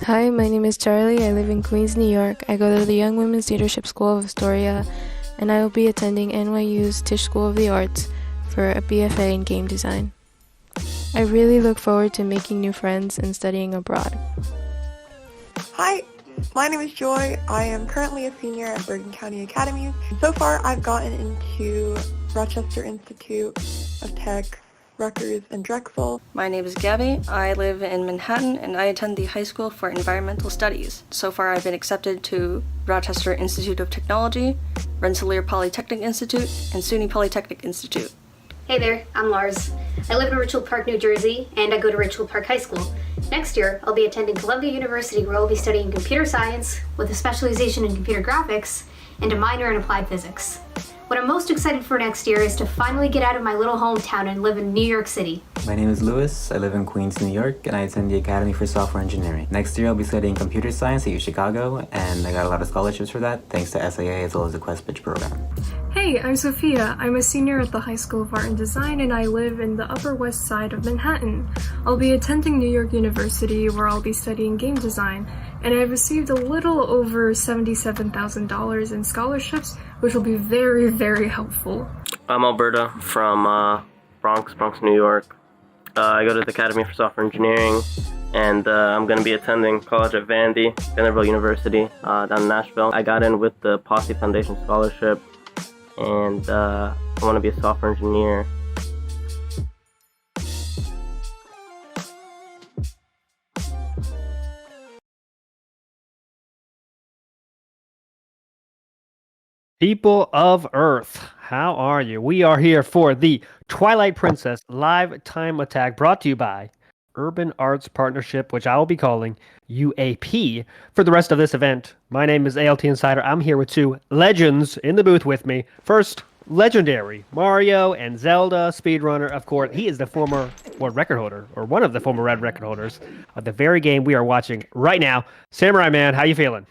Hi, my name is Charlie. I live in Queens, New York. I go to the Young Women's Leadership School of Astoria, and I will be attending NYU's Tisch School of the Arts for a BFA in game design. I really look forward to making new friends and studying abroad. Hi, my name is Joy. I am currently a senior at Bergen County Academy. So far, I've gotten into Rochester Institute of Tech, Rutgers, and Drexel. My name is Gabby. I live in Manhattan and I attend the High School for Environmental Studies. So far I've been accepted to Rochester Institute of Technology, Rensselaer Polytechnic Institute, and SUNY Polytechnic Institute. Hey there, I'm Lars. I live in Richfield Park, New Jersey, and I go to Richfield Park High School. Next year, I'll be attending Columbia University, where I'll be studying computer science with a specialization in computer graphics and a minor in applied physics. What I'm most excited for next year is to finally get out of my little hometown and live in New York City. My name is Louis. I live in Queens, New York, and I attend the Academy for Software Engineering. Next year, I'll be studying computer science at UChicago, and I got a lot of scholarships for that, thanks to SAA as well as the Quest Pitch program. Hey, I'm Sophia. I'm a senior at the High School of Art and Design, and I live in the Upper West Side of Manhattan. I'll be attending New York University, where I'll be studying game design, and I've received a little over $77,000 in scholarships, which will be very, very helpful. I'm Alberta from Bronx, New York. I go to the Academy for Software Engineering, and I'm going to be attending college at Vandy, Vanderbilt University, down in Nashville. I got in with the Posse Foundation Scholarship, and I want to be a software engineer. People of Earth, how are you? We are here for the Twilight Princess Live Time Attack, brought to you by Urban Arts Partnership, which I will be calling UAP for the rest of this event. My name is ALT Insider. I'm here with two legends in the booth with me. First, legendary Mario and Zelda speedrunner, of course. He is the former world record holder, or one of the former red record holders of the very game we are watching right now. Samurai Man, how you feeling?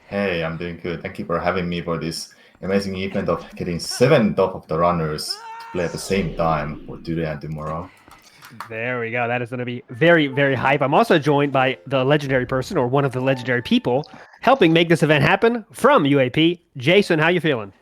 Hey, I'm doing good. Thank you for having me for this amazing event of getting 7 top of the runners to play at the same time for today and tomorrow. There we go. That is going to be very, very hype. I'm also joined by the legendary person, or one of the legendary people, helping make this event happen from UAP. Jason, how you feeling?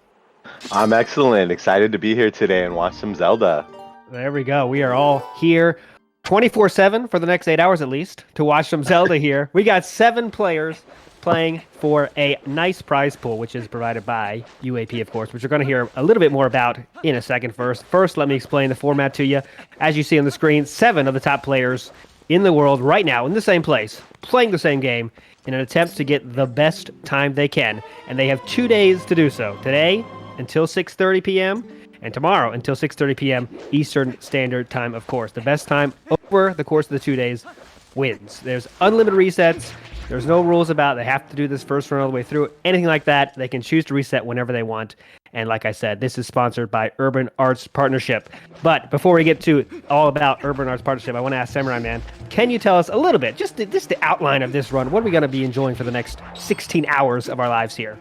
I'm excellent. Excited to be here today and watch some Zelda. There we go. We are all here 24/7 for the next 8 hours at least to watch some Zelda here. We got 7 players playing for a nice prize pool, which is provided by UAP, of course, which we're going to hear a little bit more about in a second. First, let me explain the format to you. As you see on the screen, 7 of the top players in the world right now in the same place, playing the same game in an attempt to get the best time they can. And they have 2 days to do so. Today until 6:30 p.m. and tomorrow until 6:30 p.m. Eastern Standard Time, of course. The best time over the course of the 2 days wins. There's unlimited resets. There's no rules about they have to do this first run all the way through, anything like that. They can choose to reset whenever they want. And like I said, this is sponsored by Urban Arts Partnership. But before we get to all about Urban Arts Partnership, I want to ask Samurai Man, can you tell us a little bit, just the outline of this run? What are we going to be enjoying for the next 16 hours of our lives here?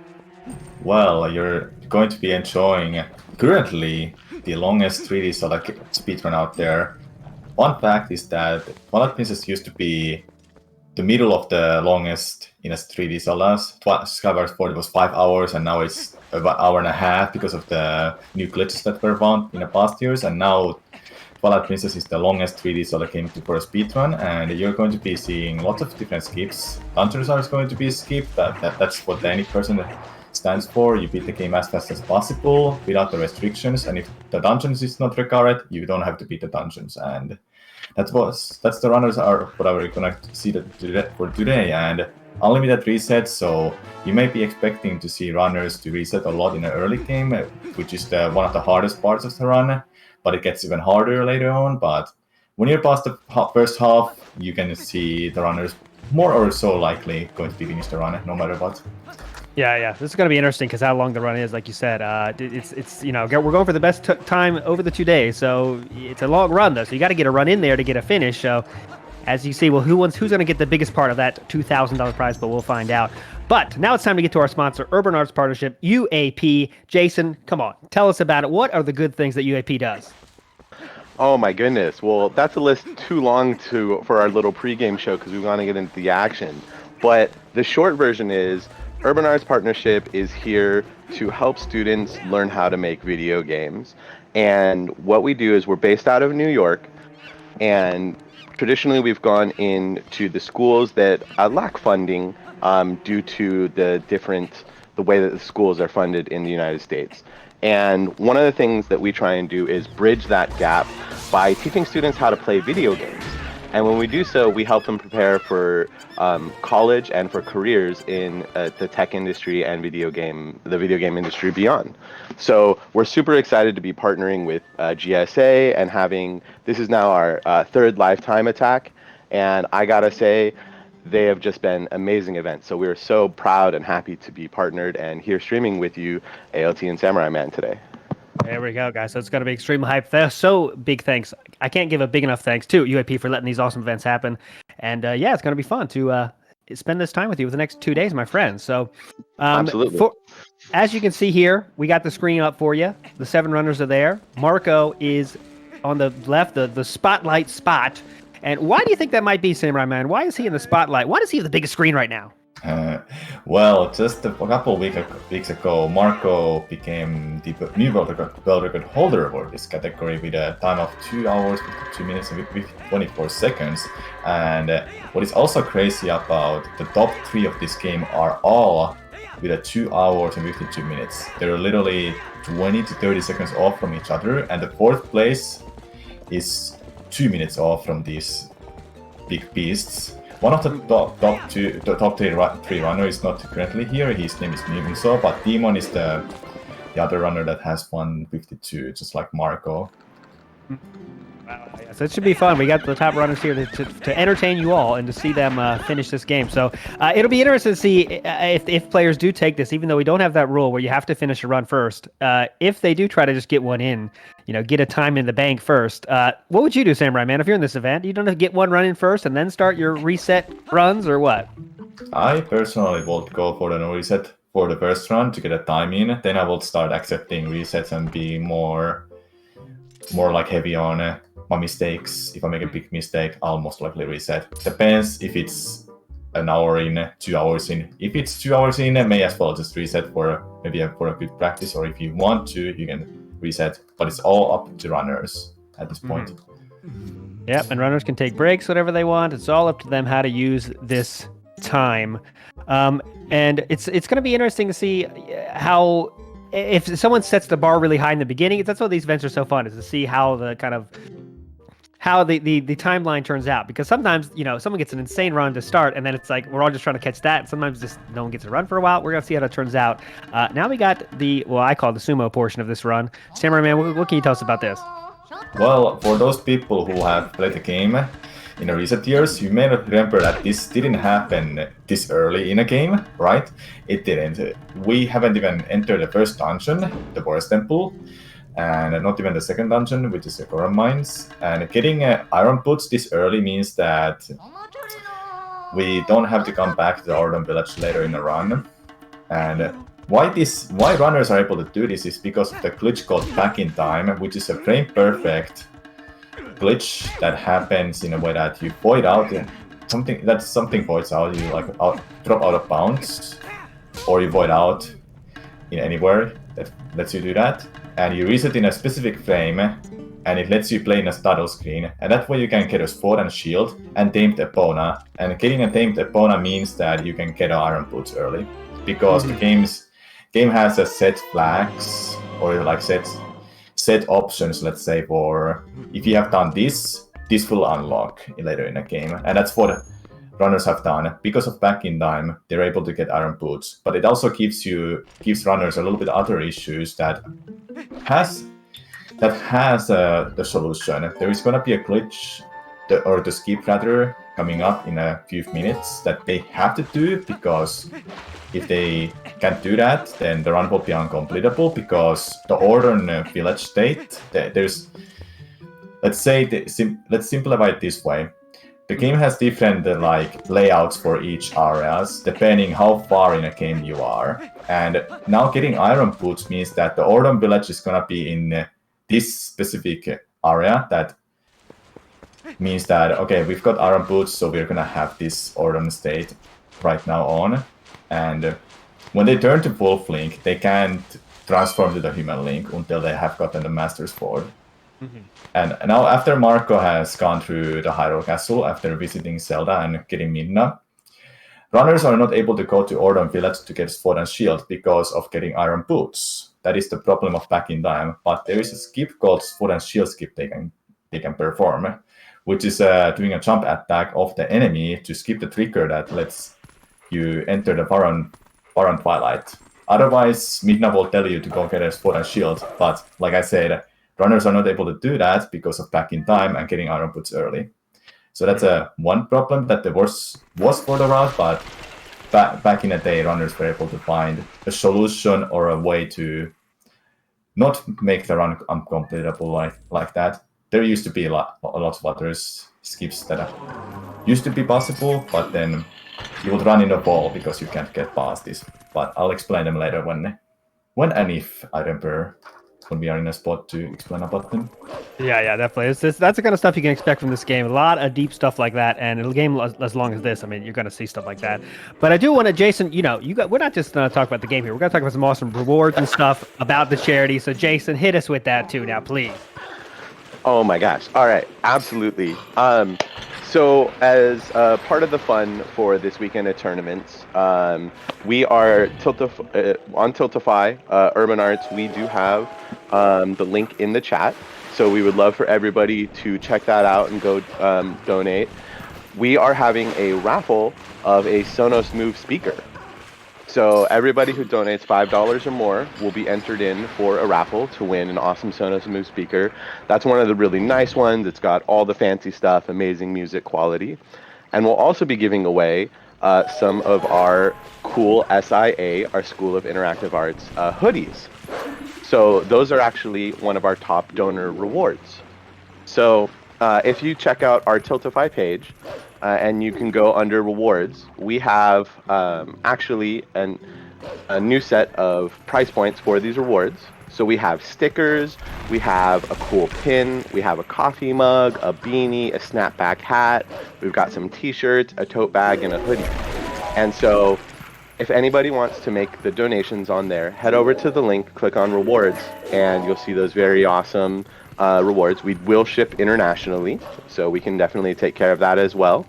Well, you're going to be enjoying currently the longest 3D Zelda speedrun out there. One fact is that Twilight Princess used to be the middle of the longest in a 3D Zeldas. Skyward Sword was 5 hours, and now it's about 1.5 hours because of the new glitches that were found in the past years. And now Twilight Princess is the longest 3D Zelda game for a speedrun, and you're going to be seeing lots of different skips. Dungeons are going to be skipped. That's what any person stands for. You beat the game as fast as possible without the restrictions, and if the dungeons is not required, you don't have to beat the dungeons. And that's the runners are what we're gonna see for today, and unlimited resets. So you may be expecting to see runners to reset a lot in the early game, which is one of the hardest parts of the run, but it gets even harder later on. But when you're past the first half, you can see the runners more or so likely going to finish the run no matter what. Yeah. This is going to be interesting because how long the run is, like you said. It's we're going for the best time over the 2 days, so it's a long run though. So you got to get a run in there to get a finish. So as you see, well, who's going to get the biggest part of that $2,000 prize? But we'll find out. But now it's time to get to our sponsor, Urban Arts Partnership, UAP. Jason, come on, tell us about it. What are the good things that UAP does? Oh my goodness. Well, that's a list too long for our little pregame show because we want to get into the action. But the short version is Urban Arts Partnership is here to help students learn how to make video games. And what we do is we're based out of New York, and traditionally we've gone into the schools that lack funding due to the way that the schools are funded in the United States. And one of the things that we try and do is bridge that gap by teaching students how to play video games. And when we do so, we help them prepare for college and for careers in the tech industry and the video game industry beyond. So we're super excited to be partnering with GSA and this is now our third lifetime attack. And I gotta say, they have just been amazing events. So we're so proud and happy to be partnered and here streaming with you, ALT and Samurai Man today. There we go, guys. So it's going to be extreme hype. So big thanks. I can't give a big enough thanks to UAP for letting these awesome events happen. And yeah, it's going to be fun to spend this time with you for the next 2 days, my friends. So absolutely. As you can see here, we got the screen up for you. The 7 runners are there. Marco is on the left, the spotlight spot. And why do you think that might be, Samurai Man? Why is he in the spotlight? Why does he have the biggest screen right now? Well, just a couple weeks ago, Marco became the new world record holder for this category with a time of 2 hours, 52 minutes, and 24 seconds. And what is also crazy about the top 3 of this game are all with a 2 hours and 52 minutes. They're literally 20 to 30 seconds off from each other, and the 4th place is 2 minutes off from these big beasts. One of the top three runner is not currently here. His name is Mimiso, but Demon is the other runner that has 152, just like Marco. So it should be fun. We got the top runners here to entertain you all and to see them finish this game. So it'll be interesting to see if players do take this, even though we don't have that rule where you have to finish a run first. If they do try to just get one in, get a time in the bank first. What would you do, Samurai Man, if you're in this event? You don't get one run in first and then start your reset runs, or what? I personally would go for the reset for the first run to get a time in. Then I would start accepting resets and be more like heavy on my mistakes. If I make a big mistake, I'll most likely reset. Depends if it's an hour in, 2 hours in. If it's 2 hours in, I may as well just reset for a good practice, or if you want to, you can reset. But it's all up to runners at this point. Yep, and runners can take breaks, whatever they want. It's all up to them how to use this time. And it's going to be interesting to see how, if someone sets the bar really high in the beginning, that's why these events are so fun, is to see how the timeline turns out. Because sometimes, someone gets an insane run to start, and then it's like, we're all just trying to catch that. And sometimes just no one gets a run for a while. We're going to see how that turns out. Now we got I call the sumo portion of this run. Samurai Man, what can you tell us about this? Well, for those people who have played the game in the recent years, you may not remember that this didn't happen this early in a game, right? It didn't. We haven't even entered the first dungeon, the Forest Temple, and not even the second dungeon, which is the Goron Mines. And getting iron boots this early means that we don't have to come back to the Ordon Village later in the run. And why runners are able to do this is because of the glitch called Back in Time, which is a frame-perfect glitch that happens in a way that you void out something voids out, you drop out of bounds, or you void out in anywhere that lets you do that, and you reset in a specific frame, and it lets you play in a startle screen, and that way you can get a sword and shield and tamed Epona. And getting a tamed Epona means that you can get iron boots early, because the game has a set flags, or set options, let's say, for if you have done this will unlock later in a game. And that's what runners have done. Because of Back in Time, they're able to get iron boots. But it also gives runners a little bit other issues that has the solution. There is going to be a glitch, or the skip rather, coming up in a few minutes that they have to do, because if they can't do that, then the run will be uncompletable, because the Ordon Village state, let's simplify it this way. The game has different layouts for each areas, depending how far in a game you are. And now getting iron boots means that the Ordon Village is gonna be in this specific area that means that, okay, we've got iron boots, so we're gonna have this Ordon state right now on. And when they turn to Wolf Link, they can't transform to the Human Link until they have gotten the Master Sword. And now after Marco has gone through the Hyrule Castle, after visiting Zelda and getting Midna, runners are not able to go to Ordon Village to get Sword and Shield because of getting iron boots. That is the problem of back in time. But there is a skip called Sword and Shield skip they can perform, which is doing a jump attack of the enemy to skip the trigger that lets you enter the Baron Twilight. Otherwise, Midna will tell you to go get a Sword and Shield, but like I said, runners are not able to do that because of back in time and getting iron boots early. So that's one problem that there was for the route, but back in the day, runners were able to find a solution or a way to not make the run uncompletable like that. There used to be lots of other skips that used to be possible, but then you would run in a wall because you can't get past this. But I'll explain them later when and if I remember when we are in a spot to explain about them. Yeah, definitely. That's the kind of stuff you can expect from this game. A lot of deep stuff like that, and in a game as long as this, I mean, you're going to see stuff like that. But I do want to, Jason, we're not just going to talk about the game here. We're going to talk about some awesome rewards and stuff about the charity. So, Jason, hit us with that too now, please. Oh my gosh. All right. Absolutely. So as part of the fun for this weekend of tournaments, we are on Tiltify, Urban Arts. We do have the link in the chat. So we would love for everybody to check that out and go donate. We are having a raffle of a Sonos Move speaker. So everybody who donates $5 or more will be entered in for a raffle to win an awesome Sonos Move speaker. That's one of the really nice ones. It's got all the fancy stuff, amazing music quality. And we'll also be giving away some of our cool SIA, our School of Interactive Arts, hoodies. So those are actually one of our top donor rewards. So if you check out our Tiltify page, and you can go under rewards, we have actually a new set of price points for these rewards. So we have stickers, we have a cool pin, we have a coffee mug, a beanie, a snapback hat, we've got some t-shirts, a tote bag, and a hoodie. And so if anybody wants to make the donations on there, head over to the link, click on rewards, and you'll see those very awesome rewards. We will ship internationally, so we can definitely take care of that as well,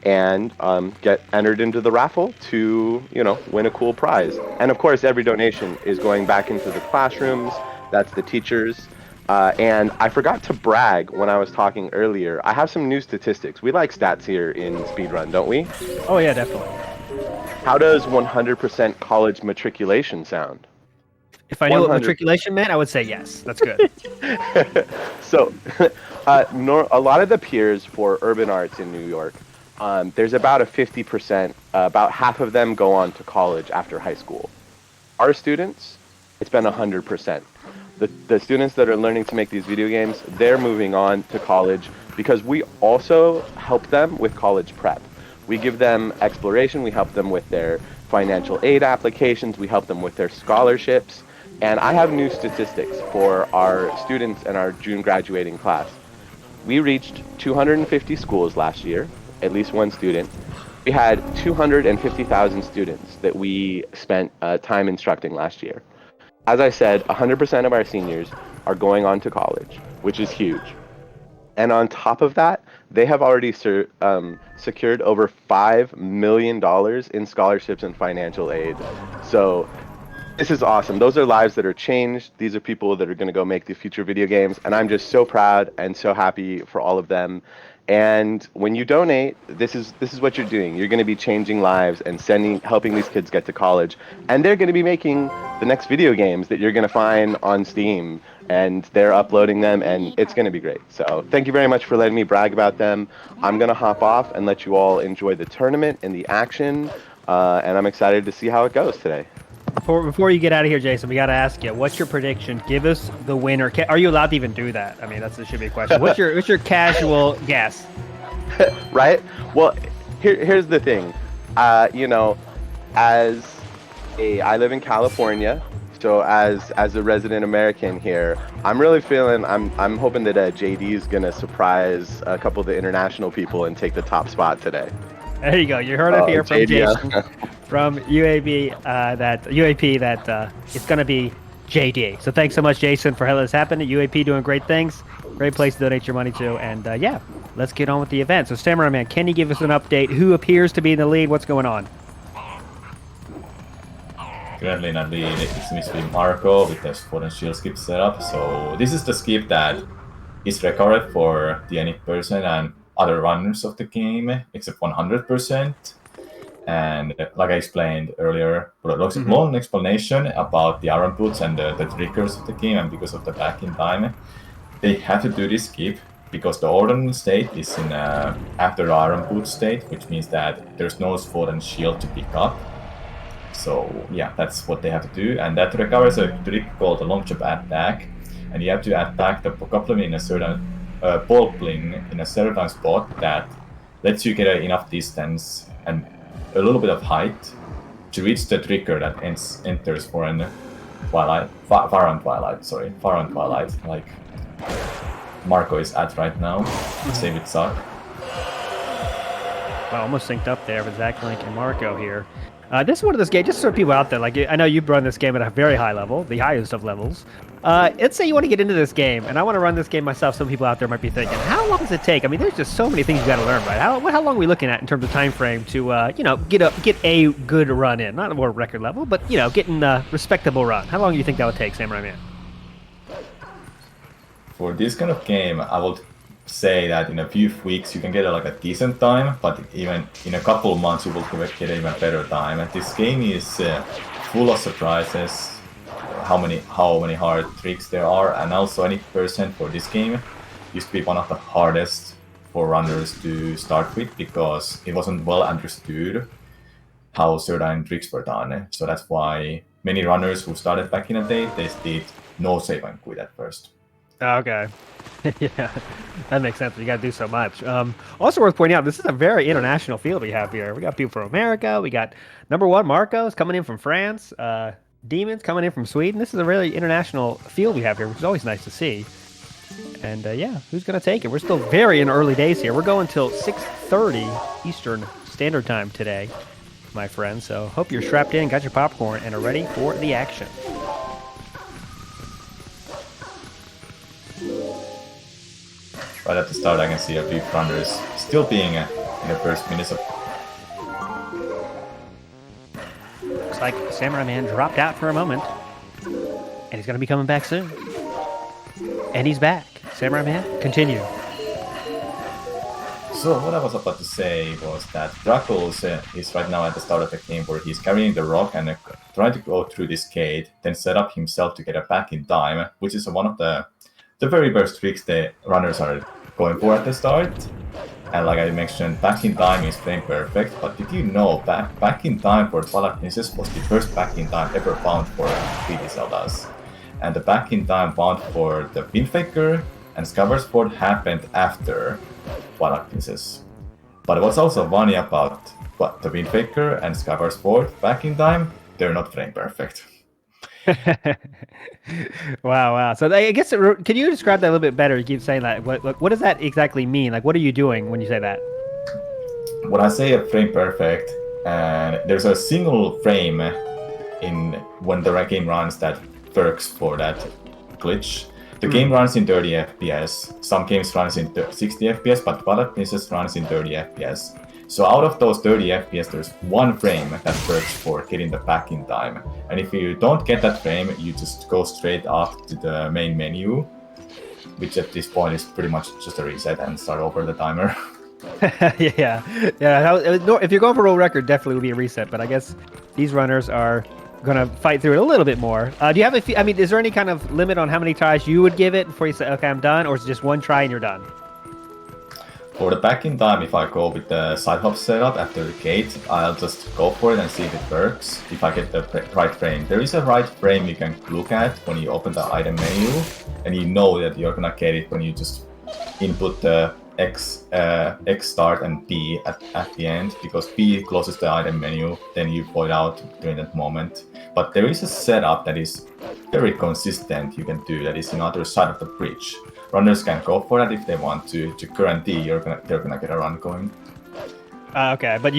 and get entered into the raffle to, win a cool prize. And of course, every donation is going back into the classrooms. That's the teachers. And I forgot to brag when I was talking earlier. I have some new statistics. We like stats here in Speedrun, don't we? Oh yeah, definitely. How does 100% college matriculation sound? If I knew what matriculation meant, I would say yes. That's good. So, a lot of the peers for urban arts in New York, there's about a 50%, about half of them go on to college after high school. Our students, it's been 100%. The students that are learning to make these video games, they're moving on to college because we also help them with college prep. We give them exploration, we help them with their financial aid applications, we help them with their scholarships. And I have new statistics for our students and our June graduating class. We reached 250 schools last year, at least one student. We had 250,000 students that we spent time instructing last year. As I said, 100% of our seniors are going on to college, which is huge. And on top of that, they have already secured over $5 million in scholarships and financial aid. So this is awesome. Those are lives that are changed. These are people that are going to go make the future video games. And I'm just so proud and so happy for all of them. And when you donate, this is what you're doing. You're going to be changing lives and helping these kids get to college. And they're going to be making the next video games that you're going to find on Steam. And they're uploading them, and it's going to be great. So thank you very much for letting me brag about them. I'm going to hop off and let you all enjoy the tournament and the action. And I'm excited to see how it goes today. Before you get out of here, Jason, we got to ask you, what's your prediction? Give us the winner. Are you allowed to even do that? I mean, that should be a question. What's your casual guess? Right? Well, here's the thing. I live in California, So as a resident American here, I'm really feeling, I'm hoping that JD is gonna surprise a couple of the international people and take the top spot today. There you go. You heard it here from JD, Jason from UAP that it's going to be JD. So thanks so much, Jason, for letting this happen. UAP doing great things. Great place to donate your money to. And yeah, let's get on with the event. So Samurai Man, can you give us an update? Who appears to be in the lead? What's going on? Currently in the lead, it seems to be Marco with the sword and shield skip setup. So this is the skip that is recovered for the any person and other runners of the game, except 100%. And like I explained earlier, long explanation about the iron boots and the triggers of the game, and because of the back in time, they have to do this skip because the ordinary state is in after the iron boot state, which means that there's no sword and shield to pick up. So yeah, that's what they have to do, and that recovers a trick called the long jump attack, and you have to attack the goblin in a certain ball bling in a certain spot that lets you get enough distance and a little bit of height to reach the trigger that enters for an Twilight, Far Twilight, like Marco is at right now. Same with Zach. Well, almost synced up there with ZachLink and Marco here. This is one of those games, just for people out there, like I know you've run this game at a very high level, the highest of levels. Let's say you want to get into this game, and I want to run this game myself. Some people out there might be thinking, how long does it take? I mean, there's just so many things you got to learn, right? How long are we looking at in terms of time frame to, get a good run in? Not a more record level, but, getting a respectable run. How long do you think that would take, Samurai Man? For this kind of game, I would say that in a few weeks you can get a decent time, but even in a couple of months you will get even better time. And this game is full of surprises, how many hard tricks there are, and also any percent for this game used to be one of the hardest for runners to start with because it wasn't well understood how certain tricks were done. So that's why many runners who started back in the day, they did no save and quit at first. Okay. Yeah, that makes sense. You got to do so much. Also worth pointing out, this is a very international field we have here. We got people from America. We got number one Marcos coming in from France. Demons coming in from Sweden. This is a really international field we have here, which is always nice to see. And yeah, who's going to take it? We're still very in early days here. We're going till 6:30 Eastern Standard Time today, my friends. So hope you're strapped in, got your popcorn, and are ready for the action. Right at the start, I can see a few runners still being in the first minutes of. Looks like Samurai Man dropped out for a moment, and he's going to be coming back soon. And he's back. Samurai Man, continue. So what I was about to say was that Bruggles is right now at the start of the game where he's carrying the rock and trying to go through this gate, then set up himself to get it back in time, which is one of the very first tricks the runners are going for at the start. And like I mentioned, back in time is frame perfect, but did you know back in time for Twilight Princess was the first back in time ever found for 3D Zeldas. And the back in time found for the Pin Faker and Skyward Sword happened after Twilight Princess. But what's also funny about the Pin Faker and Skyward Sword back in time, they're not frame perfect. Wow. So I guess, can you describe that a little bit better? You keep saying that. What does that exactly mean? Like, what are you doing when you say that? When I say a frame perfect, and there's a single frame in when the game runs that works for that glitch. The game runs in 30 FPS. Some games runs in 60 FPS, but Twilight Princess runs in 30 FPS. So out of those 30 FPS, there's one frame that works for getting the back in time. And if you don't get that frame, you just go straight up to the main menu, which at this point is pretty much just a reset and start over the timer. Yeah. If you're going for world record, definitely will be a reset. But I guess these runners are going to fight through it a little bit more. Do you have is there any kind of limit on how many tries you would give it before you say, okay, I'm done? Or is it just one try and you're done? For the back in time, if I go with the side hop setup after the gate, I'll just go for it and see if it works, if I get the right frame. There is a right frame you can look at when you open the item menu, and you know that you're gonna get it when you just input the X start and B at the end, because B closes the item menu, then you void out during that moment. But there is a setup that is very consistent you can do that is on the other side of the bridge. Runners can go for that if they want to guarantee they're gonna get a run going. Okay, but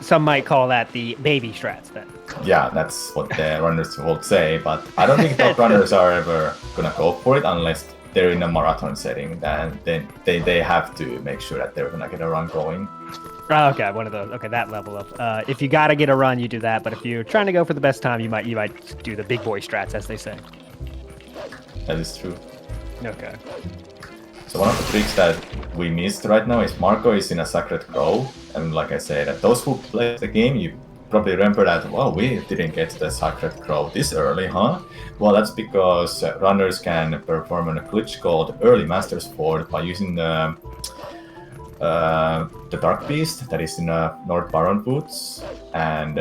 some might call that the baby strats then. Yeah, that's what the runners will say, but I don't think top runners are ever gonna go for it unless they're in a marathon setting. Then they have to make sure that they're gonna get a run going. Okay, one of those. Okay, that level of if you gotta get a run, you do that. But if you're trying to go for the best time, you might do the big boy strats, as they say. That is true. Okay. So one of the tricks that we missed right now is Marco is in a Sacred Crow, and like I said, those who play the game, you probably remember that, well, we didn't get the Sacred Crow this early, huh? Well, that's because runners can perform a glitch called Early Master's Ford by using the Dark Beast that is in North Baron boots, and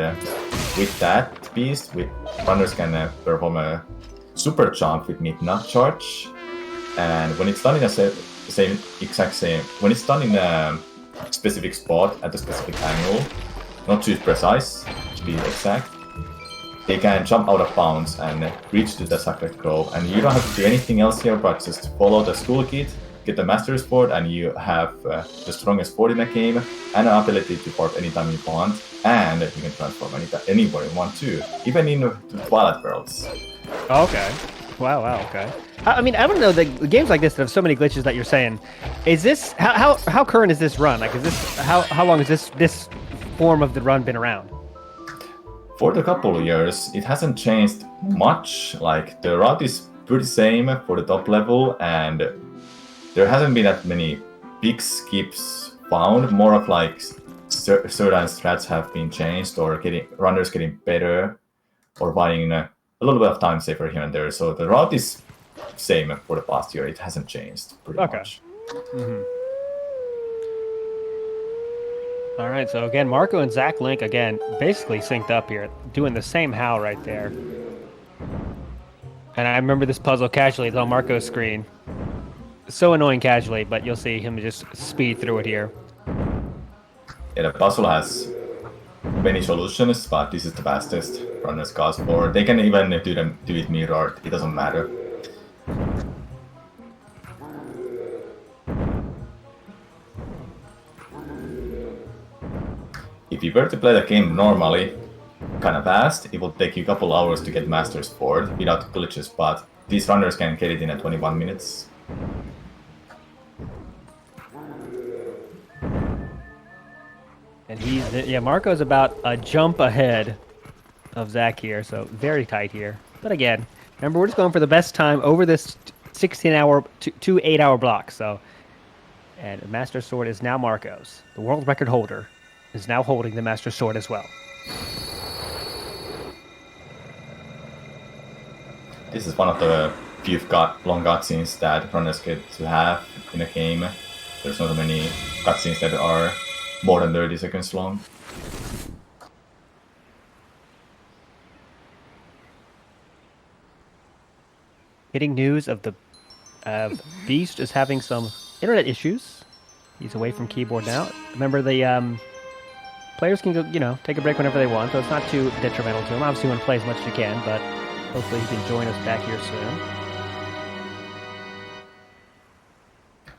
with that beast, runners can perform a super jump with Midnight Charge. And when it's done in a exact same, when it's done in a specific spot at a specific angle, not too precise, to be exact, they can jump out of bounds and reach to the Sacred Grove. And you don't have to do anything else here but just follow the school kit, get the Master's Sword, and you have the strongest sword in the game and an ability to warp anytime you want. And you can transform anywhere you want to, even in the Twilight worlds. Okay. Wow, okay. I mean, I don't know, the games like this that have so many glitches that you're saying, is this, how current is this run? Like, is this, how long has this form of the run been around? For the couple of years, it hasn't changed much. Like, the route is pretty same for the top level, and there hasn't been that many big skips found. More of like certain strats have been changed, or runners getting better, or buying a little bit of time saver here and there. So the route is same for the past year. It hasn't changed pretty much. Mm-hmm. All right, so again, Marco and ZachLink, again, basically synced up here, doing the same how right there. And I remember this puzzle casually. It's on Marco's screen. So annoying casually, but you'll see him just speed through it here. Yeah, the puzzle has many solutions, but this is the fastest runners cause for. They can even do it mirrored. It doesn't matter. If you were to play the game normally, kind of fast, it will take you a couple hours to get Master's Sword without glitches, but these runners can get it in 21 minutes. And Marco's about a jump ahead of Zach here, so very tight here. But again, remember, we're just going for the best time over this 16-hour to 8-hour block. So, and the Master Sword is now Marco's. The world record holder is now holding the Master Sword as well. This is one of the few long cutscenes that runners get to have in a game. There's not many cutscenes that are more than 30 seconds long. Getting news of the Beast is having some internet issues. He's away from keyboard now. Remember, the players can go, take a break whenever they want, so it's not too detrimental to him. Obviously, you want to play as much as you can, but hopefully he can join us back here soon.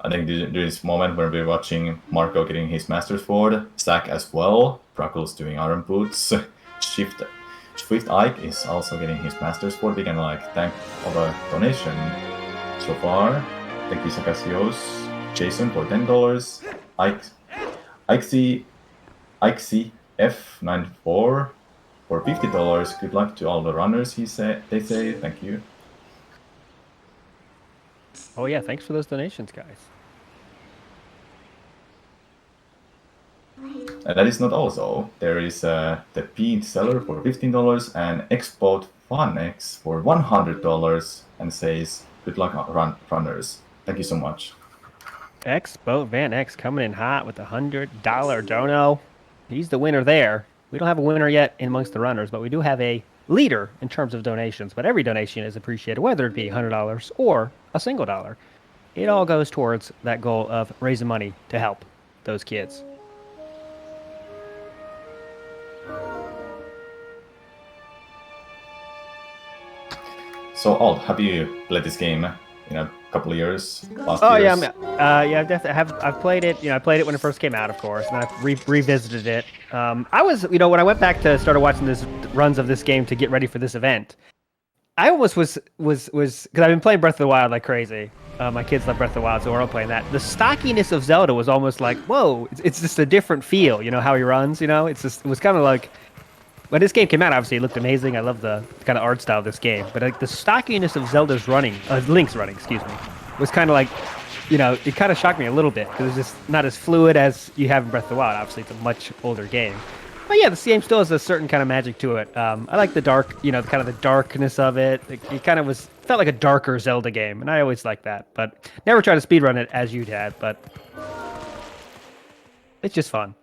I think during this moment when we're watching Marco getting his Master Sword, Zach as well, Bruggles doing Iron Boots, Swiftike is also getting his Master Sword. We can thank all the donation so far. Thank you Sakasios, Jason for $10, ICF94 for $50. Good luck to all the runners, they say. Thank you. Oh yeah, thanks for those donations, guys. And that is not all, though. There is the Bean Seller for $15 and Export FunX for $100 and says, good luck runners. Thank you so much. Expo Van X coming in hot with $100 dono. He's the winner there. We don't have a winner yet amongst the runners, but we do have a leader in terms of donations. But every donation is appreciated, whether it be $100 or a single dollar. it all goes towards that goal of raising money to help those kids. So, Alt, have you played this game in a couple of years? Last Oh years? yeah, definitely. I've played it. I played it when it first came out, of course, and I've revisited it. I was, when I went back to started watching this runs of this game to get ready for this event, I almost was because I've been playing Breath of the Wild like crazy. My kids love Breath of the Wild, so we're all playing that. The stockiness of Zelda was almost like, whoa, it's just a different feel. How he runs. It was kind of like. When this game came out, obviously it looked amazing. I love the kind of art style of this game, but like the stockiness of Link's running, was kind of like, it kind of shocked me a little bit because it's just not as fluid as you have in Breath of the Wild. Obviously, it's a much older game, but yeah, the game still has a certain kind of magic to it. I like the dark, kind of the darkness of it. It kind of felt like a darker Zelda game, and I always liked that. But never tried to speedrun it as you'd had, but it's just fun.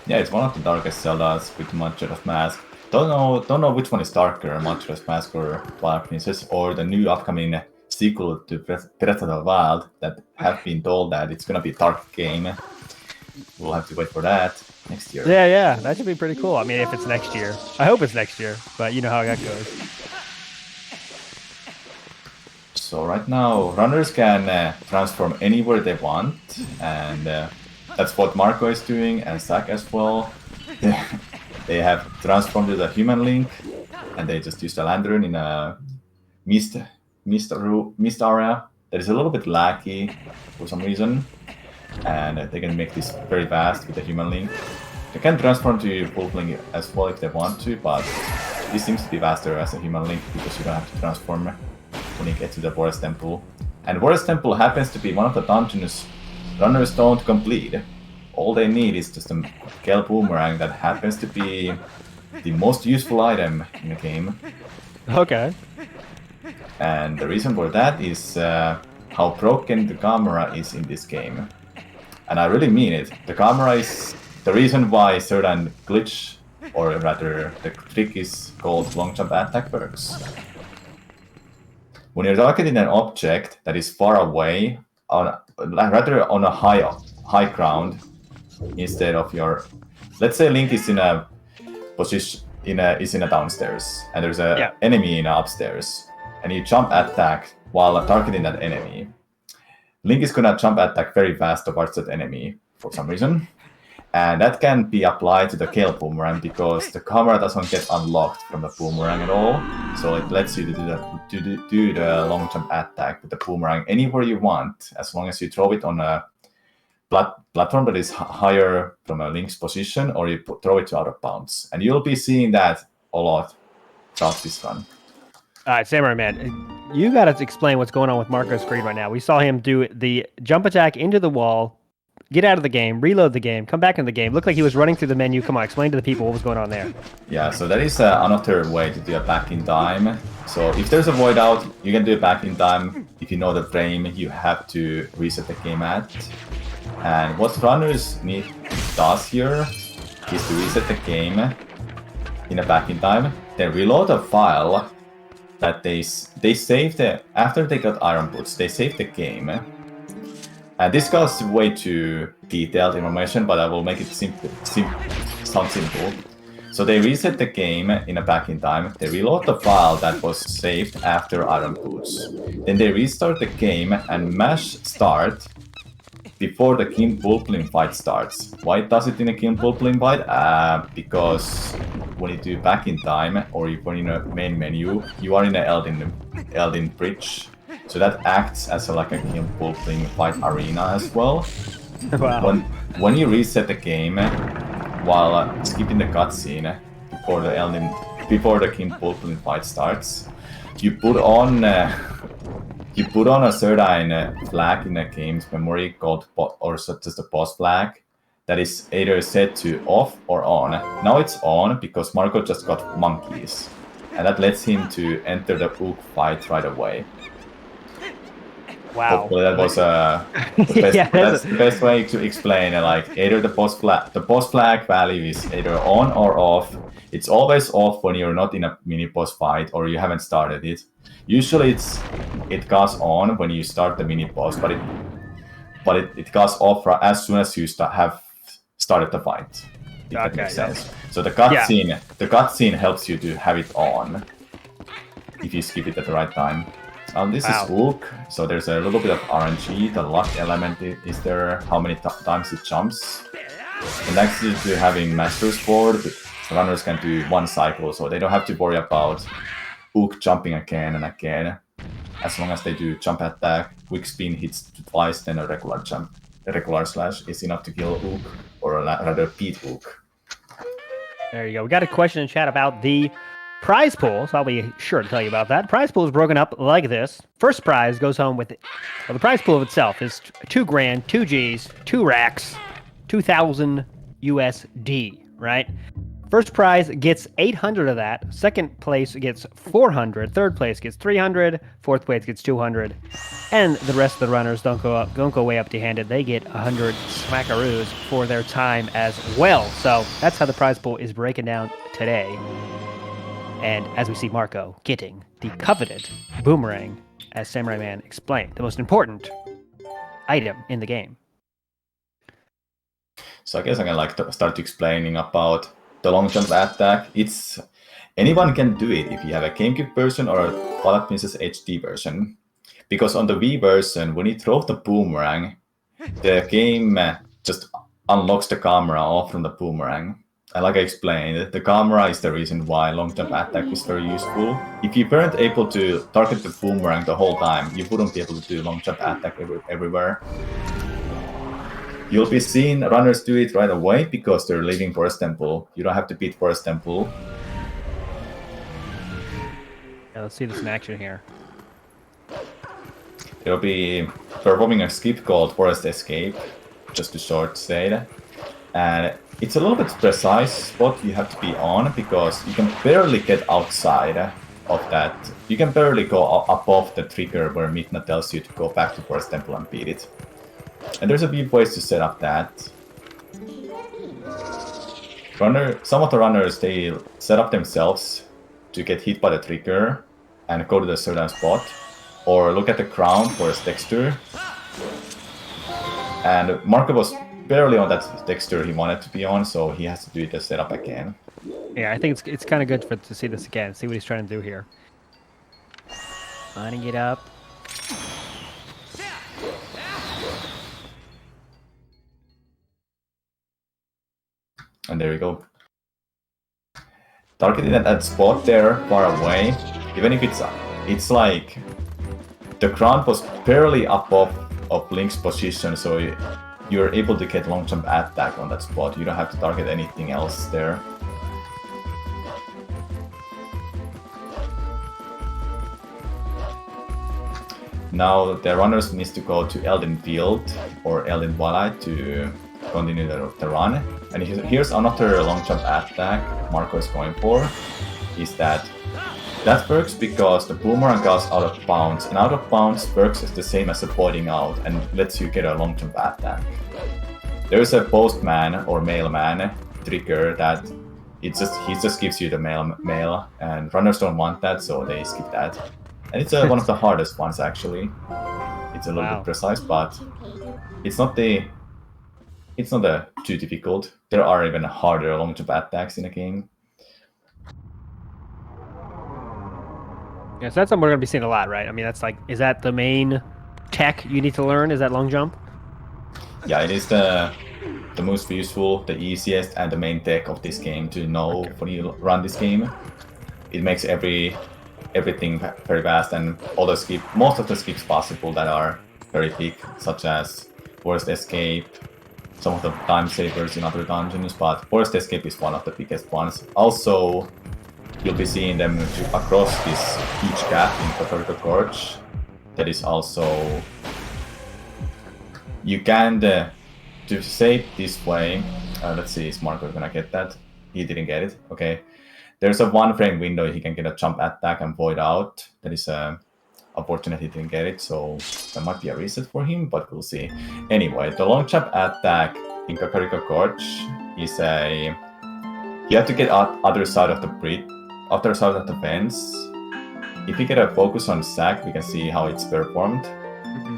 Yeah, it's one of the darkest Zeldas with Majora's Mask. Don't know which one is darker, Majora's Mask or Twilight Princess, or the new upcoming sequel to Breath of the Wild that have been told that it's gonna be a dark game. We'll have to wait for that next year. Yeah, that should be pretty cool. I mean, if it's next year. I hope it's next year, but you know how that goes. So right now, runners can transform anywhere they want, and that's what Marco is doing, and Zach as well. They have transformed to the human Link, and they just use the lantern in a mist area that is a little bit laggy for some reason, and they can make this very fast with the human Link. They can transform to Wolf Link as well if they want to, but this seems to be faster as a human Link because you don't have to transform when you get to the Forest Temple. And Forest Temple happens to be one of the dungeons runners don't complete. All they need is just a Kelp Boomerang that happens to be the most useful item in the game. Okay. And the reason for that is how broken the camera is in this game. And I really mean it. The camera is the reason why certain glitch, or rather the trick is called long jump attack works. When you're targeting an object that is far away, on a high ground, instead of your, let's say Link is in a position is in a downstairs, and there's a enemy in upstairs, and you jump attack while targeting that enemy. Link is gonna jump attack very fast towards that enemy for some reason, and that can be applied to the Kelp Boomerang because the camera doesn't get unlocked from the boomerang at all, so it lets you do the long jump attack with the boomerang anywhere you want, as long as you throw it on a platform that is higher from a Link's position, or you throw it to out of bounds. And you'll be seeing that a lot throughout this run. All right, Samurai Man, you got to explain what's going on with Marco's screen right now. We saw him do the jump attack into the wall, get out of the game, reload the game, come back in the game. Looked like he was running through the menu. Come on, explain to the people what was going on there. Yeah, so that is another way to do a back in time. So if there's a void out, you can do it back in time. If you know the frame you have to reset the game at. And what runners does here is to reset the game in a back in time. They reload a file that they saved after they got iron boots. They saved the game. And this goes way too detailed information, but I will make it sound simple. So they reset the game in a back in time. They reload the file that was saved after iron boots. Then they restart the game and mash start before the King Bulblin fight starts. Why does it in a King Bulblin fight? Because when you do back in time, or you put in a main menu, you are in an Elden Bridge. So that acts as like a King Bulblin fight arena as well. Wow. When you reset the game while skipping the cutscene before the King Bulblin fight starts, you put on a certain flag in the game's memory called, or just a boss flag, that is either set to off or on. Now it's on because Marco just got monkeys, and that lets him to enter the Ook fight right away. Wow. Hopefully that was the best, Yeah, that's the best way to explain it. Like either the boss flag value is either on or off. It's always off when you're not in a mini boss fight or you haven't started it. Usually it goes on when you start the mini boss, but it goes off as soon as you have started the fight. If that makes sense. So the cutscene helps you to have it on if you skip it at the right time. This is Ook, so there's a little bit of RNG. The luck element is there, how many times it jumps. And next to having Master's Board, runners can do one cycle, so they don't have to worry about Ook jumping again and again. As long as they do jump attack, quick spin hits twice, then a regular jump. A regular slash is enough to kill Ook, or rather beat Ook. There you go. We got a question in chat about the prize pool, so I'll be sure to tell you about that. Prize pool is broken up like this. First prize goes home with the prize pool of itself is $2,000, 2 G's, 2 racks, 2,000 USD, right? First prize gets 800 of that. Second place gets 400. Third place gets 300. Fourth place gets 200. And the rest of the runners don't go way empty-handed. They get 100 smackaroos for their time as well. So that's how the prize pool is breaking down today. And as we see Marco getting the coveted boomerang, as Samurai Man explained, the most important item in the game. So I guess I can start explaining about the long jump attack. Anyone can do it if you have a GameCube version or a Twilight Princess HD version. Because on the Wii version, when you throw the boomerang, the game just unlocks the camera off from the boomerang. And like I explained, the camera is the reason why long jump attack is very useful. If you weren't able to target the boomerang the whole time, you wouldn't be able to do long jump attack everywhere. You'll be seeing runners do it right away because they're leaving Forest Temple. You don't have to beat Forest Temple. Yeah, let's see this in action here. They'll be performing a skip called Forest Escape, just to short say that. And it's a little bit precise spot you have to be on because you can barely get outside of that. You can barely go above the trigger where Midna tells you to go back to Forest Temple and beat it. And there's a few ways to set up that. Some of the runners, they set up themselves to get hit by the trigger and go to the certain spot, or look at the ground for a texture. And Marco was barely on that texture he wanted to be on, so he has to do the setup again. Yeah, I think it's kind of good to see this again, see what he's trying to do here. Lining it up. And there we go. Targeting at that spot there, far away, even if it's like the ground was barely above of Link's position, so you're able to get long jump attack on that spot. You don't have to target anything else there. Now the runners needs to go to Elden Field or Elden Twilight to continue the run. And here's another long jump attack Marco is going for, is that works because the boomerang goes out of bounds, and out of bounds works as the same as avoiding out and lets you get a long jump attack. There is a postman or mailman trigger that he just gives you the mail, and runners don't want that, so they skip that. And it's one of the hardest ones actually. It's a little bit precise, but it's not too difficult. There are even harder long jump attacks in the game. Yeah, so that's something we're going to be seeing a lot, right? I mean, is that the main tech you need to learn? Is that long jump? Yeah, it is the most useful, the easiest, and the main tech of this game to know when you run this game. It makes everything very fast, and most of the skips possible that are very big, such as Forest Escape, some of the time savers in other dungeons, but Forest Escape is one of the biggest ones. Also, you'll be seeing them across this huge gap in Katoriko Gorge. That is also... You can, to save this way, let's see, is Marco gonna get that? He didn't get it, okay. There's a 1 frame window he can get a jump attack and void out. That is unfortunately he didn't get it, so that might be a reset for him, but we'll see. Anyway, the long jump attack in Kakariko Gorge is a... You have to get out other side of the bridge, other side of the fence. If you get a focus on Zach, we can see how it's performed.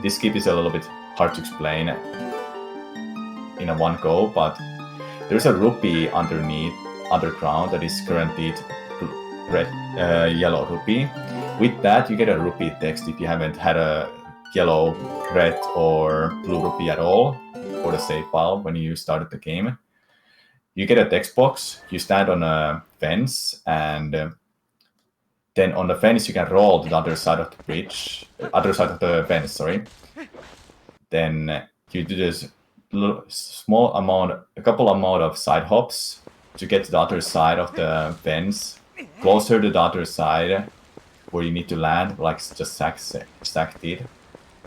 This skip is a little bit hard to explain in a one go, but there's a rupee underground that is guaranteed yellow rupee. With that, you get a rupee text if you haven't had a yellow, red, or blue rupee at all for the save file when you started the game. You get a text box, you stand on a fence, and then on the fence you can roll to the other side of the bridge, other side of the fence, sorry. Then you do this small amount, a couple amount of side hops to get to the other side of the fence, closer to the other side where you need to land, like just Zach did.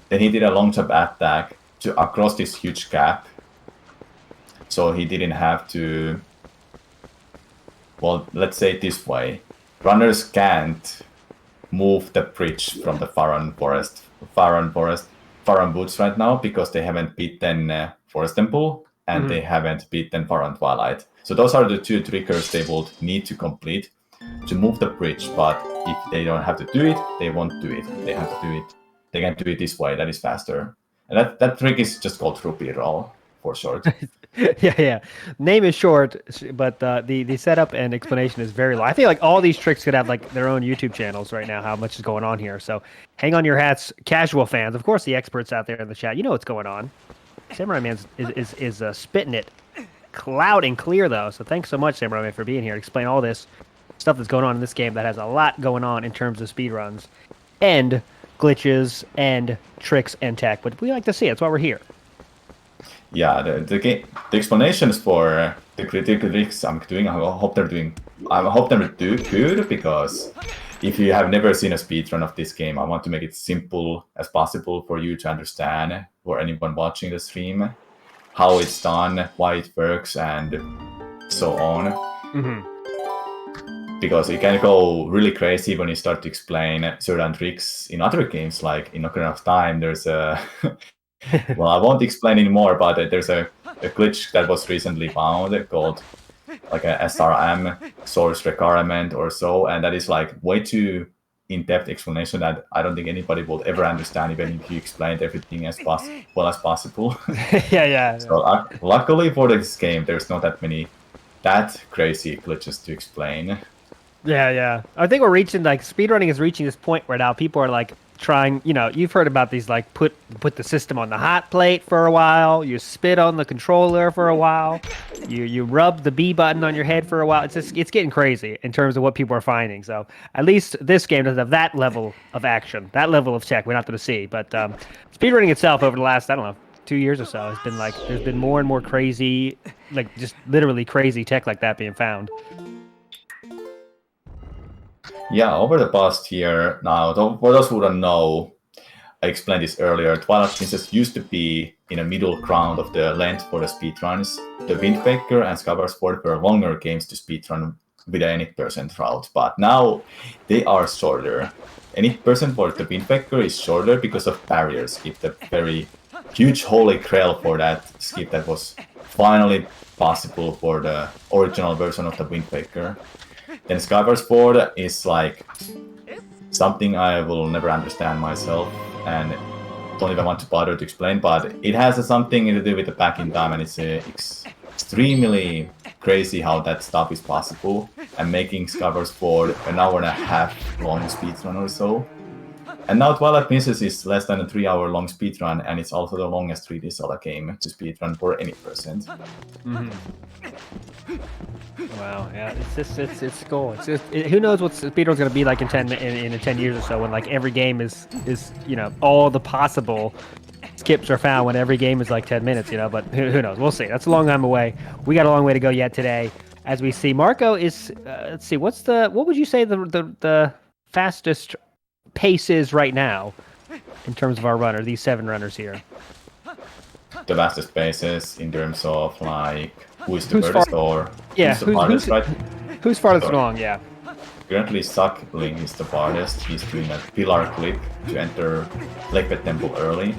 Then he did a long jump attack to across this huge gap, so he didn't have to. Well, let's say it this way: runners can't move the bridge from the Faron Woods right now because they haven't beaten Forest Temple and they haven't beaten Faron Twilight. So those are the two triggers they will need to complete to move the bridge. But if they don't have to do it, they won't do it. They have to do it. They can do it this way. That is faster. And that trick is just called rupee roll for short. yeah. Name is short, but the setup and explanation is very long. I think like all these tricks could have like their own YouTube channels right now. How much is going on here? So hang on your hats, casual fans. Of course, the experts out there in the chat, you know what's going on. Samurai Man is spitting it loud and clear though. So thanks so much, Samurai Man, for being here to explain all this stuff that's going on in this game that has a lot going on in terms of speedruns and glitches and tricks and tech. But we like to see it. That's why we're here. Yeah, the explanations for the critical tricks I'm doing, I hope they're do good, because if you have never seen a speedrun of this game, I want to make it simple as possible for you to understand, for anyone watching the stream, how it's done, why it works, and so on. Because it can go really crazy when you start to explain certain tricks in other games, like in Ocarina of Time. There's a well, I won't explain anymore, but there's a glitch that was recently found called like a SRM, source requirement or so, and that is like way too in-depth explanation that I don't think anybody will ever understand, even if you explained everything as well as possible. yeah. So luckily for this game, there's not that crazy glitches to explain. Yeah. I think we're reaching, like, speedrunning is reaching this point where now people are, like, trying, you've heard about these, like, put the system on the hot plate for a while, you spit on the controller for a while, you rub the B button on your head for a while. It's getting crazy in terms of what people are finding. So at least this game doesn't have that level of action, that level of tech we're not going to see. But speedrunning itself over the last, 2 years or so, has been like, there's been more and more crazy, like, just literally crazy tech like that being found. Yeah, over the past year now, for those who don't know, I explained this earlier, Twilight Princess used to be in a middle ground of the length for the speedruns. The Windbreaker and Skyward Sword were longer games to speedrun with a 80% route, but now they are shorter. 80% for the Windbreaker is shorter because of barrier skip, the very huge holy grail for that skip that was finally possible for the original version of the Windbreaker. Then Skyward Sword is like something I will never understand myself and don't even want to bother to explain, but it has something to do with the back in time, and it's extremely crazy how that stuff is possible, and making Skyward Sword an hour and a half long speedrun or so. And now Twilight Princess is less than a 3 hour long speedrun, and it's also the longest 3D Zelda game to speedrun for any person. Wow, yeah, it's cool. It's just, who knows what speedrun's going to be like in 10 years or so, when like every game is all the possible skips are found when every game is like 10 minutes, but who knows? We'll see. That's a long time away. We got a long way to go yet today. As we see, Marco is let's see, what would you say the fastest pace is right now in terms of our runner, these 7 runners here? The fastest paces in terms of like who's the furthest or yeah, who's the farthest, right? Who's farthest along? Yeah. currently ZachLink is the farthest. He's doing a pillar clip to enter Lakebed Temple early.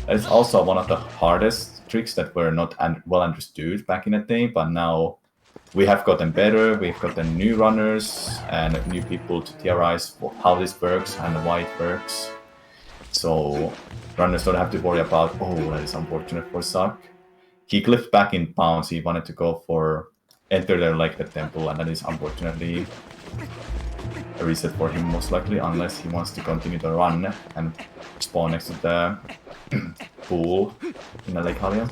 It's also one of the hardest tricks that were not well understood back in the day, but now we have gotten better. We've gotten new runners and new people to theorize how this works and why it works. So runners don't have to worry about, oh, that is unfortunate for Zach. He clipped back in bounds. He wanted to go for enter the Lakebed Temple, and that is unfortunately a reset for him most likely, unless he wants to continue the run and spawn next to the pool in the Lake Halia.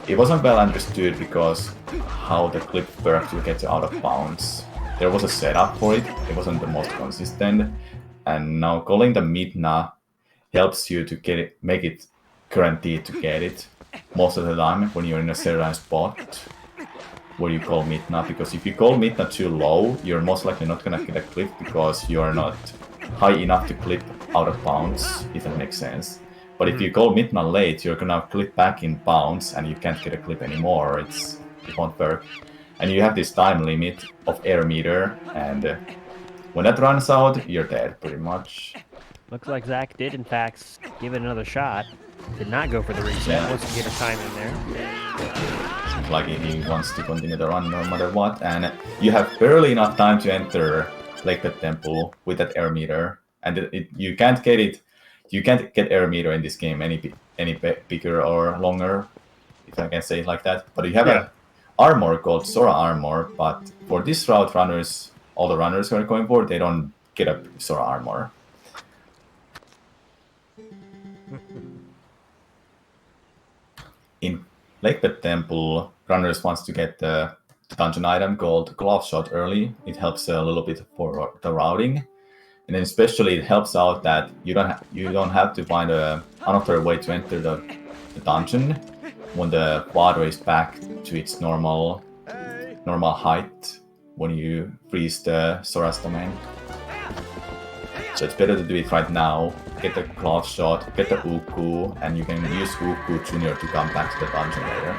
It wasn't well understood because how the clip worked to get out of bounds. There was a setup for it. It wasn't the most consistent, and now calling the Midna helps you to get it, make it guaranteed to get it most of the time when you're in a certain spot where you call Midna, because if you call Midna too low, you're most likely not gonna get a clip because you're not high enough to clip out of bounds, if that makes sense. But if you call Midna late, you're gonna clip back in bounds and you can't get a clip anymore. It won't work. And you have this time limit of air meter, and when that runs out, you're dead pretty much. Looks like Zach did in fact give it another shot. Did not go for the reset once he get a time in there. Seems like he wants to continue the run no matter what, and you have barely enough time to enter Lakebed Temple with that air meter, and you can't get it. You can't get air meter in this game any bigger or longer, if I can say it like that. But you have an armor called Sora armor, but for this route, runners, all the runners who are going for, they don't get a Sora armor. In Lakebed Temple, runners wants to get the dungeon item called Glove Shot early. It helps a little bit for the routing, and then especially it helps out that you don't have to find another way to enter the dungeon when the water is back to its normal height when you freeze the Sora's domain. So it's better to do it right now. Get the Glove Shot, get the Uku, and you can use Uku Junior to come back to the dungeon later.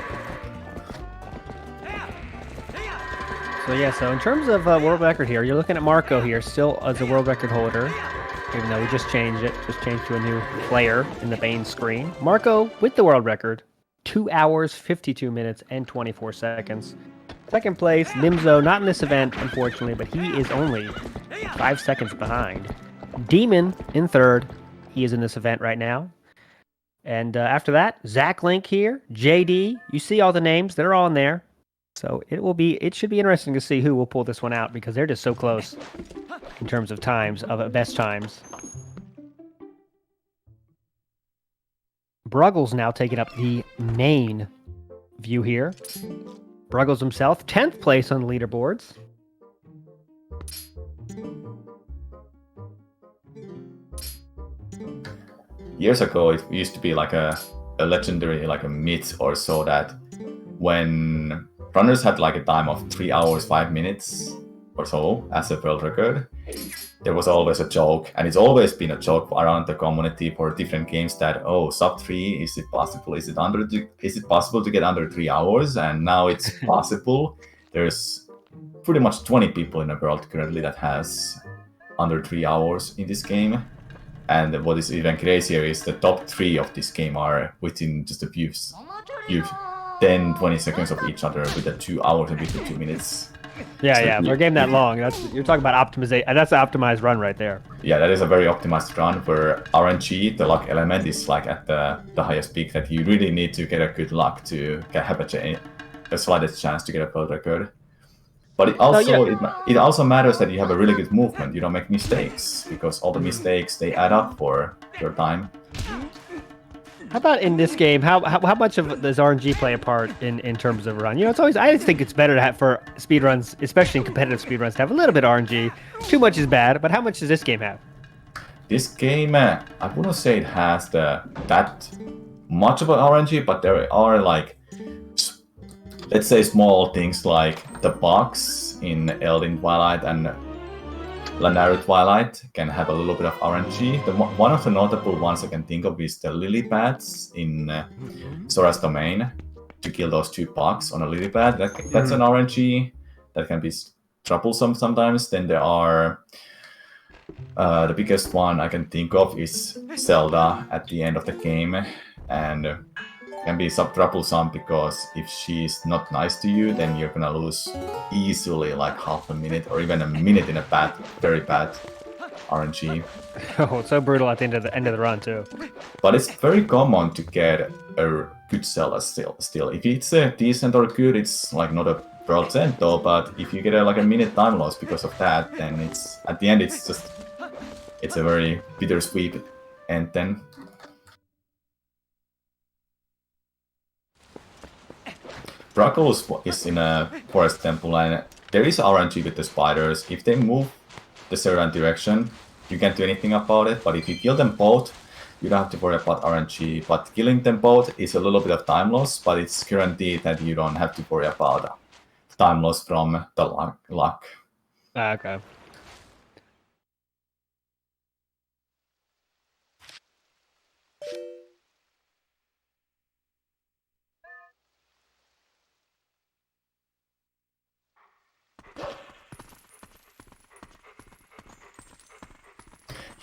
So in terms of world record here, you're looking at Marco here, still as a world record holder, even though we just changed to a new player in the main screen. Marco with the world record, 2 hours, 52 minutes, and 24 seconds. Second place, Nimzo, not in this event, unfortunately, but he is only 5 seconds behind. Demon in third. He is in this event right now. And after that, ZachLink here, JD. You see all the names. They're all in there. So it should be interesting to see who will pull this one out because they're just so close in terms of times, of best times. Bruggles now taking up the main view here. Bruggles himself, 10th place on the leaderboards. Years ago, it used to be like a legendary, like a myth or so, that when runners had like a time of 3 hours, 5 minutes or so as a world record, there was always a joke, and it's always been a joke around the community for different games that, oh, sub 3, is it possible? Is it possible to get under 3 hours? And now it's possible. There's pretty much 20 people in the world currently that has under 3 hours in this game. And what is even crazier is the top 3 of this game are within just a few 10-20 seconds of each other with a 2 hours and 52 minutes. Yeah, for a game that long, you're talking about optimization. That's an optimized run right there. Yeah, that is a very optimized run where RNG, the luck element, is like at the highest peak that you really need to get a good luck to have a slightest chance to get a world record. But it also matters that you have a really good movement. You don't make mistakes, because all the mistakes, they add up for your time. How about in this game? How much of does RNG play a part in terms of run? You know, it's always, I just think it's better to have for speedruns, especially in competitive speedruns, to have a little bit of RNG. Too much is bad, but how much does this game have? This game, I wouldn't say it has that much of an RNG, but there are like, let's say, small things like the bugs in Zelda Twilight and Zelda Twilight can have a little bit of RNG. One of the notable ones I can think of is the lily pads in Sora's domain. To kill those 2 bugs on a lily pad, that's an RNG that can be troublesome sometimes. Then there are the biggest one I can think of is Zelda at the end of the game, and can be troublesome because if she's not nice to you, then you're gonna lose easily like half a minute or even a minute in a very bad RNG. Oh, it's so brutal at the end of the run too. But it's very common to get a good Zelda still. If it's a decent or good, it's like not a % though, but if you get like a minute time loss because of that, then it's at the end it's a very bittersweet end then. Bruggles is in a forest temple, and there is RNG with the spiders. If they move the certain direction, you can't do anything about it, but if you kill them both, you don't have to worry about RNG. But killing them both is a little bit of time loss, but it's guaranteed that you don't have to worry about time loss from the luck. Okay.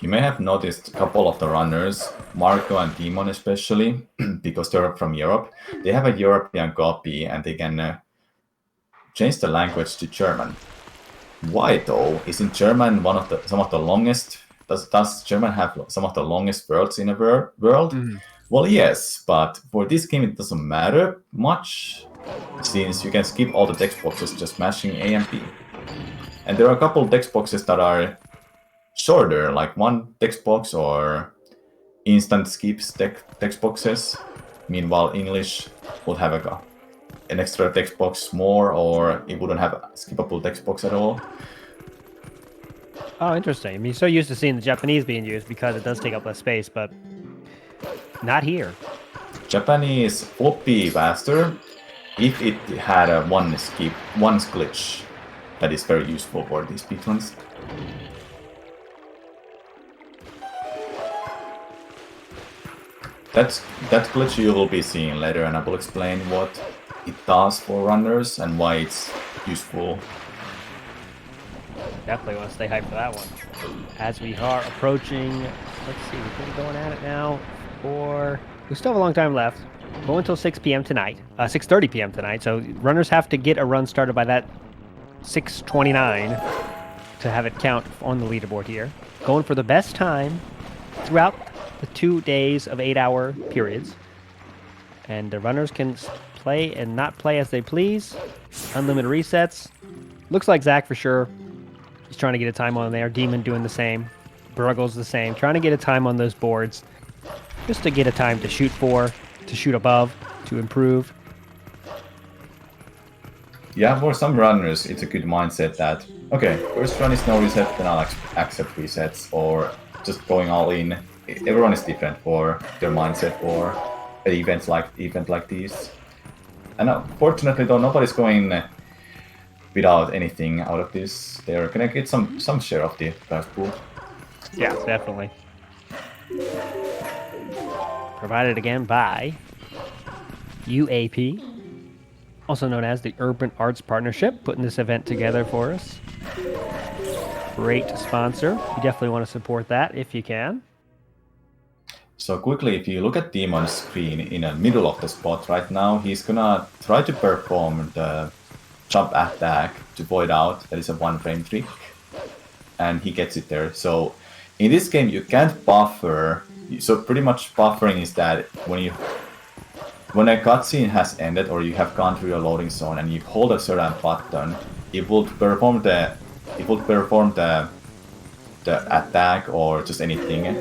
You may have noticed a couple of the runners, Marco and Demon especially, because they're from Europe. They have a European copy and they can change the language to German. Why though? Isn't German some of the longest? Does German have some of the longest words in a world? Mm-hmm. Well, yes, but for this game it doesn't matter much, since you can skip all the text boxes just mashing A and B. And there are a couple of text boxes that are shorter, like one text box or instant skips text boxes. Meanwhile, English would have an extra text box more, or it wouldn't have a skippable text box at all. Oh, interesting. I mean, you're so used to seeing the Japanese being used because it does take up less space, but not here. Japanese would be faster if it had a one glitch that is very useful for these speedruns. That glitch you will be seeing later, and I will explain what it does for runners and why it's useful. Definitely want to stay hyped for that one. As we are approaching, let's see, we're going at it now we still have a long time left. Go until 6 p.m. tonight, 6:30 p.m. tonight. So runners have to get a run started by that 6:29 to have it count on the leaderboard here. Going for the best time throughout the 2 days of 8-hour periods. And the runners can play and not play as they please. Unlimited resets. Looks like Zach for sure. He's trying to get a time on there. Demon doing the same. Bruggles the same. Trying to get a time on those boards. Just to get a time to shoot for, to shoot above, to improve. Yeah, for some runners, it's a good mindset that, okay, first run is no reset, then I'll accept resets, or just going all in. Everyone is different for their mindset for an event like these. And fortunately, though, nobody's going without anything out of this. They're gonna get some share of the prize pool. Yeah, definitely. Provided again by UAP, also known as the Urban Arts Partnership, putting this event together for us. Great sponsor. You definitely want to support that if you can. So quickly, if you look at Demon's screen in the middle of the spot right now, he's gonna try to perform the jump attack to void out. That is a 1-frame trick, and he gets it there. So in this game, you can't buffer. So pretty much buffering is that when a cutscene has ended or you have gone through your loading zone and you hold a certain button, it will perform the attack or just anything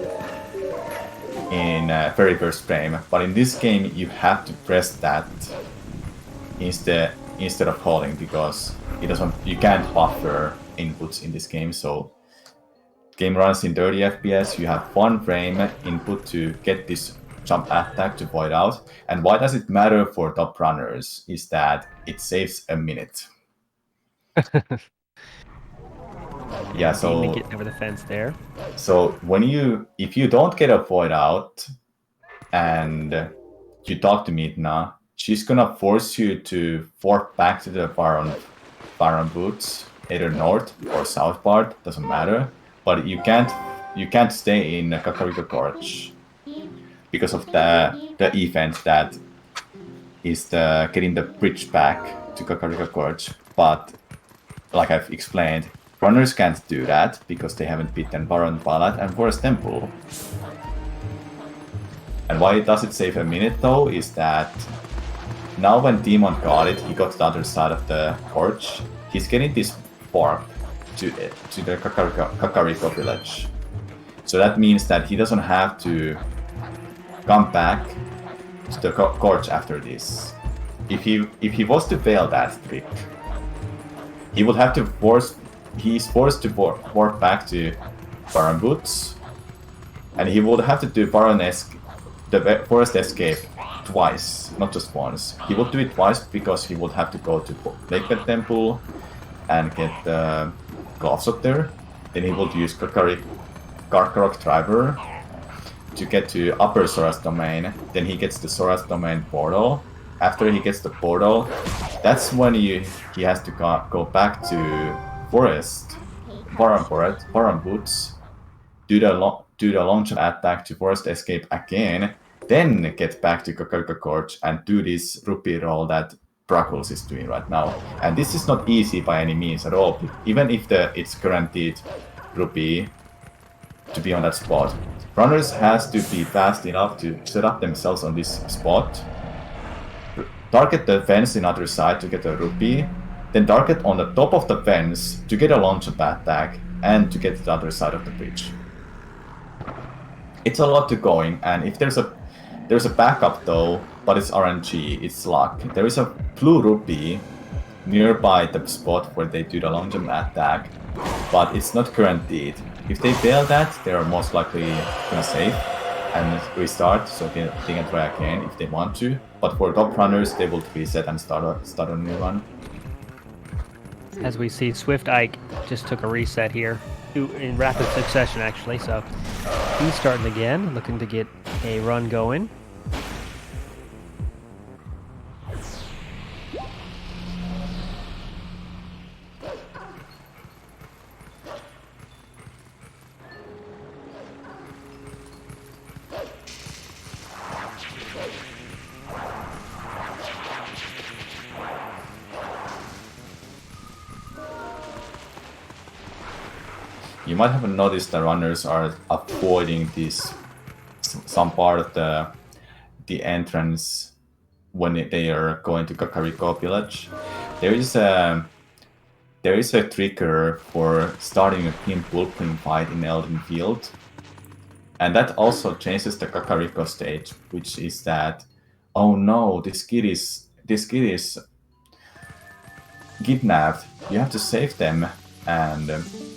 in very first frame. But in this game, you have to press that instead of holding, because you can't buffer inputs in this game. So game runs in 30 FPS. You have 1 frame input to get this jump attack to void out. And why does it matter for top runners is that it saves a minute. Yeah, so Getting over the fence there. So if you don't get a void out and you talk to Midna, she's gonna force you to fork back to the Baron boots either north or south part, doesn't matter. But you can't stay in Kakariko Gorge because of the event that is getting the bridge back to Kakariko Gorge. But like I've explained, runners can't do that because they haven't beaten Baron Twilight and Forest Temple. And why does it save a minute though is that now when Demon got it, he got to the other side of the gorge. He's getting this warp to the Kakariko village. So that means that he doesn't have to come back to the gorge after this. If he was to fail that trick, he would have to he's forced to warp back to Baron Boots, and he would have to do the forest escape twice, not just once. He would do it twice because he would have to go to Lakebed Temple and get the gloves up there. Then he would use Karkarok Driver to get to Upper Sora's Domain. Then he gets the Sora's Domain portal. After he gets the portal, that's when he has to go back to Baron Boots, do the long jump attack to Forest Escape again, then get back to Kakariko Gorge and do this rupee roll that Bruggles is doing right now. And this is not easy by any means at all, even if it's guaranteed rupee to be on that spot. Runners has to be fast enough to set up themselves on this spot, target the fence in other side to get a rupee, then target on the top of the fence to get a launch attack and to get to the other side of the bridge. It's a lot to going, and if there's a backup though, but it's RNG, it's luck. There is a blue rupee nearby the spot where they do the long jump attack, but it's not guaranteed. If they fail that, they are most likely gonna save and restart, so they can try again if they want to. But for top runners, they will reset and start a new run. As we see, Swiftike just took a reset here in rapid succession, actually. So he's starting again, looking to get a run going. You might have noticed the runners are avoiding some part of the entrance when they are going to Kakariko village. There is a trigger for starting a team bullping fight in Elden Field, and that also changes the Kakariko stage, which is that, oh no, this kid is kidnapped. You have to save them, and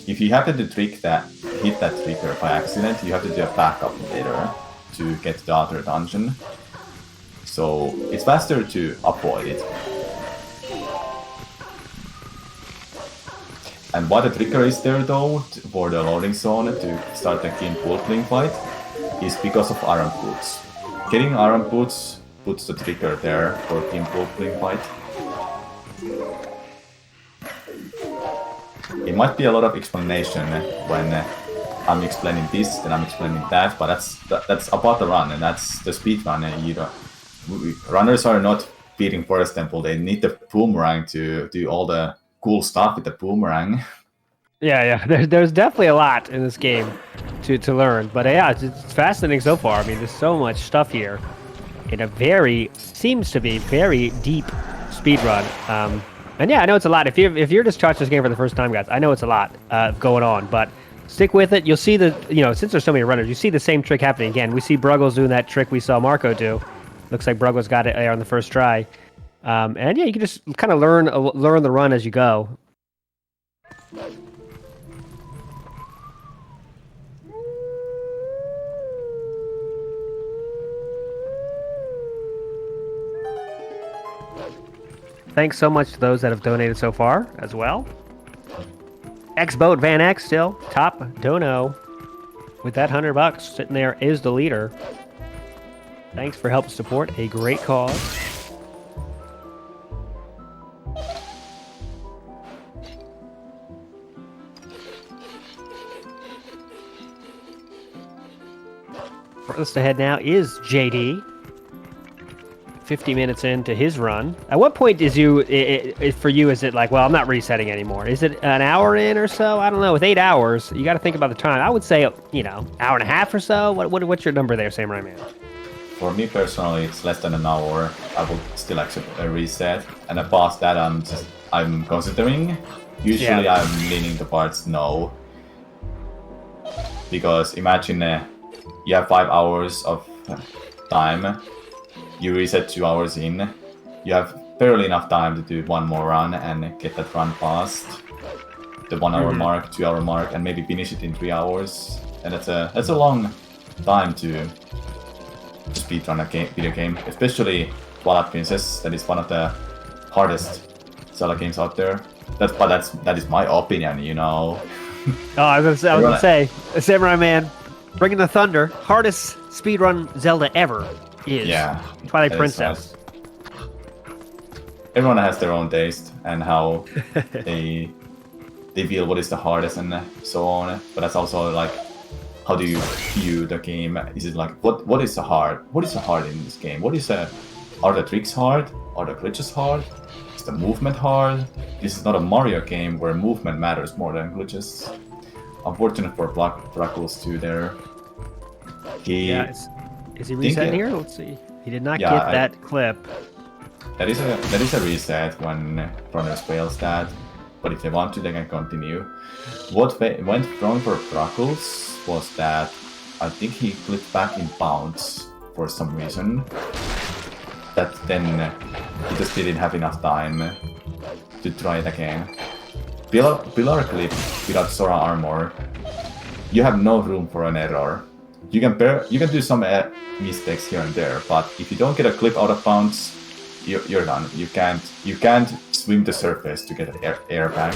if you happen to hit that trigger by accident, you have to do a backup later to get to the other dungeon. So it's faster to avoid it. And why the trigger is there though, for the loading zone to start the King Bullpling fight, is because of Iron Boots. Getting Iron Boots puts the trigger there for King Bullpling fight. It might be a lot of explanation when I'm explaining this, then I'm explaining that, but that's about the run, and that's the speed run. Runners are not beating Forest Temple, they need the boomerang to do all the cool stuff with the boomerang. Yeah. There's definitely a lot in this game to learn, but yeah, it's fascinating so far. I mean, there's so much stuff here in a seems to be very deep speed run. And yeah, I know it's a lot. If you're just watching this game for the first time, guys, I know it's a lot going on, but stick with it. You'll see since there's so many runners, you see the same trick happening again. We see Bruggles doing that trick we saw Marco do. Looks like Bruggles got it on the first try. And yeah, you can just kind of learn the run as you go. Thanks so much to those that have donated so far as well. X-Boat Van X still top dono with that $100 sitting there is the leader. Thanks for helping support a great cause. Furthest ahead now is JD. 50 minutes into his run. At what point is for you, is it like, well, I'm not resetting anymore? Is it an hour in or so? I don't know. With 8 hours, you got to think about the time. I would say, hour and a half or so. What's your number there, Samurai Man? For me personally, it's less than an hour. I would still accept a reset. And past that, I'm considering. Usually I'm leaning towards no. Because imagine you have 5 hours of time. You reset 2 hours in. You have barely enough time to do one more run and get that run past the 1 hour mark, 2 hour mark, and maybe finish it in 3 hours. And that's a long time to speedrun a video game, especially Twilight Princess. That is one of the hardest Zelda games out there. That is my opinion, Oh, I was gonna say, Samurai Man, bringing the thunder. Hardest speedrun Zelda ever is Twilight Princess. Everyone has their own taste and how they feel what is the hardest and so on. But that's also like, how do you view the game? Is it like what is the hard? What is the hard in this game? Are the tricks hard? Are the glitches hard? Is the movement hard? This is not a Mario game where movement matters more than glitches. Unfortunate for Bruggles too there. Is he resetting here? Let's see. He did not get that clip. That is a reset when runners fails that, but if they want to, they can continue. What went wrong for Bruggles was that I think he clicked back in bounds for some reason. That then he just didn't have enough time to try it again. Pillar clip without Sora armor, you have no room for an error. You can do some mistakes here and there, but if you don't get a clip out of bounds, you're done. You can't swim the surface to get air back.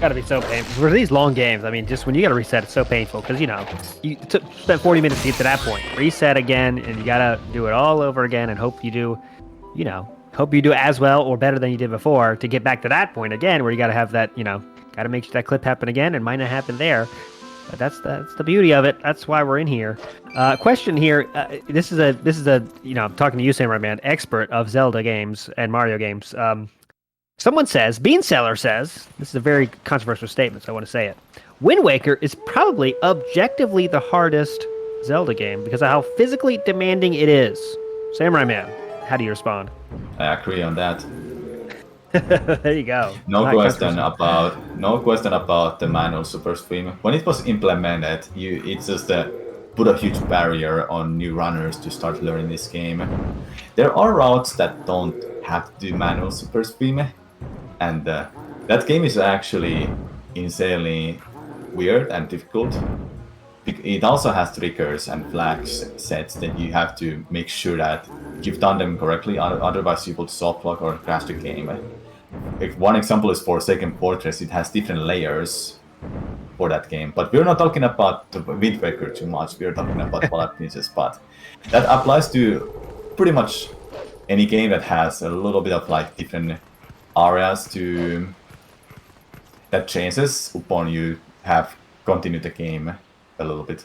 Gotta be so painful. For these long games, I mean, just when you gotta reset, it's so painful because you spent 40 minutes to get to that point. Reset again, and you gotta do it all over again, and hope you do as well or better than you did before to get back to that point again, where you gotta have that, gotta make sure that clip happen again, and might not happen there. But that's the beauty of it. That's why we're in here. Question here. This is a I'm talking to you, Samurai Man, expert of Zelda games and Mario games. Someone says, Beanseller says, this is a very controversial statement, so I want to say it. Wind Waker is probably objectively the hardest Zelda game because of how physically demanding it is. Samurai Man, how do you respond? I agree on that. There you go. No question about the manual super stream. When it was implemented, it's just put a huge barrier on new runners to start learning this game. There are routes that don't have to do manual super stream, and that game is actually insanely weird and difficult. It also has triggers and flags sets that you have to make sure that you've done them correctly, otherwise you will soft lock or crash the game. If one example is Forsaken Fortress, it has different layers for that game. But we're not talking about the Wind Waker too much, we're talking about Twilight Princess, but that applies to pretty much any game that has a little bit of like different areas that changes upon you have continued the game a little bit.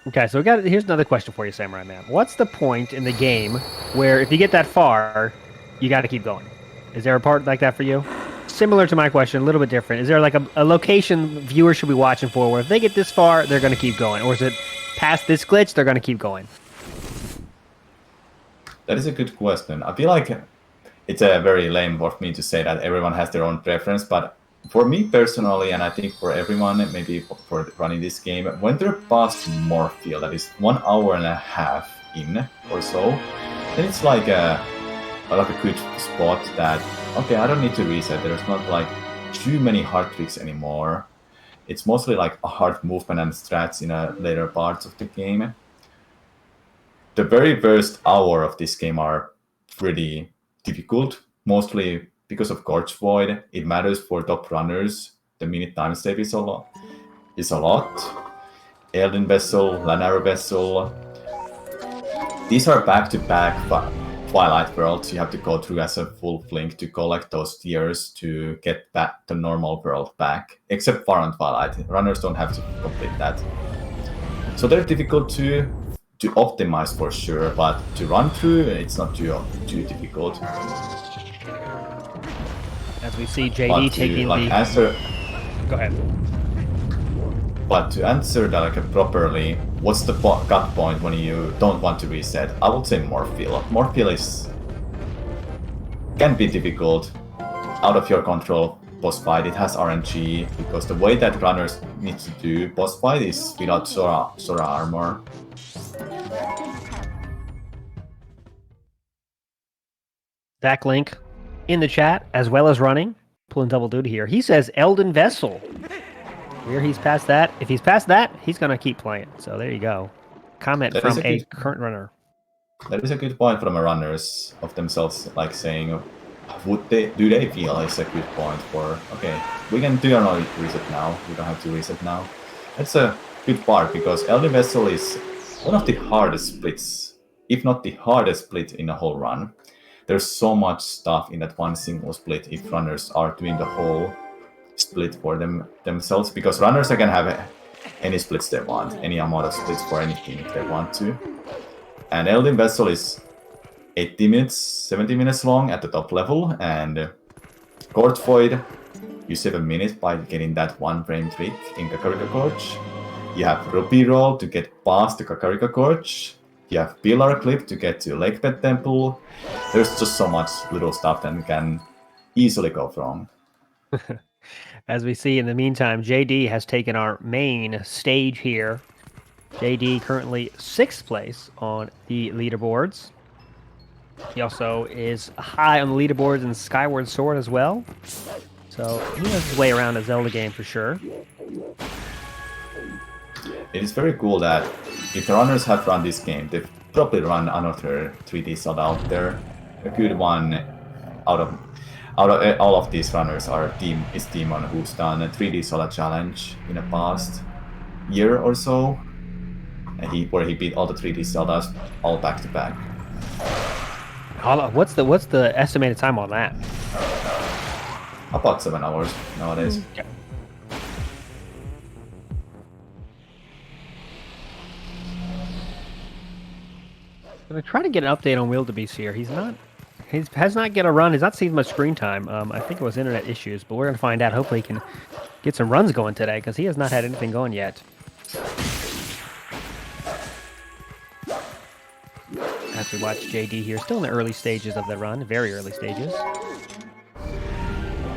Okay, so here's another question for you, Samurai Man. What's the point in the game where if you get that far, you got to keep going? Is there a part like that for you? Similar to my question, a little bit different. Is there like a location viewers should be watching for where if they get this far, they're going to keep going? Or is it past this glitch, they're going to keep going? That is a good question. I feel like it's a very lame of me to say that everyone has their own preference, but for me personally, and I think for everyone, maybe for running this game, when they're past Morpheal, that is 1 hour and a half in or so, then it's like a good spot that, okay, I don't need to reset. There's not like too many hard tricks anymore. It's mostly like a hard movement and strats in later parts of the game. The very first hour of this game are pretty difficult, mostly because of Gorge Void. It matters for top runners. The minute time save is a lot. Elden Vessel, Lanaro Vessel. These are back-to-back Twilight worlds you have to go through as a full Flink to collect those tiers to get back the normal world back. Except Far on Twilight. Runners don't have to complete that. So they're difficult to optimize for sure, but to run through, it's not too difficult. As we see JD But taking to, the... answer... Go ahead. But to answer that properly, what's the cut point when you don't want to reset? I would say Morphle. Morphle can be difficult, out of your control boss fight. It has RNG, because the way that runners need to do boss fight is without Sora armor. ZachLink in the chat, as well as running, pulling double duty here. He says Elden Vessel. Here he's past that. If he's past that, he's going to keep playing. So there you go. Comment That from is a current runner. That is a good point from the runners of themselves, like saying, do they feel it's a good point for, okay, we can do another reset now, we don't have to reset now. That's a good part, because Elden Vessel is one of the hardest splits, if not the hardest split in the whole run. There's so much stuff in that one single split if runners are doing the whole split for themselves, because runners can have any splits they want, any amount of splits for anything if they want to. And Elden Vessel is 80 minutes, 70 minutes long at the top level, and Court Void, you save a minute by getting that one frame trick in Kakariko Gorge. You have Rupee Roll to get past the Kakariko Gorge. You have Pillar Clip to get to Lake Bed Temple. There's just so much little stuff that can easily go wrong. As we see in the meantime, JD has taken our main stage here. JD currently 6th place on the leaderboards. He also is high on the leaderboards in Skyward Sword as well. So he knows his way around a Zelda game for sure. It is very cool that if the runners have run this game, they've probably run another 3D Zelda out there. A good one out of all of these runners are Demon, who's done a 3D Zelda challenge in the past year or so, and where he beat all the 3D Zeldas all back to back. What's the estimated time on that? About 7 hours nowadays. Okay. I'm gonna try to get an update on Wildebeest here. He has not get a run. He's not seen much screen time. I think it was internet issues, but we're gonna find out. Hopefully, he can get some runs going today because he has not had anything going yet. As we watch JD here, still in the early stages of the run, very early stages.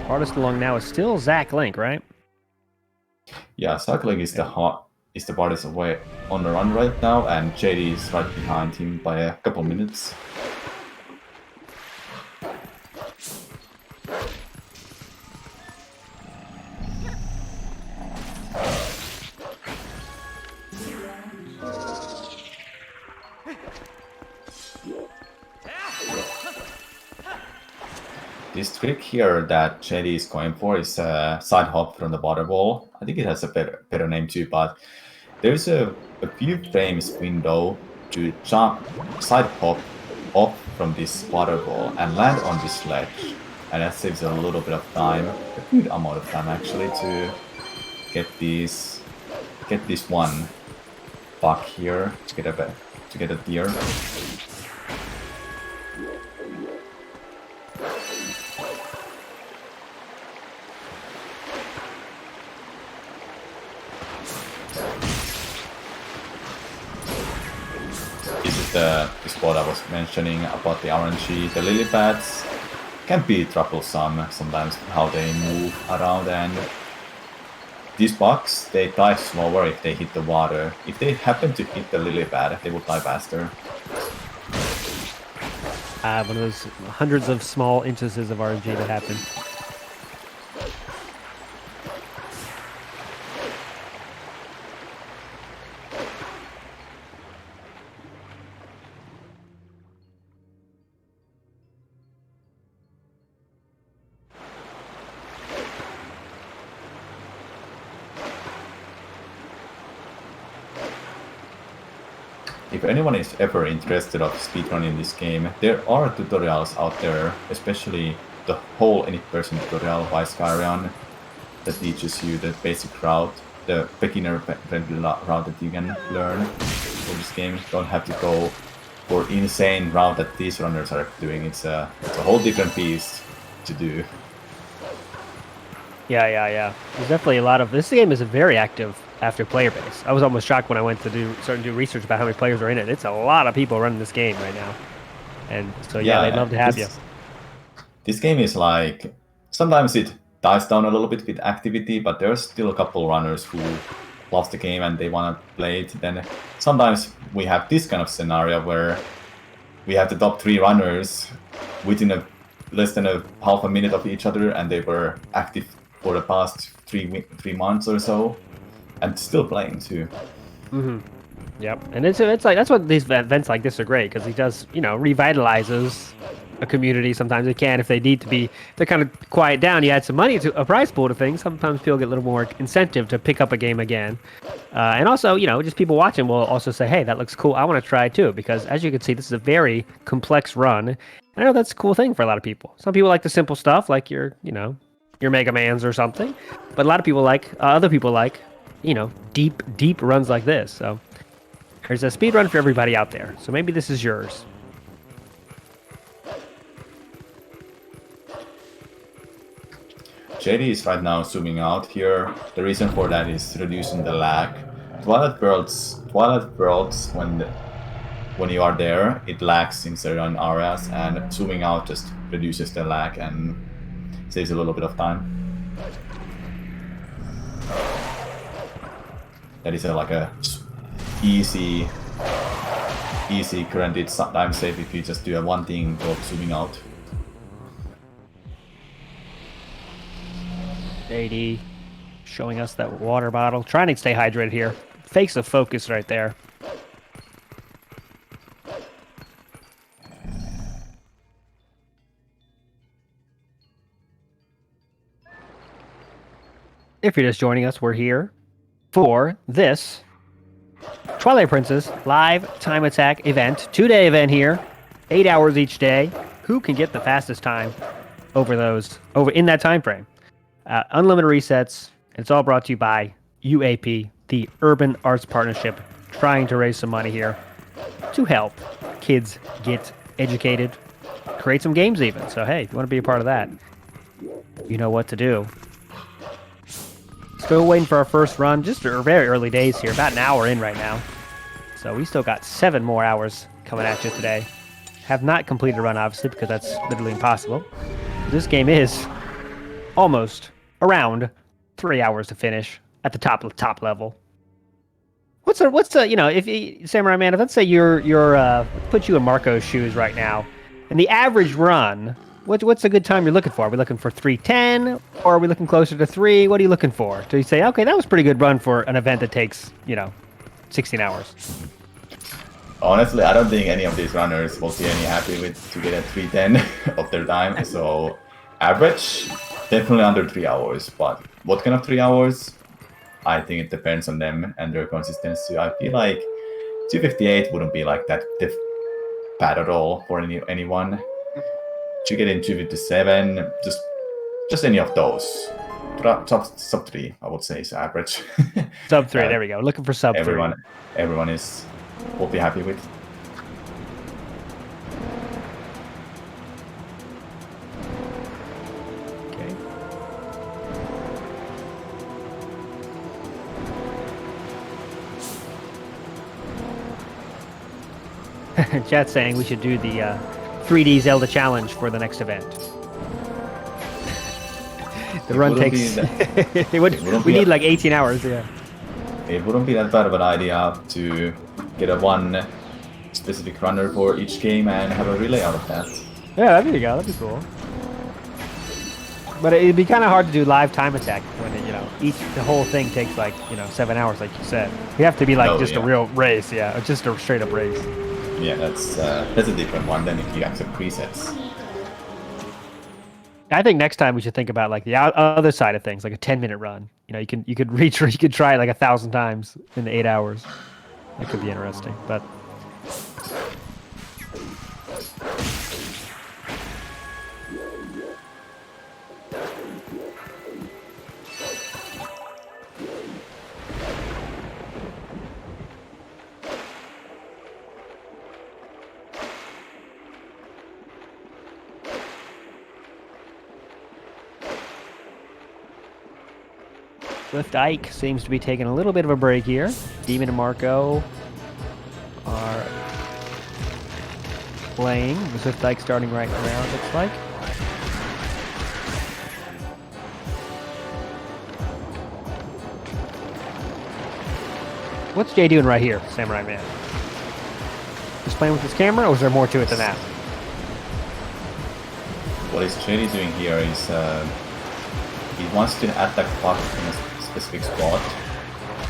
Farthest along now is still ZachLink, right? Yeah, ZachLink is the farthest away on the run right now, and JD is right behind him by a couple minutes. This trick here that JD is going for is a side hop from the water wall. I think it has a better name too, but there's a few frames window to jump, side hop off from this water wall and land on this ledge. And that saves a little bit of time, a good amount of time actually, to get this one buck here to get a deer. This what I was mentioning about the RNG. The lily pads can be troublesome sometimes how they move around, and these bugs, they die slower if they hit the water. If they happen to hit the lily pad, they will die faster. One of those hundreds of small instances of RNG that happen. If anyone is ever interested of speedrunning this game, there are tutorials out there, especially the whole any person tutorial by Skyrian that teaches you the basic route, the beginner-friendly route that you can learn for this game. You don't have to go for insane route that these runners are doing. It's a whole different piece to do. Yeah. There's definitely a lot of... This game is a very active player base. I was almost shocked when I went to start to do research about how many players are in it. It's a lot of people running this game right now. And so, yeah, they'd love to have you. This game is like... Sometimes it dies down a little bit with activity, but there's still a couple runners who love the game and they want to play it. Then sometimes we have this kind of scenario where we have the top 3 runners within less than a half a minute of each other, and they were active for the past 3 months or so, and still playing too. Yep, and it's like that's what these events like this are great, because he does, revitalizes a community. Sometimes they can, if they need to be, they're kind of quiet down. You add some money to a prize pool to things. Sometimes people get a little more incentive to pick up a game again, and also, just people watching will also say, "Hey, that looks cool. I want to try too." Because as you can see, this is a very complex run. And I know that's a cool thing for a lot of people. Some people like the simple stuff, like your Mega Mans or something, but a lot of people like, other people like, deep runs like this. So there's a speed run for everybody out there. So maybe this is yours. JD is right now zooming out here. The reason for that is reducing the lag. Twilight Worlds, when you are there, it lags in certain areas, and zooming out just reduces the lag and saves a little bit of time. That is like a easy granted time save if you just do a one thing called zooming out. JD showing us that water bottle, trying to stay hydrated here. Fakes a focus right there. If you're just joining us, we're here for this Twilight Princess live time attack event. 2-day event here, 8 hours each day. Who can get the fastest time over in that time frame? Unlimited resets. It's all brought to you by UAP, the Urban Arts Partnership, trying to raise some money here to help kids get educated, create some games even. So hey, if you want to be a part of that, you know what to do. Still waiting for our first run, just very early days here, about an hour in right now. So we still got 7 more hours coming at you today. Have not completed a run, obviously, because that's literally impossible. This game is almost around 3 hours to finish at the top level. What's if you, Samurai Man, if let's say you're put you in Marco's shoes right now, and the average run, what's a good time you're looking for? Are we looking for 3:10, or are we looking closer to 3? What are you looking for? Do you say, okay, that was a pretty good run for an event that takes 16 hours? Honestly, I don't think any of these runners will be any happy to get a 3:10 of their time. So average, definitely under 3 hours. But what kind of 3 hours? I think it depends on them and their consistency. I feel like 2:58 wouldn't be like that bad at all for anyone. To get in 2:57, just any of those. Sub 3, I would say, is average. Sub 3, there we go. Looking for sub 3. Everyone will be happy with. Okay. Chat's saying we should do the 3D Zelda challenge for the next event. The run takes... we need like 18 hours, yeah. It wouldn't be that bad of an idea to get a one specific runner for each game and have a relay out of that. Yeah, there you go. That'd be cool. But it'd be kind of hard to do live time attack when the whole thing takes like 7 hours, like you said. We have to be like a real race, yeah, or just a straight up race. Yeah, that's a different one than if you accept presets. I think next time we should think about like the other side of things, like a 10-minute run. You could try it like 1,000 times in the 8 hours. That could be interesting, but. Swiftike seems to be taking a little bit of a break here. Demon and Marco are playing. The Swiftike starting right around, looks like. What's Jay doing right here, Samurai Man? Just playing with his camera, or is there more to it than that? What is JD doing here is he wants to attack Puck in a specific spot,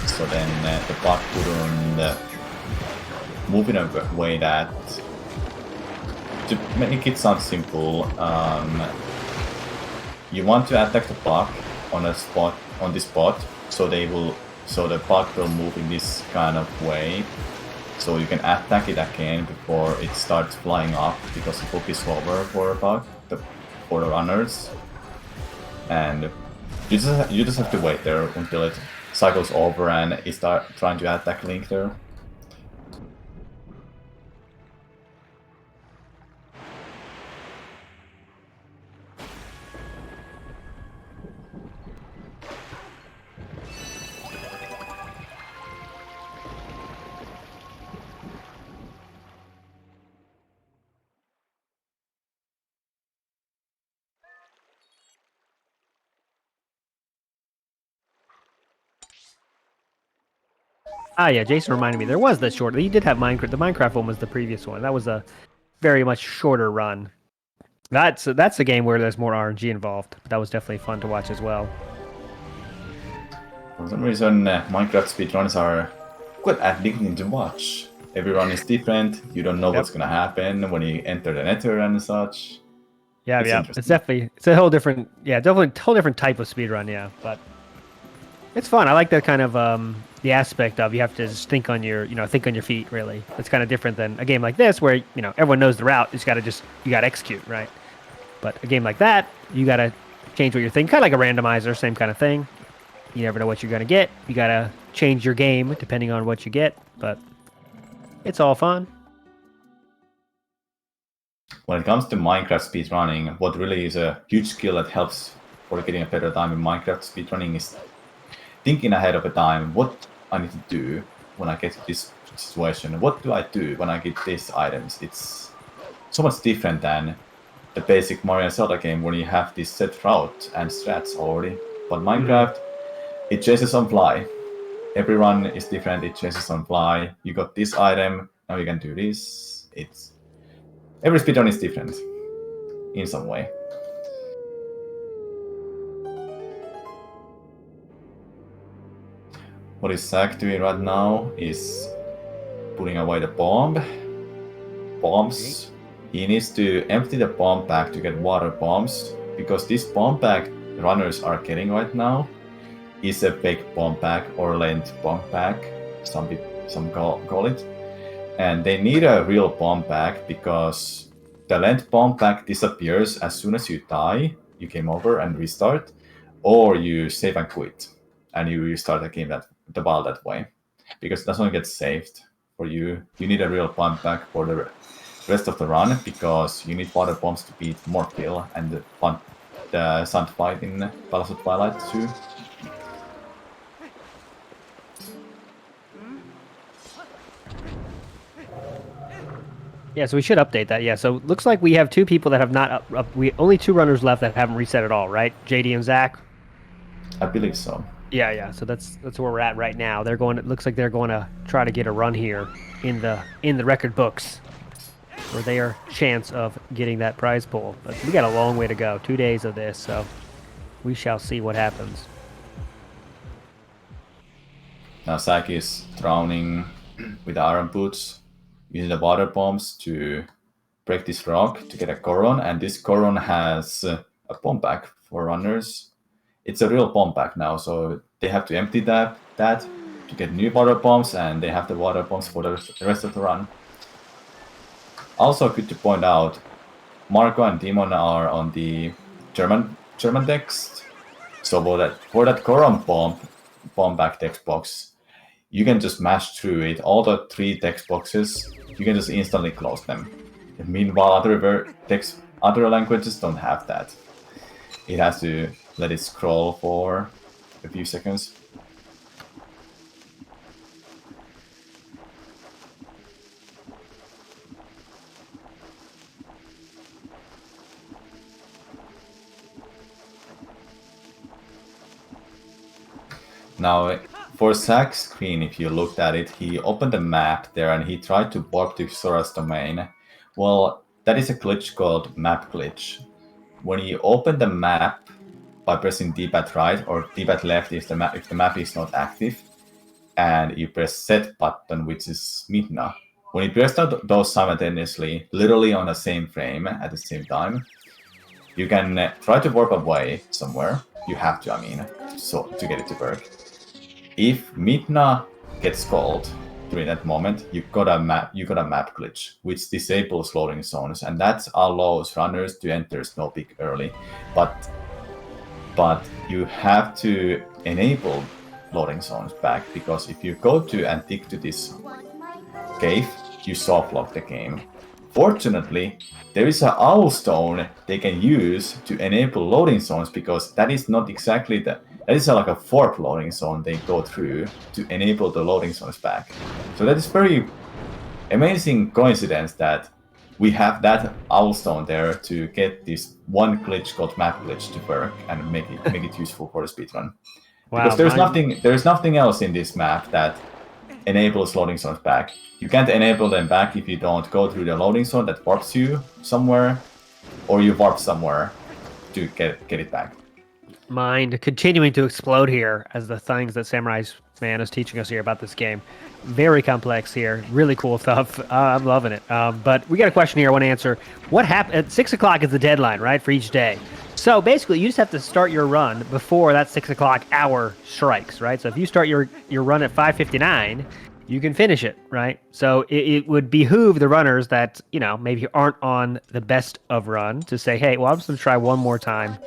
so then the Puck wouldn't move in a way that, to make it sound simple, you want to attack the Puck on a spot, on this spot, so the Puck will move in this kind of way, so you can attack it again before it starts flying up, because the hook is slower for a Puck, for the runners, and you just have to wait there until it cycles over and it start trying to attack Link there. Ah, yeah, Jason reminded me. There was the short. He did have Minecraft. The Minecraft one was the previous one. That was a very much shorter run. That's a game where there's more RNG involved. That was definitely fun to watch as well. For some reason, Minecraft speedruns are quite addicting to watch. Every run is different. You don't know what's gonna happen when you enter the nether and such. Yeah, it's a whole different, definitely whole different type of speedrun. Yeah, but it's fun. I like that kind of the aspect of you have to just think on your feet. Really, it's kind of different than a game like this where everyone knows the route. You gotta execute, right? But a game like that, you gotta change what you're thinking. Kind of like a randomizer, same kind of thing. You never know what you're gonna get. You gotta change your game depending on what you get. But it's all fun. When it comes to Minecraft speedrunning, what really is a huge skill that helps for getting a better time in Minecraft speedrunning is thinking ahead of a time what I need to do when I get to this situation. What do I do when I get these items? It's so much different than the basic Mario and Zelda game where you have this set route and strats already. But Minecraft, it changes on fly. Every run is different, it changes on fly. You got this item, now you can do this. Every speedrun is different in some way. What is Zach doing right now is putting away the bombs. He needs to empty the bomb bag to get water bombs, because this bomb bag runners are getting right now is a fake bomb bag or lent bomb bag, some call it. And they need a real bomb bag because the lent bomb bag disappears as soon as you die, you game over and restart, or you save and quit and you restart the game the ball that way, because it doesn't get saved for you. You need a real bomb bag for the rest of the run, because you need water bombs to beat Morphil and the Sun fight in Zelda Twilight too. Yeah, so we should update that. Yeah, so looks like we have two people that have not only two runners left that haven't reset at all, right? JD and Zach. I believe so. Yeah. So that's where we're at right now. They're going. It looks like they're going to try to get a run here in the record books, for their chance of getting that prize pool. But we got a long way to go. 2 days of this, so we shall see what happens. Now Zach is drowning with iron boots, using the water bombs to break this rock to get a Coron, and this Coron has a bomb bag for runners. It's a real bomb bag now, so they have to empty that to get new water bombs, and they have the water bombs for the rest of the run. Also good to point out, Marco and Demon are on the German text, so for that Coron bomb bag text box, you can just mash through it, all the 3 text boxes, you can just instantly close them. And meanwhile, other languages don't have that. It has to let it scroll for a few seconds. Now, for Zach's screen, if you looked at it, he opened the map there and he tried to warp to Sora's domain. Well, that is a glitch called map glitch. When you open the map by pressing D-pad right or D-pad left if the map is not active, and you press set button, which is Midna. When you press those simultaneously, literally on the same frame at the same time, you can try to warp away somewhere. You have to, I mean, so to get it to work. If Midna gets called during that moment, you got a map glitch, which disables loading zones, and that allows runners to enter Snow Peak early. But you have to enable loading zones back, because if you go to and dig to this cave, you soft lock the game. Fortunately, there is an owl stone they can use to enable loading zones, because that is not exactly that is like a fourth loading zone they go through to enable the loading zones back. So that is very amazing coincidence that we have that owl stone there to get this one glitch called map glitch to work and make it useful for the speedrun. Wow, because there's nothing else in this map that enables loading zones back. You can't enable them back if you don't go through the loading zone that warps you somewhere, or you warp somewhere to get it back. Mind continuing to explode here as the things that Samurai's Man is teaching us here about this game. Very complex here. Really cool stuff. I'm loving it. But we got a question here I want to answer. What happened at 6 o'clock is the deadline, right, for each day? So basically, you just have to start your run before that 6 o'clock hour strikes, right? So if you start your run at 5:59, you can finish it, right? So it would behoove the runners that, you know, maybe aren't on the best of run to say, hey, well, I'm just going to try one more time.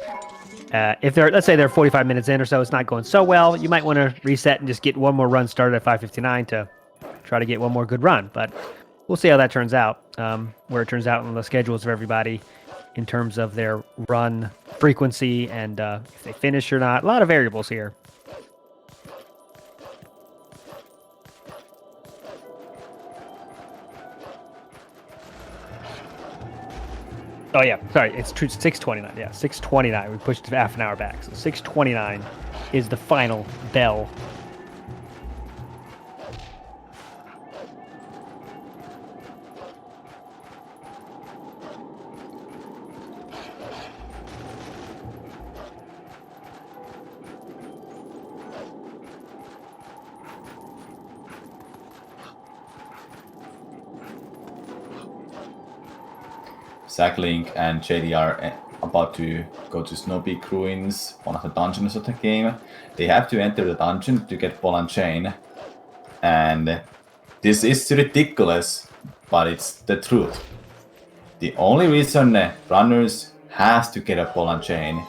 If they're, let's say they're 45 minutes in or so, it's not going so well, you might want to reset and just get one more run started at 5:59 to try to get one more good run. But we'll see how that turns out, where it turns out on the schedules of everybody in terms of their run frequency and if they finish or not. A lot of variables here. Oh, yeah. Sorry. It's 6:29. Yeah, 6:29. We pushed it half an hour back. So 6:29 is the final bell. ZachLink and JD are about to go to Snow Peak Ruins, one of the dungeons of the game. They have to enter the dungeon to get ball and chain. And this is ridiculous, but it's the truth. The only reason runners has to get a ball and chain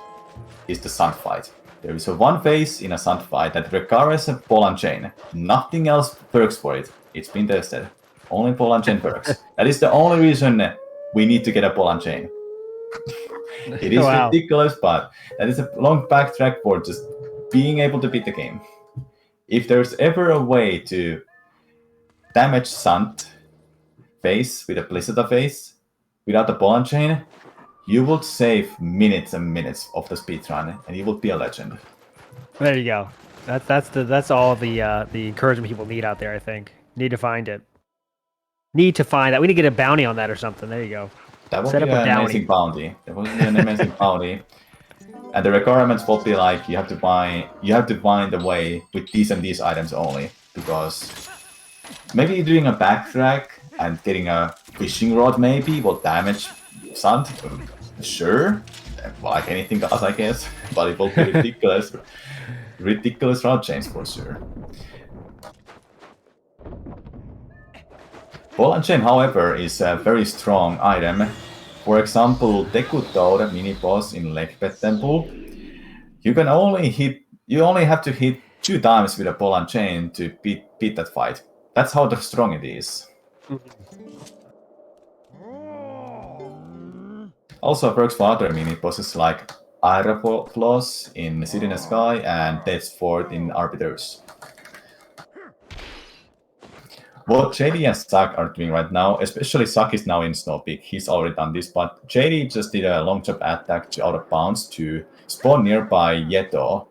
is the sand fight. There is a one phase in a sand fight that requires a ball and chain. Nothing else works for it. It's been tested. Only ball and chain works. That is the only reason we need to get a ball and chain. It is ridiculous, but that is a long backtrack for just being able to beat the game. If there's ever a way to damage Sand face with a Blizzard face without the ball and chain, you will save minutes and minutes of the speedrun, and you will be a legend. There you go. That's all the encouragement people need out there. I think need to find it. Need to find that. We need to get a bounty on that or something. There you go. That would be an amazing bounty. That would be an amazing bounty. And the requirements will be like you have to find a way with these and these items only, because maybe doing a backtrack and getting a fishing rod maybe will damage Sand. Sure, like anything else, I guess. But it will be ridiculous rod chains for sure. Ball and chain, however, is a very strong item. For example, Deku Toad mini-boss in Lekpet Temple, you only have to hit 2 times with a ball and chain to beat that fight. That's how strong it is. Also works for other mini-bosses like Aerofloss in City in the Sky, and Death's Fort in Arbiters. What JD and Zach are doing right now, especially Zach is now in Snow Peak. He's already done this, but JD just did a long jump attack to out of bounds to spawn nearby Yeto,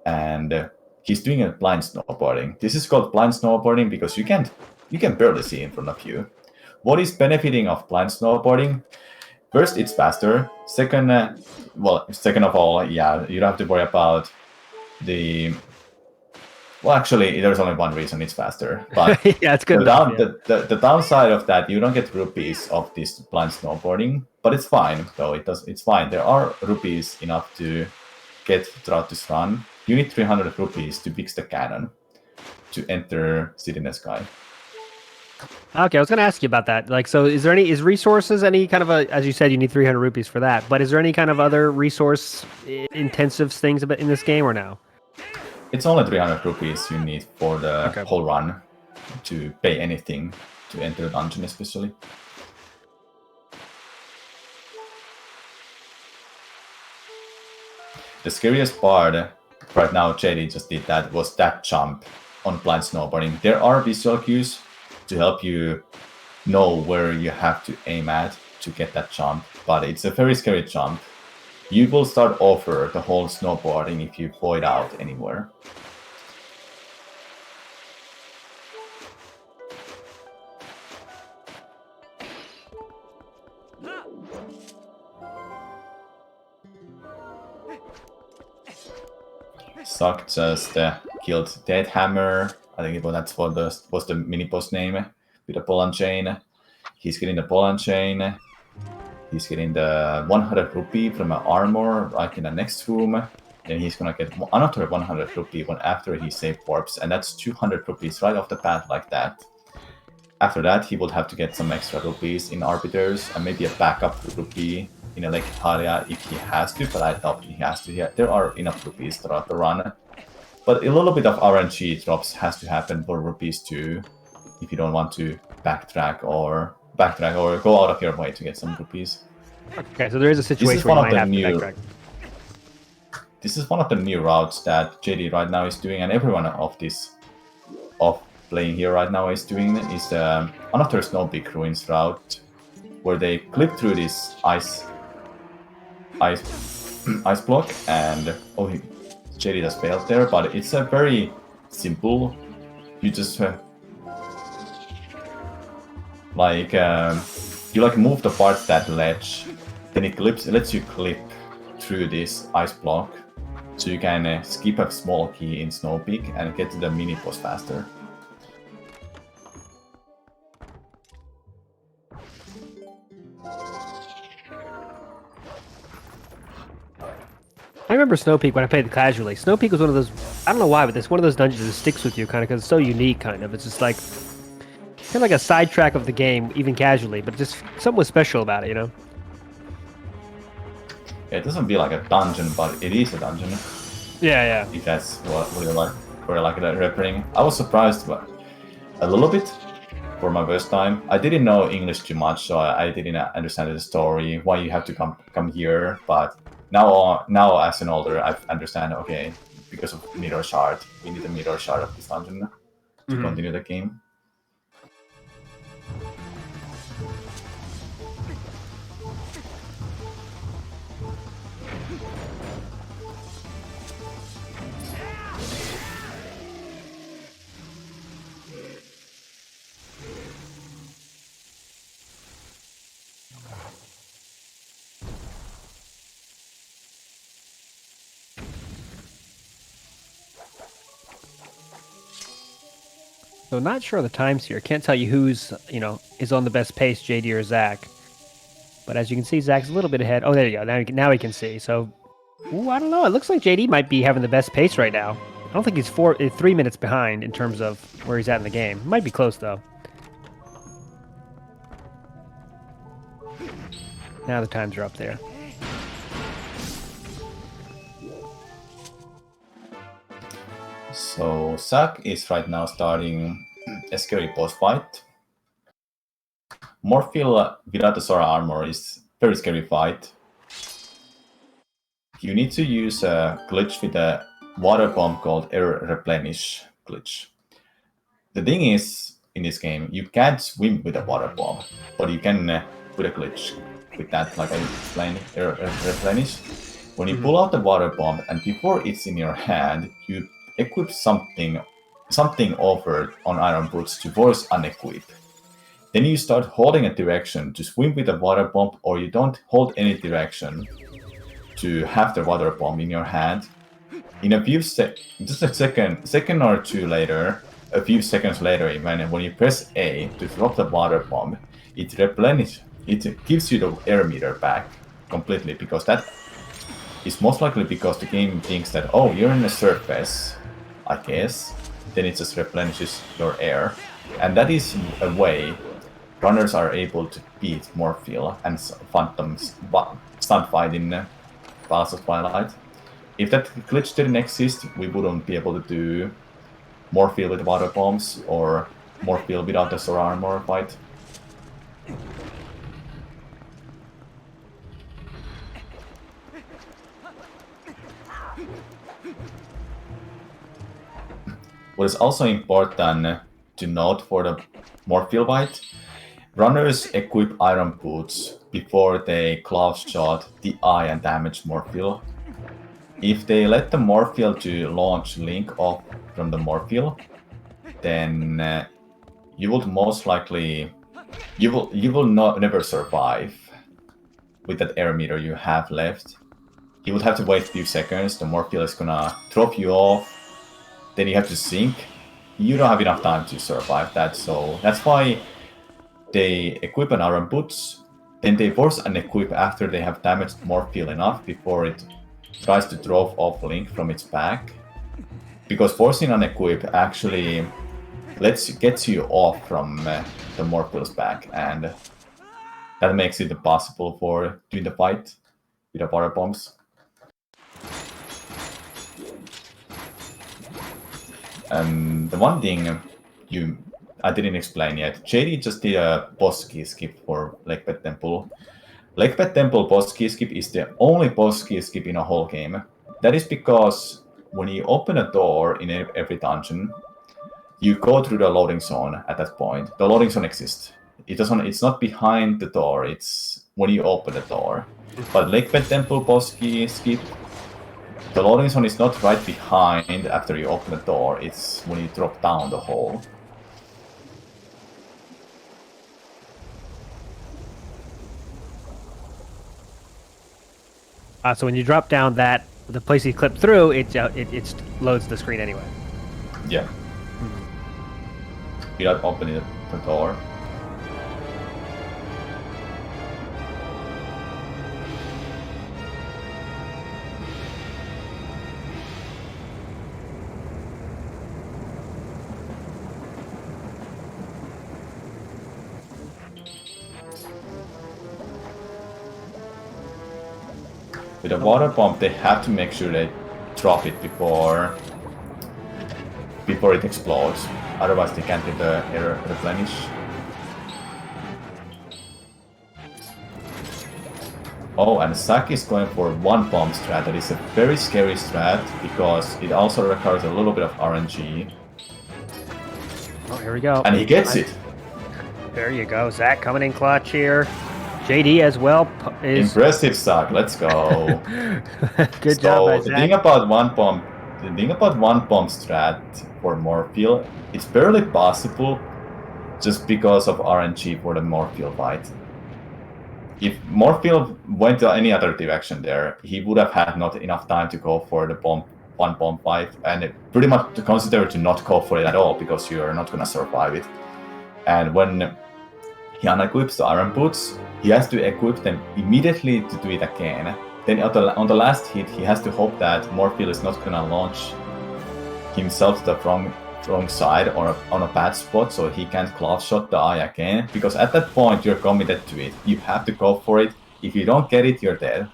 and he's doing a blind snowboarding. This is called blind snowboarding because you can barely see in front of you. What is benefiting of blind snowboarding? First, it's faster. Second of all, yeah, you don't have to worry about the. Well, actually, there's only one reason it's faster. But yeah, it's good. The downside of that, you don't get rupees of this blind snowboarding, but it's fine though. It's fine. There are rupees enough to get throughout this run. You need 300 rupees to fix the cannon to enter City in the Sky. Okay, I was going to ask you about that. Like, so is resources any kind of as you said, you need 300 rupees for that, but is there any kind of other resource intensive things in this game or no? It's only 300 rupees you need for the whole run to pay anything to enter the dungeon, especially. The scariest part right now, JD just did that, was that jump on blind snowboarding. There are visual cues to help you know where you have to aim at to get that jump, but it's a very scary jump. You will start over the whole snowboarding if you void out anywhere. Suck just killed Deadhammer. I think that's what was the mini boss name with the ball and chain. He's getting the ball and chain. He's getting the 100 rupee from an armor right in the next room. Then he's gonna get another 100 rupee when after he save warps, and that's 200 rupees right off the bat like that. After that, he will have to get some extra rupees in Arbiters and maybe a backup rupee in Electaria if he has to, but I doubt he has to. Yeah, there are enough rupees throughout the run. But a little bit of RNG drops has to happen for rupees too, if you don't want to backtrack or go out of your way to get some rupees. Okay, so there is a situation where you might have to backtrack. This is one of the new routes that JD right now is doing, and everyone of playing here right now is doing, is another Snow Peak Ruins route, where they clip through this ice block, and JD just failed there, but it's a very simple. You just you move the parts that ledge, then it lets you clip through this ice block, so you can skip a small key in Snow Peak and get to the mini boss faster. I remember Snow Peak when I played it casually. Snow Peak was one of those, I don't know why, but it's one of those dungeons that sticks with you kind of because it's so unique kind of. It's just like, kind of like a sidetrack of the game, even casually, but just something was special about it, you know? Yeah, it doesn't feel like a dungeon, but it is a dungeon. Yeah. If that's what you like, or like the repairing. I was surprised but a little bit for my first time. I didn't know English too much, so I didn't understand the story, why you have to come here, but now as an older, I understand, okay, because of Mirror Shard, we need a Mirror Shard of this dungeon to continue the game. So not sure of the times here. Can't tell you who's, is on the best pace, JD or Zach. But as you can see, Zach's a little bit ahead. Oh, there you go. Now we can see. So, I don't know. It looks like JD might be having the best pace right now. I don't think he's 3 minutes behind in terms of where he's at in the game. Might be close, though. Now the times are up there. So Zach is right now starting a scary boss fight. Morphil without the Sora armor is very scary fight. you need to use a glitch with a water bomb called Air Replenish glitch. The thing is, in this game, you can't swim with a water bomb, but you can put a glitch with that, like I explained, Air Replenish. When you pull out the water bomb, and before it's in your hand, you equip something over on iron boots to force unequip. Then you start holding a direction to swim with a water bomb, or you don't hold any direction to have the water bomb in your hand. In a few just a second or two later, a few seconds later, when you press A to drop the water bomb, it gives you the air meter back completely, because that is most likely because the game thinks that, oh, you're in a surface, I guess, then it just replenishes your air. And that is a way runners are able to beat Morphle and Phantom's stunt fight in Zelda Twilight. If that glitch didn't exist, we wouldn't be able to do Morphle with water bombs or Morphle without the Sora armor fight. What is also important to note for the Morphle fight, runners equip iron boots before they claw shot the eye and damage Morphle. If they let the Morphle to launch Link off from the Morphle, then you will most likely never survive with that air meter you have left. You will have to wait a few seconds. The Morphle is gonna drop you off. Then you have to sink. You don't have enough time to survive that, so that's why they equip an iron boots. Then they force an equip after they have damaged Morphle enough before it tries to drop off Link from its back. Because forcing an equip actually gets you off from the Morphle's back, and that makes it impossible for doing the fight with the water bombs. The one thing I didn't explain yet, JD just did a boss key skip for Lakebed Temple. Lakebed Temple boss key skip is the only boss key skip in a whole game. That is because when you open a door in every dungeon, you go through the loading zone at that point. The loading zone exists. It's not behind the door, it's when you open the door. But Lakebed Temple boss key skip, the loading zone is not right behind after you open the door, it's when you drop down the hole. So when you drop down the place you clip through, it loads the screen anyway. Yeah. Without opening the door. With a water bomb, they have to make sure they drop it before it explodes. Otherwise, they can't get the air replenish. Oh, and Zach is going for one bomb strat. That is a very scary strat because it also requires a little bit of RNG. Oh, here we go. And he gets it. There you go, Zach coming in clutch here. JD as well is impressive, Zach. Let's go. Good job, by Zach. The thing about one bomb strat for Morphle, it's barely possible just because of RNG for the Morphle fight. If Morphle went to any other direction there, he would have had not enough time to go for the one bomb fight, and pretty much consider to not go for it at all because you're not gonna survive it. And when he unequips the iron boots, he has to equip them immediately to do it again. Then on the last hit, he has to hope that Morphle is not gonna launch himself to the wrong side or on a bad spot, so he can't claw shot the eye again. Because at that point, you're committed to it. You have to go for it. If you don't get it, you're dead.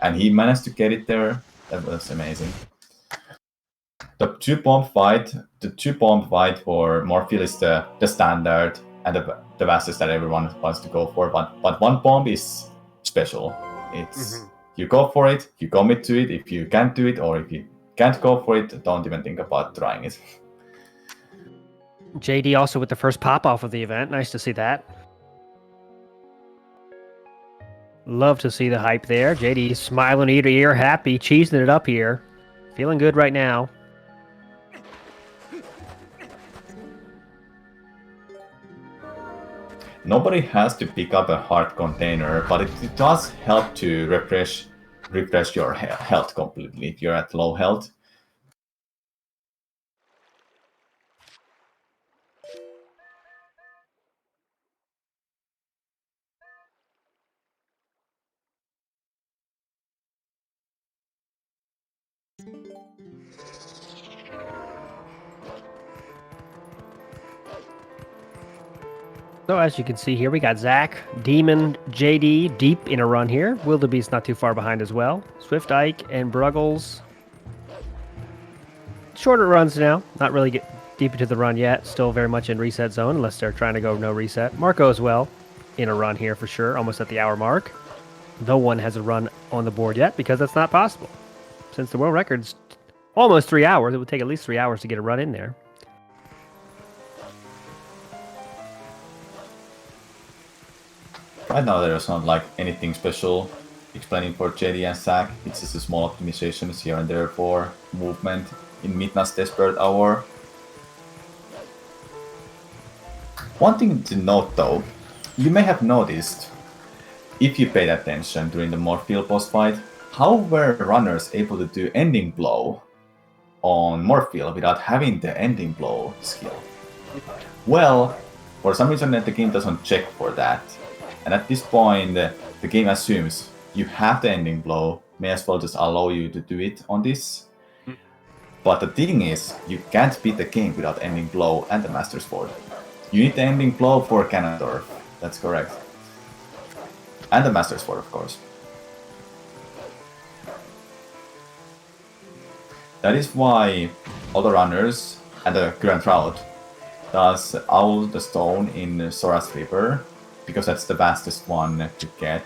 And he managed to get it there. That was amazing. The two bomb fight for Morphle is the standard and the fastest that everyone wants to go for. But one bomb is special. You go for it, you commit to it. If you can't do it, or if you can't go for it, don't even think about trying it. JD also with the first pop-off of the event. Nice to see that. Love to see the hype there. JD smiling ear to ear, happy, cheesing it up here. Feeling good right now. Nobody has to pick up a hard container, but it does help to refresh your health completely if you're at low health. So as you can see here, we got Zach, Demon, JD deep in a run here. Bewildebeest not too far behind as well. Swiftike and Bruggles. Shorter runs now. Not really get deep into the run yet. Still very much in reset zone unless they're trying to go no reset. Marco as well in a run here for sure. Almost at the hour mark. No one has a run on the board yet because that's not possible. Since the world record's almost 3 hours, it would take at least 3 hours to get a run in there. Right now there's not like anything special explaining for JD and Zach. It's just a small optimizations here and there for movement in Midnight's Desperate Hour. One thing to note though, you may have noticed, if you paid attention during the Morphle boss fight, how were runners able to do ending blow on Morphle without having the ending blow skill? Well, for some reason the game doesn't check for that. And at this point, the game assumes you have the ending blow, may as well just allow you to do it on this. But the thing is, you can't beat the game without ending blow and the Master Sword. You need the ending blow for Ganondorf, that's correct. And the Master Sword, of course. That is why other runners and the Grand Route does Owl the Stone in Sora's River, because that's the fastest one to get.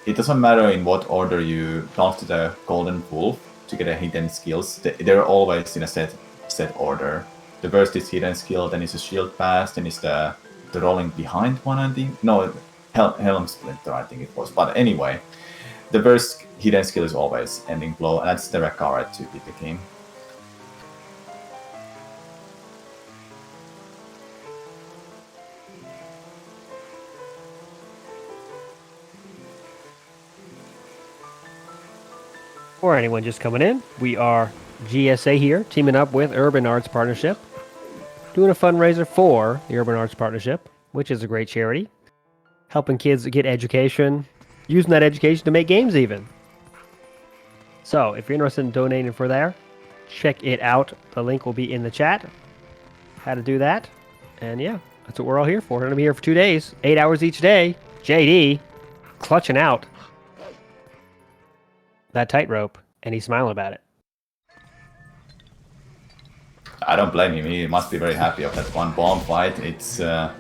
It doesn't matter in what order you talk to the Golden Wolf to get a hidden skills, they're always in a set order. The first is hidden skill, then is a shield pass, then is the rolling behind one, I think. No, Helm Splinter, I think it was. But anyway, the first hidden skill is always ending blow, and that's the required to beat the game. For anyone just coming in, we are GSA here, teaming up with Urban Arts Partnership, doing a fundraiser for the Urban Arts Partnership, which is a great charity, helping kids get education, using that education to make games even. So, if you're interested in donating for there, check it out. The link will be in the chat, how to do that. And yeah, that's what we're all here for. We're going to be here for 2 days, 8 hours each day. JD, clutching out that tightrope, and he's smiling about it. I don't blame him. He must be very happy of that one bomb fight. It's a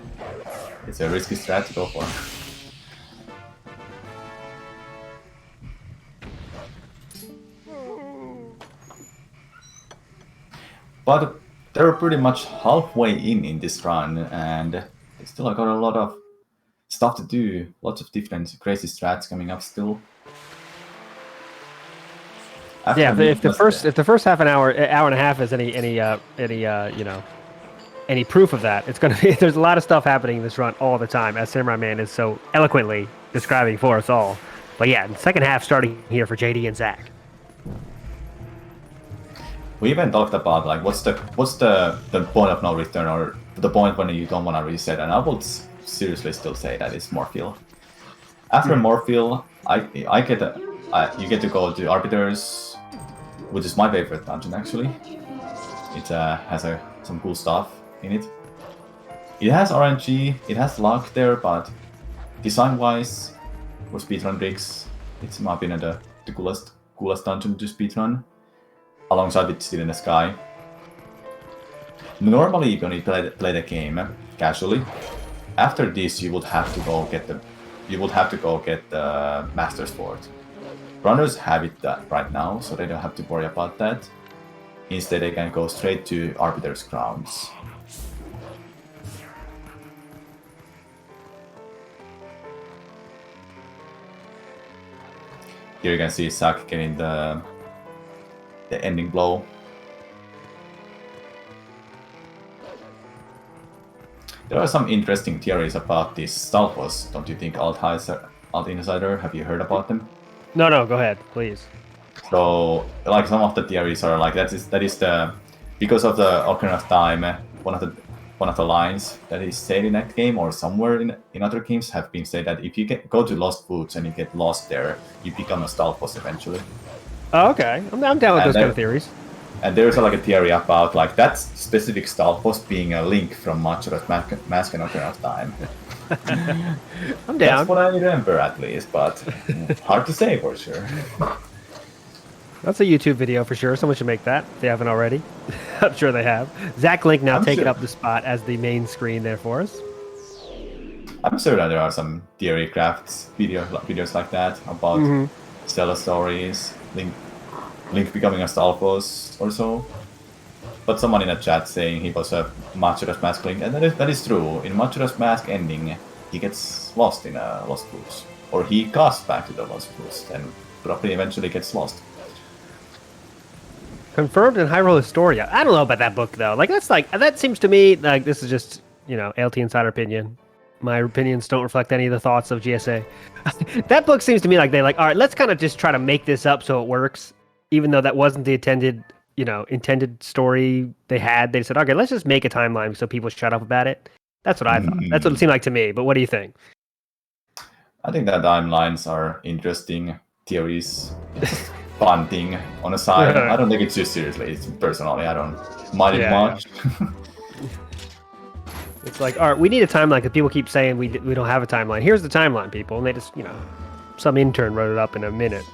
risky strat to go for. But they're pretty much halfway in this run, and they still got a lot of stuff to do. Lots of different crazy strats coming up still. Yeah, if the first half an hour and a half is any proof of that, it's gonna be there's a lot of stuff happening in this run all the time, as Samurai Man is so eloquently describing for us all. But yeah, the second half starting here for JD and Zach. We even talked about like what's the point of no return, or the point when you don't want to reset, and I would seriously still say that it's Morphle. After Morphle, you get to go to Arbiters, which is my favorite dungeon actually. It has some cool stuff in it. It has RNG, it has luck there, but design-wise, for speedrun rigs, it's in my opinion the coolest dungeon to speedrun, alongside with Still in the Sky. Normally, when you play the game casually, after this you would have to go get the Master Sword. runners have it right now, so they don't have to worry about that. Instead, they can go straight to Arbiter's Grounds. Here you can see Zach getting the ending blow. There are some interesting theories about this Stalfos, don't you think, Alt Insider? Have you heard about them? No, go ahead, please. So, like, some of the theories are like that is the because of the Ocarina of Time, one of the lines that is said in that game or somewhere in other games have been said that if you go to Lost Woods and you get lost there, you become a Stalfos eventually. Oh, okay, I'm down with those kind of theories. And there's like a theory about like that specific Stalfos being a link from Majora's Mask and Ocarina of Time. I'm down. That's what I remember at least, but hard to say for sure. That's a YouTube video for sure. Someone should make that if they haven't already. I'm sure they have. ZachLink now taking up the spot as the main screen there for us. I'm sure that there are some theory crafts videos like that about Zelda stories, Link becoming a Stalfos or so. But someone in the chat saying he was a Majora's Mask Link, and that is true. In Majora's Mask ending, he gets lost in a Lost Woods. Or he casts back to the Lost Woods and probably eventually gets lost. Confirmed in Hyrule Historia. I don't know about that book though. That seems to me like this is just, ALT Insider opinion. My opinions don't reflect any of the thoughts of GSA. That book seems to me like all right, let's kind of just try to make this up so it works. Even though that wasn't the intended story they had, they said, okay, let's just make a timeline so people shut up about it. That's what I thought. That's what it seemed like to me. But what do you think? I think that timelines are interesting theories. Fun thing on the side. I don't take it too seriously. Personally, I don't mind it much. It's like, all right, we need a timeline because people keep saying we don't have a timeline. Here's the timeline, people. And they just, some intern wrote it up in a minute.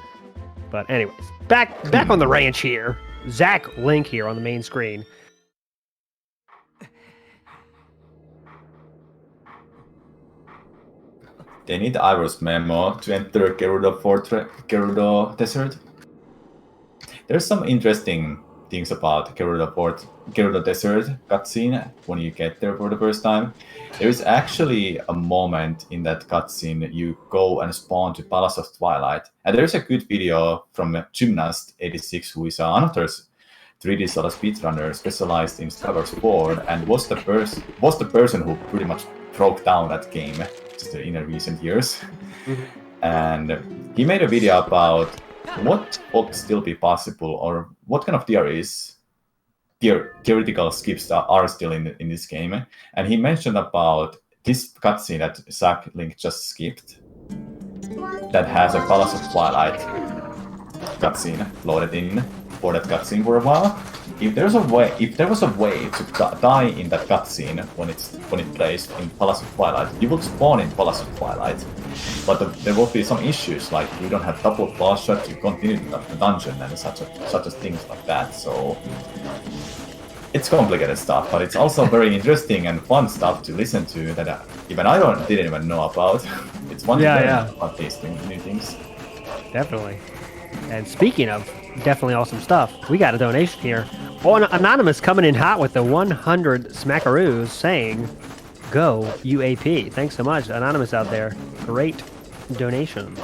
But anyways, back on the ranch here. ZachLink here on the main screen. They need Ivor's memo to enter Gerudo Desert. There's some interesting things about Gerudo Desert cutscene when you get there for the first time. There is actually a moment in that cutscene you go and spawn to Palace of Twilight, and there's a good video from Gymnast86, who is another 3D Zelda speedrunner specialized in Skyward Sword, and was the person who pretty much broke down that game just in the recent years. And he made a video about what would still be possible, or what kind of theoretical skips are still in this game. And he mentioned about this cutscene that ZachLink just skipped, that has a Palace of Twilight cutscene loaded in for that cutscene for a while. If there was a way to die in that cutscene when it plays in Palace of Twilight, you would spawn in Palace of Twilight. But there will be some issues, like you don't have double boss shot to continue the dungeon and such as things like that. So it's complicated stuff, but it's also very interesting and fun stuff to listen to that even didn't even know about. It's fun to learn about these new things. Definitely. And speaking of definitely awesome stuff, we got a donation here. Anonymous coming in hot with the 100 smackaroos saying, "Go UAP." Thanks so much, Anonymous out there. Great donation.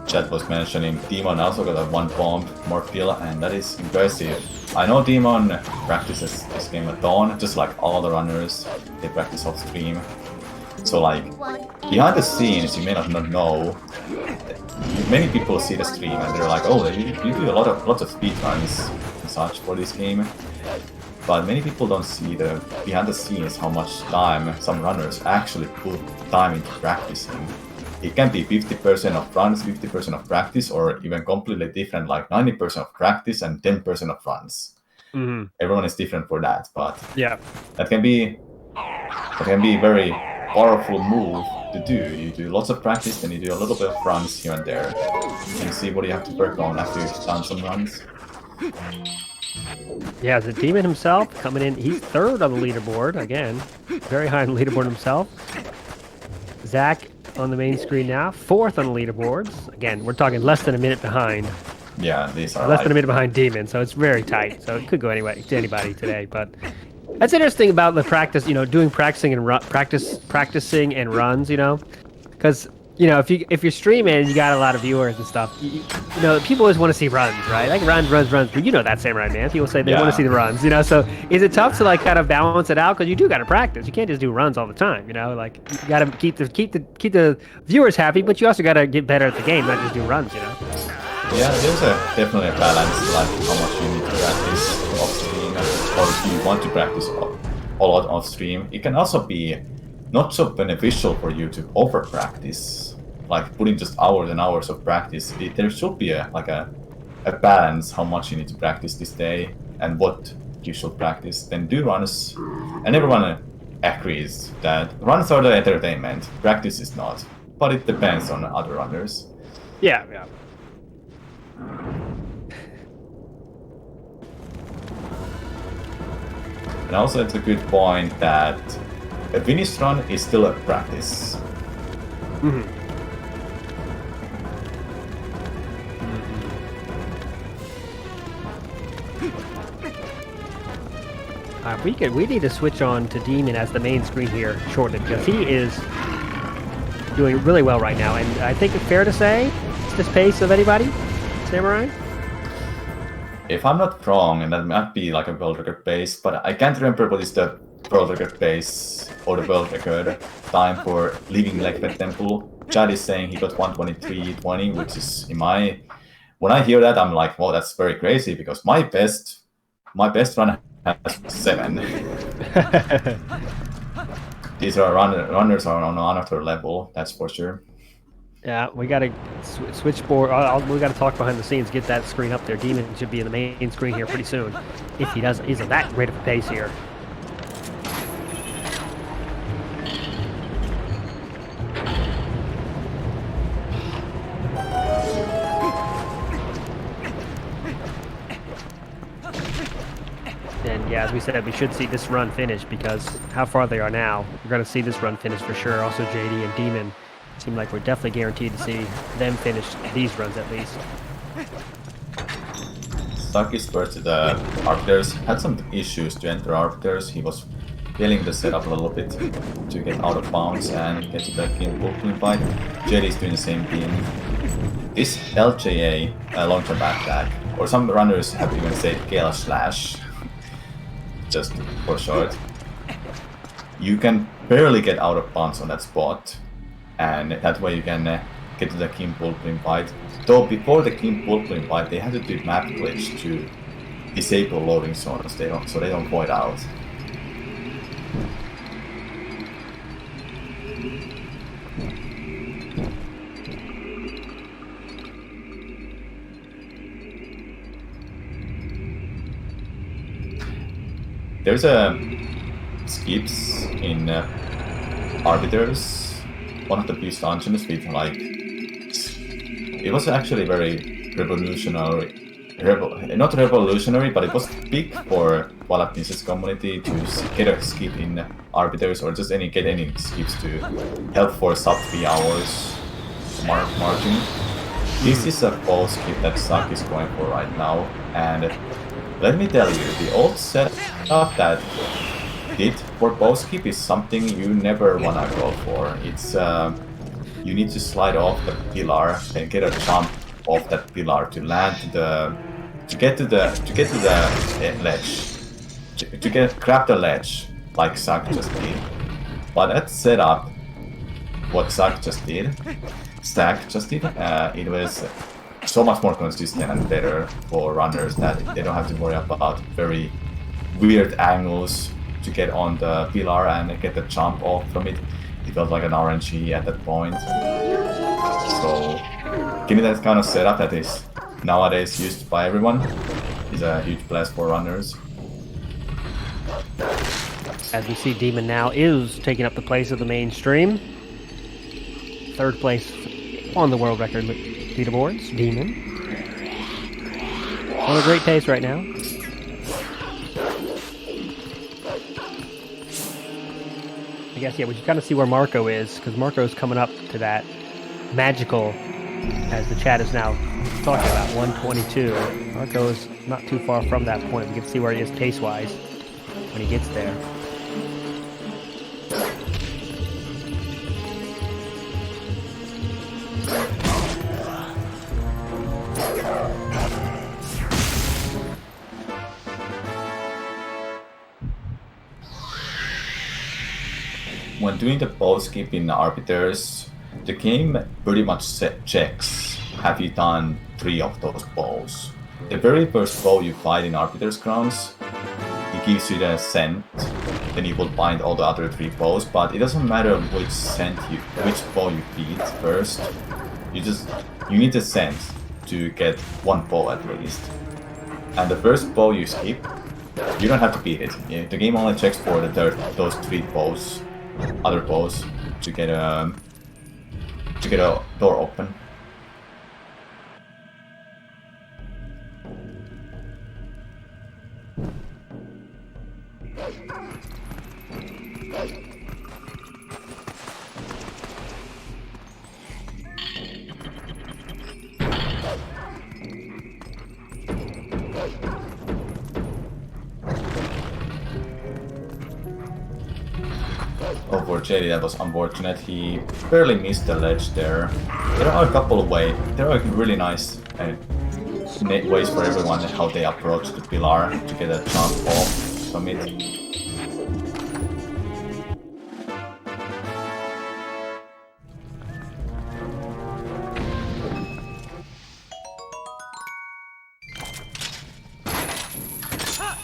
Chat was mentioning Demon also got a 1 bomb Morphil, and that is impressive. I know Demon practices this game at dawn, just like all the runners. They practice off stream. So like, behind the scenes, you may not know. Many people see the stream and they're like, oh, you do lots of speedruns and such for this game. But many people don't see the behind the scenes how much time some runners actually put time into practicing. It can be 50% of runs, 50% of practice, or even completely different, like 90% of practice and 10% of runs. Mm-hmm. Everyone is different for that, but yeah, that can be a very powerful move to do. You do lots of practice, then you do a little bit of runs here and there, and see what you have to work on after you've done some runs. Yeah, the Demon himself coming in. He's third on the leaderboard. Again, very high on the leaderboard himself. Zach on the main screen now, fourth on the leaderboards. Again, we're talking less than a minute behind. Yeah, these are Less than a minute behind Demon, so it's very tight. So it could go anyway to anybody today. But that's interesting about the practice. Doing practicing and runs. Because if you're streaming and you got a lot of viewers and stuff, people always want to see runs, right? Like runs. But that Samurai Man. People say they want to see the runs. So is it tough to kind of balance it out? Because you do got to practice. You can't just do runs all the time. You got to keep the viewers happy, but you also got to get better at the game, not just do runs. Yeah, there's definitely a balance, like how much you need to practice off stream, or if you want to practice a lot off stream. It can also be not so beneficial for you to over practice, like putting just hours and hours of practice. There should be a balance how much you need to practice this day and what you should practice. Then do runs, and everyone agrees that runs are the entertainment, practice is not, but it depends on other runners. Yeah. And also it's a good point that a finish run is still a practice. We need to switch on to Demon as the main screen here shortly, because he is doing really well right now, and I think it's fair to say it's this pace of anybody, Samurai? If I'm not wrong, and that might be like a world record pace, but I can't remember what is the world record pace or the world record time for leaving Lekvet Temple. Chad is saying he got 1:23:20, which is when I hear that, I'm like, well, that's very crazy, because my best run has 7. These are runners are on another level, that's for sure. Yeah, we got to switchboard. We got to talk behind the scenes, get that screen up there. Demon should be in the main screen here pretty soon, if he doesn't. He's at that great of a pace here. And yeah, as we said, we should see this run finish, because how far they are now, we're going to see this run finish for sure. Also, JD and Demon seem like we're definitely guaranteed to see them finish these runs at least. Swiftike first to the Arbiters. Had some issues to enter Arbiters. He was failing the setup a little bit to get out of bounds and get to the kill fight. JD is doing the same thing. This LJA, long-term attack, or some runners have even said Gale Slash, just for short. You can barely get out of bounds on that spot, and that way you can get to the King Bullpin fight. Though before the King Bullpin fight, they had to do map glitch to disable loading zones, so they don't void out. There's skips in Arbiters. One of the few dungeons with it was actually very revolutionary. Not revolutionary, but it was big for Twilight Princess community to get a skip in Arbiters, or just get any skips to help for sub 3 hours margin. This is a bow skip that Zach is going for right now, and let me tell you, the old setup that did for bow skip is something you never wanna go for. It's you need to slide off the pillar and get a jump off that pillar to land to get to the ledge, grab the ledge like Zach just did. But that setup, what Zach just did, it was so much more consistent and better for runners that they don't have to worry about very weird angles to get on the pillar and get the jump off from it. It felt like an RNG at that point. So getting that kind of setup that is nowadays used by everyone is a huge plus for runners. As we see, Demon now is taking up the place of the mainstream. Third place on the world record leaderboards, Demon. On a great pace right now. I guess, yeah, we should kind of see where Marco is, because Marco's coming up to that magical, as the chat is now talking about, 122. Marco's not too far from that point. We can see where he is pace-wise when he gets there. When doing the bow skip in Arbiters, the game pretty much checks have you done 3 of those bows. The very first bow you fight in Arbiter's Grounds, it gives you the scent, then you will find all the other 3 bows, but it doesn't matter which bow you beat first. You need the scent to get 1 bow at least. And the first bow you skip, you don't have to beat it. The game only checks for those 3 bows. Other bows to get a door open. Oh, for JD, that was unfortunate. He barely missed the ledge there. There are a couple of ways. There are really nice ways for everyone how they approach the pillar to get a jump off from it.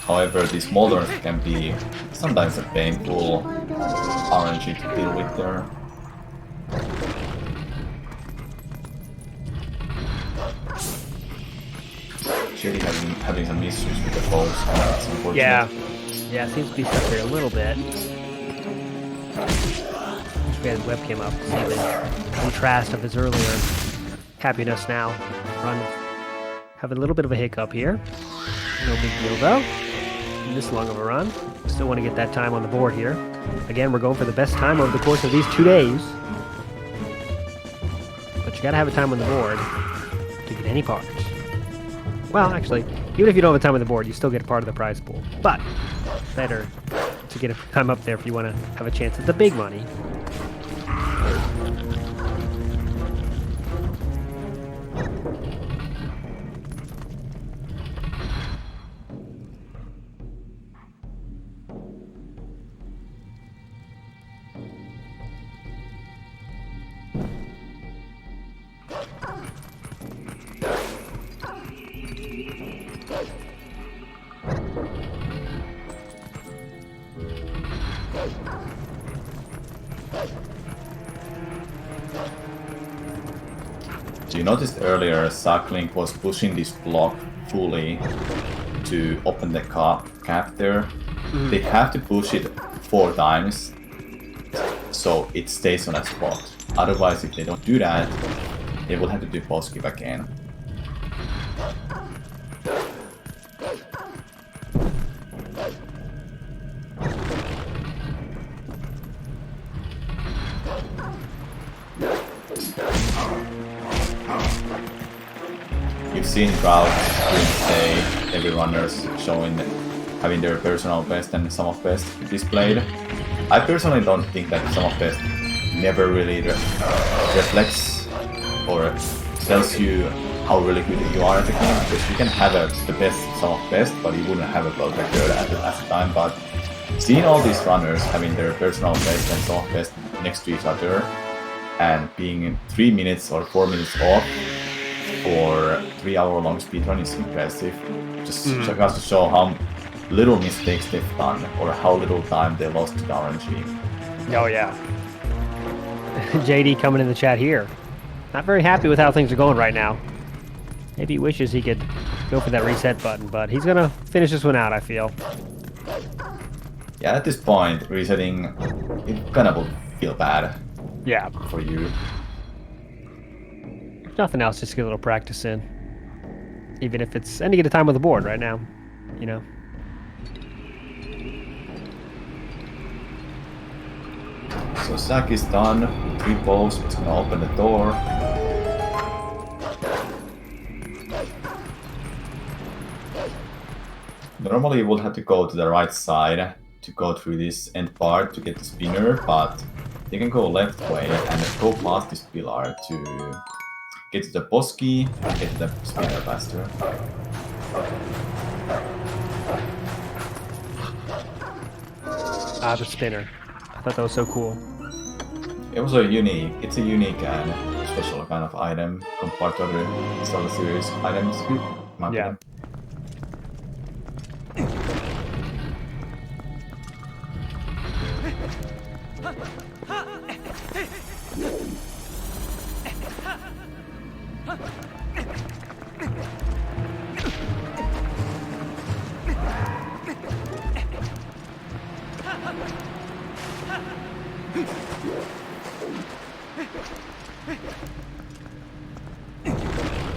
However, these molders can be sometimes a painful RNG to deal with there. JD having some issues with the bows. That's unfortunate. Yeah, it seems to be stuck there a little bit. Wish we had his webcam up to see the contrast of his earlier happiness now. Run, have a little bit of a hiccup here. No big deal though. This long of a run. Still want to get that time on the board here. Again, we're going for the best time over the course of these 2 days. But you gotta have a time on the board to get any parts. Well, actually, even if you don't have a time on the board, you still get a part of the prize pool. But better to get a time up there if you want to have a chance at the big money. So you noticed earlier ZachLink was pushing this block fully to open the cap there. They have to push it 4 times so it stays on that spot. Otherwise, if they don't do that, they will have to do boss skip again. You've seen crowds say every runners having their personal best and sum of best displayed. I personally don't think that sum of best never really reflects or tells you how really good you are at the game, because you can have the best sum of best, but you wouldn't have a world record at the time. But seeing all these runners having their personal best and sum of best next to each other and being 3 minutes or 4 minutes off for 3-hour-long speedrun is impressive. Just goes to show how little mistakes they've done or how little time they lost to the RNG. Oh yeah. JD coming in the chat here. Not very happy with how things are going right now. Maybe he wishes he could go for that reset button, but he's gonna finish this one out, I feel. Yeah, at this point, resetting, it kind of will feel bad. Yeah. For you. If nothing else, just get a little practice in. Even if it's any time on the board right now, you know. So Zach is done. 3 posts. It's gonna open the door. Normally you would have to go to the right side to go through this end part to get the spinner, but you can go left way and go past this pillar to get to the boss key and get the spinner faster. Ah, the spinner. I thought that was so cool. It's a unique and special kind of item compared to other Zelda series items. in my opinion.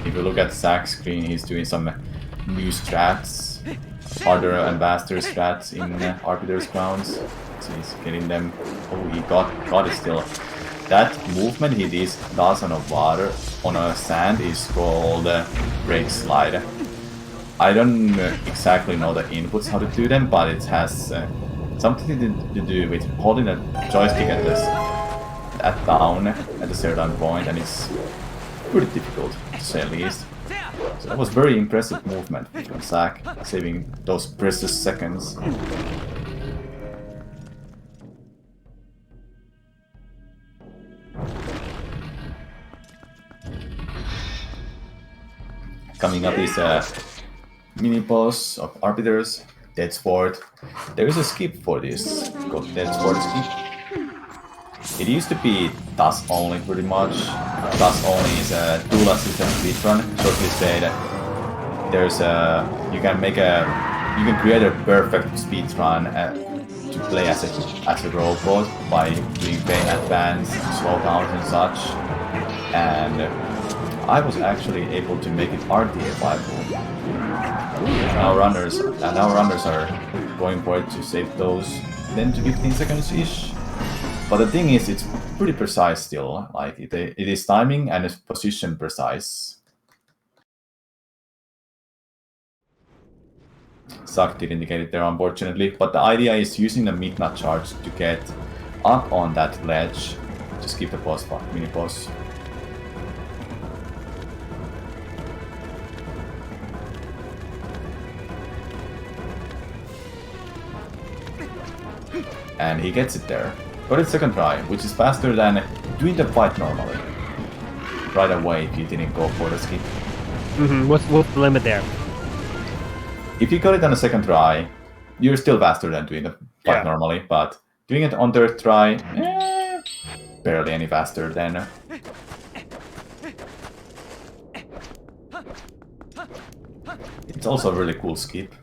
If you look at Zach's screen, he's doing some new strats, harder and faster strats in Arbiter's Grounds. So he's getting them. Oh, he got it still. That movement he does on a water, on a sand, is called break slide. I don't exactly know the inputs how to do them, but it has something to do with holding a joystick at down at a certain point, and it's pretty difficult to say the least. So that was very impressive movement from Zach, saving those precious seconds. Coming up is a mini boss of Arbiters, Dead Sport. There is a skip for this, called Dead Sport skip. It used to be TAS only pretty much. TAS only is a dual assistant speedrun. Shortly said, there's a you can create a perfect speedrun to play as a robot by doing paying advance, slowdowns and such. And I was actually able to make it RTA viable. Now runners are going for it to save those 10 to 15 seconds ish. But the thing is, it's pretty precise still. Like it is timing and it's position precise. Zach did indicate it there, unfortunately. But the idea is using the midnight charge to get up on that ledge to skip the boss fight, mini boss. And he gets it there. Got it second try, which is faster than doing the fight normally. Right away if you didn't go for the skip. What's the limit there? If you got it on a second try, you're still faster than doing the fight normally, but doing it on third try, barely any faster than. It's also a really cool skip.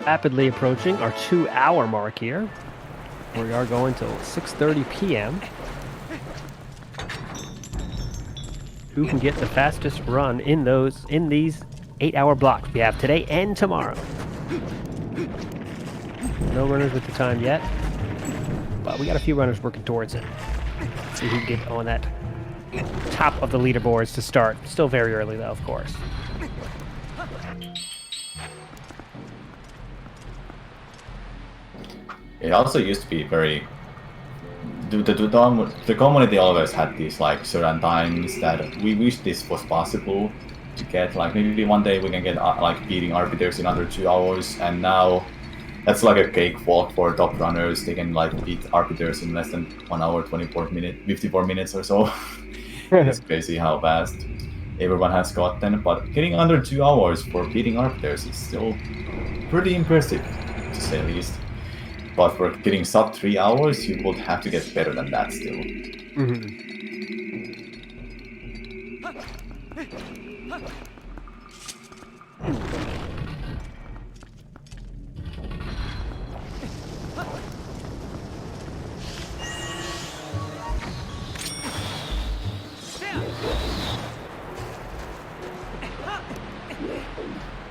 Rapidly approaching our 2-hour mark here. We are going till 6:30 p.m. Who can get the fastest run in these 8-hour blocks we have today and tomorrow? No runners with the time yet, but we got a few runners working towards it. Let's see who can get on that top of the leaderboards to start. Still very early though, of course. It also used to be very. The community always had these like certain times that we wish this was possible to get. Like maybe one day we can get like beating arbiters in under 2 hours, and now That's like a cakewalk for top runners. They can like beat arbiters in less than 1 hour, 54 minutes or so. It's crazy how fast everyone has gotten, but getting under 2 hours for beating arbiters is still pretty impressive, to say the least. But for getting sub 3 hours, you would have to get better than that still.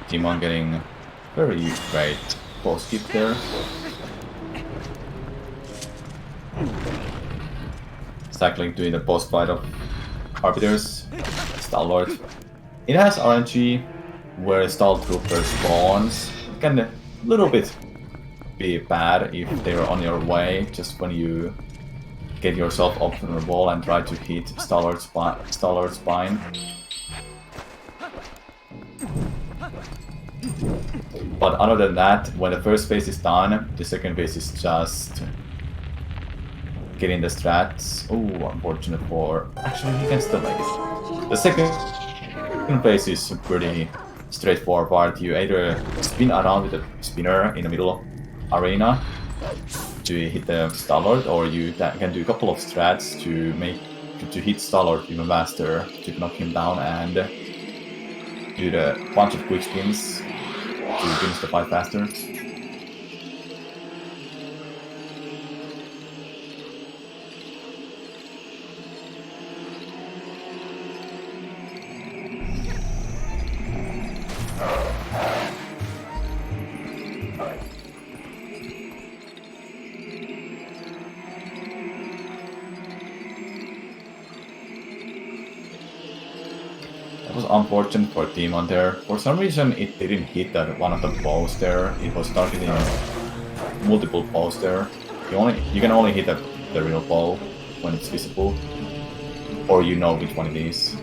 Timon getting very great post skip there. ZachLink doing the post fight of arbiters. Stalwart. It has RNG where Stall Trooper spawns. It can a little bit be bad if they're on your way just when you get yourself up from the wall and try to hit Stalwart's spine. But other than that, when the first phase is done, the second phase is just getting the strats. Oh, unfortunate for... Actually, he can still make it. The second phase is pretty straightforward. You either spin around with a spinner in the middle arena to hit the Stalwart, or you can do a couple of strats to hit Stalwart even faster, to knock him down and do the bunch of quick spins to finish the fight faster. That was unfortunate for Demon there. For some reason it didn't hit that one of the bows there. It was targeting multiple bows there. You can only hit the real bow when it's visible. Or you know which one it is.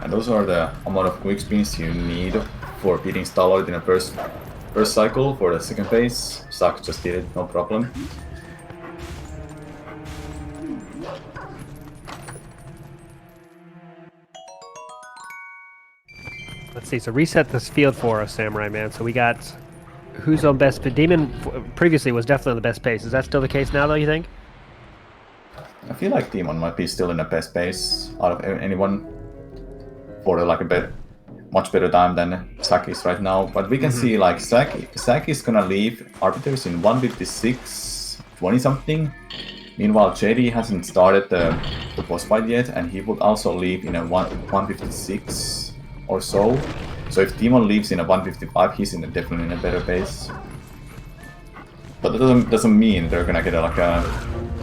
And those are the amount of quick spins you need for beating Stalwart in the first cycle. For the second phase, Zach just did it, no problem. Let's see, so reset this field for us, Samurai Man. So we got who's on best. Demon previously was definitely on the best pace. Is that still the case now, though, you think? I feel like Demon might be still in the best pace out of anyone for like a much better time than Zach is right now. But we can see like Zach is gonna leave arbiters in 156.20 something. Meanwhile, JD hasn't started the boss fight yet, and he would also leave in a 156 or so. So if Demon leaves in a 155, he's definitely in a better pace. But that doesn't mean they're gonna get like a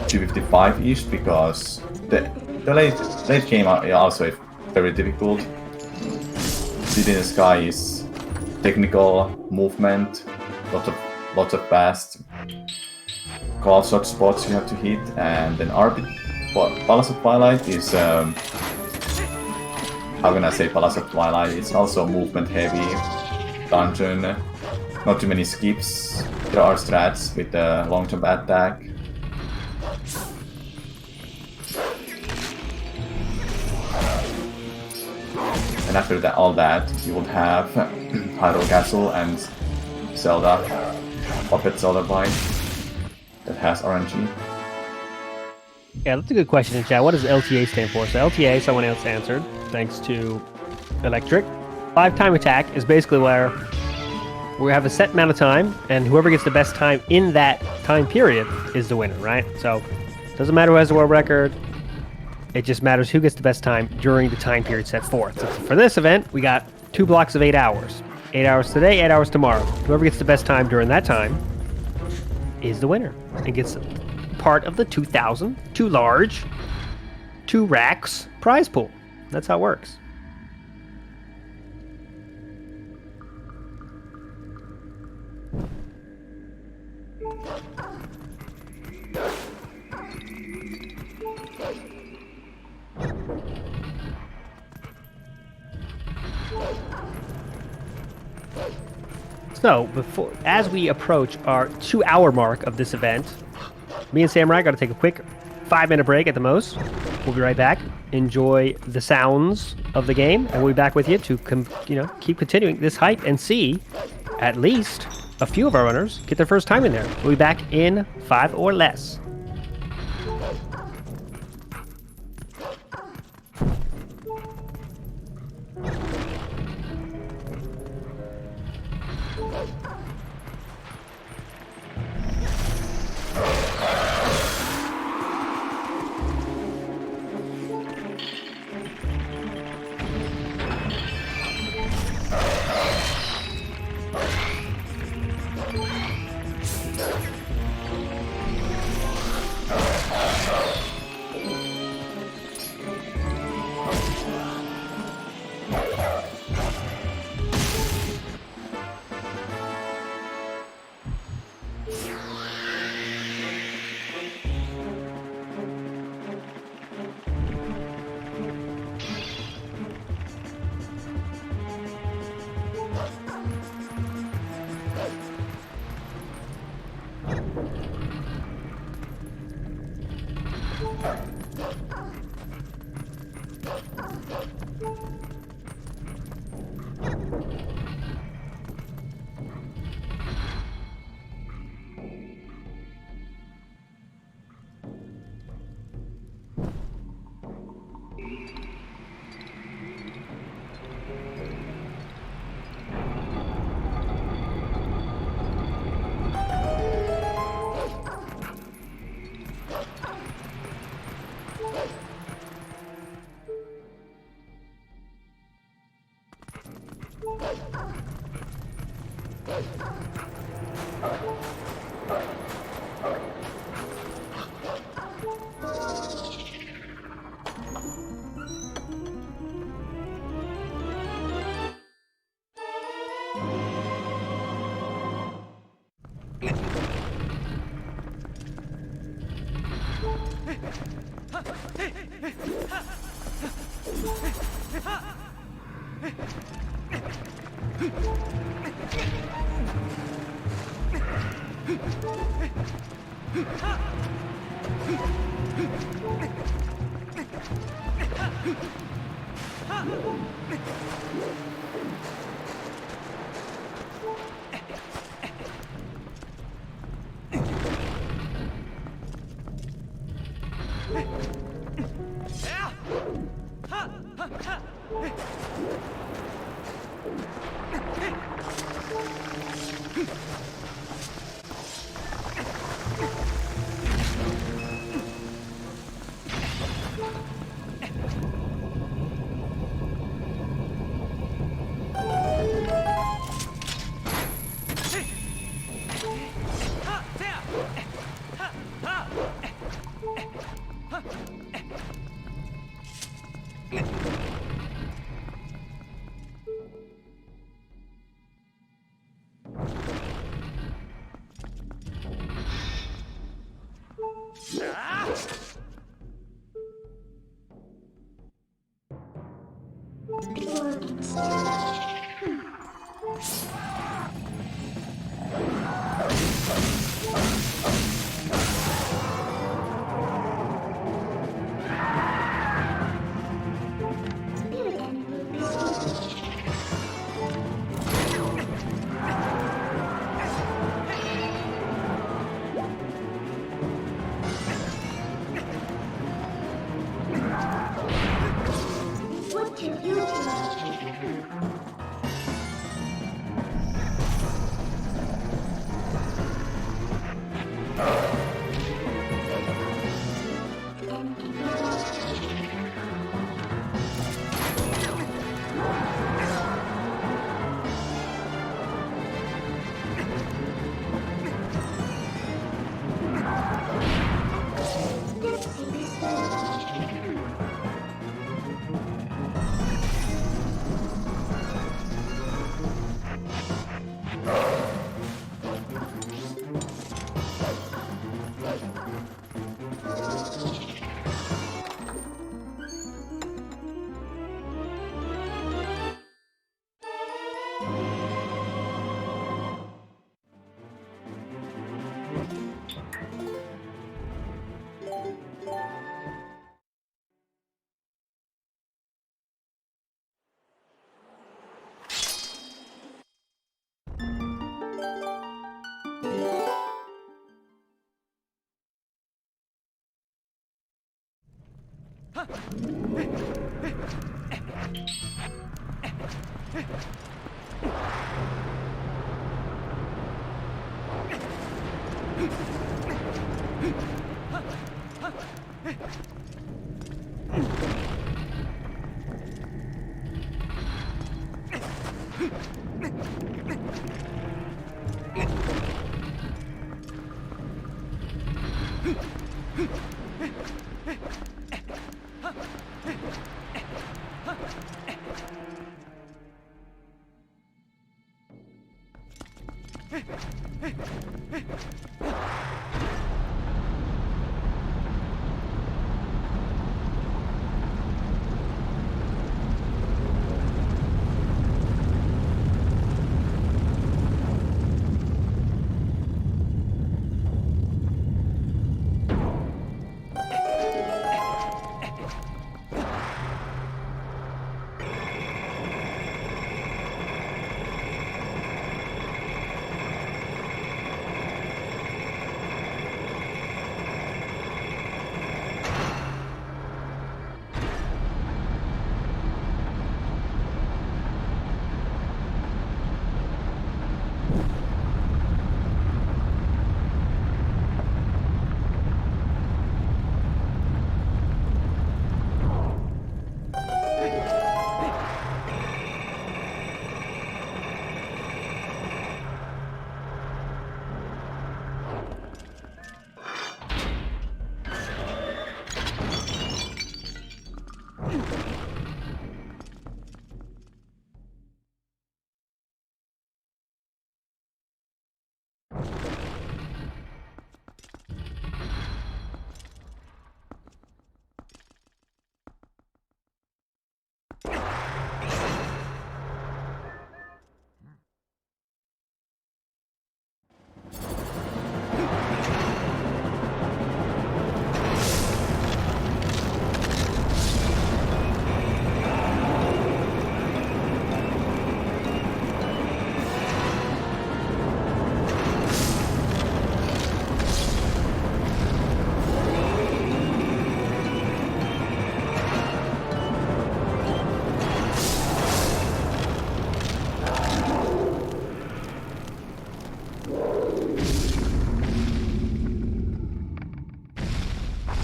255-ish, because the late game also very difficult. City in the Sky is technical movement, lots of fast call shot spots you have to hit, and then Palace of Twilight is how can I say Palace of Twilight? It's also movement heavy dungeon, not too many skips. There are strats with the long jump attack. And after that, all that, you will have Hyrule Castle and Zelda, Puppet Zelda Bite, that has RNG. Yeah, that's a good question in chat. What does LTA stand for? So LTA, someone else answered, thanks to Electric. 5-time attack is basically where we have a set amount of time, and whoever gets the best time in that time period is the winner, right? So it doesn't matter who has the world record. It just matters who gets the best time during the time period set forth. So for this event, we got 2 blocks of 8 hours. 8 hours today, 8 hours tomorrow. Whoever gets the best time during that time is the winner and gets part part of the 2,000, too large, 2 racks prize pool. That's how it works. So, as we approach our 2-hour mark of this event, me and Samurai got to take a quick 5-minute break at the most. We'll be right back. Enjoy the sounds of the game, and we'll be back with you to keep continuing this hype and see at least a few of our runners get their first time in there. We'll be back in 5 or less.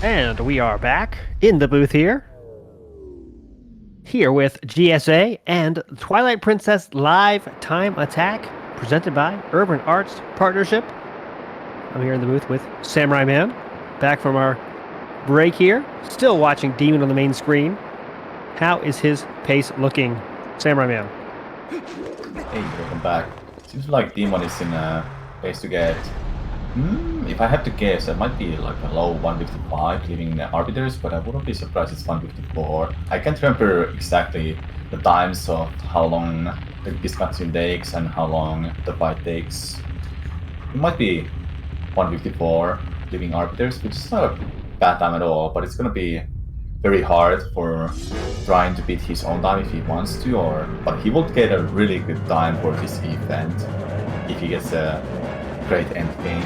And we are back in the booth here with GSA and Twilight Princess Live Time Attack, presented by Urban Arts Partnership. I'm here in the booth with Samurai Man, back from our break here, still watching Demon on the main screen. How is his pace looking, Samurai Man? Hey, welcome back. Seems like Demon is in a pace to get... if I have to guess, it might be like a low 155, leaving the Arbiters, but I wouldn't be surprised it's 154. I can't remember exactly the times of how long this cutscene takes and how long the fight takes. It might be 154, leaving Arbiters, which is not a bad time at all, but it's gonna be very hard for trying to beat his own time if he wants to, but he will get a really good time for this event if he gets a great end game.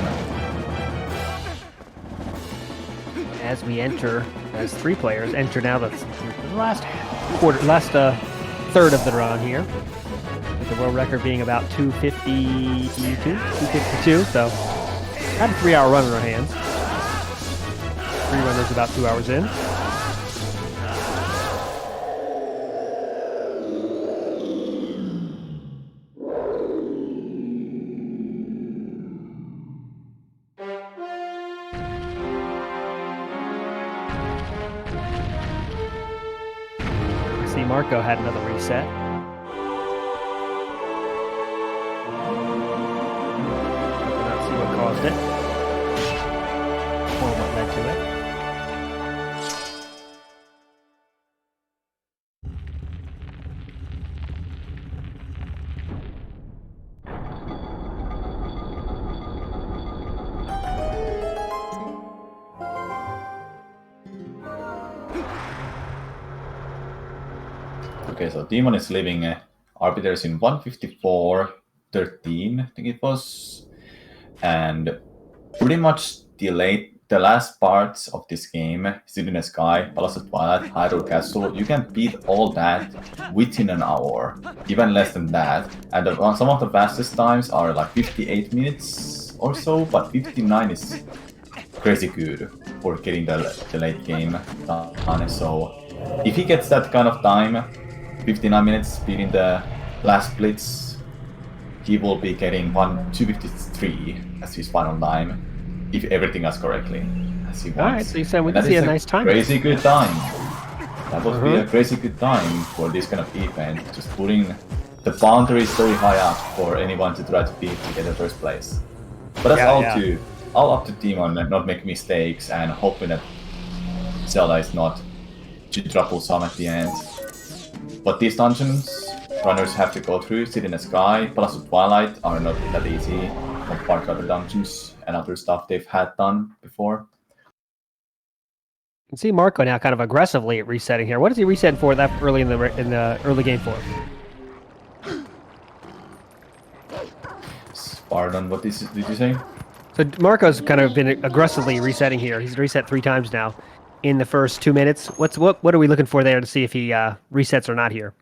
As we enter, as three players enter now the last third of the run here, with the world record being about 252, so had a 3-hour run in our hands. Three runners about 2 hours in. Marco had another reset. Let's see what caused it, or what led to it. Okay, so Demon is leaving Arbiters in 154.13, I think it was, and pretty much delayed the last parts of this game, City in the Sky, Palace of Twilight, Hyrule Castle, you can beat all that within an hour, even less than that. And some of the fastest times are like 58 minutes or so, but 59 is crazy good for getting the late game done. So if he gets that kind of time, 59 minutes beating the last blitz, he will be getting 253 as his final time, if everything goes correctly as he wants. Alright, so you said we can see a nice time. Crazy good time. That would be a crazy good time for this kind of event, just putting the boundaries very high up for anyone to try to beat to get the first place. But that's all up to Demon and not make mistakes and hoping that Zelda is not too troublesome at the end. But these dungeons, runners have to go through, City in the Sky, Palace of Twilight are not that easy compared to other dungeons and other stuff they've had done before. You can see Marco now kind of aggressively resetting here. What is he resetting for that early in the early game for? Pardon, what did you say? So Marco's kind of been aggressively resetting here. He's reset 3 times now in the first 2 minutes. What are we looking for there to see if he resets or not here?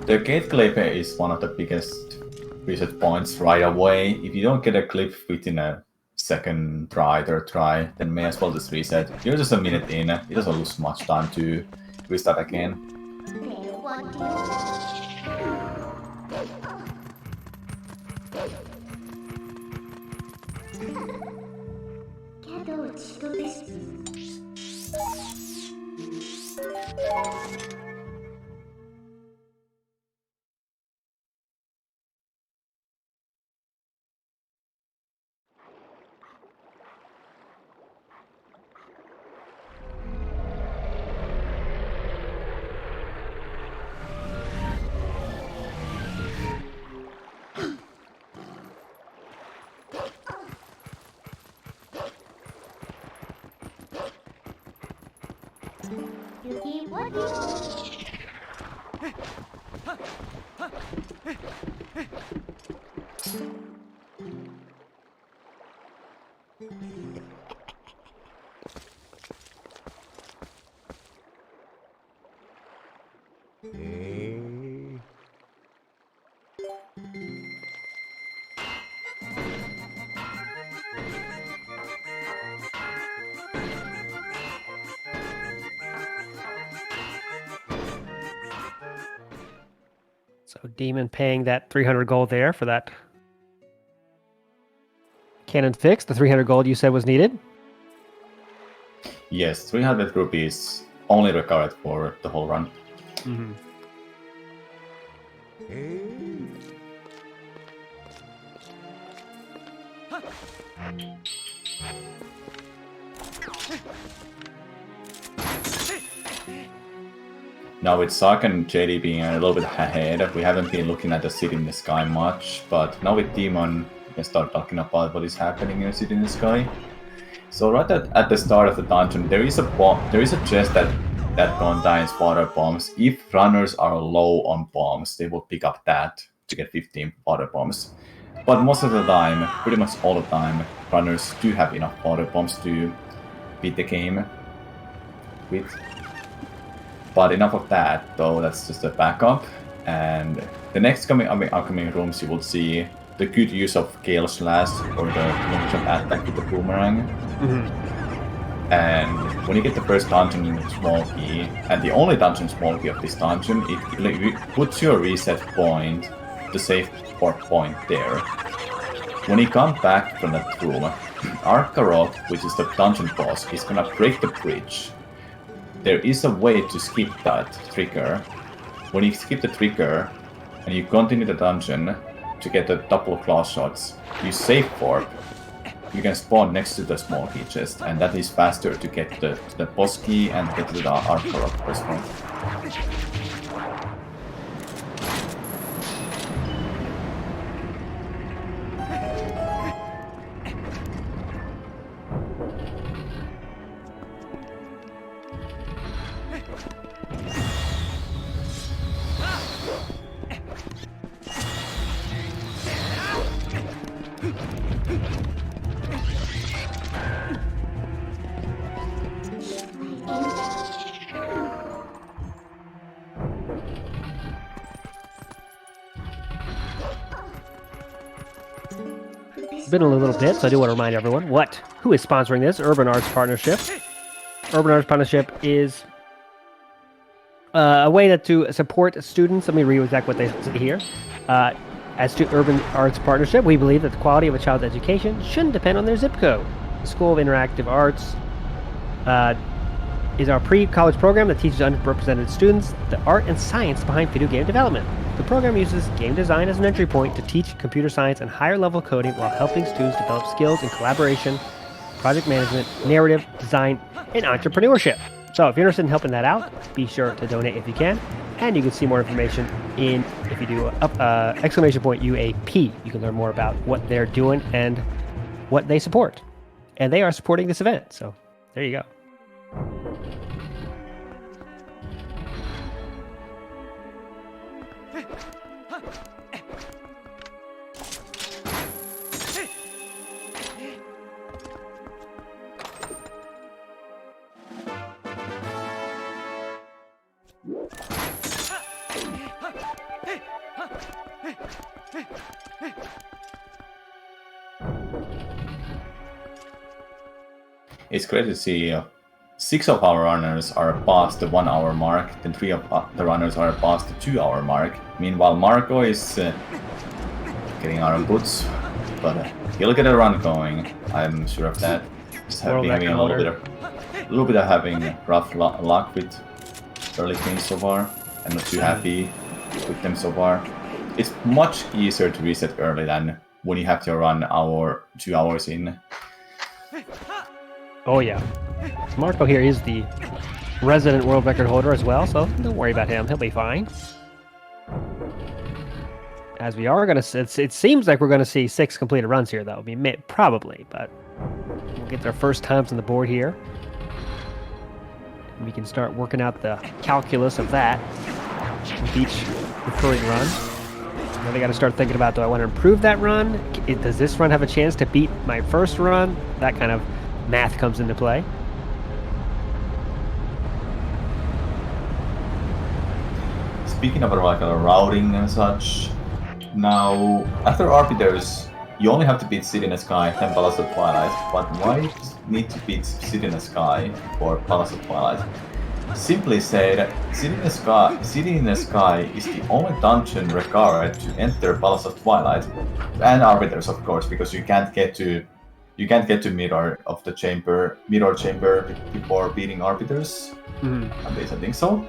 The gate clip is one of the biggest reset points right away. If you don't get a clip within a second try, third try, then may as well just reset. You're just a minute in, it doesn't lose much time to restart again. So Demon paying that 300 gold there for that cannon fix. The 300 gold you said was needed? Yes, 300 rupees only required for the whole run. Mm-hmm. Now with Zach and JD being a little bit ahead, we haven't been looking at the City in the Sky much, but now with Demon, we can start talking about what is happening in the City in the Sky. So right at the start of the dungeon, there is a chest that contains water bombs. If runners are low on bombs, they will pick up that to get 15 water bombs. But most of the time, pretty much all the time, runners do have enough water bombs to beat the game with. But enough of that, though, that's just a backup. And the next upcoming rooms, you will see the good use of Gale Slash or the long jump attack with the boomerang. Mm-hmm. And when you get the first dungeon small key, and the only dungeon small key of this dungeon, it puts your reset point, the save point there. When you come back from that room, Arkarok, which is the dungeon boss, is gonna break the bridge. There is a way to skip that trigger. When you skip the trigger and you continue the dungeon to get the double claw shots, you save warp. You can spawn next to the small key chest, and that is faster to get the boss key and get to the Arkarok first one. been a little bit, so I do want to remind everyone who is sponsoring this Urban Arts Partnership. Urban Arts Partnership is a way to support students. Let me read exactly what they say here. As to Urban Arts Partnership, we believe that the quality of a child's education shouldn't depend on their zip code. The School of Interactive Arts is our pre-college program that teaches underrepresented students the art and science behind video game development. The program uses game design as an entry point to teach computer science and higher-level coding while helping students develop skills in collaboration, project management, narrative, design, and entrepreneurship. So if you're interested in helping that out, be sure to donate if you can. And you can see more information if you do !UAP. You can learn more about what they're doing and what they support. And they are supporting this event, so there you go. It's great to see 6 of our runners are past the 1 hour mark, then 3 of the runners are past the 2 hour mark. Meanwhile, Marco is getting out of boots, but he'll get a run going, I'm sure of that. Just having a little bit of having rough luck with early games so far. I'm not too happy with them so far. It's much easier to reset early than when you have to run 2 hours in. Oh yeah. Marco here is the resident world record holder as well, so don't worry about him. He'll be fine. As we are going to... It seems like we're going to see 6 completed runs here, though. Probably, but we'll get our first times on the board here. And we can start working out the calculus of that with each recurring run. Now they got to start thinking about, do I want to improve that run? Does this run have a chance to beat my first run? That kind of math comes into play. Speaking of like routing and such, now after Arbiters, you only have to beat City in the Sky, then Palace of Twilight. But why need to beat City in the Sky for Palace of Twilight? Simply said, City in the Sky is the only dungeon required to enter Palace of Twilight, and Arbiters, of course, because you can't get to mirror chamber before beating Arbiters. At least I think so.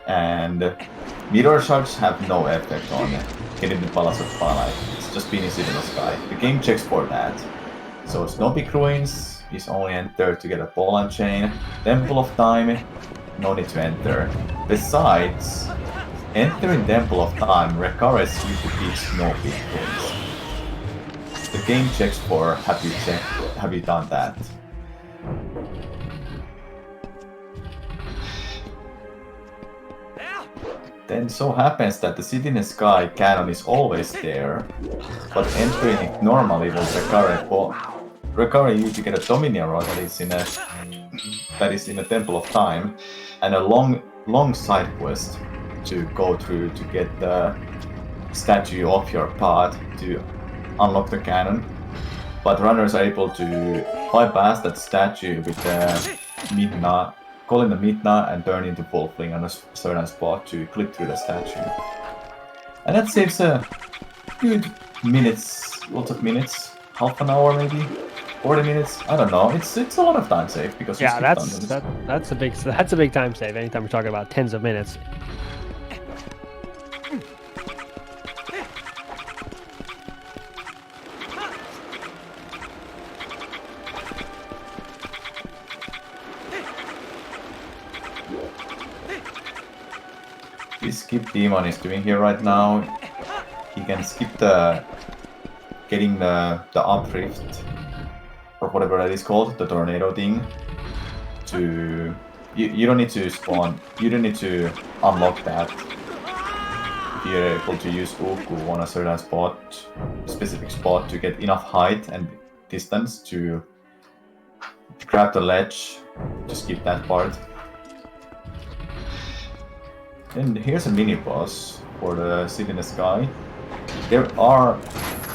And mirror shards have no effect on getting the Palace of Twilight. It's just being City in the Sky. The game checks for that. So Snow Peak Ruins is only entered to get a ball and chain. Temple of Time, no need to enter. Besides, entering Temple of Time requires you to beat Snow Peak Ruins. The game checks for have you done that? Then so happens that the City in the Sky canon is always there, but entering it normally will require you to get a Dominia rod that is in a Temple of Time, and a long side quest to go through to get the statue off your path to unlock the cannon. But runners are able to bypass that statue with the Midna, calling the Midna and turn into full fling on a certain spot to clip through the statue. And that saves a good lots of minutes, half an hour maybe, 40 minutes, I don't know. It's a lot of time saved because that's a big time save. Anytime we're talking about tens of minutes. This skip Demon is doing here right now. He can skip getting the updrift or whatever that is called, the tornado thing. You don't need to spawn. You don't need to unlock that. If you're able to use Uku on a certain specific spot to get enough height and distance to grab the ledge to skip that part. And here's a mini boss for the City in the Sky. There are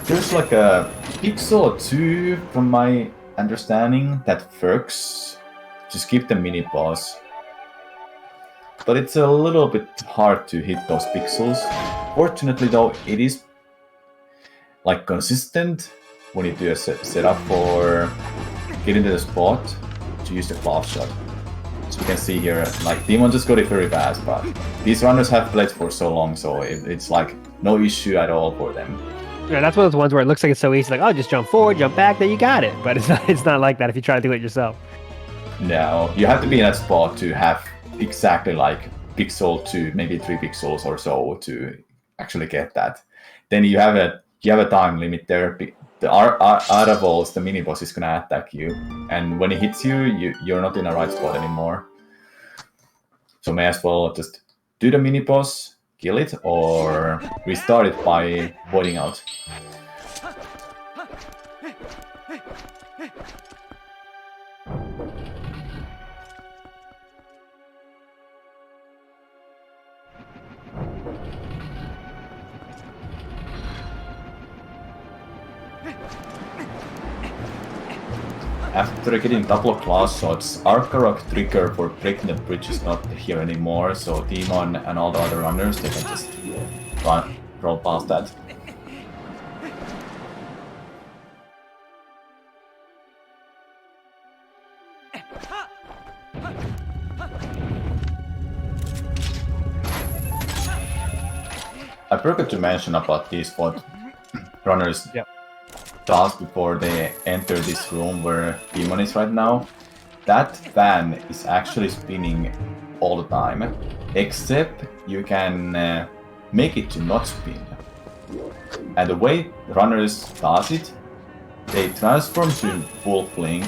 there's like a pixel or two, from my understanding, that works to skip the mini boss. But it's a little bit hard to hit those pixels. Fortunately though, it is like consistent when you do a setup for getting to the spot to use the cloth shot. So you can see here, like, demons just got it very fast, but these runners have played for so long, so it's like no issue at all for them. Yeah, that's one of those ones where it looks like it's so easy, like, oh, just jump forward, jump back, then you got it. But it's not like that if you try to do it yourself. No, you have to be in that spot to have exactly like pixel to maybe 3 pixels or so to actually get that. Then you have a time limit there. The Aravols, the mini boss, is gonna attack you, and when it hits you, you're not in the right spot anymore. So may as well just do the mini boss, kill it, or restart it by voiding out. After getting double class shots, Arkarok trigger for breaking the bridge is not here anymore, so Demon and all the other runners, they can just roll past that. I forgot to mention about these what runners does before they enter this room where Demon is right now. That fan is actually spinning all the time, except you can make it to not spin. And the way runners does it, they transform to full fling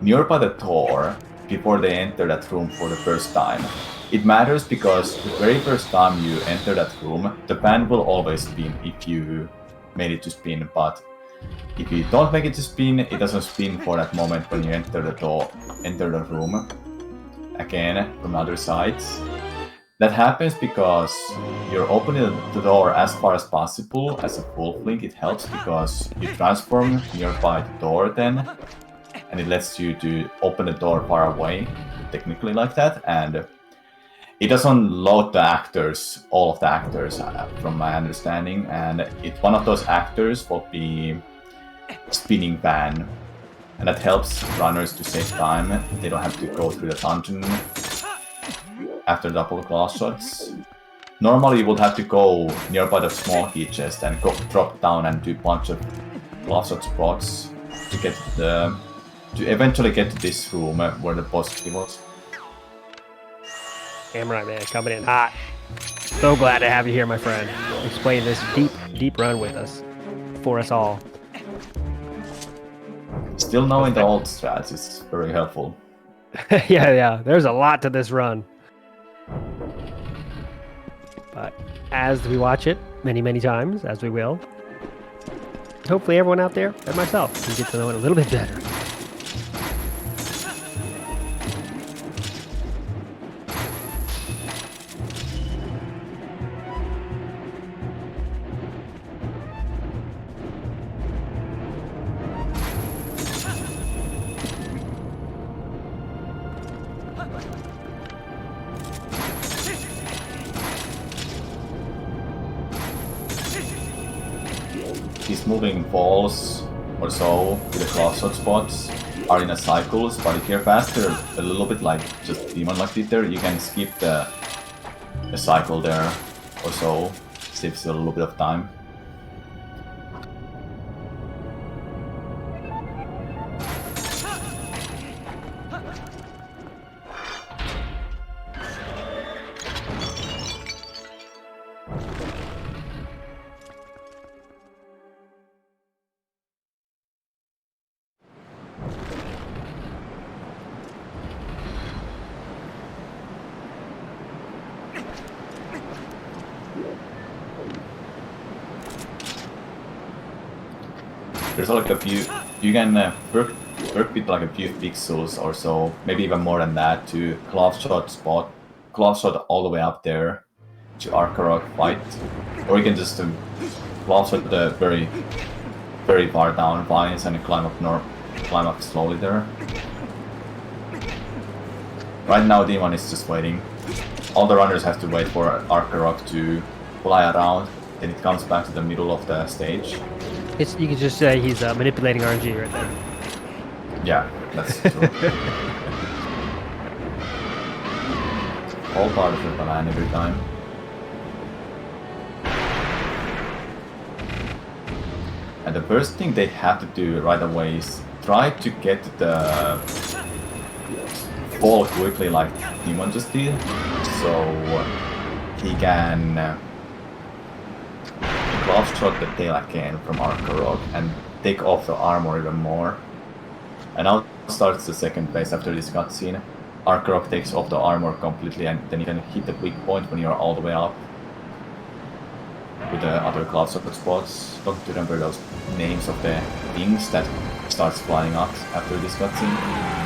nearby the door before they enter that room for the first time. It matters because the very first time you enter that room, the fan will always spin if you made it to spin, but if you don't make it to spin, it doesn't spin for that moment when you enter the room again from other sides. That happens because you're opening the door as far as possible as a full fling. It helps because you transform nearby the door then, and it lets you to open the door far away, technically like that, and it doesn't load the actors, all of the actors, from my understanding, and one of those actors will be spinning fan, and that helps runners to save time. They don't have to go through the dungeon after double class shots. Normally you would have to go nearby the small key chest and drop down and do a bunch of class shot spots to get to eventually get to this room where the boss key was. Samurai Man coming in hot. So glad to have you here, my friend. Explain this deep run with us, for us all. Still knowing the old strats is very helpful. yeah, there's a lot to this run. But as we watch it many times, as we will, hopefully everyone out there and myself can get to know it a little bit better. These moving balls or so with the class shot spots are in a cycles, but if you're faster a little bit like just Demon like did there, you can skip the cycle there or so, saves you a little bit of time. There's like a few, you can work with like a few pixels or so, maybe even more than that, to cloth shot all the way up there to Arkarok fight, or you can just cloth shot the very very far down vines and climb up slowly there. Right now Demon is just waiting. All the runners have to wait for Arkarok to fly around, then it comes back to the middle of the stage. You can just say he's manipulating RNG right there. Yeah, that's true. All part of the plan every time. And the first thing they have to do right away is try to get the ball quickly like Demon just did, so he can glove shot the tail again from Arkarok and take off the armor even more. And now starts the second phase after this cutscene. Arkarok takes off the armor completely and then you can hit the weak point when you're all the way up with the other glove shot spots. Don't remember those names of the things that starts flying up after this cutscene.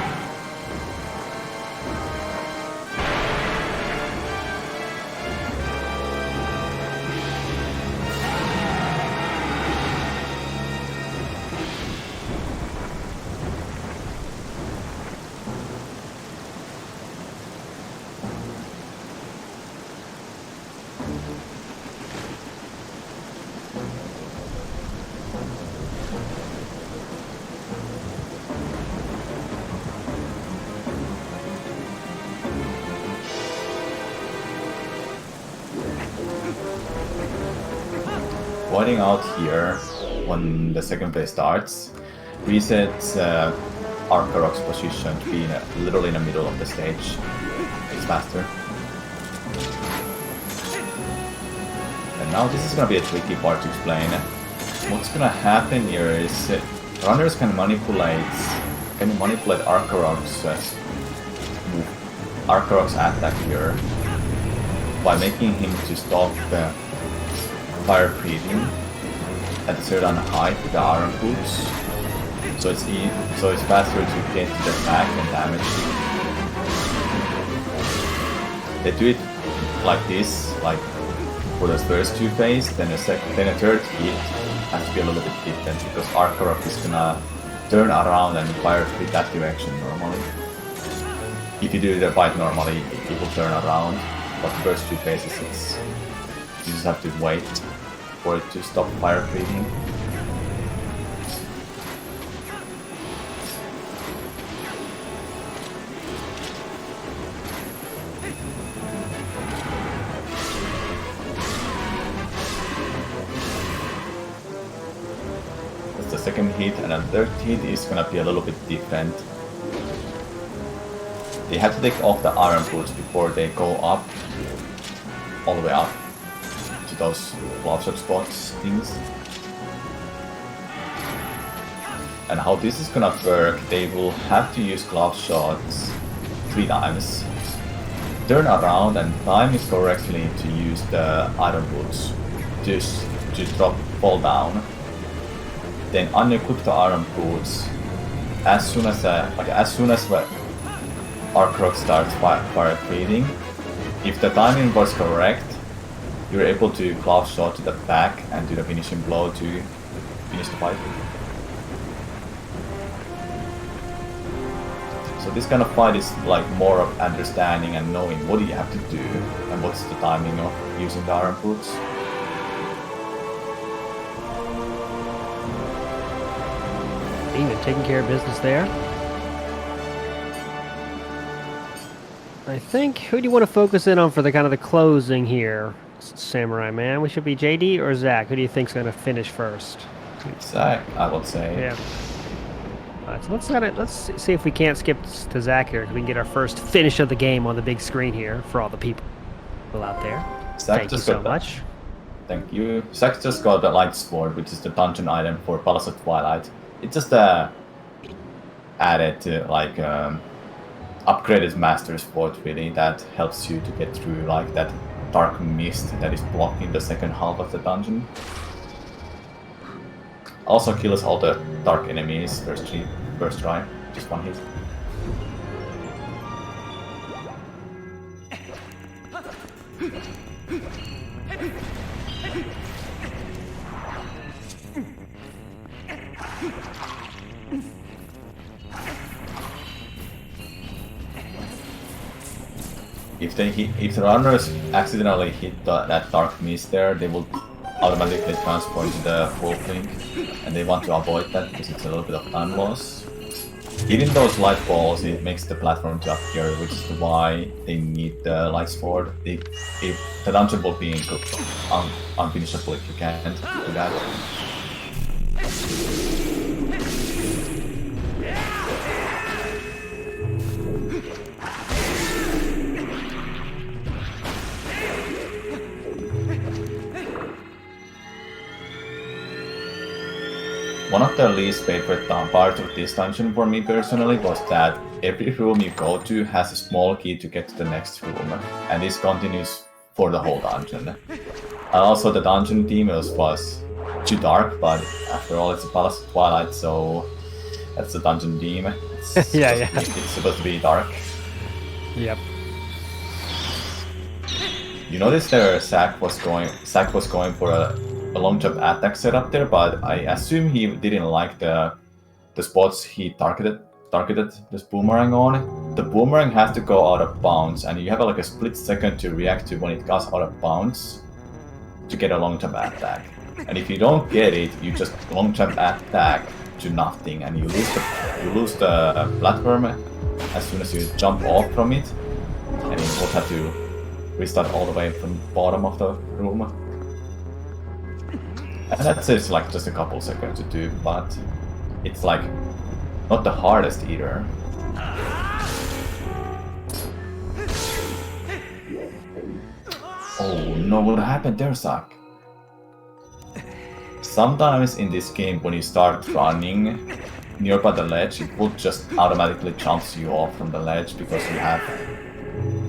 Waiting out here when the second phase starts resets Arkarok's position to be literally in the middle of the stage. It's faster. And now this is gonna be a tricky part to explain. What's gonna happen here is runners can manipulate Arkarok's attack here by making him to stop fire breathing at a certain height with the iron boots, so it's faster to get to the back and damage. They do it like this, like for the first two phases, then a third hit has to be a little bit different because Arkarok is gonna turn around and fire breathe that direction normally. If you do the fight normally, it will turn around, but the first two phases you just have to wait for it to stop fire breathing. That's the second hit, and the third hit is gonna be a little bit different. They have to take off the iron boots before they go up, all the way up to those glove shot spots things. And how this is gonna work, they will have to use glove shots 3 times, turn around and time it correctly to use the iron boots to fall down, then unequip the iron boots as soon as Arkarok starts fire breathing. If the timing was correct, you're able to glove shot to the back and do the finishing blow to finish the fight. So this kind of fight is like more of understanding and knowing what do you have to do and what's the timing of using the iron boots. Even taking care of business there. I think, who do you want to focus in on for the kind of the closing here, Samurai Man? We should be JD or Zach? Who do you think's going to finish first? Zach, I would say. Yeah. Alright, so let's see if we can't skip to Zach here, so we can get our first finish of the game on the big screen here for all the people out there. Zach Thank you so much. Thank you. Zach just got the light sword, which is the dungeon item for Palace of Twilight. It's just added to like upgraded master sword really that helps you to get through like that dark mist that is blocking the second half of the dungeon. Also kills all the dark enemies first try, just one hit. if the runners accidentally hit that dark mist there, they will automatically transport to the full blink, and they want to avoid that because it's a little bit of time loss. Hitting those light balls, it makes the platform to appear, which is why they need the light sword. If the dungeon will be unfinishable if you can't do that. One of the least favorite parts of this dungeon for me personally was that every room you go to has a small key to get to the next room, and this continues for the whole dungeon. And also the dungeon theme was too dark, but after all it's a Palace of Twilight, so that's the dungeon theme. It's it's supposed to be dark. Yep. You notice there Zach was going for a long jump attack setup there, but I assume he didn't like the spots he targeted this boomerang on. The boomerang has to go out of bounds, and you have like a split second to react to when it goes out of bounds to get a long jump attack. And if you don't get it, you just long jump attack to nothing, and you lose the platform as soon as you jump off from it, and you will have to restart all the way from the bottom of the room. And that saves like just a couple seconds to do, but it's like not the hardest either. Oh no, what happened there, Zach? Sometimes in this game when you start running nearby the ledge, it will just automatically jumps you off from the ledge because you have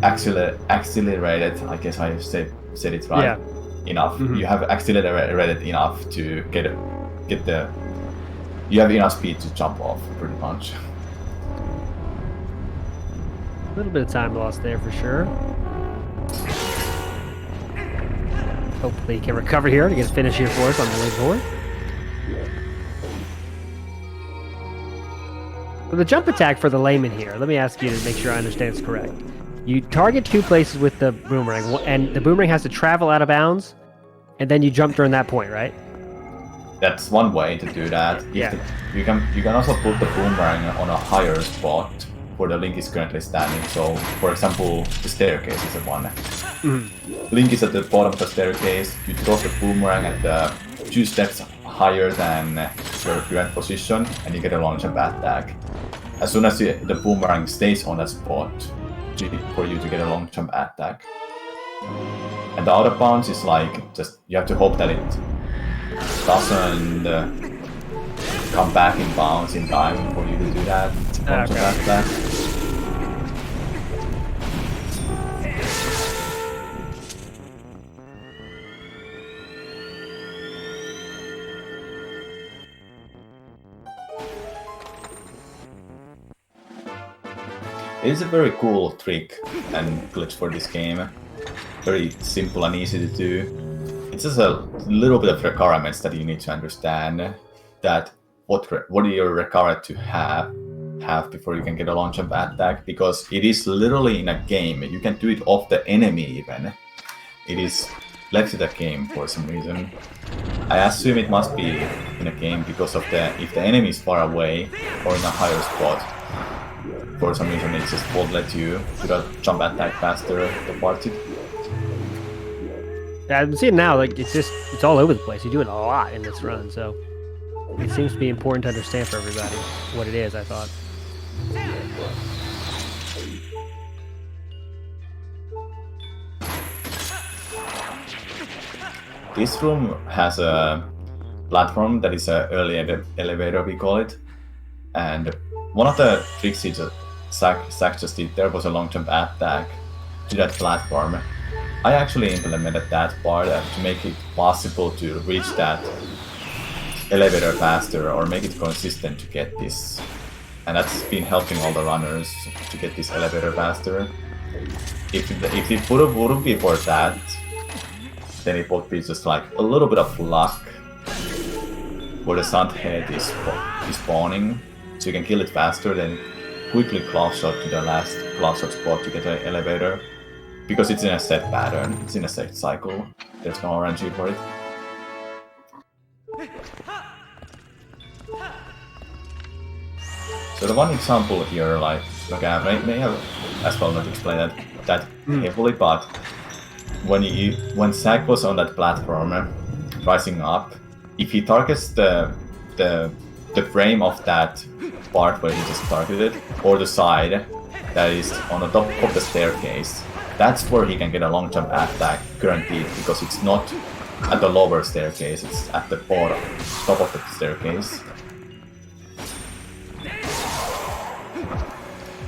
accelerated, I guess I said it right. Yeah. Enough. Mm-hmm. You have accelerated enough to get the. You have enough speed to jump off, pretty much. A little bit of time lost there for sure. Hopefully he can recover here to get a finish here for us on the way forward. For the jump attack for the layman here, let me ask you to make sure I understand this correct. You target two places with the boomerang, and the boomerang has to travel out of bounds, and then you jump during that point, right? That's one way to do that. Yeah. You can also put the boomerang on a higher spot where the Link is currently standing. So, for example, the staircase is the one. Mm-hmm. Link is at the bottom of the staircase. You throw the boomerang at the 2 steps higher than your current position, and you get a long jump attack. As soon as the boomerang stays on that spot, for you to get a long jump attack. And the out of bounds is like just you have to hope that it doesn't come back in bounds in time for you to do that long jump attack. It is a very cool trick and glitch for this game. Very simple and easy to do. It's just a little bit of requirements that you need to understand. That what are you required to have before you can get a long jump attack, because it is literally in a game. You can do it off the enemy even. It is left to the game for some reason. I assume it must be in a game because of if the enemy is far away or in a higher spot. For some reason it just won't let you do a jump attack faster the party. Yeah, I'm seeing now, like it's all over the place. You're doing a lot in this run, so it seems to be important to understand for everybody what it is, I thought. This room has a platform that is an early elevator, we call it, and one of the tricks Zach just did there was a long jump attack to that platform. I actually implemented that part to make it possible to reach that elevator faster or make it consistent to get this. And that's been helping all the runners to get this elevator faster. If it wouldn't be for that, then it would be just like a little bit of luck where the sun head is spawning, so you can kill it faster than quickly claw shot to the last claw shot spot to get an elevator. because it's in a set pattern, it's in a set cycle. There's no RNG for it. So the one example here, like I may have as well not explained that heavily, but when Zach was on that platform, rising up, if he targets the frame of that part where he just targeted, or the side that is on the top of the staircase, that's where he can get a long jump attack guaranteed, because it's not at the lower staircase, it's at the bottom, top of the staircase.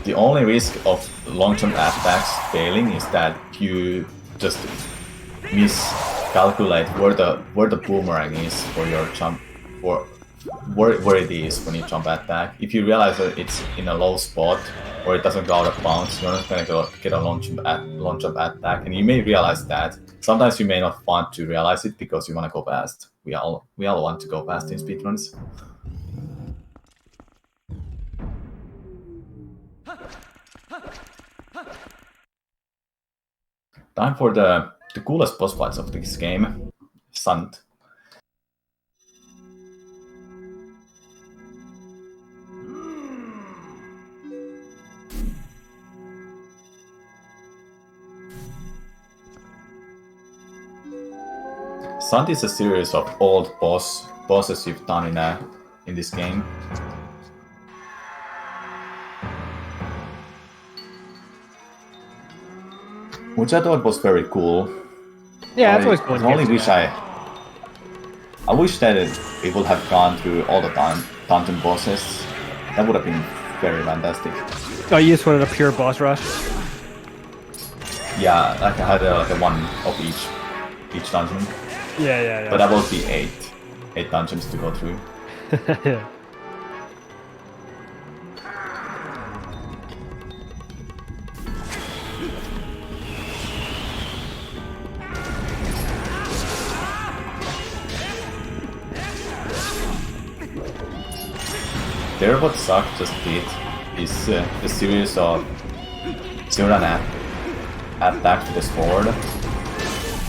The only risk of long jump attacks failing is that you just miscalculate where the boomerang is for your jump, or where it is when you jump attack. If you realize that it's in a low spot or it doesn't go out of bounds, you're not gonna get a long jump attack, and you may realize that. Sometimes you may not want to realize it because you want to go fast. We all want to go fast in speedruns. Time for the coolest boss fights of this game, Sant. Sant is a series of old bosses you've done in this game. Which I thought was very cool. Yeah, that's always cool. I wish that it would have gone through all the dungeon bosses. That would have been very fantastic. Oh, you just wanted a pure boss rush? Yeah, like I had like a one of each dungeon. Yeah. But that would be eight dungeons to go through. Yeah. There, what Zach just did is a series of Zelda attack to the sword,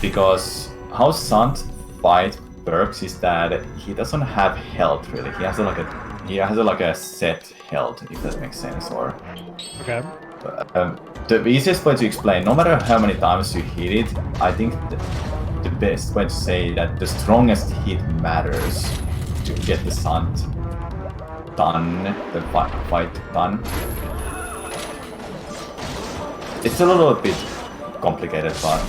because how Sant fight works is that he doesn't have health really. He has like a set health, if that makes sense. Or okay. The easiest way to explain, no matter how many times you hit it, I think the best way to say that the strongest hit matters to get the Sant done, the fight done. It's a little bit complicated, but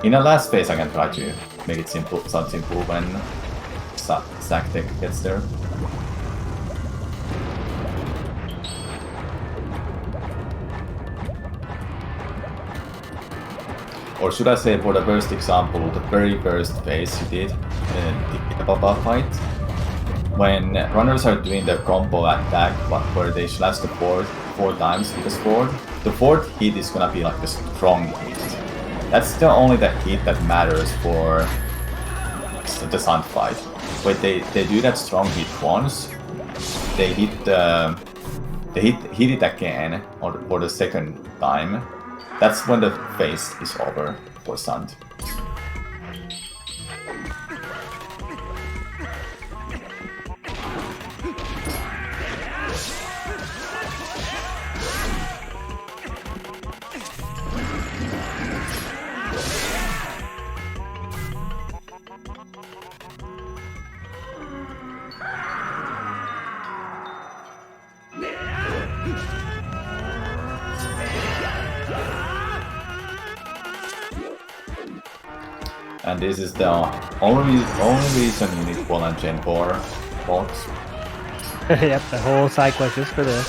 in the last phase I can try to make it simple when ZachLink gets there. Or should I say, for the first example, the very first phase you did, the Baba fight, when runners are doing their combo attack, where they slash the board 4 times with the sword, the 4th hit is gonna be like a strong hit. That's the only the hit that matters for the Sant fight. When they do that strong hit once, they hit it again for the second time. That's when the phase is over for Sant. And this is the only reason you need Ball and Chain for box. Yep, the whole side quest just for this.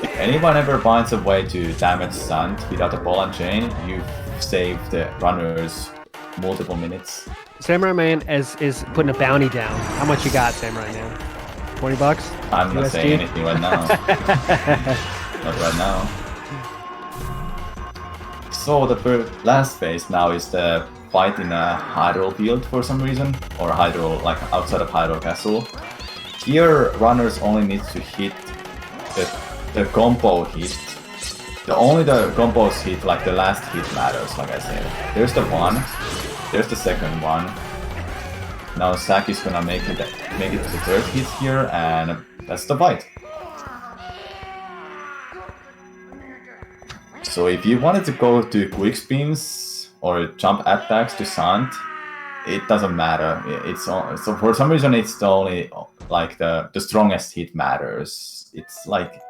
If anyone ever finds a way to damage Sant without a Ball and Chain, you've saved the runners multiple minutes. Samurai Man is putting a bounty down. How much you got, Samurai Man? $20? I'm not USD? saying anything right now. Not right now. So the last phase now is the fight in a Hydro field for some reason, or Hydro, like outside of Hydro Castle. Here, runners only need to hit the combo hit the combos hit, like the last hit matters, like I said. There's the one, there's the second one. Now Zach is gonna make it to the third hit here, and that's the fight. So if you wanted to go to quick spins or jump attacks to Sant, it doesn't matter. So for some reason it's the only like the strongest hit matters. It's like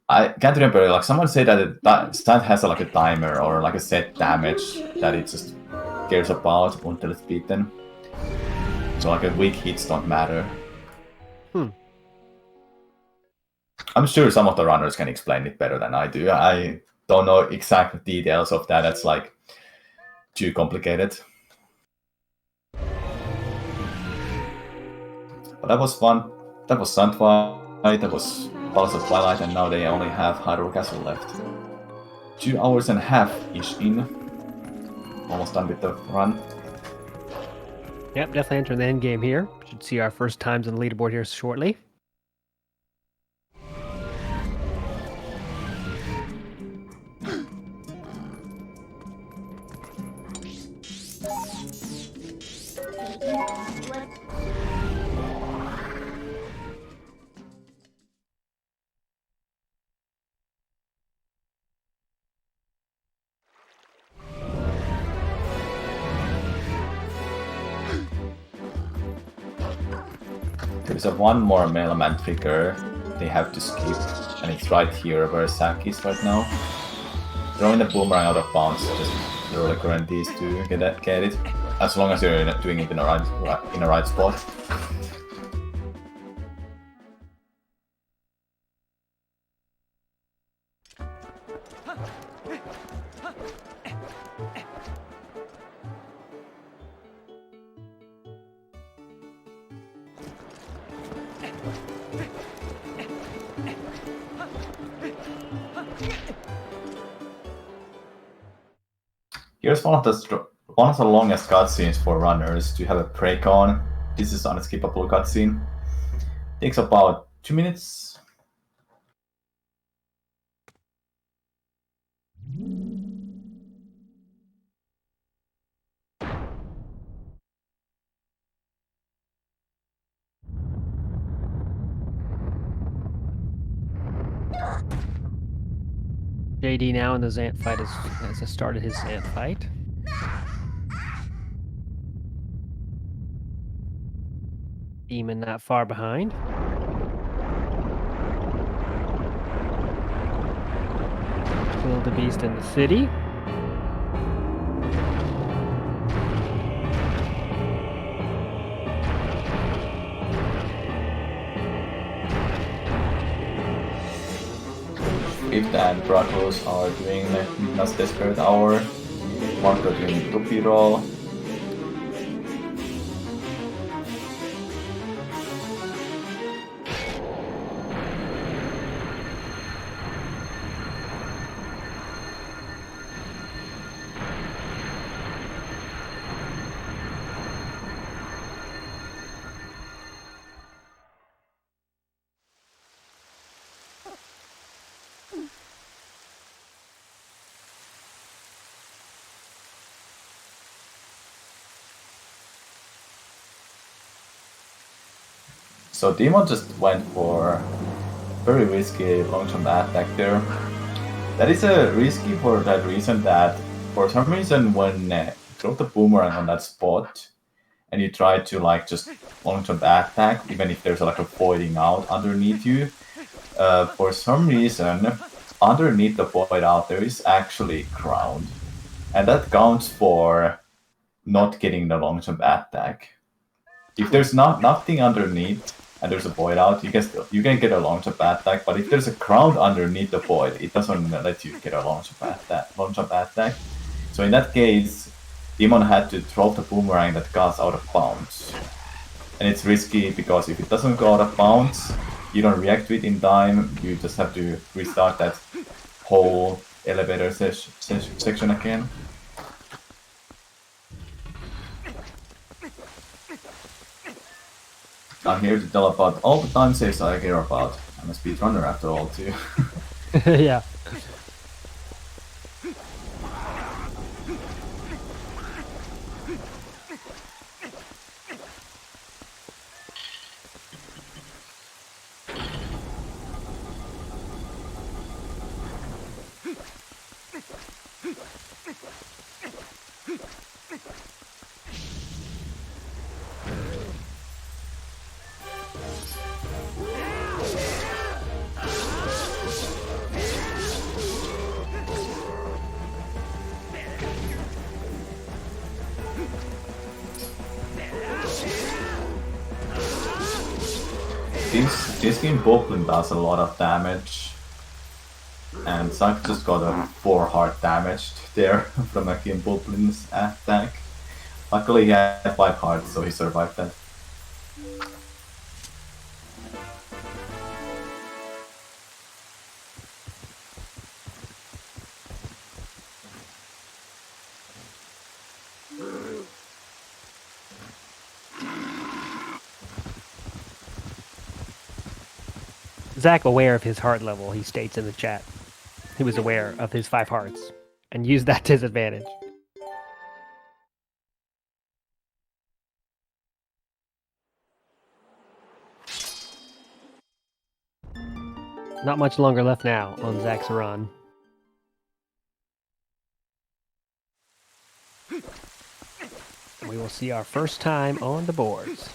I can't remember. Like someone said that Sant has like a timer or like a set damage that it just cares about until it's beaten. So like weak hits don't matter. I'm sure some of the runners can explain it better than I do. I don't know exact details of that. That's like too complicated. But that was fun. That was Zelda Twilight. That was Zelda Twilight, and now they only have Hyrule Castle left. 2 hours and a half-ish in. Almost done with the run. Yep, definitely entering the end game here. Should see our first times on the leaderboard here shortly. There's one more Mailman trigger they have to skip, and it's right here where Zach is right now. Throwing the boomerang out of bounds just really guarantees to get it, as long as you're doing it in the right spot. Here's one of the longest cutscenes for runners to have a break on. This is an unskippable cutscene. Takes about 2 minutes. JD now in the Zant fight has started his Zant fight. Demon not far behind. Bewildebeest in the city. Swift and Bruggles are doing Midnight's Desperate Hour. Marco doing Rupee Roll. So Demon just went for very risky long jump attack there. That is risky for that reason that for some reason when you throw the boomerang on that spot and you try to like just long jump attack, even if there's like a voiding out underneath you, for some reason underneath the void out there is actually ground, and that counts for not getting the long jump attack. If there's nothing underneath and there's a void out, you can get a long jump attack, but if there's a ground underneath the void, it doesn't let you get a long jump attack. So in that case, Demon had to throw the boomerang that goes out of bounds. And it's risky because if it doesn't go out of bounds, you don't react to it in time, you just have to restart that whole elevator section again. I'm here to tell about all the time saves I care about. I'm a speedrunner after all, too. Yeah. this game Boblin does a lot of damage. And Zach just got a 4 heart damaged there from a Game Boblin's attack. Luckily he had 5 hearts, so he survived that. Zach, aware of his heart level, he states in the chat. He was aware of his 5 hearts and used that to his advantage. Not much longer left now on Zach's run. We will see our first time on the boards.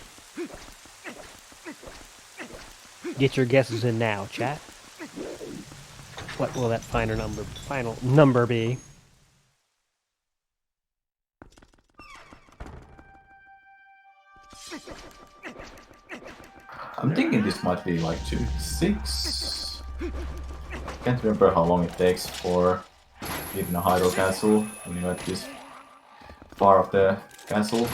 Get your guesses in now, chat. What will that final number be? I'm thinking this might be like 2-6. Can't remember how long it takes for even a Hyrule castle when you're at this far of the castle.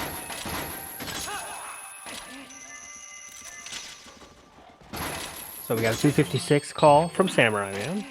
So we got a 256 call from Samurai Man.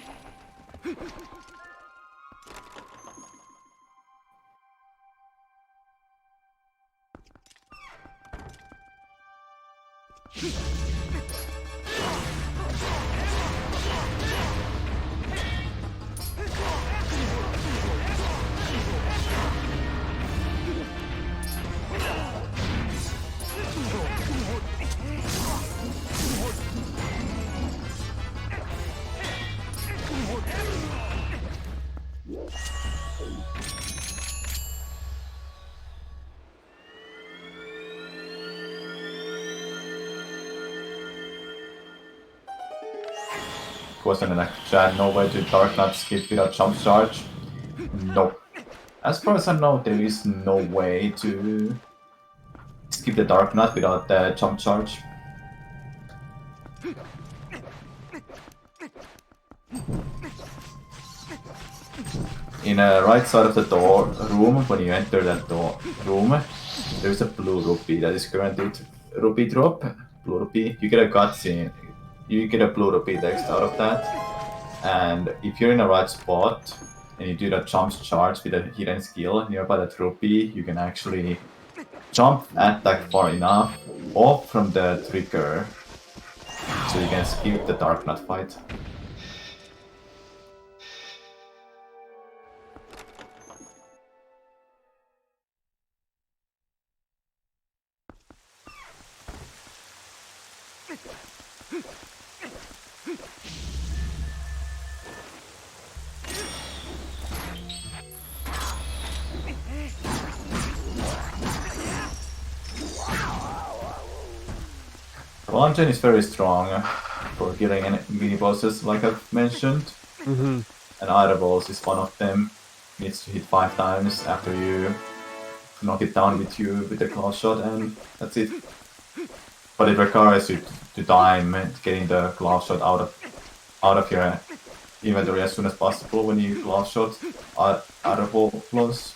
Question in the chat, no way to Dark Knight skip without jump charge? No. As far as I know, there is no way to skip the Dark Knight without the jump charge. In the right side of the room, when you enter that room, there is a blue rupee that is granted rupee drop. Blue rupee. You get a cutscene. You get a blue rupee text out of that. And if you're in the right spot and you do the jump charge with a hidden skill nearby that rupee, you can actually jump attack far enough off from the trigger so you can skip the Dark Knight fight. Launchen is very strong for killing mini bosses, like I've mentioned. And Ida Balls is one of them. Needs to hit 5 times after you knock it down with a claw shot, and that's it. But it requires you to time getting the claw shot out of your inventory as soon as possible when you claw shot Ida flows.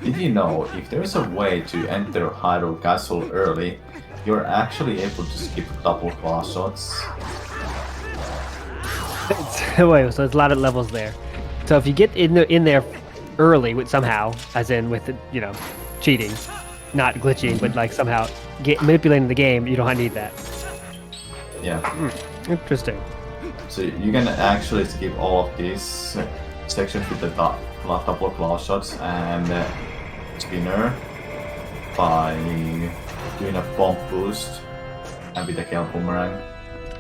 Did you know, if there's a way to enter Hyrule Castle early, you're actually able to skip double claw shots? Wait, so there's a lot of levels there. So if you get in there early with somehow, as in with cheating, not glitching, but like somehow manipulating the game, you don't need that. Yeah. Interesting. So you can actually skip all of these sections with the double claw shots and spinner by doing a bomb boost and with the Gale Boomerang.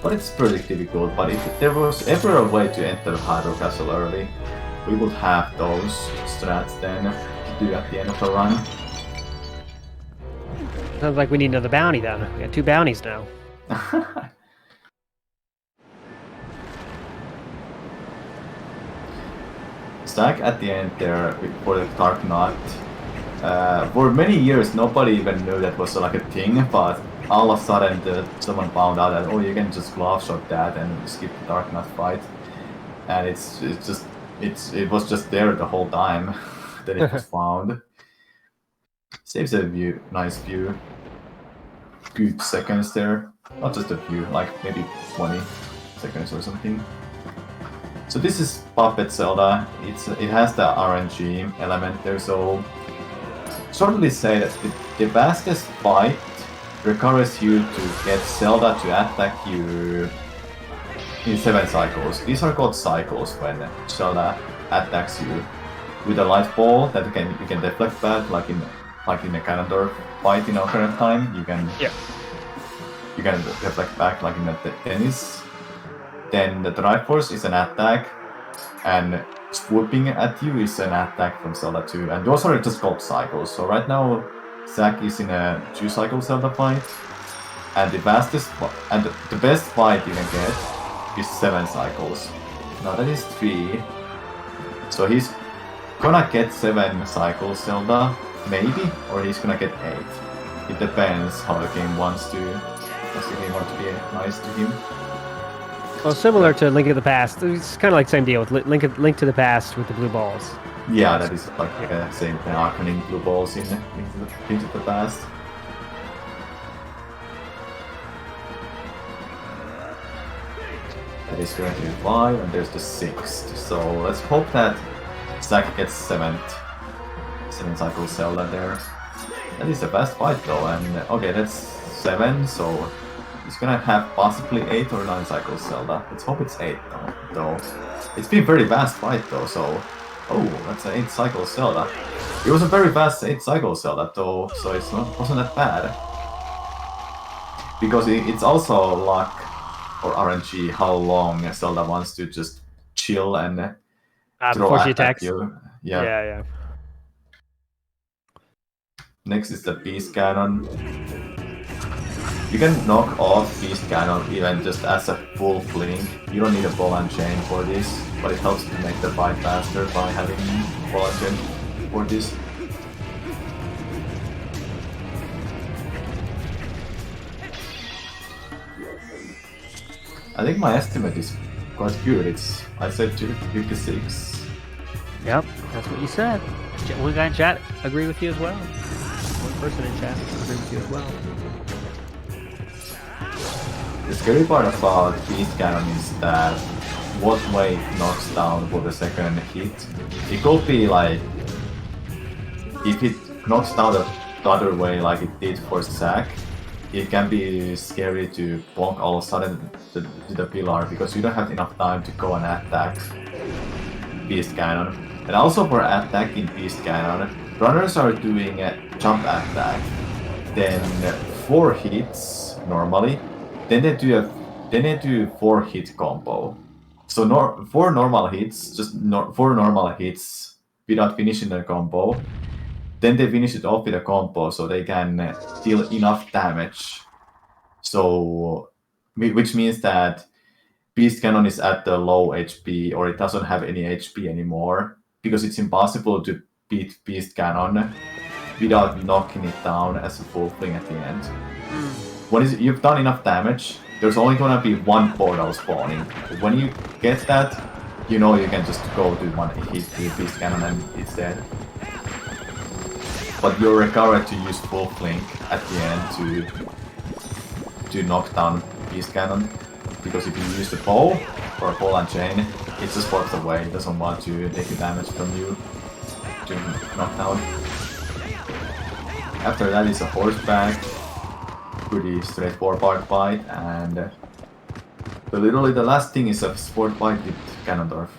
But it's pretty difficult, but if there was ever a way to enter Hyrule Castle early, we would have those strats then to do at the end of the run. Sounds like we need another bounty then. We got 2 bounties now. Stack at the end there for the Dark Knot. For many years nobody even knew that was like a thing, but all of a sudden someone found out that you can just glove shot that and skip the Dark Knot fight. And it was just there the whole time that it was found. Saves a nice view. Good seconds there. Not just a few, like maybe 20 seconds or something. So this is Puppet Zelda. It has the RNG element there, so shortly say that the fastest fight requires you to get Zelda to attack you in 7 cycles. These are called cycles when Zelda attacks you with a light ball that you can deflect back, like in a Ganondorf fight in Ocarina of Time. You can deflect back like in the tennis. Then the Triforce is an attack, and swooping at you is an attack from Zelda 2, and those are just called cycles. So right now, Zach is in a 2-cycle Zelda fight, and the best fight you can get is 7 cycles. Now that is 3, so he's gonna get 7 cycles Zelda, maybe, or he's gonna get 8. It depends how the game wants to. Does the game want to be nice to him? Well, similar to Link to the Past, it's kind of like the same deal with Link to the Past with the blue balls. Yeah, that is like same thing, Arcanine blue balls in Into the Past. That is currently 5, and there's the 6th. So let's hope that Zack gets 7 cycle Zelda there. That is the best fight though, and okay, that's 7, so he's gonna have possibly 8 or 9 cycles Zelda. Let's hope it's 8 though. It's been a very fast fight though, so that's an 8 cycle Zelda. It was a very fast 8 cycle Zelda though, so wasn't that bad. Because it's also luck or RNG how long Zelda wants to just chill and throw before she attacks you. Yeah. Next is the Beast Cannon. You can knock off Beast Cannon even just as a full fling. You don't need a ball and chain for this, but it helps to make the fight faster by having ball and chain for this. I think my estimate is quite good. I said 256. Yep, that's what you said. One guy in chat agree with you as well. One person in chat agree with you as well. The scary part about Beast Cannon is that what way it knocks down for the second hit. It could be like, if it knocks down the other way like it did for Zack, it can be scary to bonk all of a sudden to the pillar because you don't have enough time to go and attack Beast Cannon. And also for attacking Beast Cannon, runners are doing a jump attack, then 4 hits normally, then they do a 4-hit combo. So 4 normal hits, just 4 normal hits without finishing the combo, then they finish it off with a combo so they can deal enough damage. So, which means that Beast Cannon is at the low HP, or it doesn't have any HP anymore, because it's impossible to beat Beast Cannon without knocking it down as a full thing at the end. You've done enough damage, there's only gonna be one portal spawning. When you get that, you know you can just go to one hit the Beast Cannon and it's dead. But you're required to use full blink at the end to knock down Beast Cannon. Because if you use the bow or a ball and chain, it just walks away. It doesn't want to take the damage from you to knock down. After that is a horseback, pretty straightforward fight, and literally the last thing is a sword fight with Ganondorf.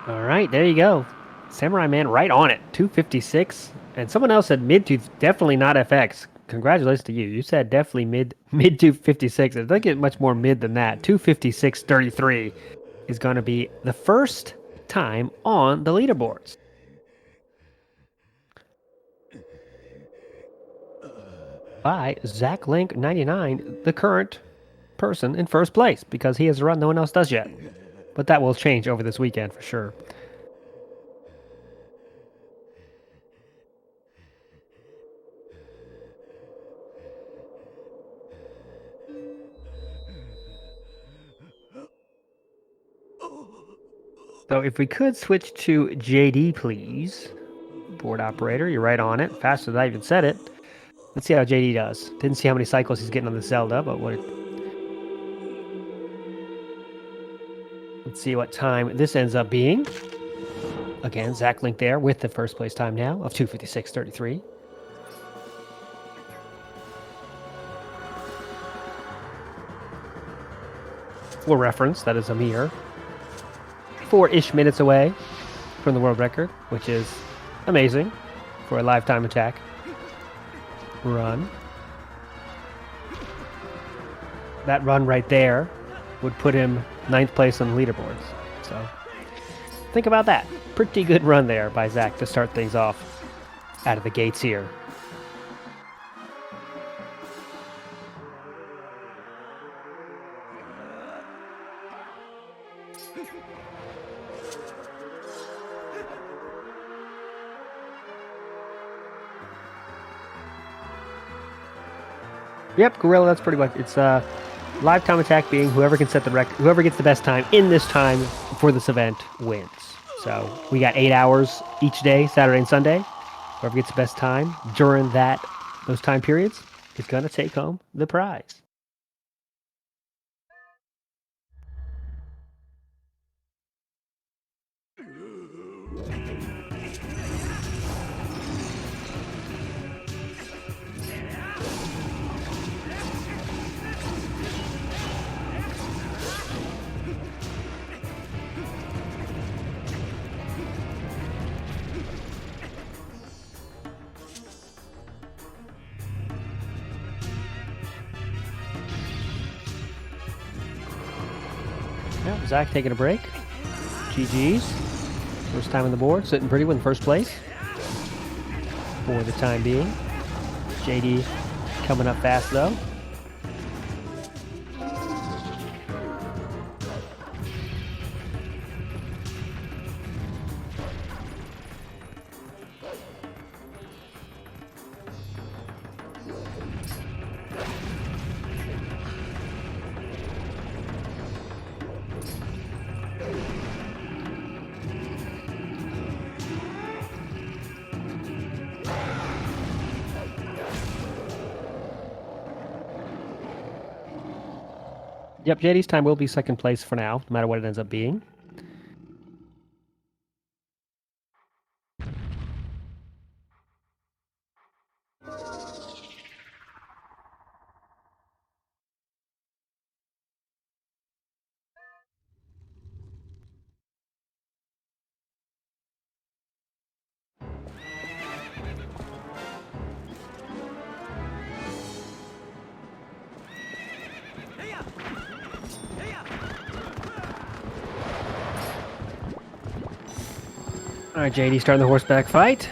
All right, there you go. Samurai Man right on it. 256. And someone else said mid to definitely not FX. Congratulations to you. You said definitely mid 256. It doesn't get much more mid than that. 256.33 is going to be the first time on the leaderboards. By ZachLink99, the current person in first place, because he has a run no one else does yet. But that will change over this weekend for sure. So if we could switch to JD, please. Board operator, you're right on it. Faster than I even said it. Let's see how JD does. Didn't see how many cycles he's getting on the Zelda, but what... Let's see what time this ends up being. Again, ZachLink there with the first place time now of 2:56.33. For reference, that is a mere 4-ish minutes away from the world record, which is amazing for a lifetime attack run. That run right there would put him 9th place on the leaderboards. So think about that. Pretty good run there by Zach to start things off out of the gates here. Yep, Gorilla, that's pretty much it's lifetime attack being whoever can set the record, whoever gets the best time in this time for this event wins. So we got 8 hours each day, Saturday and Sunday. Whoever gets the best time during those time periods is going to take home the prize. Yeah, Zach taking a break. GG's. First time on the board, sitting pretty with first place. for the time being. JD coming up fast though. Yep, JD's time will be second place for now, no matter what it ends up being. All right, JD starting the horseback fight.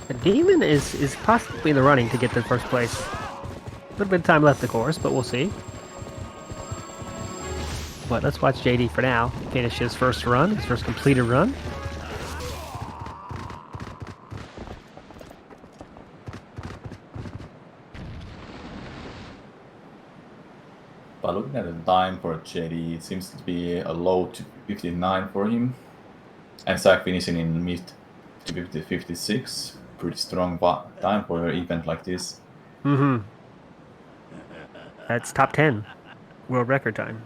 The Demon is possibly in the running to get to first place. A little bit of time left, of course, but we'll see. But let's watch JD for now finish his first run, his first completed run. By looking at the time for JD, it seems to be a low to 59 for him. And Zach finishing in mid to 56. Pretty strong time for an event like this. Mm-hmm. That's top 10 world record time.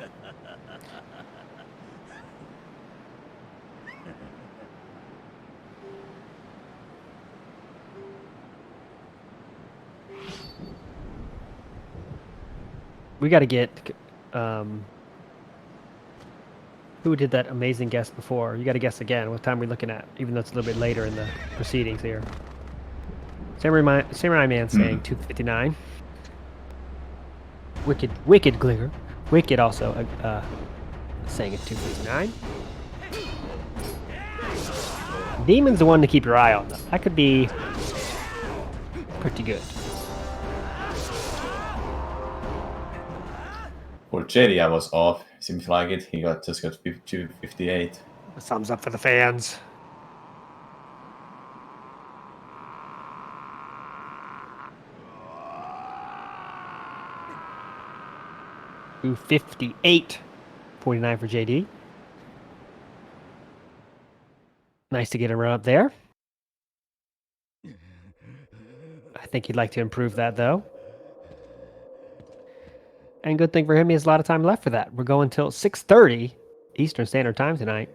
We got to get who did that amazing guess before? You got to guess again. What time are we looking at? Even though it's a little bit later in the proceedings here. Samurai Man saying 2:59. Wicked Glinger. Wicked also saying it's 2:59. Demon's the one to keep your eye on, though. That could be pretty good. For JD, I was off. Seems like it. He just got 258. Thumbs up for the fans. Ooh, 58. 49 for JD. Nice to get him right up there. I think he'd like to improve that, though. And good thing for him, he has a lot of time left for that. We're going till 6:30 Eastern Standard Time tonight.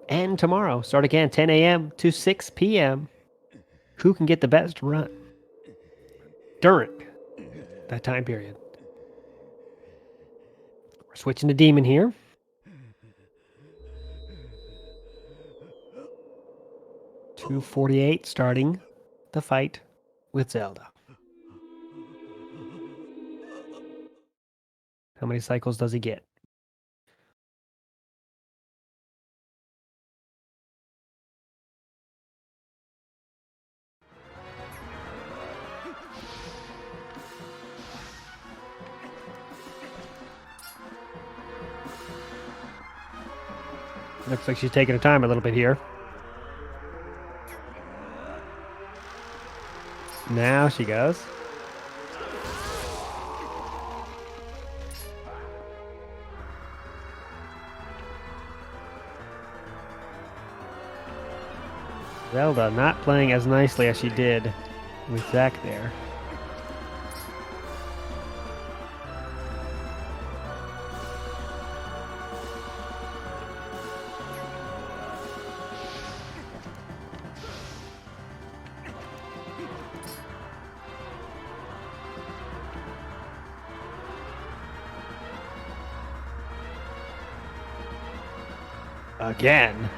And tomorrow, start again 10 a.m. to 6 p.m. Who can get the best run during that time period? We're switching to Demon here. .248 starting the fight with Zelda. How many cycles does he get? Looks like she's taking her time a little bit here. Now she goes. Zelda not playing as nicely as she did with Zach there. Again.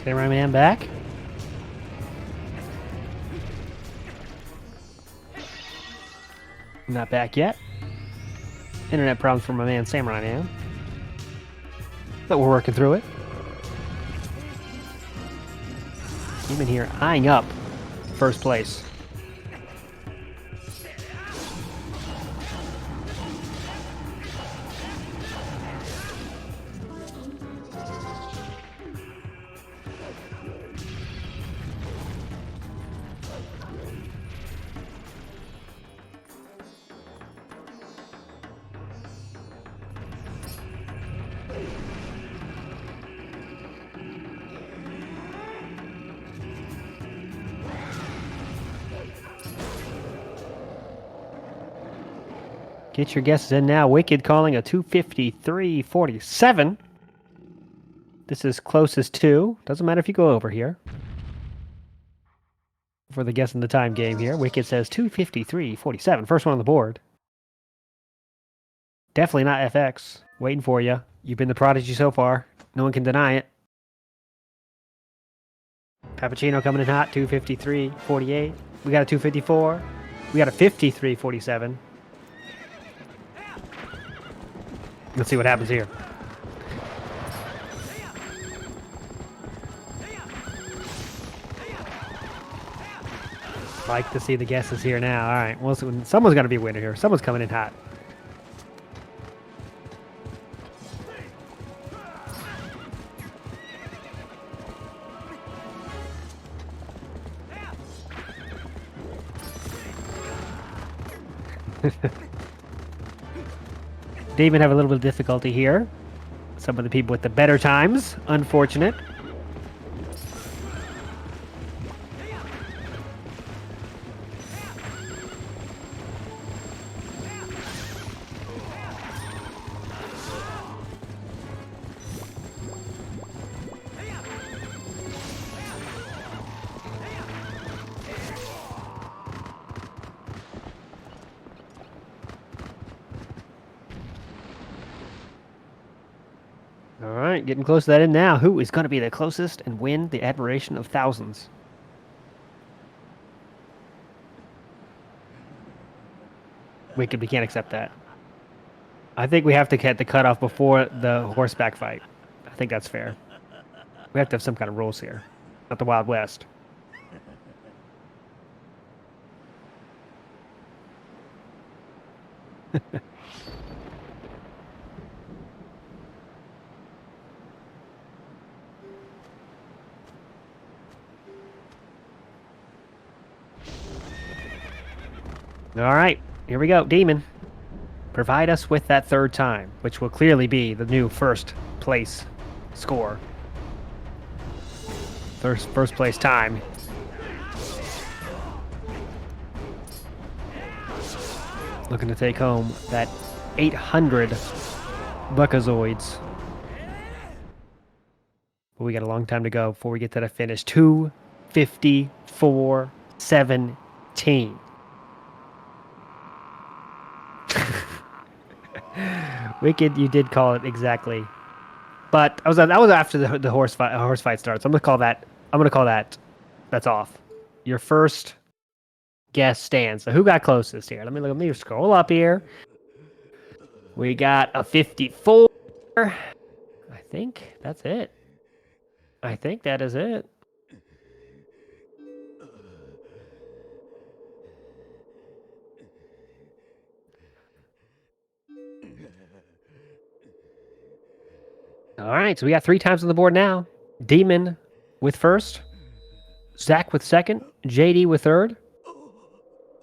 Samurai Man back. Not back yet. Internet problems for my man Samurai Man. But we're working through it. Even here, eyeing up first place. Get your guesses in now. Wicked calling a 253.47. This is closest to. Doesn't matter if you go over here. For the guess in the time game here, Wicked says 253.47. First one on the board. Definitely not FX. Waiting for you. You've been the prodigy so far. No one can deny it. Cappuccino coming in hot, 253.48. We got a 254. We got a 53.47. Let's see what happens here. Like to see the guesses here now. All right, well, someone's going to be winner here. Someone's coming in hot. Demon have a little bit of difficulty here. Some of the people with the better times, unfortunate. Alright, getting close to that end now. Who is going to be the closest and win the admiration of thousands? Wicked, we can't accept that. I think we have to get the cutoff before the horseback fight. I think that's fair. We have to have some kind of rules here. Not the Wild West. All right, here we go. Demon, provide us with that third time, which will clearly be the new first place score. First place time. Looking to take home that 800 Buckazoids. But we got a long time to go before we get to the finish. 2:54:17. Wicked, you did call it exactly, but that was after the horse fight starts. I'm gonna call that. That's off. Your first guess stands. So who got closest here? Let me scroll up here. We got a 54. I think that's it. I think that is it. All right, so we got 3 times on the board now. Demon with first, Zach with second, JD with third.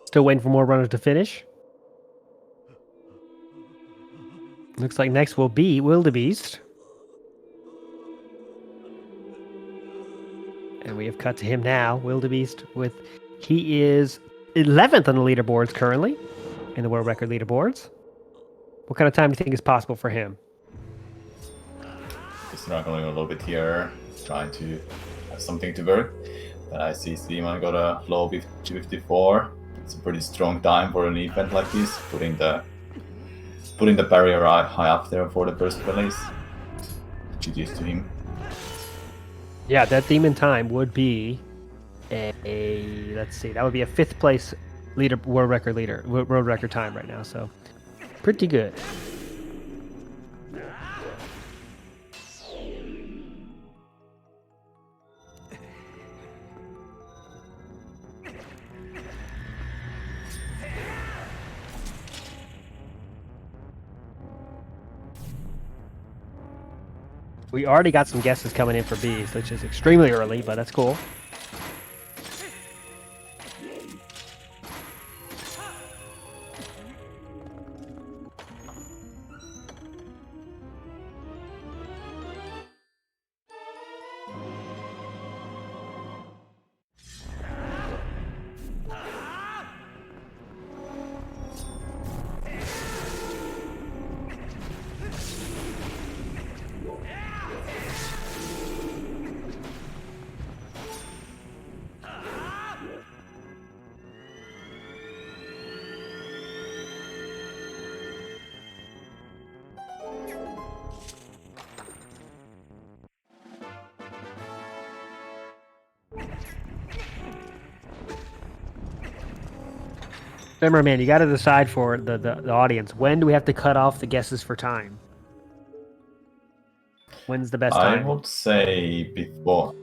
Still waiting for more runners to finish. Looks like next will be Bewildebeest. And we have cut to him now. Bewildebeest he is 11th on the leaderboards currently, in the world record leaderboards. What kind of time do you think is possible for him? Struggling a little bit here, trying to have something to work. Then I see Steeman got a low 54. It's a pretty strong time for an event like this, putting the barrier high up there for the first place. GG's to him. Yeah, that demon time would be a let's see, that would be a 5th place world record time right now. So pretty good. We already got some guesses coming in for Bees, which is extremely early, but that's cool. Remember, man, you got to decide for the audience. When do we have to cut off the guesses for time? When's the best time? I would say before.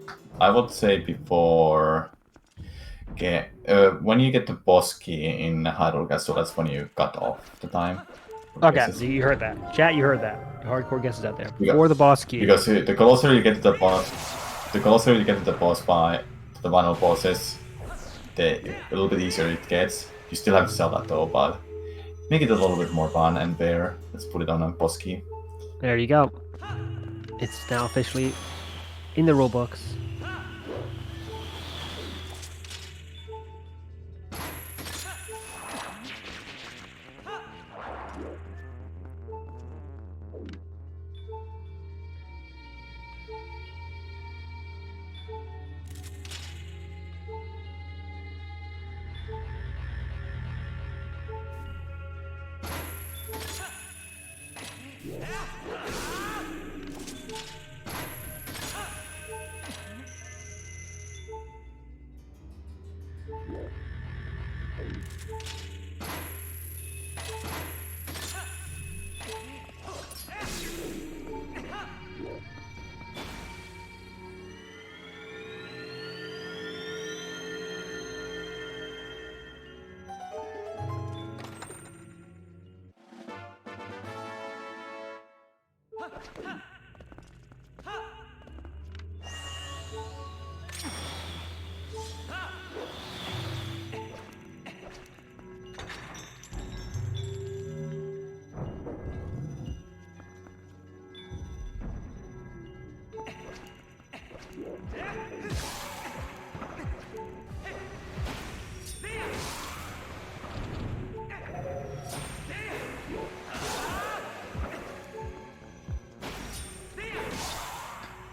When you get the boss key in Hyrule Castle, that's when you cut off the time. Okay, so you heard that. Chat, you heard that. Hardcore guesses out there. Yeah. Before the boss key. Because the closer you get to the boss, by the final bosses, a little bit easier it gets. You still have to sell that though, but make it a little bit more fun and fair. Let's put it on a boss key. There you go. It's now officially in the rulebooks.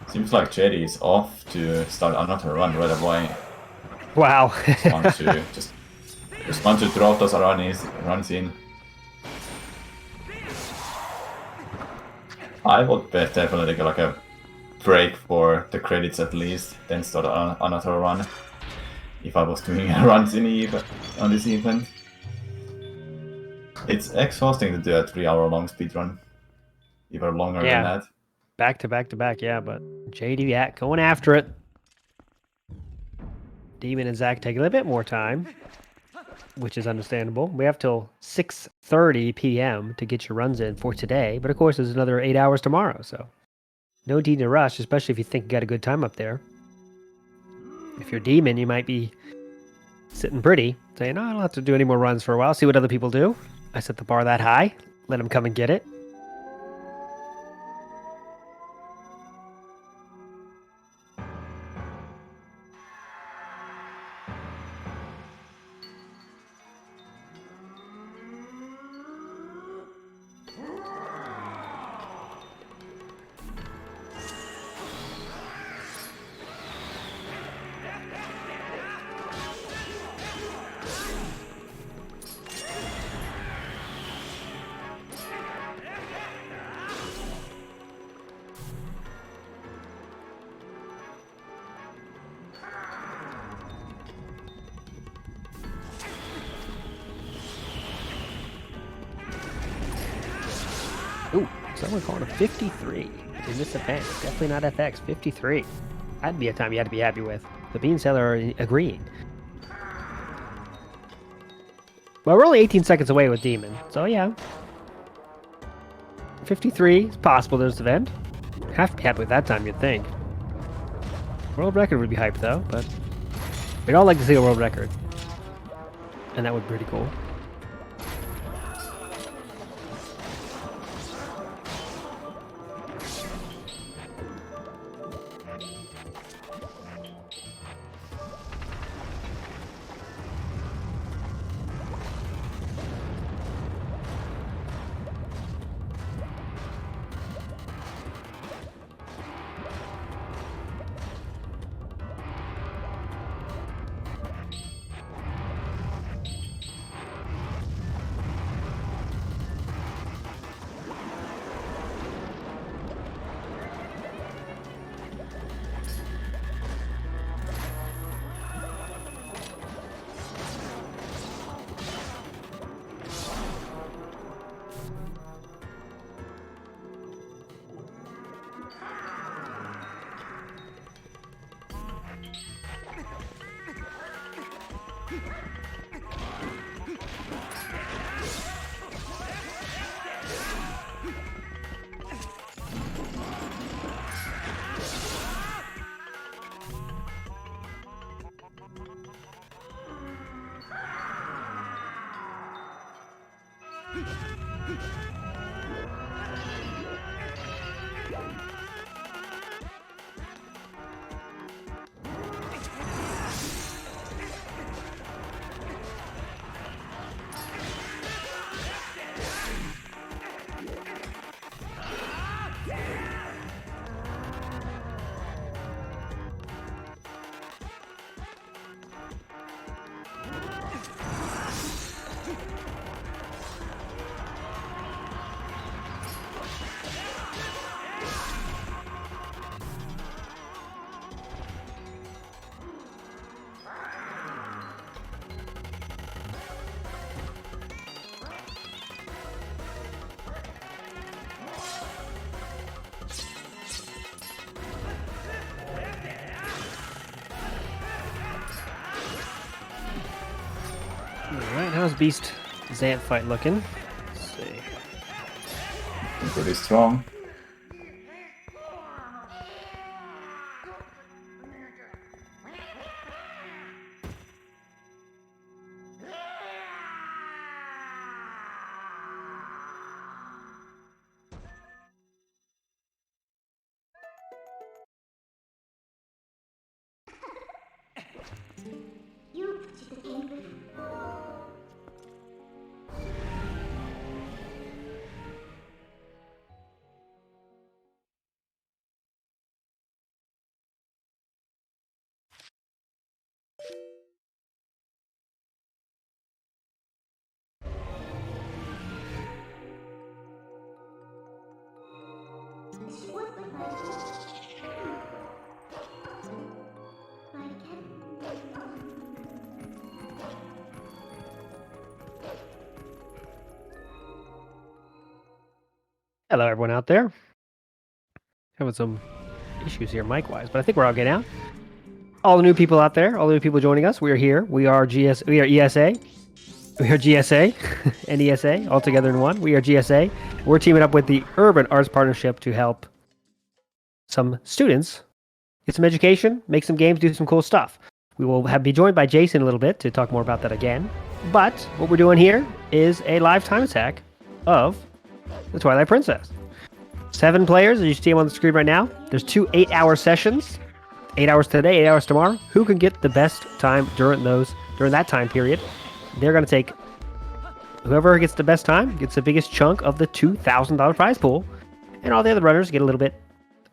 Seems like JD is off to start another run right away. Wow. just want to throw those runs in. I would bet definitely take like a break for the credits at least, then start another run. If I was doing runs on this event. It's exhausting to do a 3-hour long speedrun. Even longer than that. Back to back to back, yeah, but JD going after it. Demon and Zach taking a little bit more time, which is understandable. We have till 6:30 p.m. to get your runs in for today, but of course there's another 8 hours tomorrow, so no need to rush, especially if you think you got a good time up there. If you're Demon, you might be sitting pretty, saying, "Oh, I don't have to do any more runs for a while, see what other people do. I set the bar that high, let them come and get it." Someone calling a 53 in this event. Definitely not FX. 53. That'd be a time you had to be happy with. The bean seller agreeing. Well, we're only 18 seconds away with Demon, so yeah. 53 is possible there's the event. Have to be happy with that time, you'd think. World record would be hyped though, but we'd all like to see a world record. And that would be pretty cool. Alright, how's Beast Zant fight looking? Let's see. Pretty strong. Hello, everyone out there. Having some issues here mic-wise, but I think we're all getting out. All the new people out there, all the new people joining us, we are here. We are ESA. We are GSA and ESA all together in one. We are GSA. We're teaming up with the Urban Arts Partnership to help some students get some education, make some games, do some cool stuff. We will be joined by Jason in a little bit to talk more about that again. But what we're doing here is a live time attack of the Twilight Princess. 7 players, as you see them on the screen right now. There's 2 8-hour sessions. 8 hours today, 8 hours tomorrow. Who can get the best time during that time period? They're going to take whoever gets the best time gets the biggest chunk of the $2,000 prize pool, and all the other runners get a little bit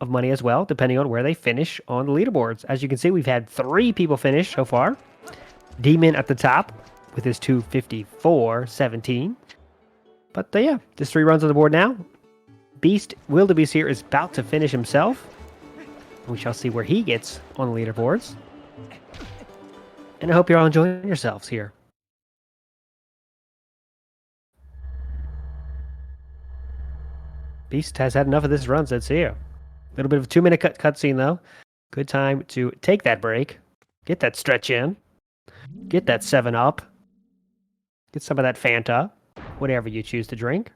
of money as well, depending on where they finish on the leaderboards. As you can see, we've had 3 people finish so far. Demon at the top with his 254.17. But yeah, just 3 runs on the board now. Bewildebeest here is about to finish himself. We shall see where he gets on the leaderboards. And I hope you're all enjoying yourselves here. Beast has had enough of this run, says see you. A little bit of a 2-minute cutscene, though. Good time to take that break. Get that stretch in. Get that 7-Up. Get some of that Fanta. Whatever you choose to drink.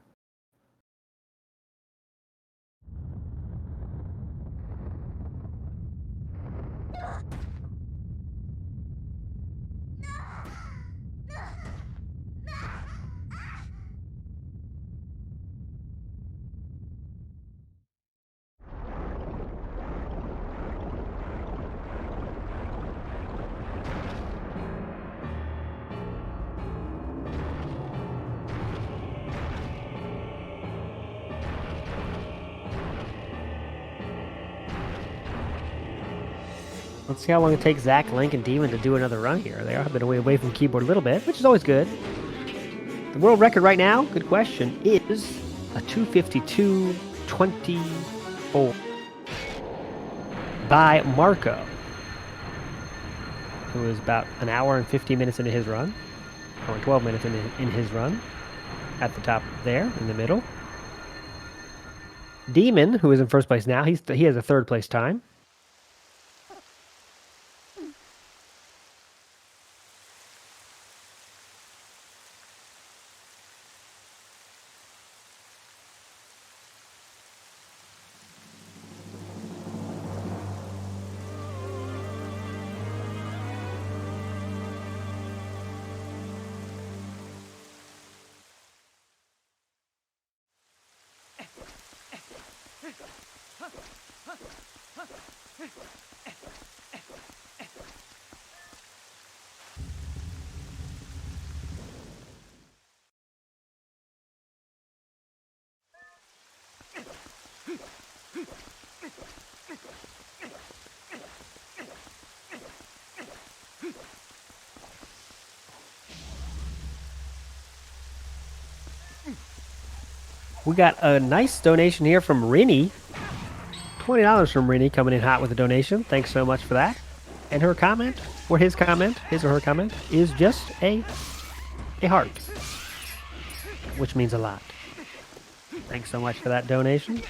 Let's see how long it takes ZachLink99 to do another run here. They have been away from the keyboard a little bit, which is always good. The world record right now, good question, is a 2:52:24 by Marco, who is about an hour and 50 minutes into his run, or 12 minutes in his run, at the top there, in the middle. Demon, who is in first place now, he has a 3rd place time. We got a nice donation here from Rinny. $20 from Rinny coming in hot with a donation. Thanks so much for that. And her comment, or his comment, his or her comment, is just a heart, which means a lot. Thanks so much for that donation.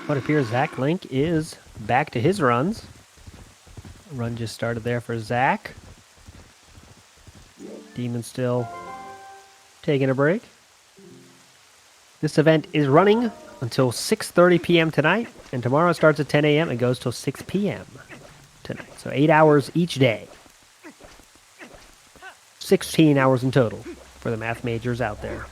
What appears ZachLink is back to his runs. Run just started there for Zach. Demon still taking a break. This event is running until 6:30 p.m. tonight, and tomorrow starts at 10 a.m. and goes till 6 p.m. tonight. So 8 hours each day. 16 hours in total for the math majors out there.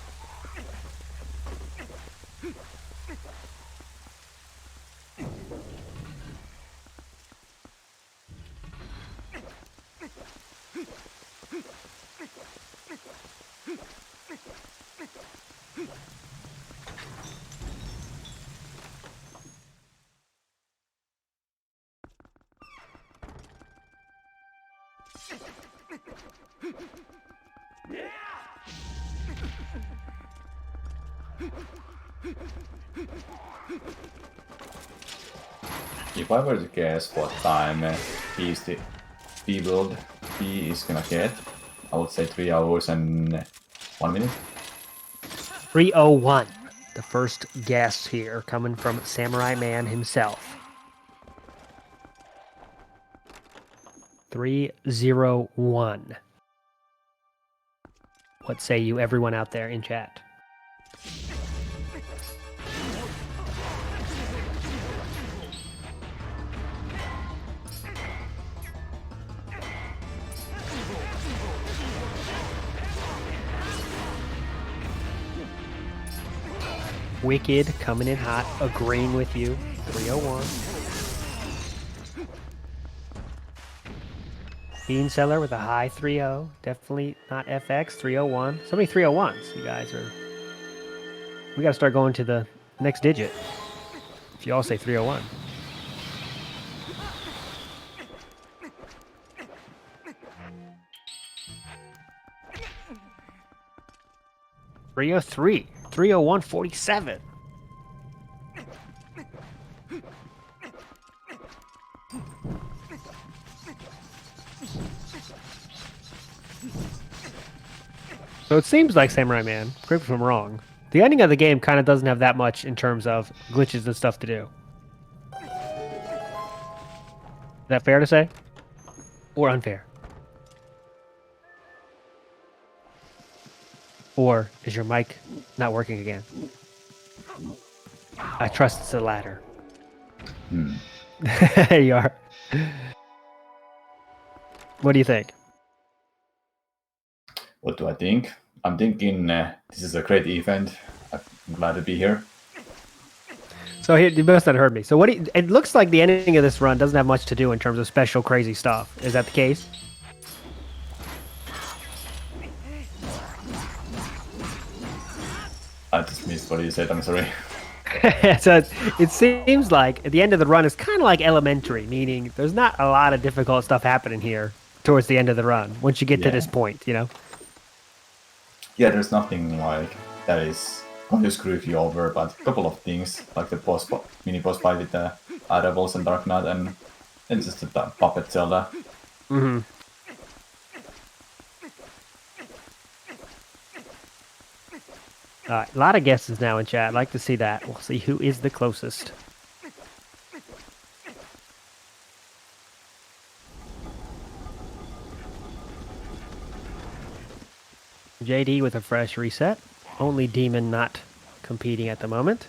If I were to guess what time B is gonna get, I would say 3 hours and 1 minute. 301. The first guess here coming from Samurai Man himself. 301. What say you, everyone out there in chat? Wicked coming in hot, agreeing with you. 301. Bean Seller with a high 3-0. Definitely not FX. 301. So many 301s. You guys are. We got to start going to the next digit. If you all say 301. .303. 301.47. So it seems like Samurai Man, correct me if I'm wrong, the ending of the game kind of doesn't have that much in terms of glitches and stuff to do. Is that fair to say? Or unfair? Or is your mic not working again? I trust it's the latter. There you are. What do you think? What do I think? I'm thinking this is a great event. I'm glad to be here. So here, you must have heard me. So what? It looks like the ending of this run doesn't have much to do in terms of special crazy stuff. Is that the case? I just missed what you said. I'm sorry. So it seems like at the end of the run is kind of like elementary, meaning there's not a lot of difficult stuff happening here towards the end of the run. Once you get to this point, you know. Yeah, there's nothing like that is going to screw you over, but a couple of things like the mini boss fight with the Adables and Dark Knight, and then just the puppet Zelda. Mm-hmm. All right, a lot of guesses now in chat. I'd like to see that. We'll see who is the closest. JD with a fresh reset. Only Demon not competing at the moment.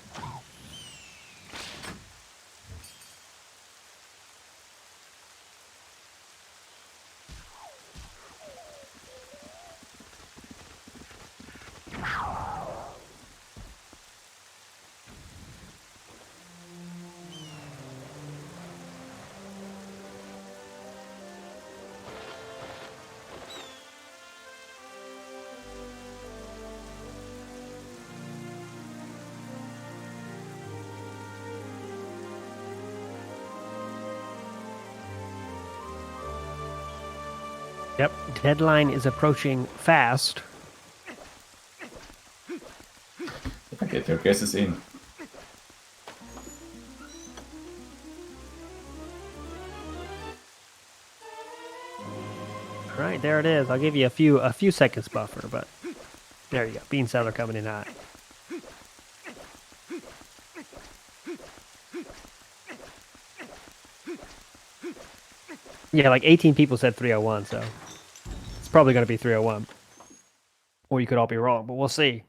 Yep, deadline is approaching fast. Get your guesses in. All right, there it is. I'll give you a few seconds buffer, but there you go. Bean Seller coming in hot. Yeah, like 18 people said 301, so it's probably going to be 301. Or you could all be wrong, but we'll see.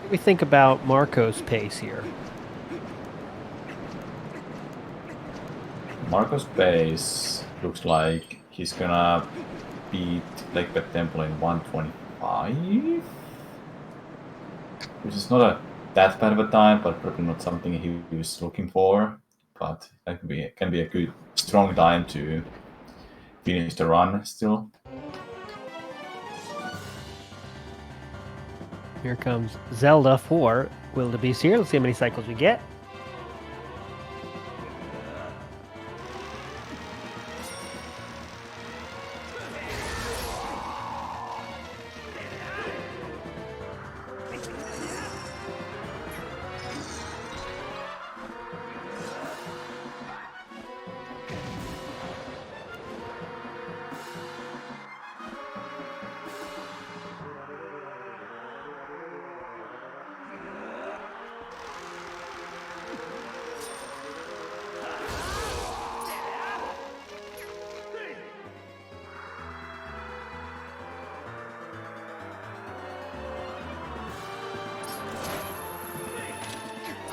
What do we think about Marco's pace here? Marco's pace looks like he's gonna beat Lakebed Temple in 125, which is not that bad of a time, but probably not something he was looking for. But that can be a good, strong time to finish the run still. Here comes Zelda for Wildebeest here. Let's see how many cycles we get.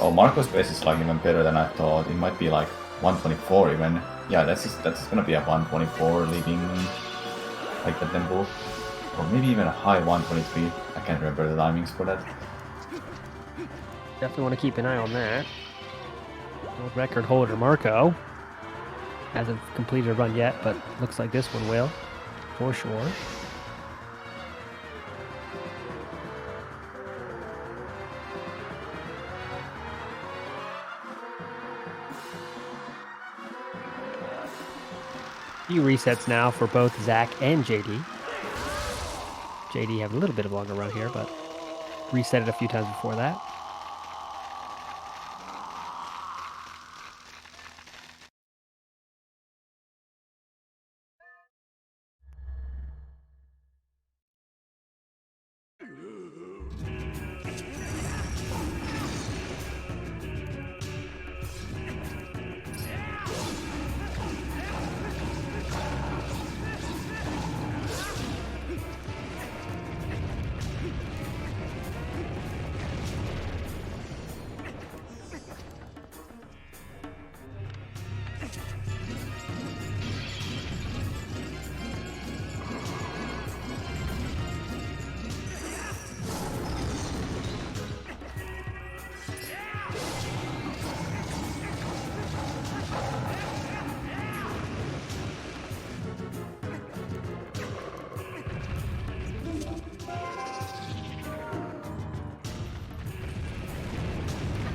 Oh, Marco's pace is like even better than I thought. It might be like 124 even. Yeah, that's gonna be a 124 leading like the temple. Or maybe even a high 123. I can't remember the timings for that. Definitely want to keep an eye on that. World record holder Marco hasn't completed a run yet, but looks like this one will, for sure. Few resets now for both Zach and JD. JD have a little bit of a longer run here, but reset it a few times before that.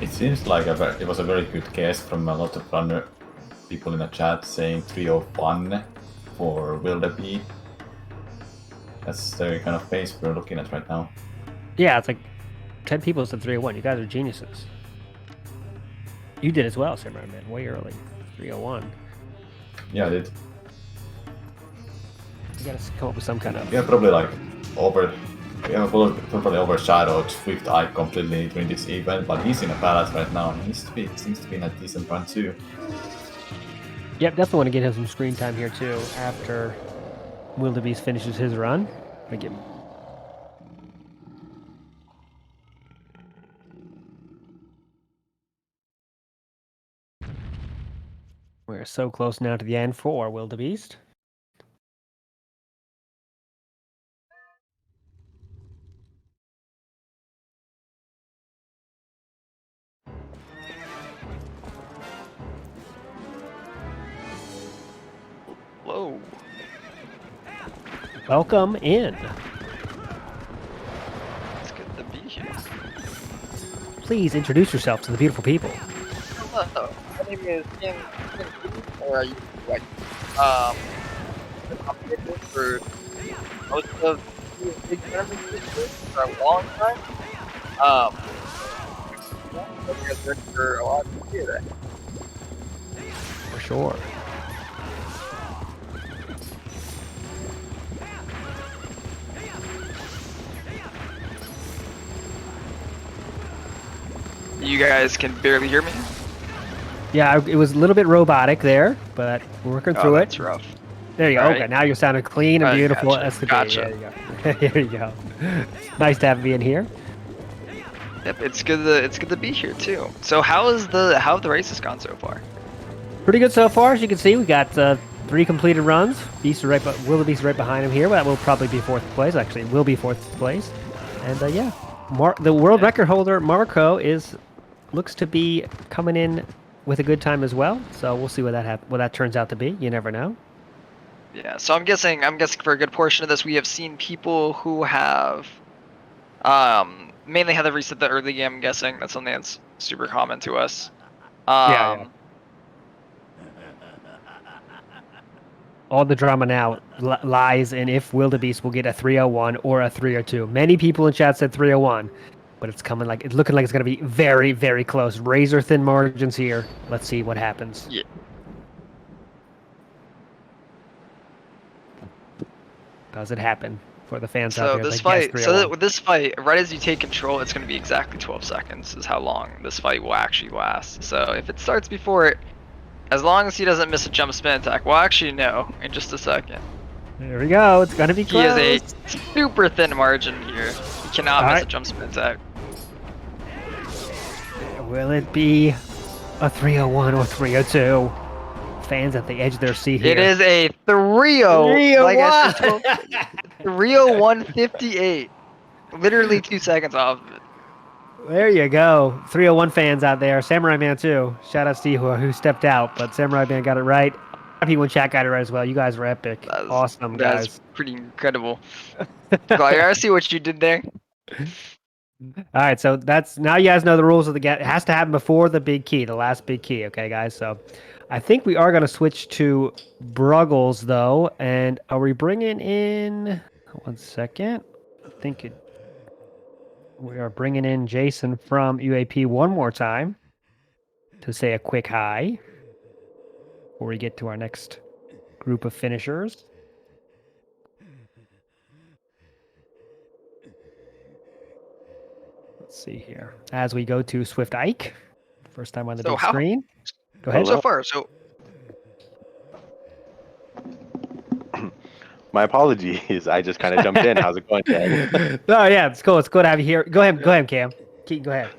It seems like it was a very good guess from a lot of runner people in the chat saying 301 for Wildebeest. That's the kind of pace we're looking at right now. Yeah, it's like 10 people said 301. You guys are geniuses. You did as well, Samurai Man, way early. 301. Yeah, I did. You gotta come up with some kind of... Yeah, probably like probably overshadowed Swiftike completely during this event, but he's in a balance right now. He seems to be in a decent run too. Yep, definitely want to get him some screen time here too after Wildebeest finishes his run. We're so close now to the end for Wildebeest. Hello. Welcome in. It's good to be here. Please introduce yourself to the beautiful people. Hello. My name is Ian, or I used to like the operator for most of the big tournaments this year for a long time. I've been there for a lot of years. For sure. You guys can barely hear me? Yeah, it was a little bit robotic there, but we're working through it. That's rough. There you go. All Okay, right. now you're sounding clean and beautiful. Gotcha. That's the Gotcha. There you go. There you go. Nice to have you in here. Yep, it's good to be here too. So how have the races gone so far? Pretty good so far. As you can see, we got 3 completed runs. Wildebeest right behind him here. That will probably be 4th place. Actually, it will be 4th place. And yeah, the world record holder Marco looks to be coming in with a good time as well. So we'll see what that turns out to be. You never know. Yeah, so I'm guessing for a good portion of this, we have seen people who have mainly had to reset the early game. I'm guessing that's something that's super common to us. Yeah. All the drama now lies in if Wildebeest will get a 301 or a 302. Many people in chat said 301, but it's looking like it's going to be very, very close. Razor thin margins here. Let's see what happens. Yeah. Does it happen for the fans So out there? this fight, right as you take control, it's going to be exactly 12 seconds is how long this fight will actually last. So if it starts before it, as long as he doesn't miss a jump spin attack, we'll actually know in just a second. There we go. It's going to be close. He has a super thin margin here. He cannot miss a jump spin attack. Will it be a 301 or 302? Fans at the edge of their seat here. It is a 3-0. Like I said, 301.58. Literally 2 seconds off of it. There you go. 301 fans out there. Samurai Man too. Shout out to you who stepped out, but Samurai Man got it right. People in chat got it right as well. You guys were epic. Awesome, guys. That's pretty incredible. I see what you did there. All right, so now you guys know the rules of the game. It has to happen before the big key, the last big key. Okay, guys. So I think we are going to switch to Bruggles though, and are we bringing in? 1 second. I think we are bringing in Jason from UAP one more time to say a quick hi before we get to our next group of finishers. Let's see here. As we go to Swiftike, first time on the big screen. Go ahead. Hello. So far, so My apologies. I just kind of jumped in. How's it going, Dan? Oh yeah, it's cool. It's good to have you here. Go ahead, Cam. Go ahead.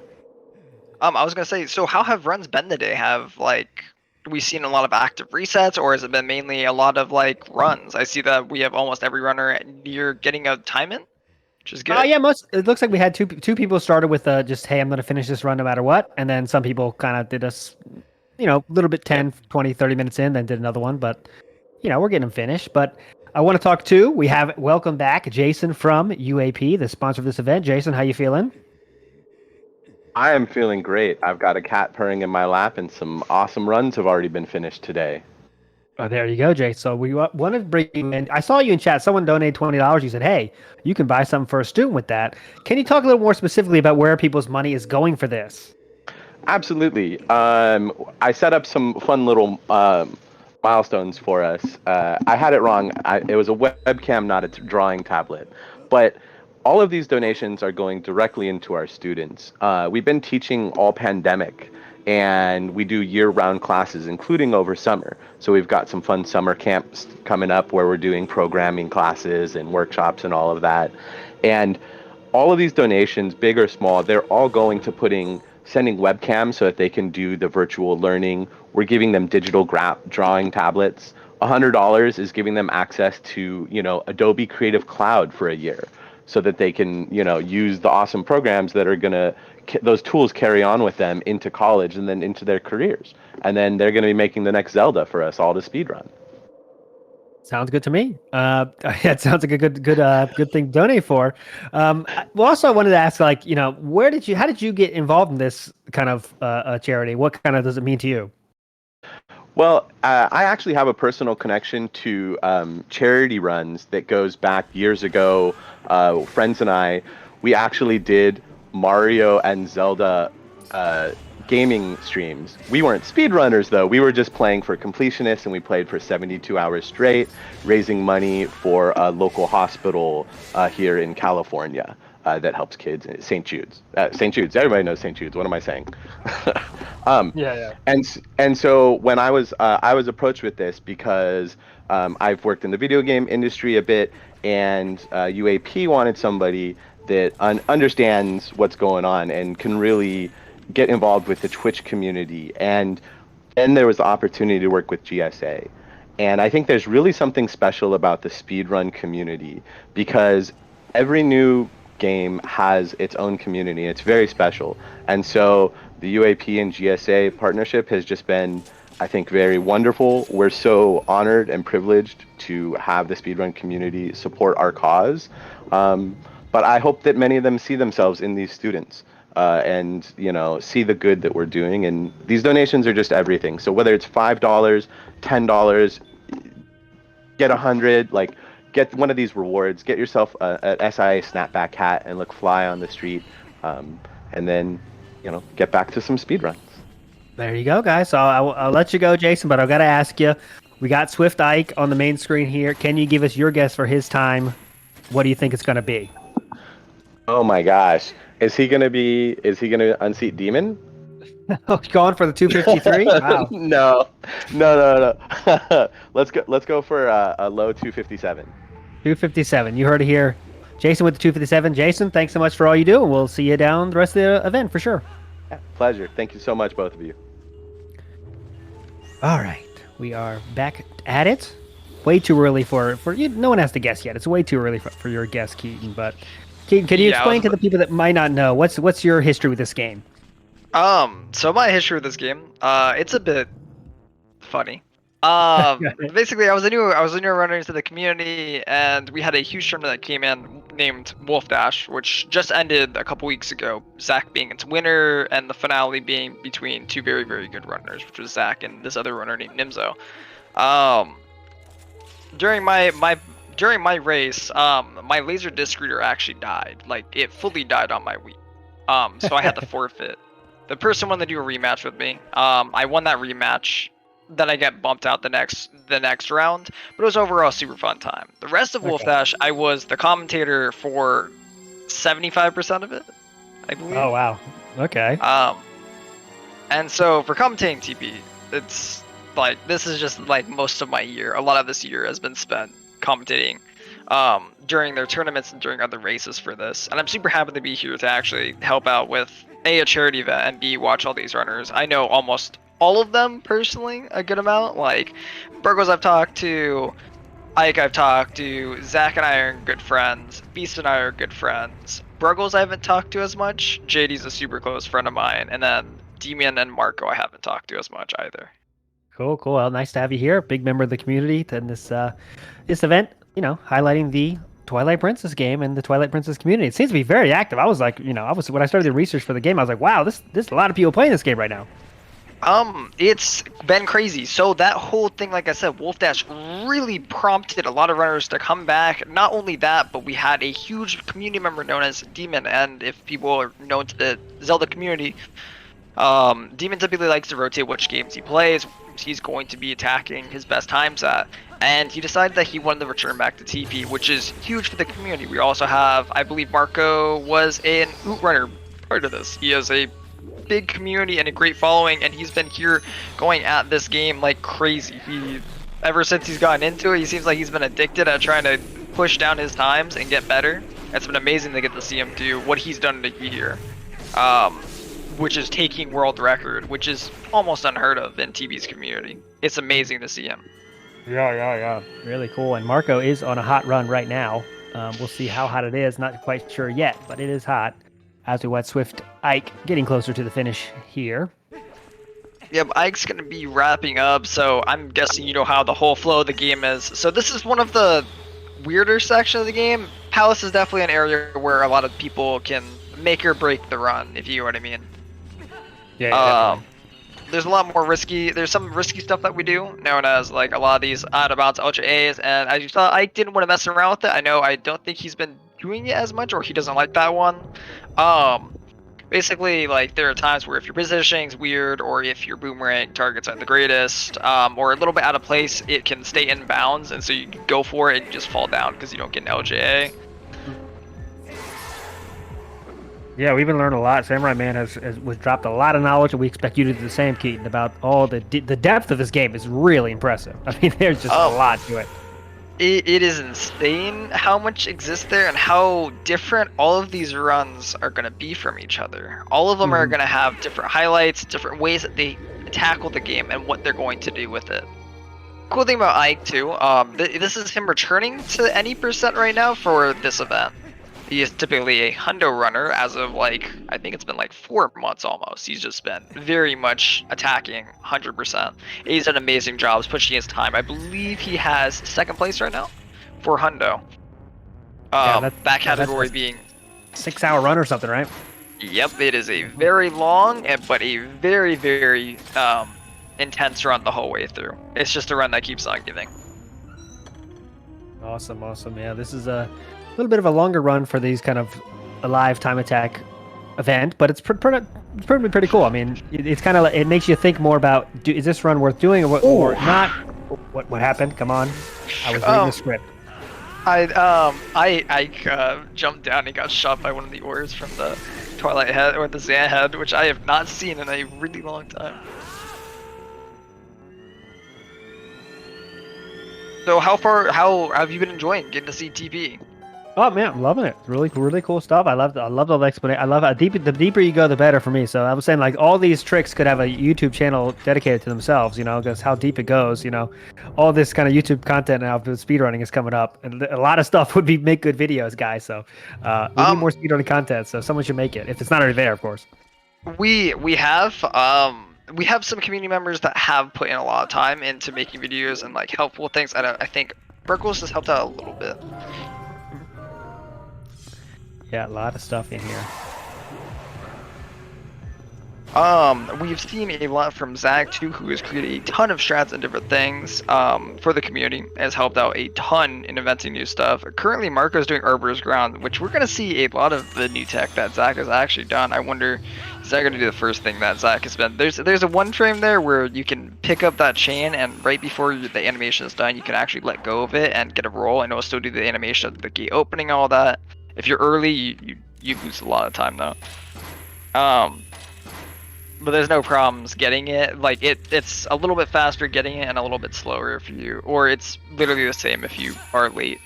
I was gonna say, so how have runs been today? Have we seen a lot of active resets, or has it been mainly a lot of runs? I see that we have almost every runner near getting a time in, which is good. Yeah, it looks like we had two people started with just, hey, I'm going to finish this run no matter what. And then some people kind of did us, a little bit 10, 20, 30 minutes in, then did another one. But, we're getting them finished. But I want to talk to, we have welcome back Jason from UAP, the sponsor of this event. Jason, how you feeling? I am feeling great. I've got a cat purring in my lap, and some awesome runs have already been finished today. Oh, there you go, Jay. So we want to bring you in. I saw you in chat. Someone donated $20. You said, hey, you can buy something for a student with that. Can you talk a little more specifically about where people's money is going for this? Absolutely. I set up some fun little milestones for us. I had it wrong. It was a webcam, not a drawing tablet. But all of these donations are going directly into our students. We've been teaching all pandemic, and we do year-round classes, including over summer. So we've got some fun summer camps coming up where we're doing programming classes and workshops and all of that. And all of these donations, big or small, they're all going to sending webcams so that they can do the virtual learning. We're giving them digital drawing tablets. $100 is giving them access to, Adobe Creative Cloud for a year, so that they can, use the awesome programs that are going to, those tools carry on with them into college and then into their careers. And then they're going to be making the next Zelda for us all to speedrun. Sounds good to me. It sounds like a good thing to donate for. Also, I wanted to ask, how did you get involved in this kind of charity? What kind of does it mean to you? Well, I actually have a personal connection to charity runs that goes back years ago. Friends and I, we actually did Mario and Zelda gaming streams. We weren't speedrunners, though. We were just playing for completionists, and we played for 72 hours straight, raising money for a local hospital here in California that helps kids. St. Jude's. St. Jude's. Everybody knows St. Jude's. What am I saying? Yeah. And so when I was approached with this because I've worked in the video game industry a bit, and UAP wanted somebody that understands what's going on and can really get involved with the Twitch community. And then there was the opportunity to work with GSA. And I think there's really something special about the speedrun community, because every new game has its own community. It's very special. And so the UAP and GSA partnership has just been, I think, very wonderful. We're so honored and privileged to have the speedrun community support our cause. But I hope that many of them see themselves in these students. And see the good that we're doing, and these donations are just everything. So whether it's $5, $10, get 100, like get one of these rewards, get yourself an SIA snapback hat and look fly on the street, and then get back to some speedruns. There you go, guys. So I'll let you go, Jason, but I've got to ask you, we got Swiftike on the main screen here. Can you give us your guess for his time? What do you think it's going to be? Oh my gosh. Is he gonna unseat Demon? Going for the 253? Wow. No. Let's go for a low 257. 257. You heard it here. Jason with the 257. Jason, thanks so much for all you do, and we'll see you down the rest of the event for sure. Yeah, pleasure. Thank you so much, both of you. All right. We are back at it. Way too early for you. No one has to guess yet. It's way too early for your guess, Keaton, but can you explain to the people that might not know what's your history with this game? So my history with this game, it's a bit funny. Basically, I was a new runner into the community, and we had a huge tournament that came in named Wolf Dash, which just ended a couple weeks ago. Zach being its winner, and the finale being between two very, very good runners, which was Zach and this other runner named Nimzo. During my race, my laser disc reader actually died. Like, it fully died on my Wii. So I had to forfeit. The person wanted to do a rematch with me. I won that rematch. Then I get bumped out the next round. But it was overall a super fun time. The rest of Wolf Dash, I was the commentator for 75% of it, I believe. Oh, wow. Okay. And so for commentating TP, it's like, this is just like most of my year. A lot of this year has been spent commentating during their tournaments and during other races for this. And I'm super happy to be here to actually help out with A, charity event, and B, watch all these runners. I know almost all of them personally, a good amount. Like, Bruggles I've talked to, Ike I've talked to, Zach and I are good friends, Beast and I are good friends. Bruggles I haven't talked to as much, JD's a super close friend of mine, and then Demian and Marco I haven't talked to as much either. Cool. Well, nice to have you here. Big member of the community. And this event, highlighting the Twilight Princess game and the Twilight Princess community. It seems to be very active. I was like, when I started the research for the game, I was like, wow, there's a lot of people playing this game right now. It's been crazy. So that whole thing, like I said, Wolf Dash really prompted a lot of runners to come back. Not only that, but we had a huge community member known as Demon, and if people are known to the Zelda community, Demon typically likes to rotate which games he plays. He's going to be attacking his best times at, and he decided that he wanted to return back to TP, which is huge for the community. We also have, I believe Marco was an Oot runner prior to this. He has a big community and a great following, and he's been here going at this game like crazy. Ever since he's gotten into it, he seems like he's been addicted at trying to push down his times and get better. It's been amazing to get to see him do what he's done in a year, which is taking world record, which is almost unheard of in TB's community. It's amazing to see him. Yeah. Really cool. And Marco is on a hot run right now. We'll see how hot it is. Not quite sure yet, but it is hot. As we watch Swiftike getting closer to the finish here. Yep, Ike's going to be wrapping up, so I'm guessing you know how the whole flow of the game is. So this is one of the weirder sections of the game. Palace is definitely an area where a lot of people can make or break the run, if you know what I mean. Yeah, there's a lot more risky, there's some risky stuff that we do, known as like a lot of these out of bounds Ultra A's, and as you saw, Ike didn't want to mess around with it. I don't think he's been doing it as much, or he doesn't like that one. Basically, like, there are times where if your positioning's weird, or if your boomerang targets aren't the greatest, or a little bit out of place, it can stay in bounds, and so you can go for it and just fall down because you don't get an LJA. Yeah, we've been learning a lot. Samurai Man was dropped a lot of knowledge, and we expect you to do the same, Keaton, about all the depth of this game is really impressive. I mean, there's just a lot to it. it is insane how much exists there and how different all of these runs are going to be from each other. All of them are going to have different highlights, different ways that they tackle the game, and what they're going to do with it. Cool thing about Ike too, this is him returning to any percent right now for this event. He is typically a hundo runner as of like, I think it's been like 4 months almost. He's just been very much attacking 100%. He's done amazing jobs pushing his time. I believe he has second place right now for hundo. That category being 6-hour run or something, right? Yep, it is a very long but a very, very intense run the whole way through. It's just a run that keeps on giving. Awesome. Yeah, this is a little bit of a longer run for these kind of a live time attack event, but it's pretty cool. I mean, it's kind of it makes you think more about is this run worth doing or not? What happened? Come on, I was reading the script. I jumped down and got shot by one of the ores from the Twilight head or the Zan head, which I have not seen in a really long time. So how have you been enjoying getting to see TP? Oh man, I'm loving it. Really cool stuff. I love all the explanation. I love how the deeper you go, the better for me. So I was saying like all these tricks could have a YouTube channel dedicated to themselves, you know, because how deep it goes, you know, all this kind of YouTube content now with speedrunning is coming up, and a lot of stuff would make good videos, guys. So we need more speedrunning content. So someone should make it if it's not already there, of course. We have some community members that have put in a lot of time into making videos and like helpful things. I think Bruggles has helped out a little bit. Yeah, a lot of stuff in here. We've seen a lot from Zach too, who has created a ton of strats and different things for the community, has helped out a ton in inventing new stuff. Currently, Marco's doing Arbiter's Ground, which we're going to see a lot of the new tech that Zach has actually done. I wonder, is that going to do the first thing that Zach has been? There's a one frame there where you can pick up that chain, and right before the animation is done, you can actually let go of it and get a roll, and it'll still do the animation of the gate opening, all that. If you're early, you lose a lot of time though. But there's no problems getting it. Like it's a little bit faster getting it and a little bit slower if you, or it's literally the same if you are late.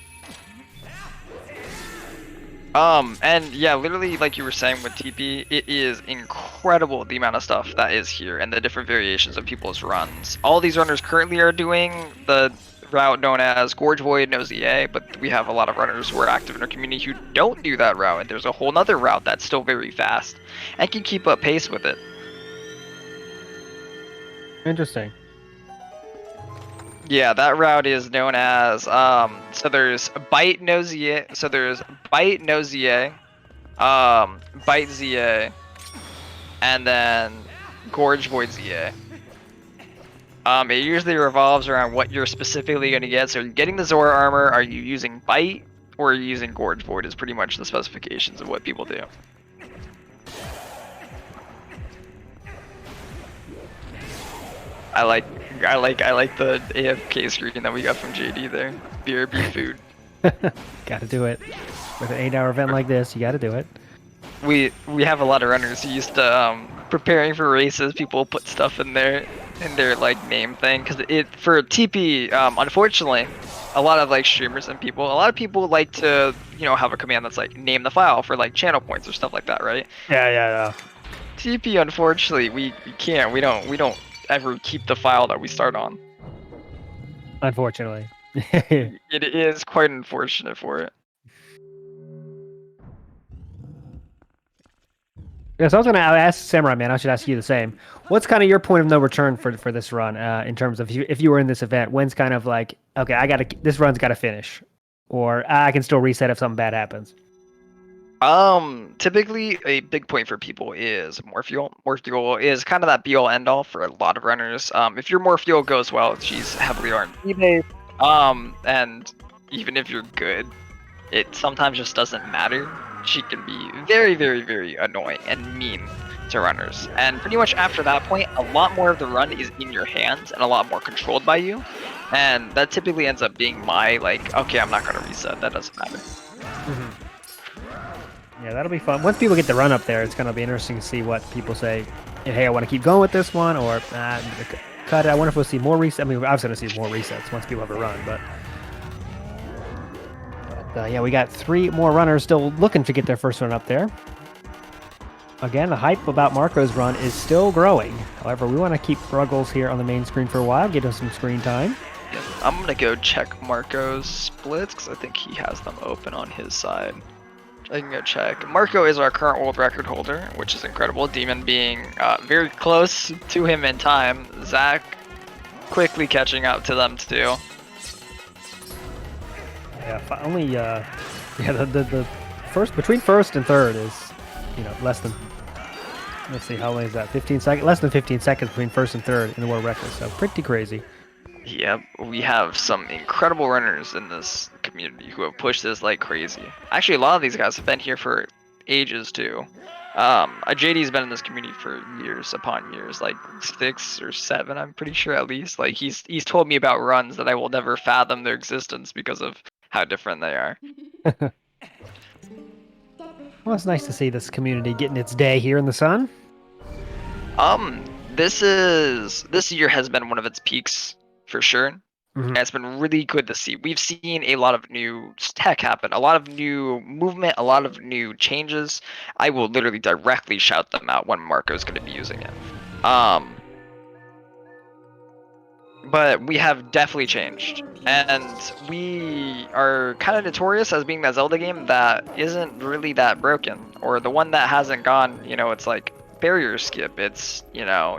And yeah, literally like you were saying with TP, it is incredible the amount of stuff that is here and the different variations of people's runs. All these runners currently are doing the route known as Gorge Void no ZA, but we have a lot of runners who are active in our community who don't do that route, and there's a whole nother route that's still very fast and can keep up pace with it. Interesting. Yeah, that route is known as so there's Bite no ZA, so there's Bite no ZA, Bite ZA, and then Gorge Void ZA. It usually revolves around what you're specifically going to get. So you're getting the Zora armor, are you using Bite, or are you using Gorge Void is pretty much the specifications of what people do. I like the AFK screen that we got from JD there. BRB food. Gotta do it. With an 8-hour event like this, you gotta do it. We have a lot of runners who used to preparing for races, people put stuff in their like name thing, because it for TP unfortunately a lot of like streamers and a lot of people like to, you know, have a command that's like name the file for like channel points or stuff like that, right? Yeah. TP unfortunately we can't, we don't ever keep the file that we start on. Unfortunately. It is quite unfortunate for it. Yeah, so I was gonna ask Samurai Man. I should ask you the same. What's kind of your point of no return for this run in terms of if you were in this event? When's kind of like, okay, this run's got to finish, or I can still reset if something bad happens. Typically a big point for people is more fuel. More fuel is kind of that be all end all for a lot of runners. If your more fuel goes well, she's heavily RNG based. And even if you're good, it sometimes just doesn't matter. She can be very, very, very annoying and mean to runners. And pretty much after that point, a lot more of the run is in your hands and a lot more controlled by you. And that typically ends up being my, like, okay, I'm not going to reset. That doesn't matter. Yeah, that'll be fun. Once people get the run up there, it's going to be interesting to see what people say. Hey, I want to keep going with this one, or cut it. I wonder if we'll see more resets. I mean, we're obviously going to see more resets once people have a run, but Yeah, we got 3 more runners still looking to get their first run up there. Again, the hype about Marco's run is still growing. However, we want to keep Bruggles here on the main screen for a while, get him some screen time. Yeah, I'm going to go check Marco's splits because I think he has them open on his side. I can go check. Marco is our current world record holder, which is incredible. Demon being very close to him in time. Zach quickly catching up to them too. Yeah, only the first between first and third is less than, let's see, how long is that? 15 seconds, less than 15 seconds between first and third in the world record. So pretty crazy. Yep, we have some incredible runners in this community who have pushed this like crazy. Actually, a lot of these guys have been here for ages too. JD's been in this community for years upon years, like 6 or 7, I'm pretty sure at least. Like he's told me about runs that I will never fathom their existence because of how different they are. Well, it's nice to see this community getting its day here in the sun. This year has been one of its peaks for sure. And it's been really good to see. We've seen a lot of new tech happen, a lot of new movement, a lot of new changes. I will literally directly shout them out when Marco's going to be using it. But we have definitely changed, and we are kind of notorious as being that Zelda game that isn't really that broken, or the one that hasn't gone, it's like barrier skip, it's,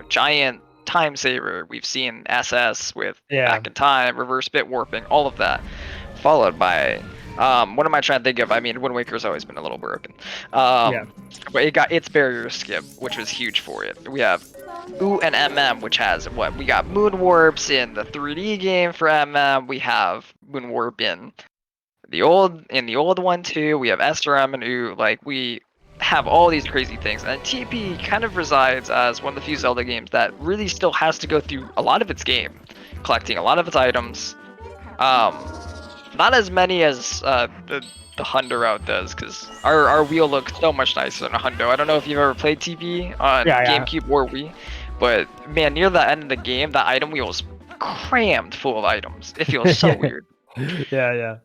giant time saver. We've seen SS with back in time, reverse bit warping, all of that, followed by what am I trying to think of? I mean, Wind Waker's always been a little broken. But it got its barrier skip, which was huge for it. We have Ooh and MM, which has we got moon warps in the 3D game for MM. We have moon warp in the old one too. We have SRM and Ooh. Like, we have all these crazy things, and TP kind of resides as one of the few Zelda games that really still has to go through a lot of its game, collecting a lot of its items. Not as many as the Hundo route does, because our wheel looks so much nicer than a Hundo. I don't know if you've ever played TP on GameCube or Wii, but man, near the end of the game, that item wheel is crammed full of items. It feels so weird. Yeah.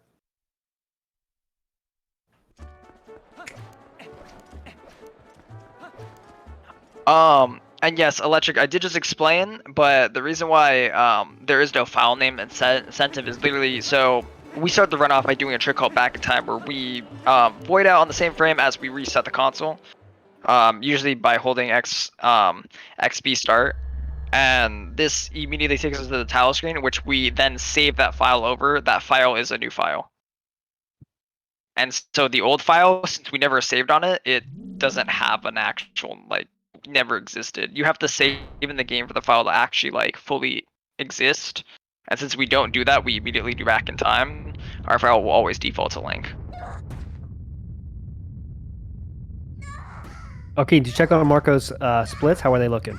And yes, Electric, I did just explain, but the reason why there is no file name incentive is literally so we start the runoff by doing a trick called back in time, where we void out on the same frame as we reset the console, usually by holding XB start, and this immediately takes us to the tile screen, which we then save that file over. That file is a new file, and so the old file, since we never saved on it, it doesn't have an actual, never existed. You have to save in the game for the file to actually fully exist. And since we don't do that, we immediately do back in time. Our file will always default to link. Okay, did you check on Marco's splits? How are they looking?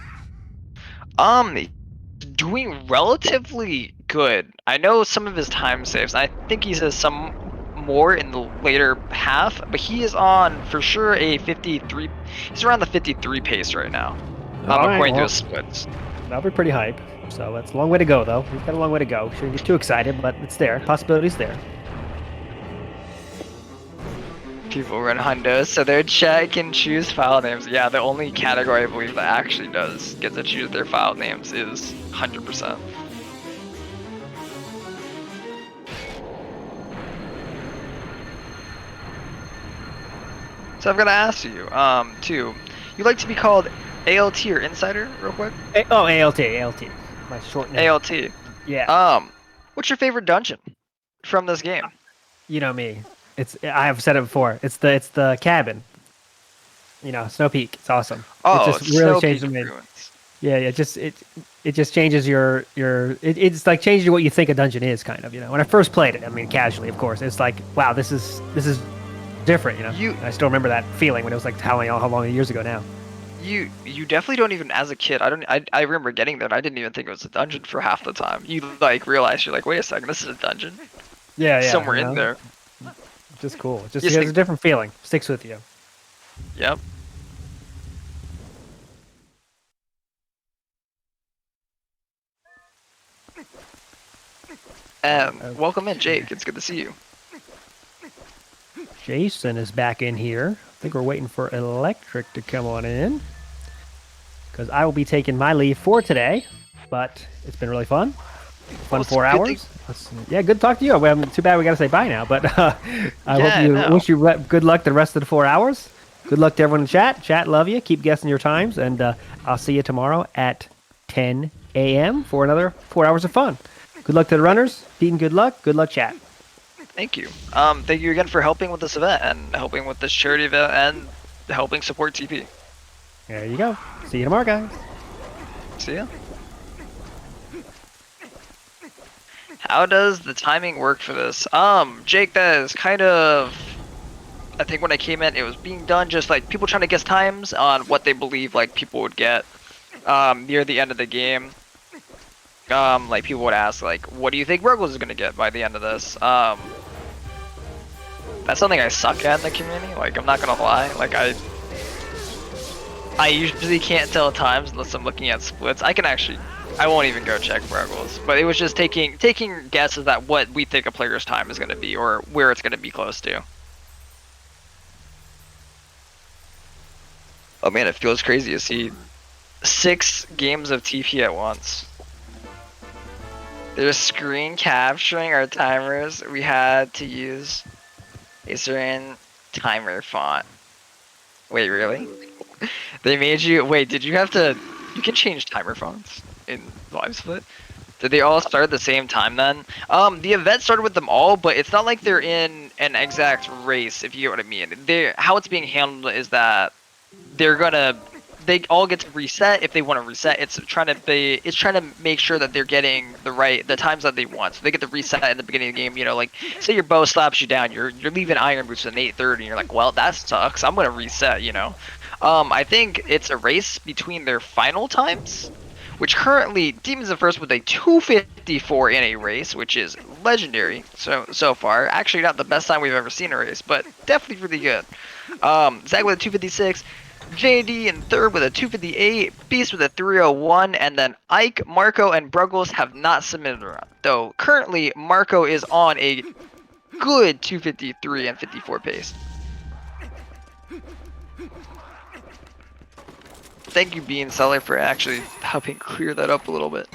Doing relatively good. I know some of his time saves. I think he says some more in the later half, but he is on for sure a 53. He's around the 53 pace right now. According to his splits. That'll be pretty hype. So that's a long way to go, though. We've got a long way to go. Shouldn't get too excited, but it's there. Possibility's there. People run Hundos, so their chat can choose file names. Yeah, the only category I believe that actually does get to choose their file names is 100%. So I'm gonna ask you, too. You like to be called ALT or Insider, real quick? ALT. My short name. ALT. Yeah. What's your favorite dungeon from this game? You know me. I have said it before. It's the cabin. Snow Peak. It's awesome. Oh, it just really changes me. Yeah. It just changes your it's like changes what you think a dungeon is, kind of. When I first played it, I mean, casually, of course, it's like, wow, this is different. I still remember that feeling when it was like how long years ago now. You definitely don't even, as a kid, I remember getting there and I didn't even think it was a dungeon for half the time. You realize, you're like, wait a second, this is a dungeon. Yeah. Somewhere in there. Just cool. It has a different feeling. Sticks with you. Yep. And welcome in, Jake. It's good to see you. Jason is back in here. I think we're waiting for Electric to come on in. Because I will be taking my leave for today. But it's been really fun. Fun 4 hours. Yeah, good to talk to you. Well, too bad we got to say bye now. But wish you good luck the rest of the 4 hours. Good luck to everyone in chat. Chat, love you. Keep guessing your times. And I'll see you tomorrow at 10 a.m. for another 4 hours of fun. Good luck to the runners. Dean, good luck. Good luck, chat. Thank you. Thank you again for helping with this event and helping with this charity event and helping support TP. There you go. See you tomorrow, guys. See ya. How does the timing work for this? Jake, that is kind of... I think when I came in, it was being done just like people trying to guess times on what they believe like people would get near the end of the game. Like people would ask like, what do you think Bruggles is gonna get by the end of this? That's something I suck at in the community. Like I'm not gonna lie. Like I usually can't tell times unless I'm looking at splits. I won't even go check Bruggles. But it was just taking guesses at what we think a player's time is gonna be or where it's gonna be close to. Oh man, it feels crazy to see 6 games of TP at once. They're screen capturing our timers. We had to use a certain timer font. Wait, really? They made you... Wait, did you have to... You can change timer fonts in Live Split? Did they all start at the same time then? The event started with them all, but it's not like they're in an exact race, if you get what I mean. How it's being handled is that they all get to reset if they want to reset. It's trying to make sure that they're getting the times that they want. So they get to reset in the beginning of the game. You know, like say your bow slaps you down, you're leaving iron boots at an 8:30, and you're like, well, that sucks. I'm gonna reset. You know, I think it's a race between their final times, which currently Demons of First with a 2:54 in a race, which is legendary so far. Actually, not the best time we've ever seen a race, but definitely really good. Zach with a 2:56. JD in third with a 2:58, Beast with a 3:01, and then Ike, Marco, and Bruggles have not submitted a run. Though currently Marco is on a good 2:53 and 54 pace. Thank you, Bean Seller, for actually helping clear that up a little bit.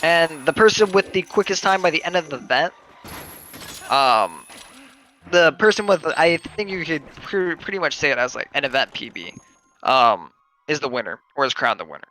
And the person with the quickest time by the end of the event, the person with, I think you could pretty much say it as like an event PB, is the winner, or is crowned the winner.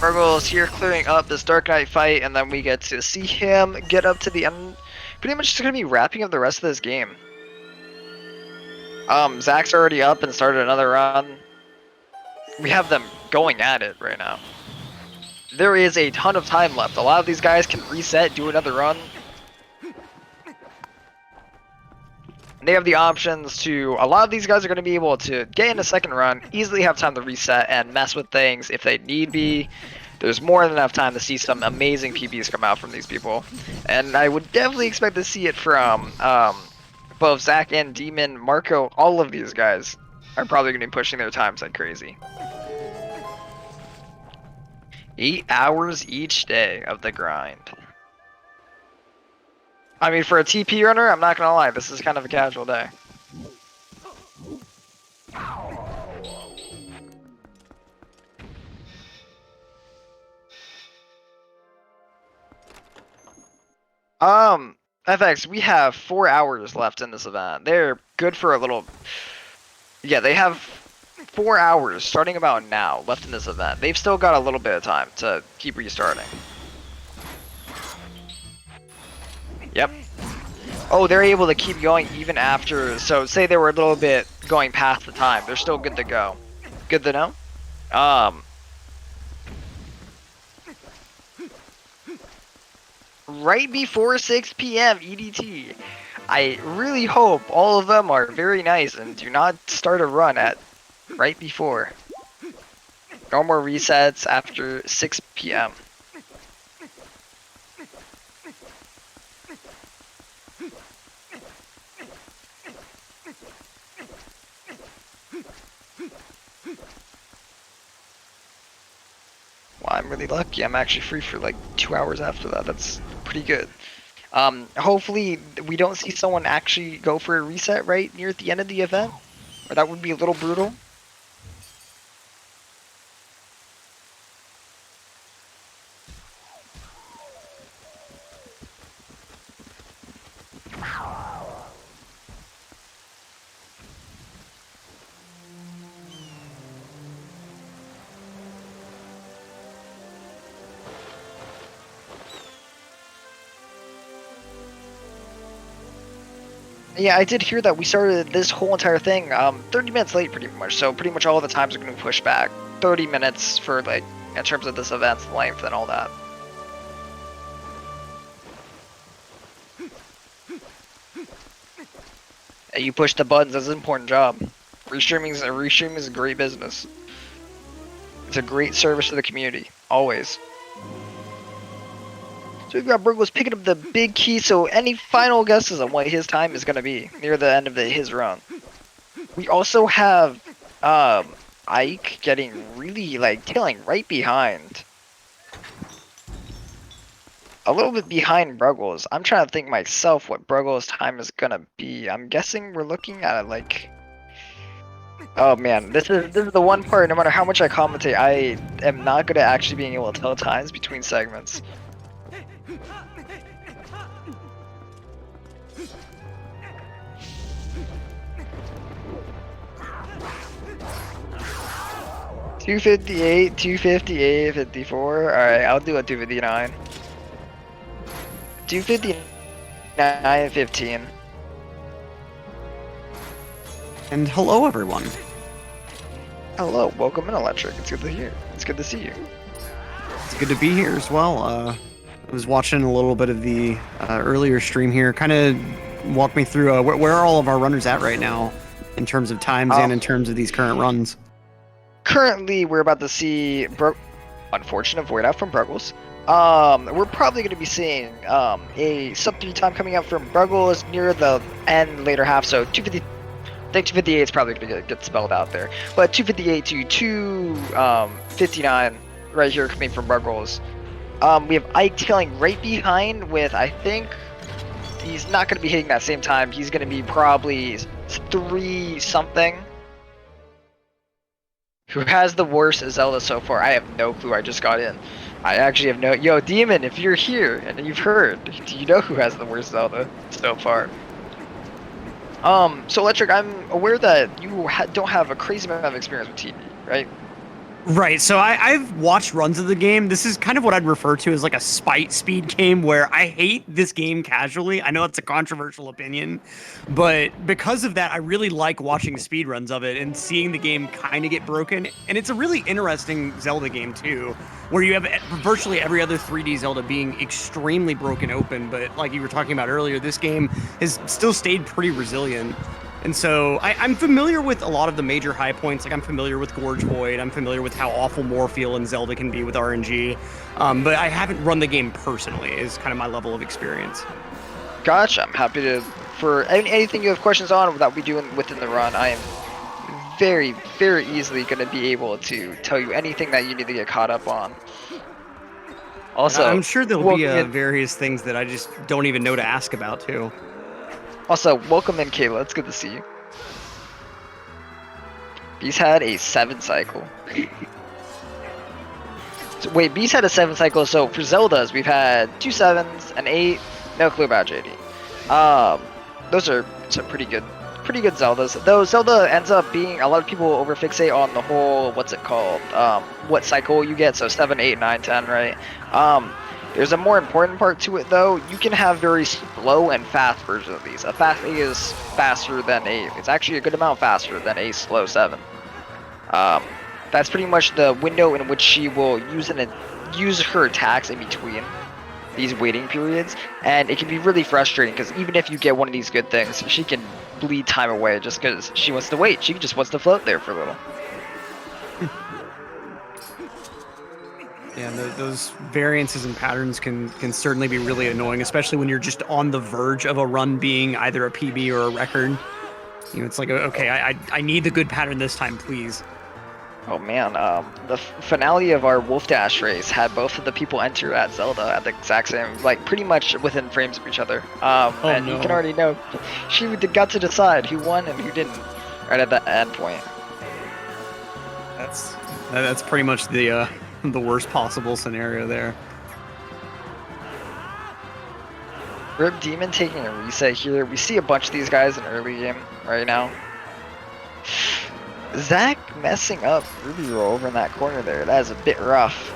Bruggles here clearing up this Dark Knight fight, and then we get to see him get up to the end. Pretty much just going to be wrapping up the rest of this game. Zach's already up and started another run. We have them going at it right now. There is a ton of time left. A lot of these guys can reset, do another run. They have the options to, a lot of these guys are going to be able to get in a second run, easily have time to reset and mess with things if they need be. There's more than enough time to see some amazing PBs come out from these people. And I would definitely expect to see it from both Zach and Demon, Marco, all of these guys are probably going to be pushing their times like crazy. 8 hours each day of the grind. I mean, for a TP runner, I'm not gonna lie, this is kind of a casual day. FX, we have 4 hours left in this event. They're good for a little... Yeah, they have 4 hours, starting about now, left in this event. They've still got a little bit of time to keep restarting. Yep. Oh, they're able to keep going even after, so say they were a little bit going past the time. They're still good to go. Good to know. Right before 6 p.m. EDT. I really hope all of them are very nice and do not start a run at right before. No more resets after 6 p.m. I'm really lucky. I'm actually free for like 2 hours after that. That's pretty good. Hopefully we don't see someone actually go for a reset right near the end of the event, or that would be a little brutal. Yeah, I did hear that we started this whole entire thing 30 minutes late pretty much, so pretty much all the times are going to push back 30 minutes for like in terms of this event's length and all that. Hey, you push the buttons, that's an important job. Restreaming is a great business. It's a great service to the community, always. So we've got Bruggles picking up the big key, so any final guesses on what his time is going to be near the end of his run? We also have Ike getting really, like, tailing right behind. A little bit behind Bruggles. I'm trying to think myself what Bruggles' time is going to be. I'm guessing we're looking at, like... Oh man, this is the one part, no matter how much I commentate, I am not good at actually being able to tell times between segments. $258, $258, 54. Alright, I'll do a $259. $259, 15. And hello, everyone. Hello, welcome in, Electric. It's good to hear. It's good to see you. It's good to be here as well. I was watching a little bit of the earlier stream here. Kind of walk me through where are all of our runners at right now in terms of times and in terms of these current runs. Currently, we're about to see unfortunate void out from Bruggles. We're probably going to be seeing a sub-3 time coming out from Bruggles near the end later half, so 250. I think 258 is probably going to get spelled out there, but 258 to 259 right here coming from Bruggles. We have Ike tailing right behind with, I think, he's not going to be hitting that same time. He's going to be probably 3 something. Who has the worst Zelda so far? I have no clue. I just got in. I actually have no... Yo, Demon, if you're here and you've heard, do you know who has the worst Zelda so far? So Electric, I'm aware that you don't have a crazy amount of experience with TV, right? Right, so I've watched runs of the game. This is kind of what I'd refer to as like a spite speed game where I hate this game casually. I know it's a controversial opinion, but because of that, I really like watching speedruns of it and seeing the game kind of get broken. And it's a really interesting Zelda game too, where you have virtually every other 3D Zelda being extremely broken open. But like you were talking about earlier, this game has still stayed pretty resilient. And so I'm familiar with a lot of the major high points. Like I'm familiar with Gorge Void. I'm familiar with how awful Morpheal and Zelda can be with RNG. But I haven't run the game personally is kind of my level of experience. Gotcha. I'm happy to, for anything you have questions on that we do within the run, I am very, very easily going to be able to tell you anything that you need to get caught up on. Also, I'm sure there'll be various things that I just don't even know to ask about too. Also, welcome in, Kayla. It's good to see you. Beast had a 7 cycle. So, wait, Beast had a 7 cycle, so for Zeldas, we've had 2 7s, an 8, no clue about JD. Those are some pretty good Zeldas. Though Zelda ends up being, a lot of people overfixate on the whole, what's it called, what cycle you get, so 7, 8, 9, 10, right? There's a more important part to it though. You can have very slow and fast versions of these. A fast 8 is faster than it's actually a good amount faster than a slow 7. That's pretty much the window in which she will use her attacks in between these waiting periods, and it can be really frustrating because even if you get one of these good things, she can bleed time away just because she wants to wait. She just wants to float there for a little. Yeah, those variances and patterns can certainly be really annoying, especially when you're just on the verge of a run being either a PB or a record. You know, it's like, okay, I need the good pattern this time, please. Oh man, the finale of our Wolf Dash race had both of the people enter at Zelda at the exact same, like pretty much within frames of each other. And you can already know she got to decide who won and who didn't right at the end point. That's pretty much the worst possible scenario there. Rip Demon taking a reset here. We see a bunch of these guys in early game right now. Zach messing up Ruby Roll over in that corner there. That is a bit rough.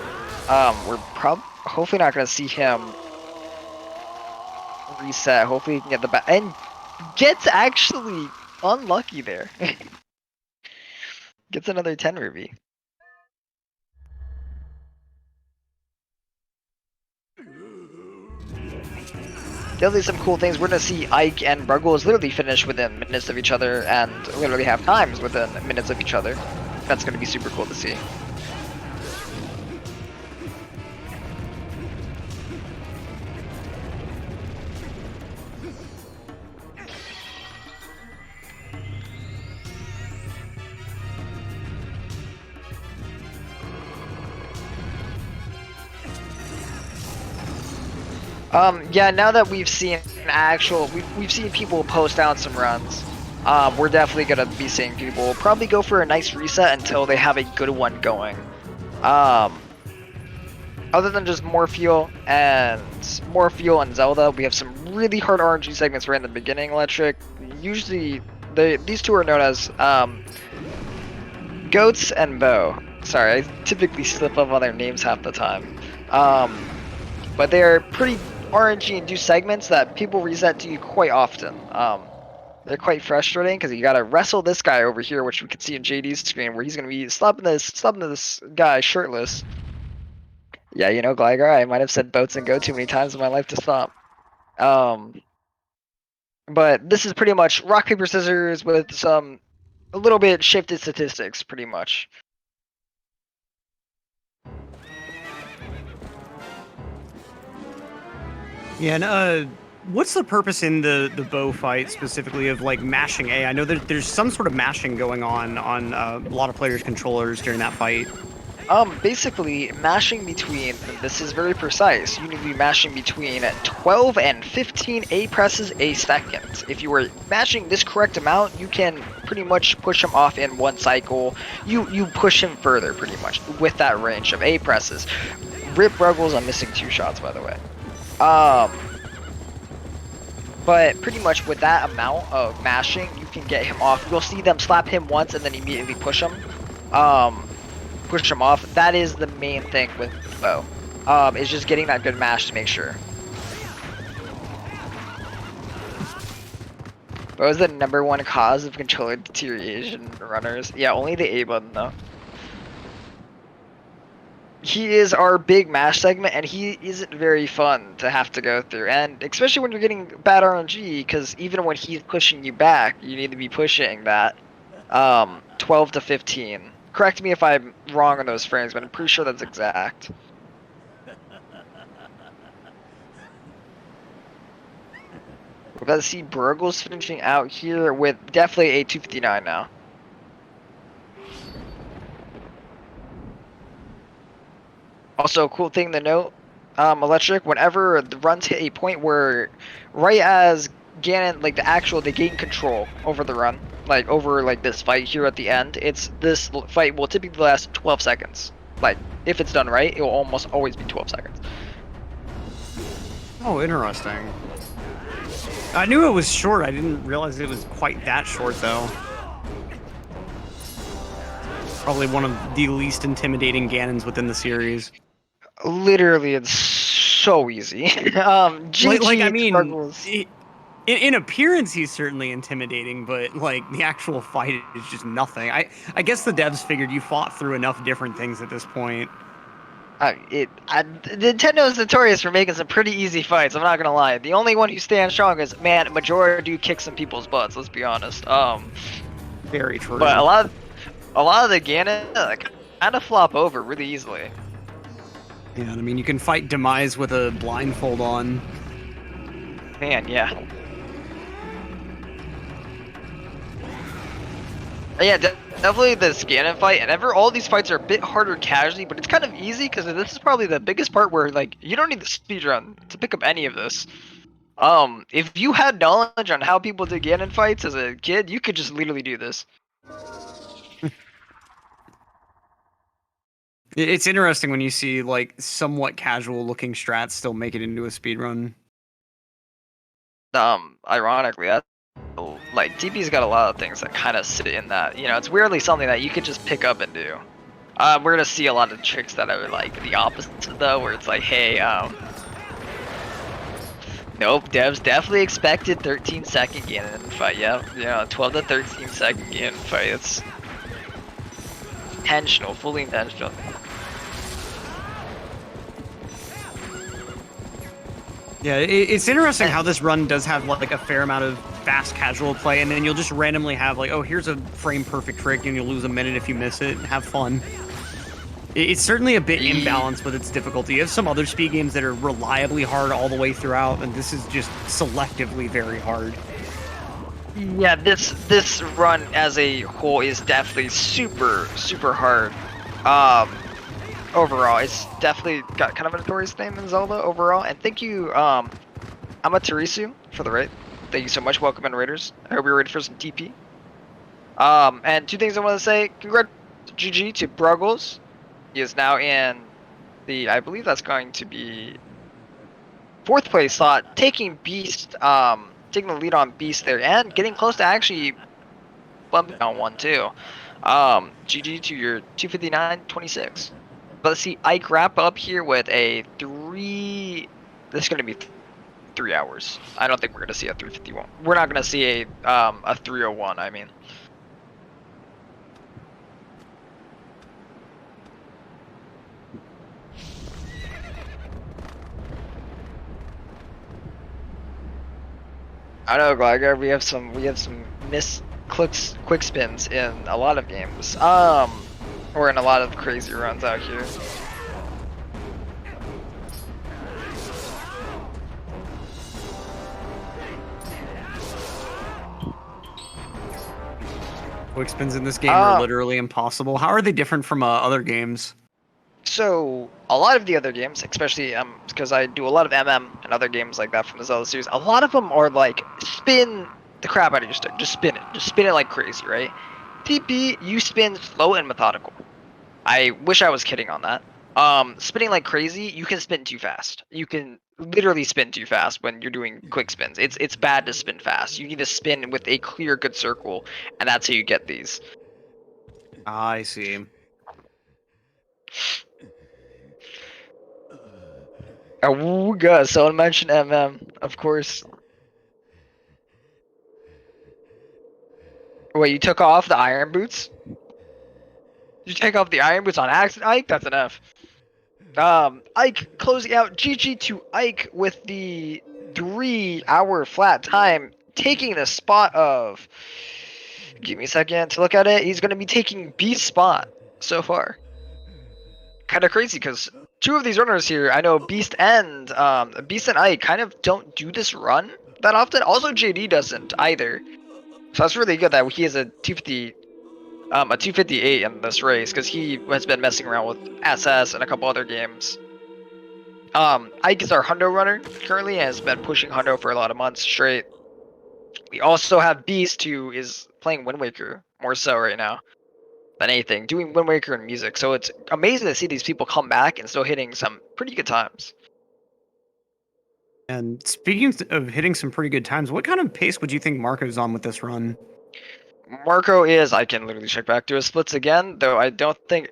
We're hopefully not going to see him reset. Hopefully he can get the back. And gets actually unlucky there. Gets another 10 Ruby. Definitely some cool things. We're going to see Ike and Bruggles literally finish within minutes of each other and literally have times within minutes of each other. That's going to be super cool to see. Yeah, now that we've seen we've seen people post down some runs, we're definitely gonna be seeing people probably go for a nice reset until they have a good one going. Other than just more fuel and Zelda, we have some really hard RNG segments right in the beginning, Electric. Usually, these two are known as Goats and Bo. Sorry, I typically slip up on their names half the time. But they're pretty RNG-induced segments that people reset to you quite often. They're quite frustrating because you gotta wrestle this guy over here, which we can see in JD's screen, where he's gonna be slapping this guy shirtless. Yeah, you know, Gligar, I might have said boats and go too many times in my life to stop. But this is pretty much rock, paper, scissors with a little bit shifted statistics, pretty much. Yeah, and what's the purpose in the bow fight specifically of like mashing A? I know that there's some sort of mashing going on a lot of players' controllers during that fight. Basically, mashing between, this is very precise, you need to be mashing between 12 and 15 A presses a second. If you were mashing this correct amount, you can pretty much push him off in one cycle. You push him further, pretty much, with that range of A presses. Rip Bruggles, I'm missing 2 shots, by the way. But pretty much with that amount of mashing, you can get him off. You'll see them slap him once and then immediately push him. Push him off. That is the main thing with bow. Is just getting that good mash to make sure. Bow is the #1 cause of controller deterioration in runners. Yeah, only the A button though. He is our big mash segment, and he isn't very fun to have to go through, and especially when you're getting bad RNG, because even when he's pushing you back, you need to be pushing that 12 to 15. Correct me if I'm wrong on those frames, but I'm pretty sure that's exact. We're about to see Bruggles finishing out here with definitely a 259 now. Also, cool thing to note, Electric, whenever the runs hit a point where, right as Ganon, like they gain control over the run, like over like this fight here at the end, this fight will typically last 12 seconds. Like, if it's done right, it will almost always be 12 seconds. Oh, interesting. I knew it was short, I didn't realize it was quite that short though. Probably one of the least intimidating Ganons within the series. Literally, it's so easy. I mean, in appearance he's certainly intimidating, but like the actual fight is just nothing. I guess the devs figured you fought through enough different things at this point. Nintendo's notorious for making some pretty easy fights, I'm not gonna lie. The only one who stands strong is, man, Majora do kick some people's butts, let's be honest. Very true. But a lot of the Ganon kind of flop over really easily. Yeah, I mean, you can fight Demise with a blindfold on. Man, yeah. Yeah, definitely this Ganon fight, and all these fights are a bit harder casually, but it's kind of easy because this is probably the biggest part where like you don't need the speedrun to pick up any of this. If you had knowledge on how people did Ganon fights as a kid, you could just literally do this. It's interesting when you see like somewhat casual looking strats still make it into a speedrun. Ironically, that like DB's got a lot of things that kind of sit in that. You know, it's weirdly something that you could just pick up and do. We're gonna see a lot of tricks that are like the opposite though, where it's like, hey, nope, devs definitely expected 13-second Ganon fight. Yep, yeah, 12 to 13-second Ganon fight. It's intentional, fully intentional. Yeah, it's interesting how this run does have like a fair amount of fast casual play, and then you'll just randomly have like, oh, here's a frame perfect trick, and you'll lose a minute if you miss it. Have fun. It's certainly a bit imbalanced with its difficulty. You have some other speed games that are reliably hard all the way throughout, and this is just selectively very hard. Yeah, this run as a whole is definitely super hard. Overall, it's definitely got kind of a notorious name in Zelda overall. And thank you, Amaterasu for the raid. Thank you so much. Welcome in, Raiders. I hope you're ready for some TP. And two things I want to say. Congrats, GG to Bruggles. He is now in the, I believe that's going to be 4th place slot, taking Beast, taking the lead on Beast there, and getting close to actually bumping on one too. GG to your 259.26. But let's see Ike wrap up here with a 3. This is going to be 3 hours. I don't think we're going to see a 351. We're not going to see a 301. I mean. I know, Gligar. We have some missed quick spins in a lot of games. Or in a lot of crazy runs out here. Quick spins in this game are literally impossible. How are they different from other games? So a lot of the other games, especially because I do a lot of MM and other games like that from the Zelda series, a lot of them are like spin the crap out of your stick. Just spin it like crazy, right? TP, you spin slow and methodical. I wish I was kidding on that. Spinning like crazy, you can spin too fast. You can literally spin too fast when you're doing quick spins. It's bad to spin fast. You need to spin with a clear, good circle, and that's how you get these. I see. Awooga, someone mentioned MM, of course. Wait, you took off the iron boots? Did you take off the iron boots on accident, Ike? That's an F. Ike closing out. GG to Ike with the 3-hour flat time, taking the spot of. Give me a second to look at it. He's going to be taking Beast's spot so far. Kind of crazy because 2 of these runners here, I know Beast and Ike kind of don't do this run that often. Also, JD doesn't either. So that's really good that he has a 258 in this race because he has been messing around with SS and a couple other games. Ike is our Hundo runner currently and has been pushing Hundo for a lot of months straight. We also have Beast, who is playing Wind Waker more so right now than anything, doing Wind Waker and music. So it's amazing to see these people come back and still hitting some pretty good times. And speaking of hitting some pretty good times, what kind of pace would you think Marco's on with this run? Marco is, I can literally check back to his splits again, though I don't think,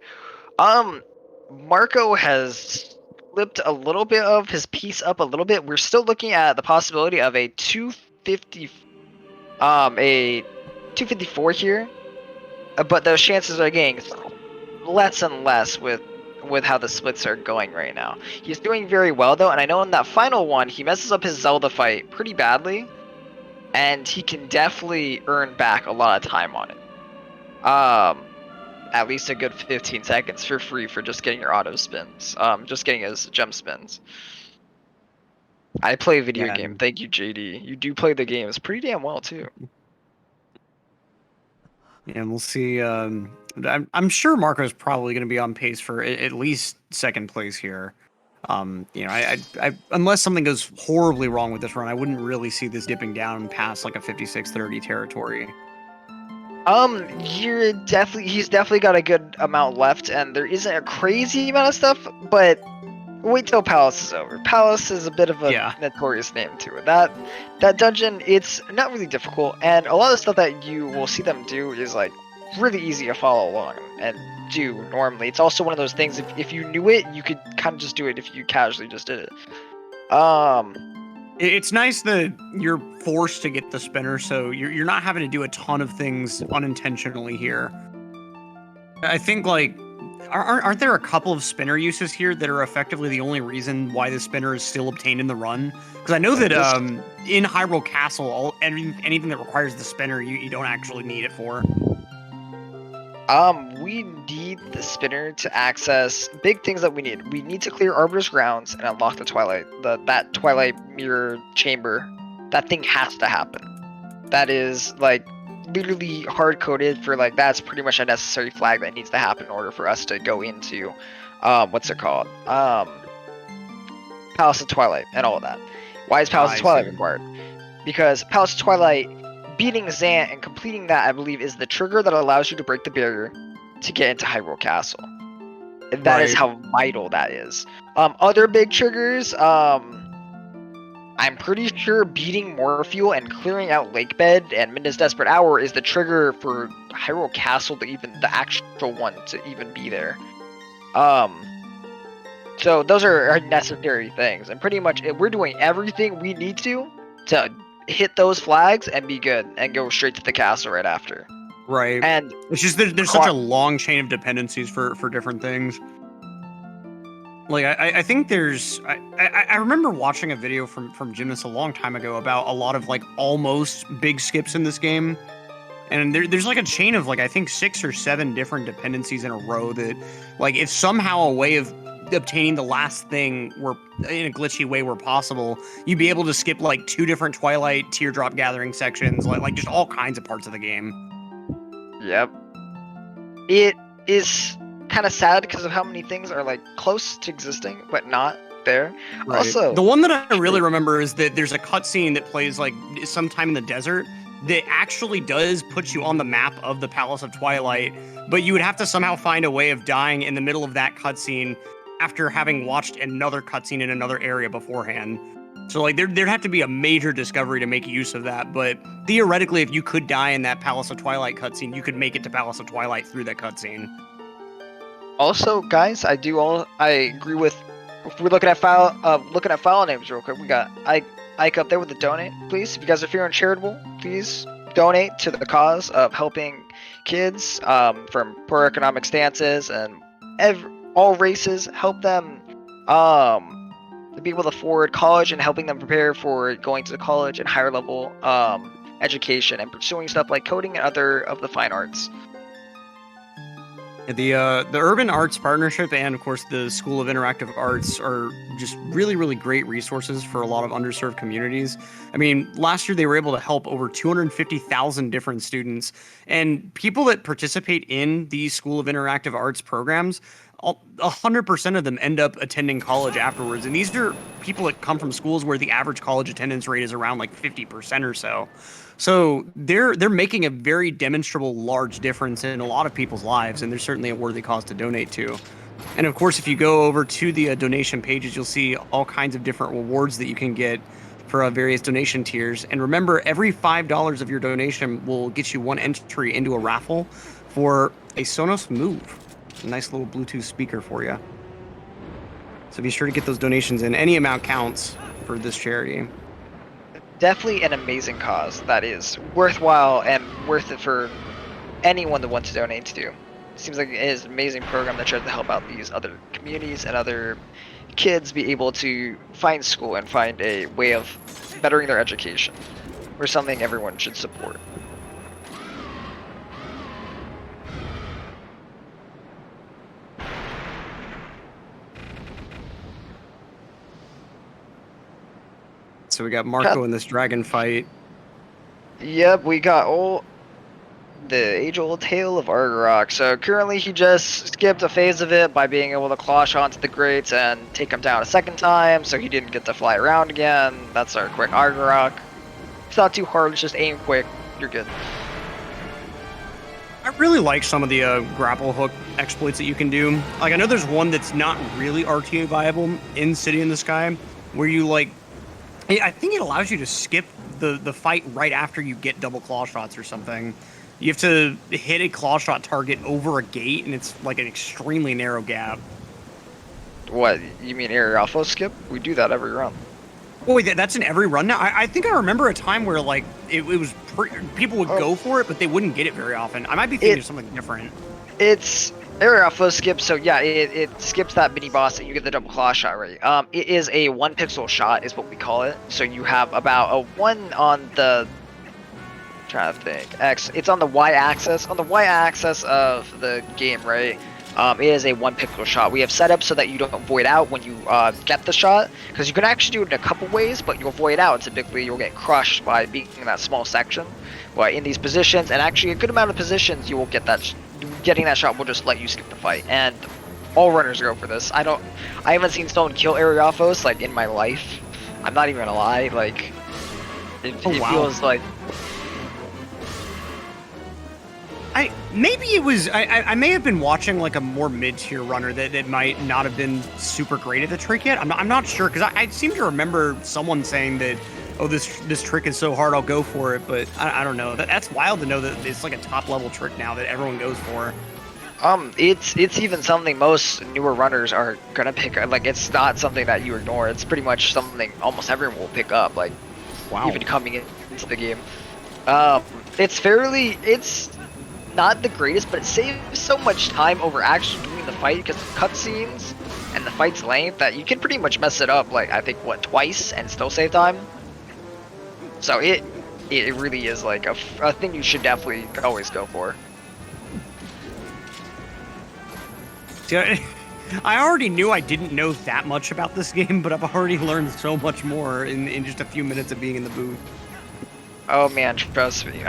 Marco has flipped a little bit of his piece up a little bit. We're still looking at the possibility of a 254 here, but those chances are getting less and less with how the splits are going right now. He's doing very well though, and I know in that final one, he messes up his Zelda fight pretty badly. And he can definitely earn back a lot of time on it. At least a good 15 seconds for free for just getting your auto spins. Just getting his gem spins. I play a video game. Thank you, JD. You do play the games pretty damn well too. And we'll see. I'm sure Marco's probably going to be on pace for at least second place here. Unless something goes horribly wrong with this run, I wouldn't really see this dipping down past like a 56-30 territory. He's definitely got a good amount left, and there isn't a crazy amount of stuff, but wait till Palace is over. Palace is a bit of a notorious name to it. That dungeon, it's not really difficult, and a lot of stuff that you will see them do is like really easy to follow along and do normally. It's also one of those things, if you knew it, you could kind of just do it if you casually just did it. It's nice that you're forced to get the spinner, so you're not having to do a ton of things unintentionally here. I think, like, aren't there a couple of spinner uses here that are effectively the only reason why the spinner is still obtained in the run? Because I know that in Hyrule Castle, anything that requires the spinner, you don't actually need it for. We need the spinner to access big things that we need. We need to clear Arbiter's grounds and unlock the Twilight, that Twilight mirror chamber. That thing has to happen. That is like literally hard coded for like that's pretty much a necessary flag that needs to happen in order for us to go into what's it called? Palace of Twilight and all of that. Why is Palace of Twilight required? Because Palace of Twilight, beating Zant and completing that, I believe, is the trigger that allows you to break the barrier to get into Hyrule Castle. And that is how vital that is. Other big triggers, I'm pretty sure beating Morpheal and clearing out Lakebed and Midna's Desperate Hour is the trigger for Hyrule Castle to even, the actual one, to even be there. So those are necessary things, and pretty much we're doing everything we need to hit those flags and be good and go straight to the castle right after. Right. And it's just there's such a long chain of dependencies for different things. Like I think there's I remember watching a video from Gymnast a long time ago about a lot of like almost big skips in this game. And there's like a chain of like I think 6 or 7 different dependencies in a row that like if somehow a way of obtaining the last thing were in a glitchy way were possible, you'd be able to skip like 2 different Twilight teardrop gathering sections, like just all kinds of parts of the game. Yep. It is kind of sad because of how many things are like close to existing but not there. Right. Also, the one that I really remember is that there's a cutscene that plays like sometime in the desert that actually does put you on the map of the Palace of Twilight, but you would have to somehow find a way of dying in the middle of that cutscene after having watched another cutscene in another area beforehand. So like there'd have to be a major discovery to make use of that, but theoretically if you could die in that Palace of Twilight cutscene, you could make it to Palace of Twilight through that cutscene. Also, guys, I agree with, if we're looking at file names real quick, we got Ike up there with the donate, please. If you guys are feeling charitable, please donate to the cause of helping kids from poor economic stances and all races, help them to be able to afford college and helping them prepare for going to college and higher level education and pursuing stuff like coding and other of the fine arts. The Urban Arts Partnership and, of course, the School of Interactive Arts are just really, really great resources for a lot of underserved communities. I mean, last year they were able to help over 250,000 different students, and people that participate in these School of Interactive Arts programs, 100% of them end up attending college afterwards. And these are people that come from schools where the average college attendance rate is around like 50% or so. So they're making a very demonstrable large difference in a lot of people's lives, and there's certainly a worthy cause to donate to. And of course, if you go over to the donation pages, you'll see all kinds of different rewards that you can get for various donation tiers. And remember, every $5 of your donation will get you one entry into a raffle for a Sonos Move. A nice little Bluetooth speaker for you. So be sure to get those donations in. Any amount counts for this charity. Definitely an amazing cause that is worthwhile and worth it for anyone that wants to donate to. Seems like it is an amazing program that tries to help out these other communities and other kids be able to find school and find a way of bettering their education, or something everyone should support. So we got Marco in this dragon fight. Yep, we got the age-old tale of Argarok. So currently he just skipped a phase of it by being able to cloche onto the grates and take him down a second time, so he didn't get to fly around again. That's our quick Argarok. It's not too hard, it's just aim quick, you're good. I really like some of the grapple hook exploits that you can do. Like, I know there's one that's not really RTA viable in City in the Sky, where you, like, I think it allows you to skip the fight right after you get double claw shots or something. You have to hit a claw shot target over a gate, and it's like an extremely narrow gap. What, you mean area alpha skip? We do that every run. Oh, wait, that's in every run now? I think I remember a time where, like, it was people would go for it, but they wouldn't get it very often. I might be thinking of something different. It's area alpha skip, so yeah, it skips that mini boss and you get the double claw shot, right? It is a 1 pixel shot, is what we call it. So you have about a 1 on the, I'm trying to think, X. It's on the Y-axis. On the Y-axis of the game, right? It is a 1 pixel shot. We have set up so that you don't void out when you get the shot, because you can actually do it in a couple ways, but you'll void out. Typically, you'll get crushed by being in that small section. But in these positions, and actually a good amount of positions, you will get that. Getting that shot will just let you skip the fight, and all runners go for this. I haven't seen someone kill Ariaphos like in my life. I'm not even gonna lie. Like, it feels like. Maybe it was I may have been watching like a more mid-tier runner that might not have been super great at the trick yet. I'm not sure, because I seem to remember someone saying that, oh, this trick is so hard I'll go for it, but I don't know. That's wild to know that it's like a top level trick now that everyone goes for. It's even something most newer runners are gonna pick up. Like, it's not something that you ignore. It's pretty much something almost everyone will pick up. Like, wow. Even coming into the game. It's not the greatest, but it saves so much time over actually doing the fight because of cutscenes and the fight's length that you can pretty much mess it up, like, I think, what, twice and still save time? So it really is like a thing you should definitely always go for. I already knew I didn't know that much about this game, but I've already learned so much more in just a few minutes of being in the booth. Oh man, trust me.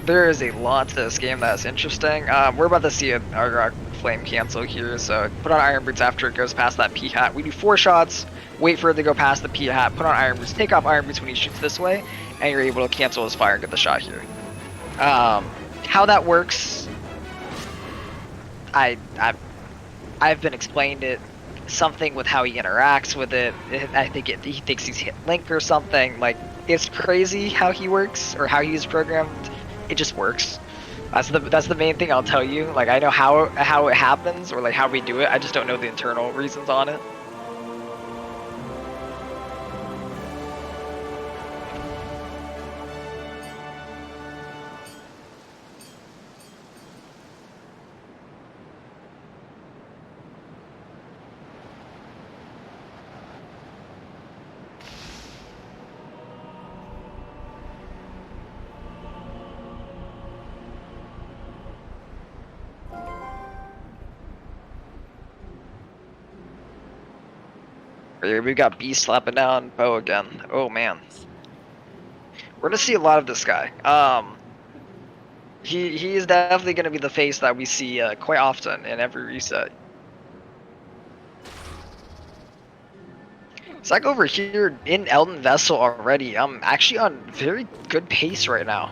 There is a lot to this game that's interesting. We're about to see a Argarok flame cancel here, so put on Iron Boots after it goes past that P-hat. We do 4 shots, wait for it to go past the P-hat, put on Iron Boots, take off Iron Boots when he shoots this way, and you're able to cancel his fire and get the shot here. How that works, I've been explained it. Something with how he interacts with it. I think he thinks he's hit Link or something. Like, it's crazy how he works or how he's programmed. It just works. That's the main thing I'll tell you. Like, I know how it happens or like how we do it. I just don't know the internal reasons on it. We got B slapping down Bo again. Oh man. We're gonna see a lot of this guy. He is definitely gonna be the face that we see quite often in every reset. Zach over here in Elden Vessel already. I'm actually on very good pace right now.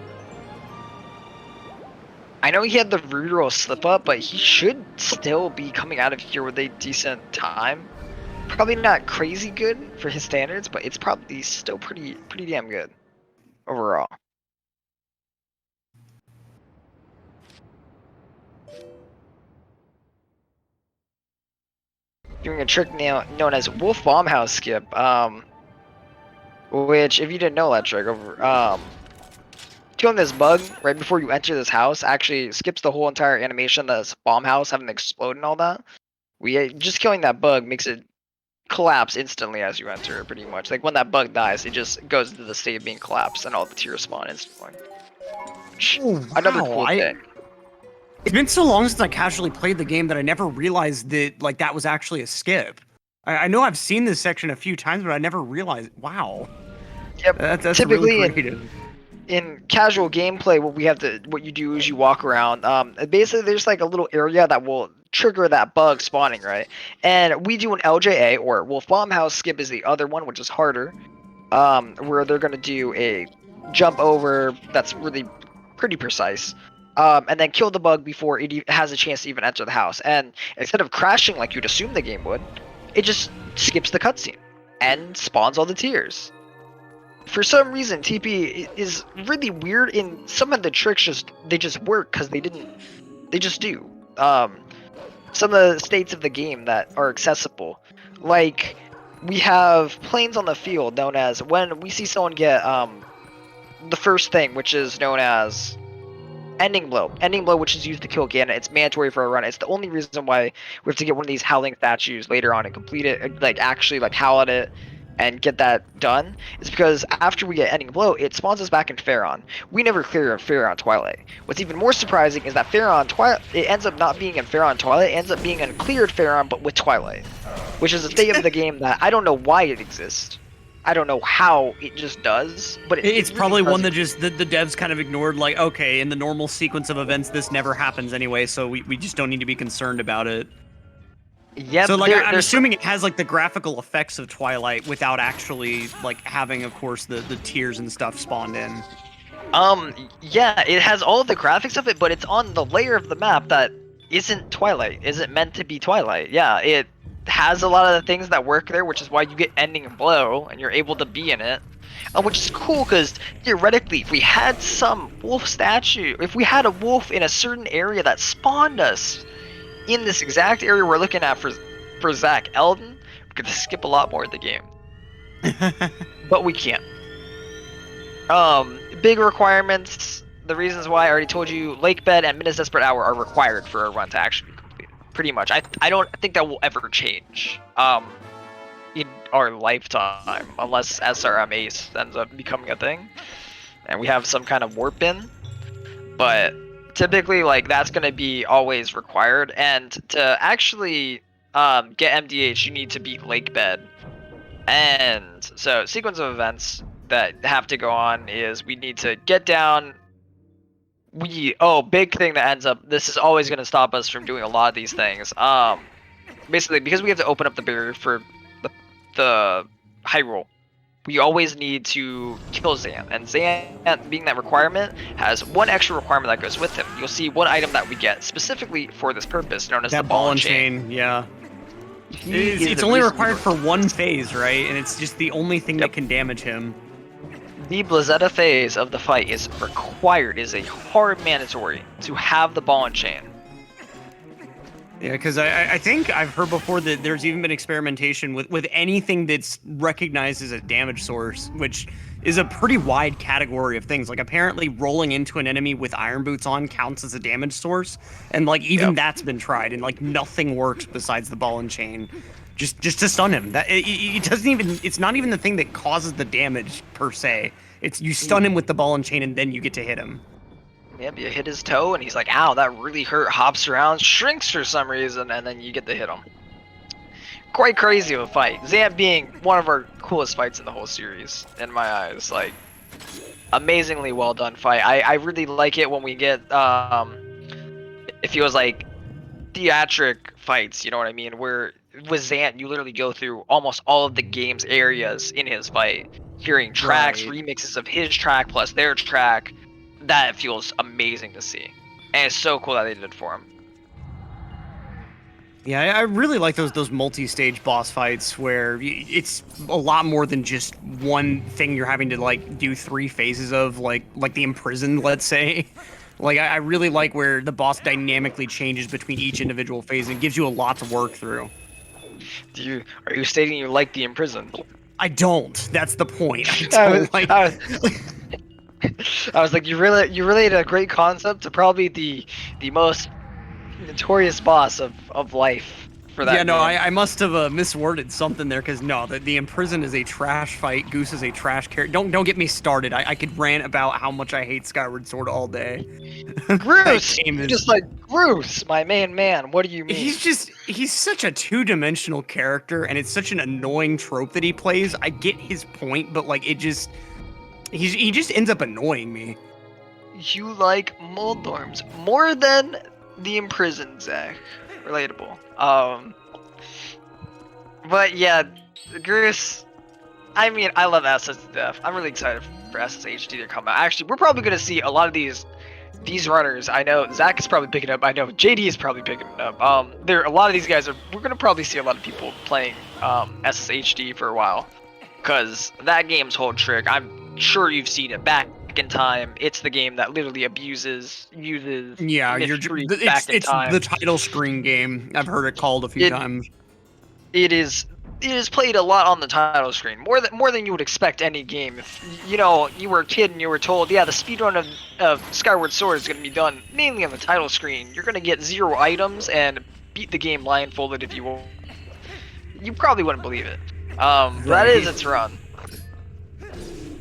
I know he had the reroll slip up, but he should still be coming out of here with a decent time. Probably not crazy good for his standards, but it's probably still pretty damn good overall. Doing a trick now known as Wolf Bombhouse skip, which, if you didn't know that trick, killing this bug right before you enter this house actually skips the whole entire animation, this bomb house having to explode and all that. Just killing that bug makes it collapse instantly as you enter, pretty much. Like, when that bug dies, it just goes into the state of being collapsed and all the tears spawn instantly. Oh, wow. Another cool thing. It's been so long since I casually played the game that I never realized that, like, that was actually a skip. I know I've seen this section a few times, but I never realized. Wow. Yep. That's typically really creative. in casual gameplay, what you do is you walk around. Basically, there's like a little area that will trigger that bug spawning, right? And we do an LJA, or Wolf Bomb House skip is the other one, which is harder. Where they're gonna do a jump over that's really pretty precise. And then kill the bug before it has a chance to even enter the house. And instead of crashing like you'd assume the game would, it just skips the cutscene and spawns all the tears. For some reason, TP is really weird. In some of the tricks, just work because they just do. Some of the states of the game that are accessible, like we have planes on the field known as when we see someone get the first thing, which is known as Ending Blow. Ending Blow, which is used to kill Ganon. It's mandatory for a run. It's the only reason why we have to get one of these howling statues later on and complete it, like actually like howl at it and get that done. Is because after we get Ending Blow, it spawns us back in Pharaon. We never clear Pharaon Twilight. What's even more surprising is that Pharaon Twilight, it ends up not being in Pharaon Twilight, it ends up being in cleared Pharaon, but with Twilight. Which is a state of the game that I don't know why it exists. I don't know how it just does, but it's really probably one does. that just the devs kind of ignored, like, okay, in the normal sequence of events, this never happens anyway, so we just don't need to be concerned about it. Yeah, so like I'm assuming it has like the graphical effects of Twilight without actually like having, of course, the tears and stuff spawned in. Yeah, it has all of the graphics of it, but it's on the layer of the map that isn't Twilight, isn't meant to be Twilight. Yeah, it has a lot of the things that work there, which is why you get Ending Blow and you're able to be in it. Which is cool because theoretically, if we had some wolf statue, if we had a wolf in a certain area that spawned us in this exact area we're looking at for Zach Eldon, we could skip a lot more of the game. But we can't. Big requirements. The reasons why I already told you, Lake Bed and Minutes Desperate Hour are required for a run to actually be completed. Pretty much. I don't think that will ever change in our lifetime, unless SRM Ace ends up becoming a thing and we have some kind of warp in. But typically, like, that's going to be always required. And to actually get MDH, you need to beat Lake Bed. And so sequence of events that have to go on is we need to get down. Big thing that ends up, this is always going to stop us from doing a lot of these things. Basically, because we have to open up the barrier for the Hyrule, we always need to kill Zan. And Zan, being that requirement, has one extra requirement that goes with him. You'll see one item that we get specifically for this purpose, known as the ball and chain. Yeah. It's only required for one phase, right? And it's just the only thing that can damage him. The Blazetta phase of the fight is required, is a hard mandatory to have the ball and chain. Yeah, because I think I've heard before that there's even been experimentation with anything that's recognized as a damage source, which is a pretty wide category of things. Like, apparently rolling into an enemy with iron boots on counts as a damage source, and like even that's been tried, and like nothing works besides the ball and chain, just to stun him. That it doesn't even. It's not even the thing that causes the damage per se. It's you stun him with the ball and chain, and then you get to hit him. Yep, you hit his toe, and he's like, ow, that really hurt, hops around, shrinks for some reason, and then you get to hit him. Quite crazy of a fight. Zan being one of our coolest fights in the whole series, in my eyes. Like, amazingly well done fight. I really like it when we get, it feels like theatric fights, you know what I mean? Where, with Zan, you literally go through almost all of the game's areas in his fight. Hearing tracks, remixes of his track plus their track. That feels amazing to see, and it's so cool that they did it for him. Yeah, I really like those multi-stage boss fights where it's a lot more than just one thing you're having to like do 3 phases of, like the Imprisoned, let's say. Like I really like where the boss dynamically changes between each individual phase and gives you a lot to work through. Are you stating you like the Imprisoned? I don't. That's the point. I was like, you related a great concept to probably the most notorious boss of life for that. Yeah, no, I must have misworded something there, because no, the Imprisoned is a trash fight. Goose is a trash character. Don't get me started. I could rant about how much I hate Skyward Sword all day. Groose! Just like, Groose, my main man. What do you mean? He's such a two-dimensional character, and it's such an annoying trope that he plays. I get his point, but like it just. he just ends up annoying me. You like mold norms more than the imprisoned, Zach. Relatable. But yeah, Goose. I mean, I love SS to death. I'm really excited for SSHD to come out. Actually, we're probably gonna see a lot of these runners. I know Zach is probably picking up. I know JD is probably picking up. There a lot of these guys are. We're gonna probably see a lot of people playing SSHD for a while, because that game's whole trick. I'm sure you've seen it back in time. It's the game that literally uses Yeah, it's the title screen game. I've heard it called a few times. It is played a lot on the title screen, more than you would expect any game. If you were a kid and you were told, yeah, the speedrun of Skyward Sword is going to be done mainly on the title screen, you're going to get 0 items and beat the game blindfolded if you will. You probably wouldn't believe it. That is its run.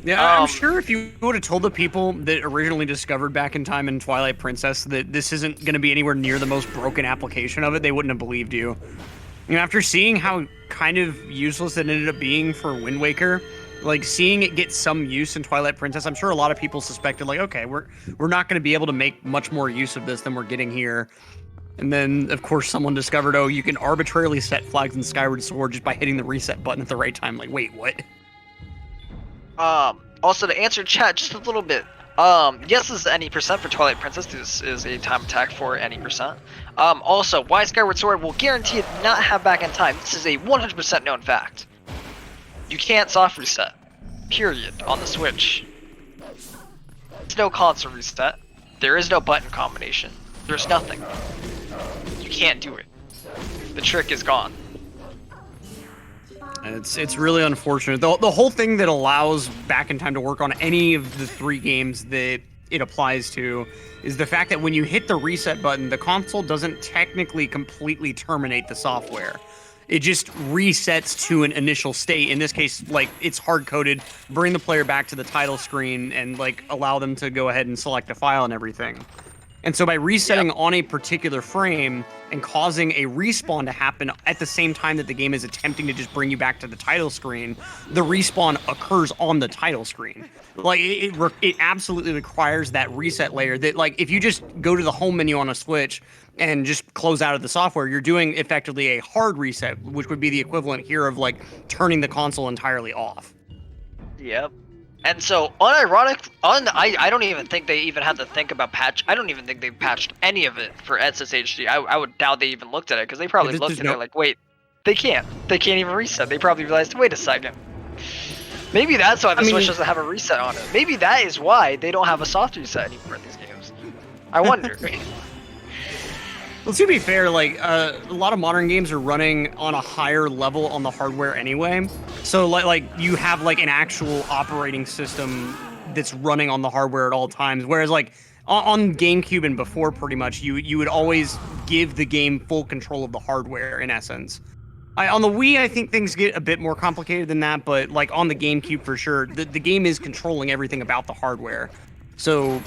Yeah, I'm sure if you would have told the people that originally discovered Back in Time and Twilight Princess that this isn't going to be anywhere near the most broken application of it, they wouldn't have believed you. After seeing how kind of useless it ended up being for Wind Waker, like seeing it get some use in Twilight Princess, I'm sure a lot of people suspected, like, okay, we're not going to be able to make much more use of this than we're getting here. And then, of course, someone discovered, oh, you can arbitrarily set flags in Skyward Sword just by hitting the reset button at the right time. Like, wait, what? Also, to answer chat just a little bit, yes, this is any percent for Twilight Princess. This is a time attack for any percent. Also, why Skyward Sword will guarantee not have Back in Time. This is a 100% known fact. You can't soft reset. Period. On the Switch. There's no console reset. There is no button combination. There's nothing. You can't do it. The trick is gone. And it's really unfortunate. The whole thing that allows Back in Time to work on any of the 3 games that it applies to is the fact that when you hit the reset button, the console doesn't technically completely terminate the software. It just resets to an initial state. In this case, like, it's hard-coded, bring the player back to the title screen and, like, allow them to go ahead and select a file and everything. And so by resetting on a particular frame and causing a respawn to happen at the same time that the game is attempting to just bring you back to the title screen, the respawn occurs on the title screen. Like, it absolutely requires that reset layer that, like, if you just go to the home menu on a Switch and just close out of the software, you're doing effectively a hard reset, which would be the equivalent here of, like, turning the console entirely off. Yep. And so, unironic, I don't even think they even had to think about patch. I don't even think they patched any of it for SSHD. I would doubt they even looked at it, because they probably looked at it like, wait, they can't even reset. They probably realized, wait a second. Maybe that's why the Switch doesn't have a reset on it. Maybe that is why they don't have a soft reset anymore in these games. I wonder. Well, to be fair, like, a lot of modern games are running on a higher level on the hardware anyway. So, like you have, like, an actual operating system that's running on the hardware at all times. Whereas, like, on GameCube and before, pretty much, you would always give the game full control of the hardware, in essence. On the Wii, I think things get a bit more complicated than that, but, like, on the GameCube, for sure, the game is controlling everything about the hardware. So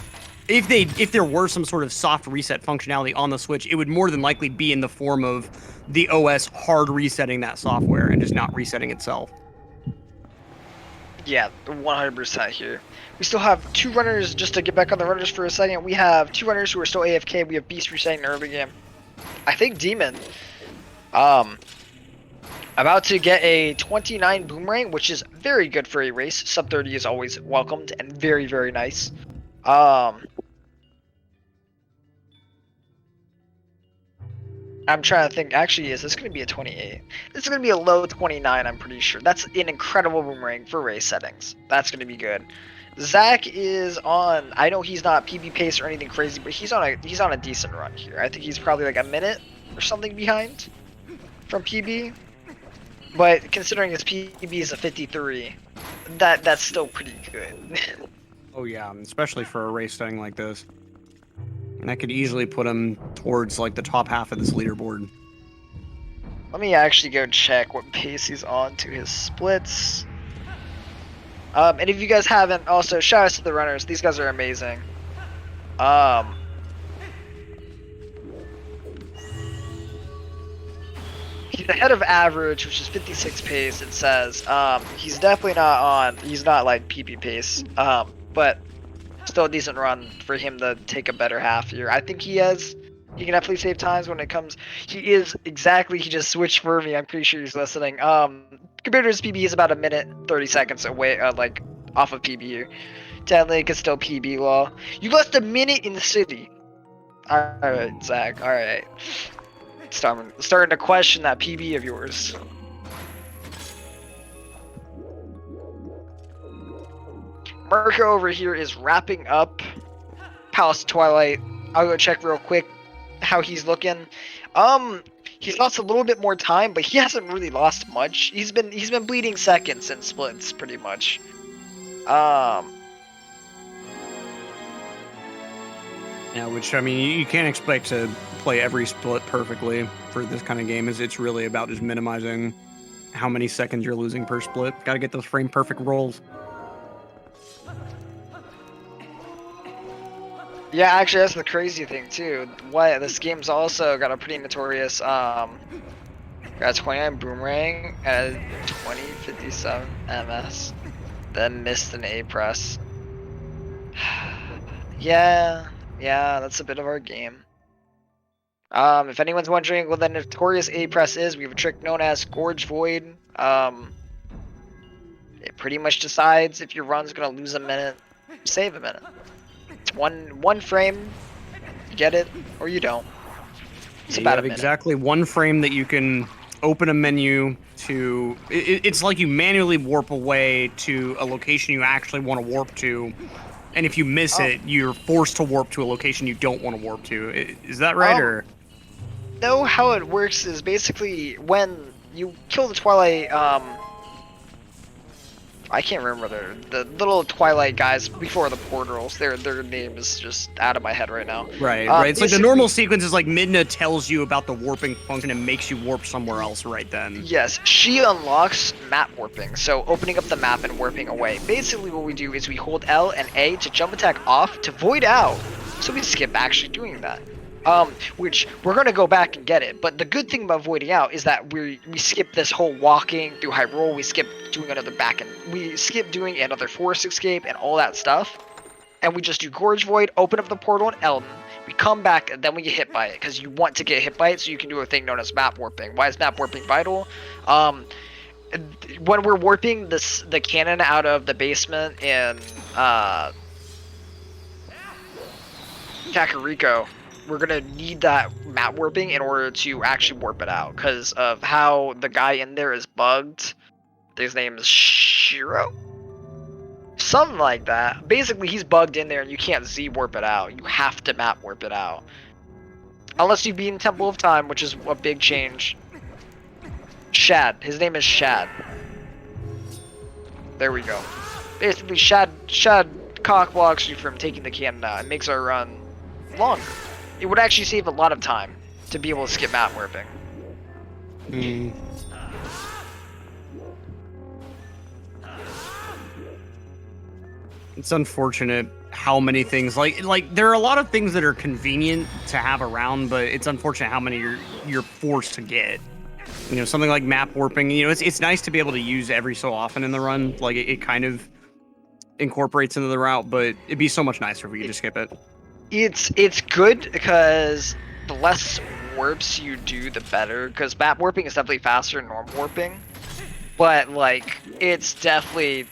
if there were some sort of soft reset functionality on the Switch, it would more than likely be in the form of the OS hard resetting that software and just not resetting itself. Yeah, 100% here. We still have 2 runners, just to get back on the runners for a second. We have 2 runners who are still AFK. We have Beast resetting in the early game. I think Demon. About to get a 29 boomerang, which is very good for a race. Sub 30 is always welcomed and very, very nice. I'm trying to think, actually, is this going to be a 28? This is going to be a low 29, I'm pretty sure. That's an incredible boomerang for race settings. That's going to be good. Zach is on, I know he's not PB pace or anything crazy, but he's on a decent run here. I think he's probably like a minute or something behind from PB. But considering his PB is a 53, that's still pretty good. Oh yeah, especially for a race setting like this. And that could easily put him towards, like, the top half of this leaderboard. Let me actually go check what pace he's on to his splits. And if you guys haven't, also, shout out to the runners. These guys are amazing. He's ahead of average, which is 56 pace. It says he's definitely not on. He's not like PP pace. But still a decent run for him to take a better half here. I think he has. He can definitely save times when it comes. He is exactly. He just switched for me. I'm pretty sure he's listening. Compared to his PB, is about a minute 30 seconds away. Like off of PB here. ZachLink is still PB law. You lost a minute in the city. All right, Zach. All right. Starting to question that PB of yours. Marco over here is wrapping up Palace of Twilight. I'll go check real quick how he's looking. He's lost a little bit more time, but he hasn't really lost much. He's been bleeding seconds in splits pretty much. Yeah, which, I mean, you can't expect to play every split perfectly for this kind of game. It's really about just minimizing how many seconds you're losing per split. Got to get those frame perfect rolls. Yeah, actually, that's the crazy thing too. Why this game's also got a pretty notorious got 29 boomerang and 2057 MS, then missed an A press. Yeah, that's a bit of our game. If anyone's wondering what the notorious A press is, we have a trick known as Gorge Void. It pretty much decides if your run's gonna lose a minute, save a minute. It's one frame, you get it or you don't. It's You about a have minute. exactly one frame that you can open a menu to. It's like you manually warp away to a location you actually want to warp to, and if you miss it, you're forced to warp to a location you don't want to warp to. Is that right, or? No, how it works is basically when you kill the Twilight, I can't remember the little Twilight guys before the portals. Their name is just out of my head right now. Right. It's like the normal sequence is like Midna tells you about the warping function and makes you warp somewhere else right then. Yes, she unlocks map warping, so opening up the map and warping away. Basically what we do is we hold L and A to jump attack off to void out, so we skip actually doing that. Which we're gonna go back and get it, but the good thing about voiding out is that we skip this whole walking through high roll, we skip doing another back and we skip doing another force escape and all that stuff, and we just do Gorge Void, open up the portal in Elden, we come back, and then we get hit by it, because you want to get hit by it so you can do a thing known as map warping. Why is map warping vital? When we're warping the cannon out of the basement in Kakariko, we're gonna need that map warping in order to actually warp it out, because of how the guy in there is bugged. His name is Shiro? Something like that. Basically, he's bugged in there and you can't Z-warp it out. You have to map warp it out. Unless you've beaten Temple of Time, which is a big change. Shad. His name is Shad. There we go. Basically, Shad cock blocks you from taking the cannon out. It makes our run longer. It would actually save a lot of time to be able to skip map warping. It's unfortunate how many things like there are a lot of things that are convenient to have around, but it's unfortunate how many you're forced to get. You know, something like map warping. You know, it's nice to be able to use every so often in the run. Like it kind of incorporates into the route, but it'd be so much nicer if we could just skip it. It's good because the less warps you do, the better. Because map warping is definitely faster than normal warping, but like it's definitely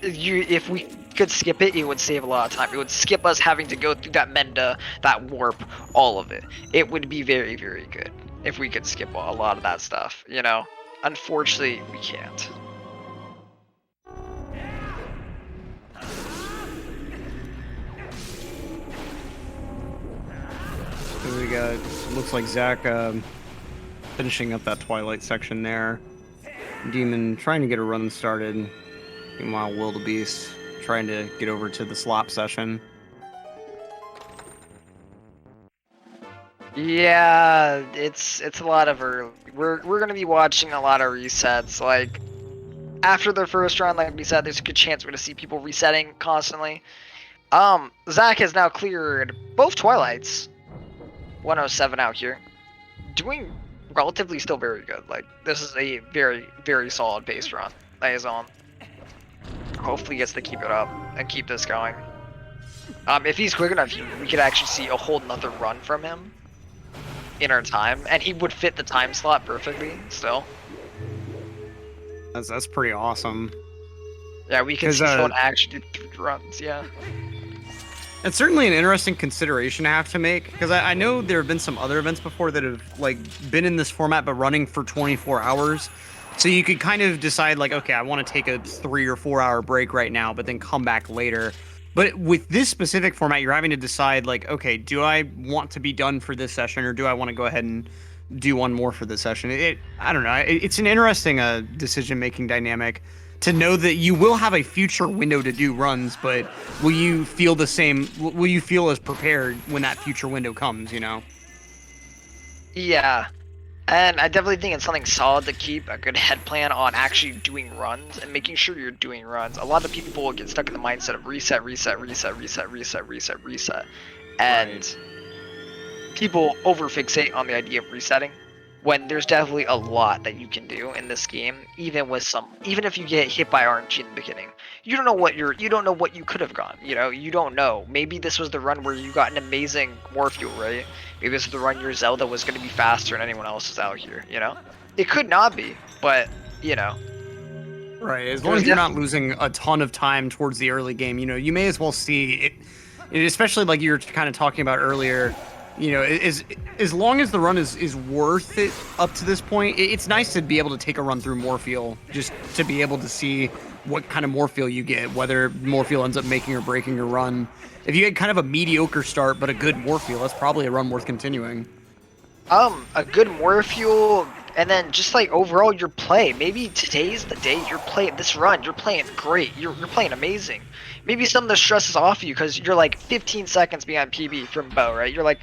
if we could skip it, it would save a lot of time. It would skip us having to go through that Menda, that warp, all of it. It would be very, very good if we could skip a lot of that stuff. You know, unfortunately, we can't. We got, looks like Zach finishing up that Twilight section there. Demon trying to get a run started. Meanwhile, Bewildebeest trying to get over to the slop session. Yeah, it's a lot of early. We're gonna be watching a lot of resets. Like after their first run, like we said, there's a good chance we're gonna see people resetting constantly. Zach has now cleared both Twilights. 107 out here. Doing relatively still very good. Like, this is a very, very solid base run that he's on. Hopefully he gets to keep it up and keep this going. If he's quick enough, we could actually see a whole nother run from him in our time, and he would fit the time slot perfectly still. That's pretty awesome. Yeah, we can see someone actually do 3 runs, yeah. It's certainly an interesting consideration to have to make, because I know there have been some other events before that have like been in this format but running for 24 hours. So you could kind of decide like, okay, I want to take a 3 or 4 hour break right now, but then come back later. But with this specific format, you're having to decide like, okay, do I want to be done for this session, or do I want to go ahead and do one more for this session? I don't know. It's an interesting decision-making dynamic to know that you will have a future window to do runs, but will you feel the same? Will you feel as prepared when that future window comes, you know? Yeah. And I definitely think it's something solid to keep a good head plan on actually doing runs and making sure you're doing runs. A lot of people will get stuck in the mindset of reset, reset, reset, reset, reset, reset, reset. And people overfixate on the idea of resetting when there's definitely a lot that you can do in this game, even if you get hit by RNG in the beginning. You don't know what you could have gone, you know? You don't know. Maybe this was the run where you got an amazing more fuel, right? Maybe this was the run your Zelda was going to be faster than anyone else is out here, you know? It could not be, but, you know. Right, as long as you're not losing a ton of time towards the early game, you know, you may as well see it, especially like you were kind of talking about earlier, you know, as long as the run is worth it up to this point, it's nice to be able to take a run through Morpheal, just to be able to see what kind of Morpheal you get, whether Morpheal ends up making or breaking your run. If you had kind of a mediocre start but a good Morpheal, that's probably a run worth continuing. A good Morpheal, and then just like overall your play. Maybe today's the day you're playing this run. You're playing great. You're playing amazing. Maybe some of the stress is off you because you're like 15 seconds behind PB from Bo, right? You're like,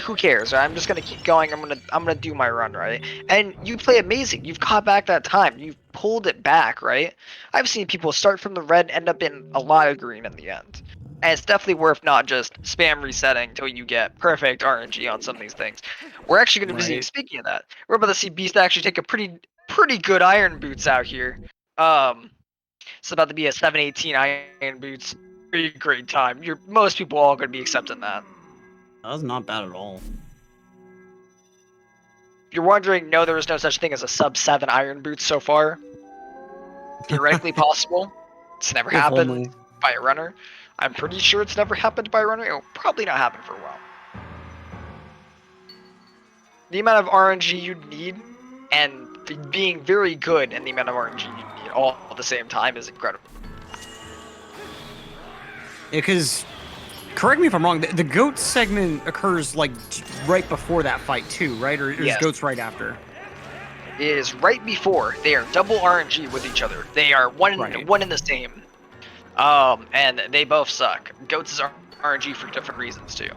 who cares? Right? I'm just gonna keep going. I'm gonna do my run, right? And you play amazing. You've caught back that time. You've pulled it back, right? I've seen people start from the red, end up in a lot of green in the end. And it's definitely worth not just spam resetting until you get perfect RNG on some of these things. We're actually going to be seeing, speaking of that, we're about to see Beast actually take a pretty good Iron Boots out here. It's about to be a 718 Iron Boots. Pretty great time. Most people all going to be accepting that. That was not bad at all. If you're wondering, no, there is no such thing as a sub 7 Iron Boots so far. Theoretically possible. It's never happened only. By a runner. I'm pretty sure it's never happened by a runner. It will probably not happen for a while. The amount of RNG you'd need and being very good in the amount of RNG you need all at the same time is incredible. Yeah, because, correct me if I'm wrong, the goat segment occurs like right before that fight too, right? Or is goats right after? It is right before. They are double RNG with each other. They are one in the same. And they both suck. Goats is RNG for different reasons too.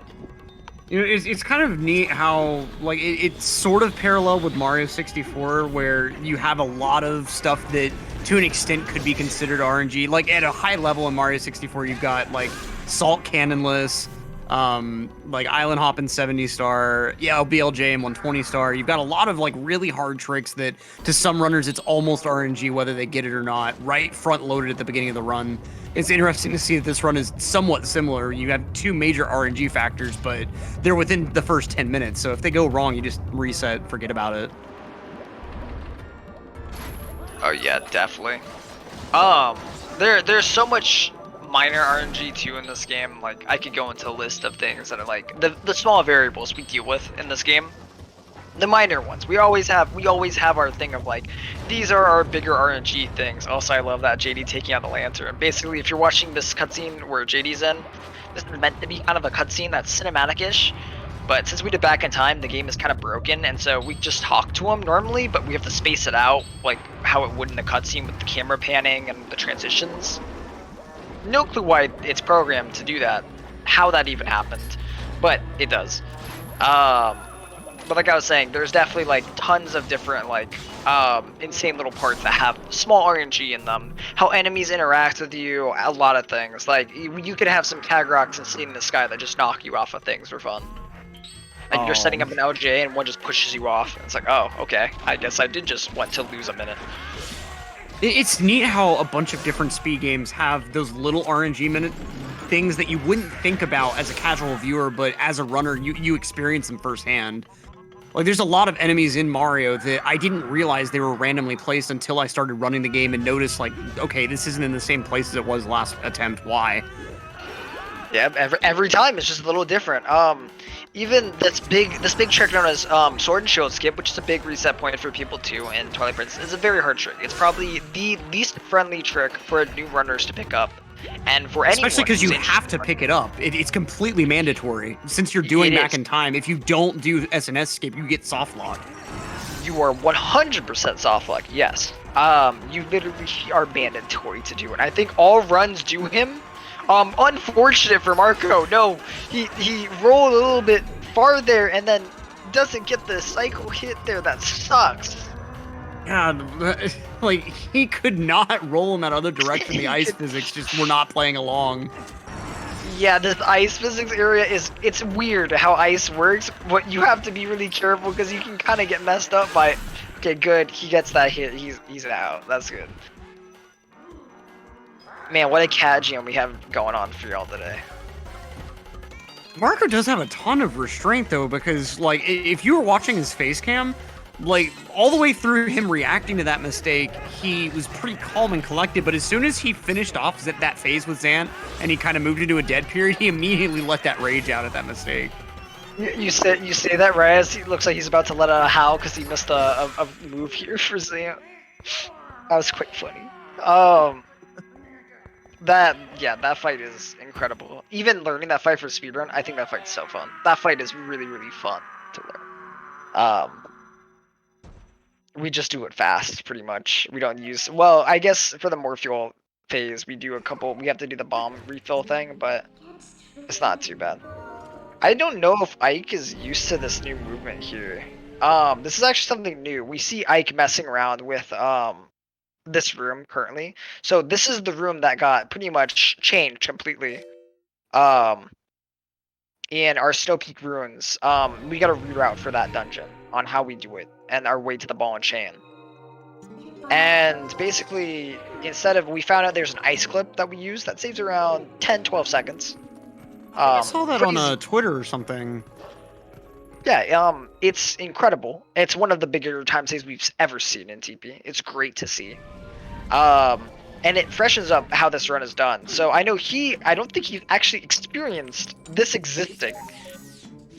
You know, it's kind of neat how like it's sort of parallel with Mario 64, where you have a lot of stuff that, to an extent, could be considered RNG. Like at a high level in Mario 64, you've got like Salt Cannonless, like Island Hoppin' 70 star, BLJ and 120 star. You've got a lot of like really hard tricks that to some runners it's almost RNG whether they get it or not, right front loaded at the beginning of the run. It's interesting to see that this run is somewhat similar. You have 2 major RNG factors, but they're within the first 10 minutes. So if they go wrong, you just reset, forget about it. Oh yeah, definitely. There's so much minor RNG too in this game. Like I could go into a list of things that are like the small variables we deal with in this game. The minor ones. We always have our thing of like, these are our bigger RNG things. Also, I love that JD taking out the lantern. Basically, if you're watching this cutscene where JD's in, this is meant to be kind of a cutscene that's cinematic-ish. But since we did back in time, the game is kind of broken, and so we just talk to him normally, but we have to space it out, like how it would in the cutscene with the camera panning and the transitions. No clue why it's programmed to do that, how that even happened, but it does. But like I was saying, there's definitely like tons of different like insane little parts that have small RNG in them. How enemies interact with you, a lot of things. Like you could have some tag rocks and seen in the sky that just knock you off of things for fun. Like you're setting up an LJ and one just pushes you off. It's like, oh, okay. I guess I did just want to lose a minute. It's neat how a bunch of different speed games have those little RNG minute things that you wouldn't think about as a casual viewer, but as a runner, you experience them firsthand. Like, there's a lot of enemies in Mario that I didn't realize they were randomly placed until I started running the game and noticed, like, okay, this isn't in the same place as it was last attempt. Why? Yeah, every time it's just a little different. Even this big trick known as sword and shield skip, which is a big reset point for people too in Twilight Princess, is a very hard trick. It's probably the least friendly trick for new runners to pick up, and for anyone. Especially because you have to pick it up. It's completely mandatory. Since you're doing back in time, if you don't do SNS skip, you get soft lock. You are 100% soft lock. Yes. You literally are mandatory to do it. I think all runs do him. Unfortunate for Marco. No, he rolled a little bit farther and then doesn't get the cycle hit there. That sucks. God, like, he could not roll in that other direction. The ice physics just were not playing along. Yeah, this ice physics area it's weird how ice works, but you have to be really careful because you can kind of get messed up by. Okay, good. He gets that hit. He's out. That's good. Man, what a cat jam we have going on for y'all today. Marco does have a ton of restraint though, because like if you were watching his face cam, like all the way through him reacting to that mistake, he was pretty calm and collected. But as soon as he finished off that phase with Zant and he kind of moved into a dead period, he immediately let that rage out at that mistake. You say that right as he looks like he's about to let out a howl because he missed a move here for Zant. That was quite funny. That fight is incredible. Even learning that fight for Speedrun, I think that fight's so fun. That fight is really, really fun to learn. We just do it fast, pretty much. We don't use... Well, I guess for the more fuel phase, we have to do the bomb refill thing, but it's not too bad. I don't know if Ike is used to this new movement here. This is actually something new. We see Ike messing around with, this room currently. So this is the room that got pretty much changed completely. In our Snow Peak Ruins, we got a reroute for that dungeon on how we do it and our way to the ball and chain. And basically, we found out there's an ice clip that we use that saves around 10-12 seconds. I saw that on Twitter or something. Yeah, it's incredible. It's one of the bigger time saves we've ever seen in TP. It's great to see. And it freshens up how this run is done. So I don't think he's actually experienced this existing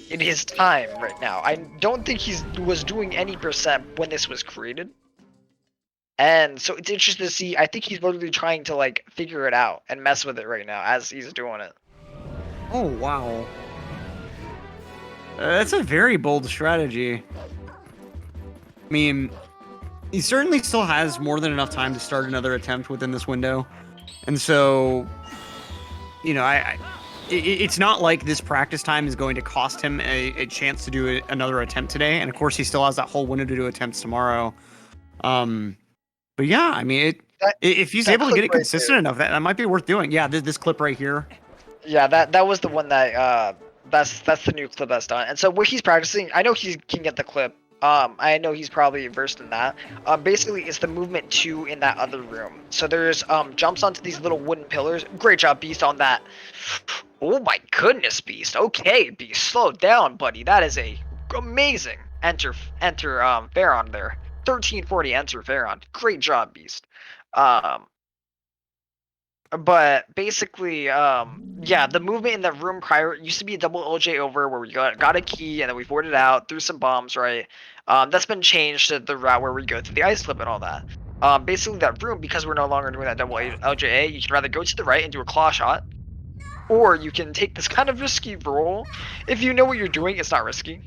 in his time right now. I don't think he was doing any percent when this was created. And so it's interesting to see. I think he's literally trying to like figure it out and mess with it right now as he's doing it. Oh, wow. That's a very bold strategy. I mean, he certainly still has more than enough time to start another attempt within this window. And so, you know, it's not like this practice time is going to cost him a chance to do another attempt today. And of course, he still has that whole window to do attempts tomorrow. But yeah, I mean, if he's able to get it consistent enough, that might be worth doing. Yeah, this clip right here. Yeah, that was the one that that's the new clip that's done. And so what he's practicing, I know he can get the clip. I know he's probably versed in that. Basically, it's the movement 2 in that other room. So there's jumps onto these little wooden pillars. Great job, Beast, on that. Oh my goodness, Beast. Okay, Beast, slow down, buddy. That is a amazing enter Pharaon there. 1340 enter Pharaon. Great job, Beast. But basically, yeah, the movement in the room prior used to be a double LJ over where we got a key and then we boarded out, threw some bombs, right? That's been changed to the route where we go through the ice clip and all that. Basically that room, because we're no longer doing that double LJA, you can rather go to the right and do a claw shot, or you can take this kind of risky roll. If you know what you're doing, it's not risky.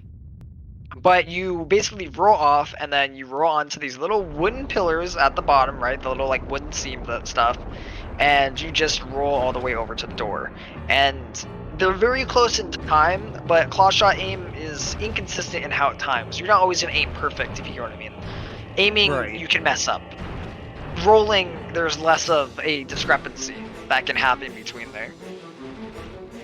But you basically roll off and then you roll onto these little wooden pillars at the bottom, right? The little like wooden seam stuff. And you just roll all the way over to the door. And they're very close in time, but claw shot aim is inconsistent in how it times. You're not always gonna aim perfect, if you know what I mean. Aiming, right, you can mess up. Rolling, there's less of a discrepancy that can happen between there.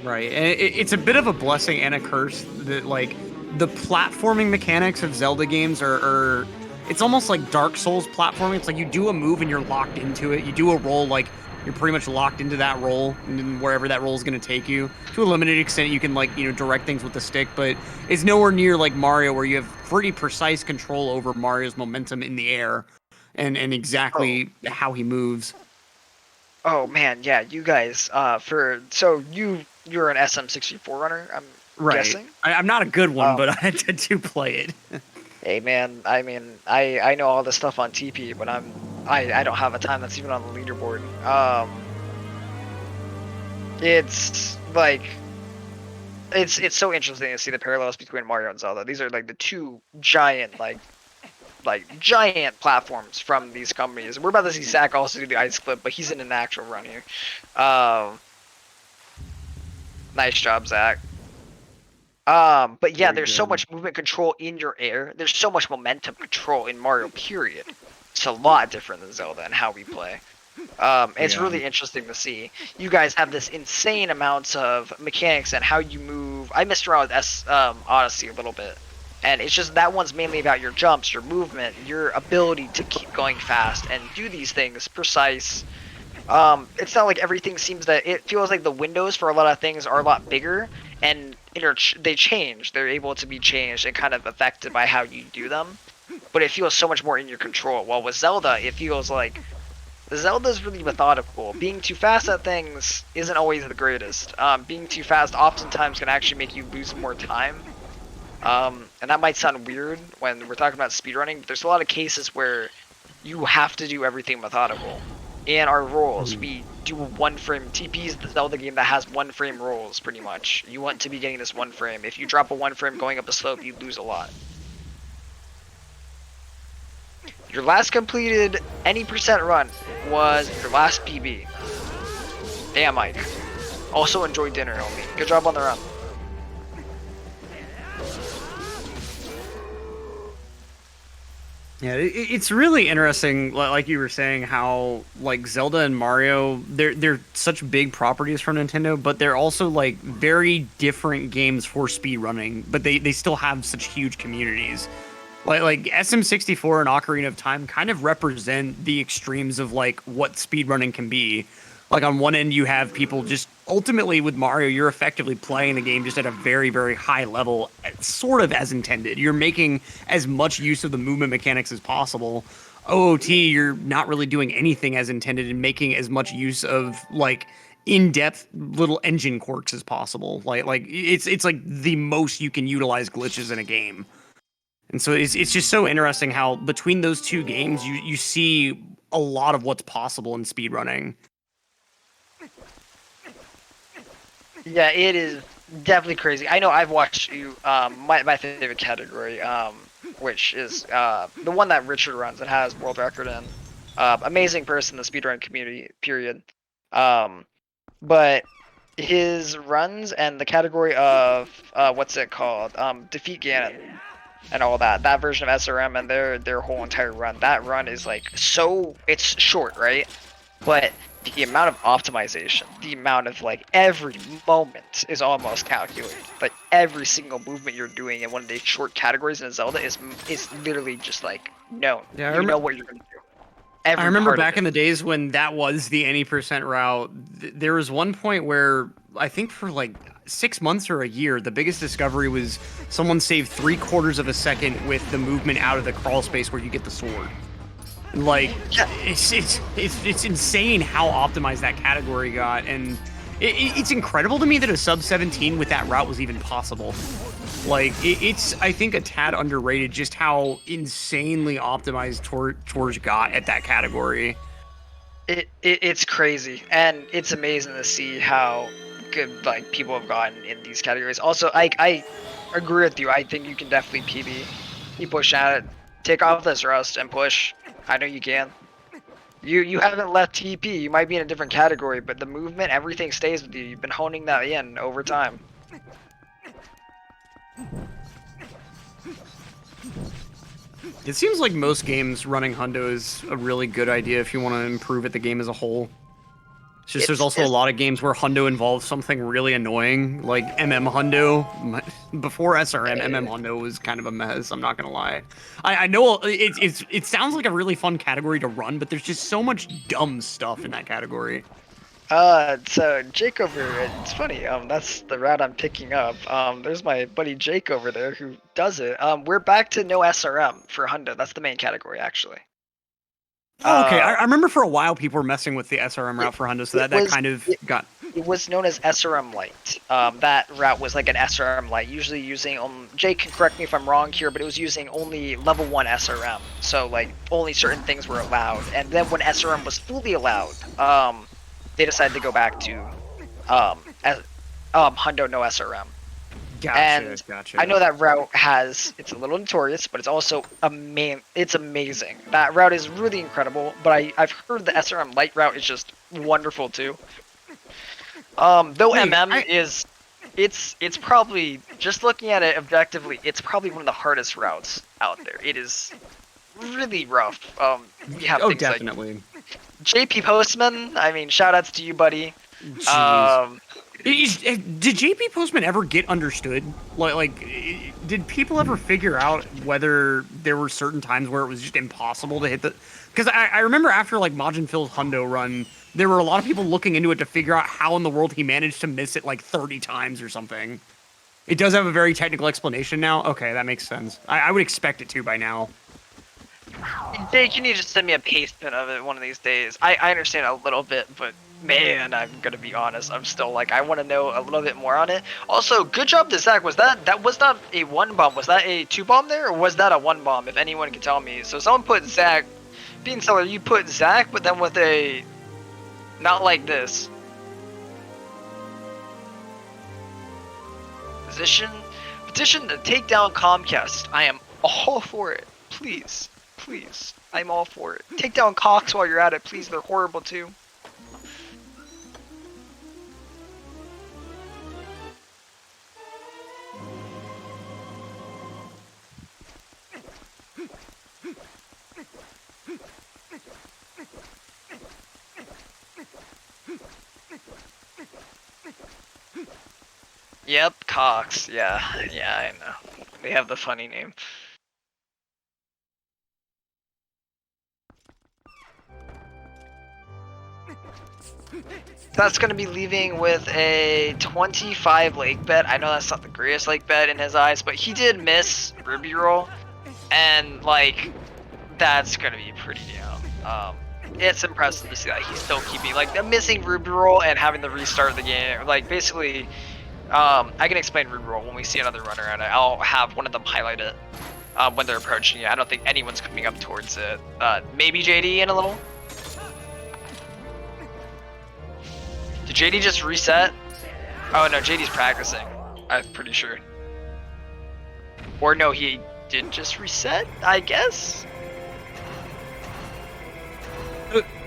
Right, and it's a bit of a blessing and a curse that, like, the platforming mechanics of Zelda games are it's almost like Dark Souls platforming. It's like you do a move and you're locked into it. You do a roll, like you're pretty much locked into that roll and wherever that roll is going to take you. To a limited extent, you can like, direct things with the stick, but it's nowhere near like Mario where you have pretty precise control over Mario's momentum in the air and exactly how he moves. Oh man, yeah, you guys. You're an SM64 runner, I'm guessing. I'm not a good one, but I do play it. Hey man, I mean, I know all this stuff on TP, but I don't have a time that's even on the leaderboard. It's like it's so interesting to see the parallels between Mario and Zelda. These are like the two giant giant platforms from these companies. We're about to see Zach also do the ice clip, but he's in an actual run here. Nice job, Zach. But yeah, there's so much movement control in your air. There's so much momentum control in Mario, period. It's a lot different than Zelda and how we play. It's really interesting to see. You guys have this insane amounts of mechanics and how you move. I messed around with Odyssey a little bit. And it's just that one's mainly about your jumps, your movement, your ability to keep going fast and do these things precise. It's not like everything seems that it feels like the windows for a lot of things are a lot bigger and they change. They're able to be changed and kind of affected by how you do them. But it feels so much more in your control. While with Zelda, it feels like Zelda's really methodical. Being too fast at things isn't always the greatest. Being too fast oftentimes can actually make you lose more time. And that might sound weird when we're talking about speedrunning, but there's a lot of cases where you have to do everything methodical. In our rolls, we do one frame. TP is the Zelda game that has one frame rolls, pretty much. You want to be getting this one frame. If you drop a one frame going up a slope, you lose a lot. Your last completed any percent run was your last PB. Damn, Mike. Also enjoy dinner, homie. Good job on the run. Yeah, it's really interesting, like you were saying, how like Zelda and Mario, they're such big properties from Nintendo, but they're also like very different games for speedrunning, but they still have such huge communities. Like SM64 and Ocarina of Time kind of represent the extremes of like what speedrunning can be. Like on one end you have people just ultimately with Mario, you're effectively playing the game just at a very, very high level, sort of as intended. You're making as much use of the movement mechanics as possible. OOT, you're not really doing anything as intended and making as much use of like in-depth little engine quirks as possible. Like it's like the most you can utilize glitches in a game. And so it's just so interesting how between those two games you see a lot of what's possible in speedrunning. Yeah, it is definitely crazy. I know I've watched you, my favorite category, which is the one that Richard runs and has world record in. Amazing person in the speedrun community, period. But his runs and the category of, what's it called? Defeat Ganon and all that version of SRM and their whole entire run. That run is like it's short, right? But the amount of optimization, the amount of like every moment is almost calculated. Like every single movement you're doing in one of these short categories in Zelda is literally just like known. Yeah, you know what you're gonna do. I remember back in the days when that was the any percent route. There was one point where I think for like 6 months or a year, the biggest discovery was someone saved 3/4 of a second with the movement out of the crawl space where you get the sword. Like, it's insane how optimized that category got, and it's incredible to me that a sub 17 with that route was even possible. Like, it's I think a tad underrated just how insanely optimized Torge got at that category. It's crazy, and it's amazing to see how good like people have gotten in these categories. Also, I agree with you. I think you can definitely PB. Keep pushing at it. Take off this rust and push. I know you can. You haven't left TP. You might be in a different category, but the movement, everything stays with you. You've been honing that in over time. It seems like most games running hundo is a really good idea if you want to improve at the game as a whole. It's just there's also a lot of games where Hundo involves something really annoying, like Hundo. Before SRM, Hundo was kind of a mess. I'm not gonna lie. I know it sounds like a really fun category to run, but there's just so much dumb stuff in that category. So Jake over, it's funny, that's the route I'm picking up. There's my buddy Jake over there who does it. We're back to no SRM for Hundo. That's the main category, actually. Oh, okay, I remember for a while people were messing with the SRM route for Hundo, so that kind of got... It was known as SRM Lite. That route was like an SRM Lite, usually using, Jake can correct me if I'm wrong here, but it was using only level 1 SRM. So, like, only certain things were allowed. And then when SRM was fully allowed, they decided to go back to Hundo no SRM. Gotcha. I know that route it's a little notorious, but it's also it's amazing. That route is really incredible, but I've heard the SRM Lite route is just wonderful too. Though it's probably, just looking at it objectively, it's probably one of the hardest routes out there. It is really rough. We have things definitely. Like JP Postman, I mean, shoutouts to you, buddy. Did JP Postman ever get understood? Like, did people ever figure out whether there were certain times where it was just impossible to hit the... Because I remember after, like, Majin Phil's Hundo run, there were a lot of people looking into it to figure out how in the world he managed to miss it, like, 30 times or something. It does have a very technical explanation now? Okay, that makes sense. I would expect it to by now. Jake, you need to send me a paste-pen of it one of these days. I understand a little bit, but man, I'm gonna be honest, I'm still like, I want to know a little bit more on it. Also, good job to Zach. Was that was not a 1 bomb? Was that a 2 bomb there, or was that a 1 bomb? If anyone can tell me. So someone put Zach, Bean Seller, you put Zach, but then with a, not like this. Petition to take down Comcast. I am all for it. Please. Please. I'm all for it. Take down Cox while you're at it, please. They're horrible too. Yep, Cox. Yeah, I know. They have the funny name. That's going to be leaving with a 25 lake bet. I know that's not the greatest lake bet in his eyes, but he did miss Ruby Roll, and like, that's going to be pretty down. It's impressive to see that he's still keeping, like, the missing Ruby Roll and having to restart the game. Like, basically, I can explain Ruby Roll when we see another runner at it. I'll have one of them highlight it when they're approaching it. I don't think anyone's coming up towards it. Maybe JD in a little. Did JD just reset? Oh no, JD's practicing. I'm pretty sure. Or no, he did just reset, I guess?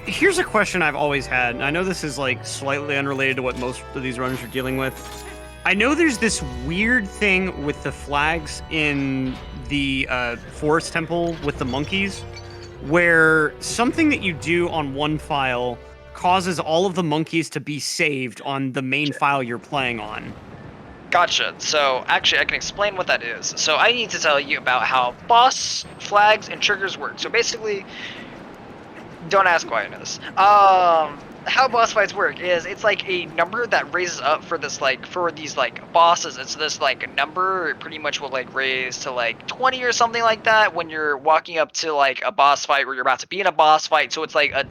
Here's a question I've always had, and I know this is like slightly unrelated to what most of these runners are dealing with. I know there's this weird thing with the flags in the Forest Temple with the monkeys, where something that you do on one file causes all of the monkeys to be saved on the main file you're playing on. Gotcha. So actually I can explain what that is. So I need to tell you about how boss flags and triggers work. So basically, don't ask why I know this. How boss fights work is it's like a number that raises up for this, like, for these like bosses. It's this like number pretty much will like raise to like 20 or something like that when you're walking up to like a boss fight where you're about to be in a boss fight. So it's like a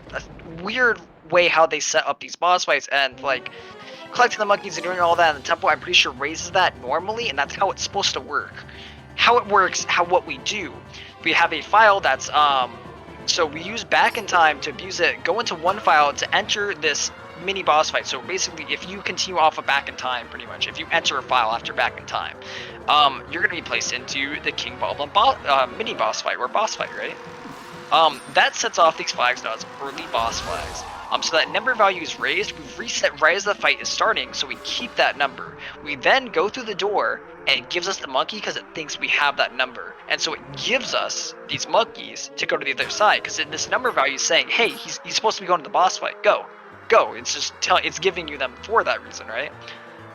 weird way how they set up these boss fights, and like collecting the monkeys and doing all that in the temple, I'm pretty sure raises that normally, and that's how it's supposed to work. How it works, what we do, we have a file that's so we use back in time to abuse it, go into one file to enter this mini boss fight. So basically, if you continue off of back in time, pretty much, if you enter a file after back in time, you're going to be placed into the King Boblin mini boss fight, or boss fight, right? That sets off these flags known as early boss flags. So that number value is raised, we reset right as the fight is starting, so we keep that number. We then go through the door, and it gives us the monkey because it thinks we have that number. And so it gives us these monkeys to go to the other side, because this number value is saying, hey, he's supposed to be going to the boss fight, go. go. It's just it's giving you them for that reason, right?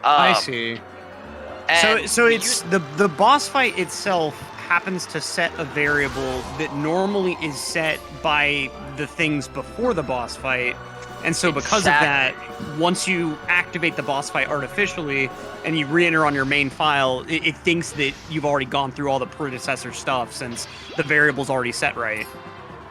I see. And So it's the boss fight itself happens to set a variable that normally is set by the things before the boss fight. And so because of that, once you activate the boss fight artificially and you re-enter on your main file, it thinks that you've already gone through all the predecessor stuff since the variable's already set right.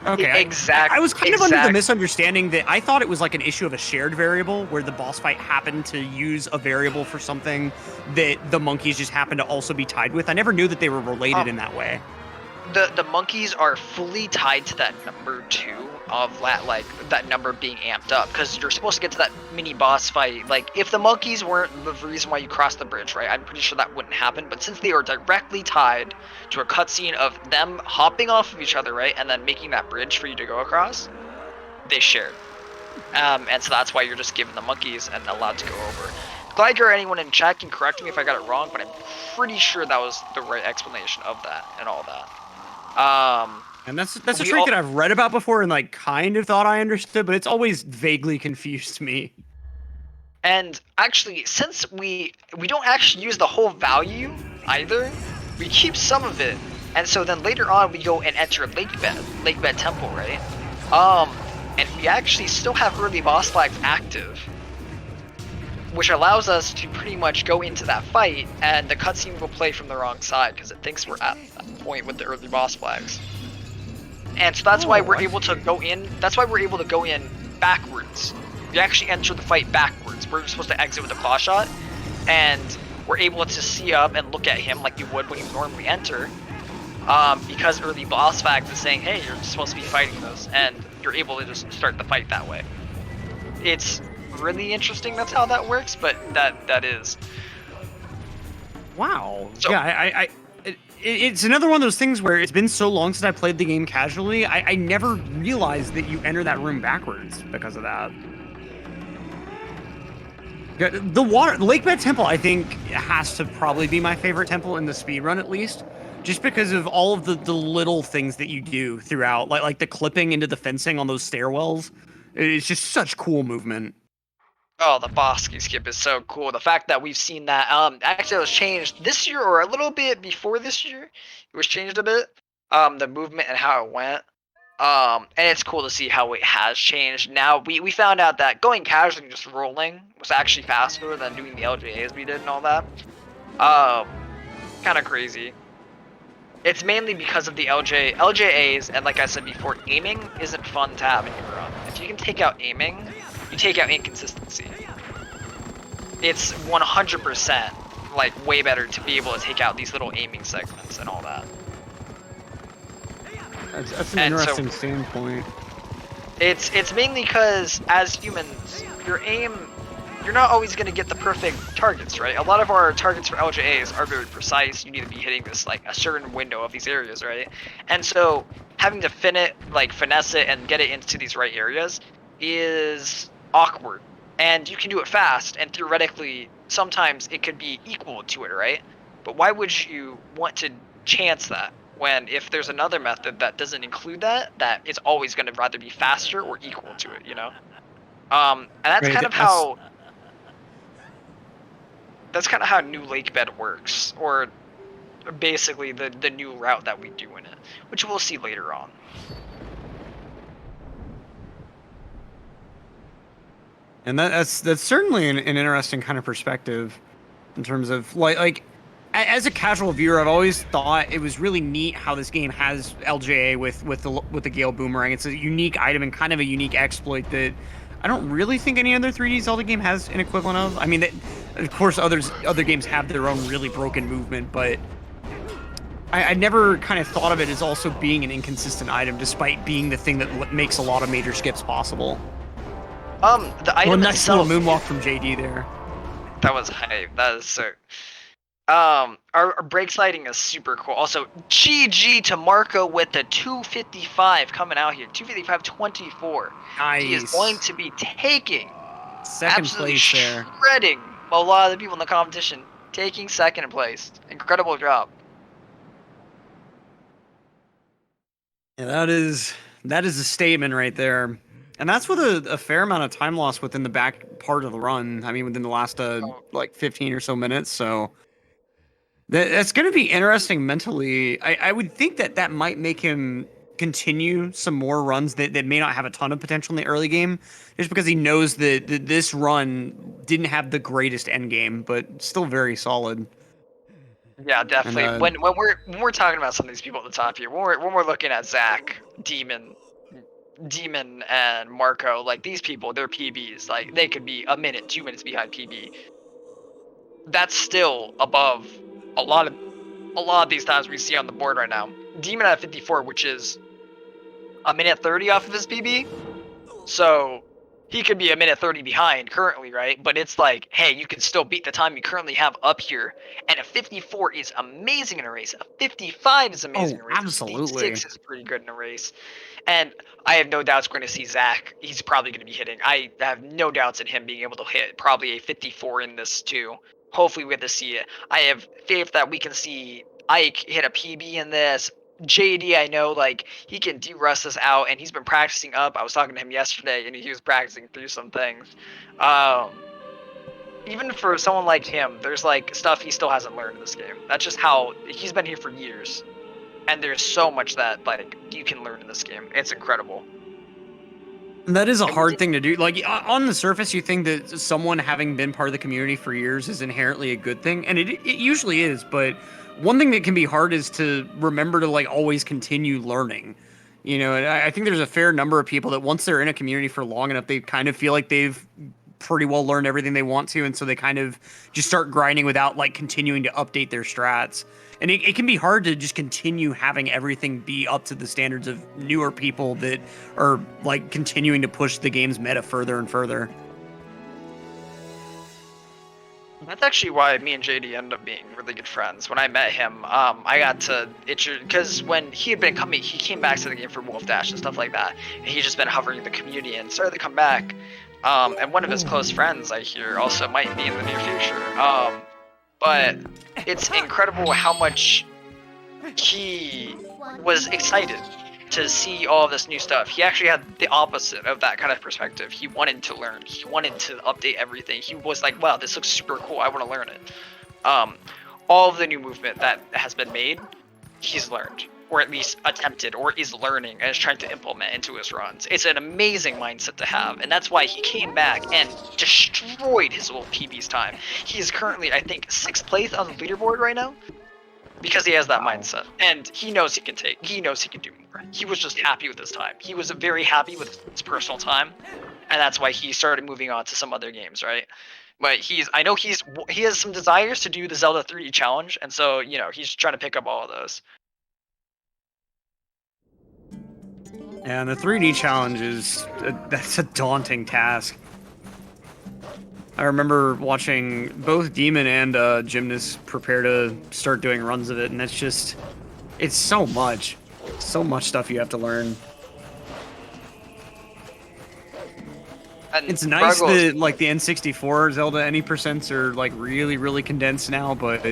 Okay. Exactly. I was kind of under the misunderstanding that I thought it was like an issue of a shared variable where the boss fight happened to use a variable for something that the monkeys just happened to also be tied with. I never knew that they were related in that way. The monkeys are fully tied to that number 2 of that number being amped up, because you're supposed to get to that mini boss fight. Like, if the monkeys weren't the reason why you crossed the bridge, right, I'm pretty sure that wouldn't happen, but since they are directly tied to a cutscene of them hopping off of each other, right, and then making that bridge for you to go across, they shared. And so that's why you're just given the monkeys and allowed to go over. Glad you're anyone in chat can correct me if I got it wrong, but I'm pretty sure that was the right explanation of that and all that. And that's a trait that I've read about before and like kind of thought I understood, but it's always vaguely confused me. And actually, since we don't actually use the whole value either, we keep some of it, and so then later on we go and enter Lakebed Temple, right? And we actually still have early boss flags active, which allows us to pretty much go into that fight, and the cutscene will play from the wrong side because it thinks we're at that point with the early boss flags. And so that's why we're able to go in. That's why we're able to go in backwards. We actually enter the fight backwards. We're supposed to exit with a claw shot, and we're able to see up and look at him like you would when you normally enter. Because early boss flags is saying, hey, you're supposed to be fighting those, and you're able to just start the fight that way. It's really interesting that's how that works, but that is. Wow. So, yeah, it's another one of those things where it's been so long since I played the game casually, I never realized that you enter that room backwards because of that. The Lakebed Temple, I think, has to probably be my favorite temple in the speedrun, at least. Just because of all of the little things that you do throughout, like the clipping into the fencing on those stairwells. It's just such cool movement. Oh, the Bosky skip is so cool. The fact that we've seen that, actually it was changed this year or a little bit before this year. It was changed a bit, the movement and how it went. And it's cool to see how it has changed. Now, we found out that going casually and just rolling was actually faster than doing the LJAs we did and all that. Kind of crazy. It's mainly because of the LJAs, and like I said before, aiming isn't fun to have in your run. If you can take out aiming, you take out inconsistency. It's 100% like way better to be able to take out these little aiming segments and all that. That's an interesting standpoint. It's mainly because as humans, you're not always going to get the perfect targets, right? A lot of our targets for LJAs are very precise. You need to be hitting this like a certain window of these areas, right? And so having to finesse it and get it into these right areas is awkward. And you can do it fast, and theoretically, sometimes it could be equal to it, right? But why would you want to chance that when if there's another method that doesn't include that it's always going to rather be faster or equal to it, you know? And that's kind of how New Lakebed works, or basically the new route that we do in it, which we'll see later on. And that's certainly an interesting kind of perspective in terms of like as a casual viewer, I've always thought it was really neat how this game has LJA with the Gale Boomerang. It's a unique item and kind of a unique exploit that I don't really think any other 3D Zelda game has an equivalent of. I mean, of course, other games have their own really broken movement, but I never kind of thought of it as also being an inconsistent item, despite being the thing that makes a lot of major skips possible. The item nice itself, little moonwalk from JD there. That was hype. That is so. Our brake sliding is super cool. Also, GG to Marco with the 255 coming out here. 255.24. Nice. He is going to be taking second place there. Shredding a lot of the people in the competition. Taking second place. Incredible job. Yeah, that is a statement right there. And that's with a fair amount of time lost within the back part of the run. I mean, within the last like 15 or so minutes. So that's going to be interesting mentally. I would think that might make him continue some more runs that may not have a ton of potential in the early game, just because he knows that this run didn't have the greatest end game, but still very solid. Yeah, definitely. And, When we're talking about some of these people at the top here, when we're looking at Zach, Demon, and Marco, like these people, they're PBs. Like they could be a minute, 2 minutes behind PB. That's still above a lot of these times we see on the board right now. Demon at 54, which is a minute 30 off of his PB. So he could be a minute 30 behind currently, right? But it's like, hey, you can still beat the time you currently have up here. And a 54 is amazing in a race. A 55 is amazing in a race. Absolutely. A 56 is pretty good in a race. And I have no doubts we're going to see Zach. He's probably going to be hitting. I have no doubts in him being able to hit probably a 54 in this too. Hopefully we get to see it. I have faith that we can see Ike hit a PB in this. JD, I know, like, he can de-rust this out, and he's been practicing up. I was talking to him yesterday, and he was practicing through some things. Even for someone like him, there's, like, stuff he still hasn't learned in this game. That's just how, he's been here for years. And there's so much that, like, you can learn in this game. It's incredible. That is a hard thing to do. Like, on the surface, you think that someone having been part of the community for years is inherently a good thing, and it usually is, but one thing that can be hard is to remember to, like, always continue learning. You know, and I think there's a fair number of people that once they're in a community for long enough, they kind of feel like they've pretty well learned everything they want to, and so they kind of just start grinding without, like, continuing to update their strats. And it can be hard to just continue having everything be up to the standards of newer people that are, like, continuing to push the game's meta further and further. That's actually why me and JD ended up being really good friends. When I met him, I got to because when he had been coming, he came back to the game for Wolf Dash and stuff like that, and he's just been hovering the community and started to come back. And one of his close friends, I hear, also might be in the near future. But it's incredible how much he was excited to see all this new stuff. He actually had the opposite of that kind of perspective. He wanted to learn. He wanted to update everything. He was like, wow, this looks super cool. I want to learn it. All of the new movement that has been made, he's learned, or at least attempted, or is learning and is trying to implement into his runs. It's an amazing mindset to have, and that's why he came back and destroyed his old PB's time. He is currently, I think, 6th place on the leaderboard right now, because he has that mindset, and he knows he can do more. He was just happy with his time. He was very happy with his personal time, and that's why he started moving on to some other games, right? But I know he has some desires to do the Zelda 3D challenge, and so, you know, he's trying to pick up all of those. And the 3D challenge that's a daunting task. I remember watching both Demon and Gymnast prepare to start doing runs of it, and it's so much stuff you have to learn. And it's nice Bruggles, that, like, the N64 Zelda any percents are, like, really, really condensed now, but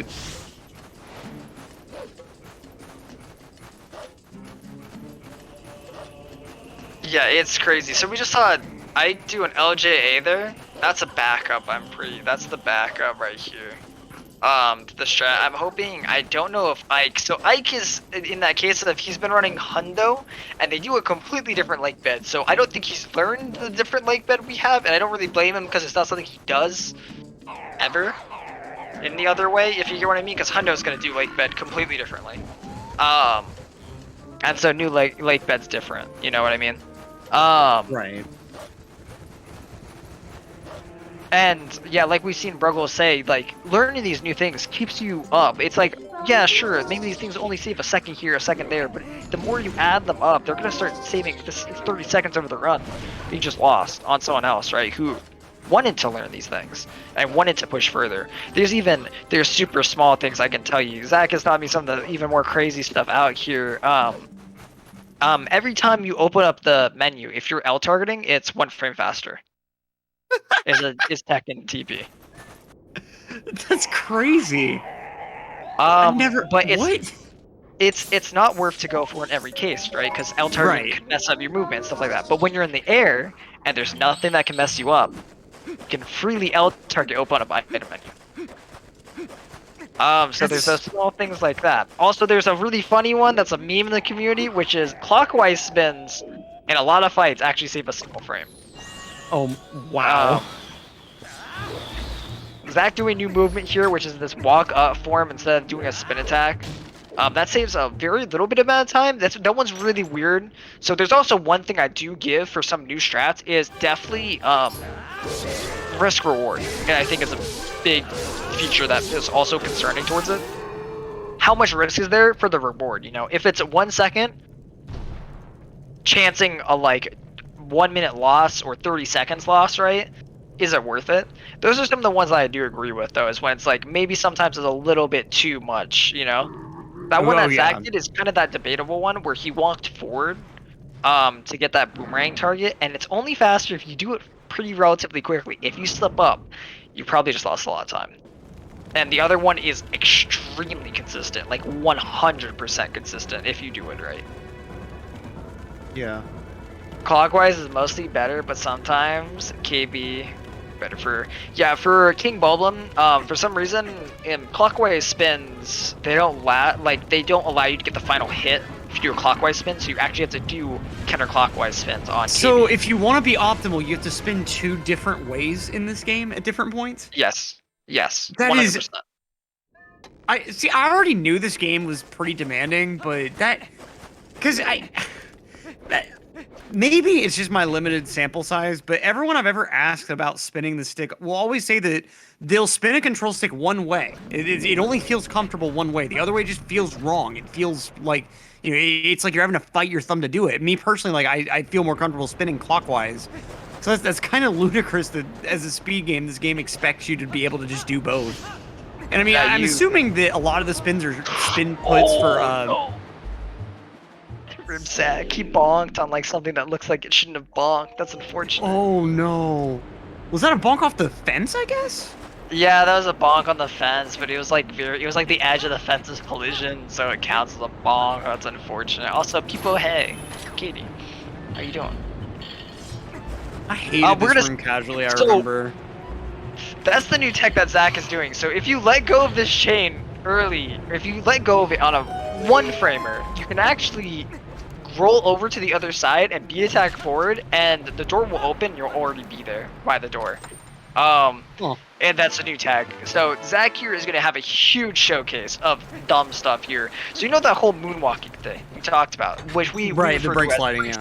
yeah, it's crazy. So we just saw I do an LJA there. That's a backup. That's the backup right here. To the strat. I'm hoping. I don't know if Ike. So Ike is in that case if he's been running Hundo, and they do a completely different lake bed. So I don't think he's learned the different lake bed we have, and I don't really blame him because it's not something he does ever in the other way. If you get what I mean, because Hundo's gonna do lake bed completely differently. And so new lake bed's different. You know what I mean? right. And yeah, like we've seen Bruggles say, like, learning these new things keeps you up. It's like, yeah, sure, maybe these things only save a second here, a second there, but the more you add them up, they're gonna start saving this 30 seconds over the run you just lost on someone else, right? Who wanted to learn these things and wanted to push further. There's super small things I can tell you. Zach has taught me some of the even more crazy stuff out here. Every time you open up the menu, if you're L targeting, it's 1 frame faster. is tech and TP. That's crazy. But what? it's not worth to go for in every case, right? Because L target can mess up your movement and stuff like that. But when you're in the air and there's nothing that can mess you up, you can freely L target open up item menu. So there's those small things like that. Also, there's a really funny one that's a meme in the community, which is clockwise spins in a lot of fights actually save a single frame. Oh, wow. Zach doing new movement here, which is this walk up form instead of doing a spin attack. That saves a very little bit amount of time. That one's really weird. So there's also one thing I do give for some new strats is definitely risk reward, and I think it's a big feature that is also concerning towards it. How much risk is there for the reward? You know, if it's 1 second, chancing a like 1 minute loss or 30 seconds loss, right? Is it worth it? Those are some of the ones that I do agree with, though, is when it's like maybe sometimes it's a little bit too much, you know? That one that Zach did is kind of that debatable one where he walked forward to get that boomerang target, and it's only faster if you do it pretty relatively quickly. If you slip up, you probably just lost a lot of time. And the other one is extremely consistent, like 100% consistent if you do it right. Yeah. Clockwise is mostly better, but sometimes KB better for King Bulblin. For some reason, in clockwise spins, they don't allow you to get the final hit if you do a clockwise spin, so you actually have to do counterclockwise spins on. So KB. if you want to be optimal, you have to spin 2 different ways in this game at different points. Yes. That 100%. is. I already knew this game was pretty demanding, but maybe it's just my limited sample size, but everyone I've ever asked about spinning the stick will always say that they'll spin a control stick one way. It only feels comfortable one way. The other way just feels wrong. It feels like, you know, it's like you're having to fight your thumb to do it. Me personally, like I feel more comfortable spinning clockwise. So that's kind of ludicrous that as a speed game, this game expects you to be able to just do both. And I mean, I'm assuming that a lot of the spins are spin puts for Ribsack, he bonked on like something that looks like it shouldn't have bonked. That's unfortunate. Oh no. Was that a bonk off the fence, I guess? Yeah, that was a bonk on the fence, but it was like the edge of the fence's collision, so it counts as a bonk. That's unfortunate. Also, people, hey, Katie, how you doing? I hated this room casually, I remember. That's the new tech that Zach is doing. So if you let go of this chain early, or if you let go of it on a one framer, you can actually roll over to the other side and beat attack forward, and the door will open. You'll already be there by the door. And that's a new tag. So Zach here is gonna have a huge showcase of dumb stuff here. So you know that whole moonwalking thing we talked about, which we the brake sliding,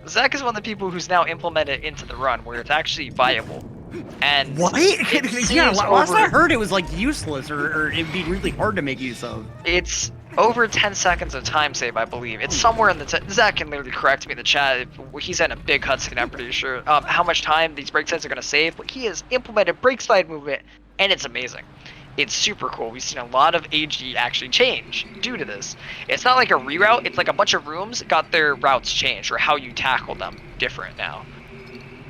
Zach is one of the people who's now implemented into the run where it's actually viable. And what? Yeah, last I heard it was like useless, or it'd be really hard to make use of. It's over 10 seconds of time save, I believe. It's somewhere in the Zach can literally correct me in the chat. He's in a big cutscene, I'm pretty sure. How much time these brake slides are going to save, but he has implemented brake slide movement, and it's amazing. It's super cool. We've seen a lot of AG actually change due to this. It's not like a reroute, it's like a bunch of rooms got their routes changed, or how you tackle them different now.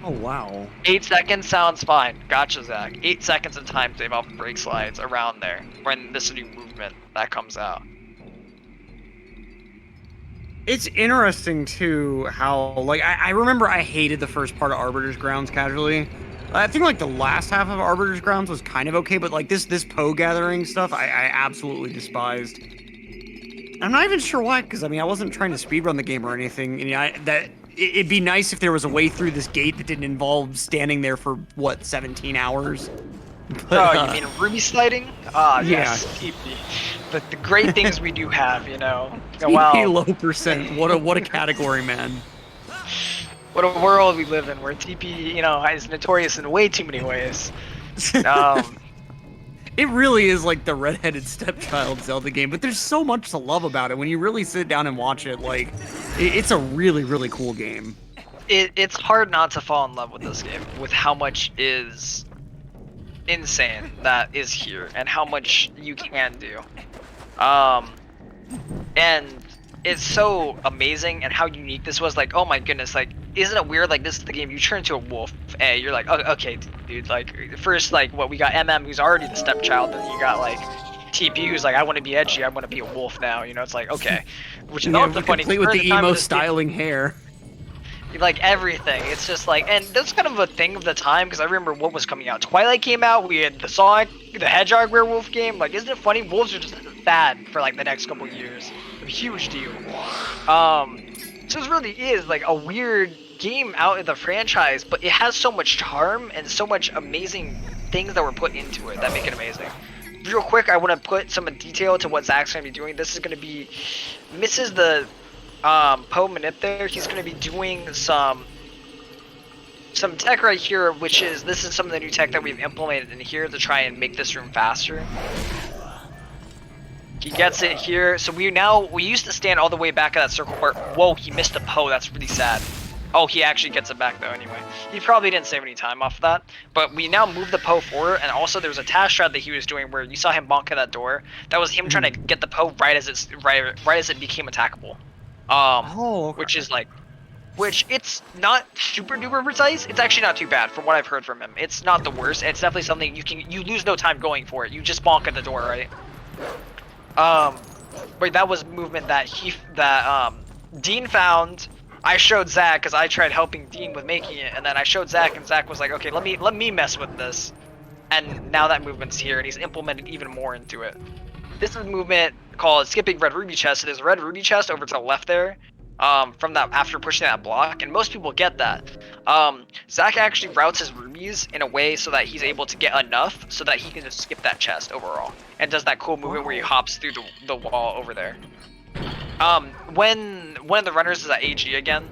Oh, wow. 8 seconds sounds fine. Gotcha, Zach. 8 seconds of time save off brake slides around there when this new movement that comes out. It's interesting, too, how, like, I remember I hated the first part of Arbiter's Grounds casually. I think, like, the last half of Arbiter's Grounds was kind of okay, but, like, this Poe gathering stuff, I absolutely despised. I'm not even sure why, because, I mean, I wasn't trying to speedrun the game or anything. And it'd be nice if there was a way through this gate that didn't involve standing there for, what, 17 hours? But, you mean Ruby sliding? Yes. The great things we do have, you know. Wow. Low percent. What a category, man. What a world we live in, where TP, you know, is notorious in way too many ways. It really is like the redheaded stepchild Zelda game, but there's so much to love about it when you really sit down and watch it. Like, it's a really, really cool game. It's hard not to fall in love with this game, with how much is insane that is here, and how much you can do. And it's so amazing, and how unique this was. Like, oh my goodness, like, isn't it weird? Like, this is the game you turn into a wolf. Hey, you're like, oh, okay, dude. Like, first, like, what we got MM, who's already the stepchild, and you got like TP who's like, I want to be edgy, I want to be a wolf now. You know, it's like, okay, which is Yeah, also funny. complete with during the time of emo this game, styling hair. like everything. It's just like, and that's kind of a thing of the time because I remember what was coming out. Twilight came out. We had the Sonic the Hedgehog werewolf game. Like, isn't it funny? Wolves are just bad for like the next couple years. A huge deal. So it really is like a weird game out of the franchise, but it has so much charm and so much amazing things that were put into it that make it amazing. Real quick, I want to put some detail to what Zach's going to be doing. This is going to be, misses the Poe Minute there. He's going to be doing some tech right here, which is, this is some of the new tech that we've implemented in here to try and make this room faster. He gets it here. So we used to stand all the way back at that circle where, whoa, he missed the Poe. That's really sad. Oh, he actually gets it back though anyway. He probably didn't save any time off of that. But we now move the Poe forward, and also there was a task strat that he was doing where you saw him bonk at that door. That was him trying to get the Poe right as it became attackable. Okay. Which is like, which it's not super duper precise. It's actually not too bad from what I've heard from him. It's not the worst. It's definitely something you lose no time going for it. You just bonk at the door, right? But that was movement that Dean found. I showed Zach because I tried helping Dean with making it, and then I showed Zach, and Zach was like, okay, let me mess with this. And now that movement's here, and he's implemented even more into it. This is a movement called skipping red ruby chest. So there's a red ruby chest over to the left there, from that after pushing that block, and most people get that. Zach actually routes his rubies in a way so that he's able to get enough so that he can just skip that chest overall, and does that cool movement where he hops through the wall over there. When one of the runners is at AG again,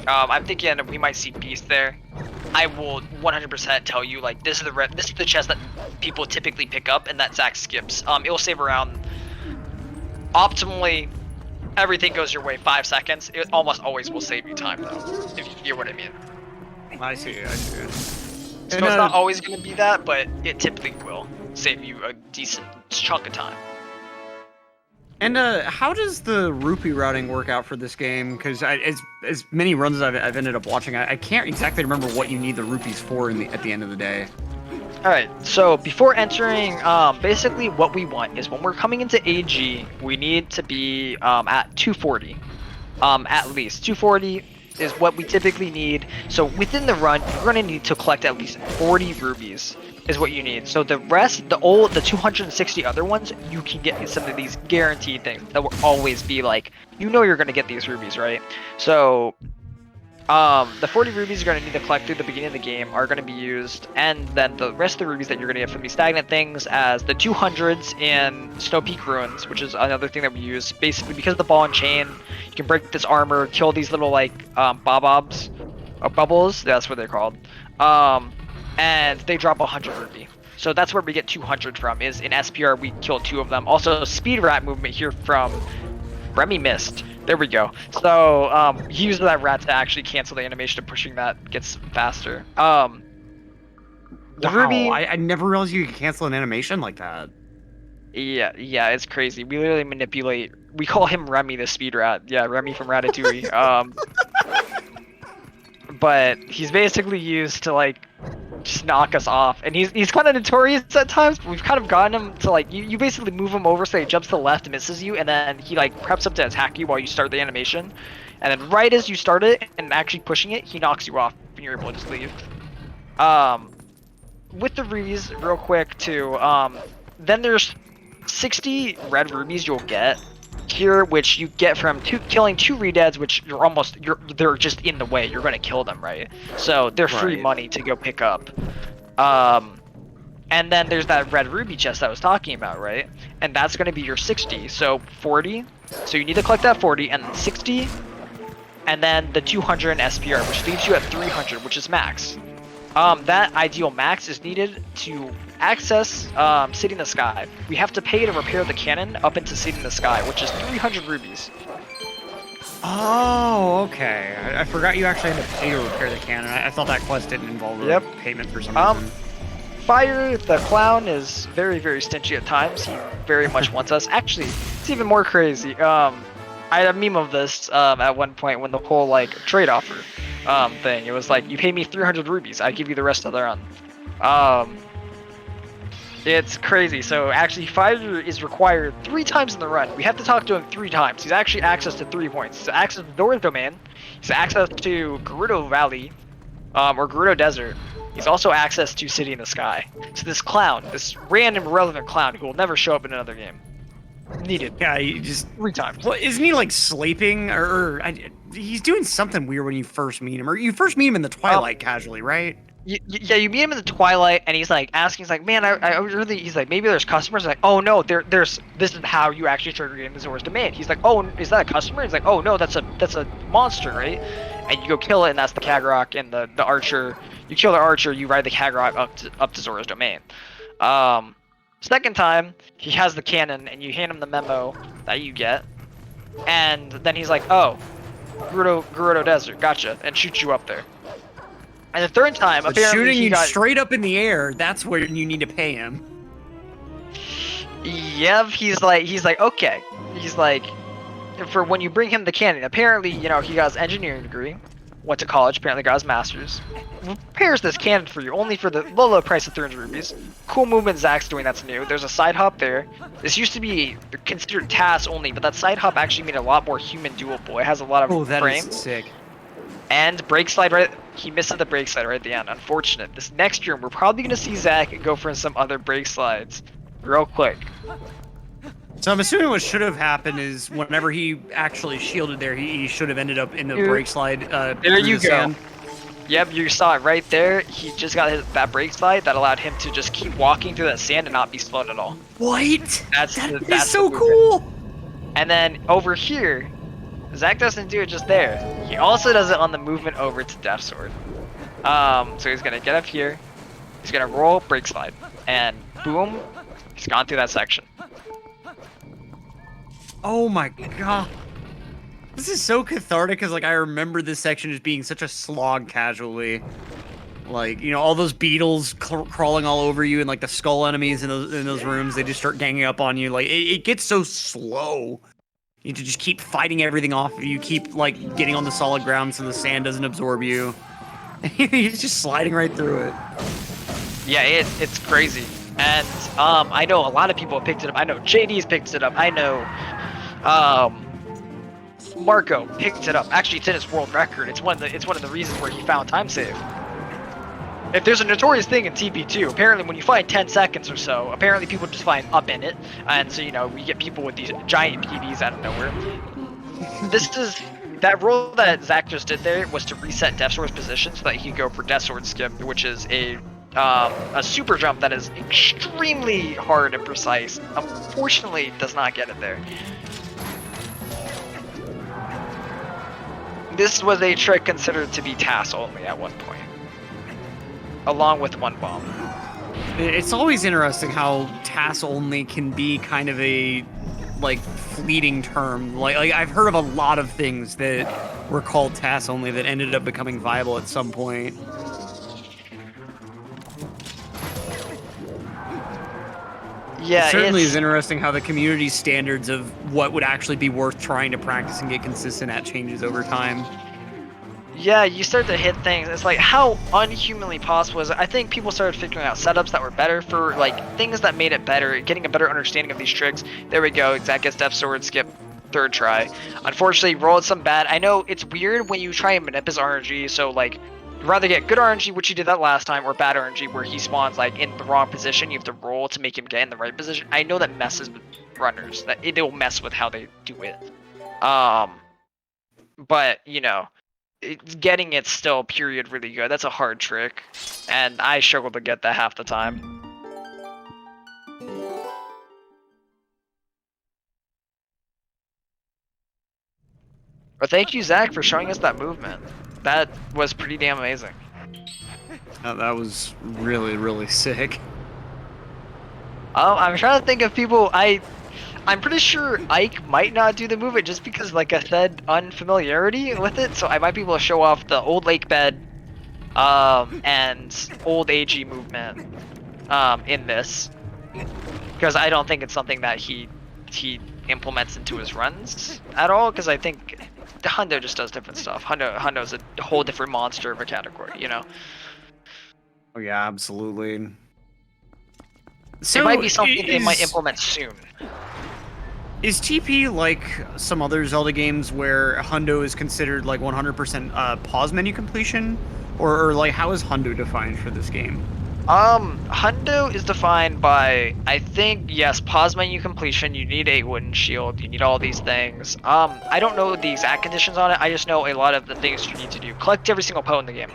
I'm thinking we might see Beast there. I will 100% tell you, like, this is the chest that people typically pick up and that Zach skips. It will save around, optimally, everything goes your way 5 seconds. It almost always will save you time though, if you hear what I mean. I see. So it's not always going to be that, but it typically will save you a decent chunk of time. And how does the rupee routing work out for this game? Because as many runs as I've ended up watching, I can't exactly remember what you need the rupees for at the end of the day. Alright, so before entering, basically what we want is when we're coming into AG, we need to be at 240. At least 240 is what we typically need. So within the run, you're going to need to collect at least 40 rubies is what you need. So the rest, the 260 other ones, you can get some of these guaranteed things that will always be like, you know you're going to get these rubies, right? So the 40 rubies you're going to need to collect through the beginning of the game are going to be used, and then the rest of the rubies that you're going to get from these stagnant things as the 200s in Snow Peak Ruins, which is another thing that we use. Basically, because of the ball and chain, you can break this armor, kill these little like bobobs, or bubbles, that's what they're called. And they drop 100 rupee. So that's where we get 200 from, is in SPR we kill 2 of them. Also, speed rat movement here from Remy missed. There we go. So he used that rat to actually cancel the animation of pushing that gets faster. The ruby, I never realized you could cancel an animation like that. Yeah, it's crazy. We literally manipulate. We call him Remy the speed rat. Yeah, Remy from Ratatouille. But he's basically used to like just knock us off, and he's kind of notorious at times, but we've kind of gotten him to like, you basically move him over so he jumps to the left and misses you, and then he like preps up to attack you while you start the animation, and then right as you start it and actually pushing it, he knocks you off and you're able to just leave. With the rubies, real quick too, then there's 60 red rubies you'll get here, which you get from killing 2 redeads, which they're just in the way. You're gonna kill them, right? So they're free money to go pick up. And then there's that red ruby chest I was talking about, right? And that's gonna be your 60. So 40. So you need to collect that 40 and then 60, and then the 200 in SPR, which leaves you at 300, which is max. That ideal max is needed to access City in the Sky. We have to pay to repair the cannon up into City in the Sky, which is 300 rubies. Oh, okay. I forgot you actually had to pay to repair the cannon. I thought that quest didn't involve a payment for some reason. Fire, the clown, is very, very stingy at times. He very much wants us. Actually, it's even more crazy. I had a meme of this at one point when the whole like trade offer thing. It was like, you pay me 300 rubies, I give you the rest of the run. It's crazy. So actually, Fighter is required 3 times in the run. We have to talk to him 3 times. He's actually access to 3 points. He's access to Doran's Domain. He's access to Gerudo Valley, or Gerudo Desert. He's also access to City in the Sky. So this clown, this random irrelevant clown who will never show up in another game, needed. Yeah, he just 3 times. Well, isn't he like sleeping he's doing something weird when you first meet him, or you first meet him in the Twilight casually, right? Yeah, you meet him in the Twilight, and he's like asking, he's like, man, I really, he's like, maybe there's customers. Like, oh no, this is how you actually trigger in the Zora's domain. He's like, oh, is that a customer? He's like, oh no, that's a monster, right? And you go kill it, and that's the Kagarok and the archer. You kill the archer, you ride the Kagarok up to Zora's domain. Second time, he has the cannon, and you hand him the memo that you get, and then he's like, oh, Gerudo Desert, gotcha, and shoots you up there. And the third time, But apparently shooting he you got... straight up in the air, that's where you need to pay him. Yep, he's like, okay. He's like, for when you bring him the cannon, apparently, you know, he got his engineering degree, went to college, apparently got his master's, repairs this cannon for you, only for the low price of 300 rupees. Cool movement Zach's doing that's new. There's a side hop there. This used to be considered tasks only, but that side hop actually made it a lot more human doable. It has a lot of that frame. is sick. And brake slide right, he misses the brake slide right at the end. Unfortunate. This next year, we're probably gonna see Zach go for some other brake slides, real quick. So I'm assuming what should have happened is whenever he actually shielded there, he should have ended up in the brake slide. There you go. Sand. Yep, you saw it right there. He just got that brake slide that allowed him to just keep walking through that sand and not be slowed at all. What? That's That's so cool. And then over here, Zach doesn't do it just there. He also does it on the movement over to Death Sword. So he's gonna get up here, he's gonna roll brake slide, and boom, he's gone through that section. Oh my god. This is so cathartic because, like, I remember this section as being such a slog casually. Like, you know, all those beetles crawling all over you and, like, the skull enemies in those rooms, they just start ganging up on you. Like, it gets so slow. You have to just keep fighting everything off of you, keep, like, getting on the solid ground so the sand doesn't absorb you. You're just sliding right through it. Yeah, it's crazy. And I know a lot of people have picked it up. I know JD's picked it up. I know Marco picked it up. Actually, it's in his world record. It's one of the reasons where he found time save. If there's a notorious thing in TP2, apparently when you find 10 seconds or so, apparently people just find up in it, and so, you know, we get people with these giant PBs out of nowhere. That roll that Zach just did there was to reset Death Sword's position so that he could go for Death Sword Skip, which is a super jump that is extremely hard and precise. Unfortunately, does not get it there. This was a trick considered to be task only at one point, along with one bomb. It's always interesting how task only can be kind of a, like, fleeting term. Like I've heard of a lot of things that were called task only that ended up becoming viable at some point. Yeah, it certainly is interesting how the community standards of what would actually be worth trying to practice and get consistent at changes over time. Yeah, you start to hit things. It's like, how unhumanly possible is it? I think people started figuring out setups that were better for, like, things that made it better, getting a better understanding of these tricks. There we go. Zach gets Death Sword Skip, third try. Unfortunately, rolled some bad. I know it's weird when you try and manip his RNG, so, like, you'd rather get good RNG, which you did that last time, or bad RNG, where he spawns, like, in the wrong position. You have to roll to make him get in the right position. I know that messes with runners. That it will mess with how they do it. But, you know, getting it still, period, really good. That's a hard trick, and I struggle to get that half the time. But thank you, Zach, for showing us that movement. That was pretty damn amazing. That was really, really sick. I'm trying to think of people. I'm pretty sure Ike might not do the movement just because, like I said, unfamiliarity with it. So I might be able to show off the old lake bed, and old AG movement, in this, because I don't think it's something that he implements into his runs at all. Because I think Hundo just does different stuff. Hundo's a whole different monster of a category, you know. Oh yeah, absolutely. So it might be something they might implement soon. Is TP like some other Zelda games where hundo is considered like 100% pause menu completion, or like how is hundo defined for this game? Hundo is defined by, I think, yes, pause menu completion. You need a wooden shield. You need all these things. I don't know the exact conditions on it. I just know a lot of the things you need to do. Collect every single Poe in the game.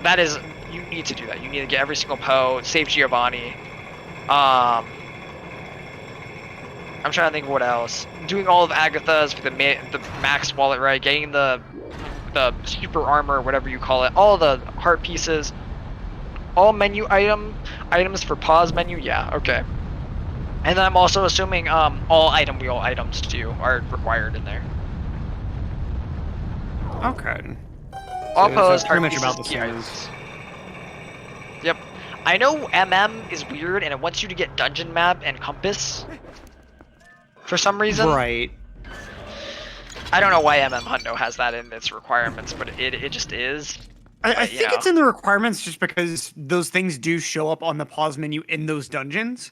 That is, you need to do that. You need to get every single Poe. Save Giovanni. I'm trying to think of what else. Doing all of Agatha's for the max wallet, right? Getting the super armor, whatever you call it. All the heart pieces. All menu items for pause menu. Yeah, okay. And then I'm also assuming all item wheel items too are required in there. Okay. All So pose, pretty heart much pieces, about the key same. items. Yep. I know is weird and it wants you to get dungeon map and compass. For some reason. Right. I don't know why Hundo has that in its requirements, but it just is. I think it's in the requirements just because those things do show up on the pause menu in those dungeons.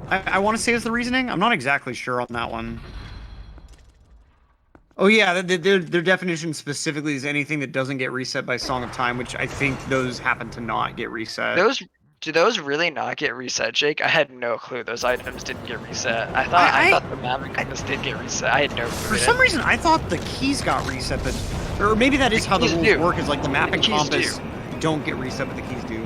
I want to say is the reasoning. I'm not exactly sure on that one. Oh yeah, their definition specifically is anything that doesn't get reset by Song of Time, which I think those happen to not get reset. Do those really not get reset, Jake? I had no clue those items didn't get reset. I thought the map and compass did get reset. I had no clue. For some reason, I thought the keys got reset, but or maybe that is how the rules work. Is like the map and compass don't get reset, but the keys do.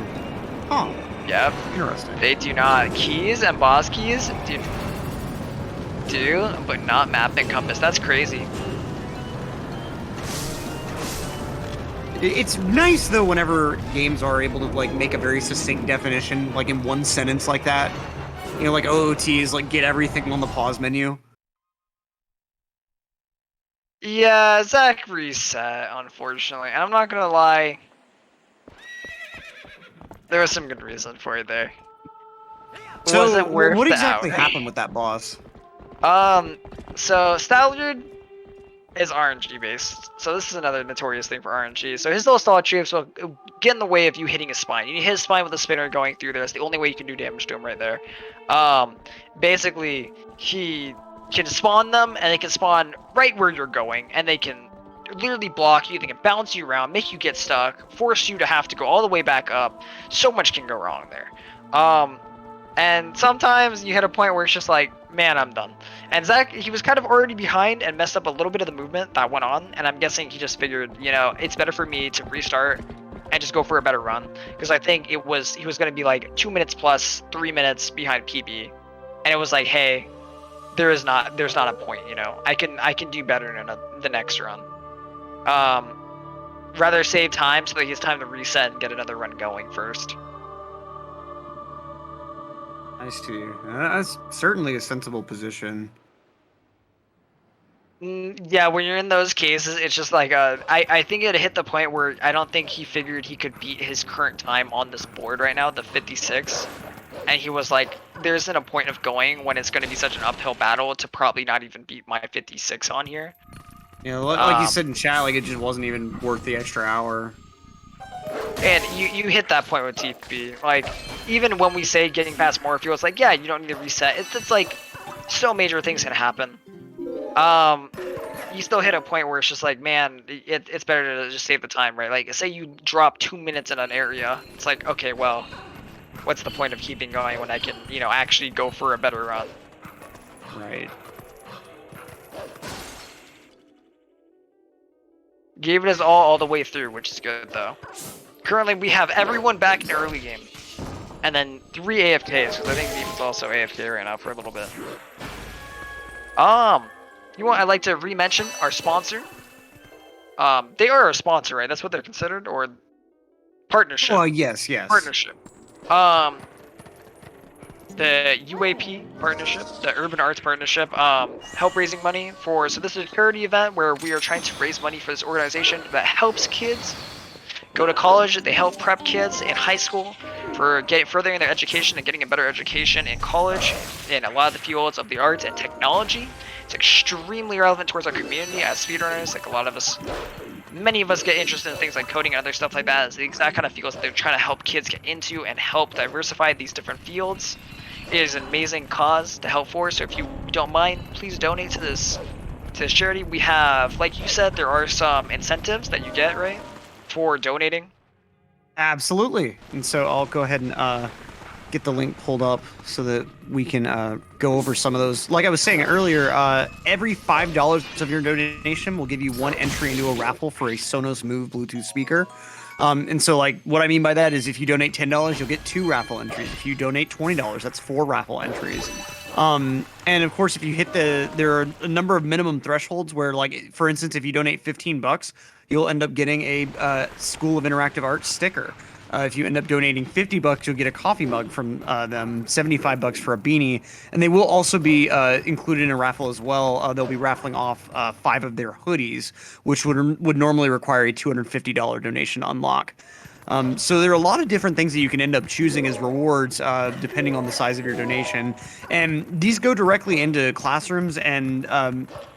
Huh. Yep. Interesting. They do not. Keys and boss keys do, but not map and compass. That's crazy. It's nice though whenever games are able to like make a very succinct definition, like in one sentence like that. You know, like OOT is like get everything on the pause menu. Yeah, Zach reset, unfortunately. And I'm not gonna lie. There was some good reason for it there. So wasn't worth what the exactly outrage. happened with that boss? So Stallard is RNG based. So this is another notorious thing for RNG. So his little stall troops will get in the way of you hitting his spine. You hit his spine with a spinner going through there. It's the only way you can do damage to him right there. Basically, he can spawn them, and they can spawn right where you're going, and they can literally block you. They can bounce you around, make you get stuck, force you to have to go all the way back up. So much can go wrong there. And sometimes you hit a point where it's just like, man, I'm done. And Zach, he was kind of already behind and messed up a little bit of the movement that went on. And I'm guessing he just figured, you know, it's better for me to restart and just go for a better run. Because I think he was going to be like 2 minutes plus 3 minutes behind PB. And it was like, hey, there's not a point, you know. I can do better in the next run. Rather save time so that he has time to reset and get another run going first. I see. That's certainly a sensible position. Yeah, when you're in those cases, it's just like I think it hit the point where I don't think he figured he could beat his current time on this board right now, the 56. And he was like, there isn't a point of going when it's going to be such an uphill battle to probably not even beat my 56 on here. You know, like you said in chat, like it just wasn't even worth the extra hour. And you hit that point with TP. Like, even when we say getting past Morpheus, it's like, yeah, you don't need to reset. It's like, so major things can happen. You still hit a point where it's just like, man, it's better to just save the time, right? Like, say you drop 2 minutes in an area. It's like, okay, well, what's the point of keeping going when I can, you know, actually go for a better run? Right. Gave it his all the way through, which is good, though. Currently, we have everyone back in early game. And then 3 AFKs, because I think Demon's also AFK right now for a little bit. You know what I'd like to re-mention? Our sponsor. They are our sponsor, right? That's what they're considered? Or partnership? Well, yes. Partnership. The UAP partnership, the Urban Arts Partnership, help raising money for, so this is a charity event where we are trying to raise money for this organization that helps kids go to college. They help prep kids in high school for furthering their education and getting a better education in college in a lot of the fields of the arts and technology. It's extremely relevant towards our community as speedrunners. Like many of us get interested in things like coding and other stuff like that. It's the exact kind of fields that they're trying to help kids get into and help diversify these different fields it is an amazing cause to help for. So if you don't mind, please donate to this charity. We have, like you said, there are some incentives that you get, right, for donating. Absolutely. And so I'll go ahead and get the link pulled up so that we can go over some of those. Like I was saying earlier, every $5 of your donation will give you one entry into a raffle for a Sonos Move Bluetooth speaker. And so, like, what I mean by that is if you donate $10, you'll get 2 raffle entries. If you donate $20, that's 4 raffle entries. And of course, if you hit there are a number of minimum thresholds where, like, for instance, if you donate $15, you'll end up getting a School of Interactive Arts sticker. If you end up donating $50, you'll get a coffee mug from them, $75 for a beanie, and they will also be included in a raffle as well. They'll be raffling off 5 of their hoodies, which would normally require a $250 donation to unlock. So there are a lot of different things that you can end up choosing as rewards depending on the size of your donation. And these go directly into classrooms and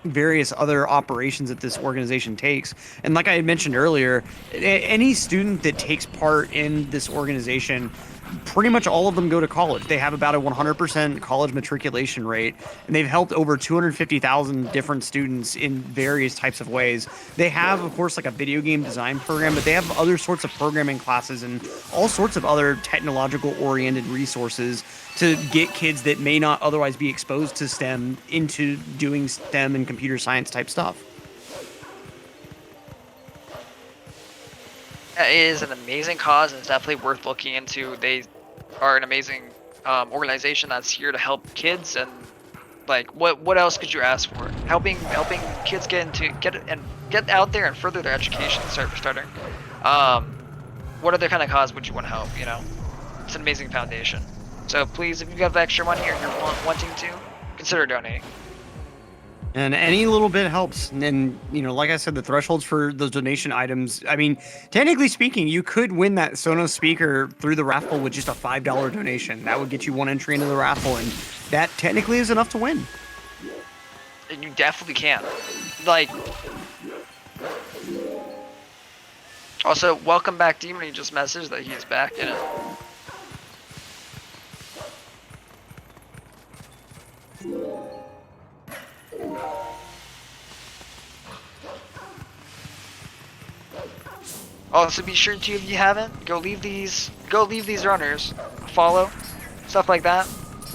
various other operations that this organization takes. And like I had mentioned earlier, any student that takes part in this organization, pretty much all of them go to college. They have about a 100% college matriculation rate, and they've helped over 250,000 different students in various types of ways. They have, of course, like a video game design program, but they have other sorts of programming classes and all sorts of other technological-oriented resources to get kids that may not otherwise be exposed to STEM into doing STEM and computer science type stuff. It is an amazing cause, and it's definitely worth looking into. They are an amazing organization that's here to help kids, and like what else could you ask for? Helping kids get out there and further their education. Starting. What other kind of cause would you want to help? You know, it's an amazing foundation. So please, if you have extra money or you're wanting to, consider donating. And any little bit helps. And, you know, like I said, the thresholds for those donation items, I mean, technically speaking, you could win that Sonos speaker through the raffle with just a $5 donation. That would get you 1 entry into the raffle, and that technically is enough to win. And you definitely can. Like, also, welcome back, Demon. He just messaged that he's back in it. Also, be sure to, if you haven't, go leave these runners a follow, stuff like that.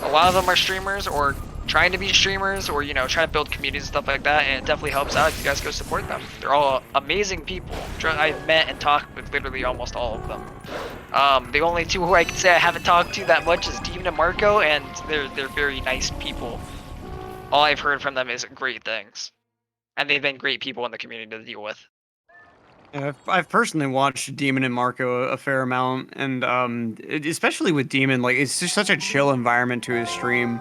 A lot of them are streamers or trying to be streamers, or, you know, trying to build communities and stuff like that, and it definitely helps out if you guys go support them. They're all amazing people. I've met and talked with literally almost all of them. The only 2 who I can say I haven't talked to that much is Demon and Marco, and they're very nice people. All I've heard from them is great things, and they've been great people in the community to deal with. I've personally watched Demon and Marco a fair amount, and especially with Demon, like, it's just such a chill environment to his stream.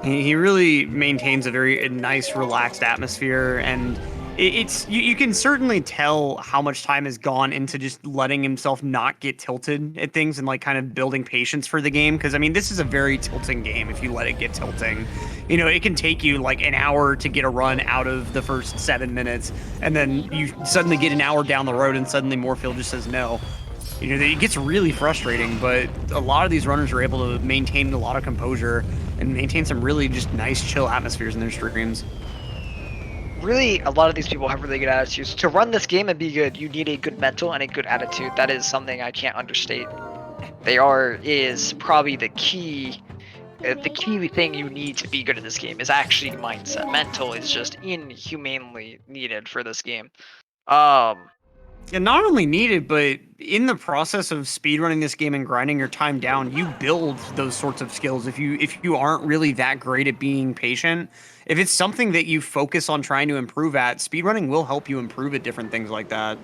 He really maintains a very nice, relaxed atmosphere, and you can certainly tell how much time has gone into just letting himself not get tilted at things and, like, kind of building patience for the game. Because, I mean, this is a very tilting game if you let it get tilting. You know, it can take you like an hour to get a run out of the first 7 minutes, and then you suddenly get an hour down the road and suddenly Morfield just says no. You know, it gets really frustrating, but a lot of these runners are able to maintain a lot of composure and maintain some really just nice, chill atmospheres in their streams. Really, a lot of these people have really good attitudes. To run this game and be good, you need a good mental and a good attitude. That is something I can't understate. Is probably the key thing you need to be good at this game is actually mindset. Mental is just inhumanely needed for this game. And not only needed, but in the process of speedrunning this game and grinding your time down, you build those sorts of skills. If you aren't really that great at being patient, if it's something that you focus on trying to improve at, speedrunning will help you improve at different things like that.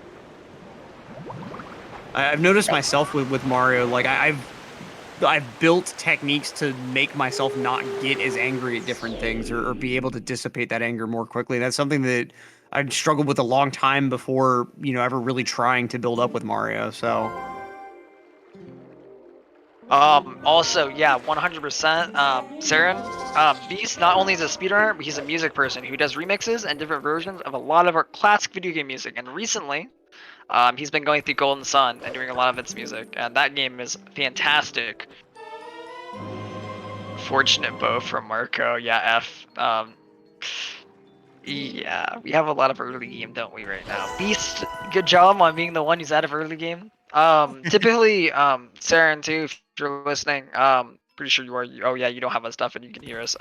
I've noticed myself with Mario, like I've built techniques to make myself not get as angry at different things or be able to dissipate that anger more quickly. That's something that I'd struggled with a long time before, you know, ever really trying to build up with Mario, so. Also, yeah, 100%, Saren, Beast not only is a speedrunner, but he's a music person who does remixes and different versions of a lot of our classic video game music, and recently, he's been going through Golden Sun and doing a lot of its music, and that game is fantastic. Unfortunate bow from Marco. Yeah, F. Yeah, we have a lot of early game, don't we, right now? Beast, good job on being the one who's out of early game. Typically, Saren too, if you're listening, pretty sure you are. Oh yeah, you don't have us stuff and you can hear us.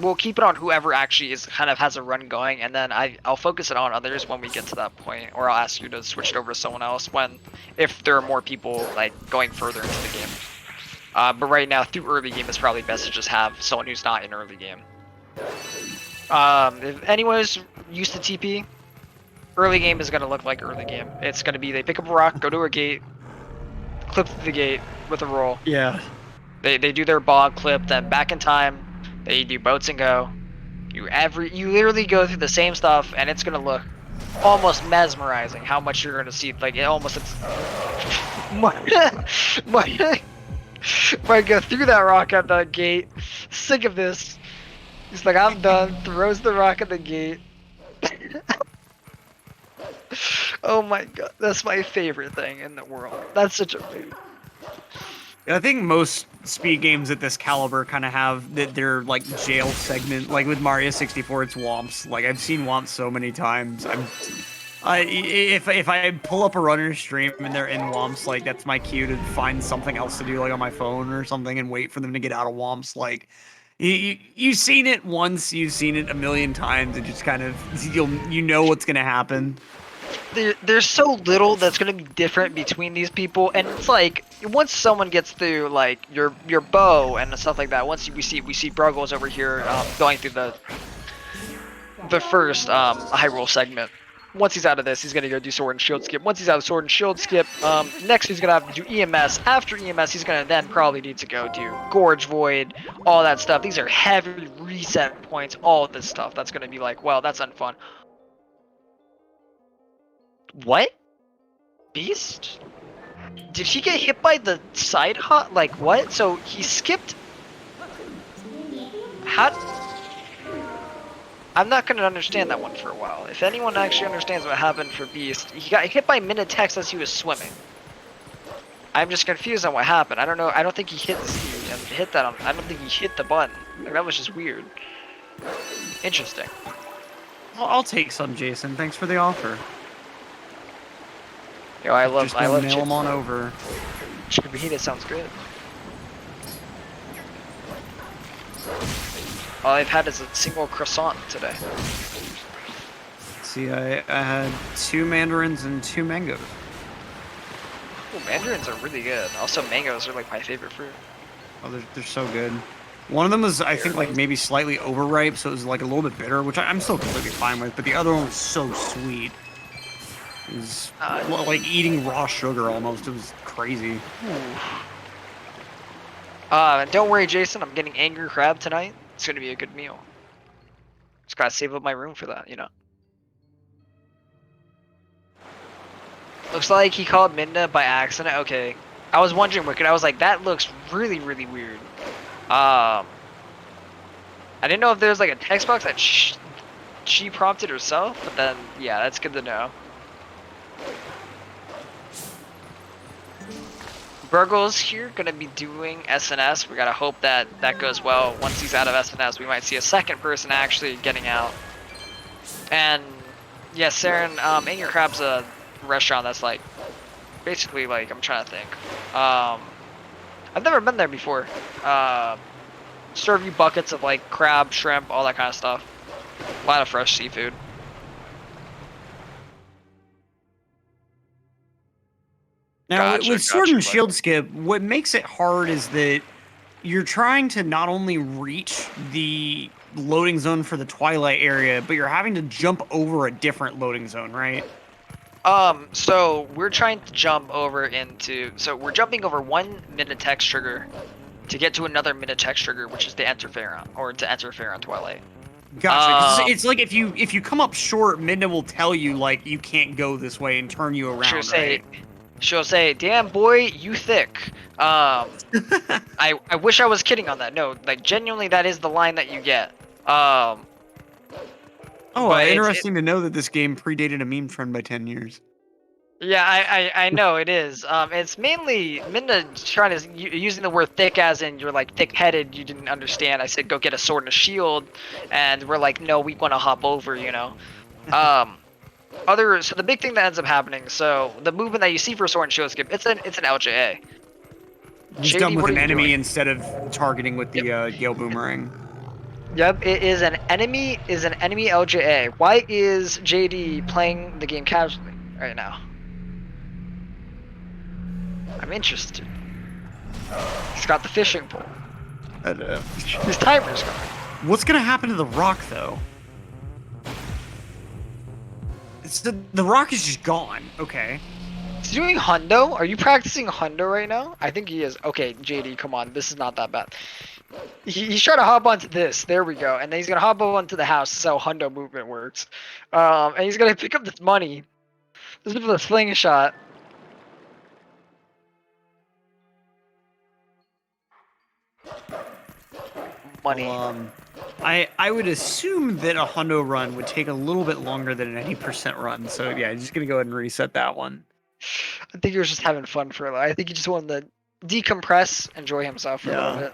We'll keep it on whoever actually is kind of has a run going, and then I'll focus it on others when we get to that point, or I'll ask you to switch it over to someone else if there are more people like going further into the game. But right now, through early game, it's probably best to just have someone who's not in early game. If anyone's used to TP, early game is gonna look like early game. It's gonna be they pick up a rock, go to a gate, clip through the gate with a roll. Yeah. They do their bog clip, then back in time, they do boats and go. You literally go through the same stuff, and it's gonna look almost mesmerizing how much you're gonna see. Like it almost might go through that rock at the gate. Sick of this. He's like, I'm done. Throws the rock at the gate. Oh my god, that's my favorite thing in the world. That's such a mood. I think most speed games at this caliber kind of have their like jail segment. Like with Mario 64, it's Womps. Like I've seen Womps so many times. If I pull up a runner stream and they're in Womps, like that's my cue to find something else to do, like on my phone or something, and wait for them to get out of Womps. Like you've seen it once, you've seen it a million times. It just kind of you know what's gonna happen. There's so little that's gonna be different between these people, and it's like once someone gets through like your bow and stuff like that. Once we see Bruggles over here going through the first high roll segment. Once he's out of this, he's gonna go do sword and shield skip. Once he's out of sword and shield skip, next he's gonna have to do EMS. After EMS, he's gonna then probably need to go do Gorge Void, all that stuff. These are heavy reset points, all of this stuff. That's gonna be like, well, that's unfun. What? Beast? Did he get hit by the side hop? Like what? So he skipped. How? I'm not gonna understand that one for a while. If anyone actually understands what happened for Beast, he got hit by Minitex as he was swimming. I'm just confused on what happened. I don't know. I don't think he hit that on. I don't think he hit the button. Like, that was just weird. Interesting. Well, I'll take some, Jason. Thanks for the offer. Yo, I love nail him on over. Chicken fajita sounds good. All I've had is a single croissant today. See, I had 2 mandarins and 2 mangoes. Ooh, mandarins are really good. Also, mangoes are like my favorite fruit. Oh, they're so good. One of them was, I think, like maybe slightly overripe, so it was like a little bit bitter, which I'm still completely fine with. But the other one was so sweet. It was like eating raw sugar almost. It was crazy. Don't worry, Jason. I'm getting angry crab tonight. It's gonna be a good meal. Just gotta save up my room for that, you know. Looks like he called Minda by accident. Okay. I was wondering, Wicked. I was like, that looks really, really weird. I didn't know if there was like a text box that she prompted herself, but then, yeah, that's good to know. Bruggles here gonna be doing SNS. We gotta hope that that goes well. Once he's out of SNS, we might see a second person actually getting out. And yeah, Saren, Angry Crab's a restaurant that's like basically like, I'm trying to think. I've never been there before. Serve you buckets of like crab, shrimp, all that kind of stuff. A lot of fresh seafood. Now, with Sword and Shield Skip, what makes it hard is that you're trying to not only reach the loading zone for the Twilight area, but you're having to jump over a different loading zone, right? So we're trying to jump over into, so we're jumping over one Minitex trigger to get to another Minitex trigger, which is the Enter Pharaon, or to Enter Pharaon Twilight. Gotcha. 'Cause it's like if you come up short, Midna will tell you like you can't go this way and turn you around. She'll say, "Damn boy, you thick." I wish I was kidding on that. No, like genuinely, that is the line that you get. Interesting to know that this game predated a meme trend by 10 years. Yeah, I know it is. It's mainly Minna trying to using the word thick as in you're like thick-headed. You didn't understand. I said go get a sword and a shield, and we're like, no, we want to hop over. You know. So the big thing that ends up happening. So the movement that you see for sword and shield skip, it's an LJA. He's JD, done with what an are you enemy doing? instead of targeting with the Gale Boomerang. Yep, it is an enemy LJA. Why is JD playing the game casually right now? I'm interested. He's got the fishing pole. His timer's gone. What's gonna happen to the rock though? The rock is just gone. Okay. He's doing hundo? Are you practicing hundo right now? I think he is. Okay, JD, come on. This is not that bad. He's trying to hop onto this. There we go. And then he's going to hop up onto the house. This is how hundo movement works. And he's going to pick up this money. This is for the slingshot. Money. Well, I would assume that a hundo run would take a little bit longer than an 80% run. So yeah, I'm just gonna go ahead and reset that one. I think he was just having fun for a little. I think he just wanted to decompress, enjoy himself for a little bit.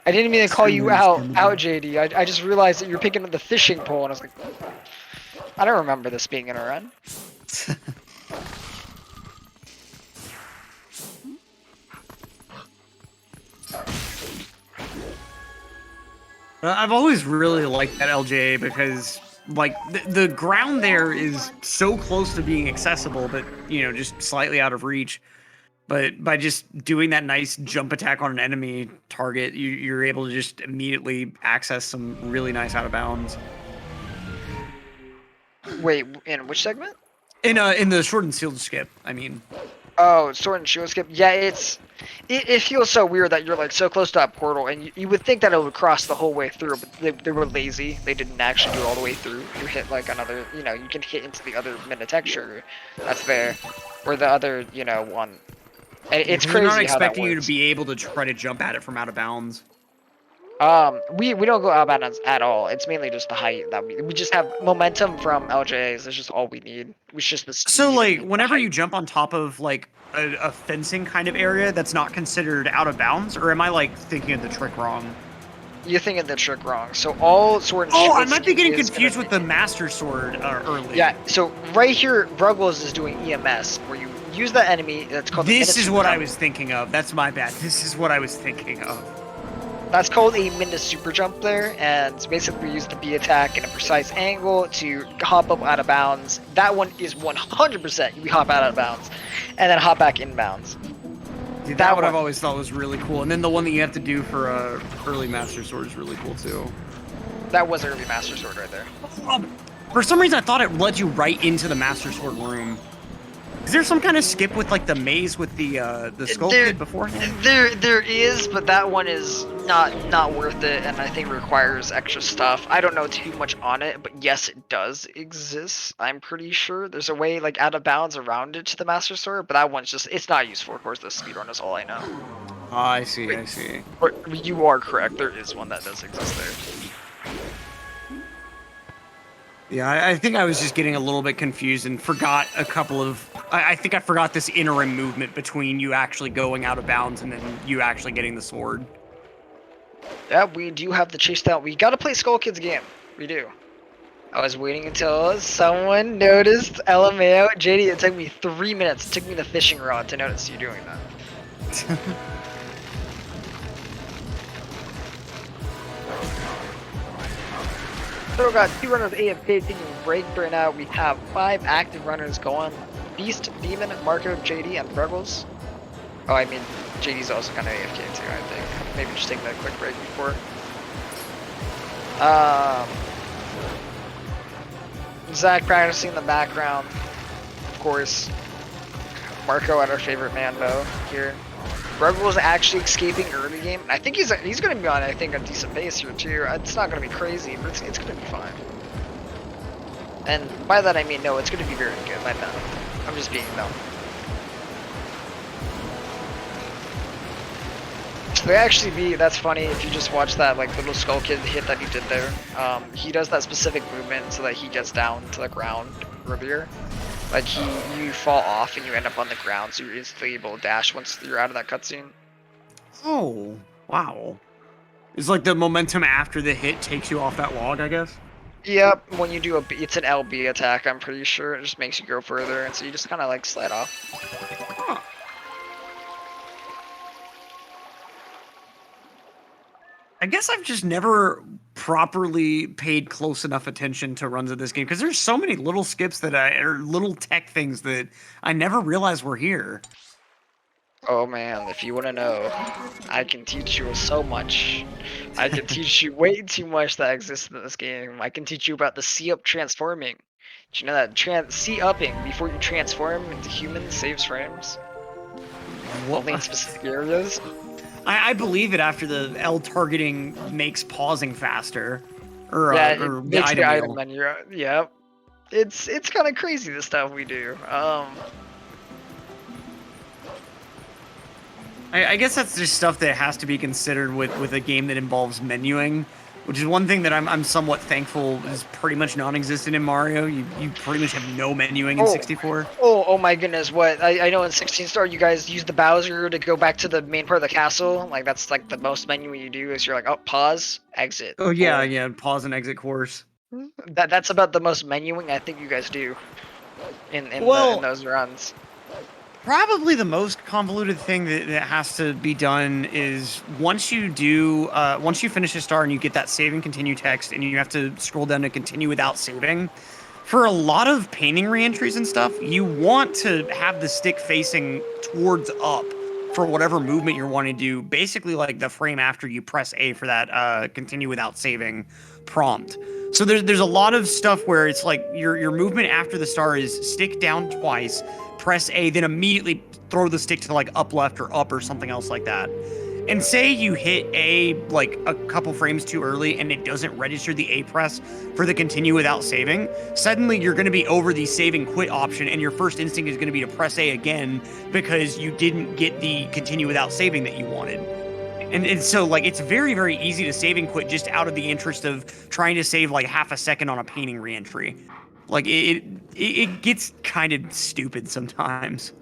I didn't mean to call you out, JD. I just realized that you're picking up the fishing pole, and I was like, I don't remember this being in a run. I've always really liked that LJA because, like, the ground there is so close to being accessible, but, you know, just slightly out of reach. But by just doing that nice jump attack on an enemy target, you're able to just immediately access some really nice out of bounds. Wait, in which segment? In the sword and shield skip, I mean. Oh, sword and shield skip. Yeah, it feels so weird that you're like so close to that portal, and you would think that it would cross the whole way through, but they were lazy. They didn't actually do it all the way through. You hit like another, you know, you can hit into the other Minitexture that's there, or the other, you know, one. And it's crazy. They're not how that expecting you to works. be able to try to jump at it from out of bounds. We don't go out bounds at all. It's mainly just the height that we just have momentum from LJAs. That's just all we need. It's just the speed. So like whenever you jump on top of like a fencing kind of area, that's not considered out of bounds, or am I like thinking of the trick wrong? You're thinking the trick wrong. So all sword and Oh, shield I might be skip getting is confused gonna with the master sword early. Yeah, so right here, Bruggles is doing EMS, where you use that enemy that's called This the is what I was thinking of. That's my bad. This is what I was thinking of. That's called a Minda super jump there, and basically we use the B attack in a precise angle to hop up out of bounds. That one is 100% you hop out of bounds, and then hop back inbounds. Dude, that one I've always thought was really cool. And then the one that you have to do for early master sword is really cool too. That was early master sword right there. For some reason, I thought it led you right into the master sword room. Is there some kind of skip with like the maze with the skull kid beforehand? There is, but that one is not worth it, and I think requires extra stuff. I don't know too much on it, but yes, it does exist. I'm pretty sure there's a way like out of bounds around it to the master sword, but that one's just it's not useful. Of course, the speedrun is all I know. Oh, I see. I see. But you are correct. There is one that does exist there. Yeah, I think I was just getting a little bit confused and forgot a couple of... I think I forgot this interim movement between you actually going out of bounds and then you actually getting the sword. Yeah, we do have the chase down. We gotta play Skull Kid's game. We do. I was waiting until someone noticed LMAO. JD, it took me 3 minutes. It took me the fishing rod to notice you doing that. So we got 2 runners AFK taking a break right now. We have 5 active runners going. Beast, Demon, Marco, JD, and Bruggles. Oh, I mean, JD's also kind of AFK too, I think. Maybe just taking a quick break before. Zach practicing in the background, of course. Marco at our favorite Manbo here. Bruggles actually escaping early game. I think he's going to be on, I think, a decent pace here too. It's not going to be crazy, but it's going to be fine. And by that I mean, no, it's going to be very good. I'm just being dumb. So they actually that's funny if you just watch that like little Skull Kid hit that he did there. He does that specific movement so that he gets down to the ground earlier. Like you fall off and you end up on the ground, so you're instantly able to dash once you're out of that cutscene. Oh, wow. It's like the momentum after the hit takes you off that log, I guess? Yep, when you do it's an LB attack, I'm pretty sure. It just makes you go further, and so you just kind of like slide off. Huh. I guess I've just never properly paid close enough attention to runs of this game because there's so many little skips or little tech things that I never realized were here. Oh man, if you want to know, I can teach you so much. I can teach you way too much that exists in this game. I can teach you about the C-up transforming. Did you know that C-upping before you transform into human saves frames? Only in specific areas. I believe it after the L targeting makes pausing faster. Or It makes the item wheel. menu. Yep. It's kind of crazy the stuff we do. I guess that's just stuff that has to be considered with a game that involves menuing, which is one thing that I'm somewhat thankful is pretty much non-existent in Mario. You pretty much have no menuing in 64. Oh my goodness, what? I know in 16 star you guys use the Bowser to go back to the main part of the castle. Like that's like the most menu you do is you're like, oh, pause, exit. Oh yeah, pause and exit course. That's about the most menuing I think you guys do in those runs. Probably the most convoluted thing that has to be done is once you finish a star and you get that save and continue text and you have to scroll down to continue without saving, for a lot of painting reentries and stuff, you want to have the stick facing towards up for whatever movement you're wanting to do, basically like the frame after you press A for that continue without saving prompt. So there's a lot of stuff where it's like your movement after the star is stick down twice, press A, then immediately throw the stick to like up left or up or something else like that. And say you hit A like a couple frames too early and it doesn't register the A press for the continue without saving, suddenly you're going to be over the save and quit option and your first instinct is going to be to press A again because you didn't get the continue without saving that you wanted. And so like it's very, very easy to save and quit just out of the interest of trying to save like half a second on a painting reentry. Like it gets kind of stupid sometimes.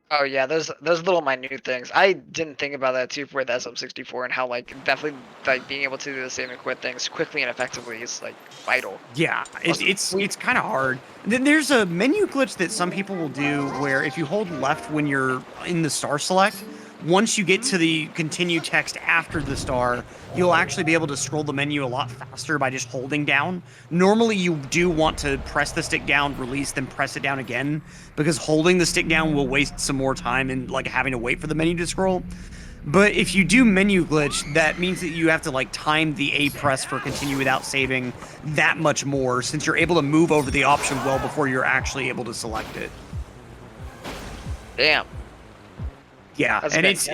Oh yeah, those little minute things. I didn't think about that too with SM64 and how like definitely like being able to do the save and quit things quickly and effectively is like vital. Yeah, it's kind of hard. Then there's a menu glitch that some people will do where if you hold left when you're in the star select, once you get to the continue text after the star, you'll actually be able to scroll the menu a lot faster by just holding down. Normally, you do want to press the stick down, release, then press it down again, because holding the stick down will waste some more time and like having to wait for the menu to scroll. But if you do menu glitch, that means that you have to like time the A press for continue without saving that much more, since you're able to move over the option well before you're actually able to select it. Damn. Yeah, and it's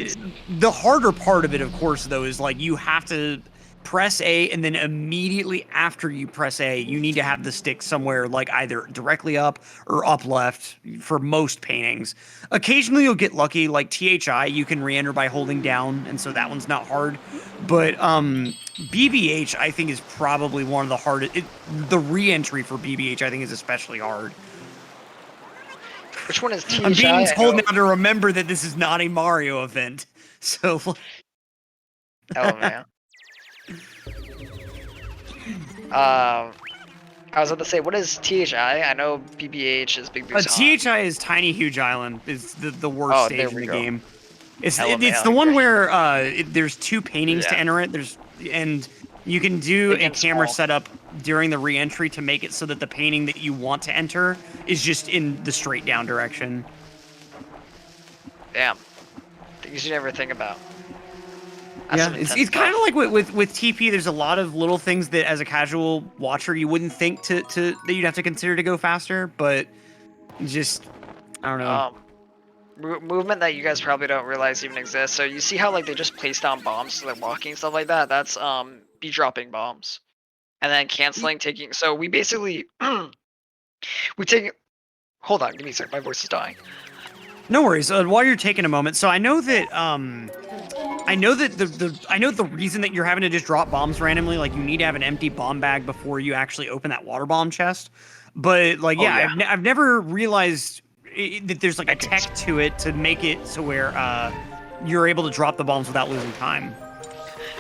the harder part of it, of course, though, is like you have to press A, and then immediately after you press A, you need to have the stick somewhere like either directly up or up left for most paintings. Occasionally you'll get lucky, like THI, you can re-enter by holding down, and so that one's not hard. But BBH, I think, is probably one of the hardest. The re-entry for BBH, I think, is especially hard. Which one is THI? I'm being told now to remember that this is not a Mario event. So. Oh man. I was about to say, what is THI? I know BBH is Big Boost. THI is Tiny Huge Island. Is the worst stage in the game. It's the one where there's two paintings to enter it. And you can do a camera setup during the re-entry to make it so that the painting that you want to enter is just in the straight down direction. Damn. Things you never think about. That's it's kind of like with TP. There's a lot of little things that, as a casual watcher, you wouldn't think that you'd have to consider to go faster, but just I don't know. Movement that you guys probably don't realize even exists. So you see how like they just place down bombs, so they're walking and stuff like that. That's be dropping bombs, and then canceling, taking. So we basically we take. Hold on, give me a sec. My voice is dying. No worries. While you're taking a moment, so I know that the reason that you're having to just drop bombs randomly, like you need to have an empty bomb bag before you actually open that water bomb chest. But like, Oh, yeah, yeah. I've never realized that there's like a tech to it to make it so where you're able to drop the bombs without losing time.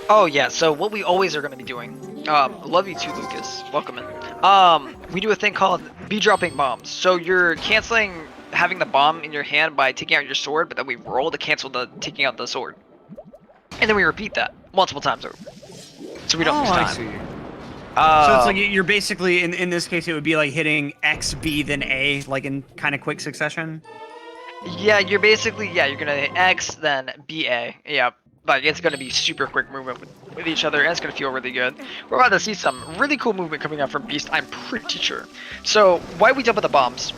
Oh yeah, so what we always are going to be doing, love you too, Lucas, welcome in. We do a thing called dropping bombs. So you're canceling having the bomb in your hand by taking out your sword, but then we roll to cancel the taking out the sword. And then we repeat that multiple times over. So we don't lose time. I see. So it's like you're basically, in this case, it would be like hitting X, B, then A, like in kind of quick succession? Yeah, you're basically, you're going to hit X, then BA. Yeah. Like, it's going to be super quick movement with each other, and it's going to feel really good. We're about to see some really cool movement coming out from Beast, I'm pretty sure. So, why we jump with the bombs?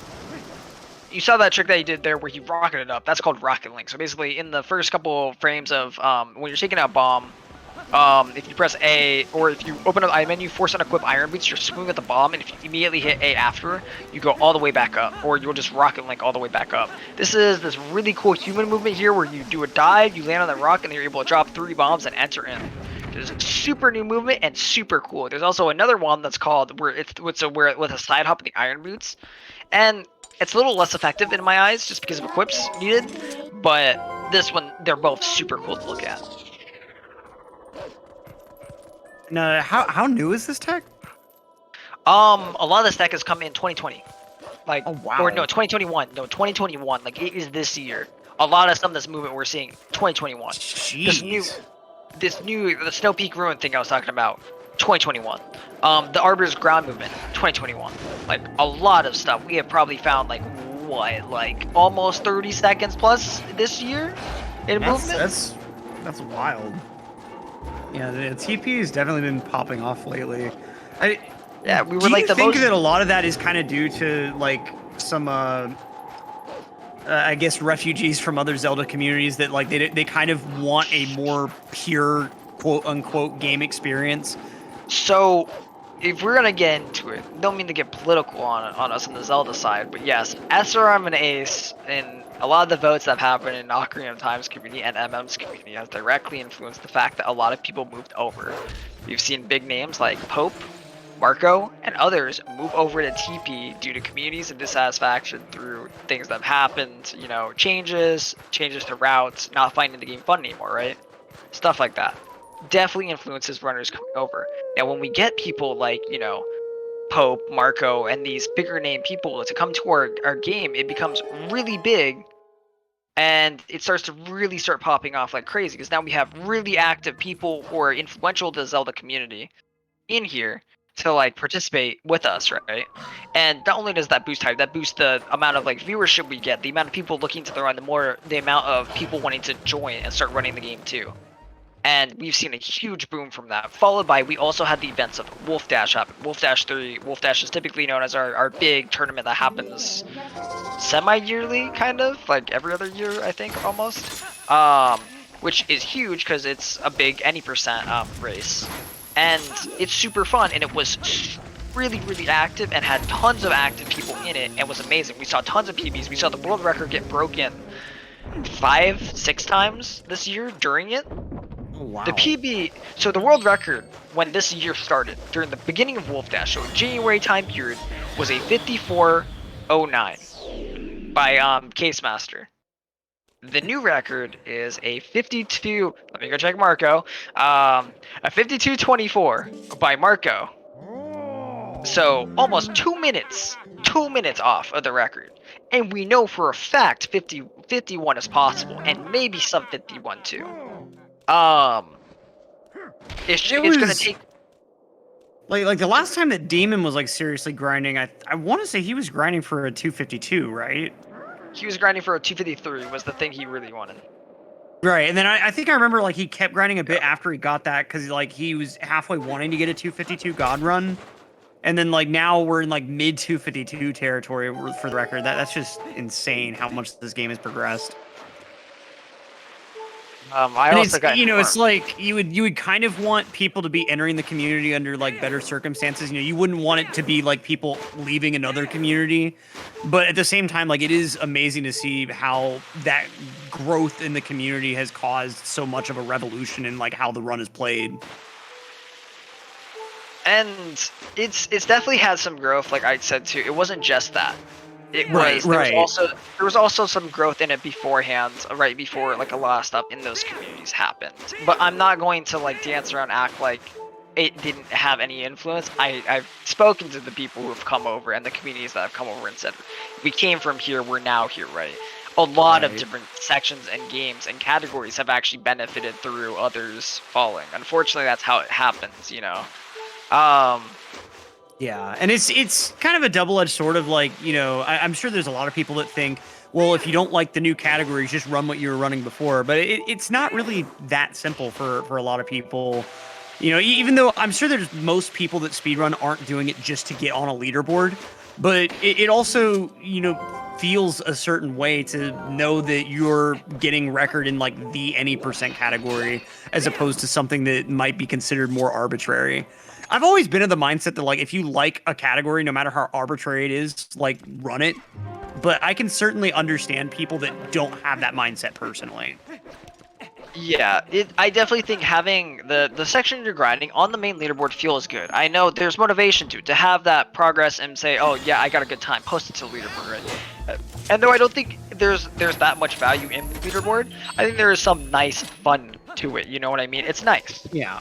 You saw that trick that he did there where he rocketed up. That's called rocket link. So basically, in the first couple frames of when you're taking out bomb, if you press A, or if you open up the I menu, force unequip Iron Boots, you're swinging at the bomb, and if you immediately hit A after, you go all the way back up, or you'll just rocket link all the way back up. This is this really cool human movement here where you do a dive, you land on the rock, and then you're able to drop 3 bombs and enter in. There's a super new movement and super cool. There's also another one that's called where it's with a side hop in the Iron Boots, and it's a little less effective in my eyes just because of equips needed, but this one, they're both super cool to look at. Now, how new is this tech? A lot of this tech has come in 2020. Like, oh, wow. Or no, 2021. No, 2021. Like, it is this year. A lot of some of this movement we're seeing 2021. Jeez. The Snow Peak Ruin thing I was talking about, 2021. The Arbor's ground movement, 2021. Like, a lot of stuff. We have probably found, like, what, like, almost 30 seconds plus this year in movement? That's wild. Yeah, the TP has definitely been popping off lately. Yeah, we were do like you the think most... that a lot of that is kind of due to like some I guess refugees from other Zelda communities that like they kind of want a more pure quote unquote game experience? So if we're gonna get into it, don't mean to get political on us on the Zelda side, but yes, SRM and Ace and a lot of the votes that have happened in Ocarina of Time's community and MM's community has directly influenced the fact that a lot of people moved over. We've seen big names like Pope, Marco, and others move over to TP due to communities and dissatisfaction through things that have happened, you know, changes to routes, not finding the game fun anymore, right? Stuff like that. Definitely influences runners coming over. Now when we get people like, you know, Pope, Marco, and these bigger name people to come to our game, it becomes really big, and it starts to really start popping off like crazy, because now we have really active people who are influential to the Zelda community in here to like participate with us, right? And not only does that boost hype, that boosts the amount of like viewership we get, the amount of people looking to run, the amount of people wanting to join and start running the game too. And we've seen a huge boom from that, followed by we also had the events of Wolf Dash happen. Wolf Dash 3. Wolf Dash is typically known as our big tournament that happens semi-yearly, kind of, like every other year, I think, almost. Which is huge because it's a big any percent race. And it's super fun, and it was really, really active and had tons of active people in it, and was amazing. We saw tons of PBs. We saw the world record get broken 5-6 times this year during it. Oh, wow. The PB, so the world record when this year started, during the beginning of Wolf Dash, so January time period, was a 54:09 by Case Master. The new record is a 52, let me go check Marco, a 52:24 by Marco. So almost 2 minutes off of the record. And we know for a fact 51 is possible, and maybe some 51 too. It's gonna take like the last time that Demon was like seriously grinding, I want to say he was grinding for a 252, right? He was grinding for a 253 was the thing he really wanted. Right, and then I think I remember like he kept grinding a bit after he got that because like he was halfway wanting to get a 252 God run, and then like now we're in like mid 252 territory for the record. That's just insane how much this game has progressed. I also got, you know, it's like you would kind of want people to be entering the community under like better circumstances. You know, you wouldn't want it to be like people leaving another community, but at the same time, like it is amazing to see how that growth in the community has caused so much of a revolution in like how the run is played. And it's definitely had some growth, like I said too. It wasn't just that. It Right, was right. there was also some growth in it beforehand, right before like a lot of stuff in those communities happened. But I'm not going to like dance around, act like it didn't have any influence. I've spoken to the people who have come over and the communities that have come over and said, we came from here, we're now here, right? A lot of different sections and games and categories have actually benefited through others falling. Unfortunately, that's how it happens, you know. Yeah, and it's kind of a double-edged sword of like, you know, I'm sure there's a lot of people that think, well, if you don't like the new categories, just run what you were running before. But it's not really that simple for a lot of people. You know, even though I'm sure there's most people that speedrun aren't doing it just to get on a leaderboard, but it also, you know, feels a certain way to know that you're getting record in like the any percent category as opposed to something that might be considered more arbitrary. I've always been of the mindset that like if you like a category, no matter how arbitrary it is, like run it. But I can certainly understand people that don't have that mindset personally. Yeah, I definitely think having the section you're grinding on the main leaderboard feels good. I know there's motivation to have that progress and say, oh yeah, I got a good time, post it to the leaderboard, right? And though I don't think there's that much value in the leaderboard, I think there is some nice fun to it. You know what I mean? It's nice. Yeah.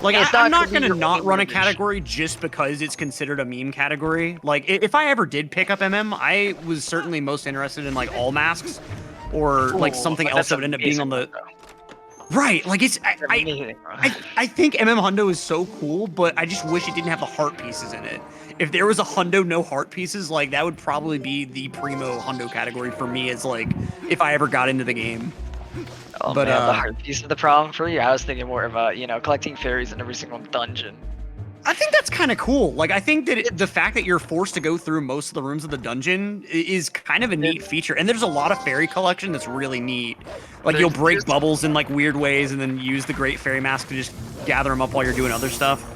Like, I'm not going to not run a category just because it's considered a meme category. Like, if I ever did pick up MM, I was certainly most interested in, like, all masks or, like, something else that would end up being on the... Right, like, it's... I think MM Hundo is so cool, but I just wish it didn't have the heart pieces in it. If there was a Hundo no heart pieces, like, that would probably be the primo Hundo category for me as, like, if I ever got into the game. Oh, but man, the heart piece of the problem for you. I was thinking more about, you know, collecting fairies in every single dungeon. I think that's kind of cool. Like, I think that the fact that you're forced to go through most of the rooms of the dungeon is kind of a neat feature. And there's a lot of fairy collection that's really neat. Like, you'll break bubbles in, like, weird ways and then use the Great Fairy Mask to just gather them up while you're doing other stuff.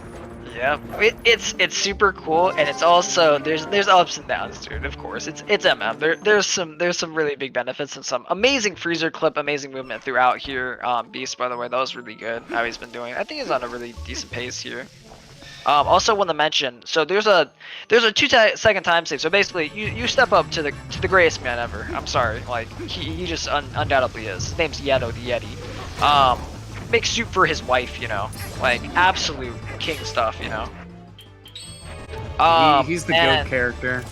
Yeah, it's super cool, and it's also there's ups and downs, dude. Of course, it's MM. There's some really big benefits and some amazing freezer clip, amazing movement throughout here. Beast, by the way, that was really good. How he's been doing. I think he's on a really decent pace here. Also want to mention, so there's a 2-second time save. So basically, you step up to the greatest man ever. I'm sorry, like he just undoubtedly is. His name's Yeto the Yeti. Makes soup for his wife, you know, like absolute king stuff, you know. He's the GOAT character.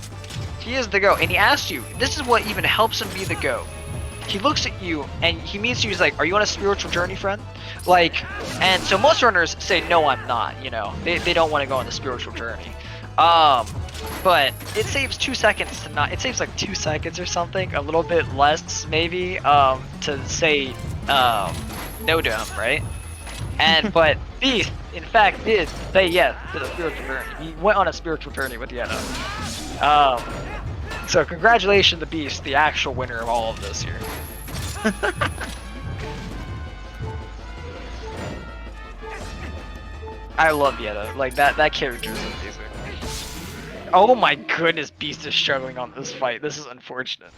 He is the GOAT, and he asked you. This is what even helps him be the GOAT. He looks at you and he meets you. He's like, "Are you on a spiritual journey, friend?" Like, and so most runners say, "No, I'm not." You know, they don't want to go on the spiritual journey. But it saves 2 seconds to not. It saves like 2 seconds or something, a little bit less maybe, to say no to him, right? And but Beast, in fact, did say yes to the spiritual journey. He went on a spiritual journey with Yeto. So congratulations to Beast, the actual winner of all of this here. I love Yeto. Like that character is amazing. Oh my goodness, Beast is struggling on this fight. This is unfortunate.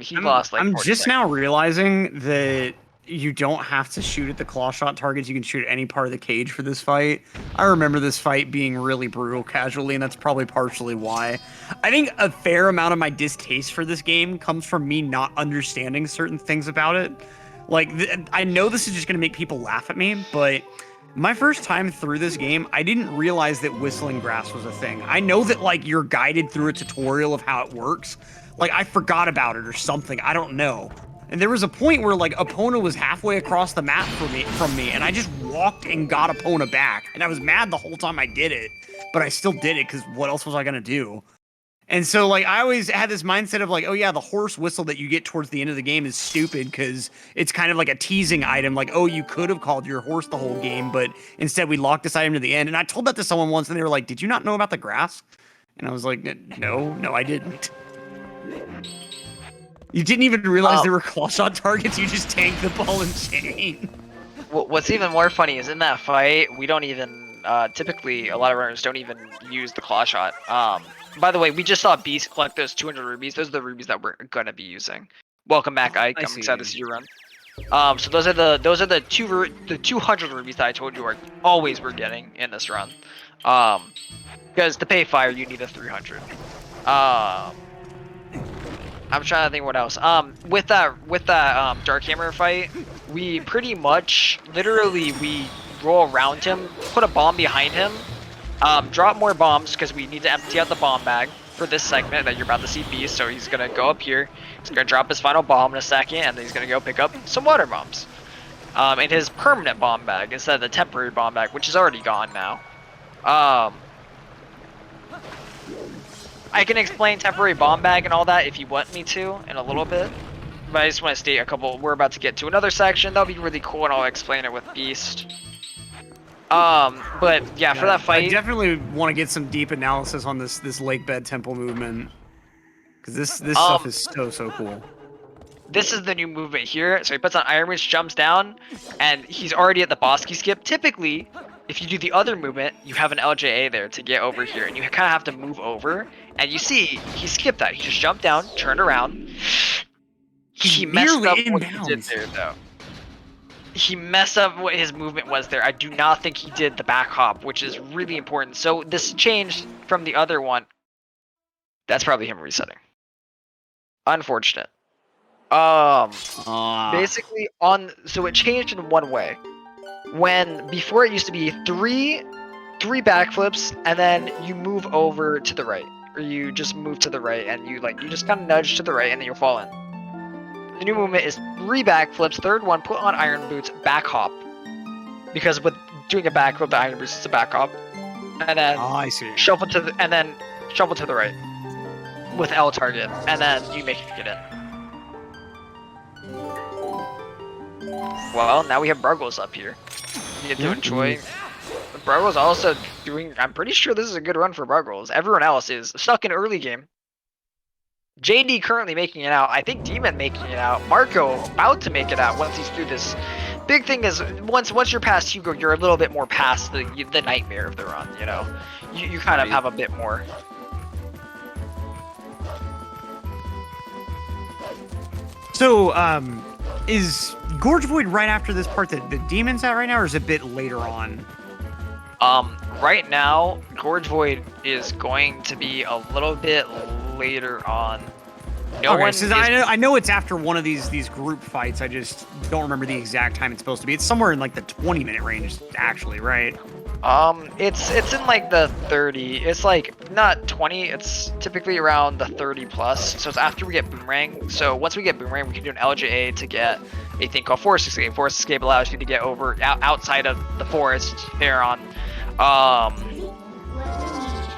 He lost like. I'm 40 just seconds. now realizing that you don't have to shoot at the claw shot targets. You can shoot at any part of the cage for this fight. I remember this fight being really brutal casually, and that's probably partially why. I think a fair amount of my distaste for this game comes from me not understanding certain things about it. Like, I know this is just going to make people laugh at me, but my first time through this game, I didn't realize that whistling grass was a thing. I know that, like, you're guided through a tutorial of how it works. Like, I forgot about it or something. I don't know. And there was a point where, like, Epona was halfway across the map from me, and I just walked and got Epona back. And I was mad the whole time I did it, but I still did it, because what else was I going to do? And so, like, I always had this mindset of, like, oh, yeah, the horse whistle that you get towards the end of the game is stupid, because it's kind of like a teasing item. Like, oh, you could have called your horse the whole game, but instead we locked this item to the end. And I told that to someone once, and they were like, did you not know about the grass? And I was like, no, I didn't. You didn't even realize there were claw shot targets. You just tanked the ball and chain. What's even more funny is in that fight, we don't even typically a lot of runners don't even use the claw shot. By the way, we just saw Beast collect those 200 rubies. Those are the rubies that we're gonna be using. Welcome back, Ike. I'm excited to see you run. So those are the 200 rubies that I told you are always we're getting in this run. Because to pay fire you need a 300. I'm trying to think what else. With that Dark Hammer fight, we pretty much literally we roll around him, put a bomb behind him, drop more bombs because we need to empty out the bomb bag for this segment that you're about to see Beast. So he's gonna go up here, he's gonna drop his final bomb in a second, and then he's gonna go pick up some water bombs. In his permanent bomb bag instead of the temporary bomb bag, which is already gone now. I can explain temporary bomb bag and all that if you want me to in a little bit. But I just want to state a couple. We're about to get to another section. That'll be really cool, and I'll explain it with Beast. But yeah, for that fight, I definitely want to get some deep analysis on this lake bed temple movement, because this stuff is so cool. This is the new movement here. So he puts on Iron Reach, jumps down, and he's already at the boss key skip. Typically, if you do the other movement, you have an LJA there to get over here, and you kind of have to move over. And you see, he skipped that. He just jumped down, turned around. He messed up what he did there, though. He messed up what his movement was there. I do not think he did the back hop, which is really important. So this changed from the other one. That's probably him resetting. Unfortunate. Basically so it changed in one way. When before it used to be three backflips, and then you move over to the right, or you just move to the right, and you just kind of nudge to the right, and then you'll fall in. The new movement is 3 backflips. Third one, put on iron boots, back hop, because with doing a backflip, the iron boots is a back hop, and then I see. Shuffle to the right with L target, and then you make it get in. Well, now we have Bruggles up here. You get to enjoy. Bruggles also doing. I'm pretty sure this is a good run for Bruggles. Everyone else is stuck in early game. JD currently making it out. I think Demon making it out. Marco about to make it out once he's through this. Big thing is once you're past Hugo, you're a little bit more past the nightmare of the run. You know, you kind of have a bit more. So is Gorge Void right after this part that the Demon's at right now, or is it a bit later on? Right now, Gorge Void is going to be a little bit later on. I know it's after one of these group fights. I just don't remember the exact time it's supposed to be. It's somewhere in like the 20-minute range, actually, right? It's in like the 30. It's like not 20. It's typically around the 30 plus. So it's after we get Boomerang. So once we get Boomerang, we can do an LJA to get a thing called Forest Escape. Forest Escape allows you to get over outside of the forest here on.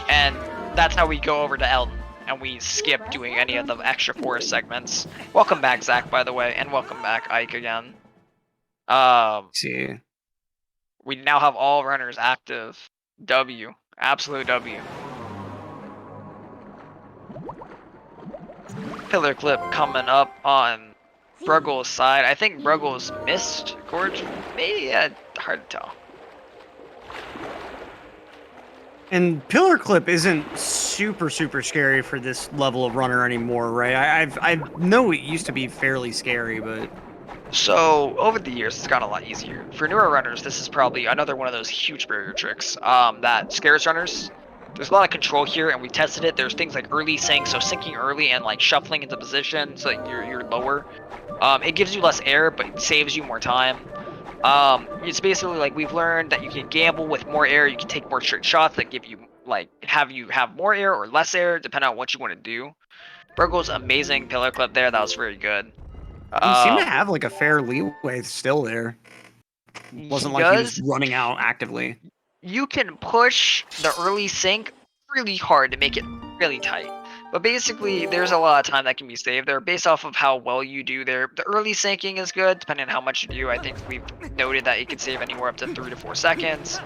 And that's how we go over to Elden, and we skip doing any of the extra forest segments. Welcome back, Zach, by the way, and welcome back, Ike, again. See. We now have all runners active. W. Absolute W. Pillar clip coming up on Bruggles' side. I think Bruggles missed Gorge. Maybe, hard to tell. And Pillar Clip isn't super scary for this level of runner anymore, right? I know it used to be fairly scary, but... So, over the years, it's gotten a lot easier. For newer runners, this is probably another one of those huge barrier tricks that scares runners. There's a lot of control here, and we tested it. There's things like early sync, so syncing early and like shuffling into position so that you're lower. It gives you less air, but it saves you more time. It's basically like we've learned that you can gamble with more air, you can take more straight shots that give you have more air or less air depending on what you want to do. Bruggles amazing pillar clip there, that was very good. You seem to have like a fair leeway still there. Wasn't like he was running out actively. You can push the early sync really hard to make it really tight. But basically, there's a lot of time that can be saved there based off of how well you do there. The early syncing is good, depending on how much you do. I think we've noted that it could save anywhere up to 3 to 4 seconds.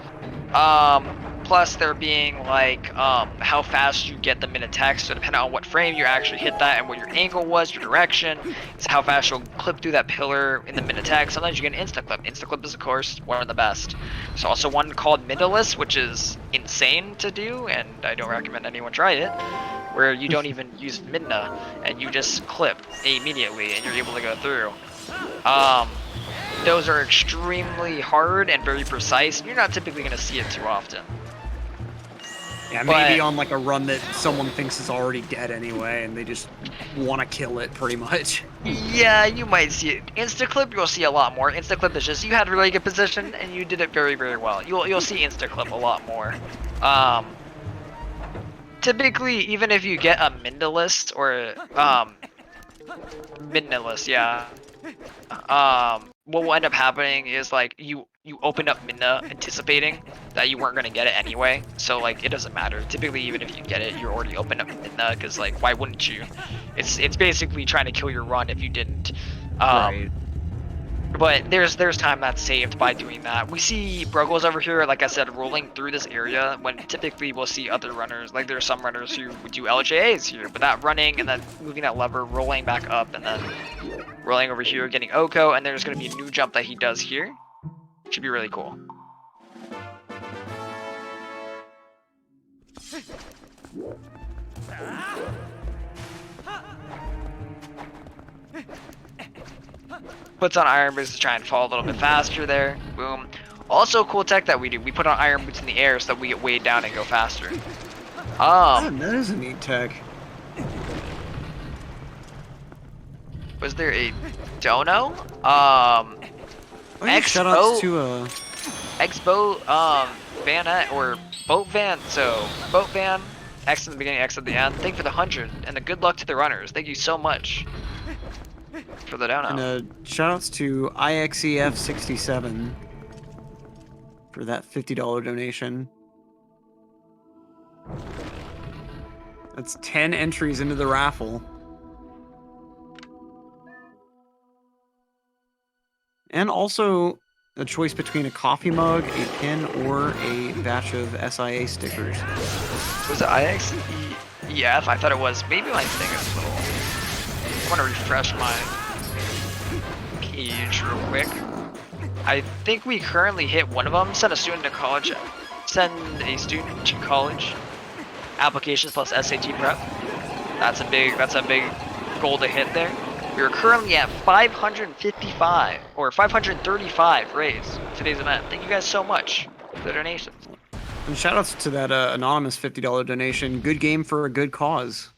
Plus, there being like how fast you get the mid-attack. So depending on what frame you actually hit that and what your angle was, your direction, it's how fast you'll clip through that pillar in the mid-attack. Sometimes you get an insta-clip. Insta-clip is, of course, one of the best. There's also one called Mindless, which is insane to do, and I don't recommend anyone try it. where you don't even use Midna and you just clip immediately and you're able to go through. Those are extremely hard and very precise. You're not typically going to see it too often. Yeah, maybe on like a run that someone thinks is already dead anyway, and they just want to kill it pretty much. Yeah, you might see it. Instaclip, you'll see a lot more. Instaclip is just you had really good position and you did it very, very well. You'll see Instaclip a lot more. Typically, even if you get a Mindalist or Midnalist, yeah. What will end up happening is like you open up Midna anticipating that you weren't gonna get it anyway, so like it doesn't matter. Typically, even if you get it, you're already opened up Midna because like why wouldn't you? It's basically trying to kill your run if you didn't. Right. But there's time that's saved by doing that. We see Bruggles over here, like I said, rolling through this area when typically we'll see other runners. Like there's some runners who would do LJAs here, but that running and then moving that lever, rolling back up, and then rolling over here, getting Oko, and there's going to be a new jump that he does here. Should be really cool. Puts on iron boots to try and fall a little bit faster there. Boom. Also cool tech that we do. We put on iron boots in the air so that we get weighed down and go faster. That is a neat tech. Was there a dono? Shoutouts to Expo Vanette or Boat Van. So Boat Van, X in the beginning, X at the end. Thank you for the 100 and the good luck to the runners. Thank you so much for the dono. And shoutouts to IXEF67 for that $50 donation. That's 10 entries into the raffle. And also a choice between a coffee mug, a pin, or a batch of SIA stickers. Was it IXEF? I thought it was. Maybe my thing is a little... I want to refresh my page real quick. I think we currently hit one of them. Send a student to college. Send a student to college. Applications plus SAT prep. That's a big goal to hit there. We are currently at 555 or 535 raised today's event. Thank you guys so much for the donations. And shoutouts to that anonymous $50 donation. Good game for a good cause.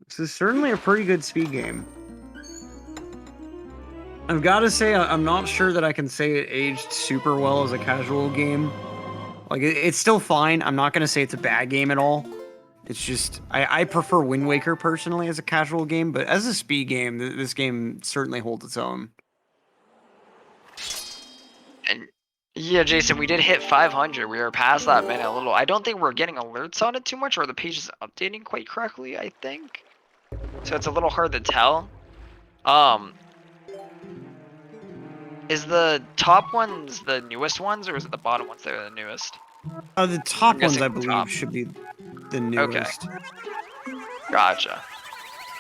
This is certainly a pretty good speed game. I've got to say, I'm not sure that I can say it aged super well as a casual game. Like, it's still fine. I'm not going to say it's a bad game at all. It's just, I prefer Wind Waker personally as a casual game, but as a speed game, this game certainly holds its own. And yeah, Jason, we did hit 500. We are past that minute a little. I don't think we're getting alerts on it too much, or the page is updating quite correctly, I think. So it's a little hard to tell. Is the top ones the newest ones, or is it the bottom ones that are the newest? The top ones, I believe, should be the newest. Okay. Gotcha.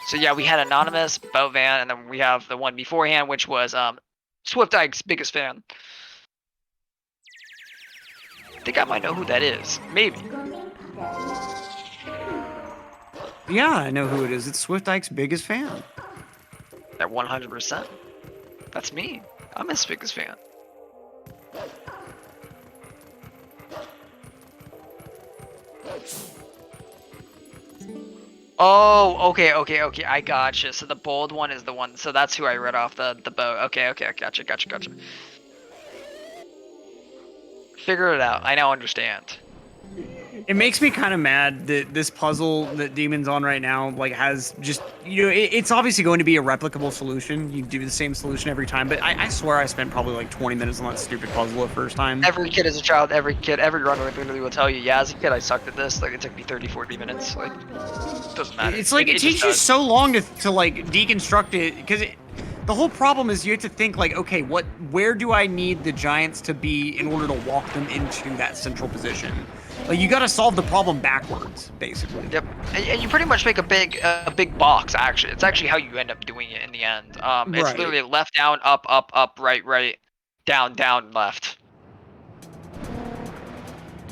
So yeah, we had Anonymous, Boat Van, and then we have the one beforehand, which was Swiftike's biggest fan. I think I might know who that is. Maybe. Yeah, I know who it is. It's Swiftike's biggest fan. At 100%. That's me. I'm his biggest fan. Oh, okay. I gotcha. So the bold one is the one. So that's who I read off the boat. Okay. Gotcha. Figure it out. I now understand. It makes me kind of mad that this puzzle that Demon's on right now, like, has just, it's obviously going to be a replicable solution. You do the same solution every time, but I swear I spent probably like 20 minutes on that stupid puzzle the first time. Every kid is a child. Every runner literally will tell you, yeah, as a kid I sucked at this. Like, it took me 30-40 minutes. Like, it doesn't matter. It's like, it takes you so long to like deconstruct it, because the whole problem is you have to think like, okay, where do I need the giants to be in order to walk them into that central position? Like, you got to solve the problem backwards, basically. Yep, and you pretty much make a big box. Actually, it's actually how you end up doing it in the end. It's literally left, down, up, right, down, left.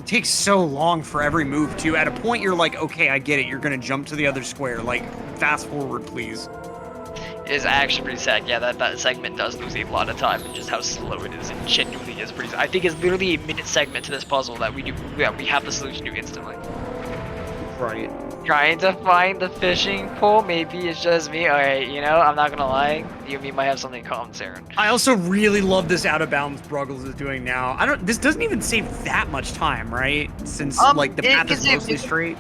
takes so long for every move, too. At a point, you're like, okay, I get it. You're going to jump to the other square. Like, fast forward, please. It is actually pretty sad. Yeah, that segment does lose a lot of time and just how slow it is. It genuinely is pretty sad. I think it's literally a minute segment to this puzzle that we have the solution to instantly. Right. Trying to find the fishing pole, maybe it's just me. Alright, you know, I'm not gonna lie. You and me might have something in common, Saren. I also really love this out of bounds Bruggles is doing now. This doesn't even save that much time, right? Since like the path is mostly straight.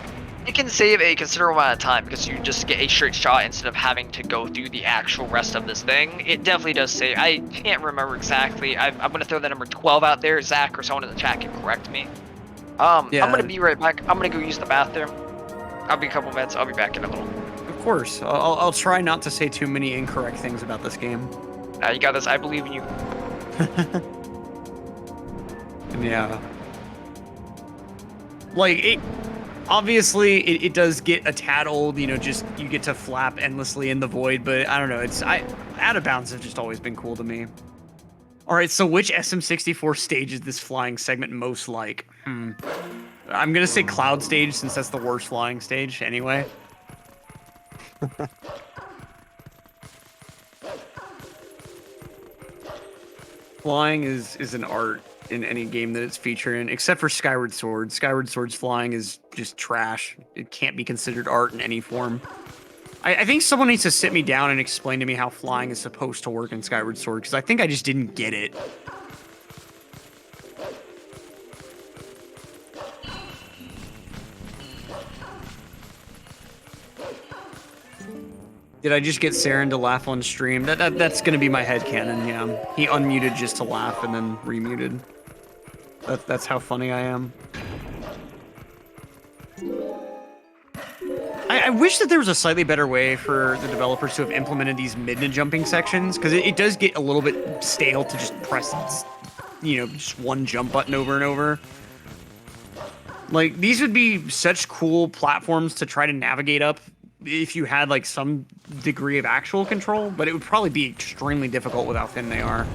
It can save a considerable amount of time because you just get a straight shot instead of having to go through the actual rest of this thing. It definitely does save. I can't remember exactly. I'm gonna throw the number 12 out there. Zach or someone in the chat can correct me. Yeah. I'm gonna be right back. I'm gonna go use the bathroom. I'll be a couple minutes. I'll be back in a little. Of course. I'll try not to say too many incorrect things about this game. You got this. I believe in you. Yeah. Like, obviously, it does get a tad old, you know, just you get to flap endlessly in the void, but I don't know, out of bounds have just always been cool to me. Alright, so which SM64 stage is this flying segment most like? I'm gonna say Cloud Stage, since that's the worst flying stage, anyway. Flying is an art in any game that it's featured in, except for Skyward Sword. Skyward Sword's flying is just trash. It can't be considered art in any form. I think someone needs to sit me down and explain to me how flying is supposed to work in Skyward Sword, because I think I just didn't get it. Did I just get Saren to laugh on stream? That's gonna be my headcanon, yeah. He unmuted just to laugh and then remuted. That's how funny I am. I wish that there was a slightly better way for the developers to have implemented these mid-to jumping sections, because it does get a little bit stale to just press, you know, just one jump button over and over. Like, these would be such cool platforms to try to navigate up if you had, like, some degree of actual control, but it would probably be extremely difficult with how thin they are.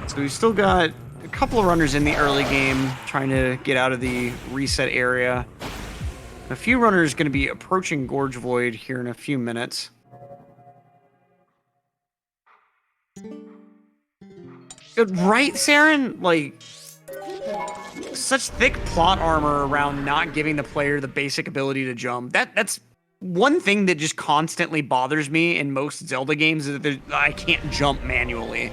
So we've still got a couple of runners in the early game trying to get out of the reset area. A few runners going to be approaching Gorge Void here in a few minutes. Right, Saren? Like, such thick plot armor around not giving the player the basic ability to jump. That's one thing that just constantly bothers me in most Zelda games, is that I can't jump manually.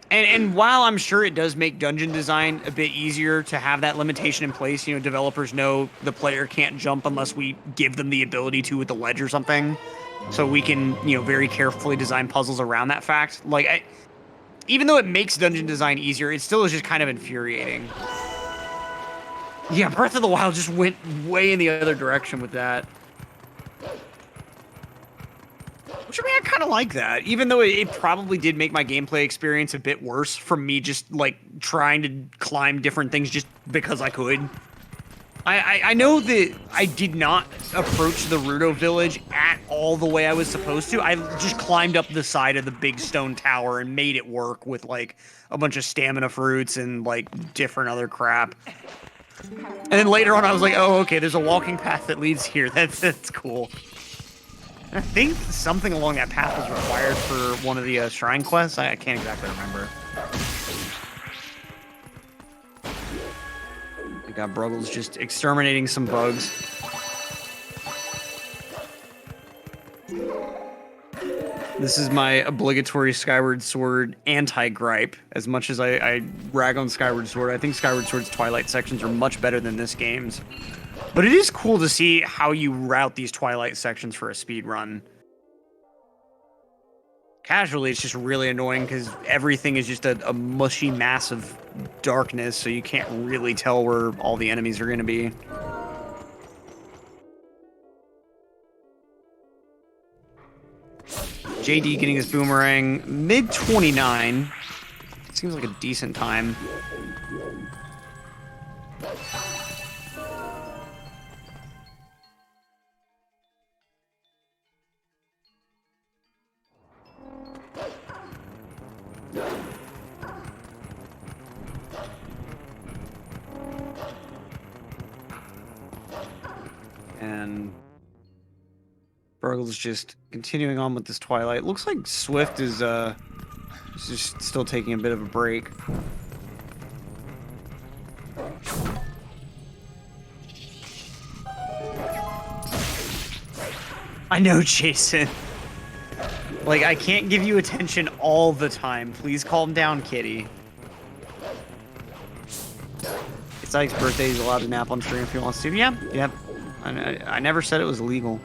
And while I'm sure it does make dungeon design a bit easier to have that limitation in place, you know, developers know the player can't jump unless we give them the ability to with the ledge or something. So we can, you know, very carefully design puzzles around that fact. Like, even though it makes dungeon design easier, it still is just kind of infuriating. Yeah, Breath of the Wild just went way in the other direction with that. Which, I mean, I kind of like that, even though it probably did make my gameplay experience a bit worse from me just, like, trying to climb different things just because I could. I know that I did not approach the Rudo village at all the way I was supposed to. I just climbed up the side of the big stone tower and made it work with, like, a bunch of stamina fruits and, like, different other crap. And then later on I was like, oh, okay, there's a walking path that leads here. That's cool. I think something along that path was required for one of the shrine quests. I can't exactly remember. We got Bruggles just exterminating some bugs. This is my obligatory Skyward Sword anti-gripe. As much as I rag on Skyward Sword, I think Skyward Sword's Twilight sections are much better than this game's. But it is cool to see how you route these Twilight sections for a speed run. Casually, it's just really annoying because everything is just a mushy mass of darkness, so you can't really tell where all the enemies are going to be. JD getting his boomerang, mid-29. Seems like a decent time. And Bruggles just continuing on with this Twilight. Looks like Swift is just still taking a bit of a break. I know, Jason. Like, I can't give you attention all the time. Please calm down, kitty. It's Ike's birthday. He's allowed to nap on stream if he wants to. Yeah, yep. I never said it was illegal.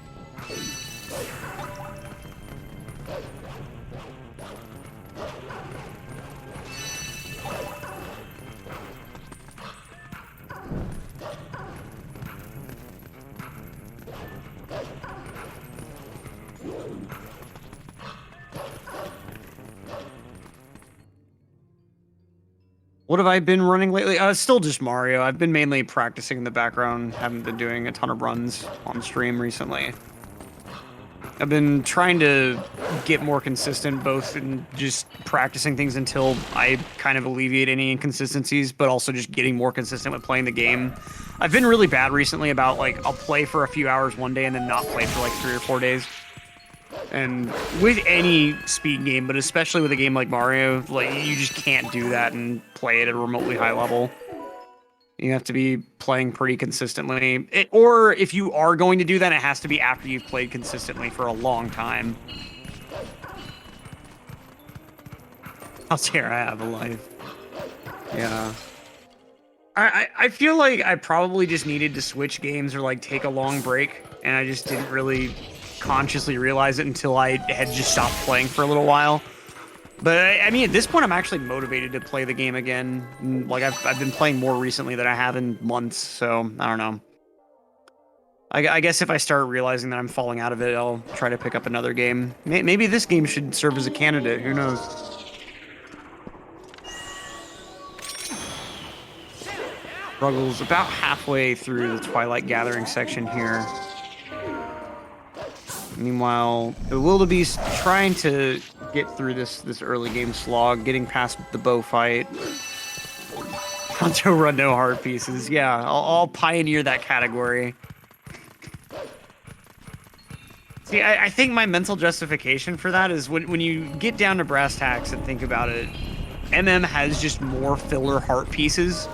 What have I been running lately? Still just Mario. I've been mainly practicing in the background. Haven't been doing a ton of runs on stream recently. I've been trying to get more consistent, both in just practicing things until I kind of alleviate any inconsistencies, but also just getting more consistent with playing the game. I've been really bad recently about, like, I'll play for a few hours one day and then not play for like 3 or 4 days. And with any speed game, but especially with a game like Mario, like, you just can't do that and play it at a remotely high level. You have to be playing pretty consistently. Or if you are going to do that, it has to be after you've played consistently for a long time. How dare I have a life? Yeah. I feel like I probably just needed to switch games or, like, take a long break, and I just didn't really consciously realize it until I had just stopped playing for a little while. But I mean, at this point, I'm actually motivated to play the game again. Like, I've been playing more recently than I have in months, so I don't know. I guess if I start realizing that I'm falling out of it, I'll try to pick up another game. Maybe this game should serve as a candidate. Who knows? Bruggles about halfway through the Twilight Gathering section here. Meanwhile, Bewildebeest trying to get through this early game slog, getting past the bow fight. Pronto run no hard pieces. Yeah, I'll pioneer that category. See, I think my mental justification for that is when you get down to brass tacks and think about it, MM has just more filler heart pieces.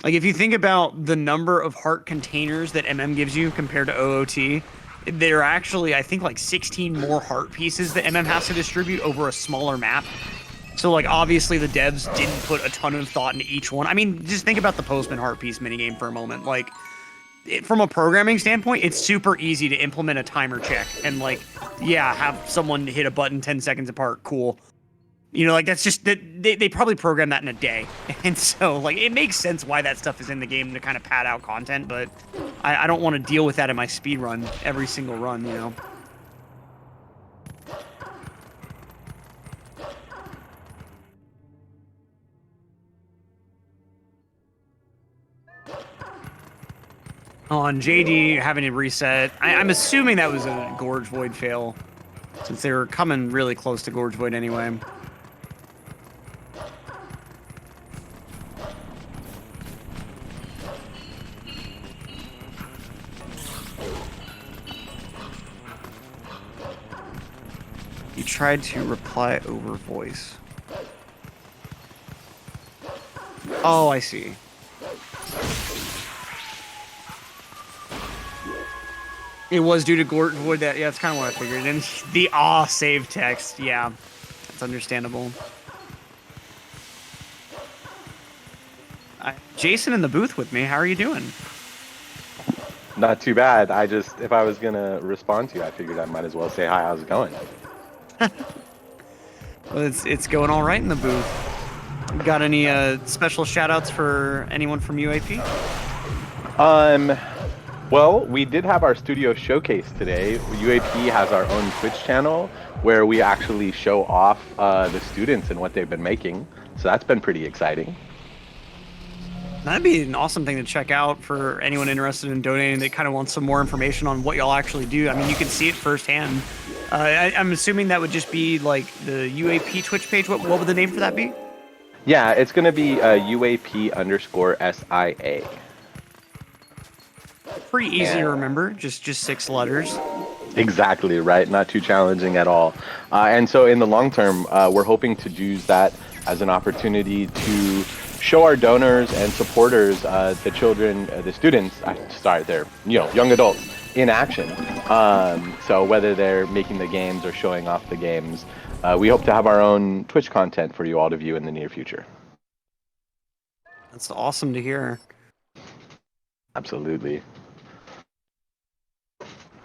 Like, if you think about the number of heart containers that MM gives you compared to OOT, there are actually, I think, like 16 more heart pieces that MM has to distribute over a smaller map. So, like, obviously the devs didn't put a ton of thought into each one. I mean, just think about the Postman heart piece minigame for a moment. Like, from a programming standpoint, it's super easy to implement a timer check and, like, yeah, have someone hit a button 10 seconds apart. Cool. You know, like, that's just, they probably program that in a day. And so, like, it makes sense why that stuff is in the game to kind of pad out content, but I don't want to deal with that in my speed run, every single run, you know? On JD having to reset, I'm assuming that was a Gorge Void fail, since they were coming really close to Gorge Void anyway. He tried to reply over voice. Oh, I see. It was due to Gorton Wood. Yeah, that's kind of what I figured. And the save text, yeah, that's understandable. Jason in the booth with me. How are you doing? Not too bad. If I was gonna respond to you, I figured I might as well say hi. How's it going? Well, it's going all right in the booth. Got any special shout-outs for anyone from UAP? Well, we did have our studio showcase today. UAP has our own Twitch channel where we actually show off the students and what they've been making. So that's been pretty exciting. That'd be an awesome thing to check out for anyone interested in donating that kind of wants some more information on what y'all actually do. I mean, you can see it firsthand. I'm assuming that would just be like the UAP Twitch page. What would the name for that be? Yeah, it's going to be UAP_SIA. Pretty easy to Yeah. remember, just 6 letters. Exactly, right? Not too challenging at all. And so in the long term, we're hoping to use that as an opportunity to show our donors and supporters the children, the students, they're young adults in action. So whether they're making the games or showing off the games, we hope to have our own Twitch content for you all to view in the near future. That's awesome to hear. Absolutely.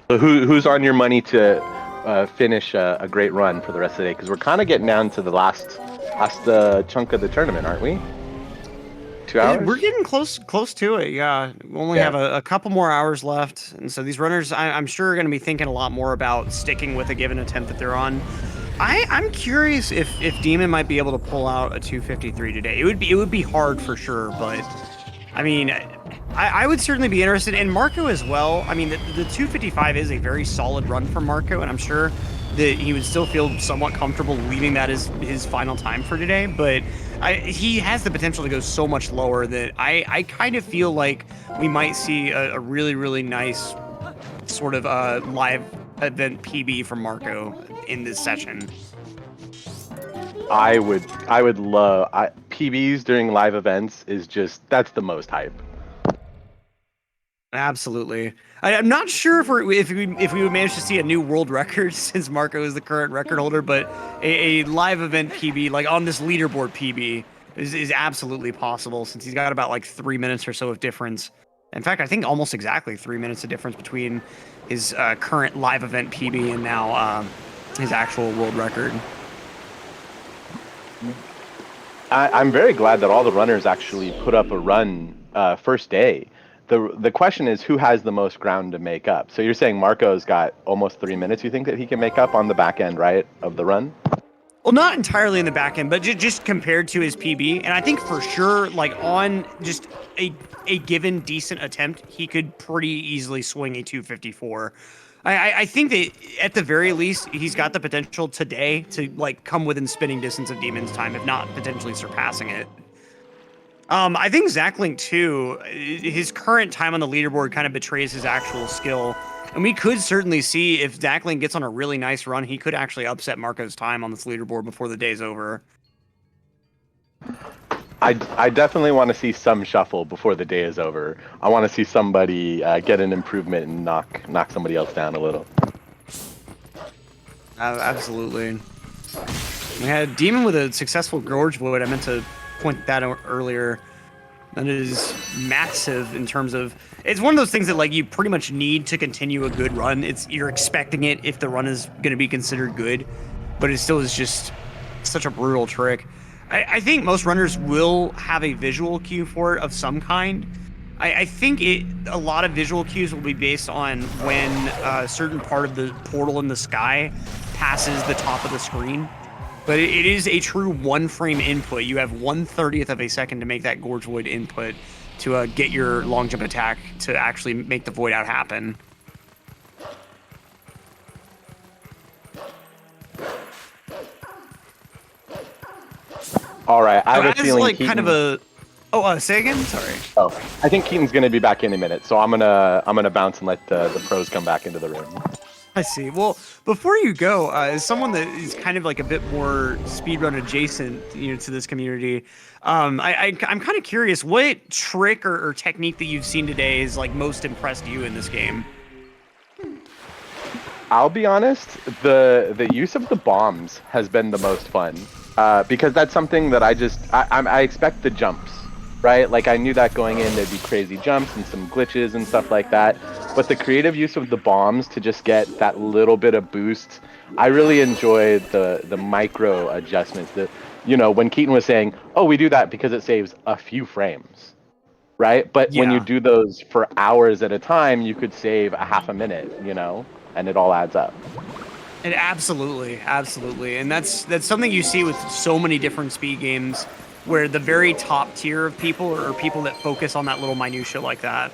So who's on your money to finish a great run for the rest of the day? Because we're kind of getting down to the last chunk of the tournament, aren't we? 2 hours? We're getting close to it. Yeah, we only have a couple more hours left, and so these runners, I'm sure, are going to be thinking a lot more about sticking with a given attempt that they're on. I'm curious if Demon might be able to pull out a 253 today. It would be hard for sure, but I mean, I would certainly be interested, and Marco as well. I mean, the 255 is a very solid run for Marco, and I'm sure that he would still feel somewhat comfortable leaving that as his final time for today, but he has the potential to go so much lower that I kind of feel like we might see a really, really nice sort of live event PB from Marco in this session. I would love PBs during live events is that's the most hype. Absolutely. I'm not sure if we would manage to see a new world record since Marco is the current record holder, but a live event PB, like on this leaderboard PB, is absolutely possible since he's got about like 3 minutes or so of difference. In fact, I think almost exactly 3 minutes of difference between his current live event PB and now his actual world record. I'm very glad that all the runners actually put up a run first day. The question is who has the most ground to make up. So you're saying Marco's got almost 3 minutes you think that he can make up on the back end, right, of the run? Well, not entirely in the back end, but just compared to his PB. And I think for sure, like on just a given decent attempt, he could pretty easily swing a 254. I think that at the very least, he's got the potential today to like come within spinning distance of Demon's time, if not potentially surpassing it. I think ZachLink99, his current time on the leaderboard kind of betrays his actual skill. And we could certainly see if ZachLink gets on a really nice run, he could actually upset Marco's time on this leaderboard before the day's over. I definitely want to see some shuffle before the day is over. I want to see somebody get an improvement and knock somebody else down a little. Absolutely. We had Demon with a successful Gorge Void. I meant to point that out earlier. That is massive in terms of... It's one of those things that like you pretty much need to continue a good run. You're expecting it if the run is going to be considered good, but it still is just such a brutal trick. I think most runners will have a visual cue for it of some kind. I think a lot of visual cues will be based on when a certain part of the portal in the sky passes the top of the screen. But it is a true one-frame input. You have 1/30th of a second to make that Gorge Void input to get your long jump attack to actually make the Void out happen. All right, I have a feeling like Keaton... kind of a... Oh, say again? Sorry. Oh, I think Keaton's going to be back in a minute, so I'm gonna bounce and let the pros come back into the room. I see. Well, before you go, as someone that is kind of like a bit more speedrun adjacent, to this community, I'm kind of curious what trick or technique that you've seen today has like most impressed you in this game. I'll be honest, the use of the bombs has been the most fun, because that's something that I expect the jumps, right? Like I knew that going in there'd be crazy jumps and some glitches and stuff like that, but the creative use of the bombs to just get that little bit of boost, I really enjoyed the micro adjustments. That when Keaton was saying, "Oh, we do that because it saves a few frames," right? But when you do those for hours at a time, you could save a half a minute, and it all adds up. And absolutely, and that's something you see with so many different speed games, where the very top tier of people are people that focus on that little minutia like that.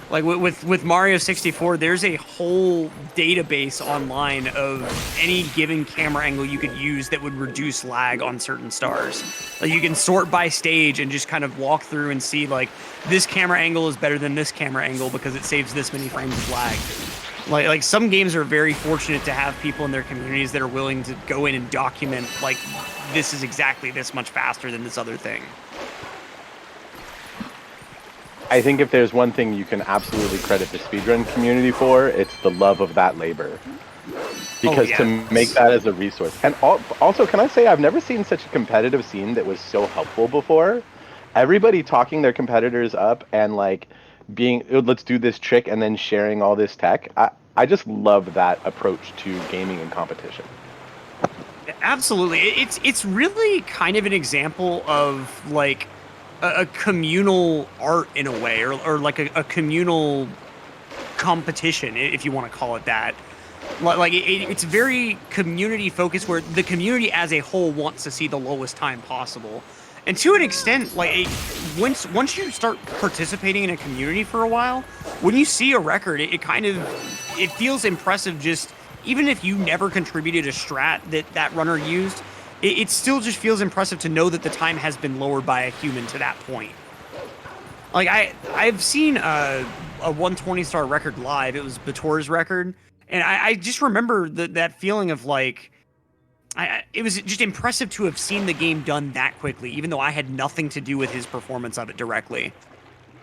Like with Mario 64, there's a whole database online of any given camera angle you could use that would reduce lag on certain stars. Like you can sort by stage and just kind of walk through and see like this camera angle is better than this camera angle because it saves this many frames of lag. Like some games are very fortunate to have people in their communities that are willing to go in and document like this is exactly this much faster than this other thing. I think if there's one thing you can absolutely credit the speedrun community for, it's the love of that labor. Because to make that as a resource. And also, can I say, I've never seen such a competitive scene that was so helpful before. Everybody talking their competitors up and like being, let's do this trick and then sharing all this tech. I just love that approach to gaming and competition. Absolutely. It's really kind of an example of like a communal art in a way, or like a communal competition, if you want to call it that. Like it's very community focused, where the community as a whole wants to see the lowest time possible. And to an extent, like once you start participating in a community for a while, when you see a record, it feels impressive. Just even if you never contributed a strat that runner used, it still just feels impressive to know that the time has been lowered by a human to that point. Like I've seen a 120 star record live. It was Bator's record, and I just remember that feeling of like, it was just impressive to have seen the game done that quickly, even though I had nothing to do with his performance of it directly.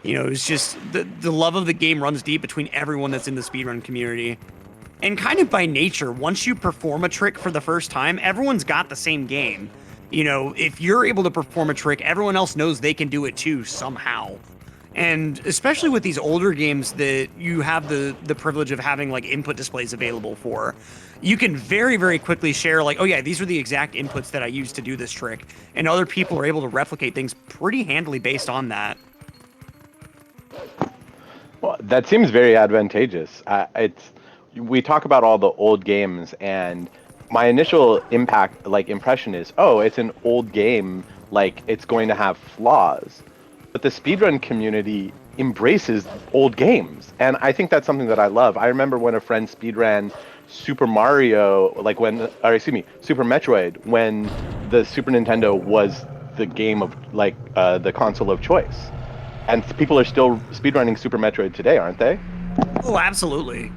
You know, it was just the love of the game runs deep between everyone that's in the speedrun community. And kind of by nature, once you perform a trick for the first time, everyone's got the same game. You know, if you're able to perform a trick, everyone else knows they can do it too, somehow. And especially with these older games that you have the privilege of having like input displays available for, you can very, very quickly share like, oh yeah, these are the exact inputs that I used to do this trick. And other people are able to replicate things pretty handily based on that. Well, that seems very advantageous. We talk about all the old games, and my initial impression is, oh, it's an old game, like it's going to have flaws. But the speedrun community embraces old games, and I think that's something that I love. I remember when a friend speedran Super Mario, Super Metroid, when the Super Nintendo was the game of the console of choice, and people are still speedrunning Super Metroid today, aren't they? Oh, absolutely.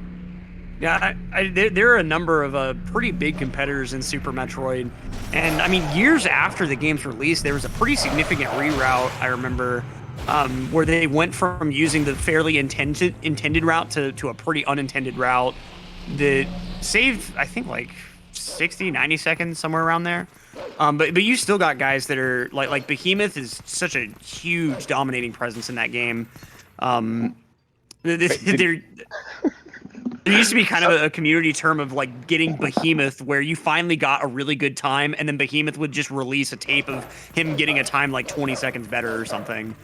Yeah, there are a number of pretty big competitors in Super Metroid, and I mean, years after the game's release, there was a pretty significant reroute, I remember, where they went from using the fairly intended route to a pretty unintended route that saved, I think, like 60, 90 seconds, somewhere around there. But you still got guys that are, like Behemoth is such a huge dominating presence in that game. There used to be kind of a community term of like getting Behemoth, where you finally got a really good time, and then Behemoth would just release a tape of him getting a time like 20 seconds better or something.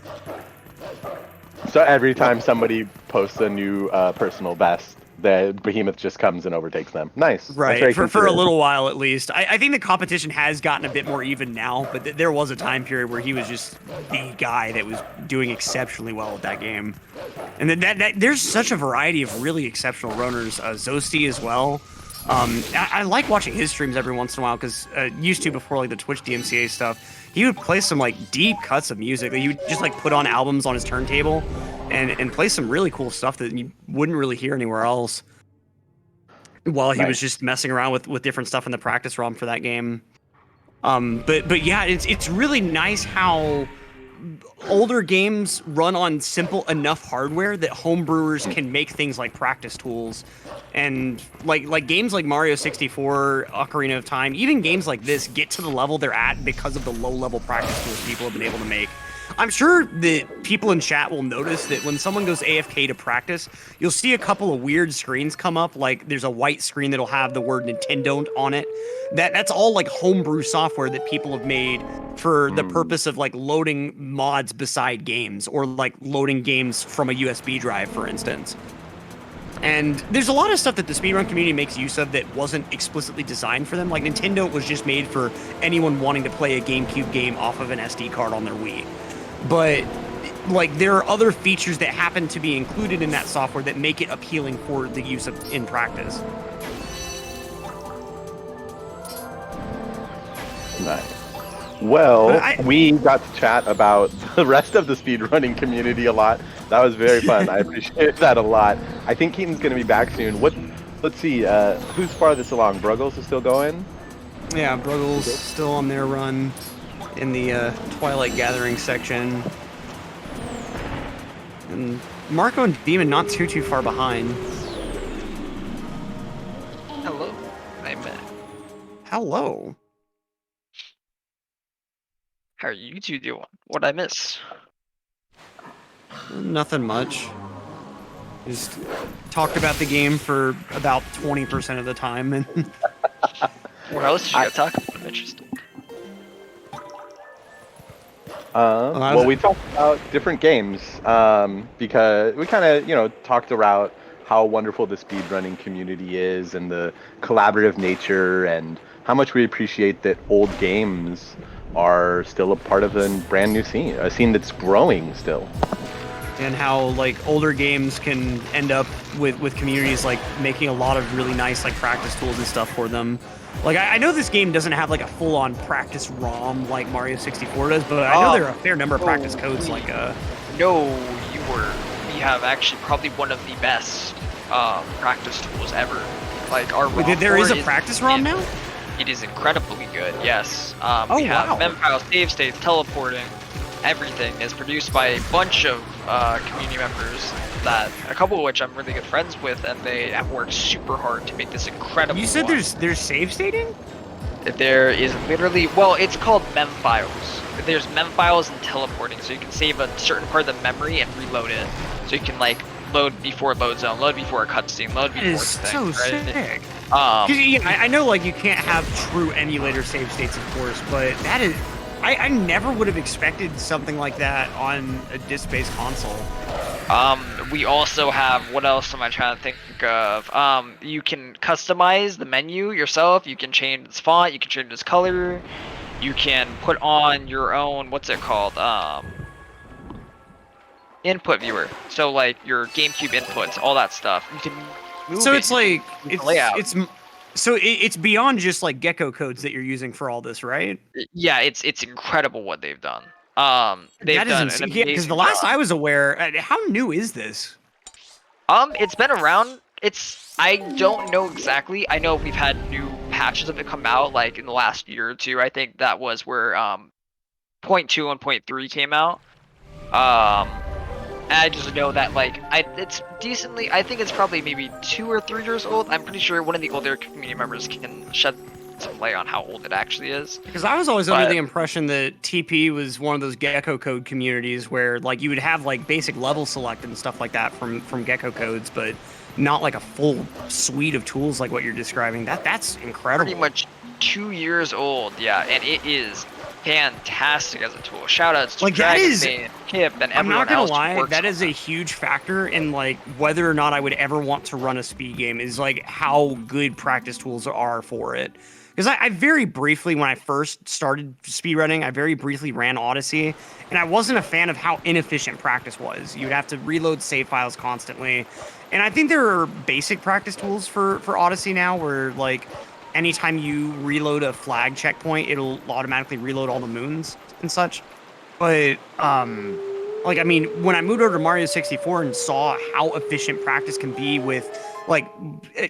So every time somebody posts a new personal best, the Behemoth just comes and overtakes them. Nice. Right, for a little while at least. I think the competition has gotten a bit more even now, but there was a time period where he was just the guy that was doing exceptionally well at that game. And then there's such a variety of really exceptional runners. Zosti as well. I like watching his streams every once in a while, because used to before like the Twitch DMCA stuff, he would play some like deep cuts of music that he would just like put on albums on his turntable and play some really cool stuff that you wouldn't really hear anywhere else, while he was just messing around with different stuff in the practice ROM for that game. But yeah, it's really nice how older games run on simple enough hardware that homebrewers can make things like practice tools. And like games like Mario 64, Ocarina of Time, even games like this get to the level they're at because of the low-level practice tools people have been able to make. I'm sure that people in chat will notice that when someone goes AFK to practice, you'll see a couple of weird screens come up. Like there's a white screen that'll have the word Nintendo on it. That's all like homebrew software that people have made for the purpose of like loading mods beside games, or like loading games from a USB drive, for instance. And there's a lot of stuff that the speedrun community makes use of that wasn't explicitly designed for them. Like Nintendo was just made for anyone wanting to play a GameCube game off of an SD card on their Wii. But like there are other features that happen to be included in that software that make it appealing for the use of in practice. Nice. Well, we got to chat about the rest of the speedrunning community a lot. That was very fun. I appreciate that a lot. I think Keaton's going to be back soon. Let's see, who's farthest along? Bruggles is still going? Yeah, Bruggles still on their run in the Twilight Gathering section. And Marco and Demon not too far behind. Hello, I'm Hello. How are you two doing? What'd I miss? Nothing much. Just talked about the game for about 20% of the time. And What else did you guys talk about? Interesting. Well, we talked about different games because we kind of, talked about how wonderful the speedrunning community is and the collaborative nature and how much we appreciate that old games are still a part of a brand new scene, a scene that's growing still. And how like older games can end up with communities like making a lot of really nice like practice tools and stuff for them. Like I know this game doesn't have like a full-on practice ROM like Mario 64 does, but I know there are a fair number of practice codes like No, we have actually probably one of the best practice tools ever. Like our ROM there is a board practice ROM now? It is incredibly good, yes. Oh, we have wow. mem files, save states, teleporting. Everything is produced by a bunch of community members, that a couple of which I'm really good friends with, and they have worked super hard to make this incredible. You said there's save stating? There is literally, well, it's called mem files. There's mem files and teleporting, so you can save a certain part of the memory and reload it. So you can like load before load zone, load before a cutscene, load before things. So right? sick. Yeah, I know like you can't have true emulator save states, of course, but that is. I never would have expected something like that on a disc-based console. We also have, what else am I trying to think of? You can customize the menu yourself. You can change its font. You can change its color. You can put on your own, what's it called? Input viewer. So like your GameCube inputs, all that stuff. You can move So it. it's like layout. it's beyond just like gecko codes that you're using for all this, right? Yeah, it's incredible what they've done. They've That is done insane. an Yeah, because the amazing last job. I was aware, how new is this? It's been around. I don't know exactly. I know we've had new patches of it come out like in the last year or two. I think that was where 0.2 and 0.3 came out. I just know that like it's decently. I think it's probably maybe 2 or 3 years old. I'm pretty sure one of the older community members can shed some light on how old it actually is. Because I was always under the impression that TP was one of those gecko code communities where like you would have like basic level select and stuff like that from gecko codes, but not like a full suite of tools like what you're describing. That's incredible. Pretty much 2 years old, yeah, and it is fantastic as a tool. Shout outs to like that is Kip, and I'm not everyone gonna else who lie, works that on is a huge factor in like whether or not I would ever want to run a speed game is like how good practice tools are for it. Because I very briefly, when I first started speedrunning, I very briefly ran Odyssey, and I wasn't a fan of how inefficient practice was. You'd have to reload save files constantly. And I think there are basic practice tools for Odyssey now where like anytime you reload a flag checkpoint, it'll automatically reload all the moons and such. But like I mean, when I moved over to Mario 64 and saw how efficient practice can be with like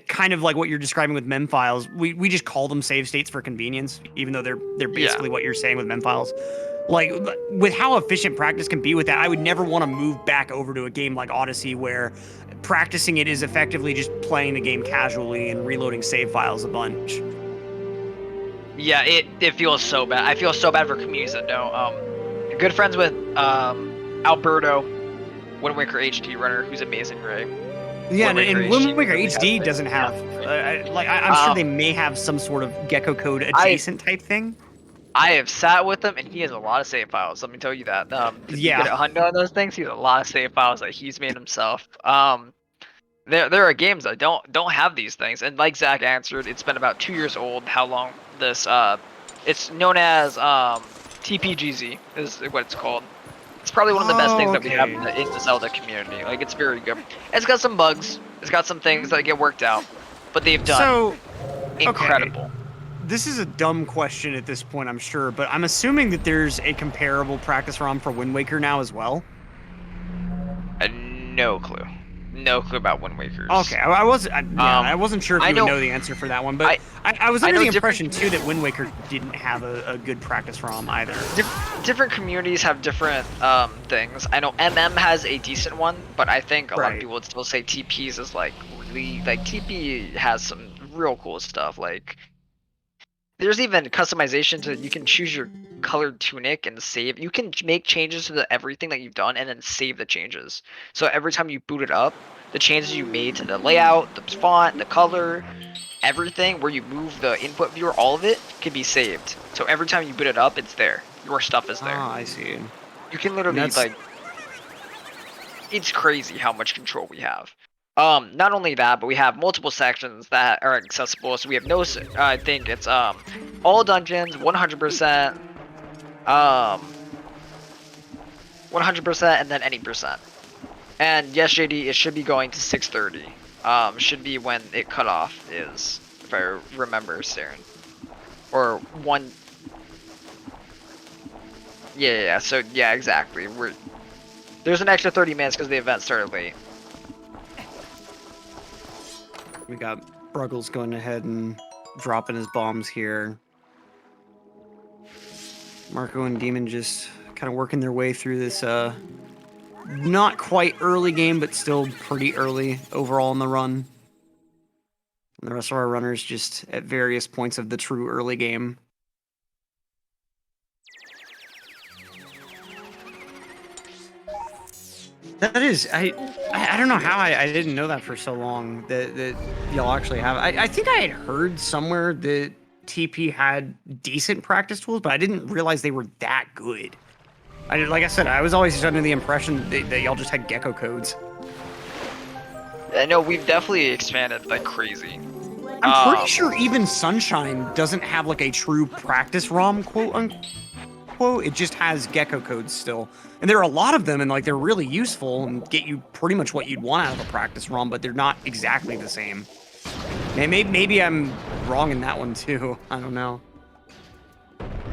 kind of like what you're describing with mem files, we just call them save states for convenience, even though they're basically what you're saying with mem files. Like with how efficient practice can be with that, I would never want to move back over to a game like Odyssey where practicing it is effectively just playing the game casually and reloading save files a bunch. Yeah, it feels so bad. I feel so bad for communities that don't. Good friends with Alberto, Wind Waker HD runner, who's amazing, right? Yeah, and Wind Waker HD doesn't have I'm sure they may have some sort of gecko code adjacent type thing. I have sat with him, and he has a lot of save files. Let me tell you that. To get a hundo on those things, he has a lot of save files that he's made himself. There are games that don't have these things, and like Zach answered, it's been about 2 years old. How long this? It's known as TPGZ is what it's called. It's probably one of the best things that we have Okay. in the Zelda community. Like, it's very good. It's got some bugs. It's got some things that get worked out, but they've done So, incredible. This is a dumb question at this point, I'm sure, but I'm assuming that there's a comparable practice ROM for Wind Waker now as well. No clue. No clue about Wind Wakers. Okay, I wasn't sure if you would know the answer for that one, but I was under the impression too that Wind Waker didn't have a good practice ROM either. Different communities have different things. I know MM has a decent one, but I think a lot of people would still say TP's is like really like TP has some real cool stuff. Like there's even customization to you can choose your colored tunic and save. You can make changes to everything that you've done and then save the changes. So every time you boot it up, the changes you made to the layout, the font, the color, everything where you move the input viewer, all of it can be saved. So every time you boot it up, it's there. Your stuff is there. Ah, I see. You can literally like, it's crazy how much control we have. Not only that, but we have multiple sections that are accessible. So we have no, I think it's all dungeons, 100%, 100%, and then any percent. And yes, JD, it should be going to 6:30. Should be when it cut off is, if I remember, Saren. Or one. Yeah. So yeah, exactly. There's an extra 30 minutes because the event started late. We got Bruggles going ahead and dropping his bombs here. Marco and Demon just kind of working their way through this not quite early game, but still pretty early overall in the run. And the rest of our runners just at various points of the true early game. That is, I don't know how I didn't know that for so long that y'all actually have. I think I had heard somewhere that TP had decent practice tools, but I didn't realize they were that good. Like I said, I was always under the impression that y'all just had gecko codes. I know we've definitely expanded like crazy. I'm pretty sure even Sunshine doesn't have like a true practice ROM, quote unquote. It just has gecko codes still. And there are a lot of them, and like they're really useful and get you pretty much what you'd want out of a practice ROM, but they're not exactly the same. And maybe I'm wrong in that one too. I don't know.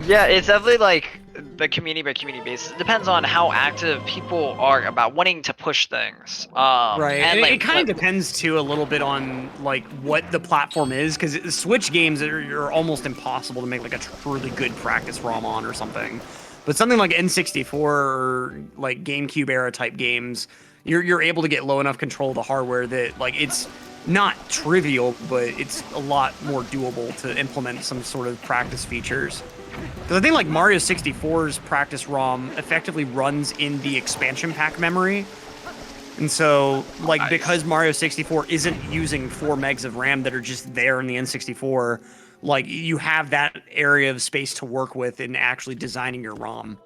Yeah, it's definitely like the community by community basis. It depends on how active people are about wanting to push things. Right, and like, it kind of depends too a little bit on like what the platform is, because Switch games are almost impossible to make like a truly good practice ROM on or something. But something like N64 or like GameCube era type games, you're able to get low enough control of the hardware that like it's not trivial, but it's a lot more doable to implement some sort of practice features. Because I think like Mario 64's practice ROM effectively runs in the expansion pack memory. And so, like, because Mario 64 isn't using 4 megs of RAM that are just there in the N64, like, you have that area of space to work with in actually designing your ROM.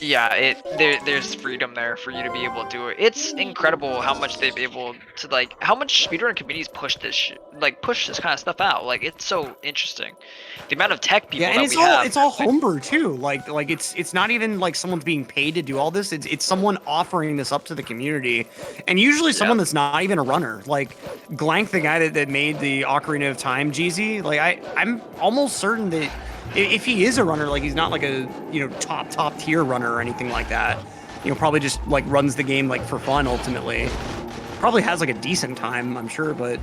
Yeah, there's freedom there for you to be able to do it. It's incredible how much they've been able to like, how much speedrun communities push this push this kind of stuff out. Like, it's so interesting. The amount of tech people and that it's all homebrew too. Like it's not even like someone's being paid to do all this. It's someone offering this up to the community, and usually someone that's not even a runner. Like Glank, the guy that made the Ocarina of Time GZ. Like I'm almost certain that if he is a runner, like he's not like a top tier runner or anything like that. Probably just like runs the game like for fun ultimately. Probably has like a decent time, I'm sure, but.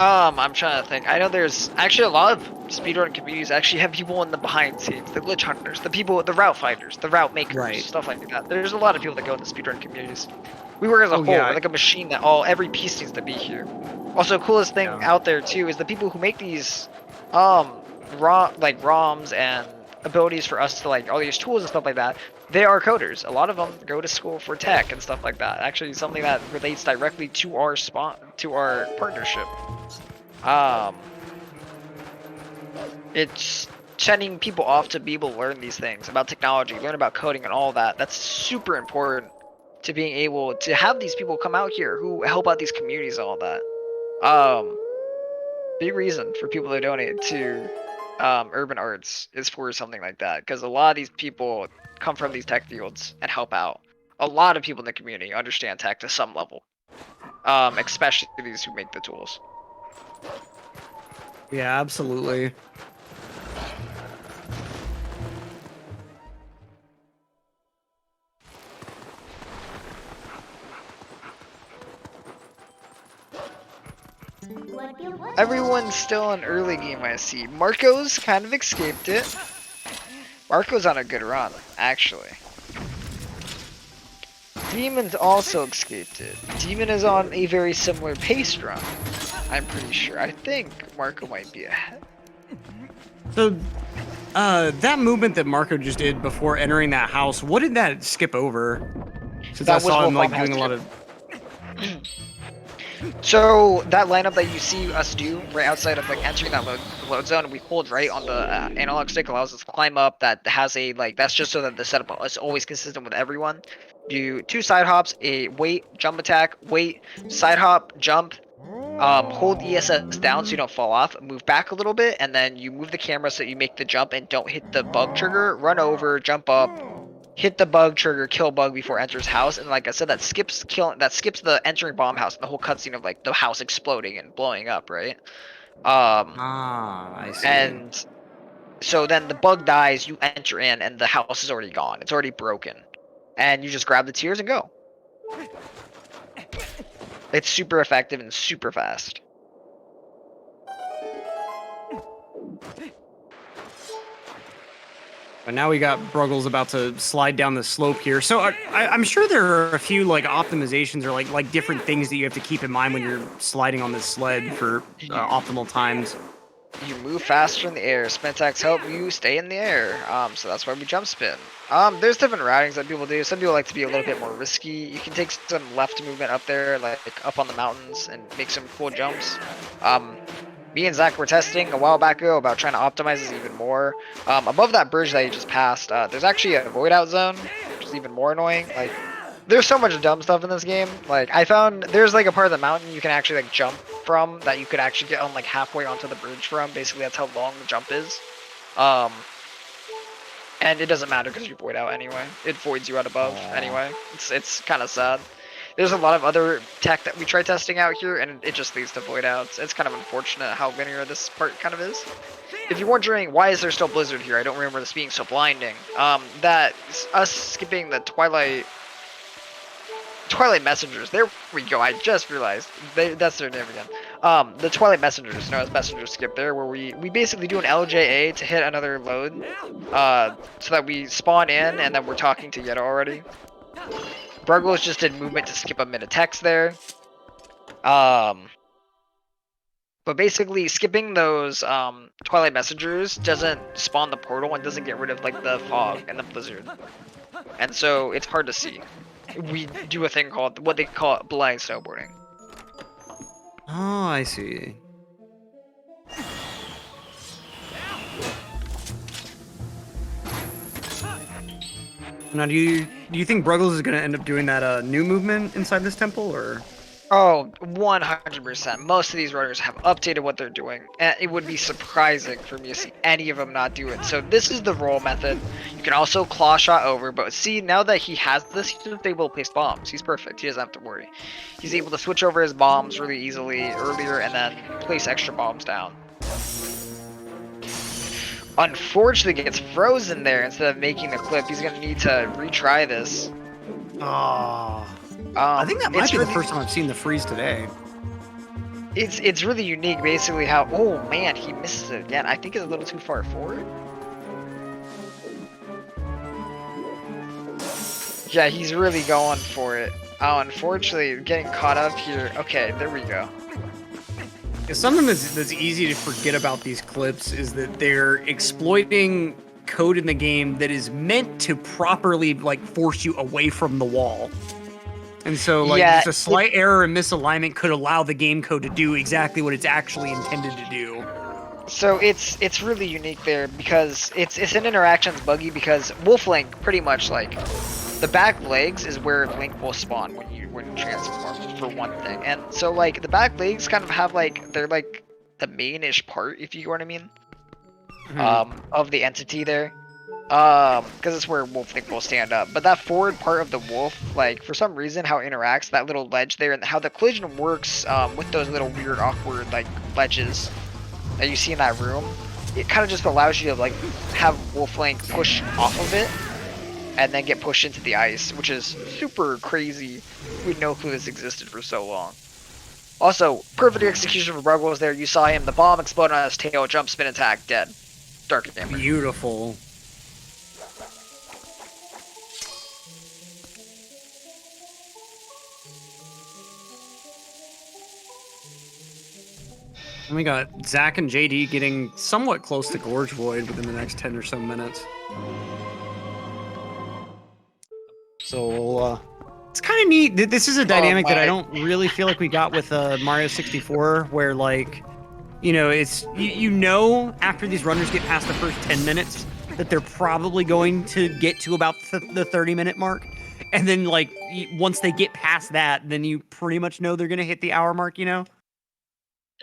I'm trying to think. I know there's actually a lot of speedrun communities actually have people in the behind scenes, the glitch hunters, the route fighters, the route makers, stuff like that. There's a lot of people that go in the speedrun communities. We work as a whole, we're like a machine that every piece needs to be here. Also, coolest thing out there too is the people who make these ROMs and abilities for us to like all these tools and stuff like that. They are coders. A lot of them go to school for tech and stuff like that. Actually, something that relates directly to our partnership. It's sending people off to be able to learn these things about technology, learn about coding and all that. That's super important to being able to have these people come out here who help out these communities and all that. big reason for people to donate to urban arts is for something like that, because a lot of these people come from these tech fields and help out. A lot of people in the community understand tech to some level, especially these who make the tools. Yeah, absolutely. Everyone's still in early game, I see. Marco's kind of escaped it. Marco's on a good run, actually. Demon's also escaped it. Demon is on a very similar paced run, I'm pretty sure. I think Marco might be ahead. So, that movement that Marco just did before entering that house, what did that skip over? Since That I was saw him Wolfram like doing a lot has of. So that lineup that you see us do right outside of like entering that load zone, we hold right on the analog stick, allows us to climb up. That has a that's just so that the setup is always consistent with everyone. Do 2 side hops, a wait, jump attack, wait, side hop, jump. Hold ESS down so you don't fall off. Move back a little bit, and then you move the camera so you make the jump and don't hit the bug trigger. Run over, jump up, hit the bug trigger, kill bug before enters house, and like I said, that skips the entering bomb house and the whole cutscene of like the house exploding and blowing up, right? I see. And so then the bug dies, you enter in, and the house is already gone. It's already broken, and you just grab the tears and go. It's super effective and super fast. But now we got Bruggles about to slide down the slope here. So I'm sure there are a few like optimizations or like different things that you have to keep in mind when you're sliding on this sled for optimal times. You move faster in the air. Spin attacks help you stay in the air. So that's why we jump spin. There's different routings that people do. Some people like to be a little bit more risky. You can take some left movement up there, like up on the mountains, and make some cool jumps. Me and Zach were testing a while back ago about trying to optimize this even more. Above that bridge that you just passed, there's actually a void out zone, which is even more annoying. Like, there's so much dumb stuff in this game. Like, I found there's like a part of the mountain you can actually like jump from that you could actually get on like halfway onto the bridge from. Basically, that's how long the jump is. And it doesn't matter because you void out anyway. It voids you out above anyway. It's kind of sad. There's a lot of other tech that we try testing out here, and it just leads to void outs. It's kind of unfortunate how linear this part kind of is. If you're wondering why is there still Blizzard here, I don't remember this being so blinding. That us skipping the Twilight Messengers. There we go. I just realized that's their name again. The Twilight Messengers, known as Messenger Skip, there where we basically do an LJA to hit another load, so that we spawn in and then we're talking to Yetta already. Bruggles just did movement to skip a minute text there. But basically, skipping those Twilight Messengers doesn't spawn the portal and doesn't get rid of like the fog and the blizzard, and so it's hard to see. We do a thing called what they call blind snowboarding. Oh, I see. Now, do you think Bruggles is gonna end up doing that new movement inside this temple, or? Oh, 100%. Most of these runners have updated what they're doing, and it would be surprising for me to see any of them not do it. So this is the roll method. You can also claw shot over, but see, now that he has this, he's just able to place bombs. He's perfect. He doesn't have to worry. He's able to switch over his bombs really easily earlier and then place extra bombs down. Unfortunately, gets frozen there instead of making the clip. He's going to need to retry this. Oh. I think that might be the first time I've seen the freeze today. It's really unique, basically how. Oh man, he misses it again. I think it's a little too far forward. Yeah, he's really going for it. Oh, unfortunately, getting caught up here. Okay, there we go. Something that's easy to forget about these clips is that they're exploiting code in the game that is meant to properly like force you away from the wall. And so, like, just a slight error and misalignment could allow the game code to do exactly what it's actually intended to do. So it's really unique there because it's an interactions buggy because Wolf Link pretty much like the back legs is where Link will spawn when you transform for one thing, and so like the back legs kind of have like they're like mainish part, if you know what I mean, Hmm. of the entity there. Because it's where Wolflink will stand up. But that forward part of the wolf, like, for some reason, how it interacts, that little ledge there, and how the collision works with those little weird, awkward, like, ledges that you see in that room, it kind of just allows you to, like, have Wolflink push off of it, and then get pushed into the ice, which is super crazy. We had no clue this existed for so long. Also, perfect execution for Bruggles there. You saw him, the bomb explode on his tail, jump, spin, attack, dead. Dark damage. Beautiful. And we got Zach and JD getting somewhat close to Gorge Void within the next 10 or so minutes. So it's kind of neat. This is a dynamic that I don't really feel like we got with Mario 64, where like, you know, it's you know after these runners get past the first 10 minutes that they're probably going to get to about the 30-minute mark, and then like once they get past that, then you pretty much know they're gonna hit the hour mark. You know.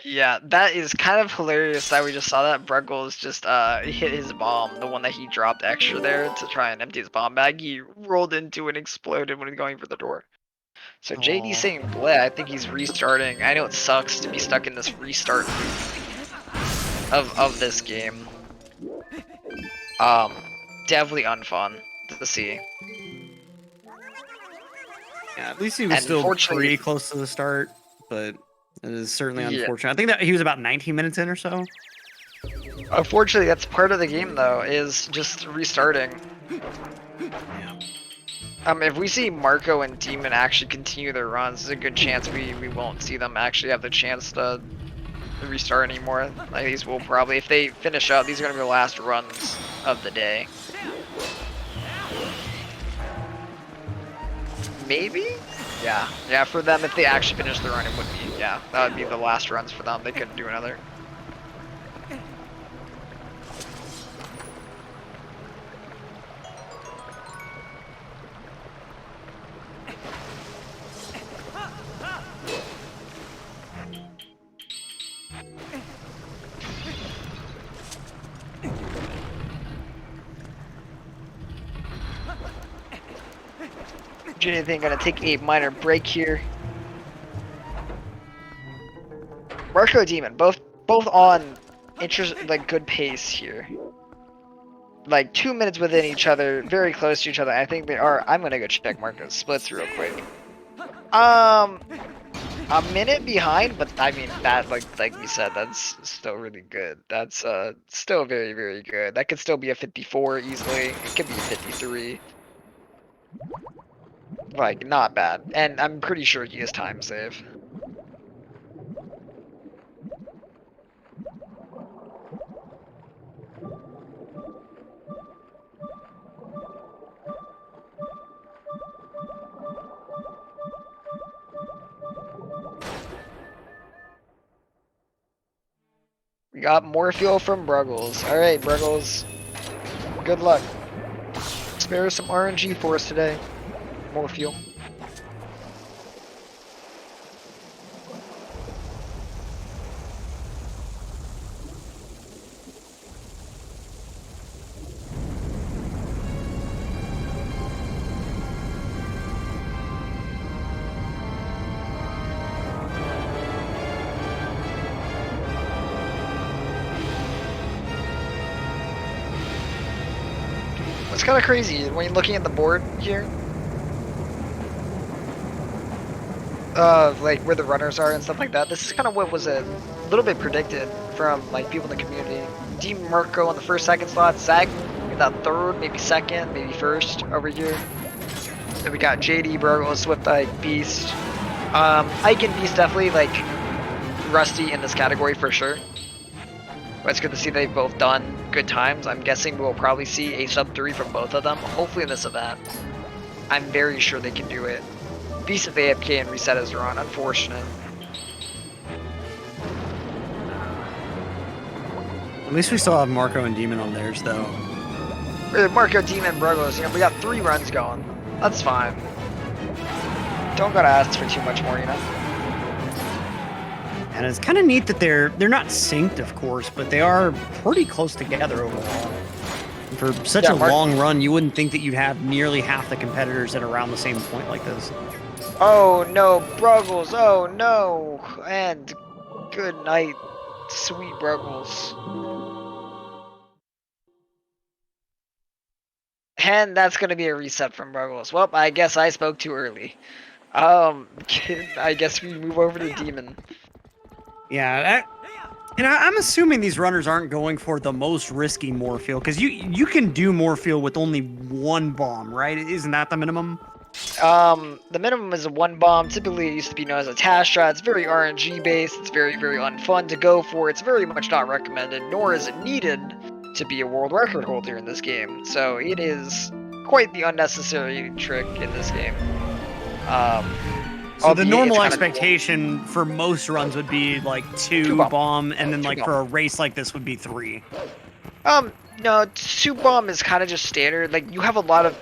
Yeah, that is kind of hilarious that we just saw that Bruggles just hit his bomb, the one that he dropped extra there to try and empty his bomb bag. He rolled into and exploded when he was going for the door. So JD's saying bleh, I think he's restarting. I know it sucks to be stuck in this restart loop of this game. Definitely unfun to see. Yeah, at least he was still pretty close to the start, but it is certainly unfortunate. I think that he was about 19 minutes in or so. Unfortunately, that's part of the game, though, is just restarting. Yeah. If we see Marco and Demon actually continue their runs, there's a good chance we won't see them actually have the chance to restart anymore. Like, these will probably, if they finish up, these are going to be the last runs of the day. Maybe? Yeah, for them, if they actually finish the run, it would be, yeah, that would be the last runs for them. They couldn't do another. Anything gonna take a minor break here. Marco Demon, both on like good pace here. Like 2 minutes within each other, very close to each other. I think they are. I'm gonna go check Marco's splits real quick. A minute behind, but I mean that like we said, that's still really good. That's still very, very good. That could still be a 54 easily. It could be a 53. Like, not bad. And I'm pretty sure he has time save. We got more fuel from Bruggles. Alright, Bruggles. Good luck. Spare some RNG for us today. More fuel. It's kind of crazy when you're looking at the board here. Like where the runners are and stuff like that. This is kind of what was a little bit predicted from like people in the community. Team Marco on the first, second slot, Zach in that third, maybe second, maybe first over here. Then we got JD, Bruggles, Swiftike, Beast. Ike and Beast definitely like rusty in this category for sure. But it's good to see they've both done good times. I'm guessing we'll probably see a sub 3 from both of them, hopefully in this event. I'm very sure they can do it. Beast if AFK and reset his run, unfortunate. At least we still have Marco and Demon on theirs, though. Marco, Demon, Bruggles, you know, we got 3 runs going. That's fine. Don't gotta ask for too much more, you know? And it's kind of neat that they're not synced, of course, but they are pretty close together overall. For such a long run, you wouldn't think that you'd have nearly half the competitors at around the same point like this. Oh no, Bruggles, oh no! And good night, sweet Bruggles. And that's gonna be a reset from Bruggles. Well, I guess I spoke too early. I guess we move over to Demon. Yeah, and I'm assuming these runners aren't going for the most risky Morpheal, because you can do Morpheal with only one bomb, right? Isn't that the minimum? The minimum is a 1 bomb. Typically, it used to be known as a task strat. It's very RNG based. It's very, very unfun to go for. It's very much not recommended, nor is it needed to be a world record holder in this game. So it is quite the unnecessary trick in this game. So the normal expectation for most runs would be like 2 bomb, and then like for a race like this would be 3. No, 2 bomb is kind of just standard. Like, you have a lot of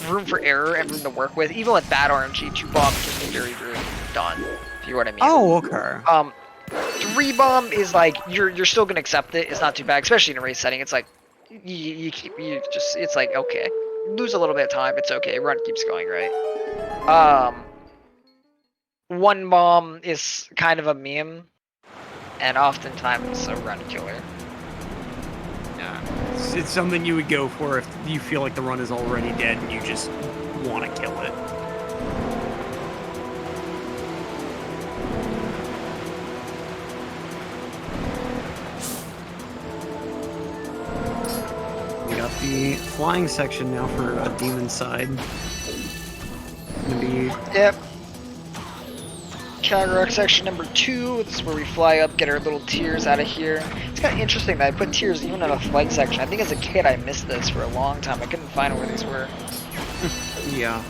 room for error and room to work with. Even with bad RNG, 2 bomb can be very, very done. If you know what I mean. Oh, okay. 3 bomb is like you're still gonna accept it. It's not too bad, especially in a race setting. It's like it's like okay, lose a little bit of time. It's okay. Run keeps going, right? 1 bomb is kind of a meme, and oftentimes a run killer. Yeah, it's something you would go for if you feel like the run is already dead and you just want to kill it. We got the flying section now for a demon side. Yep. Category section number 2. This is where we fly up, get our little tiers out of here. It's kind of interesting that I put tiers even in a flight section. I think as a kid I missed this for a long time. I couldn't find where these were. Yeah.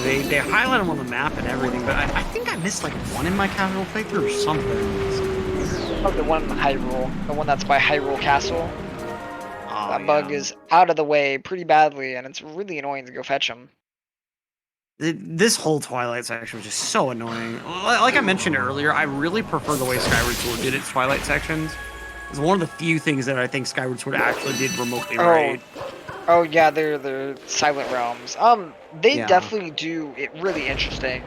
They highlight them on the map and everything, but I think I missed like 1 in my casual playthrough or something. Oh, the one in Hyrule. The one that's by Hyrule Castle. Oh, that bug is out of the way pretty badly, and it's really annoying to go fetch him. This whole Twilight section was just so annoying. Like I mentioned earlier, I really prefer the way Skyward Sword did its Twilight sections. It's one of the few things that I think Skyward Sword actually did remotely right. Oh yeah, they're Silent Realms. They definitely do it really interesting.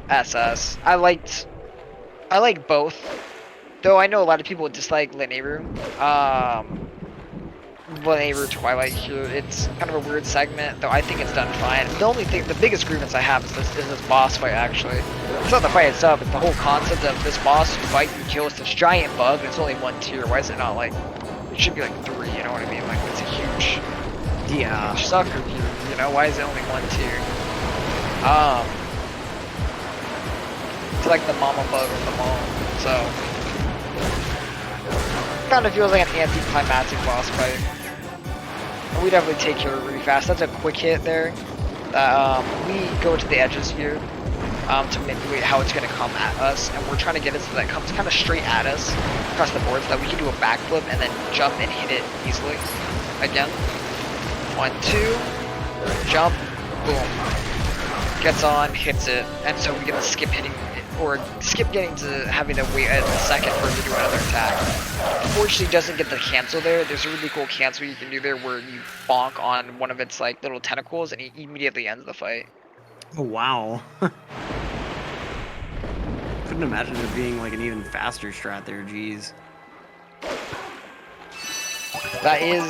SS. I like both. Though I know a lot of people dislike Linearu. Linearu Twilight here, it's kind of a weird segment, though I think it's done fine. The only thing, the biggest grievance I have is this boss fight, actually. It's not the fight itself, it's the whole concept of this boss fight you kill is this giant bug, and it's only 1 tier. Why is it not like, it should be like 3, you know what I mean? Like, it's a huge, huge sucker here, you know? Why is it only 1 tier? It's like the mama bug of them all, so. Kind of feels like an anticlimactic boss fight. We definitely take care of it really fast. That's a quick hit there. We go to the edges here to manipulate how it's going to come at us, and we're trying to get it so that it comes kind of straight at us across the board so that we can do a backflip and then jump and hit it easily. Again. 1, 2, jump, boom. Gets on, hits it, and so we get to skip hitting or skip getting to having to wait a second for it to do another attack. Unfortunately, it doesn't get the cancel there. There's a really cool cancel you can do there where you bonk on one of its like little tentacles and it immediately ends the fight. Oh wow. Couldn't imagine it being like an even faster strat there, jeez. That is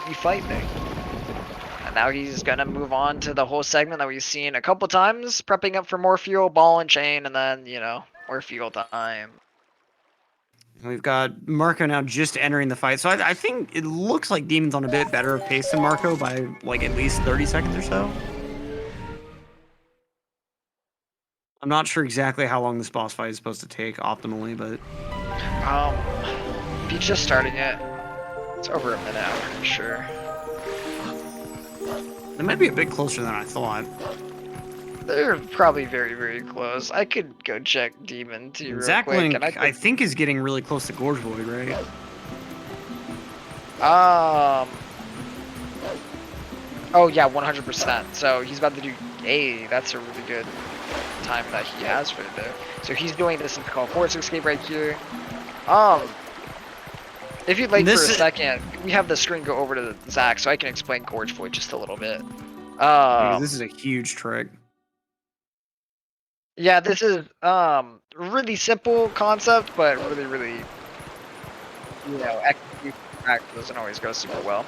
the fight thing. And now he's gonna move on to the whole segment that we've seen a couple times, prepping up for more fuel, ball and chain, and then, you know, more fuel time. We've got Marco now just entering the fight, so I think it looks like Demon's on a bit better of pace than Marco by like at least 30 seconds or so. I'm not sure exactly how long this boss fight is supposed to take optimally, but if you're just starting it, it's over a minute, I'm pretty sure. It might be a bit closer than I thought. They're probably very, very close. I could go check Demon too real quick. ZachLink, I think, is getting really close to Gorge Void, right? Oh yeah, 100%. So he's about to do Hey, that's a really good time that he has for it there. So he's doing this thing called Force Escape right here. If you'd like for a second, we have the screen go over to Zach so I can explain Gorge Void just a little bit. This is a huge trick. Yeah, this is really simple concept, but really, you know, execution practice doesn't always go super well.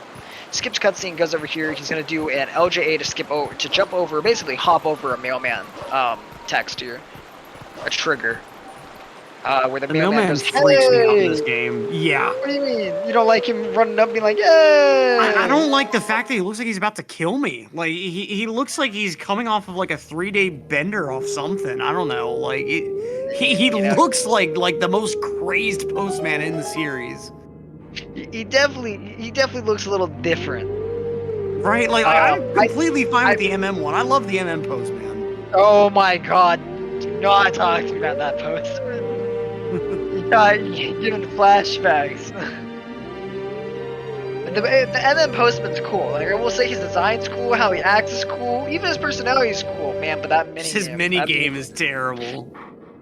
Skips cutscene, goes over here. He's gonna do an LJA to jump over, basically hop over a mailman text here, a trigger. Where the mailman goes, freaks me out in this game. Yeah. What do you mean? You don't like him running up being like, yay? I don't like the fact that he looks like he's about to kill me. Like, he looks like he's coming off of like a 3-day bender off something. I don't know. Like, he looks like the most crazed postman in the series. He definitely looks a little different. Right? Like, I'm completely fine with the MM1. I love the MM postman. Oh my god. Do not talk to me about that postman. You're giving flashbacks. The MM Postman's cool. Like, I will say his design's cool, how he acts is cool, even his personality is cool, man. But that mini game is terrible.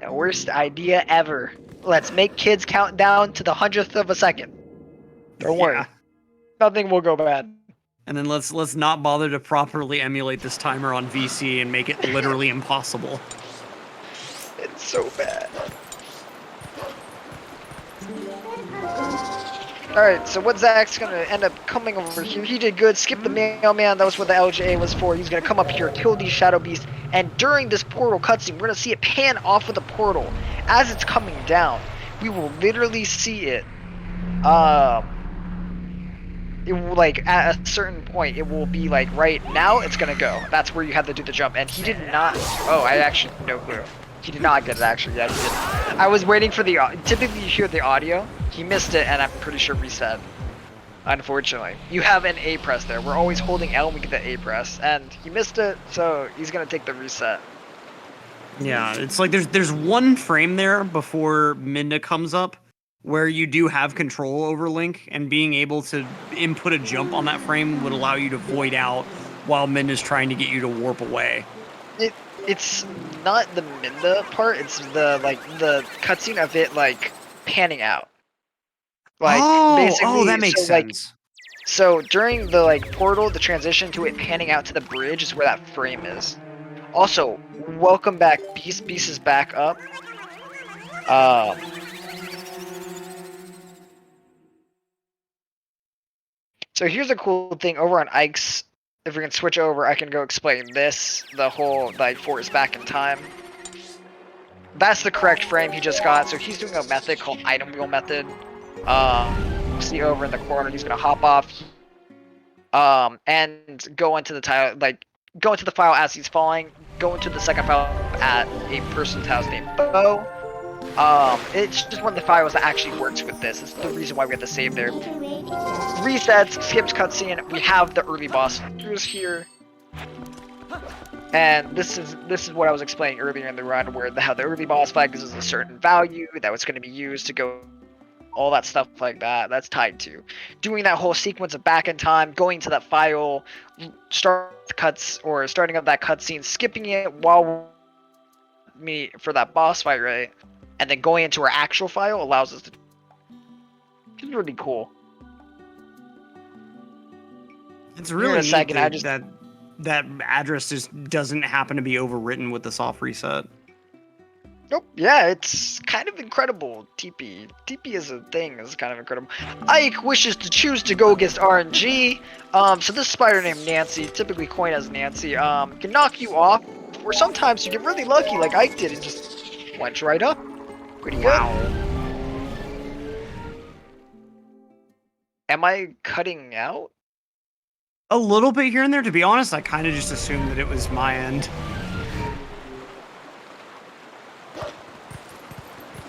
The worst idea ever. Let's make kids count down to the 100th of a second. Don't worry, nothing will go bad. And then let's not bother to properly emulate this timer on VC and make it literally impossible. It's so bad. Alright, so what Zach's gonna end up coming over here, he did good, skip the mailman, that was what the LJA was for. He's gonna come up here, kill these shadow beasts, and during this portal cutscene, we're gonna see it pan off of the portal. As it's coming down, we will literally see it, it will, like, at a certain point, it will be like, right now, it's gonna go. That's where you have to do the jump, and he did not, I actually, no clue. He did not get it, actually, yeah, he didn't. I was waiting for the, typically you hear the audio, he missed it, and I'm pretty sure reset. Unfortunately. You have an A press there. We're always holding L when we get the A press, and he missed it, so he's gonna take the reset. Yeah, it's like there's one frame there before Minda comes up, where you do have control over Link, and being able to input a jump on that frame would allow you to void out while Minda's trying to get you to warp away. It's not the Minda part, it's the cutscene of it, like, panning out. Like, basically, that makes sense. So during the, like, portal, the transition to it panning out to the bridge is where that frame is. Also, welcome back, Beast. Beast is back up. So here's a cool thing over on Ike's. If we can switch over, I can go explain this. The whole, like, force back in time. That's the correct frame he just got. So he's doing a method called item wheel method. See over in the corner, he's gonna hop off. And go into the tile, like, go into the file as he's falling. Go into the second file at a person's house named Bo. It's just one of the files that actually works with this. It's the reason why we have to save there. Resets, skips cutscene. We have the early boss here, and this is what I was explaining earlier in the run, where how the early boss fight gives us a certain value that was going to be used to go, all that stuff like that. That's tied to doing that whole sequence of back in time, going to that file, starting up that cutscene, skipping it while for that boss fight, right? And then going into our actual file allows us to. It's really cool. It's really neat that address just doesn't happen to be overwritten with the soft reset. Nope. Yeah, it's kind of incredible. TP is a thing. It's kind of incredible. Ike wishes to choose to go against RNG. So this spider named Nancy, typically coined as Nancy, can knock you off, or sometimes you get really lucky, like Ike did, and just went right up. Pretty good. Wow. Am I cutting out? A little bit here and there. To be honest, I kind of just assumed that it was my end.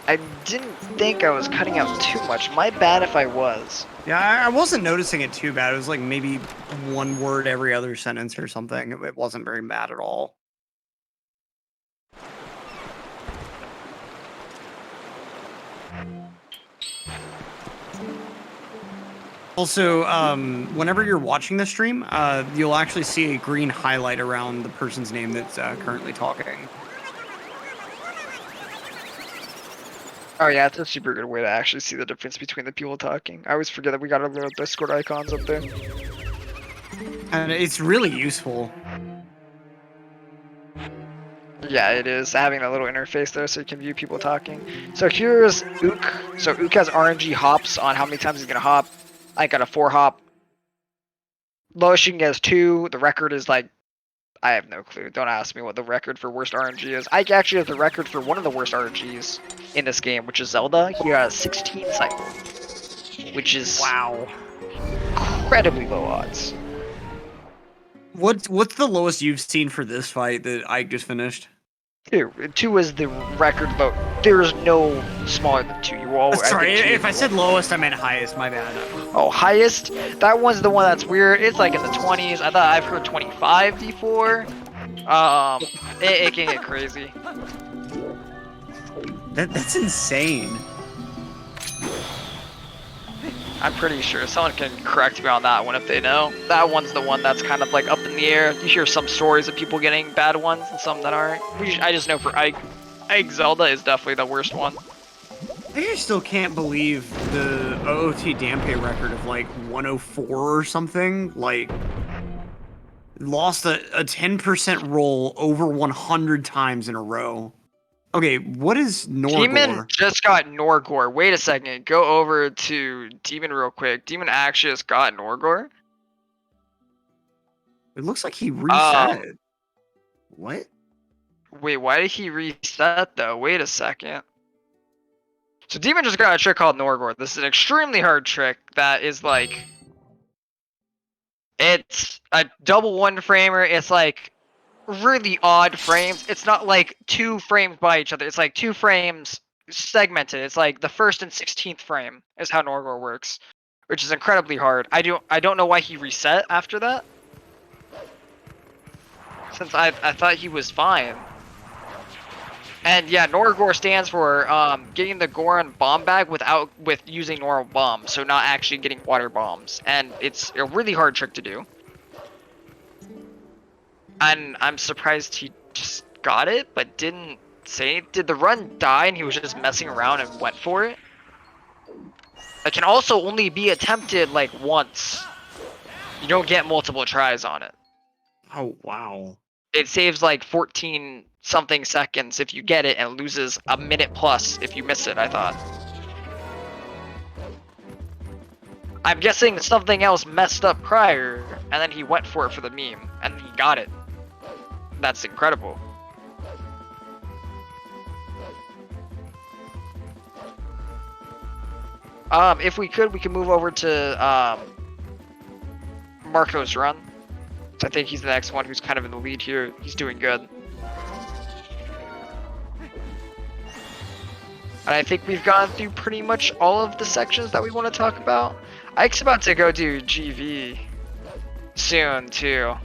I didn't think I was cutting out too much. My bad if I was. Yeah, I wasn't noticing it too bad. It was like maybe one word every other sentence or something. It wasn't very bad at all. Also, whenever you're watching the stream, you'll actually see a green highlight around the person's name that's currently talking. Oh yeah, it's a super good way to actually see the difference between the people talking. I always forget that we got our little Discord icons up there. And it's really useful. Yeah, it is having that little interface there so you can view people talking. So here's Ook. So Ook has RNG hops on how many times he's gonna hop. I got a 4 hop. Lowest you can get is 2. The record is like, I have no clue. Don't ask me what the record for worst RNG is. I actually have the record for one of the worst RNGs in this game, which is Zelda. He has 16 cycles, which is wow, incredibly low odds. What's the lowest you've seen for this fight that Ike just finished? 2 is the record low. There's no smaller than 2. You all. Sorry, if I said lowest, I meant highest. My bad. Oh, highest? That one's the one that's weird. It's like in the 20s. I thought I've heard 25 before. It can get crazy. That's insane. I'm pretty sure someone can correct me on that one if they know. That one's the one that's kind of like up in the air. You hear some stories of people getting bad ones and some that aren't. I just know for Ike Zelda is definitely the worst one. I just still can't believe the OOT Dampe record of like 104 or something. Like, lost a 10% roll over 100 times in a row. Okay, what is Norgor? Demon just got Norgor. Wait a second. Go over to Demon real quick. Demon actually just got Norgor. It looks like he reset. What? Wait, why did he reset though? Wait a second. So Demon just got a trick called Norgor. This is an extremely hard trick that is like... It's a double one framer. It's like really odd frames. It's not like 2 frames by each other. It's like 2 frames segmented. It's like the 1st and 16th frame is how Norgor works, which is incredibly hard. I don't know why he reset after that, since I thought he was fine. And yeah, Norgor stands for getting the Goron bomb bag with using normal bombs, so not actually getting water bombs. And it's a really hard trick to do. And I'm surprised he just got it, but didn't say. Did the run die and he was just messing around and went for it? It can also only be attempted like once. You don't get multiple tries on it. Oh, wow. It saves like 14 something seconds if you get it and loses a minute plus if you miss it, I thought. I'm guessing something else messed up prior, and then he went for it for the meme, and he got it. That's incredible. If we could move over to Marco's run. I think he's the next one who's kind of in the lead here. He's doing good. And I think we've gone through pretty much all of the sections that we want to talk about. Ike's about to go do GV soon too.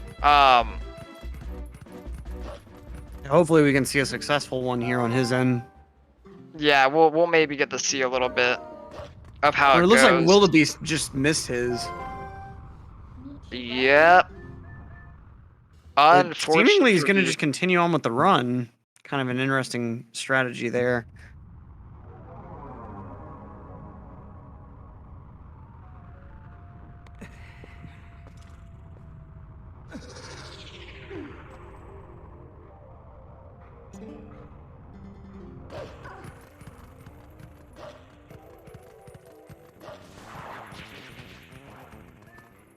Hopefully we can see a successful one here on his end. Yeah, we'll maybe get to see a little bit of how it looks like Wildebeest just missed his. Yep. Unfortunately, seemingly he's going to just continue on with the run. Kind of an interesting strategy there.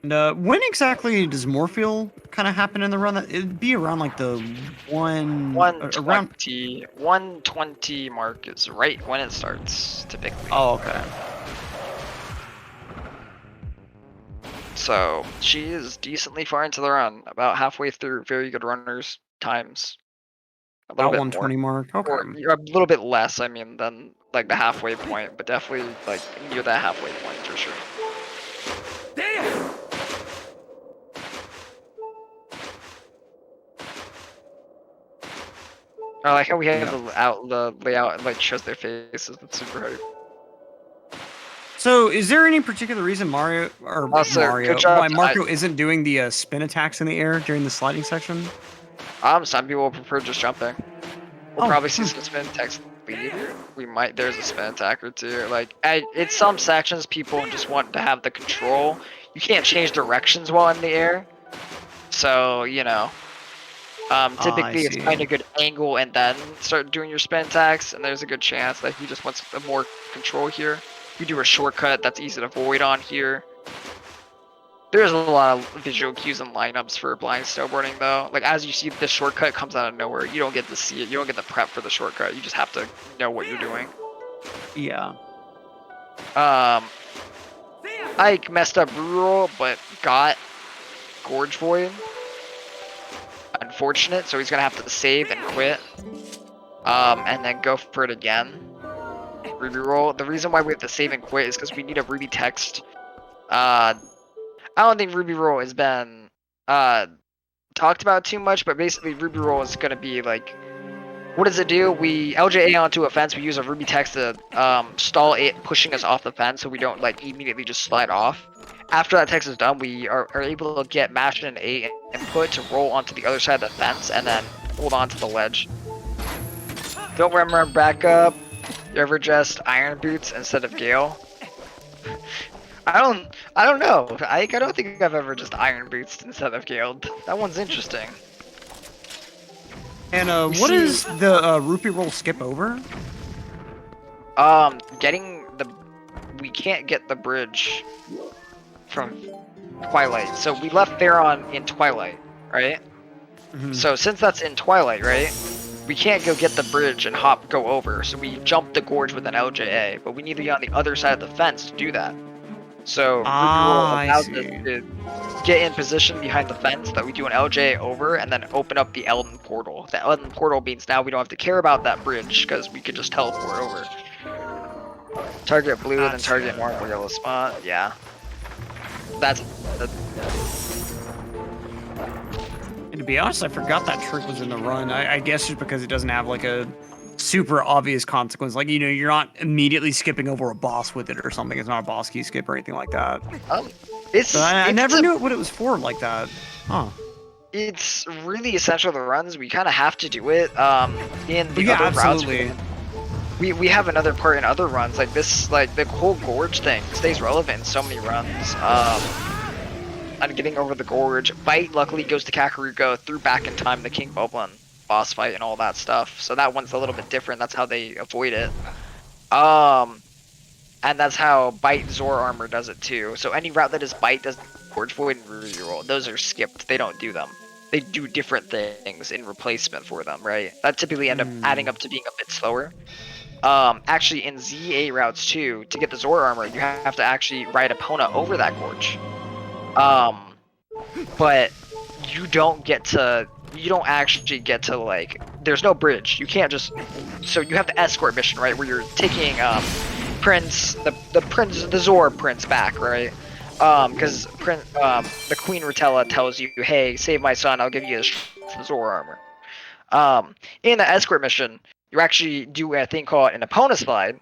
And when exactly does Morpheal kind of happen in the run? It'd be around like the 120 mark is right when it starts typically. Oh, okay. So she is decently far into the run, about halfway through. Very good runners times. About 120 mark. Okay. Or a little bit less, I mean, than like the halfway point, but definitely like near that halfway point for sure. Damn! I like how we have the layout like shows their faces. That's super hype. So, is there any particular reason Mario good job why tonight. Marco isn't doing the spin attacks in the air during the sliding section? Some people prefer just jumping. We'll probably see some spin attacks later. We might. There's a spin attack or two. Like, in some sections, people just want to have the control. You can't change directions while in the air. So, you know. Typically, it's kind of good angle and then start doing your spin attacks, and there's a good chance that he just wants more control here. If you do a shortcut, that's easy to avoid on here. There's a lot of visual cues and lineups for blind snowboarding, though. Like, as you see, this shortcut comes out of nowhere. You don't get to see it. You don't get the prep for the shortcut. You just have to know what you're doing. Yeah. Ike messed up reroll, but got Gorge Void. Unfortunate, so he's gonna have to save and quit. And then go for it again. Ruby roll. The reason why we have to save and quit is because we need a Ruby text. I don't think Ruby roll has been talked about too much, but basically Ruby roll is gonna be like, what does it do? We LJA onto a fence. We use a Ruby text to stall it, pushing us off the fence, so we don't like immediately just slide off. After that text is done, we are able to get mashed and A input to roll onto the other side of the fence and then hold on to the ledge. Don't remember back up. You ever just iron boots instead of Gale? I don't know. I don't think I've ever just iron boots instead of Gale. That one's interesting. And what is the rupee roll skip over? We can't get the bridge from Twilight. So we left Theron in Twilight, right? So since that's in Twilight, right? We can't go get the bridge and go over. So we jump the gorge with an LJA, but we need to be on the other side of the fence to do that. So allows us to get in position behind the fence that we do an LJA over and then open up the Elden portal. The Elden portal means now we don't have to care about that bridge because we could just teleport over. Target blue and then target normal yellow spot. Yeah. And to be honest, I forgot that trick was in the run. I guess just because it doesn't have like a super obvious consequence. Like, you know, you're not immediately skipping over a boss with it or something. It's not a boss key skip or anything like that. I never knew what it was for like that. Huh. It's really essential to the runs. We kind of have to do it in the other absolutely. routes. We have another part in other runs, like this, like the whole gorge thing stays relevant in so many runs. And getting over the gorge. Bite luckily goes to Kakariko through back in time the King Boblin boss fight and all that stuff. So that one's a little bit different. That's how they avoid it. And that's how Bite Zor Armor does it too. So any route that is Bite does Gorge Void and Reroll. Those are skipped. They don't do them. They do different things in replacement for them, right? That typically end up adding up to being a bit slower. Actually in ZA routes too, to get the Zor Armor, you have to actually ride Epona over that gorge. But you don't actually get to like, there's no bridge. You can't just, so you have the escort mission, right? Where you're taking, the Zor Prince back, right? Because the Queen Rotella tells you, hey, save my son, I'll give you the Zor Armor. In the escort mission, you actually do a thing called an Epona slide,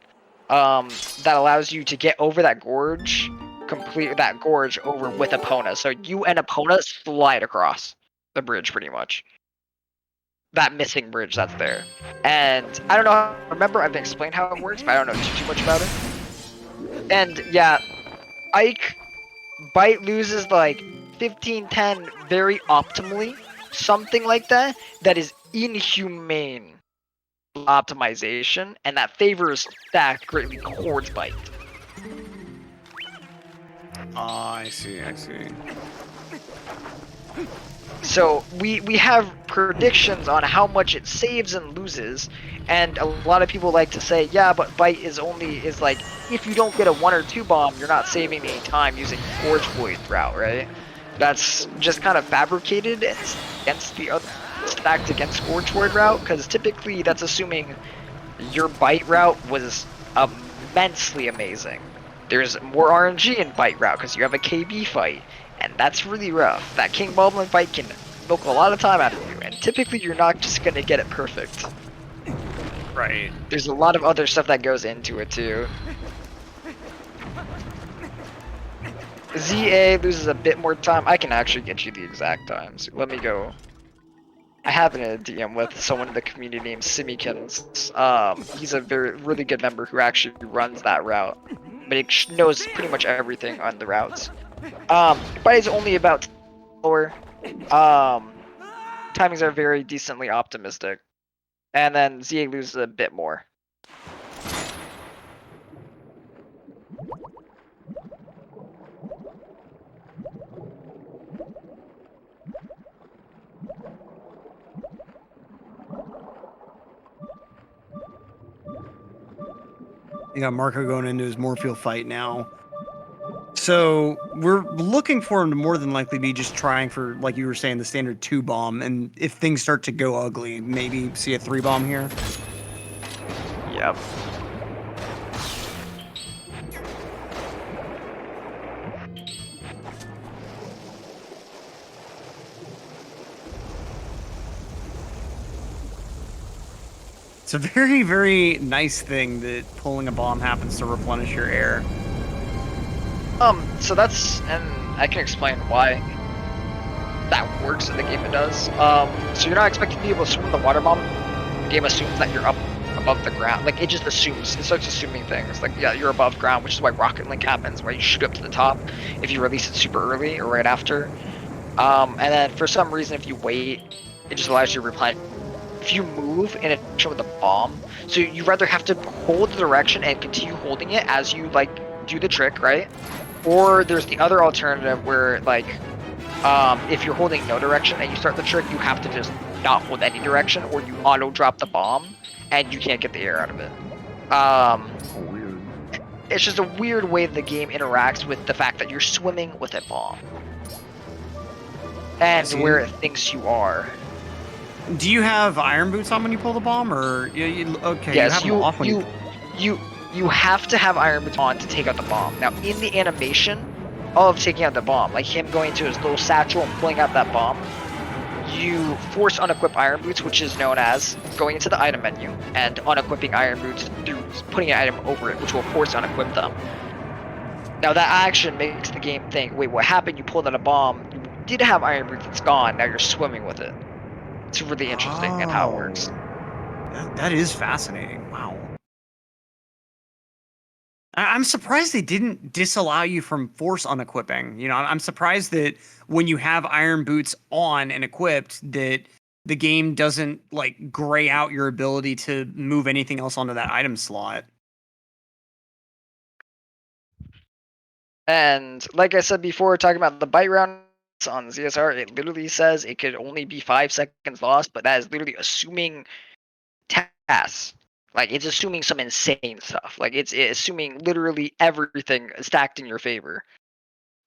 that allows you to get over that gorge, complete that gorge over with Epona. So you and Epona slide across the bridge pretty much. That missing bridge that's there. And I don't know, remember I've explained how it works, but I don't know too much about it. And yeah, Bite loses like 15-10 very optimally, something like that. That is inhumane optimization, and that favors stack greatly towards Bite. I see. So we have predictions on how much it saves and loses, and a lot of people like to say, yeah, but Bite is like, if you don't get a 1 or 2 bomb, you're not saving any time using Gorge Void route, right? That's just kind of fabricated against the other, stacked against Gorge Void route, because typically that's assuming your Bite route was immensely amazing. There's more RNG in Bite route because you have a KB fight, and that's really rough. That King Boblin fight can milk a lot of time out of you, and typically you're not just gonna get it perfect. Right. There's a lot of other stuff that goes into it too. ZA loses a bit more time. I can actually get you the exact times. Let me go. I have in a DM with someone in the community named Simikins. He's a really good member who actually runs that route, but he knows pretty much everything on the routes. But it's only about lower. Timings are very decently optimistic, and then ZA loses a bit more. You got Marco going into his Morfield fight now. So we're looking for him to more than likely be just trying for, like you were saying, the standard 2-bomb. And if things start to go ugly, maybe see a 3-bomb here. Yep. It's a very, very nice thing that pulling a bomb happens to replenish your air. So that's, and I can explain why that works in the game it does. So you're not expected to be able to swim the water bomb. The game assumes that you're up above the ground. Like, it just assumes, it starts assuming things. Like, yeah, you're above ground, which is why Rocket Link happens, where you shoot up to the top if you release it super early or right after. And then for some reason, if you wait, it just allows you to replenish. If you move in a direction with a bomb, so you rather have to hold the direction and continue holding it as you, like, do the trick, right? Or there's the other alternative where, like, if you're holding no direction and you start the trick, you have to just not hold any direction, or you auto drop the bomb and you can't get the air out of it. Weird. It's just a weird way the game interacts with the fact that you're swimming with a bomb and where it thinks you are. Do you have iron boots on when you pull the bomb, or okay? Yes, you have them off when you have to have iron boots on to take out the bomb. Now, in the animation of taking out the bomb, like him going into his little satchel and pulling out that bomb, you force unequip iron boots, which is known as going into the item menu and unequipping iron boots through putting an item over it, which will force unequip them. Now, that action makes the game think, wait, what happened? You pulled out a bomb, you did have iron boots, it's gone, now you're swimming with it. It's really interesting in how it works. That is fascinating. Wow. I'm surprised they didn't disallow you from force unequipping. You know, I'm surprised that when you have iron boots on and equipped, that the game doesn't, like, gray out your ability to move anything else onto that item slot. And like I said before, talking about the bite round on ZSR, it literally says it could only be 5 seconds lost, but that is literally assuming tasks. Like, it's assuming some insane stuff. Like, it's assuming literally everything stacked in your favor.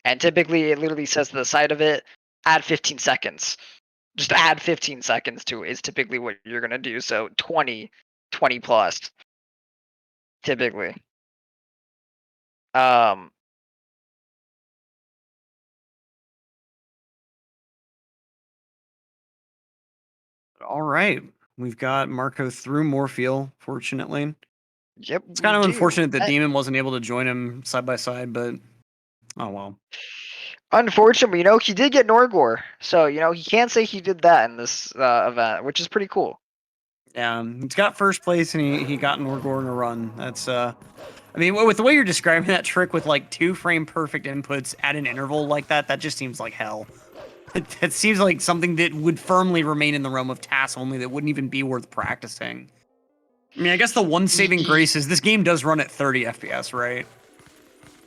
And typically, it literally says to the side of it, add 15 seconds. Just add 15 seconds to it is typically what you're going to do. So 20 plus, typically. All right. We've got Marco through Morfield, fortunately. Yep. It's kind of unfortunate that Demon wasn't able to join him side by side, but oh well. Unfortunately, you know, he did get Norgor. So, you know, he can't say he did that in this event, which is pretty cool. Yeah, he's got first place and he got Norgor in a run. That's I mean, with the way you're describing that trick with like 2 frame perfect inputs at an interval like that, that just seems like hell. It seems like something that would firmly remain in the realm of tasks only, that wouldn't even be worth practicing. I mean, I guess the one saving grace is this game does run at 30 FPS, right?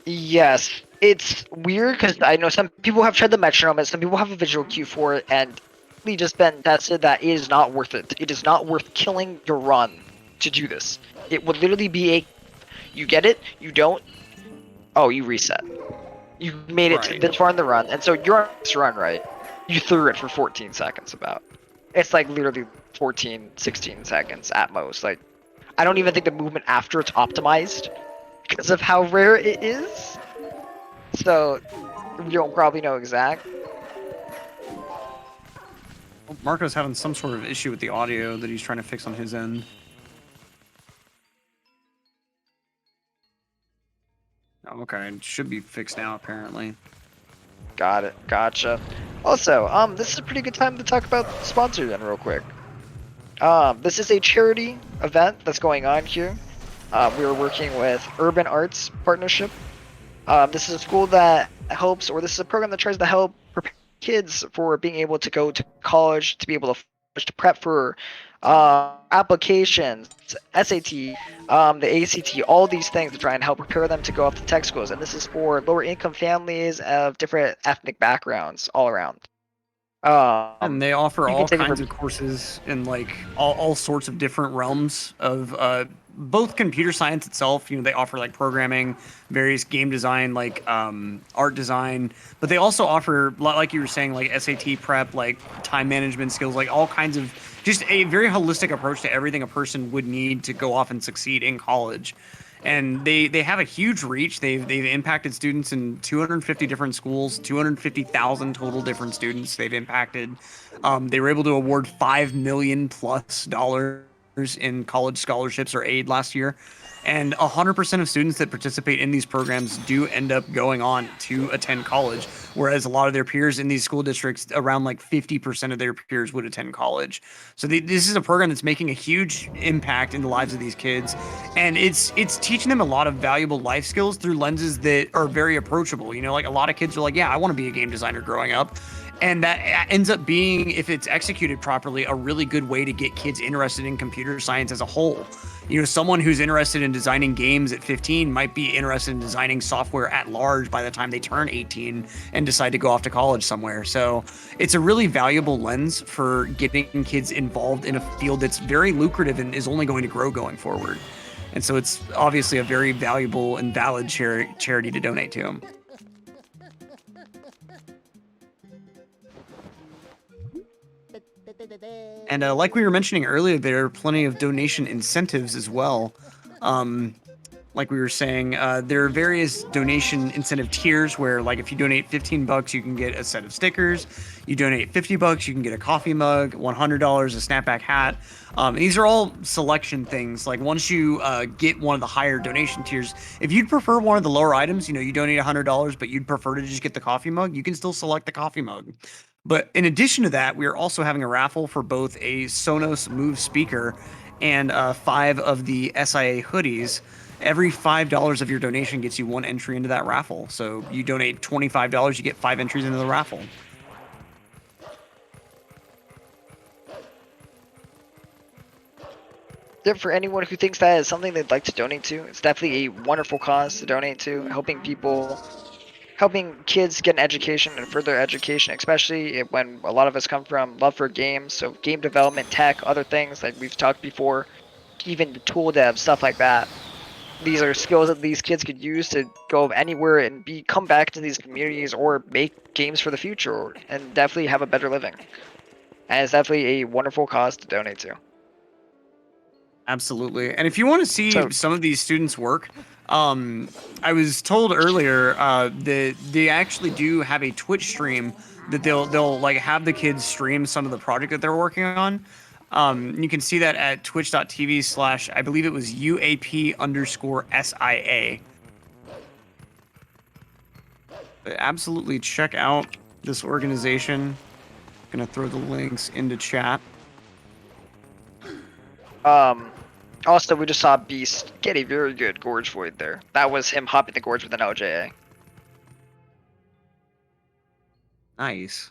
Yes. It's weird because I know some people have tried the metronome and some people have a visual cue for it, and it's just been tested that it is not worth it. It is not worth killing your run to do this. It would literally be you get it, you don't, oh, you reset. You made it to this far in the run, and so you're on this run, right? You threw it for 14 seconds about. It's like literally 14, 16 seconds at most. Like, I don't even think the movement after it's optimized because of how rare it is. So, you don't probably know exact. Well, Marco's having some sort of issue with the audio that he's trying to fix on his end. okay. It should be fixed now, apparently. Got it. Gotcha. Also, this is a pretty good time to talk about the sponsor then, real quick. This is a charity event that's going on here. We are working with Urban Arts Partnership. This is a school that helps, or this is a program that tries to help prepare kids for being able to go to college, to be able to prep for applications, SAT, the ACT, all these things to try and help prepare them to go off to tech schools. And this is for lower income families of different ethnic backgrounds all around. And they offer you all can take it kinds for- of courses in like all sorts of different realms of both computer science itself. You know, they offer like programming, various game design, like art design, but they also offer, like you were saying, like SAT prep, like time management skills, like all kinds of just a very holistic approach to everything a person would need to go off and succeed in college. And they have a huge reach. They've impacted students in 250 different schools, 250,000 total different students they've impacted. They were able to award $5 million plus in college scholarships or aid last year. And 100% of students that participate in these programs do end up going on to attend college, whereas a lot of their peers in these school districts, around like 50% of their peers would attend college. So this is a program that's making a huge impact in the lives of these kids, and it's teaching them a lot of valuable life skills through lenses that are very approachable. You know, like a lot of kids are like, yeah, I want to be a game designer growing up. And that ends up being, if it's executed properly, a really good way to get kids interested in computer science as a whole. You know, someone who's interested in designing games at 15 might be interested in designing software at large by the time they turn 18 and decide to go off to college somewhere. So it's a really valuable lens for getting kids involved in a field that's very lucrative and is only going to grow going forward. And so it's obviously a very valuable and valid charity to donate to them. And like we were mentioning earlier, there are plenty of donation incentives as well. Like we were saying, there are various donation incentive tiers where, like, if you donate $15, you can get a set of stickers. You donate $50, you can get a coffee mug. $100, a snapback hat. These are all selection things. Like, once you get one of the higher donation tiers, if you'd prefer one of the lower items, you know, you donate $100, but you'd prefer to just get the coffee mug, you can still select the coffee mug. But in addition to that, we are also having a raffle for both a Sonos Move speaker and 5 of the SIA hoodies. Every $5 of your donation gets you 1 entry into that raffle. So you donate $25, you get 5 entries into the raffle. For anyone who thinks that is something they'd like to donate to, it's definitely a wonderful cause to donate to, helping kids get an education and further education, especially when a lot of us come from love for games, so game development, tech, other things like we've talked before, even tool dev, stuff like that. These are skills that these kids could use to go anywhere and come back to these communities or make games for the future and definitely have a better living. And it's definitely a wonderful cause to donate to. Absolutely. And if you want to see some of these students work, I was told earlier that they actually do have a Twitch stream that they'll like have the kids stream some of the project that they're working on. You can see that at twitch.tv/ I believe it was UAP_SIA. But absolutely check out this organization. Gonna throw the links into chat. Also, we just saw Beast get a very good Gorge Void there. That was him hopping the Gorge with an OJA. Nice.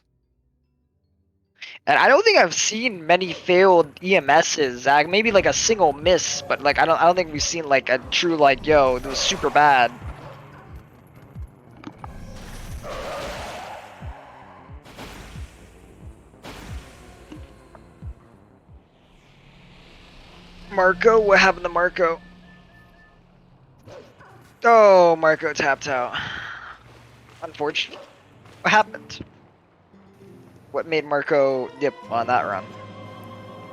And I don't think I've seen many failed EMSs, Zach. Maybe like a single miss, but like I don't think we've seen like a true like, yo, it was super bad. Marco, what happened to Marco? Oh, Marco tapped out. Unfortunate. What happened? What made Marco dip on that run?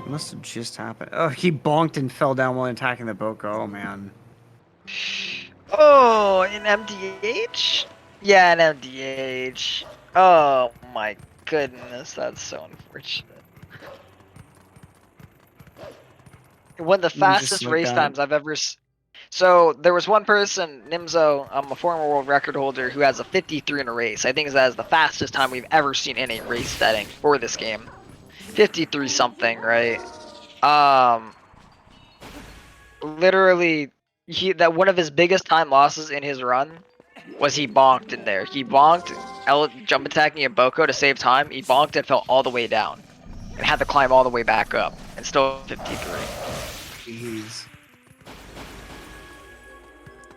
It must have just happened. Oh, he bonked and fell down while attacking the Boko. Oh, man. Oh, an MDH? Yeah, an MDH. Oh my goodness, that's so unfortunate. One of the fastest like race that. times I've ever So there was one person, Nimzo, a former world record holder, who has a 53 in a race. I think that is the fastest time we've ever seen in a race setting for this game. 53 something, right? Literally, that one of his biggest time losses in his run was he bonked in there. He bonked jump attacking a Boko to save time. He bonked and fell all the way down, and had to climb all the way back up, and still 53. Jeez.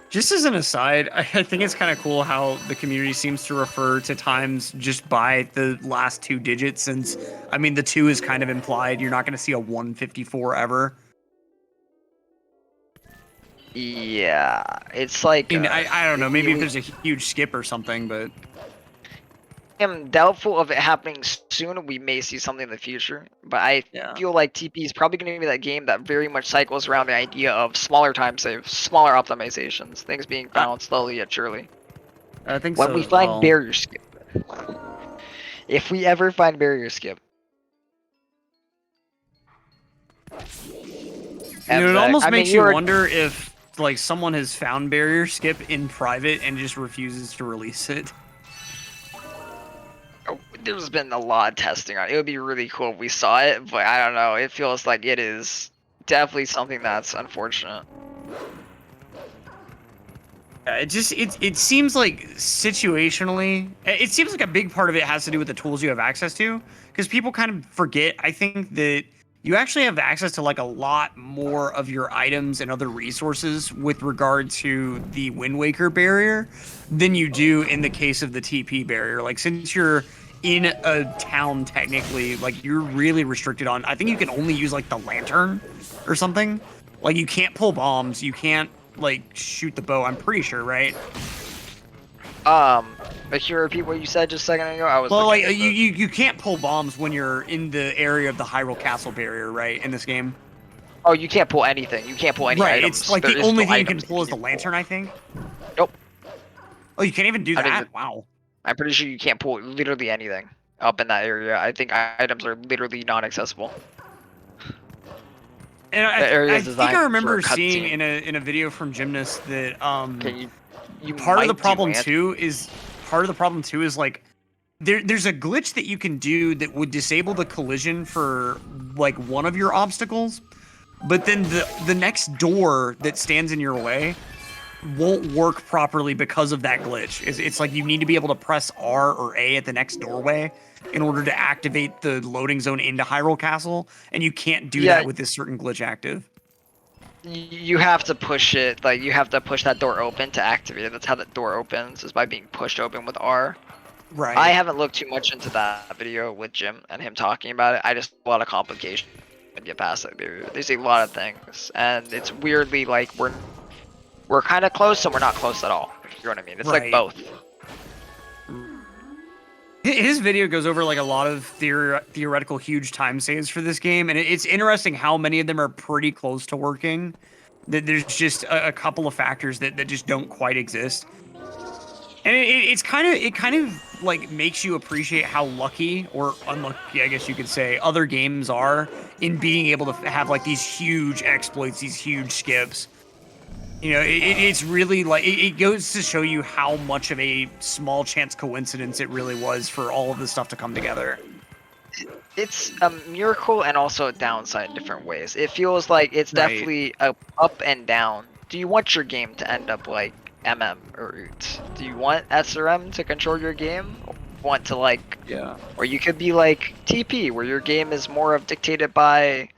Just as an aside, I think it's kind of cool how the community seems to refer to times just by the last 2 digits, since, I mean, the 2 is kind of implied. You're not going to see a 154 ever. Yeah, it's like... I mean, I don't know, maybe if there's a huge skip or something, but... I'm doubtful of it happening soon. We may see something in the future, but I feel like TP is probably going to be that game that very much cycles around the idea of smaller time saves, smaller optimizations, things being found slowly yet surely. I think when so we as find well. barrier skip, if we ever find barrier skip, it almost makes you wonder if like someone has found barrier skip in private and just refuses to release it. There's been a lot of testing on it. It would be really cool if we saw it, but I don't know. It feels like it is definitely something that's unfortunate. It seems like situationally, it seems like a big part of it has to do with the tools you have access to, because people kind of forget, I think, that you actually have access to like a lot more of your items and other resources with regard to the Wind Waker barrier than you do in the case of the TP barrier. Like, since you're in a town, technically, like, you're really restricted on, I think you can only use like the lantern or something. Like, you can't pull bombs, you can't like shoot the bow, I'm pretty sure, right? But can you repeat what you said just a second ago? I was like you can't pull bombs when you're in the area of the Hyrule Castle barrier, right? In this game. Oh, you can't pull anything. You can't pull any items. It's like there the is only no thing you can items pull is the lantern, I think. Nope. Oh, you can't even do that? Wow. I'm pretty sure you can't pull literally anything up in that area. I think items are literally non-accessible. And I think I remember seeing in a video from Gymnast that part of the problem too is like there's a glitch that you can do that would disable the collision for like one of your obstacles, but then the next door that stands in your way won't work properly because of that glitch. It's like you need to be able to press R or A at the next doorway in order to activate the loading zone into Hyrule Castle, and you can't do that with this certain glitch active. You have to push it, like you have to push that door open to activate it. That's how that door opens, is by being pushed open with R. Right. I haven't looked too much into that video with Jim and him talking about it. I just a lot of complications to get past that barrier. There's a lot of things, and it's weirdly like we're kind of close and we're not close at all. You know what I mean? It's like both. His video goes over like a lot of theoretical huge time saves for this game, and it's interesting how many of them are pretty close to working. That there's just a couple of factors that just don't quite exist. And it kind of like makes you appreciate how lucky or unlucky, I guess you could say, other games are in being able to have like these huge exploits, these huge skips. You know, it's really like it goes to show you how much of a small chance coincidence it really was for all of this stuff to come together. It's a miracle and also a downside in different ways. It feels like it's definitely a up and down. Do you want your game to end up like MM or Root? Do you want SRM to control your game? Or want to like or you could be like TP, where your game is more of dictated by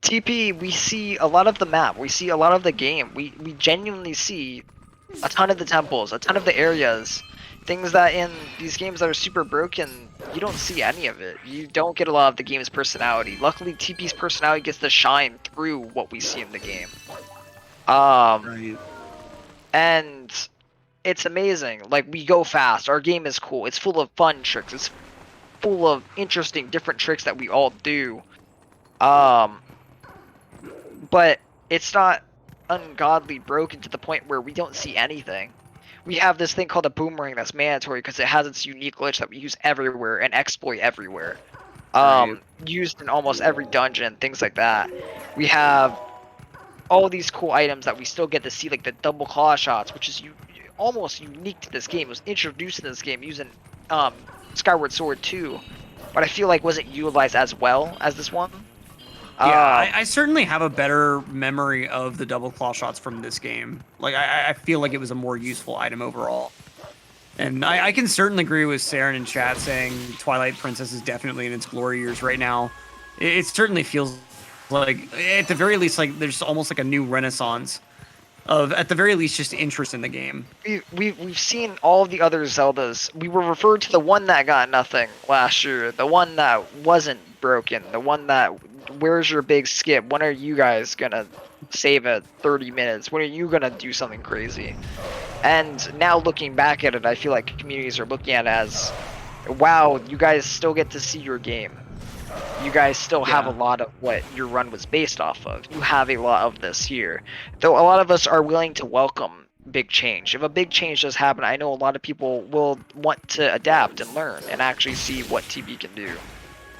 TP. We see a lot of the map, we see a lot of the game, we genuinely see a ton of the temples, a ton of the areas, things that in these games that are super broken, you don't see any of it. You don't get a lot of the game's personality. Luckily, TP's personality gets to shine through what we see in the game. And it's amazing. Like, we go fast, our game is cool, it's full of fun tricks, it's full of interesting different tricks that we all do. But it's not ungodly broken to the point where we don't see anything. We have this thing called a boomerang that's mandatory because it has its unique glitch that we use everywhere and exploit everywhere. Used in almost every dungeon, things like that. We have all these cool items that we still get to see, like the double claw shots, which is almost unique to this game. It was introduced in this game using Skyward Sword 2, but I feel like wasn't utilized as well as this one. Yeah, I certainly have a better memory of the double claw shots from this game. Like, I feel like it was a more useful item overall. And I can certainly agree with Saren in chat saying Twilight Princess is definitely in its glory years right now. It certainly feels like, at the very least, like there's almost like a new renaissance of, at the very least, just interest in the game. We've seen all the other Zeldas. We were referred to the one that got nothing last year, the one that wasn't broken, the one that, where's your big skip? When are you guys gonna save it 30 minutes? When are you gonna do something crazy? And now looking back at it, I feel like communities are looking at it as, wow, you guys still get to see your game. You guys still have a lot of what your run was based off of. You have a lot of this here. Though a lot of us are willing to welcome big change. If a big change does happen, I know a lot of people will want to adapt and learn and actually see what TB can do.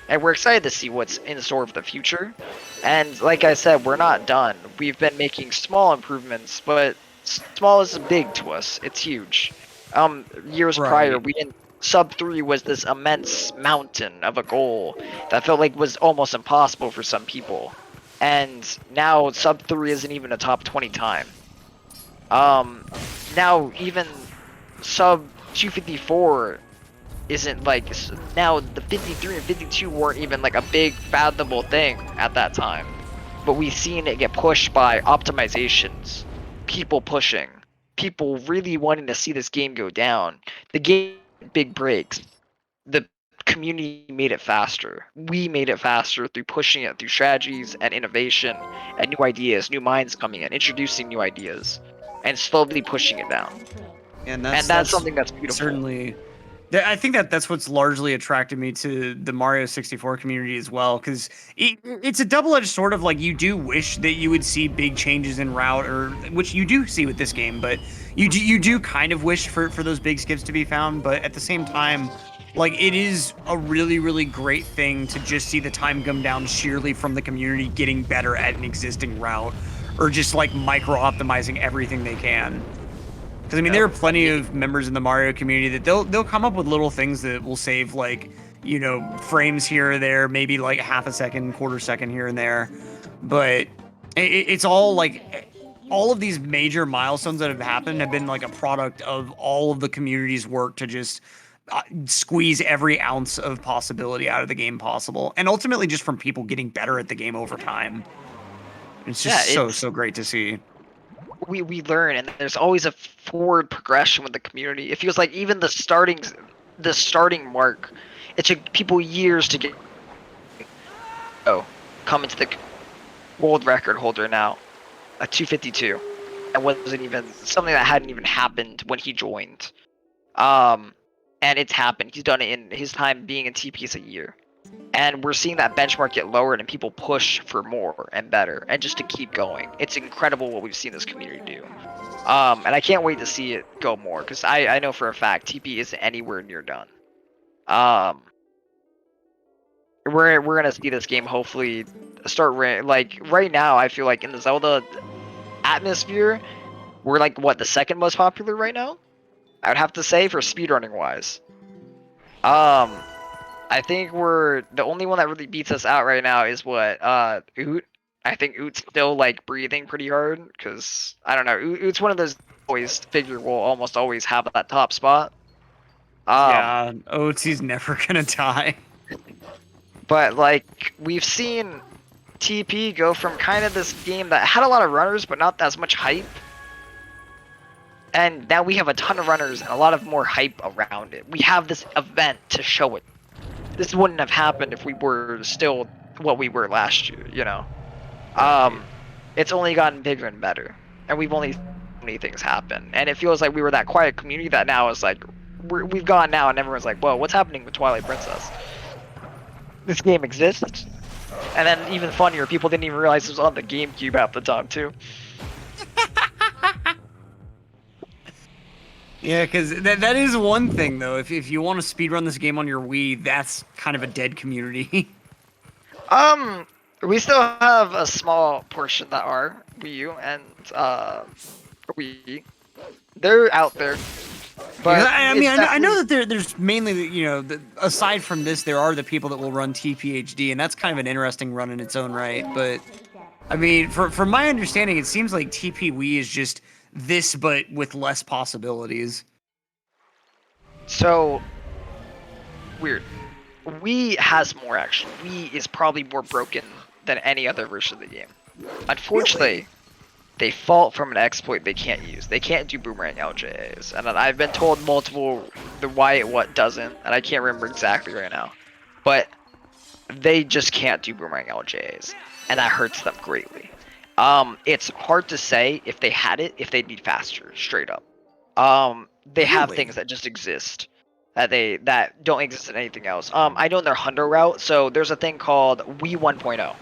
And we're excited to see what's in store for the future. And like I said, we're not done. We've been making small improvements, but small isn't big to us. It's huge. Years prior, we didn't. Sub 3 was this immense mountain of a goal that felt like was almost impossible for some people. And now Sub 3 isn't even a top 20 time. Now even Sub 254 isn't like, now the 53 and 52 weren't even like a big fathomable thing at that time. But we've seen it get pushed by optimizations, people pushing, people really wanting to see this game go down. The game big breaks. The community made it faster. We made it faster through pushing it through strategies and innovation and new ideas, new minds coming in, introducing new ideas, and slowly pushing it down. And that's something that's beautiful. Certainly. I think that's what's largely attracted me to the Mario 64 community as well, because it's a double-edged sword of, like, you do wish that you would see big changes in route, or which you do see with this game, but you do kind of wish for those big skips to be found, but at the same time, like, it is a really, really great thing to just see the time come down sheerly from the community getting better at an existing route, or just, like, micro-optimizing everything they can. Because, I mean, there are plenty of members in the Mario community that they'll come up with little things that will save, like, you know, frames here or there, maybe like half a second, quarter second here and there. But it's all, like, all of these major milestones that have happened have been, like, a product of all of the community's work to just squeeze every ounce of possibility out of the game possible. And ultimately just from people getting better at the game over time. It's just so great to see. We learn, and there's always a forward progression with the community. It feels like even the starting mark, it took people years to get come into the world record holder now, a 252. That wasn't even something that hadn't even happened when he joined. And it's happened. He's done it in his time being in TP's a year. And we're seeing that benchmark get lowered and people push for more and better and just to keep going. It's incredible what we've seen this community do. And I can't wait to see it go more, because I know for a fact TP isn't anywhere near done. We're gonna see this game hopefully start like right now. I feel like in the Zelda atmosphere, we're like the second most popular right now. I would have to say for speedrunning wise. I think we're the only one that really beats us out right now is Oot. I think Oot's still like breathing pretty hard because I don't know. Oot's one of those always figure will almost always have that top spot. Yeah, Oats, he's never gonna die. But like we've seen TP go from kind of this game that had a lot of runners but not as much hype. And now we have a ton of runners and a lot of more hype around it. We have this event to show it. This wouldn't have happened if we were still what we were last year, you know? It's only gotten bigger and better. And we've only seen many things happen. And it feels like we were that quiet community that now is like, we've gone now and everyone's like, whoa, what's happening with Twilight Princess? This game exists? And then even funnier, people didn't even realize it was on the GameCube at the time too. Yeah, because that is one thing, though. If you want to speedrun this game on your Wii, that's kind of a dead community. We still have a small portion that are. Wii U and Wii. They're out there. But Because I mean, I know that there's mainly, you know, aside from this, there are the people that will run TPHD, and that's kind of an interesting run in its own right. But I mean, from my understanding, it seems like TP Wii is just this, but with less possibilities. So weird. Wii has more action. Wii is probably more broken than any other version of the game. Unfortunately, they fault from an exploit they can't use. They can't do boomerang LJAs, and I've been told multiple why it doesn't, and I can't remember exactly right now. But they just can't do boomerang LJAs, and that hurts them greatly. It's hard to say if they had it, if they'd be faster, straight up. They have things that just exist that don't exist in anything else. I know in their Hundo route, so there's a thing called Wii 1.0.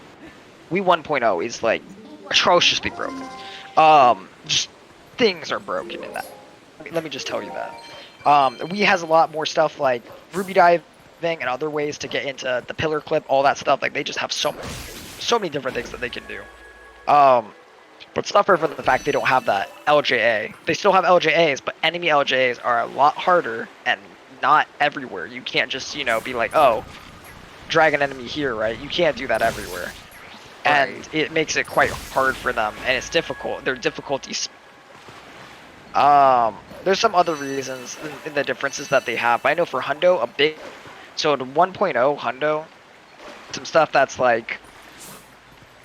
Wii 1.0 is like atrociously broken. Just things are broken in that. Let me just tell you that. Wii has a lot more stuff like Ruby diving and other ways to get into the pillar clip, all that stuff. Like they just have so many different things that they can do. But suffer from the fact they don't have that LJA. They still have LJAs, but enemy LJAs are a lot harder and not everywhere. You can't just, you know, be like, oh, drag an enemy here, right? You can't do that everywhere. And it makes it quite hard for them, and it's difficult. Their difficulties. There's some other reasons in the differences that they have. But I know for Hundo, so in 1.0 Hundo, some stuff that's like,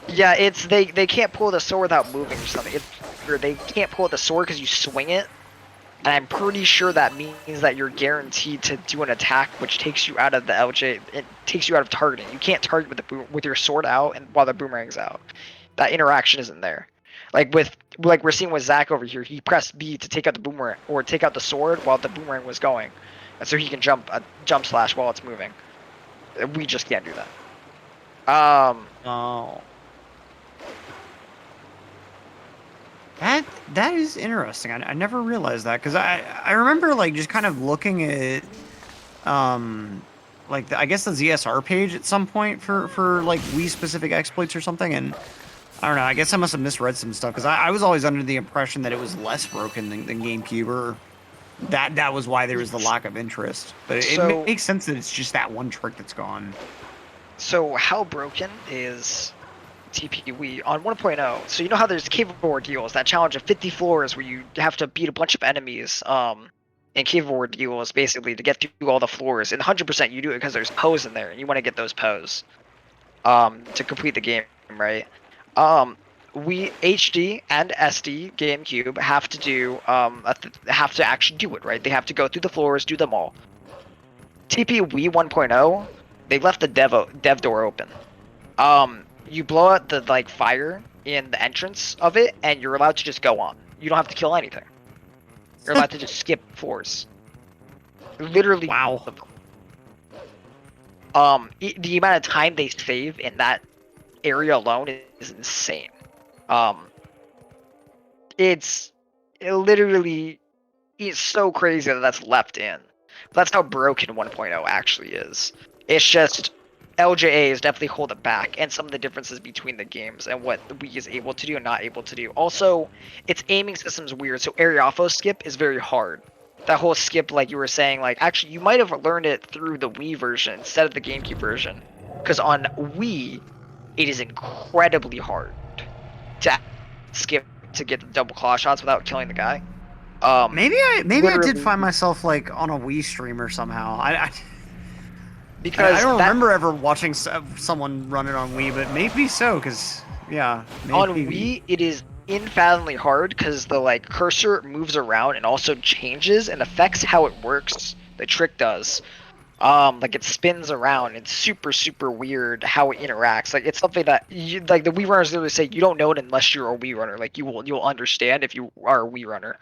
yeah, it's they can't pull the sword without moving or something. Or they can't pull the sword because you swing it. And I'm pretty sure that means that you're guaranteed to do an attack, which takes you out of the LJ. It takes you out of targeting. You can't target with your sword out and while the boomerang's out. That interaction isn't there. Like we're seeing with Zach over here, he pressed B to take out the boomerang or take out the sword while the boomerang was going, and so he can jump slash while it's moving. We just can't do that. Oh. That is interesting. I never realized that because I remember like just kind of looking at like I guess the ZSR page at some point for like Wii specific exploits or something, and I don't know. I guess I must have misread some stuff because I was always under the impression that it was less broken than GameCube, or that was why there was the lack of interest. But it makes sense that it's just that one trick that's gone. So how broken is TP Wii on 1.0? So you know how there's cave ordeals, that challenge of 50 floors where you have to beat a bunch of enemies in cave ordeals basically to get through all the floors. And 100% you do it because there's pose in there and you want to get those pose to complete the game, right? We HD and SD GameCube have to do have to actually do it, right? They have to go through the floors, do them all. TP Wii 1.0, they left the dev door open. You blow out the like fire in the entrance of it, and you're allowed to just go on. You don't have to kill anything. You're allowed to just skip floors. Literally. Wow. The amount of time they save in that area alone is insane. It's so crazy that that's left in. That's how broken 1.0 actually is. It's just LJAs definitely hold it back, and some of the differences between the games and what the Wii is able to do and not able to do. Also, its aiming system's weird, so Ariafo skip is very hard. That whole skip, like you were saying, like actually you might have learned it through the Wii version instead of the GameCube version, because on Wii, it is incredibly hard to skip to get the double claw shots without killing the guy. Maybe I did find myself like on a Wii streamer somehow. Because I don't remember ever watching someone run it on Wii, but maybe so, because, yeah. Maybe. On Wii, it is infathomably hard, because the, like, cursor moves around and also changes and affects how it works. The trick does. Like, it spins around. It's super, super weird how it interacts. Like, it's something that, like, the Wii runners literally say, you don't know it unless you're a Wii runner. Like, you'll understand if you are a Wii runner.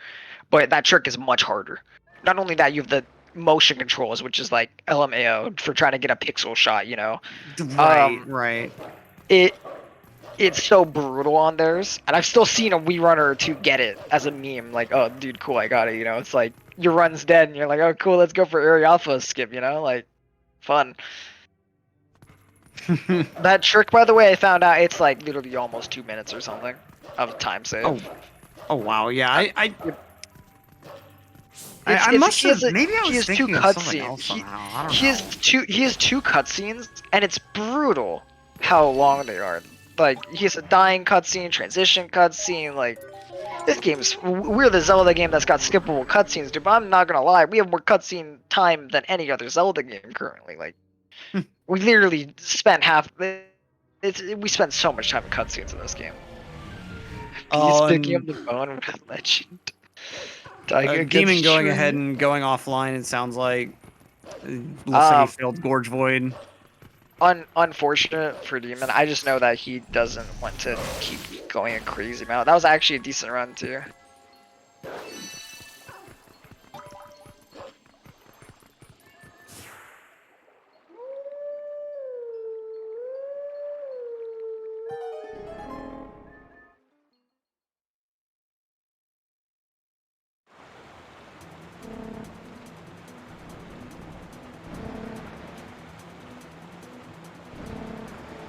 But that trick is much harder. Not only that, you have the motion controls, which is like LMAO for trying to get a pixel shot, you know. Right. It's so brutal on theirs, and I've still seen a Wii runner or two get it as a meme, like, oh dude, cool, I got it, you know. It's like your run's dead and you're like, oh cool, let's go for Area Alpha skip, you know, like fun. That trick, by the way, I found out it's like literally almost 2 minutes or something. of time save. Oh wow, yeah. I It's, must he have. has a- Maybe I he was has two thinking of something else cutscenes. somehow. I don't He know. has two cutscenes, and it's brutal how long they are. Like he has a dying cutscene, transition cutscene. Like this game's we're the Zelda game that's got skippable cutscenes, dude. But I'm not gonna lie, we have more cutscene time than any other Zelda game currently. Like we literally spent we spend so much time in cutscenes in this game. He's picking up the phone with a legend. Demon going ahead and going offline. It sounds like. Looks like he failed Gorge Void. Unfortunate for Demon. I just know that he doesn't want to keep going a crazy amount. That was actually a decent run too.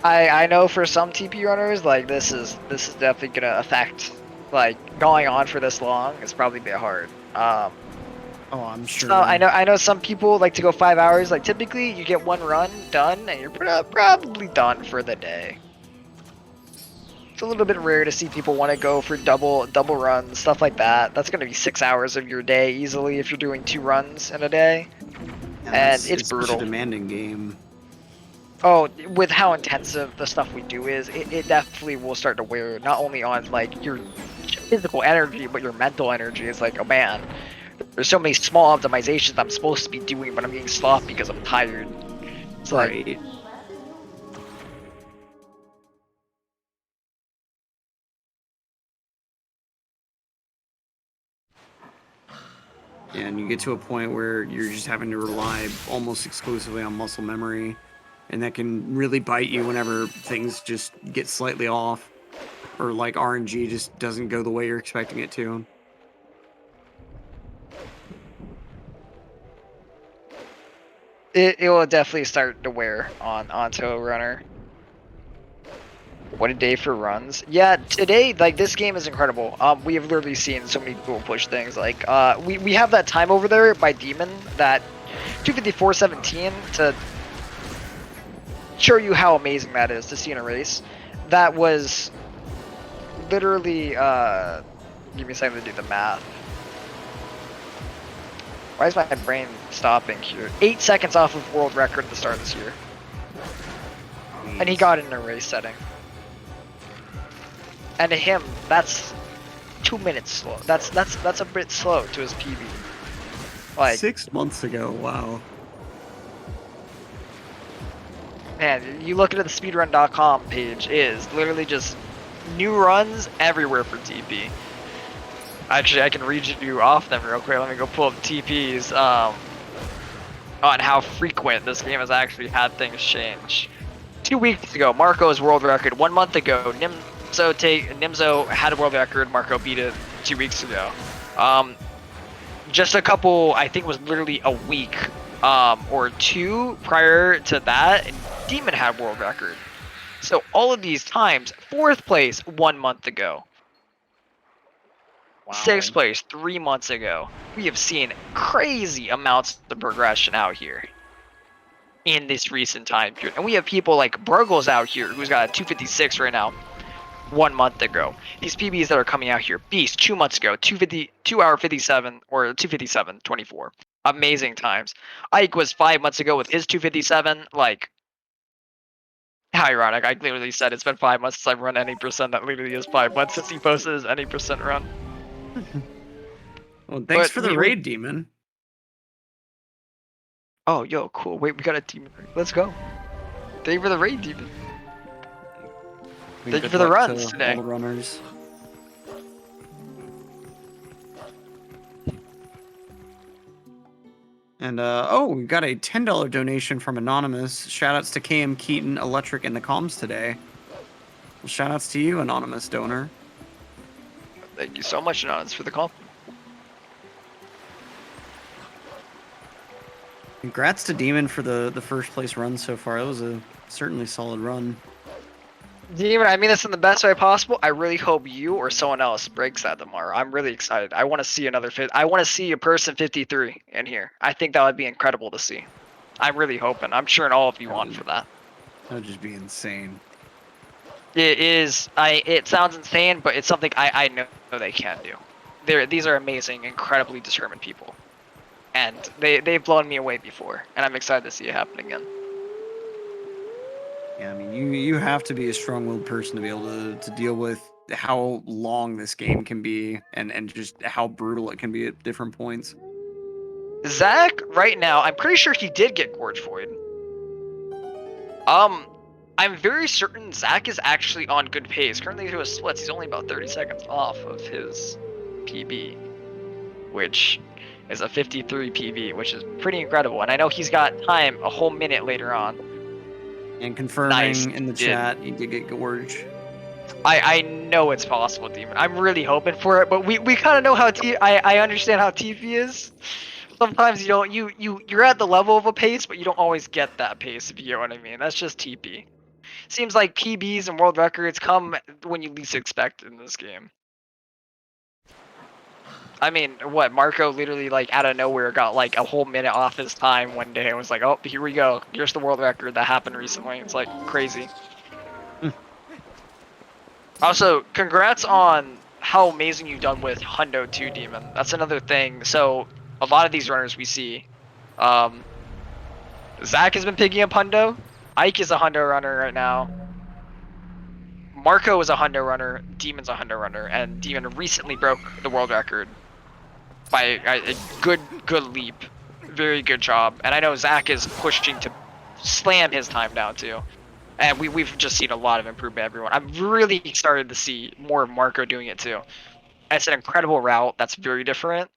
I know for some TP runners, like this is definitely gonna affect, like going on for this long is probably a bit hard. Oh, I'm sure. So I know some people like to go 5 hours. Like typically you get one run done and you're probably done for the day. It's a little bit rare to see people want to go for double runs, stuff like that. That's gonna be 6 hours of your day easily if you're doing 2 runs in a day, and it's brutal. Such a demanding game. Oh, with how intensive the stuff we do is, it definitely will start to wear not only on like your physical energy, but your mental energy. It's like, oh man, there's so many small optimizations I'm supposed to be doing, but I'm getting sloppy because I'm tired. It's like, yeah, and you get to a point where you're just having to rely almost exclusively on muscle memory, and that can really bite you whenever things just get slightly off, or like RNG just doesn't go the way you're expecting it to. it will definitely start to wear onto a runner. What a day for runs. Yeah, today, like, this game is incredible. We have literally seen so many people push things. Like, we have that time over there by Demon, that 254.17, to show you how amazing that is to see in a race. That was literally, give me a second to do the math. Why is my brain stopping here? 8 seconds off of world record at the start of this year. And he got it in a race setting. And to him, that's 2 minutes slow. That's a bit slow to his PB. Like 6 months ago, wow. Man, you look at the speedrun.com page, is literally just new runs everywhere for TP. Actually, I can read you off them real quick. Let me go pull up TPs on how frequent this game has actually had things change. 2 weeks ago, Marco's world record. 1 month ago, Nimzo had a world record. Marco beat it 2 weeks ago. Just a couple, I think it was literally a week or two prior to that, Demon had world record. So all of these times, 4th place 1 month ago. Wow. 6th place 3 months ago. We have seen crazy amounts of progression out here in this recent time period. And we have people like Bruggles out here who's got a 256 right now 1 month ago. These PBs that are coming out here, Beast 2 months ago, 2 hour 57 or 257.24. Amazing times. Ike was 5 months ago with his 257. Like, how ironic. I literally said it's been 5 months since I've run any percent. That literally is 5 months since he posted his any percent run. Well, thanks for the raid, Demon. Oh, yo, cool. Wait, we got a Demon raid. Let's go. Thank you for the raid, Demon. Thank you for the runs today. All the runners. And oh, we got a $10 donation from Anonymous. Shoutouts to KM Keaton, Electric, and the comms today. Well, shoutouts to you, Anonymous donor. Thank you so much, Anonymous, for the call. Congrats to Demon for the first place run so far. That was a certainly solid run. Demon, I mean this in the best way possible. I really hope you or someone else breaks that tomorrow. I'm really excited. I want to see I want to see a person 53 in here. I think that would be incredible to see. I'm really hoping. I'm cheering all of you on for that. That would just be insane. It is. It sounds insane, but it's something I know they can do. These are amazing, incredibly determined people, and they've blown me away before, and I'm excited to see it happen again. Yeah, I mean, you have to be a strong-willed person to be able to deal with how long this game can be and just how brutal it can be at different points. Zach, right now, I'm pretty sure he did get Gorge Void. I'm very certain Zach is actually on good pace. Currently to his splits, he's only about 30 seconds off of his PB, which is a 53 PB, which is pretty incredible. And I know he's got time a whole minute later on. And confirming in the chat, he did get Gorge. I know it's possible, Demon. I'm really hoping for it, but we kind of know how I understand how TP is. Sometimes you don't you're at the level of a pace, but you don't always get that pace, if you know what I mean. That's just TP. Seems like PBs and world records come when you least expect in this game. I mean, what, Marco literally like out of nowhere got like a whole minute off his time one day and was like, oh, here we go. Here's the world record that happened recently. It's like crazy. Also, congrats on how amazing you've done with Hundo 2, Demon. That's another thing. So, a lot of these runners we see, Zach has been picking up Hundo. Ike is a Hundo runner right now. Marco is a Hundo runner. Demon's a Hundo runner, and Demon recently broke the world record by a good leap. Very good job. And I know Zach is pushing to slam his time down too. And we've just seen a lot of improvement, everyone. I'm really started to see more of Marco doing it too. And it's an incredible route that's very different.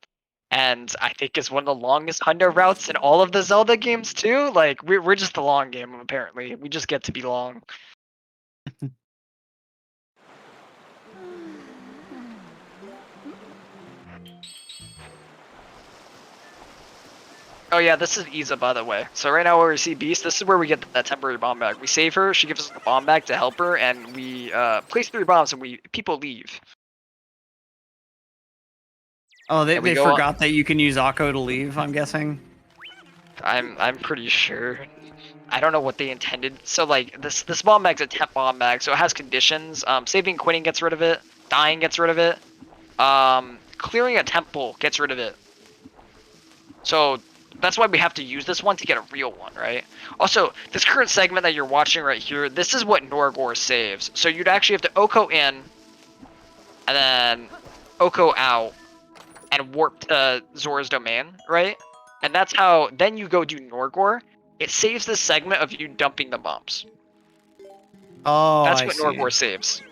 And I think it's one of the longest Hundo routes in all of the Zelda games too. Like, we're just the long game, apparently. We just get to be long. Oh yeah, this is Iza, by the way. So right now where we see Beast, this is where we get that temporary bomb bag. We save her, she gives us the bomb bag to help her, and we place 3 bombs and people leave. Oh, they forgot that you can use Akko to leave, I'm guessing? I'm pretty sure. I don't know what they intended. So like this bomb bag's a temp bomb bag, so it has conditions. Saving quitting gets rid of it. Dying gets rid of it. Clearing a temple gets rid of it. So that's why we have to use this one to get a real one, right? Also, this current segment that you're watching right here, this is what Norgor saves. So you'd actually have to Oko in, and then Oko out, and warp to Zora's domain, right? And that's how, then you go do Norgor. It saves this segment of you dumping the bombs. Oh, that's what Norgor saves.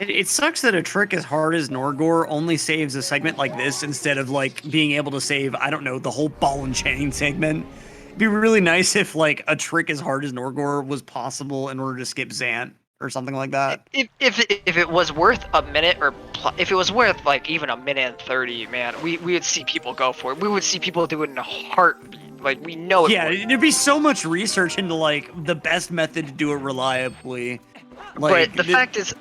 It sucks that a trick as hard as Norgor only saves a segment like this instead of like being able to save, I don't know, the whole ball and chain segment. It'd be really nice if like a trick as hard as Norgor was possible in order to skip Zant or something like that. If it was worth a minute or if it was worth like even a minute and 30, man, we would see people go for it. We would see people do it in a heartbeat. Like, we know it. Yeah, there'd be so much research into like the best method to do it reliably. Like, but the fact is,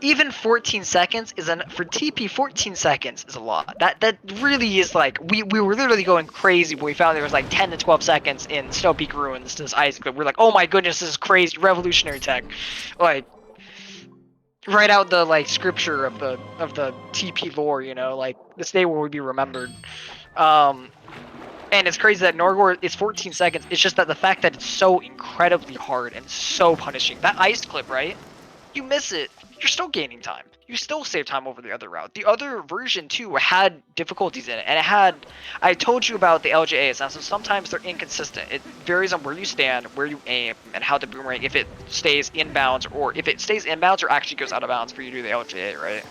even 14 seconds is for TP. 14 seconds is a lot. That really is like we were literally going crazy when we found there was like 10 to 12 seconds in Snow Peak Ruins. This ice clip. We're like, oh my goodness, this is crazy, revolutionary tech. Like, write out the like scripture of the TP lore. You know, like this day will be remembered. And it's crazy that Norgor is 14 seconds. It's just that the fact that it's so incredibly hard and so punishing. That ice clip, right? You miss it, you're still gaining time. You still save time over the other route. The other version too had difficulties in it, and it had. I told you about the LJAs. Now, so sometimes they're inconsistent. It varies on where you stand, where you aim, and how the boomerang, if it stays inbounds or if it stays inbounds or actually goes out of bounds for you to do the LJA, right?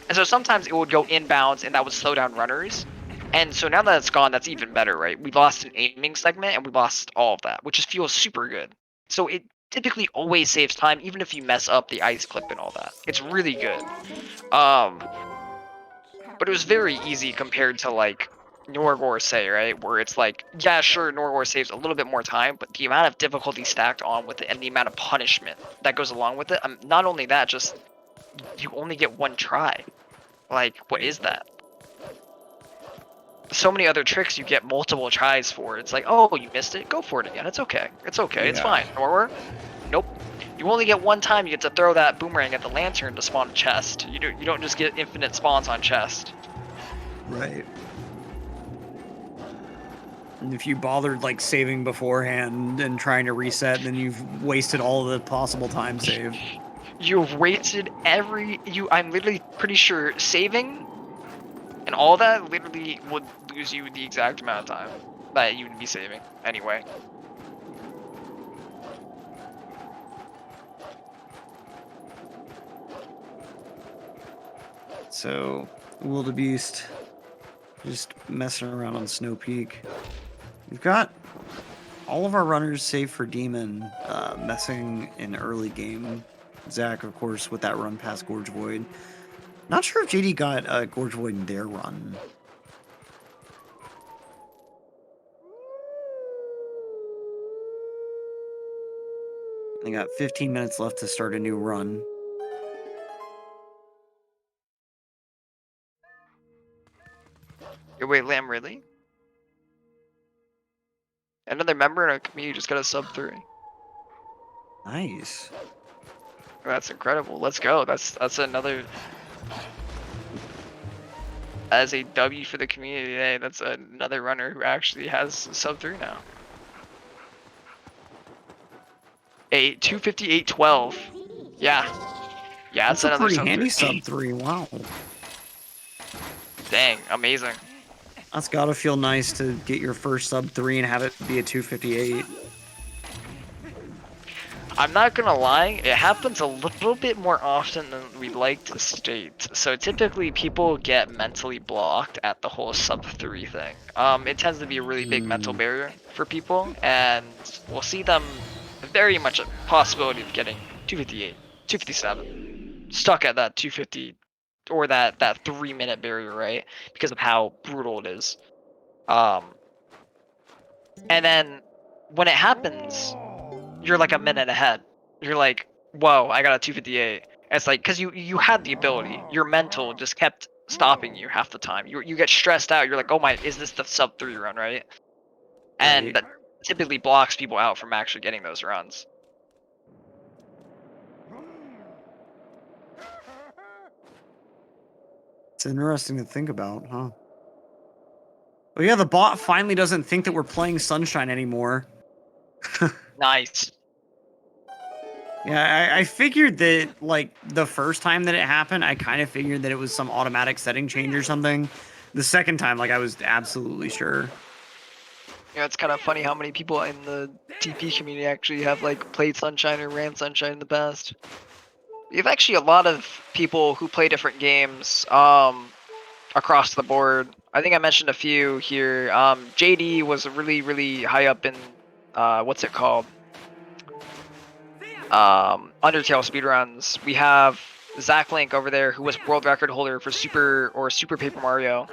And so sometimes it would go inbounds, and that would slow down runners. And so now that it's gone, that's even better, right? We lost an aiming segment, and we lost all of that, which just feels super good. So it typically always saves time, even if you mess up the ice clip and all that. It's really good. But it was very easy compared to like Norgor Say, right? Where it's like, yeah, sure, Norgor saves a little bit more time, but the amount of difficulty stacked on with it and the amount of punishment that goes along with it, not only that, just you only get one try. Like, what is that? So many other tricks you get multiple tries for. It's like, oh, you missed it, go for it again. It's okay. It's okay. It's fine. Norgor, nope. You only get one time. You get to throw that boomerang at the lantern to spawn a chest. You don't just get infinite spawns on chest. Right. And if you bothered like saving beforehand and trying to reset, then you've wasted all of the possible time saved. You've wasted I'm literally pretty sure saving and all that literally would lose you the exact amount of time that you would be saving anyway. So, Wildebeest, just messing around on Snow Peak. We've got all of our runners, save for Demon, messing in early game. Zach, of course, with that run past Gorge Void. Not sure if JD got Gorge Void in their run. They got 15 minutes left to start a new run. Wait, Lamb, really? Another member in our community just got a sub 3. Nice. That's incredible. Let's go. That's another. As a W for the community today, that's another runner who actually has sub 3 now. A 258.12. Yeah. Yeah, that's another pretty sub handy 3. sub 3. Wow. Dang, amazing. That's gotta feel nice to get your first sub 3 and have it be a 258. I'm not gonna lie, it happens a little bit more often than we'd like to state. So typically people get mentally blocked at the whole sub 3 thing. It tends to be a really big mental barrier for people, and we'll see them very much a possibility of getting 258, 257, stuck at that 250 or that 3-minute barrier, right? Because of how brutal it is. And then when it happens, you're like a minute ahead. You're like, whoa, I got a 258. And it's like, because you had the ability. Your mental just kept stopping you half the time. You get stressed out. You're like, oh my, is this the sub 3 run, right? And that typically blocks people out from actually getting those runs. It's interesting to think about, huh? Oh yeah, the bot finally doesn't think that we're playing Sunshine anymore. Nice. Yeah, I figured that, like, the first time that it happened, I kind of figured that it was some automatic setting change or something. The second time, like, I was absolutely sure. Yeah, it's kind of funny how many people in the TP community actually have, like, played Sunshine or ran Sunshine in the past. We have actually a lot of people who play different games, across the board. I think I mentioned a few here. JD was really, really high up in, what's it called? Undertale speedruns. We have ZachLink over there, who was world record holder for Super Paper Mario.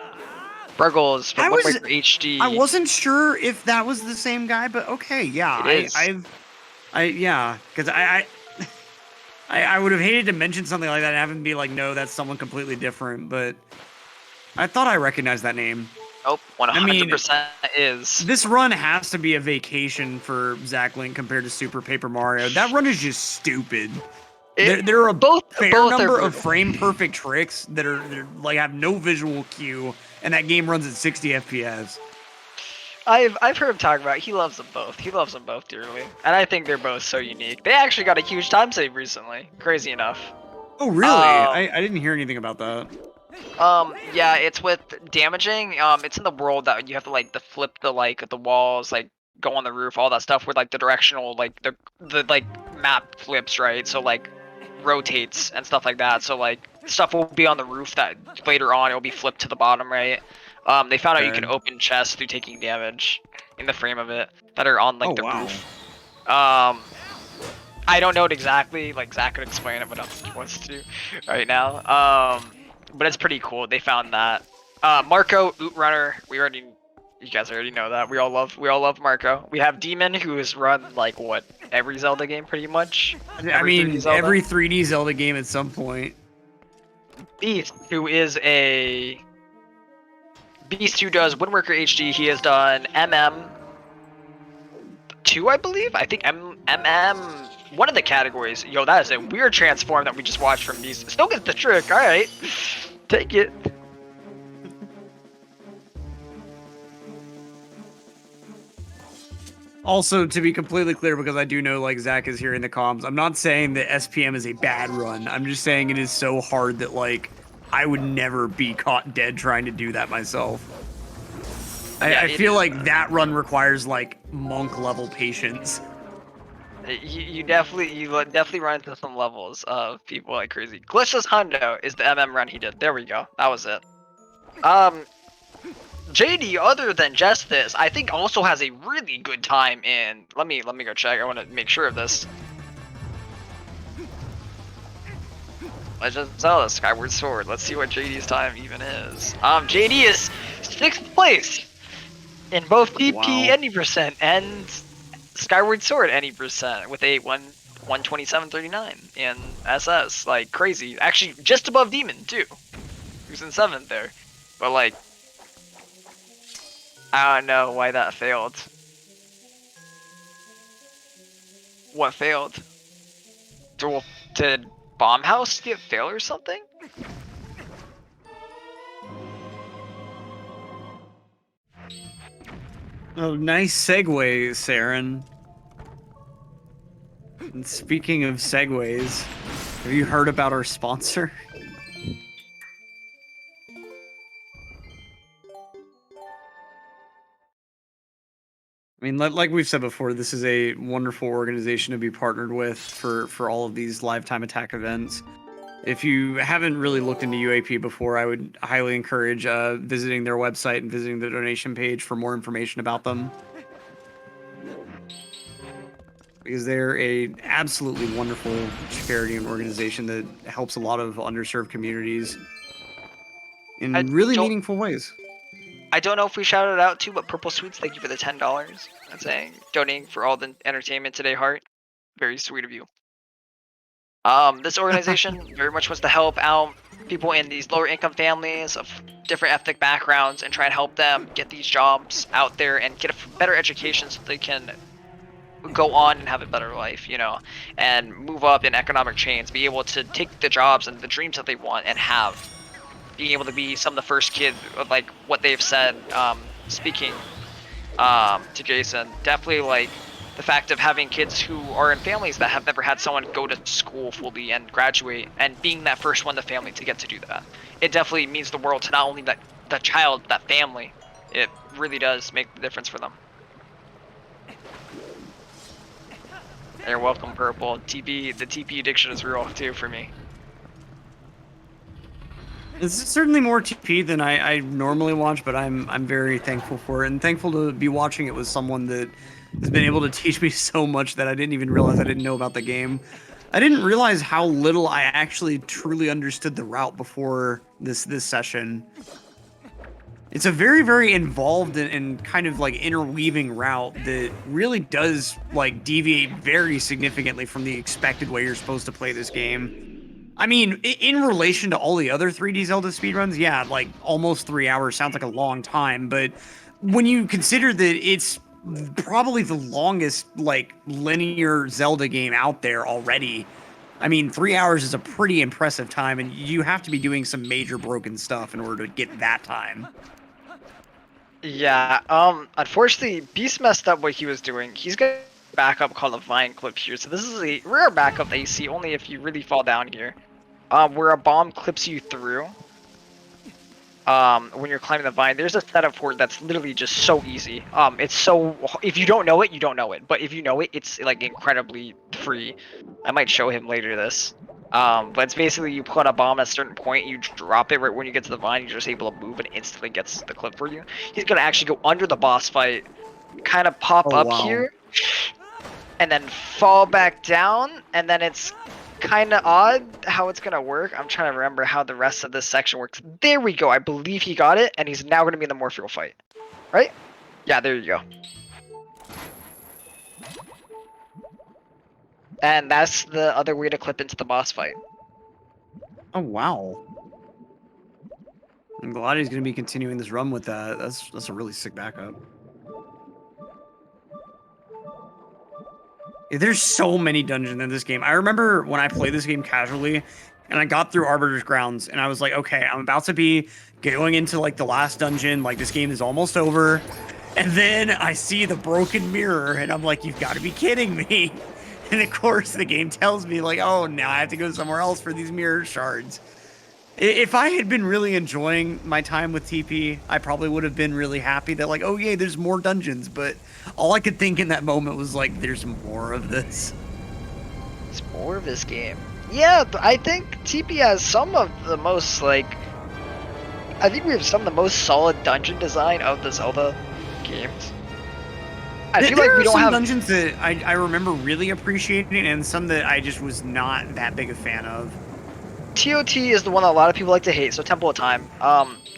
Bruggles from Wind Waker HD. I wasn't sure if that was the same guy, but okay, yeah. It is. Yeah, because I would have hated to mention something like that and have him be like, no, that's someone completely different, but I thought I recognized that name. Nope, 100% is. This run has to be a vacation for ZachLink compared to Super Paper Mario. That run is just stupid. There are a fair number of frame perfect tricks that are like have no visual cue, and that game runs at 60 FPS. I've heard him talk about it. He loves them both. He loves them both dearly, and I think they're both so unique. They actually got a huge time save recently. Crazy enough. Oh really? I didn't hear anything about that. Yeah, it's with damaging. It's in the world that you have to like flip the walls, like go on the roof, all that stuff with like the directional, like the like map flips, right? So like rotates and stuff like that. So like stuff will be on the roof that later on it'll be flipped to the bottom, right? They found out you can open chests through taking damage in the frame of it that are on like the roof. I don't know it exactly. Like Zach could explain it, but I don't think he wants to right now. But it's pretty cool. They found that. Marco, Oot Runner. You guys already know that. We all love Marco. We have Demon, who has run like what every Zelda game pretty much. Every 3D Zelda game at some point. Beast, who is a Beast who does Windworker HD. He has done MM2, I believe. I think MM. One of the categories. Yo, that is a weird transform that we just watched from Beast. Still gets the trick. All right, take it. Also, to be completely clear, because I do know like Zach is here in the comms, I'm not saying that SPM is a bad run. I'm just saying it is so hard that like I would never be caught dead trying to do that myself. I feel like that run requires like monk level patience. You definitely run into some levels of people like crazy. Glitchless Hundo is the MM run he did. There we go. That was it. JD, other than just this, I think also has a really good time in. Let me go check. I want to make sure of this. Legend of Zelda Skyward Sword. Let's see what JD's time even is. JD is 6th place in both PP any percent and Skyward Sword any percent with a 127.39 in SS. Like crazy. Actually, just above Demon too, who's in 7th there. But like, I don't know why that failed. What failed? Did Bomb House get fail or something? Oh, nice segue, Saren. And speaking of segues, have you heard about our sponsor? I mean, like we've said before, this is a wonderful organization to be partnered with for all of these live time attack events. If you haven't really looked into UAP before, I would highly encourage visiting their website and visiting the donation page for more information about them. Because they're a absolutely wonderful charity and organization that helps a lot of underserved communities in really meaningful ways. I don't know if we shouted it out too, but Purple Sweets, thank you for the $10. I'm saying donating for all the entertainment today, Heart. Very sweet of you. This organization very much wants to help out people in these lower income families of different ethnic backgrounds and try and help them get these jobs out there and get a better education so they can go on and have a better life, you know, and move up in economic chains, be able to take the jobs and the dreams that they want and have. Being able to be some of the first kids of like what they've said, speaking to Jason, definitely like the fact of having kids who are in families that have never had someone go to school fully and graduate and being that first one in the family to get to do that. It definitely means the world to not only that child, that family. It really does make the difference for them. You're welcome, Purple. The TP addiction is real too for me. It's certainly more TP than I normally watch, but I'm very thankful for it and thankful to be watching it with someone that has been able to teach me so much that I didn't even realize I didn't know about the game. I didn't realize how little I actually truly understood the route before this session. It's a very, very involved and kind of like interweaving route that really does like deviate very significantly from the expected way you're supposed to play this game. I mean, in relation to all the other 3D Zelda speedruns, yeah, like almost 3 hours sounds like a long time, but when you consider that it's probably the longest like linear Zelda game out there already, I mean, 3 hours is a pretty impressive time, and you have to be doing some major broken stuff in order to get that time. Yeah, unfortunately, Beast messed up what he was doing. He's got a backup called a Vine Clip here, so this is a rare backup that you see only if you really fall down here. Where a bomb clips you through. When you're climbing the vine, there's a setup for it that's literally just so easy. It's so, if you don't know it, you don't know it. But if you know it, it's like incredibly free. I might show him later this. But it's basically you put a bomb at a certain point, you drop it right when you get to the vine, you're just able to move and it instantly gets the clip for you. He's gonna actually go under the boss fight, kind of pop up here, and then fall back down, and then it's kind of odd how it's gonna work. I'm trying to remember how the rest of this section works. There we go. I believe he got it, and he's now gonna be in the Morpheal fight, right? Yeah, there you go. And that's the other way to clip into the boss fight. Oh wow. I'm glad he's going to be continuing this run with that. That's a really sick backup. Yeah, there's so many dungeons in this game. I remember when I played this game casually and I got through Arbiter's Grounds and I was like, okay, I'm about to be going into like the last dungeon. Like this game is almost over. And then I see the broken mirror and I'm like, you've got to be kidding me. And of course the game tells me like, oh, now I have to go somewhere else for these mirror shards. If I had been really enjoying my time with TP, I probably would have been really happy that like, oh yeah, there's more dungeons. But all I could think in that moment was like, there's more of this. It's more of this game. Yeah, I think TP has some of the most like, I think we have some of the most solid dungeon design of the Zelda games. I feel like we don't have dungeons that I remember really appreciating and some that I just was not that big a fan of. TOT is the one that a lot of people like to hate, so Temple of Time.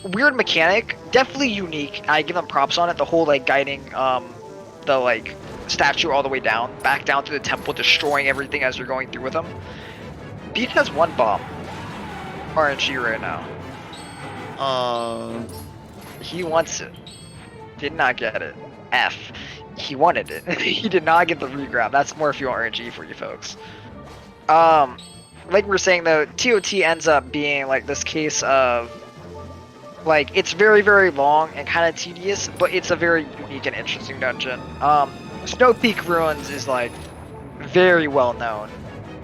Weird mechanic, definitely unique. I give them props on it, the whole like guiding the like statue all the way down, back down to the temple, destroying everything as you're going through with them. Beach has one bomb. RNG right now. He wants it. Did not get it. F. He wanted it. He did not get the regrab. That's more fuel RNG for you folks. Like we were saying though, TOT ends up being like this case of like it's very, very long and kind of tedious, but it's a very unique and interesting dungeon. Snow Peak Ruins is like very well known.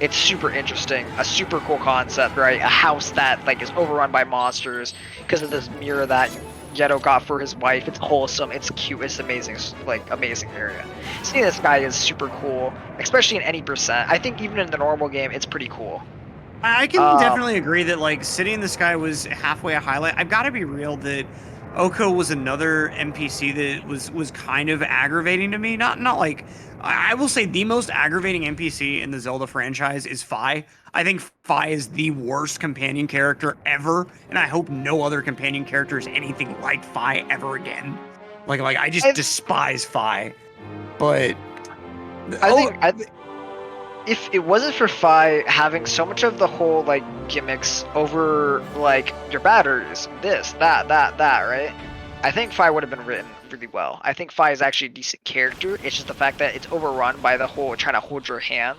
It's super interesting, a super cool concept, right? A house that like is overrun by monsters because of this mirror that Yeto got for his wife. It's wholesome, it's cute, it's amazing, like amazing area. Seeing this guy is super cool, especially in any percent. I think even in the normal game, it's pretty cool. I can definitely agree that like City in the Sky was halfway a highlight. I've got to be real that Oko was another NPC that was kind of aggravating to me. Not like I will say the most aggravating NPC in the Zelda franchise is Fi. I think Fi is the worst companion character ever, and I hope no other companion character is anything like Fi ever again. Like I just despise Fi. But I think if it wasn't for Fi having so much of the whole like gimmicks over like your batteries, this, that, right? I think Fi would have been written really well. I think Fi is actually a decent character. It's just the fact that it's overrun by the whole trying to hold your hand.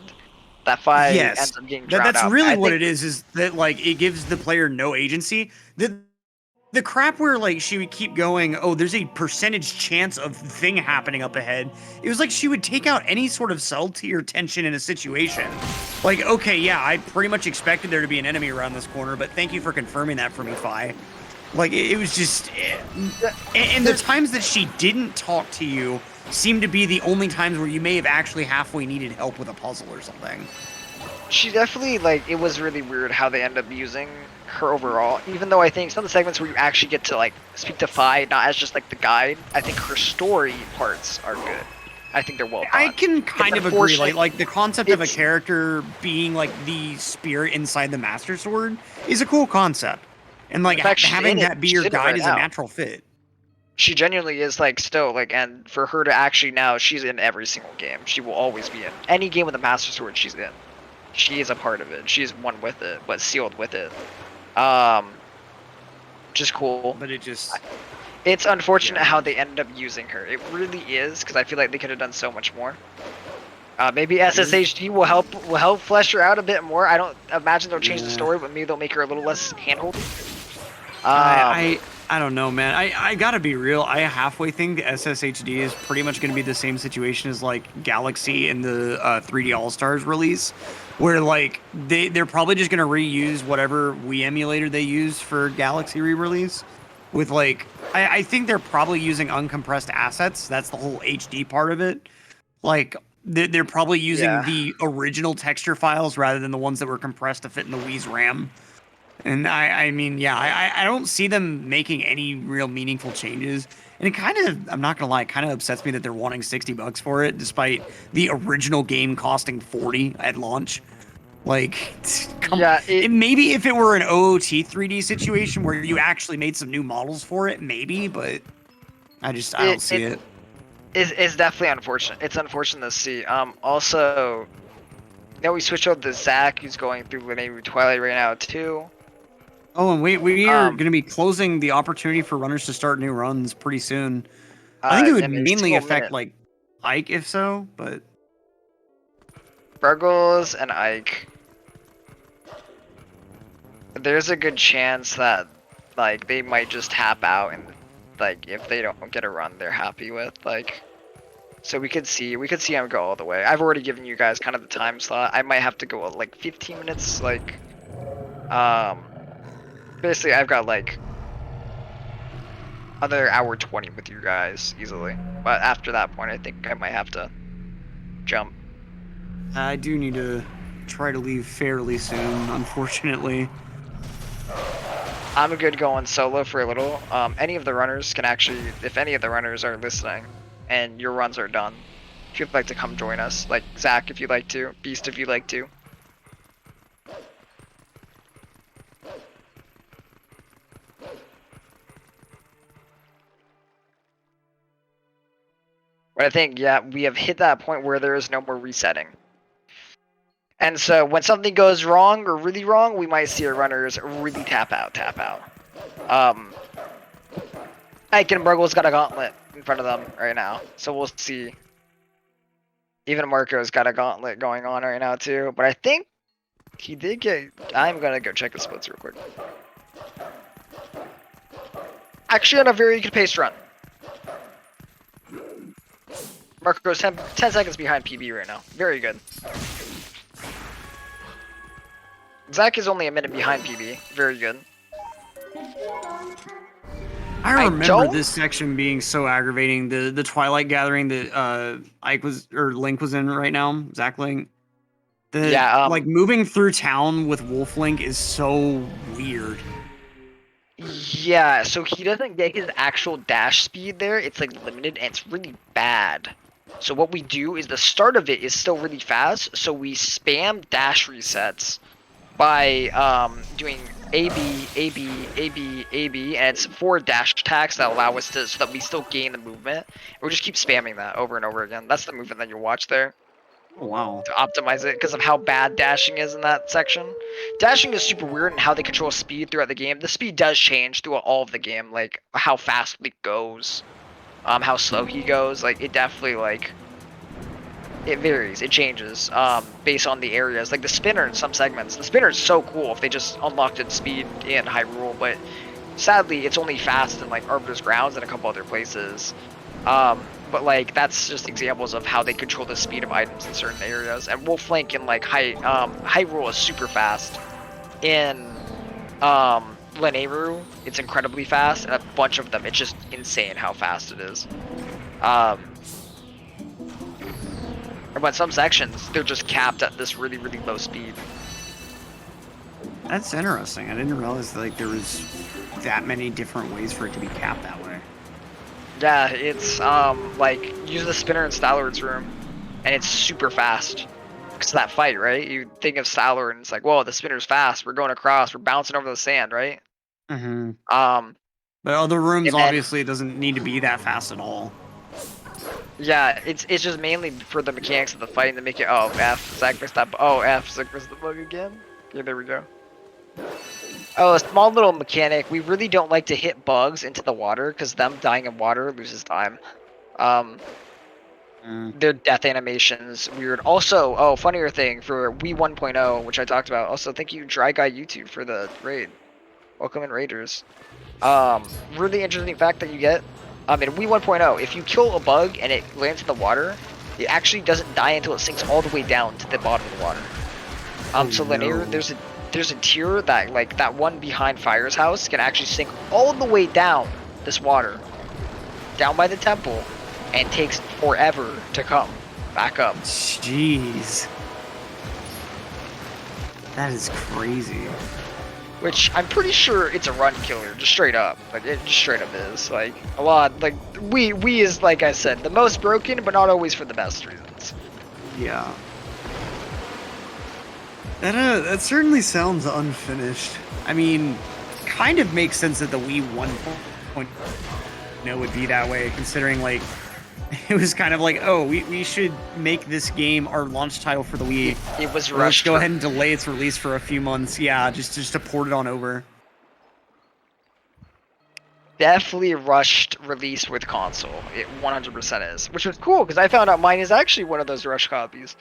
That Fi ends up getting drowned out. That's really what it is that like it gives the player no agency. The crap where like she would keep going, oh, there's a percentage chance of thing happening up ahead. It was like she would take out any sort of subtlety or tension in a situation. Like, okay, yeah, I pretty much expected there to be an enemy around this corner, but thank you for confirming that for me, Fi. Like, it was just... And the times that she didn't talk to you seemed to be the only times where you may have actually halfway needed help with a puzzle or something. She definitely, like, it was really weird how they end up using her overall, even though I think some of the segments where you actually get to like speak to Fi, not as just like the guide, I think her story parts are good. I think they're well done. I can kind of agree, like the concept of a character being like the spirit inside the Master Sword is a cool concept, and like having that be your guide is a natural fit. She genuinely is like still like, and for her to actually now, she's in every single game. She will always be in any game with a Master Sword. She's in. She is a part of it. She's one with it, but sealed with it. Just cool. But it's unfortunate how they ended up using her. It really is, because I feel like they could have done so much more. Maybe SSHD will help flesh her out a bit more. I don't imagine they'll change the story, but maybe they'll make her a little less handholdy. I don't know, man. I gotta be real. I halfway think SSHD is pretty much gonna be the same situation as like Galaxy in the 3D All-Stars release, where like they're probably just gonna reuse whatever Wii emulator they use for Galaxy re-release. With like, I think they're probably using uncompressed assets. That's the whole HD part of it. Like they're probably using the original texture files rather than the ones that were compressed to fit in the Wii's RAM. And I mean, yeah, I don't see them making any real meaningful changes. And it kind of, I'm not gonna lie, it kind of upsets me that they're wanting $60 for it, despite the original game costing 40 at launch. Like, maybe if it were an OOT 3D situation where you actually made some new models for it, maybe, but I don't see it. It's definitely unfortunate. It's unfortunate to see. Also, we switched over to Zach, who's going through maybe Twilight right now too. Oh, and we are going to be closing the opportunity for runners to start new runs pretty soon. I think it would mainly affect like Ike, if so, but Bruggles and Ike. There's a good chance that like they might just tap out, and like if they don't get a run they're happy with, like, so we could see him go all the way. I've already given you guys kind of the time slot. I might have to go like 15 minutes, like basically I've got like another hour 20 with you guys easily, but after that point I think I might have to jump. I do need to try to leave fairly soon, unfortunately. I'm good going solo for a little. Any of the runners can actually, if any of the runners are listening and your runs are done, if you'd like to come join us, like Zach if you'd like to, Beast if you'd like to. But I think, yeah, we have hit that point where there is no more resetting. And so when something goes wrong or really wrong, we might see our runners really tap out. Ike and Bruggles got a gauntlet in front of them right now, so we'll see. Even Marco's got a gauntlet going on right now too, but I think he did get... I'm gonna go check the splits real quick. Actually on a very good paced run. Marco's 10 seconds behind PB right now. Very good. Zach is only a minute behind PB. Very good. I remember this section being so aggravating. The Twilight gathering that Link was in right now, ZachLink. Like moving through town with Wolf Link is so weird. Yeah, so he doesn't get his actual dash speed there. It's like limited and it's really bad. So what we do is the start of it is still really fast, so we spam dash resets by doing AB, AB, AB, AB, and it's 4 dash attacks that allow us to, so that we still gain the movement. We'll just keep spamming that over and over again. That's the movement that you watch there. Oh, wow. To optimize it because of how bad dashing is in that section. Dashing is super weird in how they control speed throughout the game. The speed does change throughout all of the game, like how fast Link goes, how slow he goes. Like it definitely like it varies, it changes based on the areas. Like the spinner in some segments, the spinner is so cool if they just unlocked its speed in Hyrule, but sadly it's only fast in like Arbiter's Grounds and a couple other places. But like that's just examples of how they control the speed of items in certain areas. And Wolf Link in like Hyrule is super fast. In Lanayru, it's incredibly fast, and a bunch of them, it's just insane how fast it is. But some sections, they're just capped at this really, really low speed. That's interesting. I didn't realize like there was that many different ways for it to be capped that way. Yeah, it's like use the spinner in Stalward's room, and it's super fast. Because of that fight, right? You think of Stalward, and it's like, whoa, the spinner's fast. We're going across. We're bouncing over the sand, right? Mm-hmm. But other rooms, obviously, it doesn't need to be that fast at all. Yeah, it's just mainly for the mechanics of the fight and to make it. Oh, F. Zach missed that. Oh, F. Zach missed the bug again. Yeah, there we go. Oh, a small little mechanic. We really don't like to hit bugs into the water because them dying in water loses time. Their death animations weird. Also, oh, funnier thing for Wii 1.0, which I talked about. Also, thank you, Dry Guy YouTube, for the raid. Welcome in, Raiders. Really interesting fact that you get. In Wii 1.0, if you kill a bug and it lands in the water, it actually doesn't die until it sinks all the way down to the bottom of the water. So Lanayru, there's a tier that, like, that one behind Fire's house can actually sink all the way down this water, down by the temple, and takes forever to come back up. Jeez. That is crazy. which I'm pretty sure it's a run killer, just straight up. Like it just straight up is. Like a lot. Like we is like I said, the most broken, but not always for the best reasons. Yeah. That certainly sounds unfinished. I mean, kind of makes sense that the Wii 1.0 would be that way, considering like it was kind of like, oh, we should make this game our launch title for the Wii. It was Let's rushed. go ahead and delay its release for a few months. Yeah, just to port it on over. Definitely rushed release with console. It 100% is, which was cool because I found out mine is actually one of those rush copies.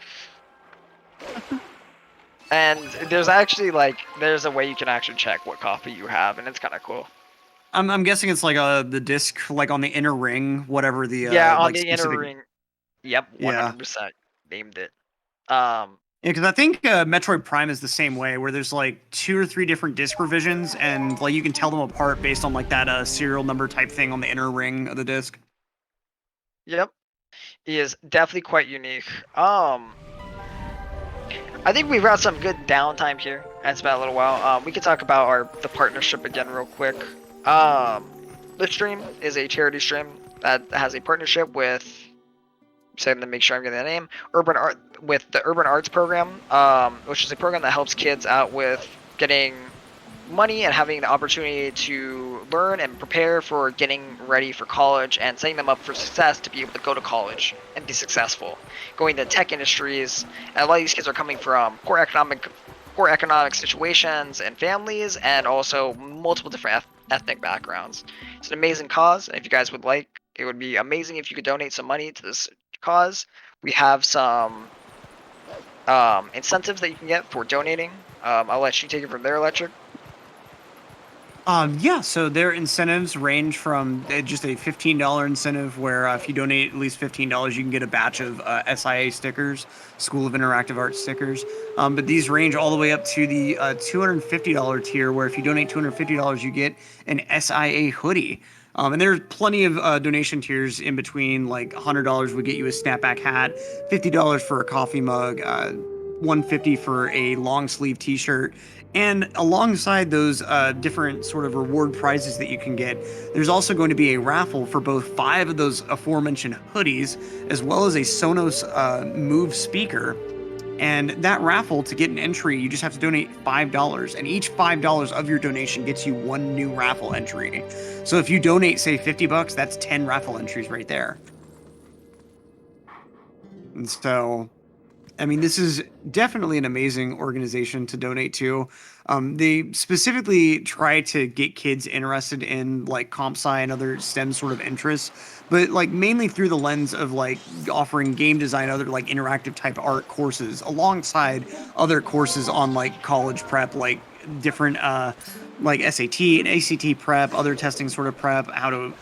And there's actually there's a way you can actually check what copy you have, and it's kind of cool. I'm guessing it's like the disc like on the inner ring, whatever the yeah, on like the specific... inner ring. Yep, 100% named it. Yeah, because I think Metroid Prime is the same way, where there's like 2 or 3 different disc revisions, and like you can tell them apart based on like that serial number type thing on the inner ring of the disc. Yep, he is definitely quite unique. I think we've got some good downtime here. It's been a little while. We can talk about the partnership again real quick. This stream is a charity stream that has a partnership with, to make sure I'm getting the name, with the Urban Arts program, which is a program that helps kids out with getting money and having the opportunity to learn and prepare for getting ready for college and setting them up for success to be able to go to college and be successful, going to tech industries. And a lot of these kids are coming from poor economic situations and families, and also multiple different ethnic backgrounds. It's an amazing cause, and if you guys would like, it would be amazing if you could donate some money to this cause. We have some incentives that you can get for donating. I'll let you take it from there, Electric. Yeah, so their incentives range from just a $15 incentive where if you donate at least $15, you can get a batch of SIA stickers, School of Interactive Arts stickers. But these range all the way up to the $250 tier, where if you donate $250, you get an SIA hoodie. And there's plenty of donation tiers in between, like $100 would get you a snapback hat, $50 for a coffee mug, $150 for a long sleeve t-shirt. And alongside those different sort of reward prizes that you can get, there's also going to be a raffle for both 5 of those aforementioned hoodies, as well as a Sonos Move speaker. And that raffle, to get an entry, you just have to donate $5. And each $5 of your donation gets you 1 new raffle entry. So if you donate, say, $50, that's 10 raffle entries right there. And so, I mean, this is definitely an amazing organization to donate to. They specifically try to get kids interested in like comp sci and other STEM sort of interests, but like mainly through the lens of like offering game design, other like interactive type art courses alongside other courses on like college prep, like different like SAT and ACT prep, other testing sort of prep, how to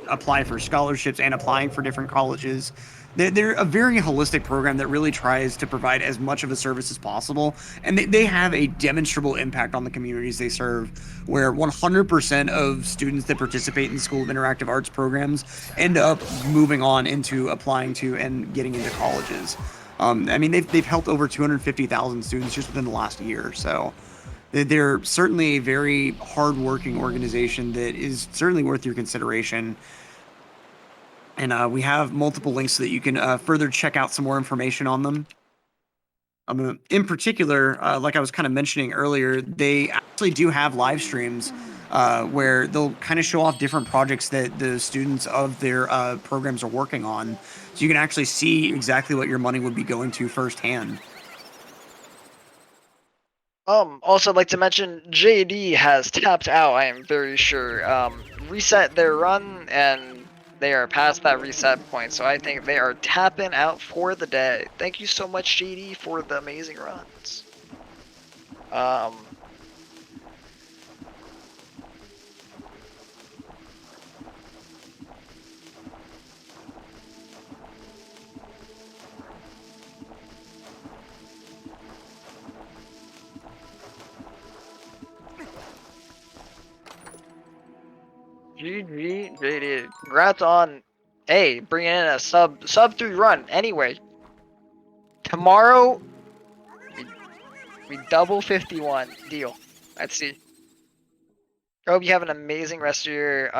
apply for scholarships and applying for different colleges. They're a very holistic program that really tries to provide as much of a service as possible, and they have a demonstrable impact on the communities they serve, where 100% of students that participate in the School of Interactive Arts programs end up moving on into applying to and getting into colleges. I mean, they've helped over 250,000 students just within the last year, so they're certainly a very hardworking organization that is certainly worth your consideration. And we have multiple links so that you can further check out some more information on them. In particular, like I was kind of mentioning earlier, they actually do have live streams where they'll kind of show off different projects that the students of their programs are working on. So you can actually see exactly what your money would be going to firsthand. Also, I'd like to mention JD has tapped out, I am very sure. Reset their run, and they are past that reset point, so I think they are tapping out for the day. Thank you so much, JD, for the amazing runs. GG, JD. Congrats on, hey, bringing in a sub 3 run. Anyway, tomorrow we double 51. Deal. Let's see. I hope you have an amazing rest of your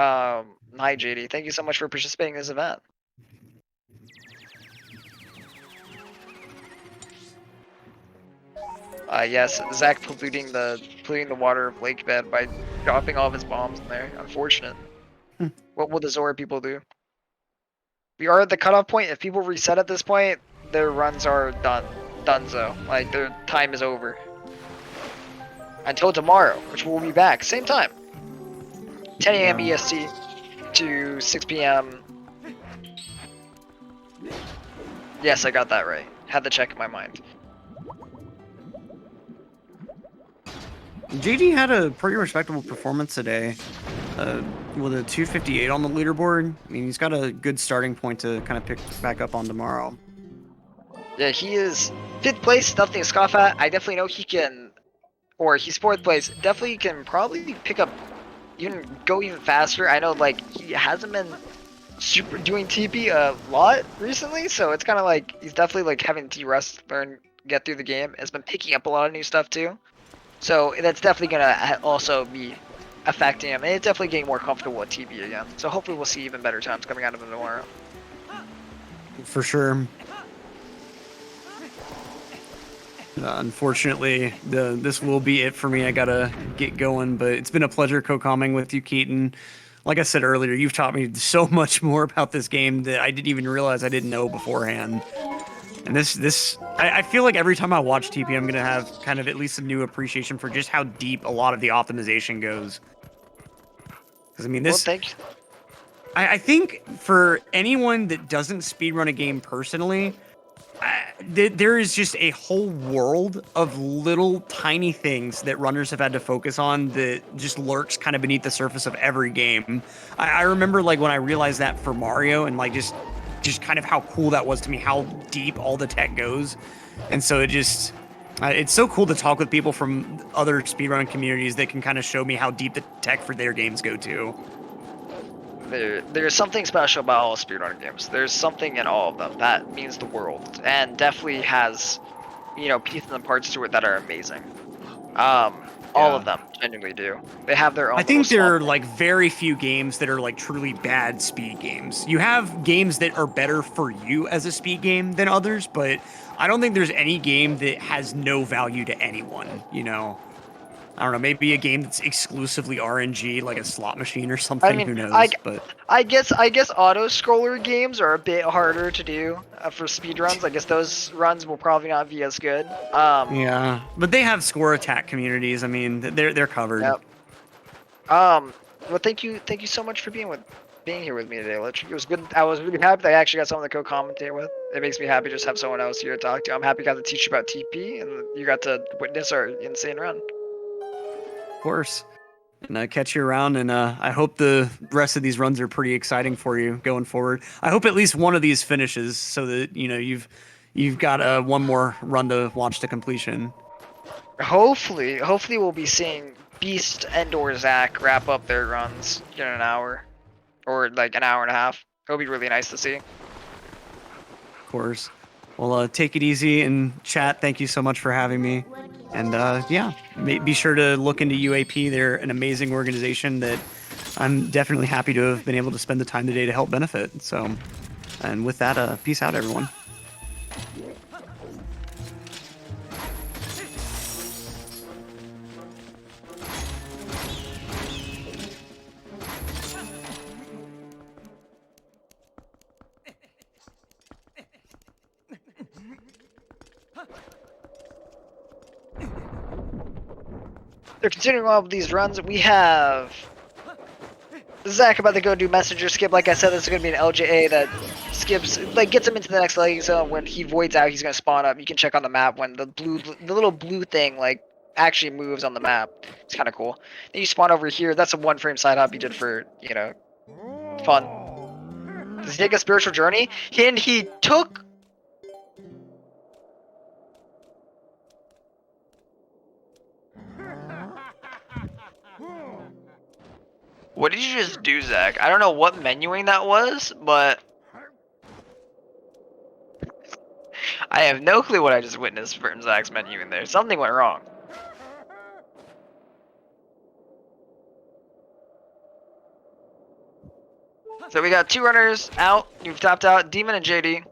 night, JD. Thank you so much for participating in this event. Yes, Zach polluting the water of lake bed by dropping all of his bombs in there. Unfortunate. What will the Zora people do? We are at the cutoff point. If people reset at this point, their runs are done. Donezo. Like, their time is over. Until tomorrow, which we'll be back. Same time. 10 a.m. EST to 6 p.m. Yes, I got that right. Had the check in my mind. JD had a pretty respectable performance today, with a 258 on the leaderboard. I mean, he's got a good starting point to kind of pick back up on tomorrow. Yeah, he is 5th place, nothing to scoff at. I definitely know he can, or he's 4th place, definitely can probably pick up, go even faster. I know, like, he hasn't been super doing TP a lot recently, so it's kind of like, he's definitely, like, having to get through the game. Has been picking up a lot of new stuff, too. So that's definitely going to also be affecting him, and it's definitely getting more comfortable with TP again. So hopefully we'll see even better times coming out of him tomorrow. For sure. Unfortunately, this will be it for me. I gotta get going, but it's been a pleasure co-comming with you, Keaton. Like I said earlier, you've taught me so much more about this game that I didn't even realize I didn't know beforehand. And I feel like every time I watch TP, I'm gonna have kind of at least a new appreciation for just how deep a lot of the optimization goes. Because I mean, this. Well, thank you. I think for anyone that doesn't speedrun a game personally, there is just a whole world of little tiny things that runners have had to focus on that just lurks kind of beneath the surface of every game. I remember like when I realized that for Mario and like just kind of how cool that was to me, how deep all the tech goes. And so it's so cool to talk with people from other speedrun communities that can kind of show me how deep the tech for their games go too. There's something special about all speedrunning games. There's something in all of them that means the world, and definitely has, pieces and parts to it that are amazing. All of them genuinely do. They have their own. I think there are like very few games that are like truly bad speed games. You have games that are better for you as a speed game than others, but I don't think there's any game that has no value to anyone, I don't know, maybe a game that's exclusively RNG, like a slot machine or something. I mean, who knows? I guess auto scroller games are a bit harder to do for speedruns. I guess those runs will probably not be as good. Yeah, but they have score attack communities. I mean, they're covered. Yep. Well, thank you so much for being here with me today, Lich. It was good. I was really happy that I actually got someone to co-commentate with. It makes me happy just to have someone else here to talk to. I'm happy I got to teach you about TP, and you got to witness our insane run. Of course. And catch you around, and I hope the rest of these runs are pretty exciting for you going forward. I hope at least one of these finishes, so that you've got one more run to watch to completion. Hopefully we'll be seeing Beast and/or Zach wrap up their runs in an hour, or like an hour and a half. It'll be really nice to see. Of course. Well, take it easy and chat. Thank you so much for having me. And yeah, be sure to look into UAP. They're an amazing organization that I'm definitely happy to have been able to spend the time today to help benefit. So, and with that, peace out, everyone. They're continuing on with these runs. We have Zach about to go do messenger skip. Like I said, this is going to be an LJA that skips, like gets him into the next leg. So when he voids out, he's going to spawn up. You can check on the map when the little blue thing like actually moves on the map. It's kind of cool. Then you spawn over here. That's a 1-frame side hop he did for, fun. Does he take a spiritual journey? And he took... What did you just do, Zach? I don't know what menuing that was, but I have no clue what I just witnessed from Zach's menuing there. Something went wrong. So we got 2 runners out. You've topped out Demon and JD.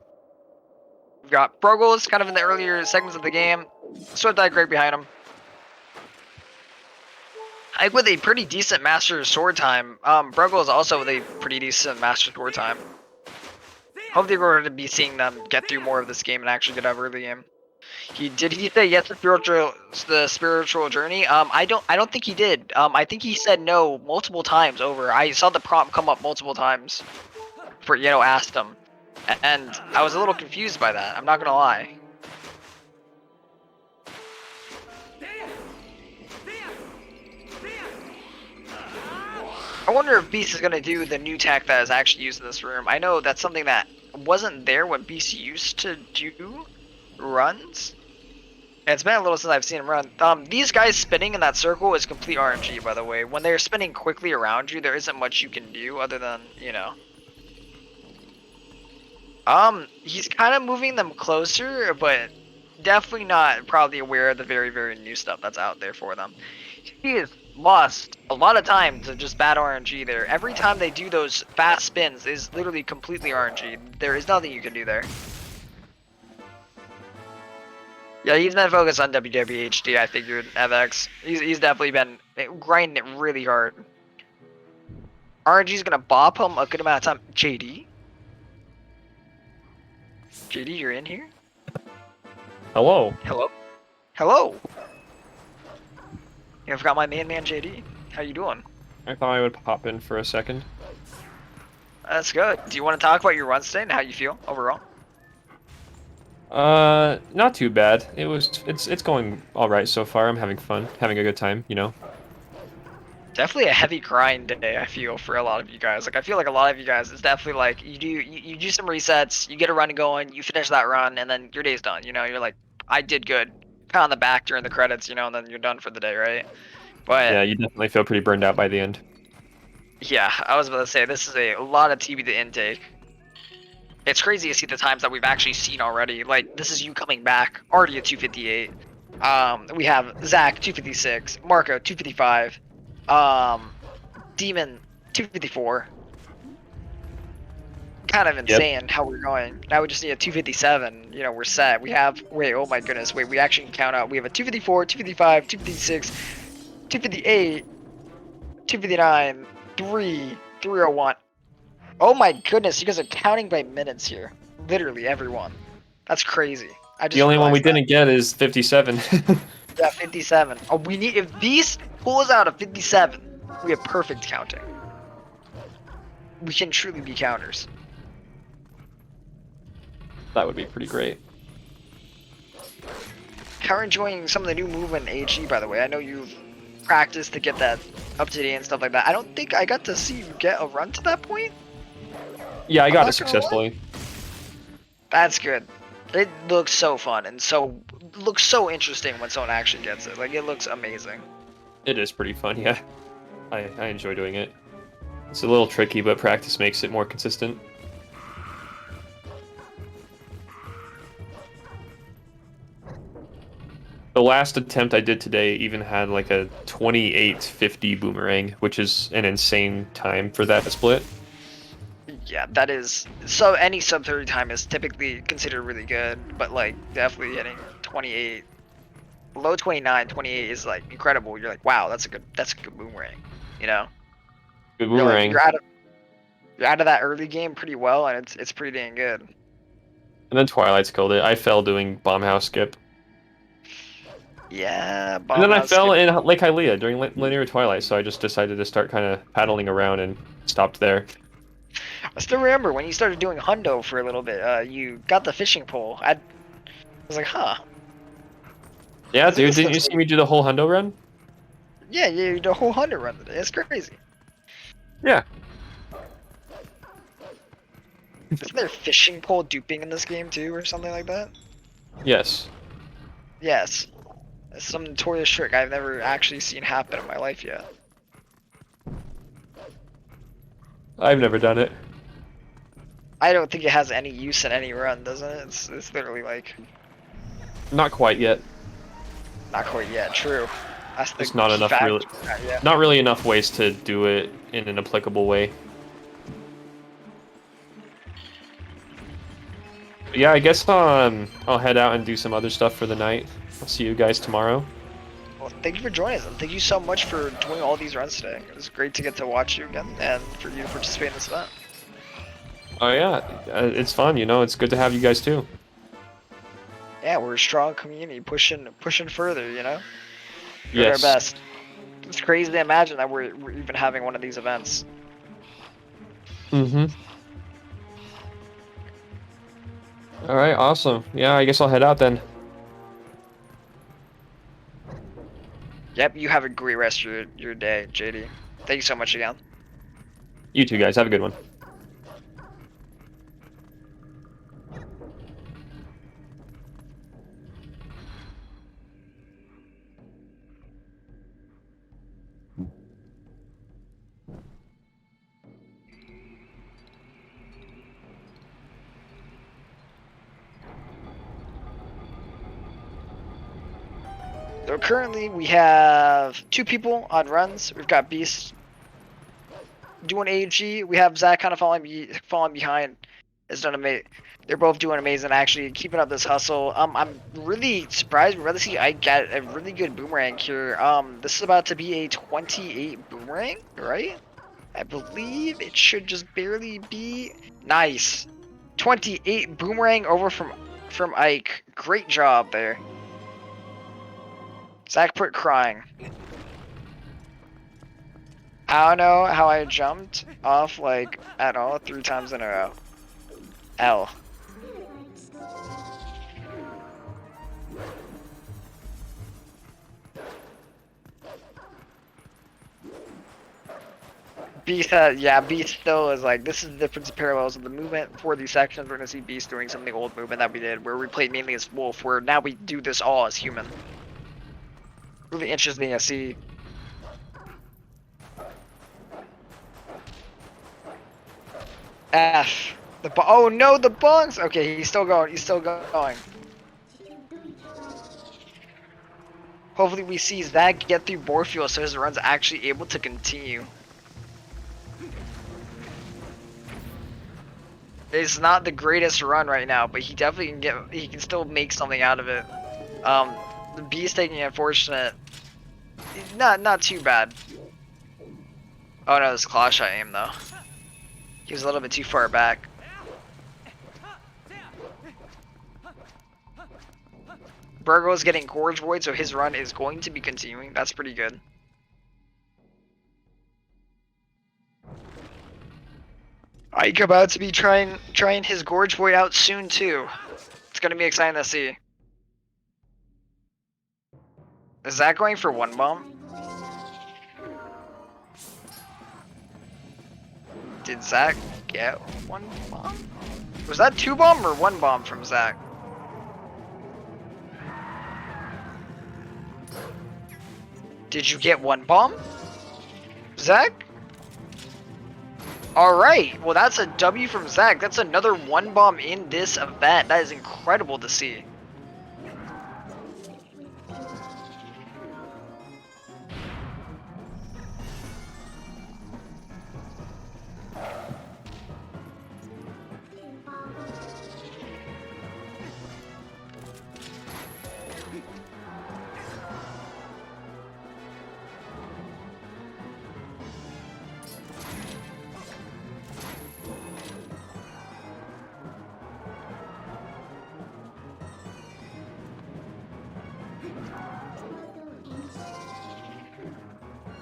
We've got Bruggles kind of in the earlier segments of the game. Swiftike right behind him. Like with a pretty decent Master Sword time. Bruggles also with a pretty decent Master Sword time. Hopefully we're going to be seeing them get through more of this game and actually get out early game. Did he say yes to the spiritual journey? I don't think he did. I think he said no multiple times over. I saw the prompt come up multiple times for asked him, and I was a little confused by that. I'm not gonna lie. I wonder if Beast is gonna do the new tech that is actually used in this room. I know that's something that wasn't there when Beast used to do runs. And it's been a little since I've seen him run. These guys spinning in that circle is complete RNG, by the way. When they're spinning quickly around you, there isn't much you can do other than, he's kind of moving them closer, but definitely not probably aware of the very, very new stuff that's out there for them. He has lost a lot of time to just bad RNG there. Every time they do those fast spins is literally completely RNG. There is nothing you can do there. Yeah, he's been focused on WWHD, I figured, FX. He's definitely been grinding it really hard. RNG's gonna bop him a good amount of time. JD? JD, you're in here? Hello. Hello? Hello? You forgot my man JD? How you doing? I thought I would pop in for a second. That's good. Do you want to talk about your runs today and how you feel overall? Not too bad. It's going all right so far. I'm having fun, having a good time, Definitely a heavy grind day, I feel, for a lot of you guys. Like, I feel like a lot of you guys, it's definitely like, you do some resets, you get a run going, you finish that run, and then your day's done, You're like, I did good. Pat on the back during the credits, and then you're done for the day, right? But yeah, you definitely feel pretty burned out by the end. yeah, I was about to say, this is a lot of TB to intake. It's crazy to see the times that we've actually seen already. Like, this is you coming back, already at 258. We have Zach, 256, Marco, 255, Demon, 254. Kind of insane how we're going. Now we just need a 257, we're set. We have, oh my goodness, we actually can count out. We have a 254, 255, 256, 258, 259, 301. Oh my goodness, you guys are counting by minutes here. Literally everyone. That's crazy. The only one we didn't get is 57. Yeah, 57. Oh, we need, if Beast pulls out a 57, we have perfect counting. We can truly be counters. That would be pretty great. How are you enjoying some of the new movement in HE, by the way? I know you've practiced to get that up to date and stuff like that. I don't think I got to see you get a run to that point. Yeah, I got it successfully. That's good. It looks so fun and looks so interesting when someone actually gets it. Like, it looks amazing. It is pretty fun, yeah. I enjoy doing it. It's a little tricky, but practice makes it more consistent. The last attempt I did today even had like a 28:50 boomerang, which is an insane time for that split. Yeah, that is, so any sub 30 time is typically considered really good, but like definitely hitting 28, low 29, 28 is like incredible. You're like, wow, that's a good boomerang, Good boomerang. You're out of that early game pretty well, and it's pretty dang good. And then Twilight's killed it. I fell doing bomb house skip. Yeah, and then I fell in Lake Hylia during linear Twilight, so I just decided to start kind of paddling around and stopped there. I still remember when you started doing hundo for a little bit. You got the fishing pole. I was like, huh. Yeah, dude, didn't you see me do the whole hundo run? Yeah, you did the whole hundo run today. It's crazy. Yeah. Isn't there fishing pole duping in this game too, or something like that? Yes. Yes. That's some notorious trick I've never actually seen happen in my life yet. I've never done it. I don't think it has any use in any run, doesn't it? It's literally like... Not quite yet. Not quite yet, true. That's the There's not enough fact. really, not really enough ways to do it in an applicable way. Yeah, I guess I'll head out and do some other stuff for the night. I'll see you guys tomorrow. Well, thank you for joining us, and thank you so much for doing all these runs today. It was great to get to watch you again, and for you to participate in this event. Oh yeah, it's fun. You know, it's good to have you guys too. Yeah, we're a strong community, pushing further. You know, doing Yes. our best. It's crazy to imagine that we're even having one of these events. Mm-hmm. All right, awesome. Yeah, I guess I'll head out then. Yep, you have a great rest of your day, JD. Thank you so much again. You too, guys. Have a good one. So currently we have 2 people on runs. We've got Beast doing AG. We have Zach kind of falling behind. Has done They're both doing amazing, actually, keeping up this hustle. I'm really surprised. We'd rather see I get a really good boomerang here. This is about to be a 28 boomerang, right? I believe it should just barely be nice. 28 boomerang over from Ike. Great job there. Zach put crying. I don't know how I jumped off like at all 3 times in a row. L. Beast Beast still is like, this is the difference of parallels of the movement. For these sections, we're gonna see Beast doing some of the old movement that we did, where we played mainly as Wolf, where now we do this all as human. Really interesting to see. F. Oh no, the bunks! Okay, he's still going, Hopefully we see Zach get through board fuel so his run's actually able to continue. It's not the greatest run right now, but he definitely he can still make something out of it. The Beast taking unfortunate. Not too bad. Oh no, this claw shot aim though. He was a little bit too far back. Bruggles getting Gorge Void, so his run is going to be continuing. That's pretty good. Ike about to be trying his Gorge Void out soon too. It's gonna be exciting to see. Is that going for 1 bomb? Did Zach get 1 bomb? Was that 2 bomb or 1 bomb from Zach? Did you get 1 bomb, Zach? Alright, well that's a W from Zach. That's another 1 bomb in this event. That is incredible to see.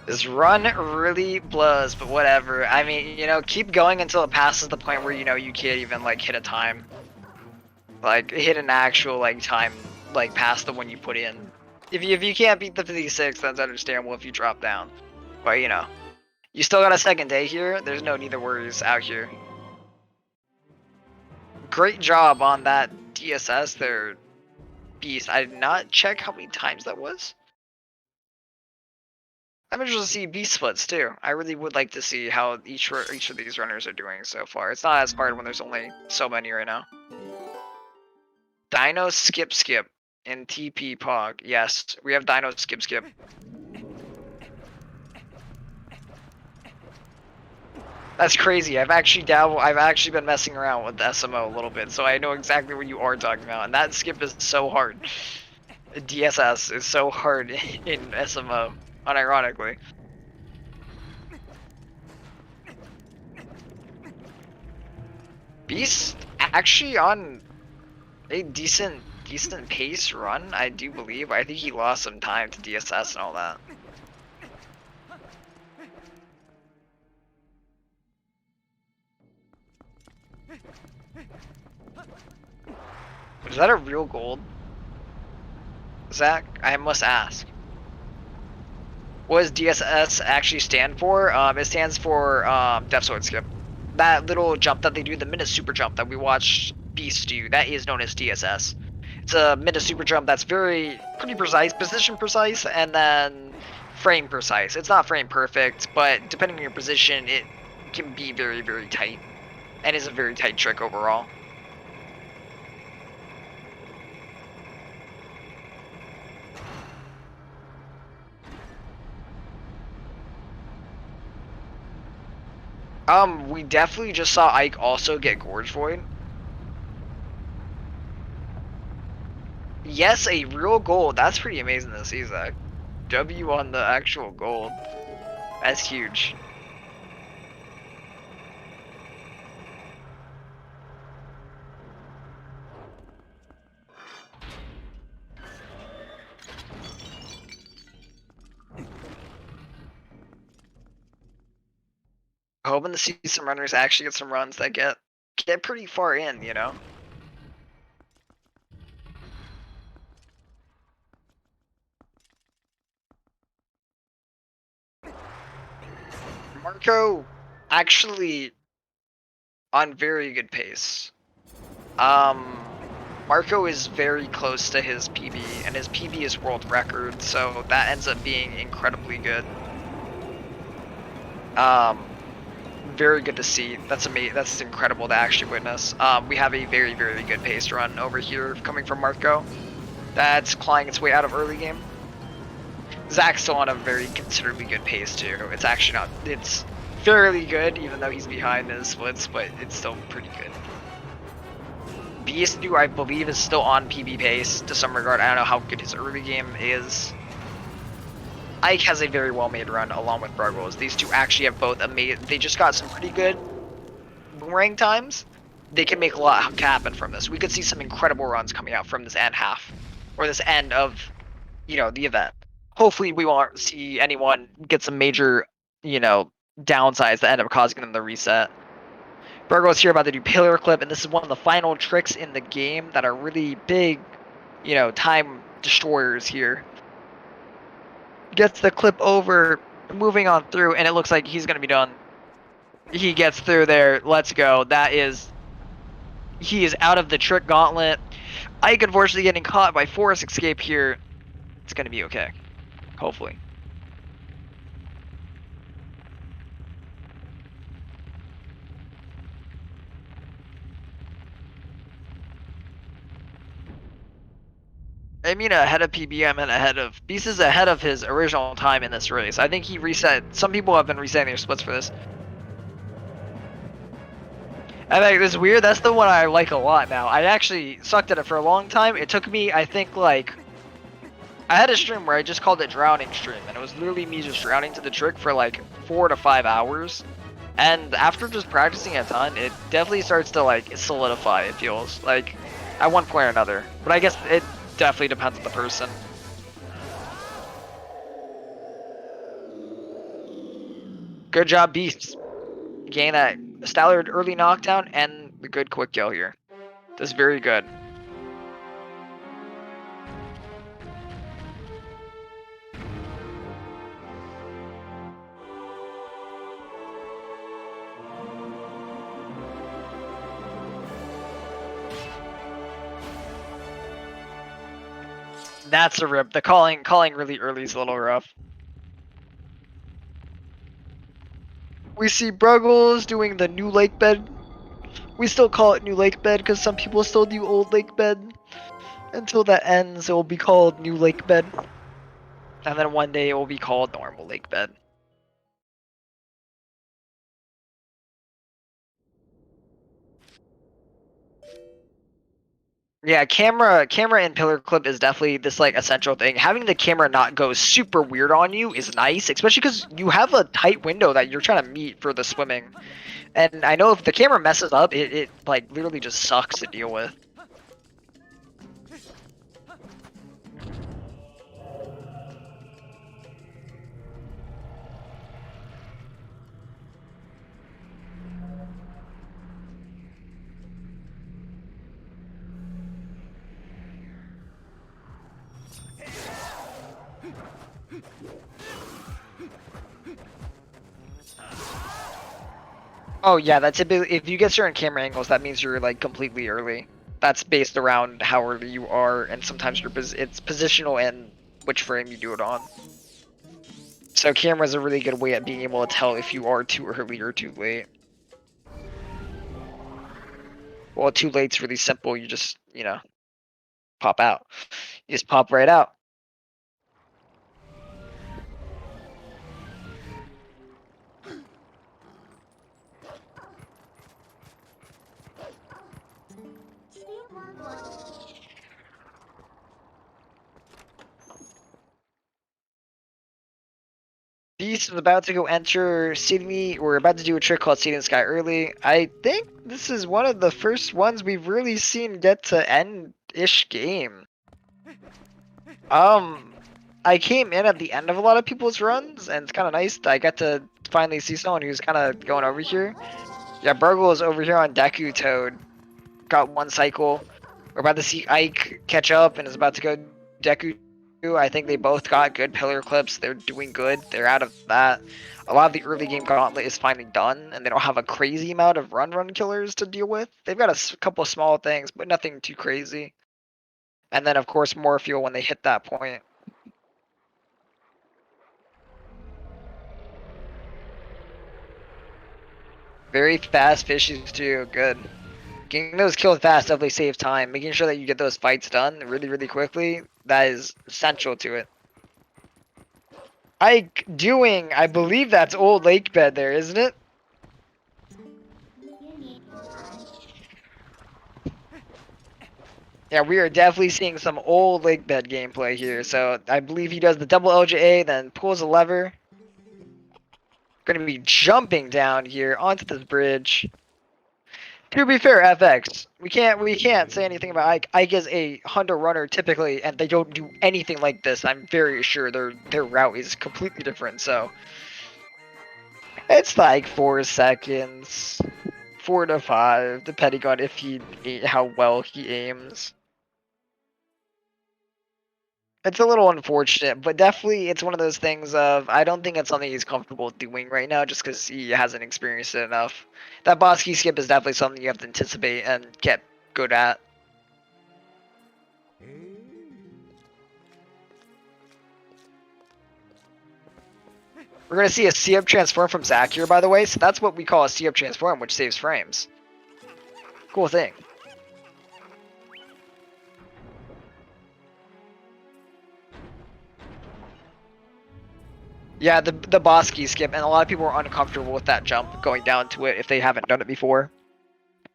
This run really blows, but whatever. I mean, you know, keep going until it passes the point where, you know, you can't even, like, hit a time. Like, hit an actual, like, time, like, past the one you put in. If you can't beat the 56, that's understandable if you drop down. But, you know, you still got a second day here. There's no need to worries out here. Great job on that DSS there, Beast. I did not check how many times that was. I'm interested to see B splits too. I really would like to see how each of these runners are doing so far. It's not as hard when there's only so many right now. Dino skip and TP Pog. Yes, we have Dino skip. That's crazy. I've actually been messing around with the SMO a little bit, so I know exactly what you are talking about. And that skip is so hard. DSS is so hard in SMO, unironically. Beast actually on a decent pace run, I do believe. I think he lost some time to DSS and all that. Is that a real gold? Zach, I must ask. What does DSS actually stand for? It stands for Depth Sword Skip. That little jump that they do, the minute super jump that we watched Beast do, that is known as DSS. It's a minute super jump that's pretty precise, position precise, and then frame precise. It's not frame perfect, but depending on your position, it can be very, very tight, and is a very tight trick overall. We definitely just saw Ike also get Gorge Void. Yes, a real gold. That's pretty amazing to see, Zach. W on the actual gold. That's huge. Hoping to see some runners actually get some runs that get pretty far in, you know? Marco actually on very good pace. Marco is very close to his PB, and his PB is world record, so that ends up being incredibly good. Very good to see. That's amazing. That's incredible to actually witness. We have a very, very good pace run over here coming from Marco. That's clawing its way out of early game. Zach's still on a very considerably good pace too. It's actually not. It's fairly good, even though he's behind in the splits, but it's still pretty good. Beast, I believe, is still on PB pace to some regard. I don't know how good his early game is. Ike has a very well-made run along with Bruggles. These two actually have both amazing. They just got some pretty good boomerang times. They can make a lot happen from this. We could see some incredible runs coming out from this end half, or this end of, you know, the event. Hopefully, we won't see anyone get some major, you know, downsides that end up causing them to reset. Bruggles here about to do pillar clip, and this is one of the final tricks in the game that are really big, you know, time destroyers here. Gets the clip over, moving on through, and it looks like he's going to be done. He gets through there. Let's go. He is out of the trick gauntlet. Ike unfortunately getting caught by Forest Escape here. It's going to be okay. Hopefully. I mean ahead of PB, I mean ahead of... Beast is ahead of his original time in this race. I think he reset... Some people have been resetting their splits for this. I think this is weird. That's the one I like a lot now. I actually sucked at it for a long time. It took me, I think, like... I had a stream where I just called it Drowning Stream. And it was literally me just drowning to the trick for like 4 to 5 hours. And after just practicing a ton, it definitely starts to like solidify, it feels. Like, at one point or another. But I guess it... definitely depends on the person. Good job, Beast. Gain that Stallard early knockdown and the good quick kill here. That's very good. That's a rip. The calling really early is a little rough. We see Bruggles doing the new lake bed. We still call it new lake bed because some people still do old lake bed. Until that ends, it will be called new lake bed. And then one day it will be called normal lake bed. Yeah, camera and pillar clip is definitely this like essential thing. Having the camera not go super weird on you is nice, especially because you have a tight window that you're trying to meet for the swimming. And I know if the camera messes up, it like literally just sucks to deal with. Oh yeah, that's typically if you get certain camera angles, that means you're like completely early. That's based around how early you are, and sometimes it's positional and which frame you do it on. So camera is a really good way at being able to tell if you are too early or too late. Well, too late's really simple. You just, pop out. You just pop right out. Beast is about to go enter Sydney. We're about to do a trick called Seed in Sky early. I think this is one of the first ones we've really seen get to end-ish game. I came in at the end of a lot of people's runs, and it's kind of nice. I got to finally see someone who's kind of going over here. Yeah, Bruggles over here on Deku Toad got one cycle. We're about to see Ike catch up and is about to go Deku. I think they both got good pillar clips. They're doing good. They're out of that. A lot of the early game gauntlet is finally done, and they don't have a crazy amount of run killers to deal with. They've got a couple of small things, but nothing too crazy. And then, of course, more fuel when they hit that point. Very fast fishes too. Good. Getting those kills fast definitely saves time. Making sure that you get those fights done really, really quickly, that is essential to it. Ike doing, I believe that's old lake bed there, isn't it? Yeah, we are definitely seeing some old lake bed gameplay here. So I believe he does the double LJA, then pulls a lever. Going to be jumping down here onto this bridge. To be fair, FX, we can't say anything about Ike. Ike is a hunter runner typically, and they don't do anything like this. I'm very sure their route is completely different. So it's like 4 seconds, 4 to 5, depending on how well he aims. It's a little unfortunate, but definitely it's one of those things of I don't think it's something he's comfortable doing right now just because he hasn't experienced it enough. That boss key skip is definitely something you have to anticipate and get good at. We're going to see a C-up transform from Zach here, by the way, so that's what we call a C-up transform, which saves frames. Cool thing. Yeah, the boss key skip, and a lot of people are uncomfortable with that jump going down to it if they haven't done it before.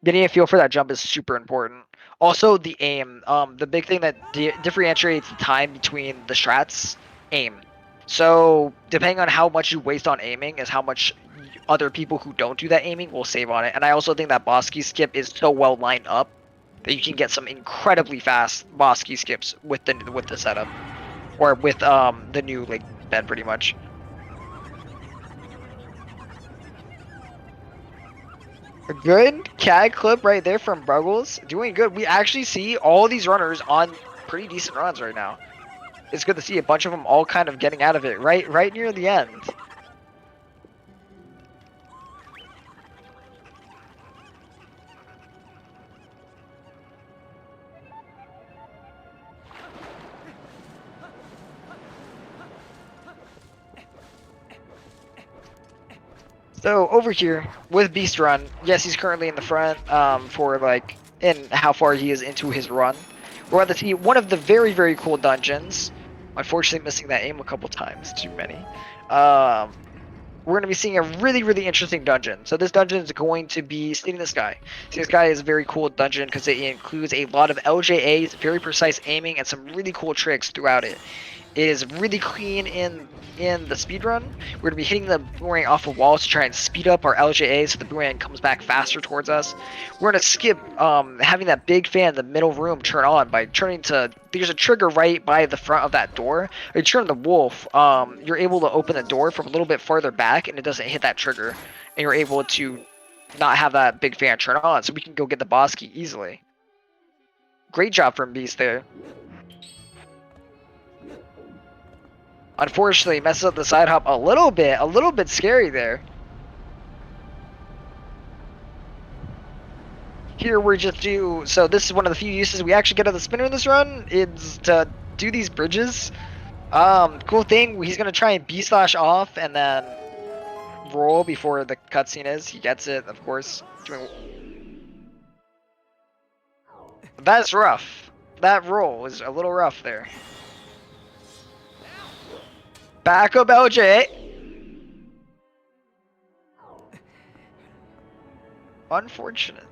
Getting a feel for that jump is super important. Also, the aim. The big thing that differentiates the time between the strats, aim. So, depending on how much you waste on aiming is how much other people who don't do that aiming will save on it. And I also think that boss key skip is so well lined up that you can get some incredibly fast boss key skips with the setup. Or with the new like bed pretty much. A good CAD clip right there from Bruggles. Doing good. We actually see all these runners on pretty decent runs right now. It's good to see a bunch of them all kind of getting out of it right near the end. So over here with Beast Run, yes, he's currently in the front for like in how far he is into his run. We're about to see one of the very, very cool dungeons. Unfortunately, missing that aim a couple times, too many. we're going to be seeing a really, really interesting dungeon. So this dungeon is going to be Seeing the Sky. Seeing the Sky is a very cool dungeon because it includes a lot of LJAs, very precise aiming, and some really cool tricks throughout it. It is really clean in the speedrun. We're going to be hitting the boomerang off of walls to try and speed up our LJA so the boomerang comes back faster towards us. We're going to skip having that big fan in the middle room turn on by turning to... There's a trigger right by the front of that door. If you turn the wolf, you're able to open the door from a little bit farther back and it doesn't hit that trigger. And you're able to not have that big fan turn on so we can go get the boss key easily. Great job from Beast there. Unfortunately, messes up the side hop a little bit scary there. Here we're just so this is one of the few uses we actually get of the spinner in this run, is to do these bridges. Cool thing, he's gonna try and B-slash off and then roll before the cutscene is. He gets it, of course. That's rough. That roll was a little rough there. Back up, LJ. Unfortunate.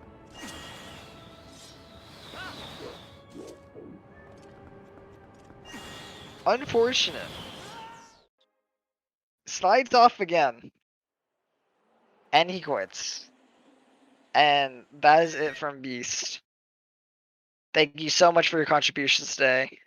Unfortunate. Slides off again. And he quits. And that is it from Beast. Thank you so much for your contributions today.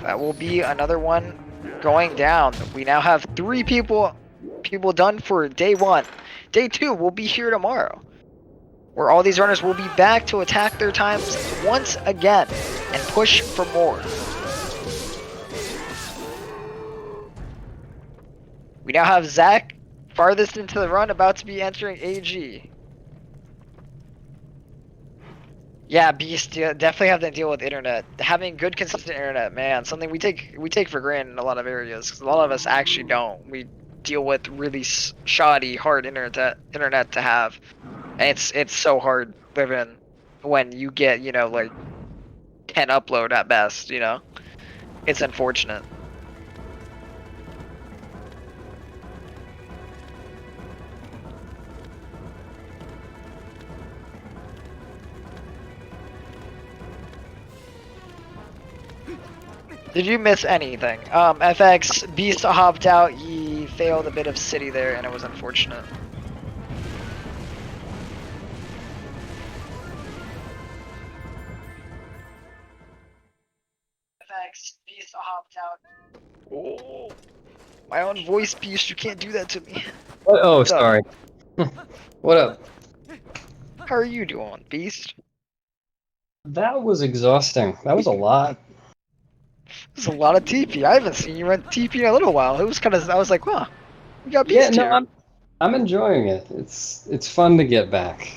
That will be another one going down. We now have 3 people done for day 1. Day 2 will be here tomorrow, where all these runners will be back to attack their times once again and push for more. We now have Zach farthest into the run, about to be entering AG. Yeah, Beast, definitely have to deal with internet. Having good, consistent internet, man, something we take for granted in a lot of areas. Because a lot of us actually don't. We deal with really shoddy, hard internet to have, and it's so hard living when you get, you know, like 10 upload at best. You know, it's unfortunate. Did you miss anything? FX, Beast hopped out, he failed a bit of city there, and it was unfortunate. FX, Beast hopped out. Oh, my own voice, Beast, you can't do that to me. Oh, sorry. What up? How are you doing, Beast? That was exhausting. That was a lot. There's a lot of TP. I haven't seen you run TP in a little while. It was kind of, I was like, wow, we got Beast here. I'm enjoying it. It's fun to get back.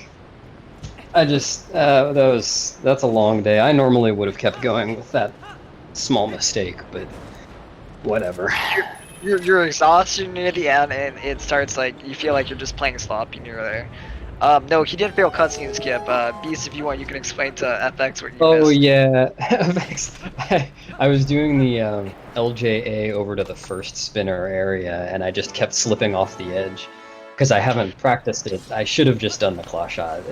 I just that's a long day. I normally would have kept going with that small mistake, but whatever. You're exhausted near the end, and it starts like you feel like you're just playing sloppy near there. No, he did fail cutscene skip. Beast, if you want, you can explain to FX what you missed. Oh yeah, FX. I was doing the LJA over to the first spinner area, and I just kept slipping off the edge because I haven't practiced it. I should have just done the claw shot.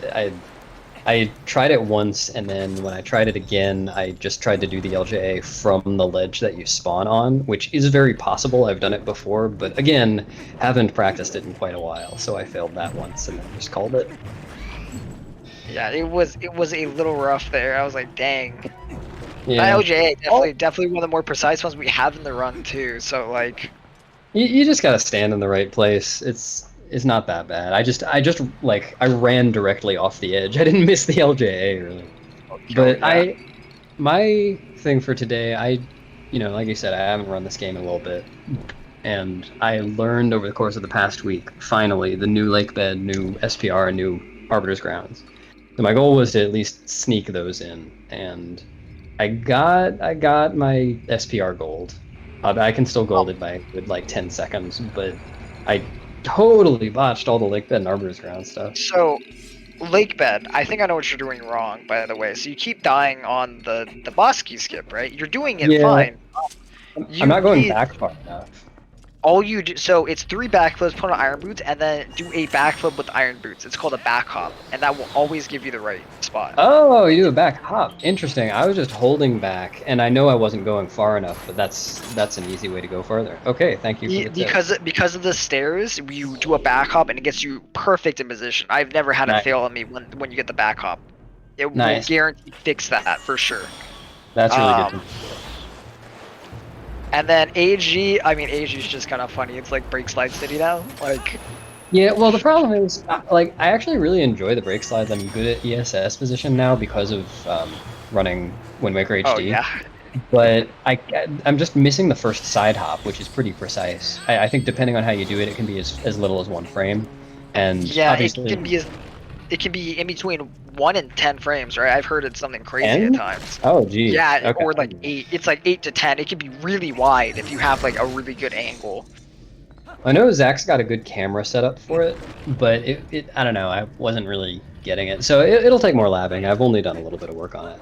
I tried it once, and then when I tried it again, I just tried to do the LJA from the ledge that you spawn on, which is very possible. I've done it before, but again, haven't practiced it in quite a while, so I failed that once and then just called it. Yeah, it was a little rough there. I was like, dang. Yeah. That LJA definitely one of the more precise ones we have in the run too. So like, you just gotta stand in the right place. It's not that bad. I just like I ran directly off the edge. I didn't miss the LJA really. But my thing for today, like you said, I haven't run this game in a little bit, and I learned over the course of the past week finally the new lake bed, new SPR, and new Arbiter's Grounds. So my goal was to at least sneak those in, and I got my SPR gold. I can still gold it by like 10 seconds, but I totally botched all the lake bed and arbors ground stuff. So, lake bed, I think I know what you're doing wrong, by the way. So you keep dying on the Bosky skip, right? You're doing it fine. I'm not going back far enough. All you do, so it's 3 backflips, put on iron boots, and then do a backflip with iron boots. It's called a back hop, and that will always give you the right spot. Oh, you do a back hop. Interesting. I was just holding back, and I know I wasn't going far enough, but that's an easy way to go further. Okay, thank you for the tip. Because of the stairs, you do a back hop, and it gets you perfect in position. I've never had it fail on me when you get the back hop. It will guarantee fix that for sure. That's really good to know. And then AG, I mean, AG is just kind of funny. It's like Break Slide City now. Like, yeah, well, the problem is, like, I actually really enjoy the brake slides. I'm good at ESS position now because of running Wind Waker HD. Oh, yeah. But I'm just missing the first side hop, which is pretty precise. I think depending on how you do it, it can be as little as 1 frame. And yeah, obviously, it can be in between 1 and 10 frames, right? I've heard it's something crazy 10? at times. Oh, geez. Yeah, Okay. or like 8. It's like 8 to 10. It can be really wide if you have like a really good angle. I know Zach's got a good camera setup for it, but I don't know, I wasn't really getting it. So it'll take more labbing. I've only done a little bit of work on it.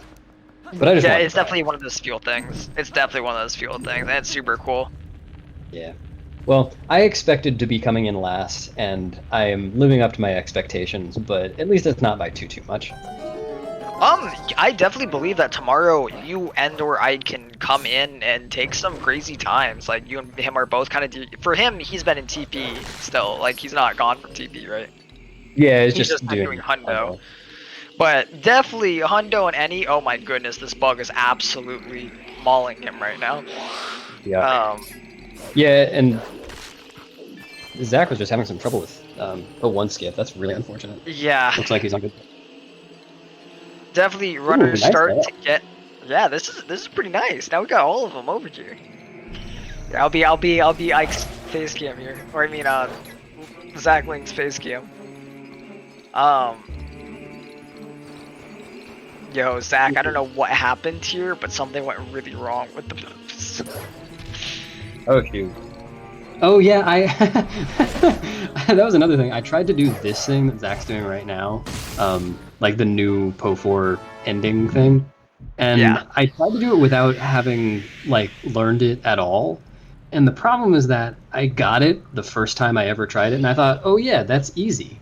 But I just it's definitely one of those fuel things. It's definitely one of those fuel things, and it's super cool. Yeah. Well, I expected to be coming in last, and I am living up to my expectations, but at least it's not by too much. I definitely believe that tomorrow you and/or I can come in and take some crazy times. Like, you and him are both kind of... For him, he's been in TP still. Like, he's not gone from TP, right? Yeah, he's just doing Hundo. But definitely, Hundo and Any, oh my goodness, this bug is absolutely mauling him right now. Yeah. Yeah, and Zach was just having some trouble with a 1 skip. That's really unfortunate. Yeah. Looks like he's on good. Definitely runners nice start setup. to get. Yeah, this is pretty nice. Now we got all of them over here. Yeah, I'll be Ike's face cam here, or I mean ZachLink's face cam. Yo, Zach, I don't know what happened here, but something went really wrong with the. Oh shoot. Oh yeah, that was another thing. I tried to do this thing that Zach's doing right now, like the new PO4 ending thing, and I tried to do it without having like learned it at all. And the problem is that I got it the first time I ever tried it, and I thought, oh yeah, that's easy.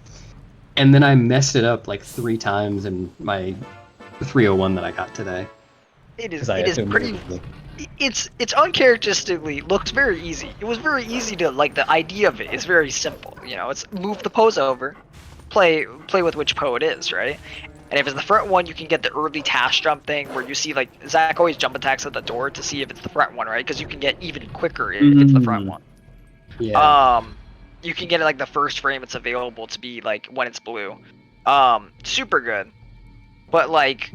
And then I messed it up like 3 times in my 301 that I got today. It is pretty. It's uncharacteristically looks very easy. It was very easy to like. The idea of it is very simple. You know, it's move the pose over, play with which po it is, right? And if it's the front one, you can get the early task jump thing where you see like Zach always jump attacks at the door to see if it's the front one, right? Because you can get even quicker if it's the front one. Yeah. You can get it like the first frame it's available to be like when it's blue. Super good. But like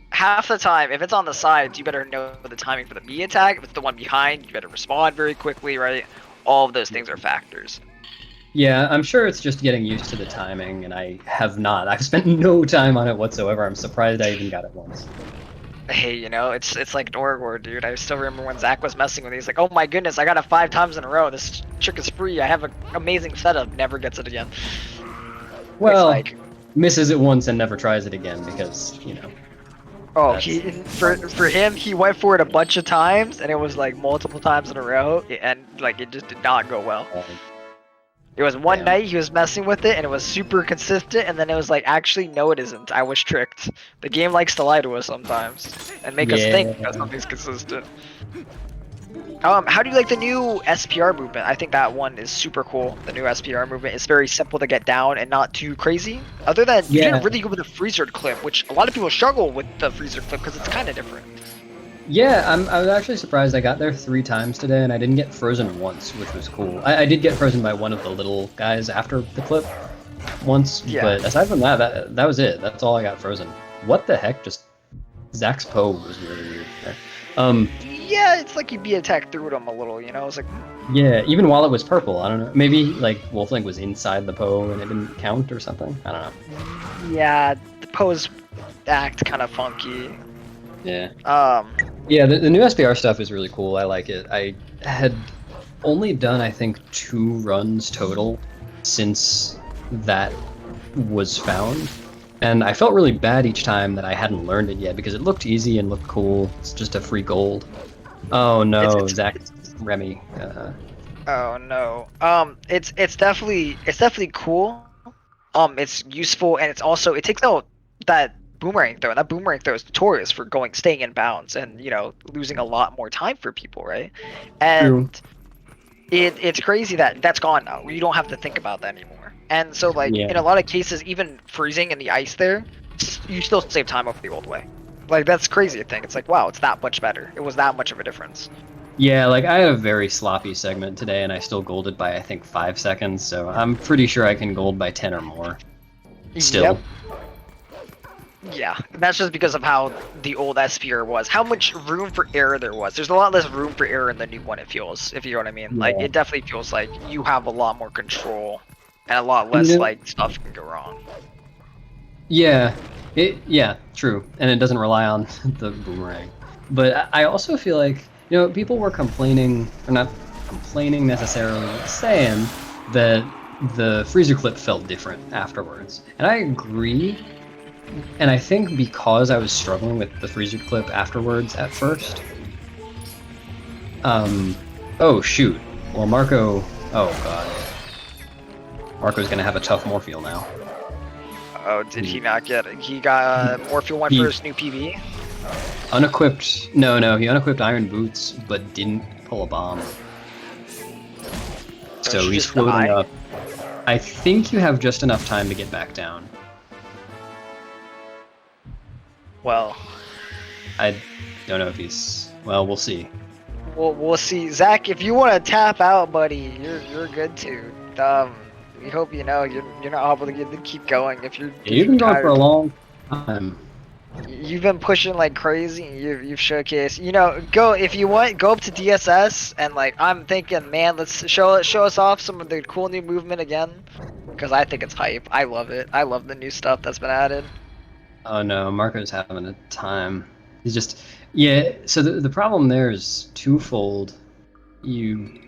half the time, if it's on the sides, you better know the timing for the B attack. If it's the one behind, you better respond very quickly, right? All of those things are factors. Yeah, I'm sure it's just getting used to the timing, and I have not. I've spent no time on it whatsoever. I'm surprised I even got it once. Hey, you know, it's like Norgor, dude. I still remember when Zach was messing with me. He's like, oh my goodness, I got it 5 times in a row. This trick is free. I have an amazing setup. Never gets it again. Well, like, misses it once and never tries it again because, you know. Oh, for him, he went for it a bunch of times, and it was like multiple times in a row, and like it just did not go well. It was one night he was messing with it, and it was super consistent, and then it was like, actually, no, it isn't. I was tricked. The game likes to lie to us sometimes, and make us think that something's consistent. How do you like the new SPR movement? I think that one is super cool. The new SPR movement is very simple to get down and not too crazy. Other than you didn't really go with the freezer clip, which a lot of people struggle with the freezer clip because it's kind of different. Yeah, I was actually surprised. I got there 3 times today, and I didn't get frozen once, which was cool. I did get frozen by one of the little guys after the clip once, but aside from that, that was it. That's all I got frozen. What the heck? Just Zach's Poe was really weird there. Yeah, it's like you be attacked through them a little, you know? It's like... Yeah, even while it was purple, I don't know. Maybe, like, Wolflink was inside the Poe and it didn't count or something? I don't know. Yeah, the pose act kind of funky. Yeah. Um, Yeah, the new SBR stuff is really cool. I like it. I had only done, I think, 2 runs total since that was found. And I felt really bad each time that I hadn't learned it yet because it looked easy and looked cool. It's just a free gold. Oh no, Zach, Remy. Oh no. It's definitely cool. It's useful, and it takes out that boomerang throw. And that boomerang throw is notorious for staying in bounds and losing a lot more time for people, right? And it's crazy that that's gone now. You don't have to think about that anymore. And so in a lot of cases, even freezing in the ice there, you still save time over the old way. Like that's crazy to think. It's like, wow, it's that much better. It was that much of a difference. Yeah, like I had a very sloppy segment today and I still golded by I think 5 seconds, so I'm pretty sure I can gold by 10 or more. Still. Yep. Yeah, and that's just because of how the old SPR was. How much room for error there was. There's a lot less room for error in the new one, it feels, if you know what I mean. Yeah. Like, it definitely feels like you have a lot more control and a lot less, stuff can go wrong. Yeah, true. And it doesn't rely on the boomerang. But I also feel like, people were complaining, or not complaining necessarily, saying that the freezer clip felt different afterwards. And I agree. And I think because I was struggling with the freezer clip afterwards at first. Oh shoot. Well, Marco. Oh god. Marco's gonna have a tough Morpheal now. Oh, did he not get it? He got Morpheal 1 for his new PV? Unequipped. No, he unequipped Iron Boots, but didn't pull a bomb. So he's floating up. I think you have just enough time to get back down. Well, I don't know if he's. Well, we'll see. We'll see. Zach, if you want to tap out, buddy, you're good too. We hope you're not obligated to keep going if you're. You've been going for a long time. You've been pushing like crazy. You've showcased. Go if you want. Go up to DSS and I'm thinking, man, let's show us off some of the cool new movement again, because I think it's hype. I love it. I love the new stuff that's been added. Oh no, Marco's having a time. He's just, so the problem there is twofold. You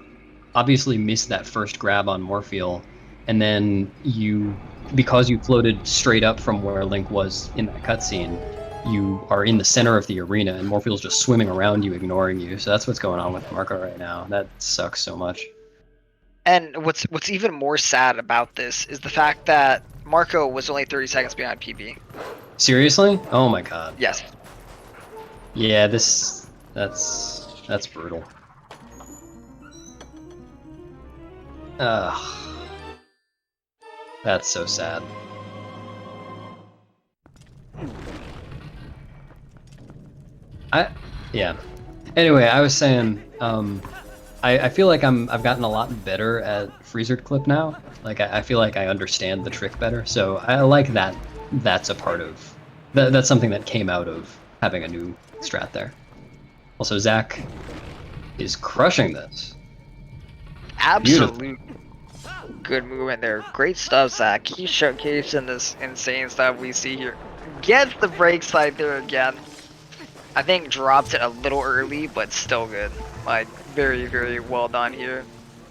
obviously missed that first grab on Morpheal, and then because you floated straight up from where Link was in that cutscene, you are in the center of the arena, and Morpheal's just swimming around you, ignoring you. So that's what's going on with Marco right now. That sucks so much. And what's even more sad about this is the fact that Marco was only 30 seconds behind PB. Seriously? Oh my god. Yes. Yeah, that's brutal. That's so sad. Anyway, I was saying, I feel like I've gotten a lot better at freezer clip now. Like I feel like I understand the trick better, so I like that. That's a part of that's something that came out of having a new strat there. Also, Zach is crushing this. Absolute good movement there. Great stuff, Zach. He's showcasing this insane stuff we see here. Gets the break slide there again. I think drops it a little early, but still good. Like, very, very well done here.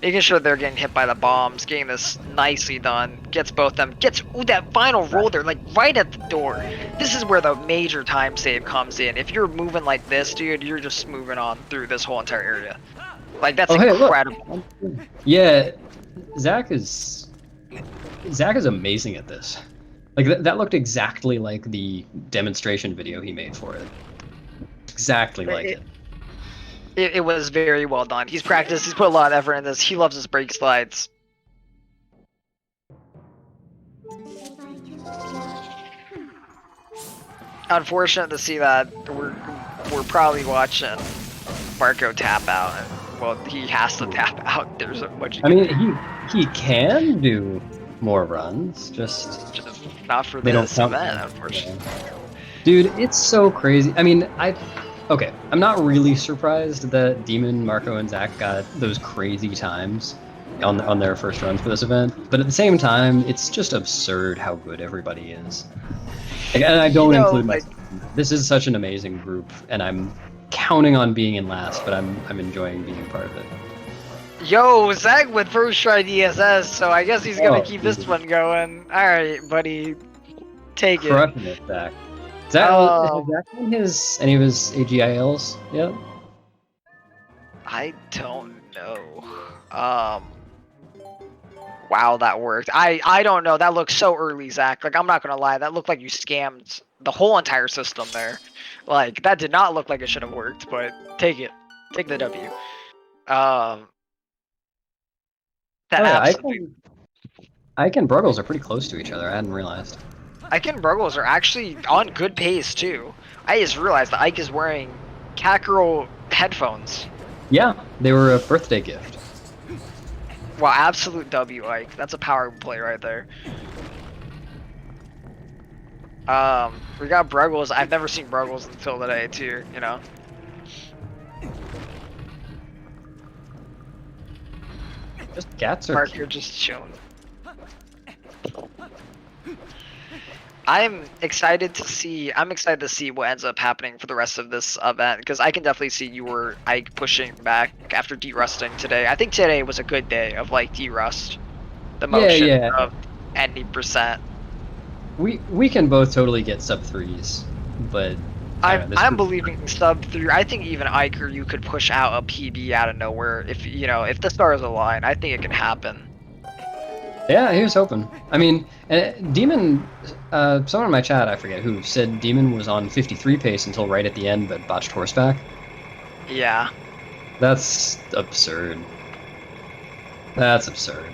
Making sure they're getting hit by the bombs, getting this nicely done. Gets both them. Gets that final roll there, like right at the door. This is where the major time save comes in. If you're moving like this, dude, you're just moving on through this whole entire area. Like, that's incredible. Yeah, Zach is amazing at this. Like that looked exactly like the demonstration video he made for it. Exactly like it. It was very well done. He's practiced. He's put a lot of effort in this. He loves his break slides. Unfortunate to see that we're probably watching Marco tap out. Well, he has to tap out. There's so much. I mean, he can do more runs, just not for this event, unfortunately. Dude, it's so crazy. I mean, okay, I'm not really surprised that Demon, Marco, and Zach got those crazy times on their first runs for this event, but at the same time, it's just absurd how good everybody is. And I don't You know, include like- myself. This is such an amazing group, and I'm counting on being in last, but I'm enjoying being part of it. Yo, Zach with first try DSS, so I guess he's gonna Oh, keep this dude. one going. Alright, buddy. Take it. Crushing it, Zach. Zach, has Zach done any of his AGILs yet? I don't know. Wow, that worked. I don't know. That looks so early, Zach. Like, I'm not gonna lie. That looked like you scammed the whole entire system there. Like, that did not look like it should have worked, but take it. Take the W. That absolutely... Ike and Bruggles are pretty close to each other. I hadn't realized. Ike and Bruggles are actually on good pace, too. I just realized that Ike is wearing Catgirl headphones. Yeah, they were a birthday gift. Wow, absolute W, Ike. That's a power play right there. We got Bruggles. I've never seen Bruggles until today, too, you know? Just cats are... Mark, you're just chilling. I'm excited to see what ends up happening for the rest of this event, because I can definitely see you were Ike pushing back after derusting today. I think today was a good day of like derust. The motion of any percent. We can both totally get sub 3s, but I'm believing sub 3. I think even Ike or you could push out a PB out of nowhere if if the stars align. I think it can happen. Yeah, he was hoping. I mean, Demon, someone in my chat, I forget who, said Demon was on 53 pace until right at the end, but botched horseback. Yeah. That's absurd. That's absurd.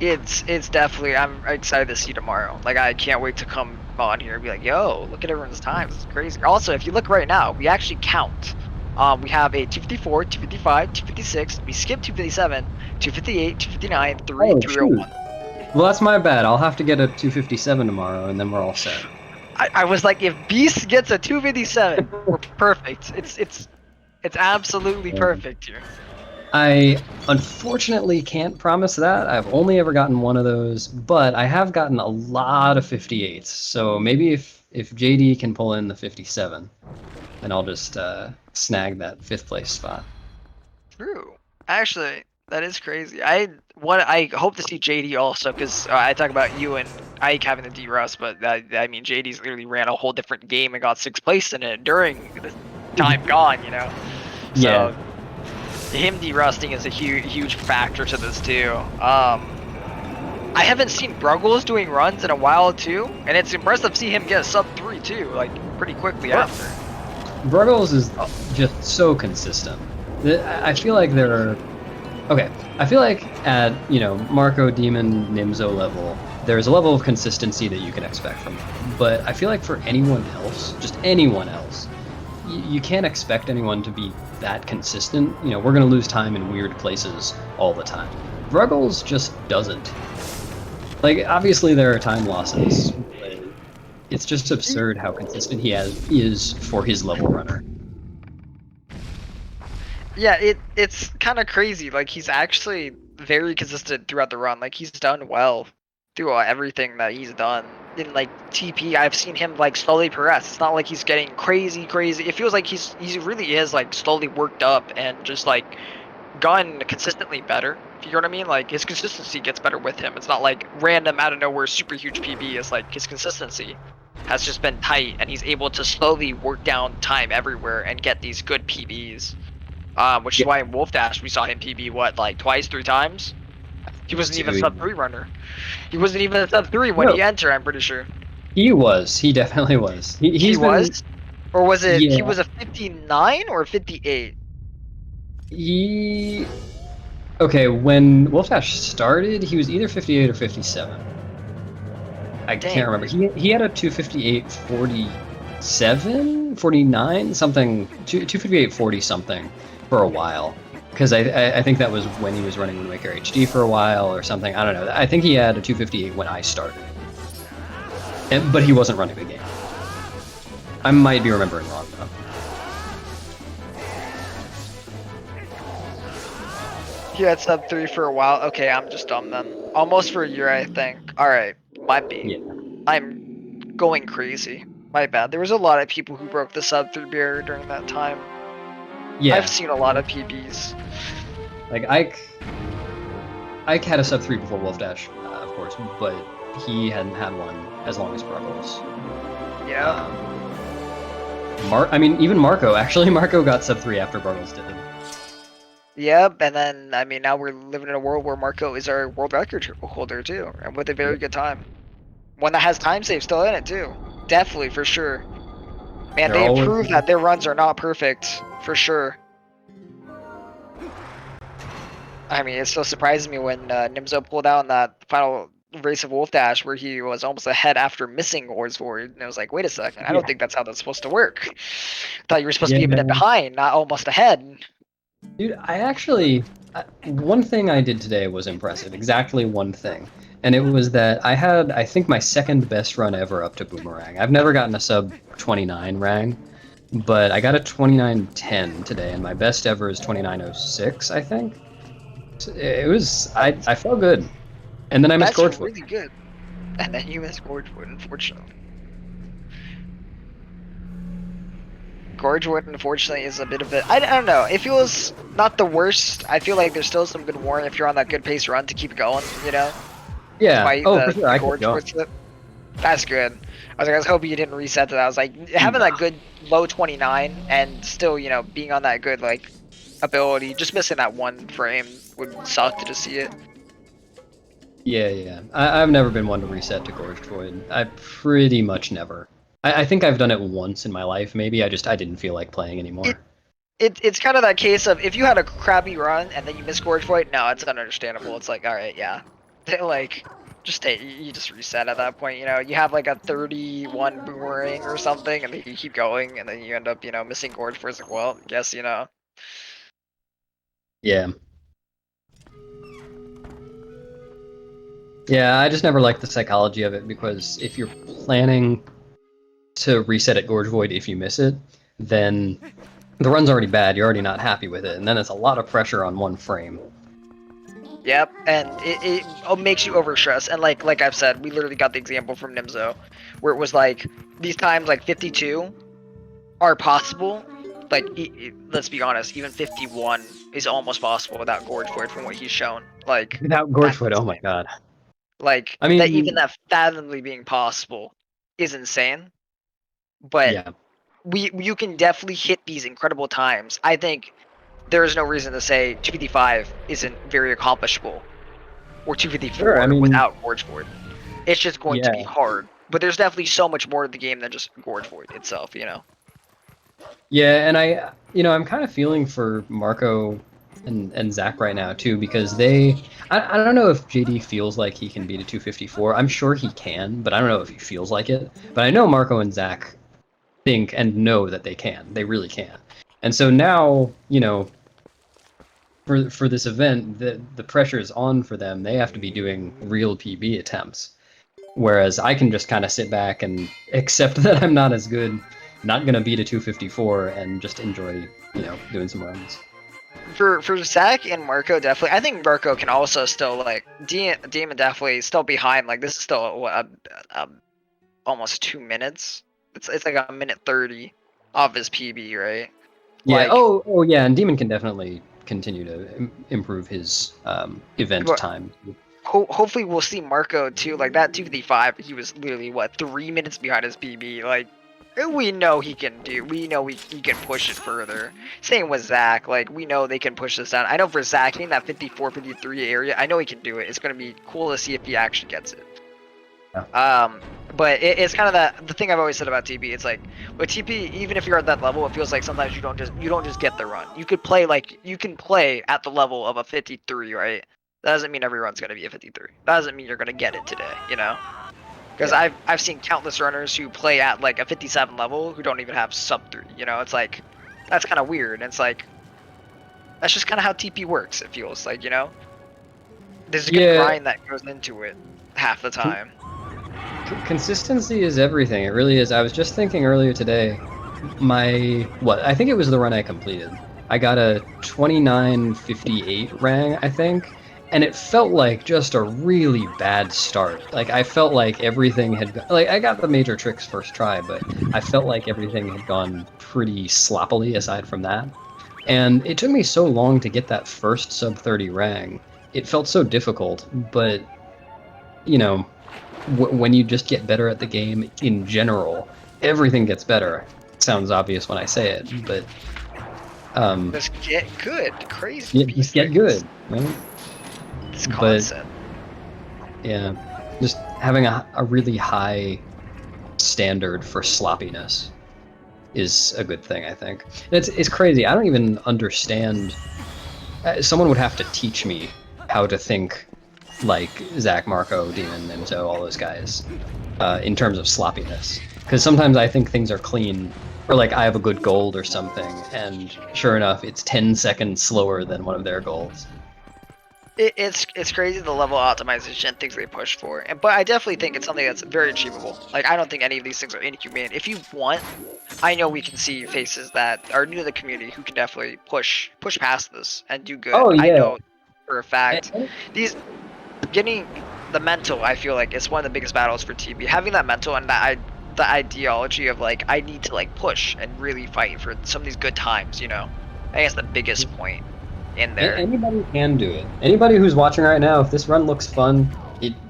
It's definitely, I'm excited to see tomorrow. Like, I can't wait to come on here and be like, yo, look at everyone's times. It's crazy. Also, if you look right now, we actually count. We have a 254, 255, 256, we skipped 257, 258, 259, 301. Well, that's my bad. I'll have to get a 257 tomorrow, and then we're all set. I was like, if Beast gets a 257, we're perfect. It's absolutely perfect here. I unfortunately can't promise that. I've only ever gotten one of those, but I have gotten a lot of 58s. So maybe if JD can pull in the 57, then I'll just snag that 5th place spot. True. Actually, that is crazy. I hope to see JD also, because I talk about you and Ike having the D-Rust, but I mean, JD's literally ran a whole different game and got 6th place in it during the time gone, you know? So, yeah. Him derusting is a huge factor to this too. I haven't seen Bruggles doing runs in a while too, and it's impressive to see him get a sub 3 too, like pretty quickly after. Bruggles is just so consistent. I feel like there are... Okay, I feel like at, Marco, Demon, Nimzo level, there's a level of consistency that you can expect from them. But I feel like for anyone else, just anyone else, you can't expect anyone to be that consistent. We're going to lose time in weird places all the time. Bruggles just doesn't. Like, obviously there are time losses, but it's just absurd how consistent he is for his level runner. Yeah, it's kind of crazy. Like, he's actually very consistent throughout the run. Like, he's done well through everything that he's done. In like TP, I've seen him like slowly progress. It's not like he's getting crazy. It feels like he really is like slowly worked up and just like gotten consistently better. If you know what I mean? Like, his consistency gets better with him. It's not like random out of nowhere super huge PB. It's like his consistency has just been tight, and he's able to slowly work down time everywhere and get these good PBs. Which is why in Wolf Dash we saw him PB what, like twice, 3 times? He wasn't even a sub 3 runner. He wasn't even a sub 3 when he entered, I'm pretty sure. He was. He definitely was. He was? Or was it, he was a 59 or 58? Okay, when Wolf Dash started, he was either 58 or 57. I can't remember. He had a 258 47, 49, something, 258 40 something for a while. Because I think that was when he was running Wind Waker HD for a while or something. I don't know. I think he had a 258 when I started. But he wasn't running the game. I might be remembering wrong, though. He had sub 3 for a while. Okay, I'm just dumb then. Almost for a year, I think. Alright, might be. Yeah. I'm going crazy. My bad. There was a lot of people who broke the sub 3 barrier during that time. Yeah. I've seen a lot of PBs. Like Ike had a sub 3 before Wolf Dash, of course, but he hadn't had one as long as Bruggles. Yeah. Even Marco. Actually, Marco got sub 3 after Bruggles did it. Yep, and then, I mean, now we're living in a world where Marco is our world record holder, too, and with a very good time. One that has time save still in it, too. Definitely, for sure. Man, they prove that their runs are not perfect, for sure. I mean, it still surprises me when Nimzo pulled out in that final race of Wolf Dash where he was almost ahead after missing Orsford, and I was like, wait a second, I don't think that's how that's supposed to work. I thought you were supposed to be a minute behind, not almost ahead. Dude, one thing I did today was impressive. Exactly one thing. And it was that I had, I think, my second best run ever up to Boomerang. I've never gotten a sub 29 rang, but I got a 29.10 today, and my best ever is 29.06, I think. It was, I felt good. And then I missed Gorgewood. That's really good. And then you missed Gorgewood, unfortunately. Gorgewood, unfortunately, is a bit of I don't know. It feels not the worst. I feel like there's still some good warning if you're on that good pace run to keep going, you know? Yeah. For sure. I kept going. That's good. I was hoping you didn't reset to that. I was like, having that good low 29 and still, you know, being on that good, like, ability, just missing that one frame would suck to just see it. Yeah. I've never been one to reset to Gorged Void. I pretty much never. I think I've done it once in my life, maybe. I didn't feel like playing anymore. It's kind of that case of, if you had a crappy run and then you miss Gorge Void, no, it's understandable. It's like, alright, yeah. Like, you just reset at that point, you know? You have like a 31 boomerang or something, and then you keep going, and then you end up, you know, missing Gorge Void. It's like, well, I guess, you know. Yeah. Yeah, I just never liked the psychology of it, because if you're planning to reset at Gorge Void if you miss it, then the run's already bad, you're already not happy with it, and then it's a lot of pressure on one frame. Yep, and it makes you overstress, and like I've said, we literally got the example from Nimzo, where it was like, these times like 52 are possible, like, let's be honest, even 51 is almost possible without Gorge Void from what he's shown. Like, without Gorge Void, oh my god. Like, I mean, even that fathomably being possible is insane. But yeah. you can definitely hit these incredible times. I think there is no reason to say 255 isn't very accomplishable, or 254 without Gorge Void. It's just going to be hard. But there's definitely so much more to the game than just Gorge Void itself, you know? Yeah, and I'm kind of feeling for Marco and Zach right now too, because I don't know if JD feels like he can beat a 254. I'm sure he can, but I don't know if he feels like it. But I know Marco and Zach think and know that they can. They really can. And so now, you know, for this event, the pressure is on for them. They have to be doing real PB attempts. Whereas I can just kind of sit back and accept that I'm not as good, not going to beat a 254, and just enjoy, you know, doing some runs. For Zach and Marco, definitely. I think Marco can also still, like, Demon definitely still behind. Like, this is still almost 2 minutes. It's like a minute 30 off his PB, right? Yeah. Like, oh yeah, and Demon can definitely continue to improve his event time. Hopefully we'll see Marco too. Like, that 255, he was literally 3 minutes behind his PB. Like, we know he can we know he can push it further. Same with Zach. Like, we know they can push this down. I know for Zach, in that 54, 53 area, I know he can do it. It's going to be cool to see if he actually gets it. Yeah. But it's kind of the thing I've always said about TP. It's like, with TP, even if you're at that level, it feels like sometimes you don't just get the run. You could play at the level of a 53, right? That doesn't mean every run's going to be a 53. That doesn't mean you're going to get it today, you know? Because I've seen countless runners who play at like a 57 level who don't even have sub 3, you know? It's like, that's kind of weird. It's like, that's just kind of how TP works, it feels like, you know? There's a good grind that goes into it half the time. Consistency is everything. It really is. I was just thinking earlier today, I think it was the run I completed. I got a 29.58 rang, I think, and it felt like just a really bad start. Like I felt like everything had like I got the major tricks first try, but I felt like everything had gone pretty sloppily aside from that. And it took me so long to get that first sub 30 rang. It felt so difficult, but you know, when you just get better at the game in general, everything gets better. It sounds obvious when I say it, but Just get good, crazy. yeah, just get good, right? This But concept. yeah, just having a really high standard for sloppiness is a good thing, I think. And it's crazy. I don't even understand. Someone would have to teach me how to think like Zach, Marco, Demon, Nimzo, all those guys, in terms of sloppiness. Because sometimes I think things are clean, or like I have a good gold or something, and sure enough, it's 10 seconds slower than one of their golds. It's crazy the level of optimization and things they push for, but I definitely think it's something that's very achievable. Like I don't think any of these things are inhumane. If you want, I know we can see faces that are new to the community who can definitely push past this and do good. Oh, I yeah. know for a fact. These getting the mental, I feel like it's one of the biggest battles for TB. Having that mental and the ideology of like I need to like push and really fight for some of these good times. You know, I think that's the biggest point in there. Anybody can do it. Anybody who's watching right now, if this run looks fun,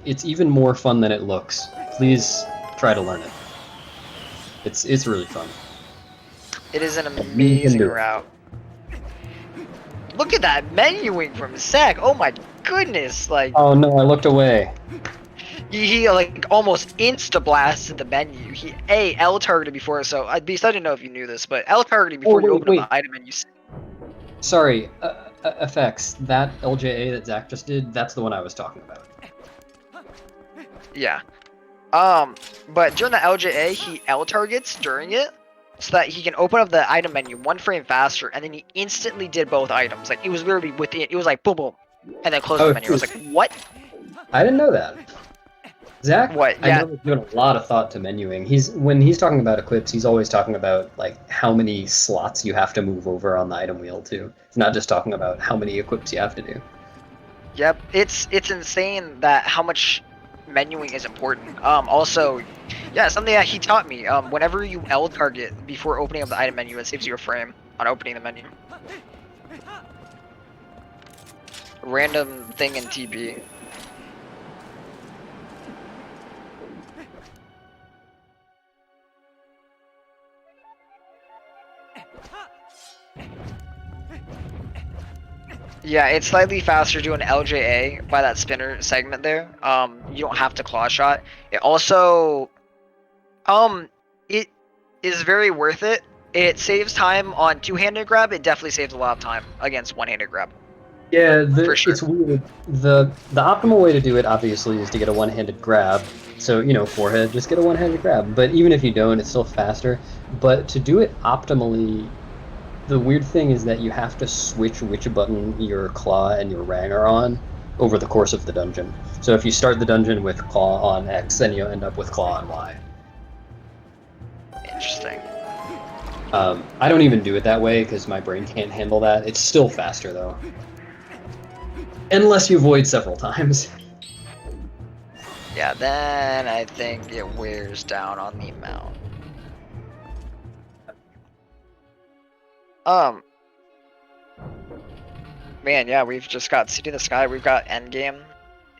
it's even more fun than it looks. Please try to learn it. It's really fun. It is an amazing route. Look at that menuing from Zach. Oh my goodness! Like, Oh no, I looked away. he like almost insta blasted the menu. He L targeted before, so I didn't know if you knew this, but L targeted before you open up the item menu. Sorry, FX, that LJA that Zach just did, that's the one I was talking about. Yeah. But during the LJA, he L targets during it, so that he can open up the item menu 1 frame faster, and then he instantly did both items. Like, it was literally within, it was like boom boom, and then closed the menu. I was like, what? I didn't know that. Zach, What? I know he's given a lot of thought to menuing. When he's talking about equips, he's always talking about like how many slots you have to move over on the item wheel too. He's not just talking about how many equips you have to do. Yep, it's insane that how much menuing is important. Also, yeah, something that he taught me. Whenever you L target before opening up the item menu, it saves you a frame on opening the menu. Random thing in TB. Yeah, it's slightly faster doing LJA by that spinner segment there. You don't have to claw shot. It also, it is very worth it. It saves time on two-handed grab. It definitely saves a lot of time against one-handed grab. Yeah, For sure. It's weird. The optimal way to do it obviously is to get a one-handed grab. So, you know, forehead, just get a one-handed grab. But even if you don't, it's still faster. But to do it optimally, the weird thing is that you have to switch which button your claw and your rang are on over the course of the dungeon. So if you start the dungeon with claw on X, then you'll end up with claw on Y. Interesting. I don't even do it that way because my brain can't handle that. It's still faster though. Unless you void several times. Yeah, then I think it wears down on the amount. Man, yeah, we've just got City in the Sky, we've got Endgame,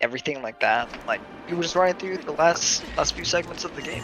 everything like that. Like, we were just running through the last few segments of the game.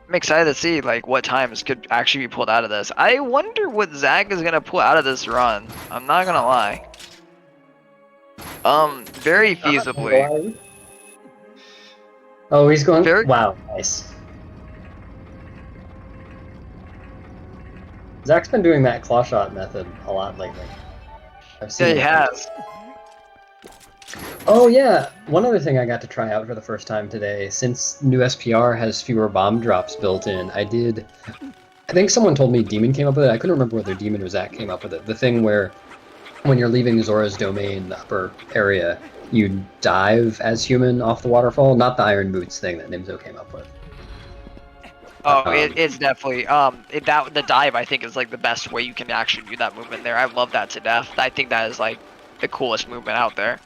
I'm excited to see like what times could actually be pulled out of this. I wonder what Zach is gonna pull out of this run. I'm not gonna lie. Very feasibly. Oh, he's going. Wow, nice. Zach's been doing that claw shot method a lot lately. I've seen Yeah, he it. has. Oh yeah, one other thing I got to try out for the first time today, since new SPR has fewer bomb drops built in, I think someone told me Demon came up with it. I couldn't remember whether Demon or Zach came up with it. The thing where when you're leaving Zora's domain, the upper area, you dive as human off the waterfall, not the Iron Boots thing that Nimzo came up with. Oh, it's definitely the dive I think is like the best way you can actually do that movement there. I love that to death. I think that is like the coolest movement out there.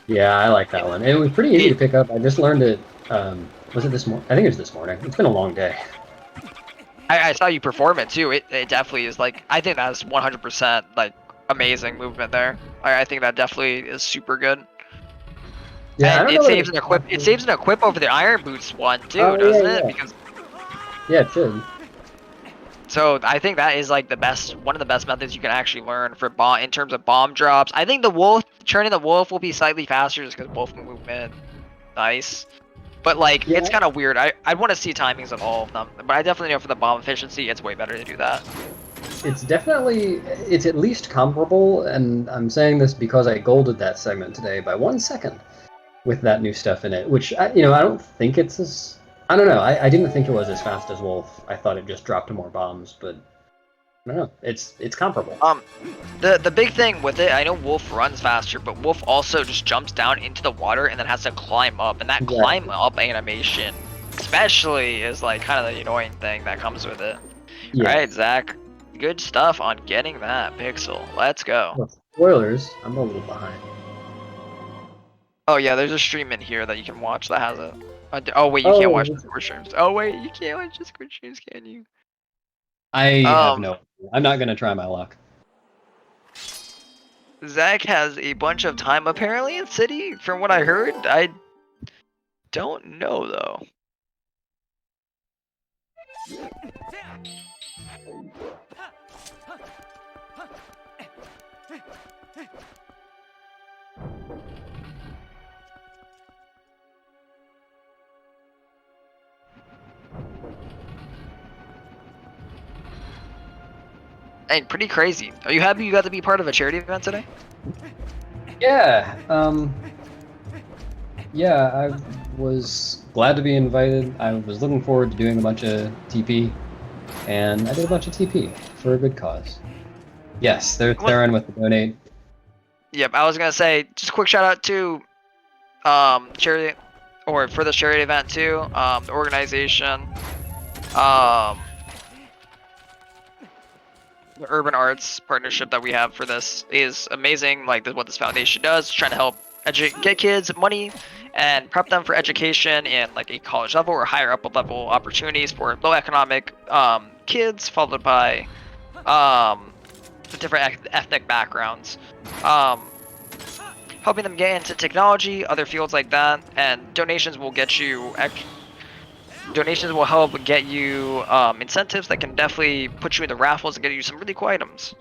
Yeah, I like that one. It was pretty easy to pick up. I just learned it. Was it this morning? I think it was this morning. It's been a long day. I saw you perform it too. It definitely is like, I think that's 100% like amazing movement there. I think that definitely is super good. Yeah, and it saves an equip. It saves an equip over the Iron Boots one too, doesn't it? Because yeah, it should. so I think that is like one of the best methods you can actually learn for in terms of bomb drops. I think the wolf turning the wolf will be slightly faster just because wolf movement, nice. But like it's kind of weird. I'd want to see timings of all of them. But I definitely know for the bomb efficiency, it's way better to do that. It's at least comparable, and I'm saying this because I golded that segment today by 1 second with that new stuff in it, which I don't think it's as, I don't know, I didn't think it was as fast as Wolf. I thought it just dropped more bombs, but I don't know, it's comparable. The big thing with it, I know Wolf runs faster, but Wolf also just jumps down into the water and then has to climb up, and that climb up animation especially is like kind of the annoying thing that comes with it. Yeah. Alright, Zach, good stuff on getting that pixel. Let's go. Well, spoilers, I'm a little behind. Oh yeah, there's a stream in here that you can watch that has a oh wait, you can't watch Discord streams. Oh wait, you can't watch Discord streams, can you? I have no. I'm not gonna try my luck. Zach has a bunch of time apparently in City, from what I heard. I don't know though. And pretty crazy. Are you happy you got to be part of a charity event today? Yeah, yeah, I was glad to be invited. I was looking forward to doing a bunch of TP, and I did a bunch of TP for a good cause. Yes, they're in with the donate. Yep, I was gonna say just a quick shout out to charity, or for this charity event too. The organization, the Urban Arts partnership that we have for this is amazing. Like what this foundation does, trying to help get kids money and prep them for education in like a college level or higher up level opportunities for low economic kids, followed by different ethnic backgrounds. Helping them get into technology, other fields like that, and donations will get you. Donations will help get you incentives that can definitely put you in the raffles and get you some really cool items.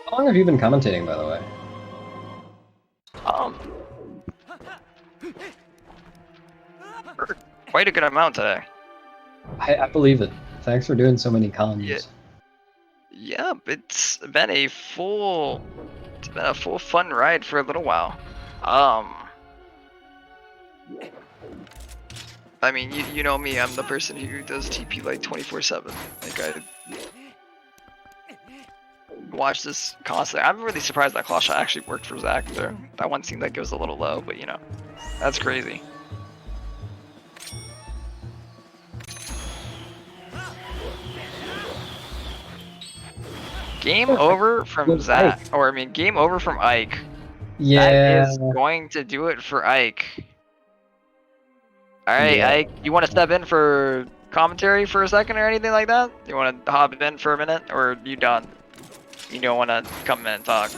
How long have you been commentating, by the way? For quite a good amount today. I believe it. Thanks for doing so many cons. Yeah. Yep, it's been a full fun ride for a little while. I mean, you know me, I'm the person who does TP like 24/7. Like I watch this constantly. I'm really surprised that claw shot actually worked for Zach there. That one seemed like it was a little low, but you know, that's crazy. Game over from Zach, or I mean, game over from Ike. Yeah. That is going to do it for Ike. Alright, Yeah. Ike, you want to step in for commentary for a second or anything like that? You want to hop in for a minute, or are you done? You don't want to come in and talk.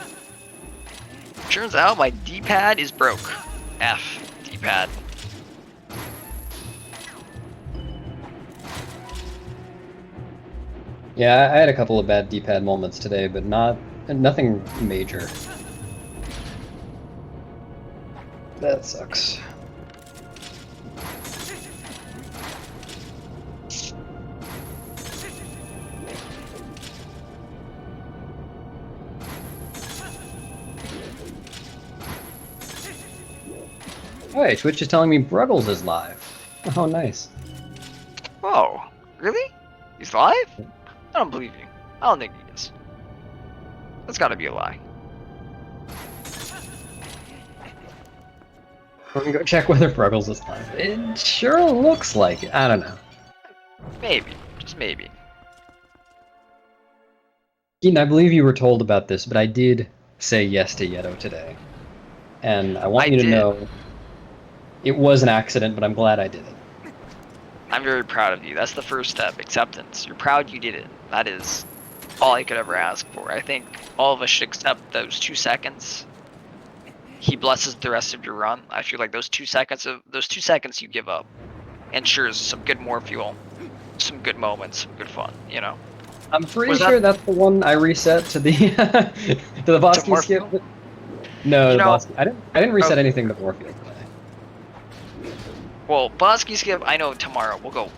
Turns out my D-pad is broke. F, D-pad. Yeah, I had a couple of bad D-pad moments today, but nothing major. That sucks. Oh, hey, Twitch is telling me Bruggles is live. Oh, nice. Whoa, really? He's live? I don't believe you. I don't think he is. That's gotta be a lie. We can go check whether Bruggles is live. It sure looks like it. I don't know. Maybe. Just maybe. Keaton, I believe you were told about this, but I did say yes to Yeto today. And I want you to know it was an accident, but I'm glad I did it. I'm very proud of you. That's the first step, acceptance. You're proud you did it. That is all I could ever ask for. I think all of us should accept those 2 seconds. He blesses the rest of your run. I feel like those 2 seconds you give up ensures some good more fuel, some good moments, some good fun, you know. I'm pretty sure that's the one I reset to the to the Bosky skip. But... No, the Bosky. I didn't reset anything to Morpheus. Well, Bosky skip, I know tomorrow will go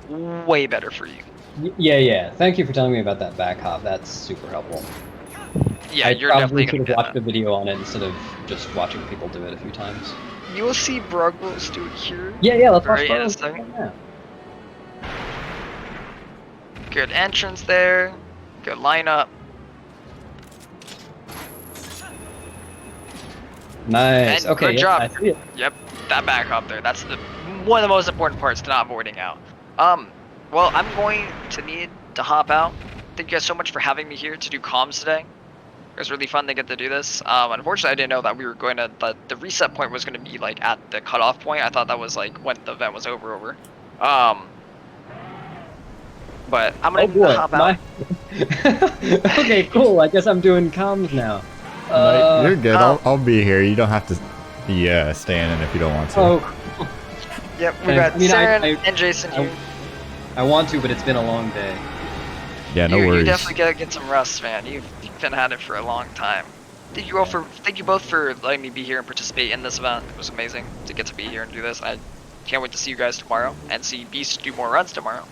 way better for you. Yeah. Thank you for telling me about that back hop. That's super helpful. Yeah, you're definitely gonna watch the video on it instead of just watching people do it a few times. You will see Bruggles do it here. Yeah, let's watch Bruggles. Good entrance there. Good lineup. Nice. And okay. Good job. I see it. Yep, that back up there. That's one of the most important parts to not voiding out. Well, I'm going to need to hop out. Thank you guys so much for having me here to do comms today. It was really fun to get to do this. Unfortunately, I didn't know that we were going to, the reset point was going to be like at the cutoff point. I thought that was like when the event was over. But I'm going to hop out. Okay, cool. I guess I'm doing comms now. You're good. I'll be here. You don't have to be staying in if you don't want to. Oh, cool. Yep, we got Saren and Jason here. I want to, but it's been a long day. Yeah, no worries. You definitely gotta get some rest, man. You've been at it for a long time. Thank you both for letting me be here and participate in this event. It was amazing to get to be here and do this. I can't wait to see you guys tomorrow and see Beast do more runs tomorrow.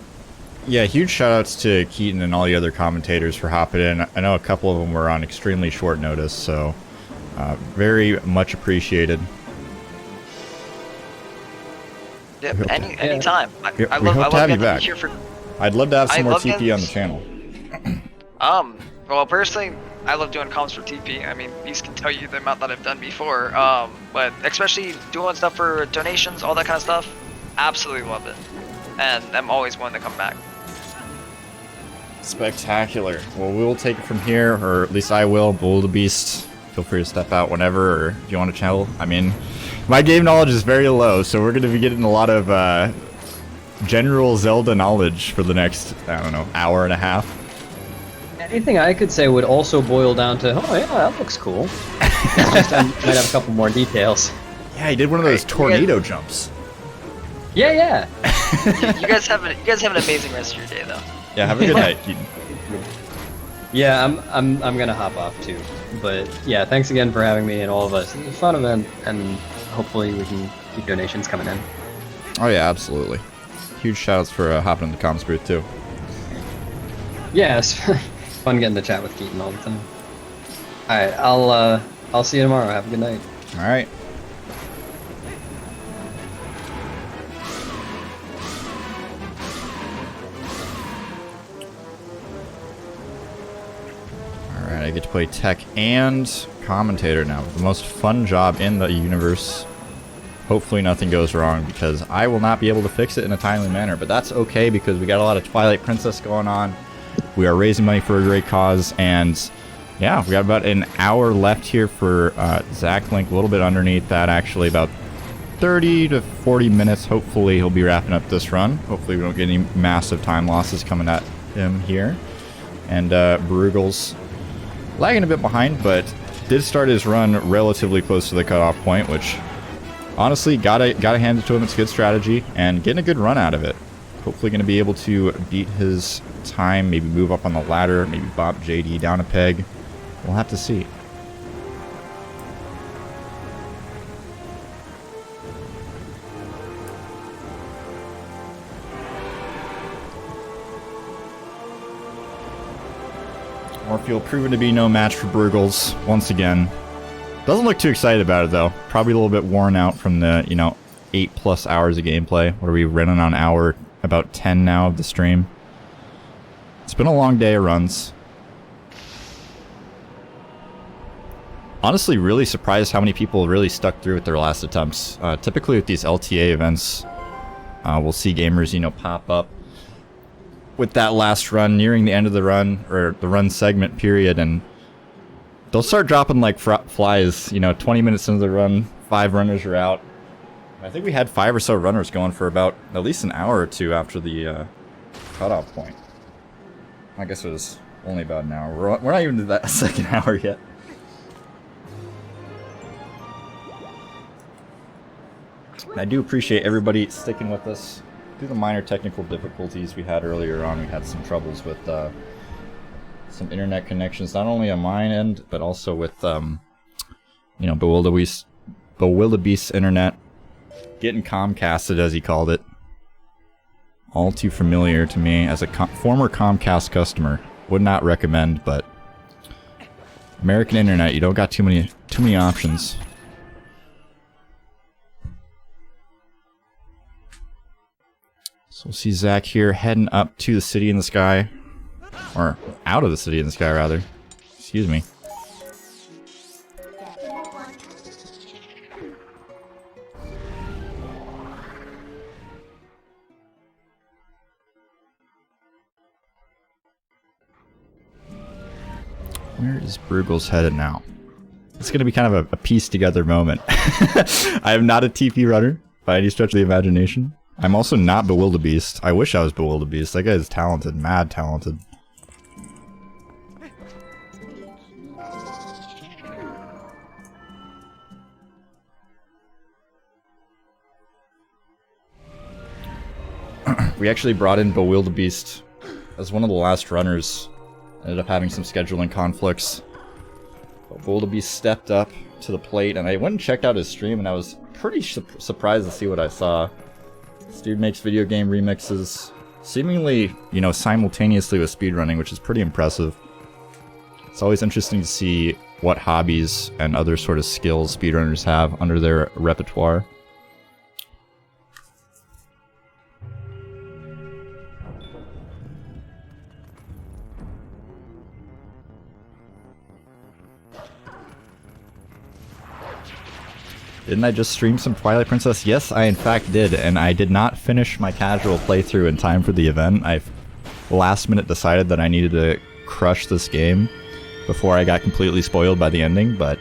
Yeah, huge shout outs to Keaton and all the other commentators for hopping in. I know a couple of them were on extremely short notice, so very much appreciated. Yep, anytime. We hope to have you back. I'd love to have some more TP on the channel. Well, personally, I love doing comms for TP. I mean, Beast can tell you the amount that I've done before. But especially doing stuff for donations, all that kind of stuff, absolutely love it. And I'm always willing to come back. Spectacular. Well, we will take it from here, or at least I will. Bewildebeest, feel free to step out whenever, or if you want to chill. I mean, my game knowledge is very low, so we're going to be getting a lot of general Zelda knowledge for the next, I don't know, hour and a half. Anything I could say would also boil down to, oh yeah, that looks cool. It's just I might have a couple more details. Yeah, he did one of those tornado jumps. Yeah. you guys have an amazing rest of your day, though. Yeah, have a good night, Keaton. Yeah, I'm gonna hop off too. But yeah, thanks again for having me and all of us. It was a fun event, and hopefully we can keep donations coming in. Oh yeah, absolutely. Huge shoutouts for hopping in the comms booth too. Yeah, it's fun getting to chat with Keaton all the time. Alright, I'll see you tomorrow. Have a good night. Alright. Alright, I get to play tech and commentator now. The most fun job in the universe. Hopefully nothing goes wrong, because I will not be able to fix it in a timely manner. But that's okay, because we got a lot of Twilight Princess going on. We are raising money for a great cause, and yeah, we got about an hour left here for ZachLink, a little bit underneath that actually, about 30 to 40 minutes. Hopefully he'll be wrapping up this run. Hopefully we don't get any massive time losses coming at him here. And Bruggles lagging a bit behind, but did start his run relatively close to the cutoff point, which honestly gotta hand it to him. It's a good strategy and getting a good run out of it. Hopefully going to be able to beat his time, maybe move up on the ladder, maybe bop JD down a peg. We'll have to see. Morpheus proven to be no match for Bruggles once again. Doesn't look too excited about it though. Probably a little bit worn out from the, 8+ hours of gameplay. What are we running on hour about 10 now of the stream? It's been a long day of runs. Honestly, really surprised how many people really stuck through with their last attempts. Typically with these LTA events, we'll see gamers, you know, pop up with that last run, nearing the end of the run, or the run segment period, and they'll start dropping like flies, you know, 20 minutes into the run, 5 runners are out. I think we had 5 or so runners going for about at least an hour or two after the cutoff point. I guess it was only about an hour. We're not even to that second hour yet. I do appreciate everybody sticking with us through the minor technical difficulties we had earlier on. We had some troubles with some internet connections, not only on my end, but also with you know, Bewildebeest's internet. Getting Comcasted, as he called it. All too familiar to me as a former Comcast customer. Would not recommend, but American internet, you don't got too many options. So we'll see Zach here heading up to the city in the sky. Or out of the city in the sky, rather. Excuse me. Where is Bruggles headed now? It's going to be kind of a piece together moment. I am not a TP runner by any stretch of the imagination. I'm also not Bewildebeest. I wish I was Bewildebeest. That guy is talented, mad talented. We actually brought in Bewildebeest as one of the last runners. Ended up having some scheduling conflicts. But Bewildebeest stepped up to the plate, and I went and checked out his stream, and I was pretty surprised to see what I saw. This dude makes video game remixes, seemingly, you know, simultaneously with speedrunning, which is pretty impressive. It's always interesting to see what hobbies and other sort of skills speedrunners have under their repertoire. Didn't I just stream some Twilight Princess? Yes, I in fact did, and I did not finish my casual playthrough in time for the event. I last minute decided that I needed to crush this game before I got completely spoiled by the ending, but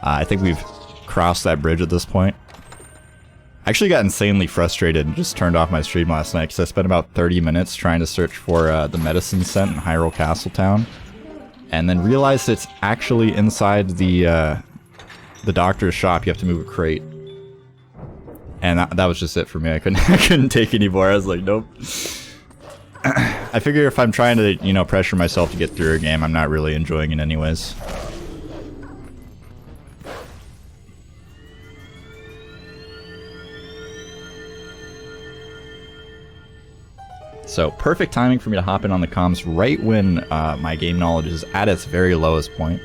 I think we've crossed that bridge at this point. I actually got insanely frustrated and just turned off my stream last night because I spent about 30 minutes trying to search for the medicine scent in Hyrule Castletown, and then realized it's actually inside the doctor's shop. You have to move a crate, and that was just it for me. I couldn't take anymore. I was like, nope. I figure if I'm trying to, you know, pressure myself to get through a game, I'm not really enjoying it anyways. So perfect timing for me to hop in on the comms right when my game knowledge is at its very lowest point.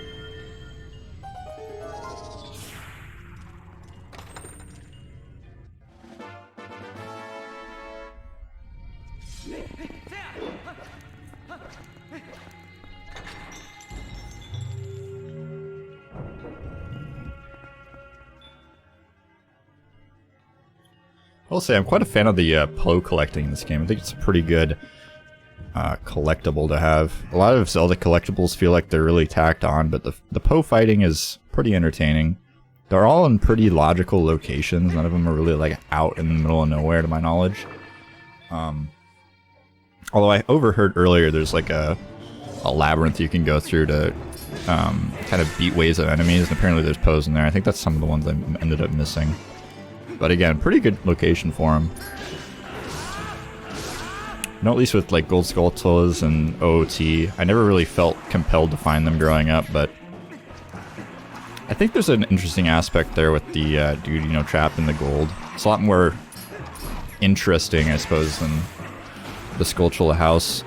I will say I'm quite a fan of the Poe collecting in this game. I think it's a pretty good collectible to have. A lot of Zelda collectibles feel like they're really tacked on, but the Poe fighting is pretty entertaining. They're all in pretty logical locations. None of them are really like out in the middle of nowhere to my knowledge. Although I overheard earlier there's like a labyrinth you can go through to kind of beat waves of enemies, and apparently there's Poes in there. I think that's some of the ones I ended up missing. But again, pretty good location for him. At least with like Gold Skulltulas and OOT, I never really felt compelled to find them growing up, but I think there's an interesting aspect there with the dude, you know, trapped in the gold. It's a lot more interesting, I suppose, than the Skulltula house.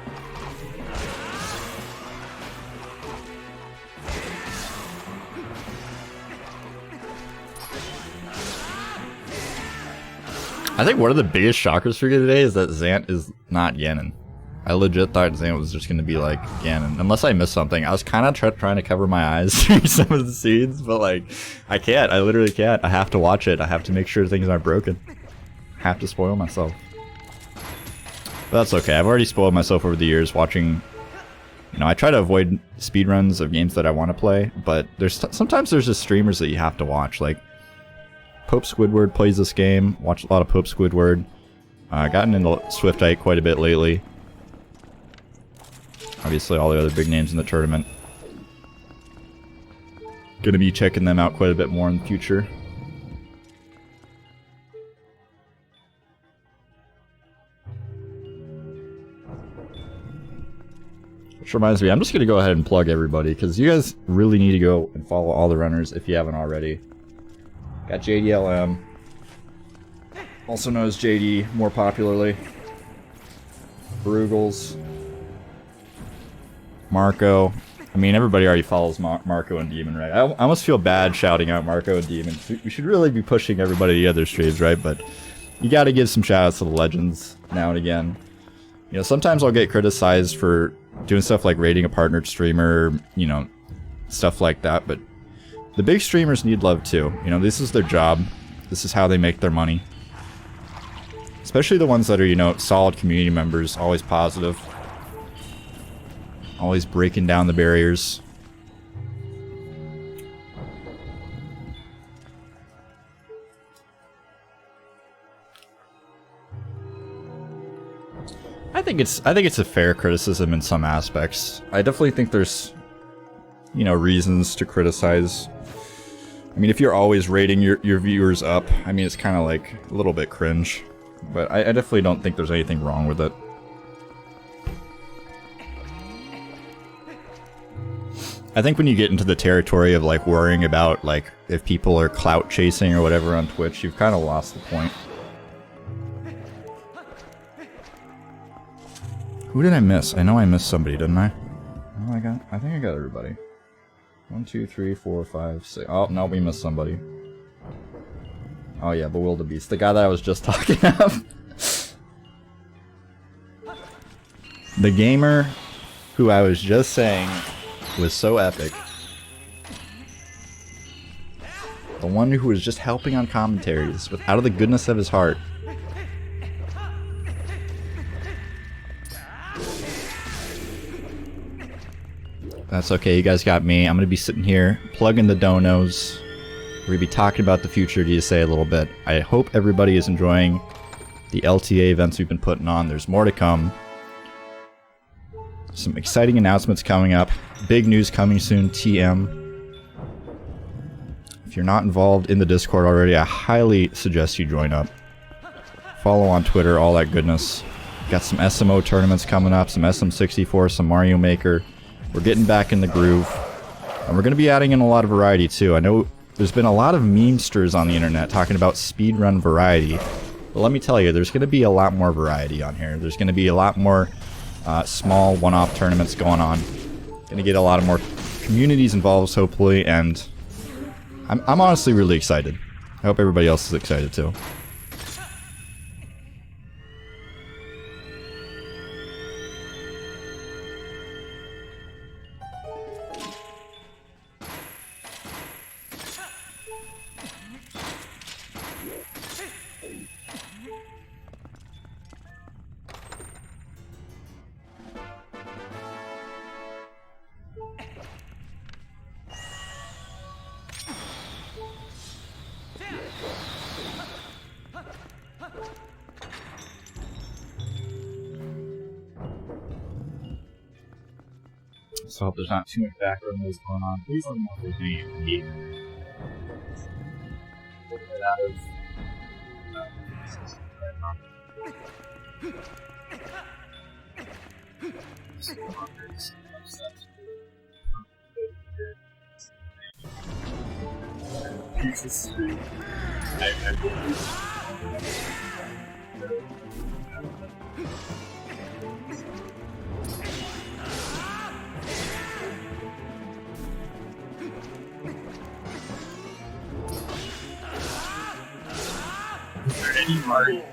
I think one of the biggest shockers for you today is that Zant is not Ganon. I legit thought Zant was just going to be like Ganon. Unless I missed something. I was kind of trying to cover my eyes through some of the scenes, but like, I can't. I literally can't. I have to watch it. I have to make sure things aren't broken. I have to spoil myself. But that's okay. I've already spoiled myself over the years watching... You know, I try to avoid speedruns of games that I want to play, but sometimes there's just streamers that you have to watch. Like, Pope Squidward plays this game. Watched a lot of Pope Squidward. Gotten into Swiftike quite a bit lately. Obviously, all the other big names in the tournament. Gonna be checking them out quite a bit more in the future. Which reminds me, I'm just gonna go ahead and plug everybody, because you guys really need to go and follow all the runners if you haven't already. Got JDLM, also known as JD, more popularly. Bruggles. Marco. I mean, everybody already follows Marco and Demon, right? I almost feel bad shouting out Marco and Demon. We should really be pushing everybody to the other streams, right? But you gotta give some shoutouts to the legends now and again. You know, sometimes I'll get criticized for doing stuff like rating a partnered streamer, you know, stuff like that, but the big streamers need love too. You know, this is their job. This is how they make their money. Especially the ones that are, you know, solid community members, always positive. Always breaking down the barriers. I think it's a fair criticism in some aspects. I definitely think there's, you know, reasons to criticize. I mean, if you're always rating your viewers up, I mean, it's kind of like a little bit cringe. But I definitely don't think there's anything wrong with it. I think when you get into the territory of like worrying about like if people are clout chasing or whatever on Twitch, you've kind of lost the point. Who did I miss? I know I missed somebody, didn't I? Oh, I think I got everybody. 1, 2, 3, 4, 5, 6. Oh, no, we missed somebody. Oh yeah, Bewildebeest, the guy that I was just talking of. The gamer who I was just saying was so epic. The one who was just helping on commentaries out of the goodness of his heart. That's okay, you guys got me. I'm gonna be sitting here plugging the donos. We're gonna be talking about the future GSA a little bit. I hope everybody is enjoying the LTA events we've been putting on. There's more to come. Some exciting announcements coming up. Big news coming soon, TM. If you're not involved in the Discord already, I highly suggest you join up. Follow on Twitter, all that goodness. Got some SMO tournaments coming up, some SM64, some Mario Maker. We're getting back in the groove. And we're going to be adding in a lot of variety too. I know there's been a lot of memesters on the internet talking about speedrun variety. But let me tell you, there's going to be a lot more variety on here. There's going to be a lot more small one-off tournaments going on. Going to get a lot of more communities involved, hopefully, and I'm honestly really excited. I hope everybody else is excited too. So I hope there's not too much background noise going on. Please let me know if there's any need. Is there any margin.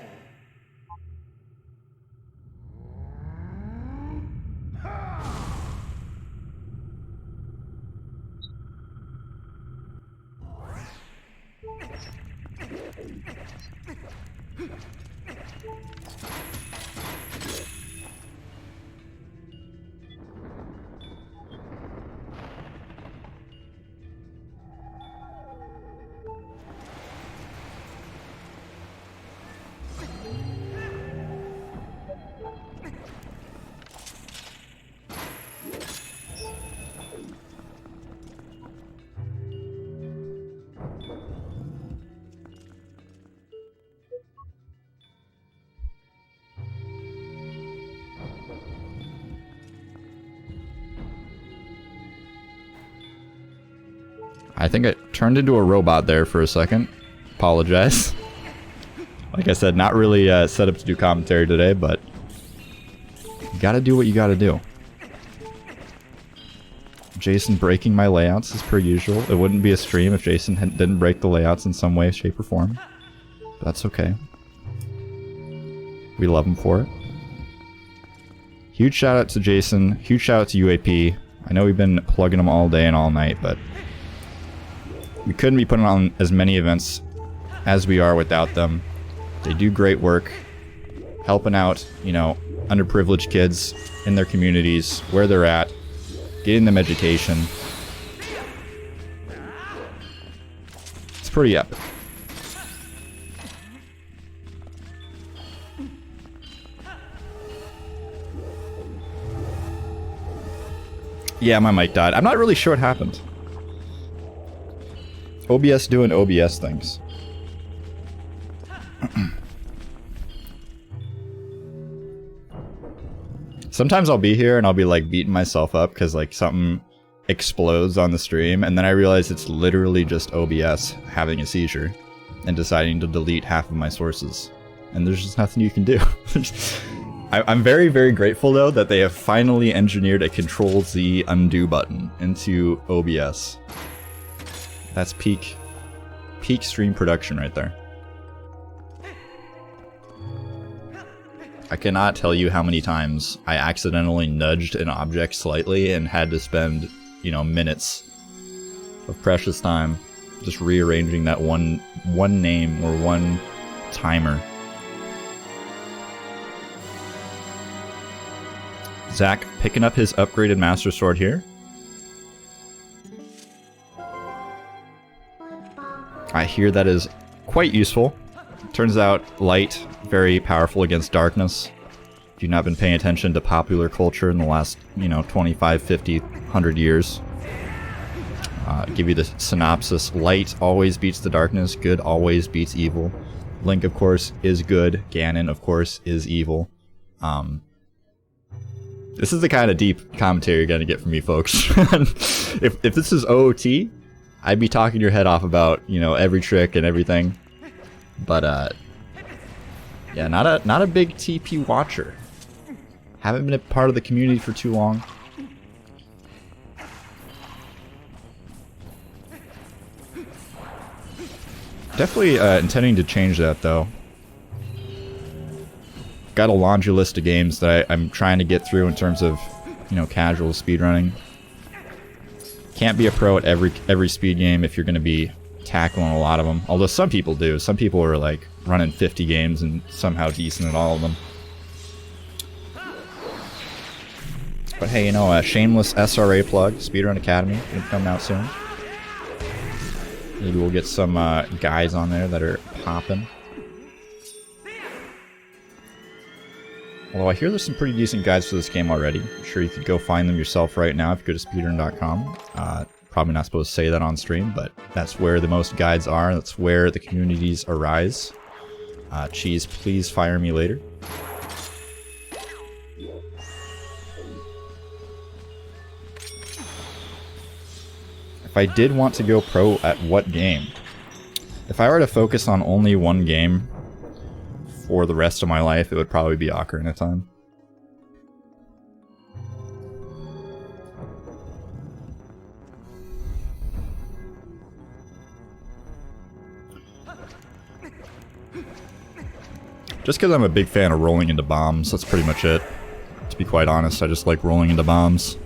I think I turned into a robot there for a second. Apologize. Like I said, not really set up to do commentary today, but you gotta do what you gotta do. Jason breaking my layouts as per usual. It wouldn't be a stream if Jason didn't break the layouts in some way, shape, or form. But that's okay. We love him for it. Huge shout out to Jason. Huge shout out to UAP. I know we've been plugging them all day and all night, but we couldn't be putting on as many events as we are without them. They do great work, helping out, you know, underprivileged kids in their communities, where they're at, getting them education. It's pretty epic. Yeah, my mic died. I'm not really sure what happened. OBS doing OBS things. Sometimes I'll be here and I'll be like beating myself up because like something explodes on the stream, and then I realize it's literally just OBS having a seizure and deciding to delete half of my sources. And there's just nothing you can do. I'm very, very grateful though that they have finally engineered a Control-Z undo button into OBS. That's peak stream production right there. I cannot tell you how many times I accidentally nudged an object slightly and had to spend, you know, minutes of precious time just rearranging that one name or one timer. Zach picking up his upgraded Master Sword here. I hear that is quite useful. Turns out light, very powerful against darkness. If you've not been paying attention to popular culture in the last, you know, 25, 50, 100 years. Give you the synopsis. Light always beats the darkness. Good always beats evil. Link, of course, is good. Ganon, of course, is evil. This is the kind of deep commentary you're gonna get from me, folks. if this is OOT, I'd be talking your head off about, you know, every trick and everything. But yeah, not a big TP watcher. Haven't been a part of the community for too long. Definitely intending to change that though. Got a laundry list of games that I'm trying to get through in terms of, you know, casual speedrunning. Can't be a pro at every speed game if you're going to be tackling a lot of them. Although some people do. Some people are like running 50 games and somehow decent at all of them. But hey, you know, a shameless SRA plug, Speedrun Academy, gonna come out soon. Maybe we'll get some guys on there that are popping. Although I hear there's some pretty decent guides for this game already. I'm sure you could go find them yourself right now if you go to speedrun.com. Probably not supposed to say that on stream, but that's where the most guides are. That's where the communities arise. Cheese, please fire me later. If I did want to go pro at what game? If I were to focus on only one game for the rest of my life, it would probably be Ocarina of Time. Just because I'm a big fan of rolling into bombs, that's pretty much it. To be quite honest, I just like rolling into bombs.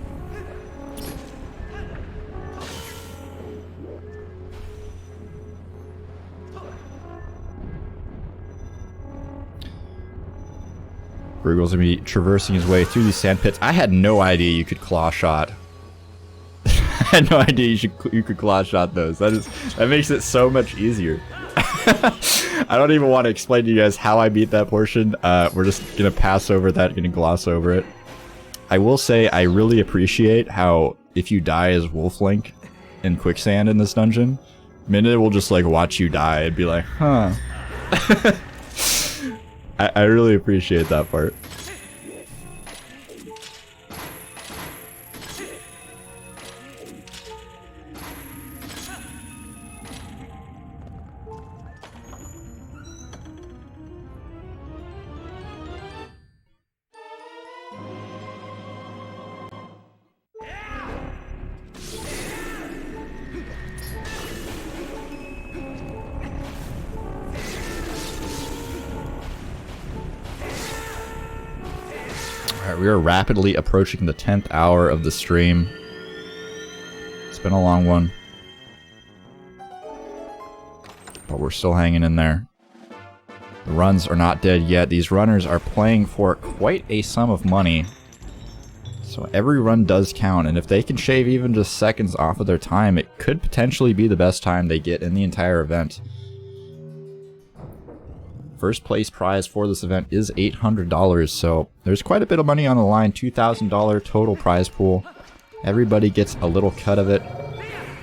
Bruggles gonna be traversing his way through these sand pits. I had no idea you could claw shot. I had no idea you could claw shot those. That makes it so much easier. I don't even want to explain to you guys how I beat that portion. We're just gonna pass over that, gonna gloss over it. I will say I really appreciate how if you die as Wolf Link in quicksand in this dungeon, Minute will just like watch you die and be like, huh. I really appreciate that part. Alright, we are rapidly approaching the 10th hour of the stream. It's been a long one. But we're still hanging in there. The runs are not dead yet. These runners are playing for quite a sum of money. So every run does count, and if they can shave even just seconds off of their time, it could potentially be the best time they get in the entire event. First place prize for this event is $800, so there's quite a bit of money on the line. $2,000 total prize pool. Everybody gets a little cut of it.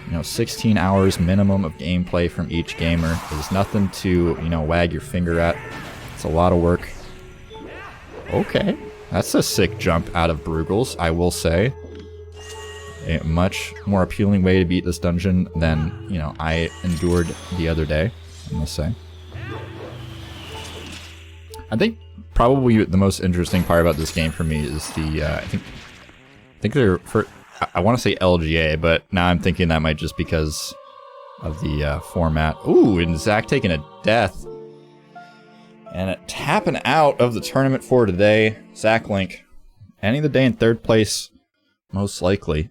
You know, 16 hours minimum of gameplay from each gamer is nothing to, you know, wag your finger at. It's a lot of work. Okay, that's a sick jump out of Bruggles, I will say. A much more appealing way to beat this dungeon than, you know, I endured the other day, I must say. I think probably the most interesting part about this game for me is the, I think they're, I want to say LGA, but now I'm thinking that might just because of the format. Ooh, and Zach taking a death. And tapping out of the tournament for today, ZachLink, ending the day in 3rd place, most likely.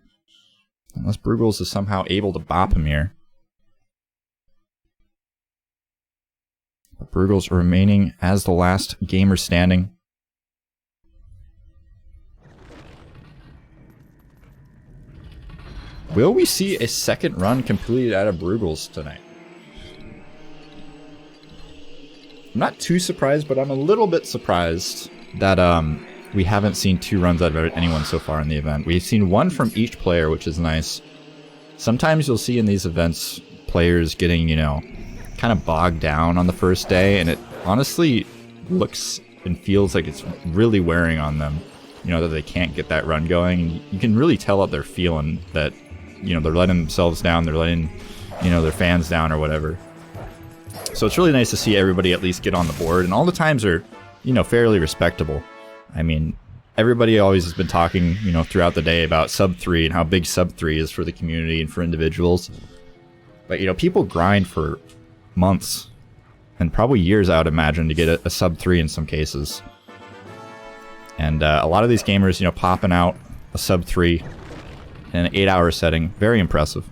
Unless Bruggles is somehow able to bop him here. Bruggles remaining as the last gamer standing. Will we see a second run completed out of Bruggles tonight? I'm not too surprised, but I'm a little bit surprised that we haven't seen 2 runs out of anyone so far in the event. We've seen 1 from each player, which is nice. Sometimes you'll see in these events players getting, you know, kind of bogged down on the first day, and it honestly looks and feels like it's really wearing on them, you know, that they can't get that run going. You can really tell that they're feeling that, you know, they're letting themselves down, they're letting, you know, their fans down or whatever. So it's really nice to see everybody at least get on the board, and all the times are, you know, fairly respectable. I mean, everybody always has been talking, you know, throughout the day about sub 3 and how big sub 3 is for the community and for individuals. But, you know, people grind for months and probably years, I would imagine, to get a sub 3 in some cases. And a lot of these gamers, you know, popping out a sub 3 in an 8-hour setting, very impressive.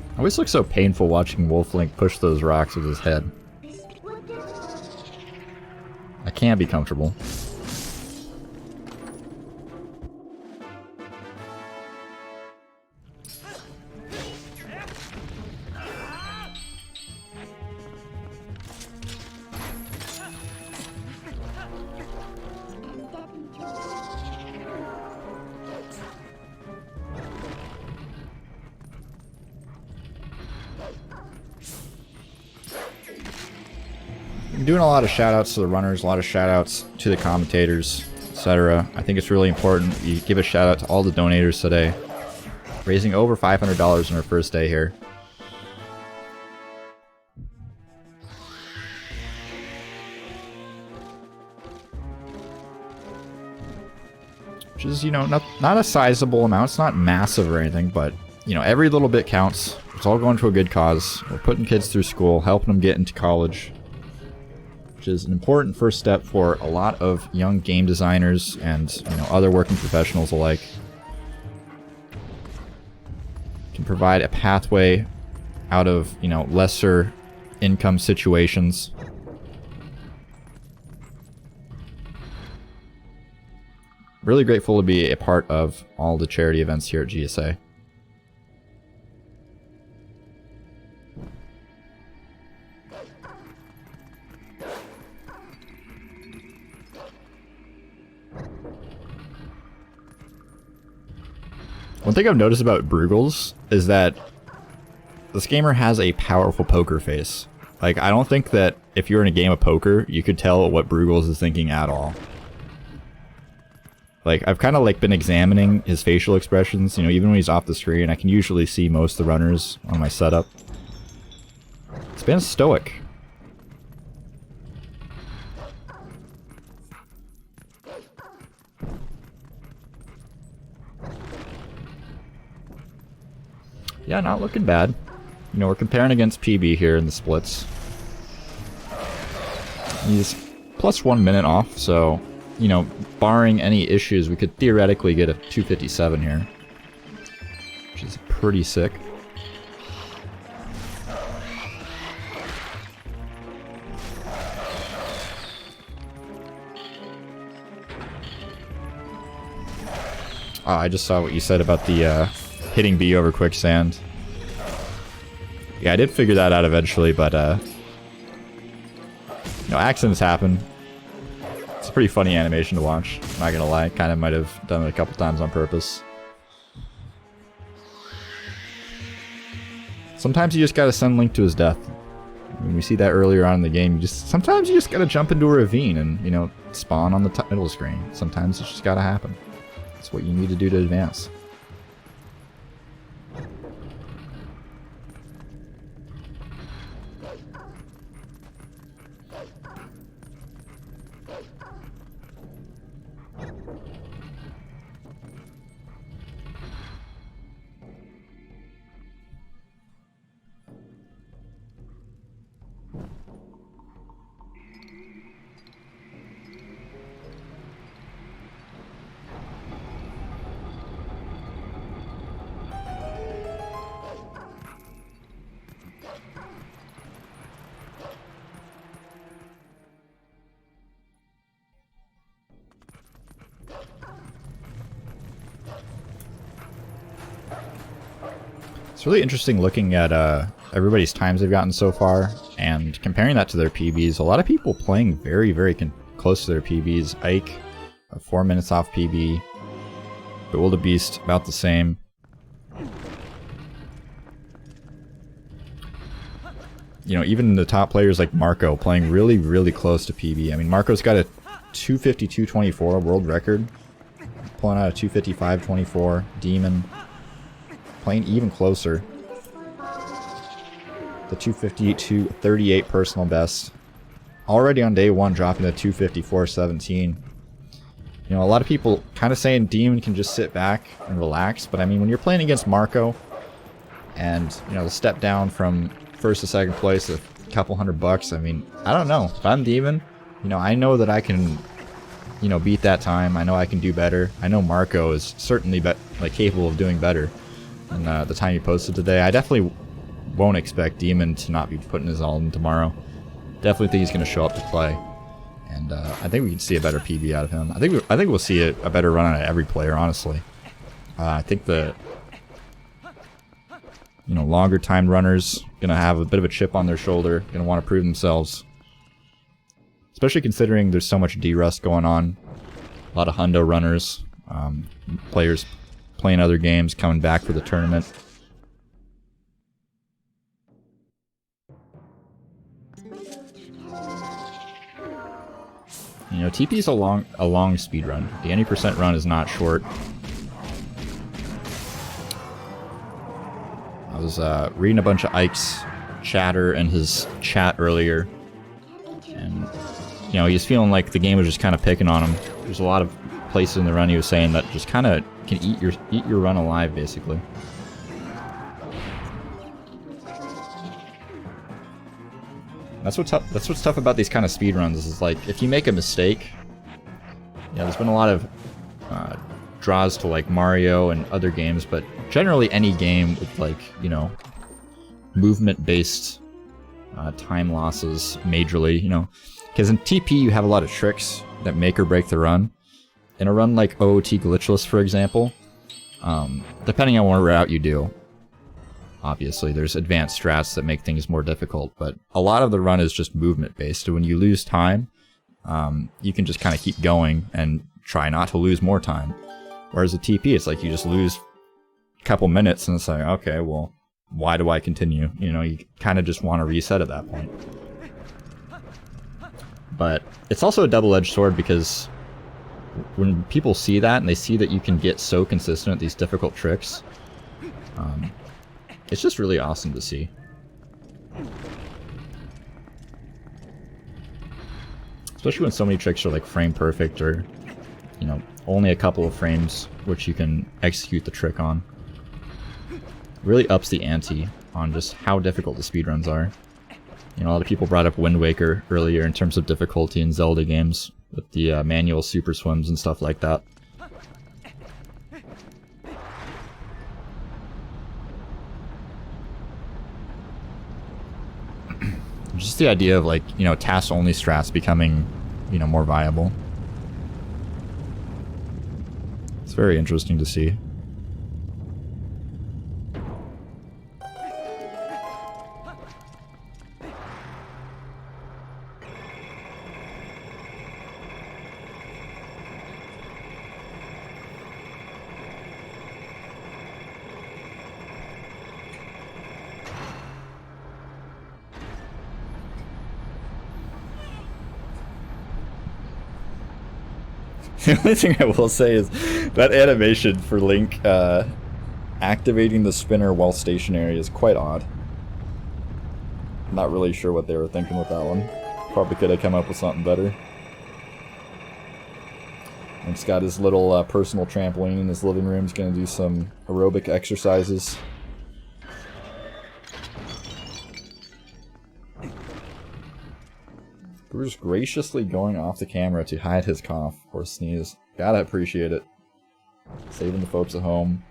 It always looks so painful watching Wolf Link push those rocks with his head. I can't be comfortable. been doing a lot of shout-outs to the runners, a lot of shout-outs to the commentators, etc. I think it's really important you give a shout-out to all the donators today, raising over $500 in our first day here. Which is, you know, not a sizable amount. It's not massive or anything, but, you know, every little bit counts. It's all going to a good cause. We're putting kids through school, helping them get into college, which is an important first step for a lot of young game designers and, you know, other working professionals alike. Can provide a pathway out of, you know, lesser income situations. Really grateful to be a part of all the charity events here at GSA. One thing I've noticed about Bruggles is that this gamer has a powerful poker face. Like, I don't think that if you're in a game of poker, you could tell what Bruggles is thinking at all. Like, I've kind of like been examining his facial expressions, you know, even when he's off the screen. I can usually see most of the runners on my setup. It's been stoic. Yeah, not looking bad. You know, we're comparing against PB here in the splits. He's plus 1 minute off, so, you know, barring any issues, we could theoretically get a 257 here, which is pretty sick. Oh, I just saw what you said about the hitting B over quicksand. Yeah, I did figure that out eventually, but you know, accidents happen. It's a pretty funny animation to watch, I'm not gonna lie. Kind of might have done it a couple times on purpose. Sometimes you just gotta send Link to his death. When we see that earlier on in the game, sometimes you just gotta jump into a ravine and, you know, spawn on the title screen. Sometimes it's just gotta happen. That's what you need to do to advance. It's really interesting looking at everybody's times they've gotten so far and comparing that to their PBs. A lot of people playing very, very close to their PBs. Ike, 4 minutes off PB. Bewildebeest, about the same. You know, even the top players like Marco playing really, really close to PB. I mean, Marco's got a 252.24 world record. Pulling out a 255.24. Demon playing even closer. The 252.38 personal best. Already on day one dropping to 254.17. You know, a lot of people kind of saying Demon can just sit back and relax, but I mean, when you're playing against Marco and, you know, the step down from first to second place, a couple $100, I mean, I don't know. If I'm Demon, you know, I know that I can, you know, beat that time. I know I can do better. I know Marco is certainly capable of doing better than the time he posted today. I definitely won't expect Demon to not be putting his all in tomorrow. Definitely think he's going to show up to play. And I think we can see a better PB out of him. I think we'll see a better run out of every player, honestly. I think the, you know, longer timed runners gonna have a bit of a chip on their shoulder, gonna want to prove themselves. Especially considering there's so much D-Rust going on. A lot of hundo runners, players playing other games, coming back for the tournament. You know, TP is a long speed run. The any percent run is not short. I was reading a bunch of Ike's chatter in his chat earlier, and you know, he's feeling like the game was just kind of picking on him. There's a lot of places in the run he was saying that just kind of can eat your run alive, basically. That's what's tough about these kind of speed runs. Is like if you make a mistake, yeah, there's been a lot of draws to like Mario and other games, but generally any game with like, you know, movement-based time losses majorly, you know, because in TP you have a lot of tricks that make or break the run. In a run like OOT Glitchless, for example, depending on what route you do, obviously there's advanced strats that make things more difficult, but a lot of the run is just movement-based, so when you lose time, you can just kind of keep going and try not to lose more time. Whereas a TP, it's like you just lose a couple minutes and it's like, okay, well, why do I continue? You know, you kind of just want to reset at that point. But it's also a double-edged sword because when people see that and they see that you can get so consistent at these difficult tricks, it's just really awesome to see. Especially when so many tricks are like frame perfect or, you know, only a couple of frames which you can execute the trick on. Really ups the ante on just how difficult the speedruns are. You know, a lot of people brought up Wind Waker earlier in terms of difficulty in Zelda games with the manual super swims and stuff like that. Just the idea of like, you know, task-only strats becoming, you know, more viable. It's very interesting to see. The only thing I will say is that animation for Link activating the spinner while stationary is quite odd. Not really sure what they were thinking with that one. Probably could have come up with something better. Link's got his little personal trampoline in his living room. He's going to do some aerobic exercises. Bruce graciously going off the camera to hide his cough or sneeze. Gotta appreciate it. Saving the folks at home.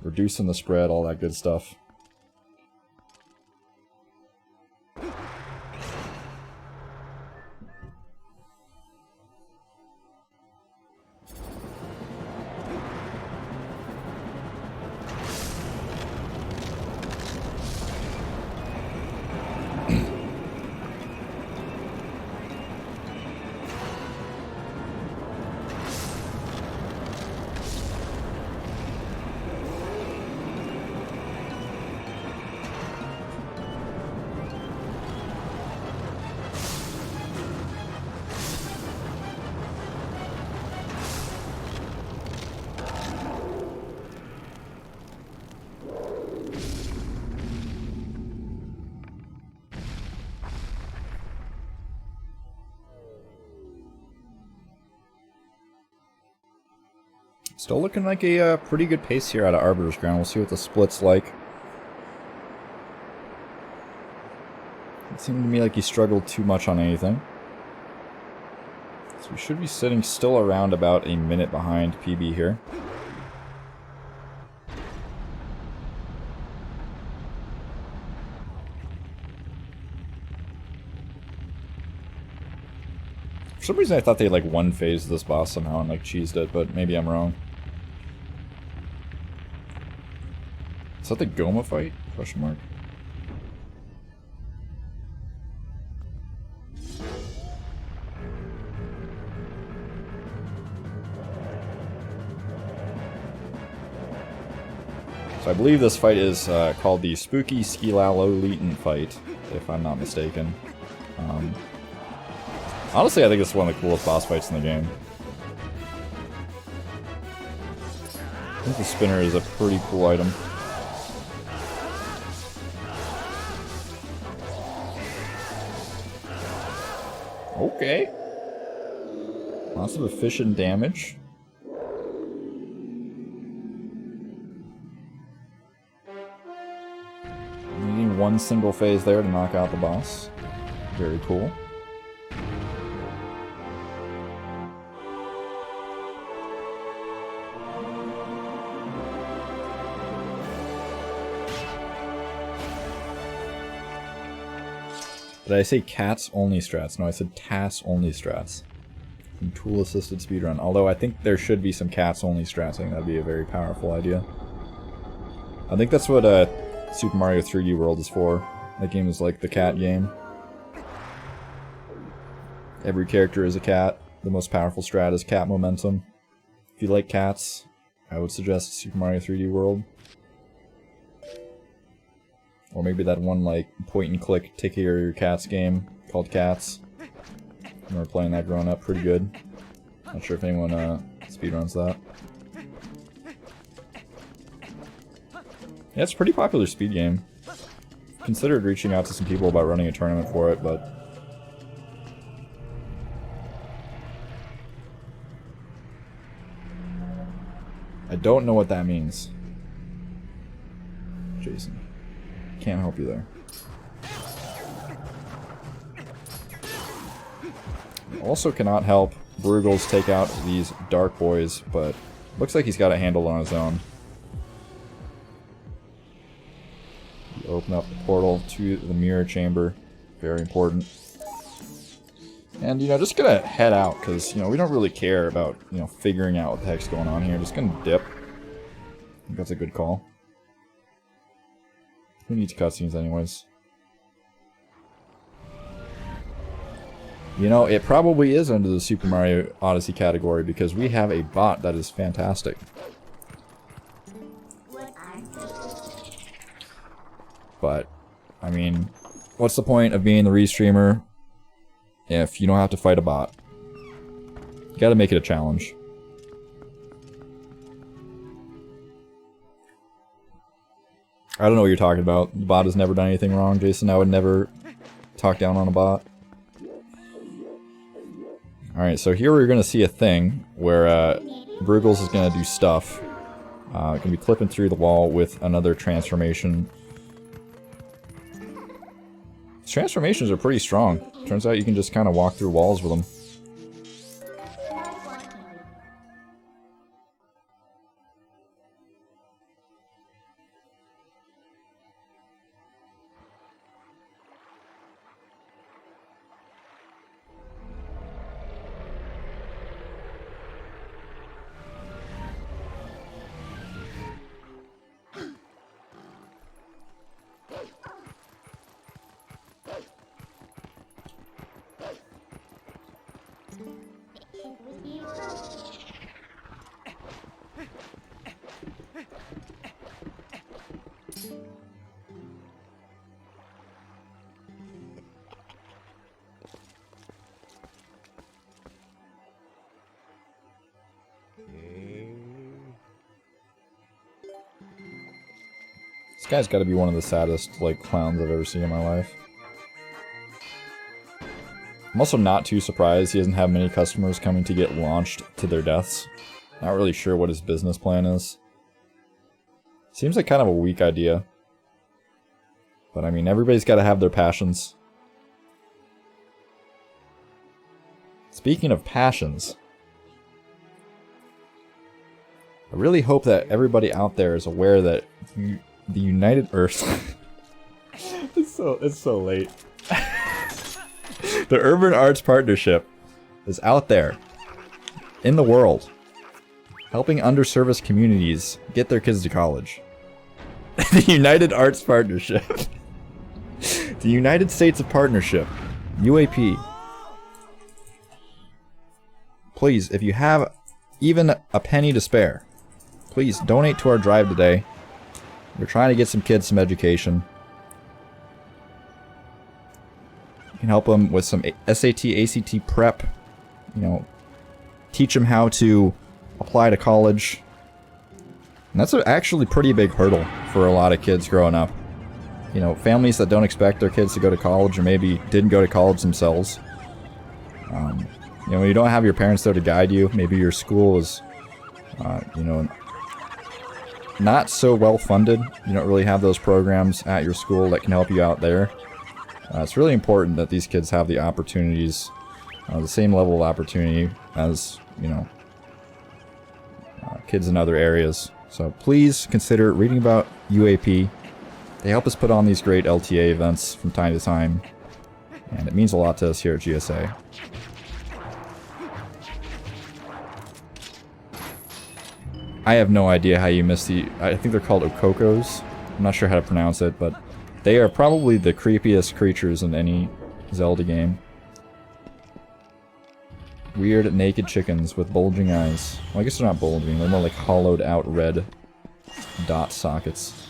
Reducing the spread, all that good stuff. Still looking like a pretty good pace here out of Arbiter's Ground. We'll see what the split's like. It seemed to me like he struggled too much on anything. So we should be sitting still around about a minute behind PB here. For some reason I thought they like one phased this boss somehow and like cheesed it, but maybe I'm wrong. Is that the Goma fight? Question mark. So I believe this fight is called the Spooky Skilalolitan fight, if I'm not mistaken. Honestly, I think it's one of the coolest boss fights in the game. I think the spinner is a pretty cool item. Okay. Lots of efficient damage. Needing one single phase there to knock out the boss. Very cool. Did I say cats only strats? No, I said TAS only strats. From tool assisted speedrun. Although I think there should be some cats only strats. I think that'd be a very powerful idea. I think that's what Super Mario 3D World is for. That game is like the cat game. Every character is a cat. The most powerful strat is cat momentum. If you like cats, I would suggest Super Mario 3D World. Or maybe that one, like, point-and-click take care of your cats game called Cats. I remember playing that growing up, pretty good. Not sure if anyone speedruns that. Yeah, it's a pretty popular speed game. Considered reaching out to some people about running a tournament for it, but... I don't know what that means. Jason. Can't help you there. Also cannot help Bruggles take out these dark boys, but looks like he's got it handled on his own. You open up the portal to the mirror chamber. Very important. And, you know, just gonna head out, because, you know, we don't really care about, you know, figuring out what the heck's going on here. Just gonna dip. I think that's a good call. Who needs cutscenes anyways? You know, it probably is under the Super Mario Odyssey category because we have a bot that is fantastic. But, I mean, what's the point of being the restreamer if you don't have to fight a bot? You gotta make it a challenge. I don't know what you're talking about. The bot has never done anything wrong, Jason. I would never talk down on a bot. Alright, so here we're going to see a thing where Bruggles is going to do stuff. Going to be clipping through the wall with another transformation. These transformations are pretty strong. Turns out you can just kind of walk through walls with them. This guy's got to be one of the saddest, like, clowns I've ever seen in my life. I'm also not too surprised he doesn't have many customers coming to get launched to their deaths. Not really sure what his business plan is. Seems like kind of a weak idea. But I mean, everybody's got to have their passions. Speaking of passions, I really hope that everybody out there is aware that the United Earth... it's so late. The Urban Arts Partnership is out there in the world helping underserviced communities get their kids to college. The United Arts Partnership. The United States of Partnership. UAP. Please, if you have even a penny to spare, please donate to our drive today. We're trying to get some kids some education. can help them with some SAT, ACT prep. You know, teach them how to apply to college. And that's actually pretty big hurdle for a lot of kids growing up. You know, families that don't expect their kids to go to college or maybe didn't go to college themselves. You know, when you don't have your parents there to guide you, maybe your school is, you know, not so well funded. You don't really have those programs at your school that can help you out there. It's really important that these kids have the opportunities, the same level of opportunity as, you know, kids in other areas. So please consider reading about UAP. They help us put on these great LTA events from time to time, and it means a lot to us here at GSA. I have no idea how you miss the... I think they're called Okokos. I'm not sure how to pronounce it, but they are probably the creepiest creatures in any Zelda game. Weird naked chickens with bulging eyes. Well, I guess they're not bulging, they're more like hollowed out red dot sockets.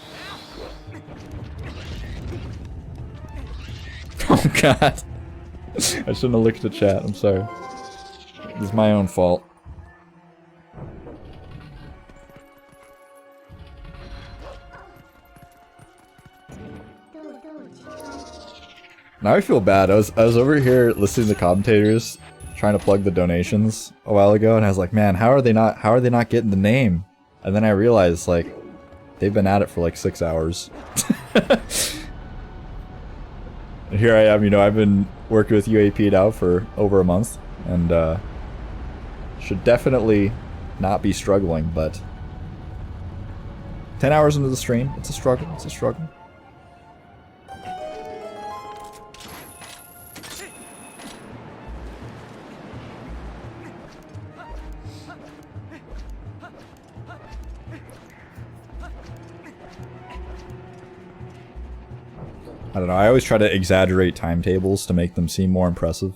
Oh god. I shouldn't have looked at chat, I'm sorry. It's my own fault. Now I feel bad. I was over here listening to commentators trying to plug the donations a while ago, and I was like, man, how are they not getting the name? And then I realized, like, they've been at it for like 6 hours. And here I am, you know, I've been working with UAP now for over a month, and should definitely not be struggling, but 10 hours into the stream, it's a struggle, it's a struggle. I don't know, I always try to exaggerate timetables to make them seem more impressive.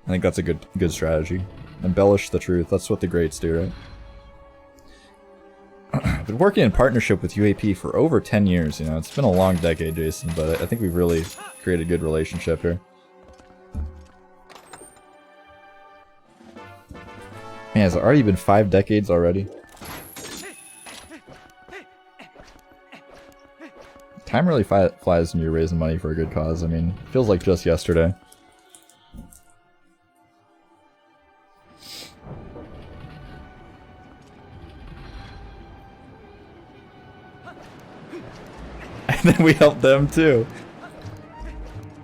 I think that's a good strategy. Embellish the truth, that's what the greats do, right? I've been working in partnership with UAP for over 10 years, you know, it's been a long decade, Jason, but I think we've really created a good relationship here. Man, has it already been 5 decades already? Time really flies when you're raising money for a good cause. I mean, it feels like just yesterday. And then we help them too.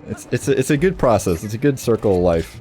It's a good process. It's a good circle of life.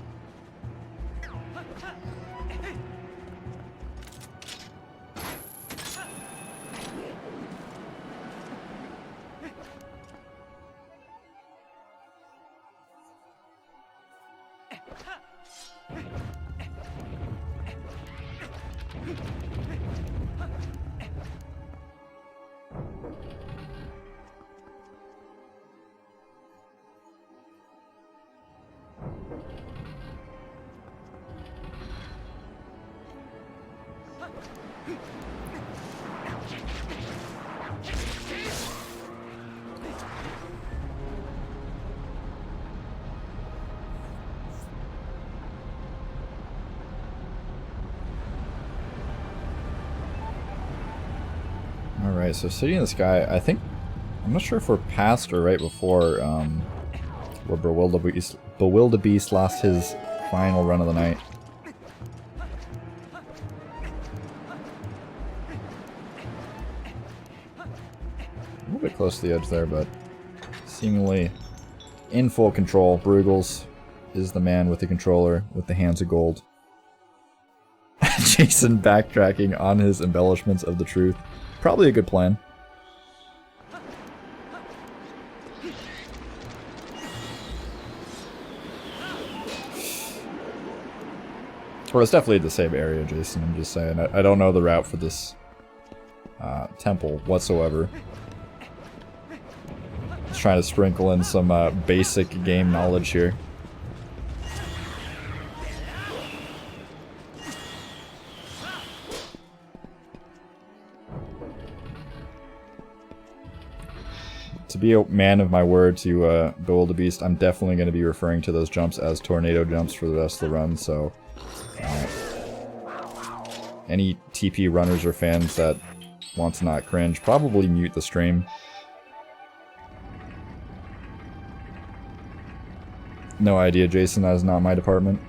Alright, so City in the Sky, I think, I'm not sure if we're past or right before where Bewildebeest lost his final run of the night. A little bit close to the edge there, but seemingly in full control. Bruggles is the man with the controller with the hands of gold. Jason backtracking on his embellishments of the truth. Probably a good plan. Well, it's definitely the same area, Jason, I'm just saying. I don't know the route for this temple whatsoever. Just trying to sprinkle in some basic game knowledge here. to be a man of my word to Bewildebeest, I'm definitely going to be referring to those jumps as tornado jumps for the rest of the run, so... any TP runners or fans that want to not cringe, probably mute the stream. No idea, Jason, that is not my department.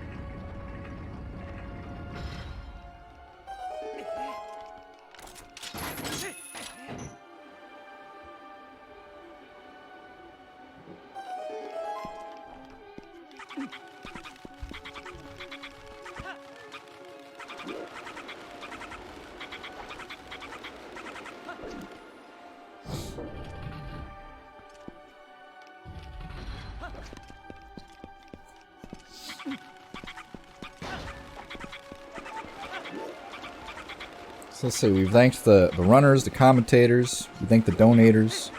So let's see, we've thanked the runners, the commentators, we thanked the donators.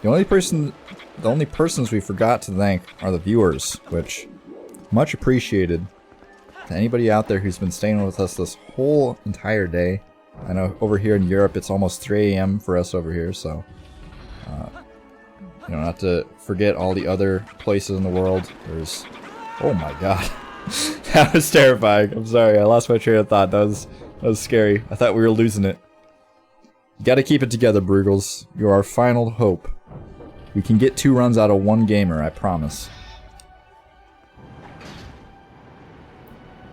The only persons we forgot to thank are the viewers, which much appreciated. To anybody out there who's been staying with us this whole entire day. I know over here in Europe it's almost 3 a.m. for us over here, so you know, not to forget all the other places in the world. There's, oh my god, that was terrifying. I'm sorry, I lost my train of thought. That was scary. I thought we were losing it. You gotta keep it together, Bruggles. You're our final hope. We can get 2 runs out of 1 gamer, I promise.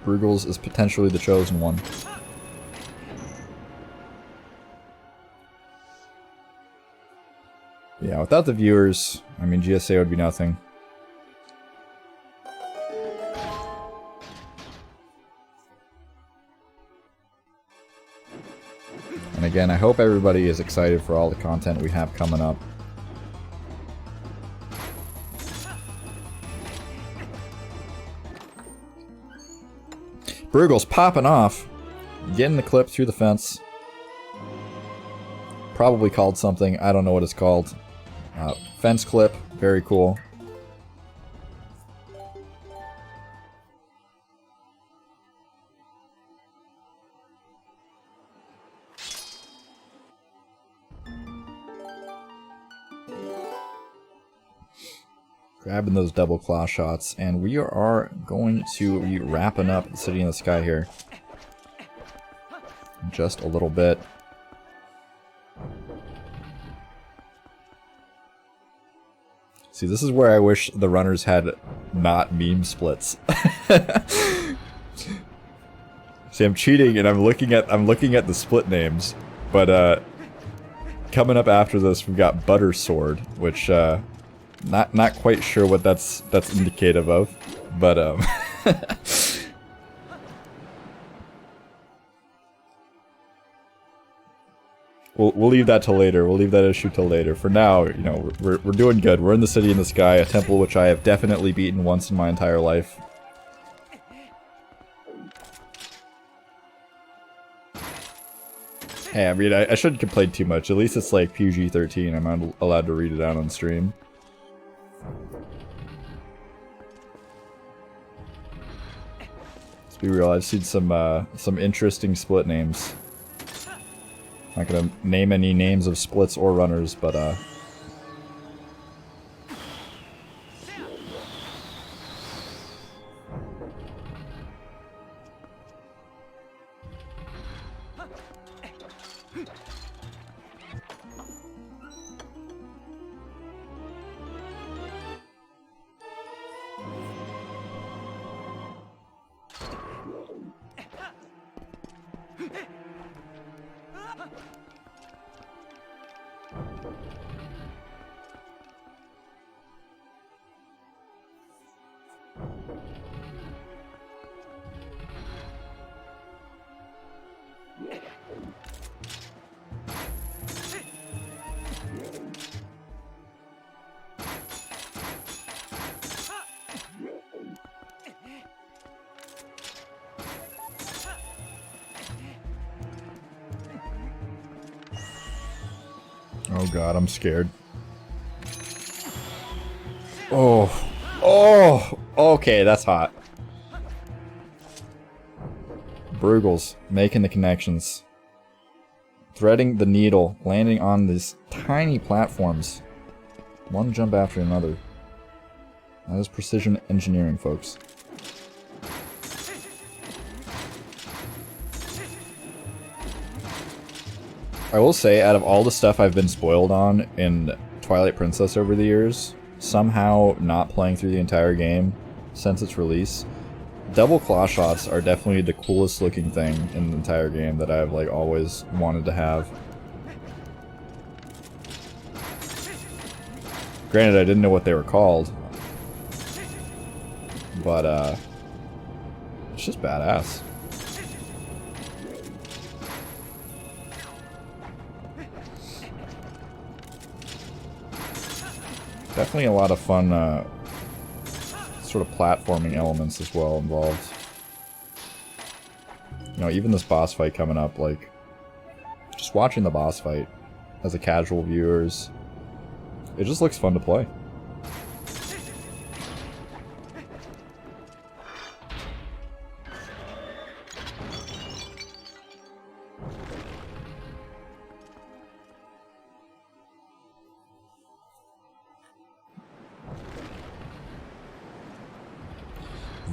Bruggles is potentially the chosen one. Yeah, without the viewers, I mean, GSA would be nothing. And again, I hope everybody is excited for all the content we have coming up. Bruggles popping off, getting the clip through the fence. Probably called something, I don't know what it's called. Fence clip, very cool. Grabbing those double claw shots, and we are going to be wrapping up the City in the Sky here. In just a little bit. See, this is where I wish the runners had not meme splits. See, I'm cheating and I'm looking at the split names, but coming up after this we've got Butter Sword, which not quite sure what that's indicative of, but We'll leave that till later. We'll leave that issue till later. For now, you know, we're doing good. We're in the City in the Sky, a temple which I have definitely beaten once in my entire life. Hey, I mean, I shouldn't complain too much. At least it's like PG-13. I'm not allowed to read it out on stream. Let's be real. I've seen some interesting split names. Not gonna name any names of splits or runners, but oh god, I'm scared. Oh, okay, that's hot. Bruggles, making the connections. Threading the needle, landing on these tiny platforms. One jump after another. That is precision engineering, folks. I will say, out of all the stuff I've been spoiled on in Twilight Princess over the years, somehow not playing through the entire game since its release, double claw shots are definitely the coolest looking thing in the entire game that I've like always wanted to have. Granted, I didn't know what they were called, but it's just badass. Definitely a lot of fun sort of platforming elements as well involved. You know, even this boss fight coming up, like, just watching the boss fight as a casual viewer, it just looks fun to play.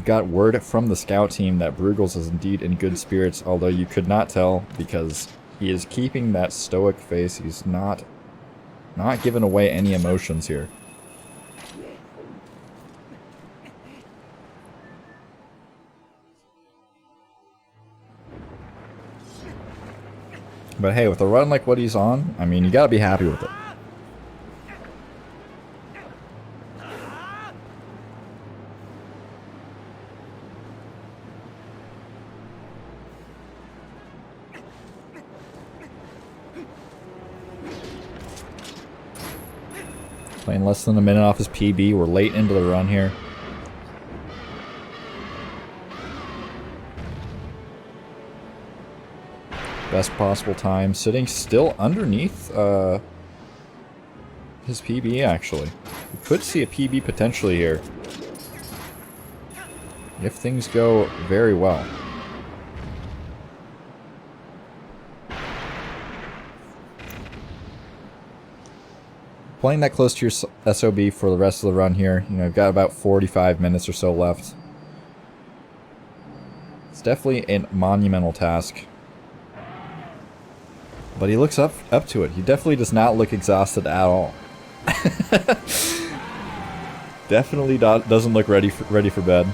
Got word from the scout team that Bruggles is indeed in good spirits, although you could not tell because he is keeping that stoic face. He's not giving away any emotions here. But hey, with a run like what he's on, I mean, you gotta be happy with it. Playing less than a minute off his PB. We're late into the run here. Best possible time. Sitting still underneath his PB, actually. We could see a PB potentially here, if things go very well. Playing that close to your SOB for the rest of the run here. You know, I've got about 45 minutes or so left. It's definitely a monumental task. But he looks up to it. He definitely does not look exhausted at all. Definitely doesn't look ready for bed.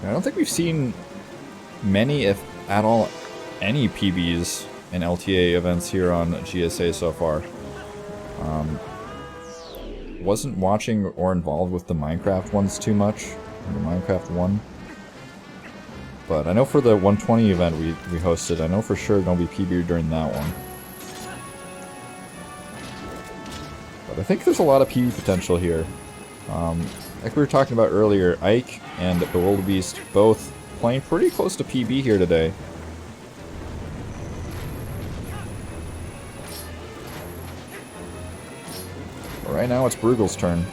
I don't think we've seen many, if at all, any PBs in LTA events here on GSA so far. Wasn't watching or involved with the Minecraft ones too much, the Minecraft 1. But I know for the 120 event we hosted, I know for sure gonna be PB during that one. But I think there's a lot of PB potential here. Like we were talking about earlier, Ike and Bewildebeest both playing pretty close to PB here today. But right now it's Bruggles' turn.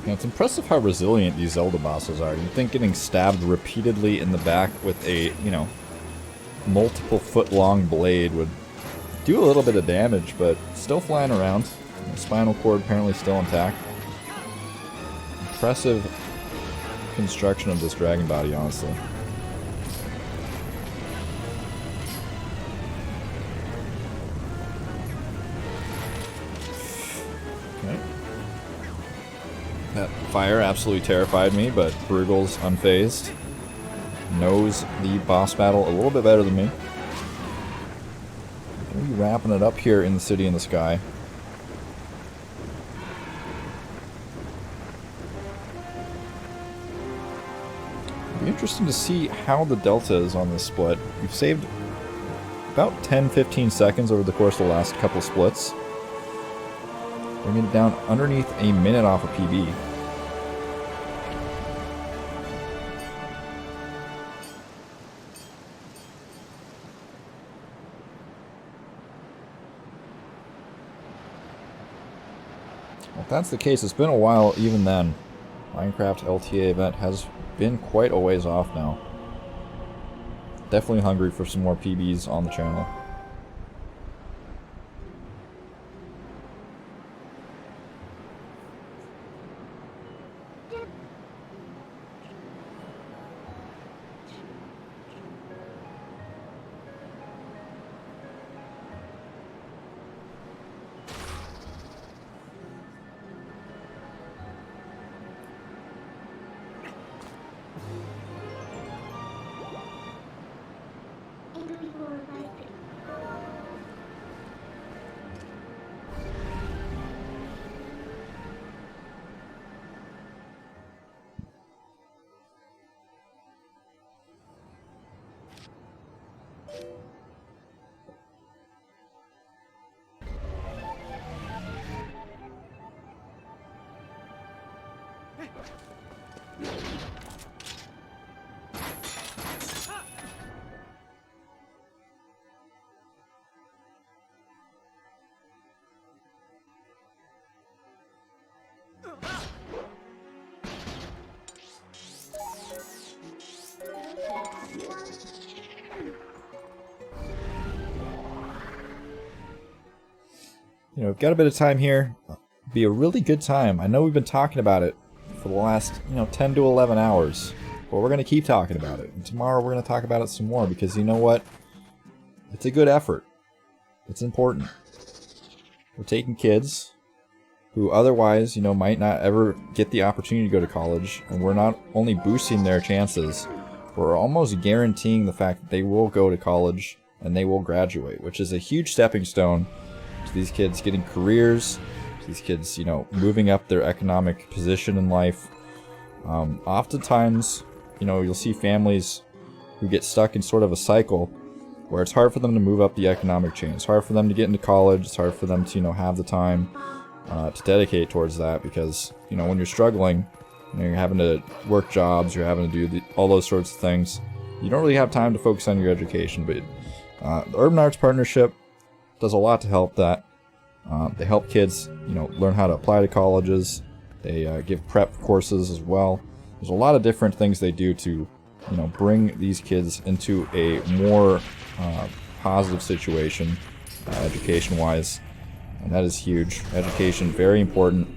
It's impressive how resilient these Zelda bosses are. You'd think getting stabbed repeatedly in the back with a, you know, multiple foot long blade would do a little bit of damage, but still flying around. Spinal cord apparently still intact. Impressive construction of this dragon body, honestly. Okay. That fire absolutely terrified me, but Bruggles unfazed. Knows the boss battle a little bit better than me. Gonna be wrapping it up here in the City in the Sky. It'll be interesting to see how the delta is on this split. We've saved about 10-15 seconds over the course of the last couple splits. Bringing it down underneath a minute off of PB. Well, if that's the case, it's been a while even then. Minecraft LTA event has been quite a ways off now. Definitely hungry for some more PBs on the channel. You know, we've got a bit of time here. Be a really good time. I know we've been talking about it for the last, 10 to 11 hours. But we're going to keep talking about it. And tomorrow we're going to talk about it some more because you know what? It's a good effort. It's important. We're taking kids who otherwise, might not ever get the opportunity to go to college. And we're not only boosting their chances, we're almost guaranteeing the fact that they will go to college and they will graduate, which is a huge stepping stone to these kids getting careers, to these kids, moving up their economic position in life. Oftentimes, you'll see families who get stuck in sort of a cycle where it's hard for them to move up the economic chain. It's hard for them to get into college. It's hard for them to, have the time to dedicate towards that because, when you're struggling, you're having to work jobs, you're having to do all those sorts of things. You don't really have time to focus on your education, but the Urban Arts Partnership does a lot to help that. They help kids, learn how to apply to colleges. They give prep courses as well. There's a lot of different things they do to, bring these kids into a more positive situation, education-wise, and that is huge. Education, very important.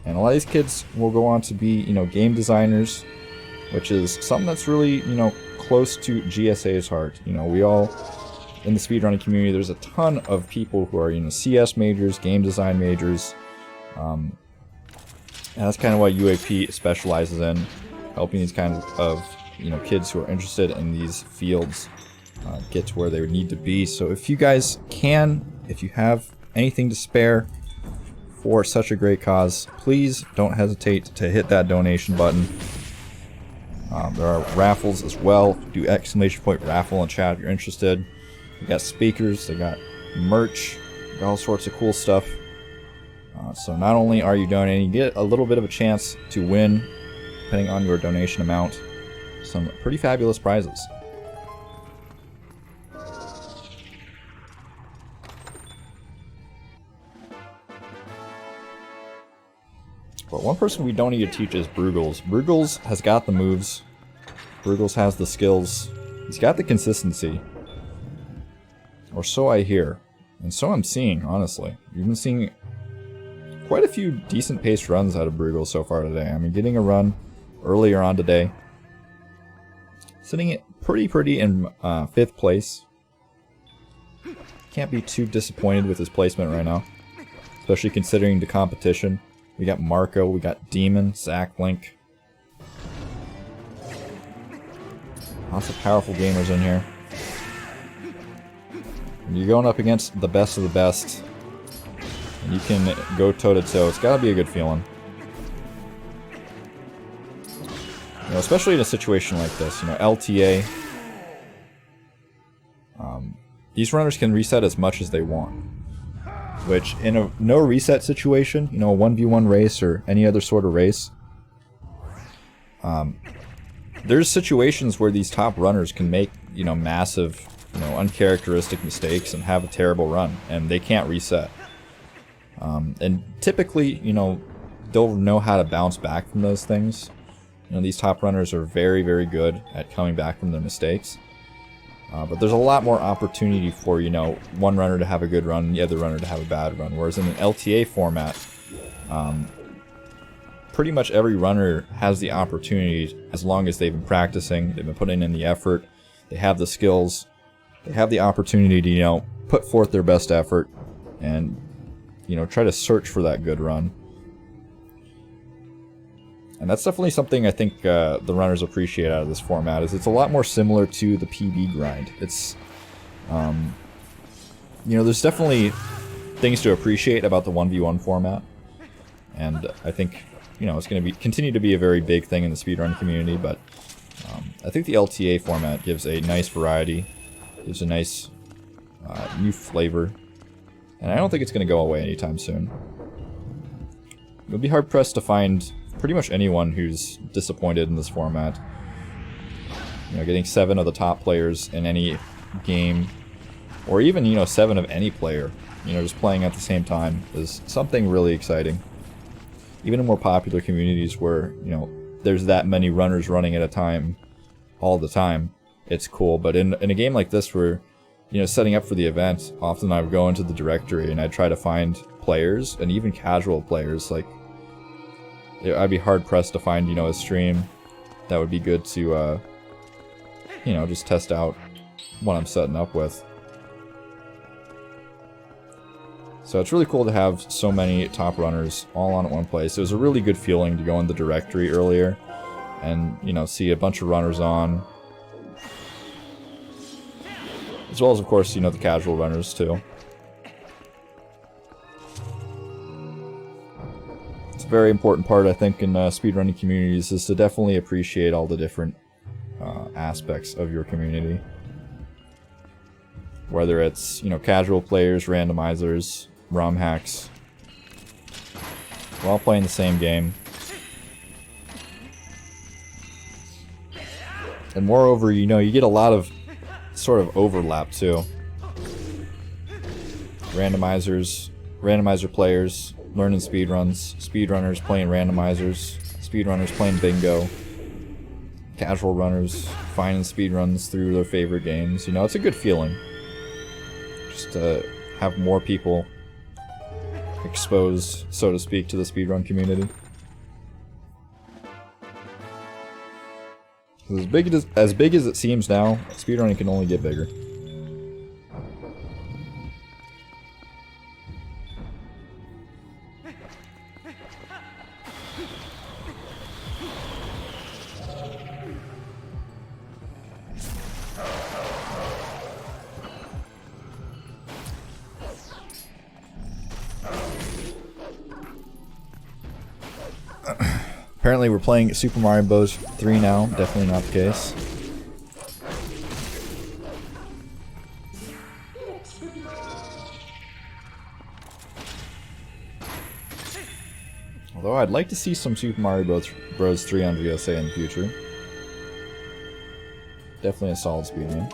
And a lot of these kids will go on to be, game designers, which is something that's really, close to GSA's heart. We all, in the speedrunning community, there's a ton of people who are, CS majors, game design majors. And that's kind of what UAP specializes in, helping these kinds of, kids who are interested in these fields get to where they would need to be. So if you guys can, if you have anything to spare for such a great cause, please don't hesitate to hit that donation button. There are raffles as well. Do !point raffle in chat if you're interested. They got speakers, they got merch, they got all sorts of cool stuff. So not only are you donating, you get a little bit of a chance to win, depending on your donation amount, some pretty fabulous prizes. But one person we don't need to teach is Bruggles. Bruggles has got the moves. Bruggles has the skills. He's got the consistency. Or so I hear. And so I'm seeing, honestly. You've been seeing quite a few decent paced runs out of Bruggles so far today. I mean, getting a run earlier on today, sitting at pretty in 5th place. Can't be too disappointed with his placement right now, especially considering the competition. We got Marco, we got Demon, ZachLink. Lots of powerful gamers in here. When you're going up against the best of the best, and you can go toe-to-toe, it's gotta be a good feeling. You know, especially in a situation like this, you know, LTA. These runners can reset as much as they want. Which, in a no reset situation, you know, a 1v1 race or any other sort of race, there's situations where these top runners can make, you know, massive, you know, uncharacteristic mistakes and have a terrible run, and they can't reset. And typically, you know, they'll know how to bounce back from those things. You know, these top runners are very, very good at coming back from their mistakes. But there's a lot more opportunity for, you know, one runner to have a good run and the other runner to have a bad run. Whereas in an LTA format, pretty much every runner has the opportunity, as long as they've been practicing, they've been putting in the effort, they have the skills, they have the opportunity to, you know, put forth their best effort and, you know, try to search for that good run. And that's definitely something I think the runners appreciate out of this format, is it's a lot more similar to the PB grind. It's, you know, there's definitely things to appreciate about the 1v1 format. And I think, you know, it's going to continue to be a very big thing in the speedrun community, but I think the LTA format gives a nice variety, gives a nice new flavor, and I don't think it's going to go away anytime soon. You'll be hard-pressed to find pretty much anyone who's disappointed in this format. You know, getting 7 of the top players in any game, or even, you know, 7 of any player, you know, just playing at the same time is something really exciting. Even in more popular communities where, you know, there's that many runners running at a time all the time, it's cool. But in a game like this where, you know, setting up for the event, often I would go into the directory and I'd try to find players, and even casual players. Like, I'd be hard-pressed to find, you know, a stream that would be good to, you know, just test out what I'm setting up with. So it's really cool to have so many top runners all on at one place. It was a really good feeling to go in the directory earlier and, you know, see a bunch of runners on. As well as, of course, you know, the casual runners, too. It's a very important part, I think, in speedrunning communities, is to definitely appreciate all the different aspects of your community. Whether it's, you know, casual players, randomizers, ROM hacks. We're all playing the same game. And moreover, you know, you get a lot of sort of overlap, too. Randomizer players learning speedruns, speedrunners playing randomizers, speedrunners playing bingo, casual runners finding speedruns through their favorite games. You know, it's a good feeling just to have more people exposed, so to speak, to the speedrun community. As big as it seems now, speedrunning can only get bigger. Apparently we're playing Super Mario Bros. 3 now, definitely not the case. Although I'd like to see some Super Mario Bros. 3 on GSA in the future. Definitely a solid speedrun.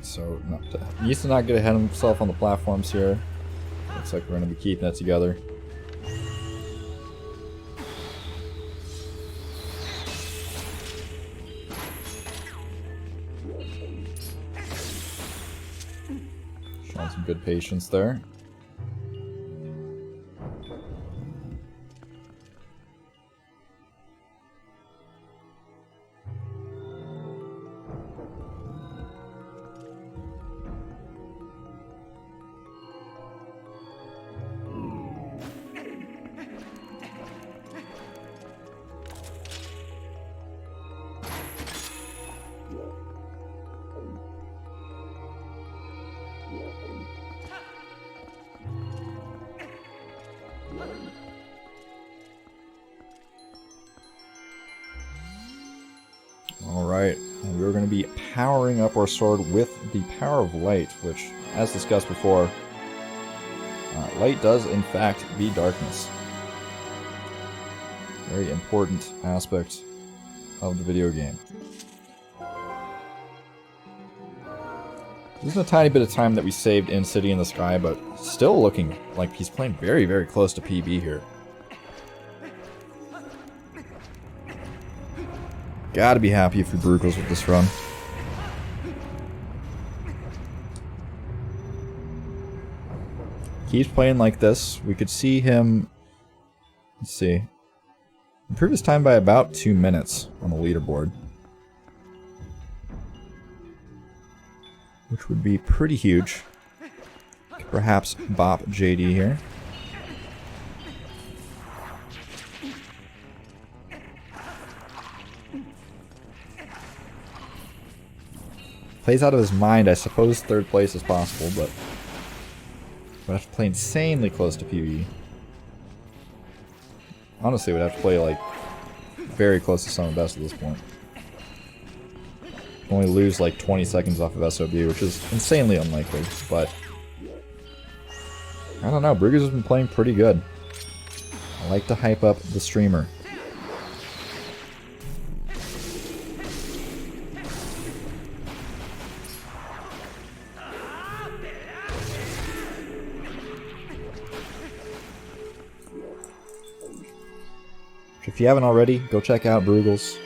So needs to not get ahead of himself on the platforms here. Looks like we're going to be keeping it together. Showing some good patience there. Alright, and we're going to be powering up our sword with the power of light, which, as discussed before, light does in fact be darkness. Very important aspect of the video game. There's a tiny bit of time that we saved in City in the Sky, but still looking like he's playing very, very close to PB here. Gotta be happy for Bruggles with this run. Keeps playing like this. We could see him, let's see, improve his time by about 2 minutes on the leaderboard. Which would be pretty huge. Could perhaps bop JD here. Plays out of his mind. I suppose 3rd place is possible, but would have to play insanely close to PB. Honestly, would have to play like very close to some of the best at this point. Only lose like 20 seconds off of SOB, which is insanely unlikely, but I don't know. Bruggles has been playing pretty good. I like to hype up the streamer. If you haven't already, go check out Bruggles.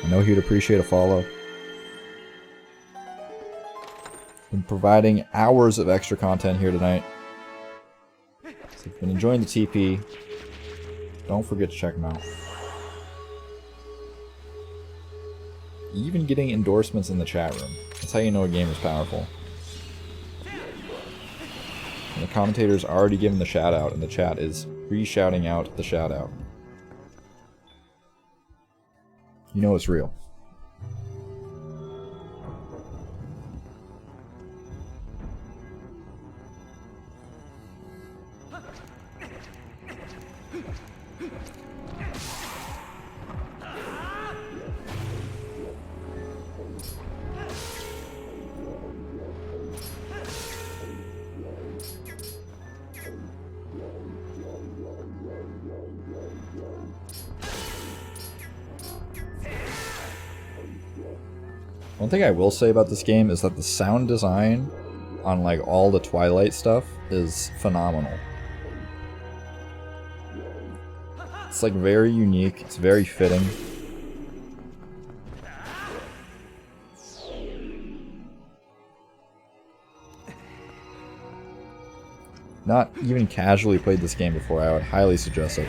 I know he'd appreciate a follow. Been providing hours of extra content here tonight. So if you've been enjoying the TP, don't forget to check him out. Even getting endorsements in the chat room. That's how you know a game is powerful. And the commentator's already given the shout out, and the chat is re-shouting out the shout out. You know it's real. One thing I will say about this game is that the sound design on like all the Twilight stuff is phenomenal. It's like very unique, it's very fitting. Not even casually played this game before, I would highly suggest it.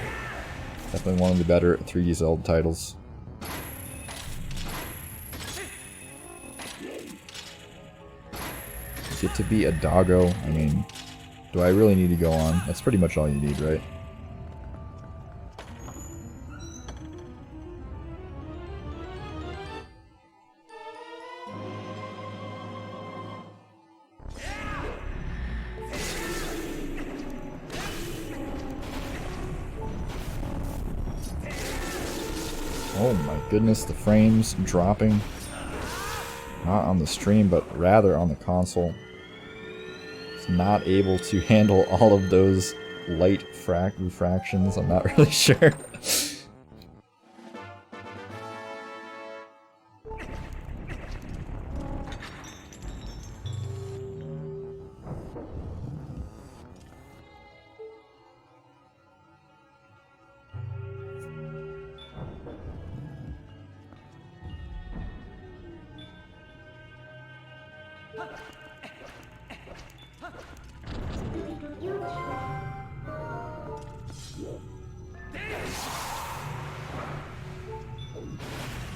Definitely one of the better 3D Zelda titles. Get to be a doggo. I mean, do I really need to go on? That's pretty much all you need, right? Oh my goodness, the frames dropping. Not on the stream, but rather on the console. It's not able to handle all of those light refractions. I'm not really sure.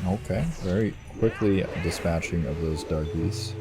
Okay, very quickly dispatching of those dark beasts.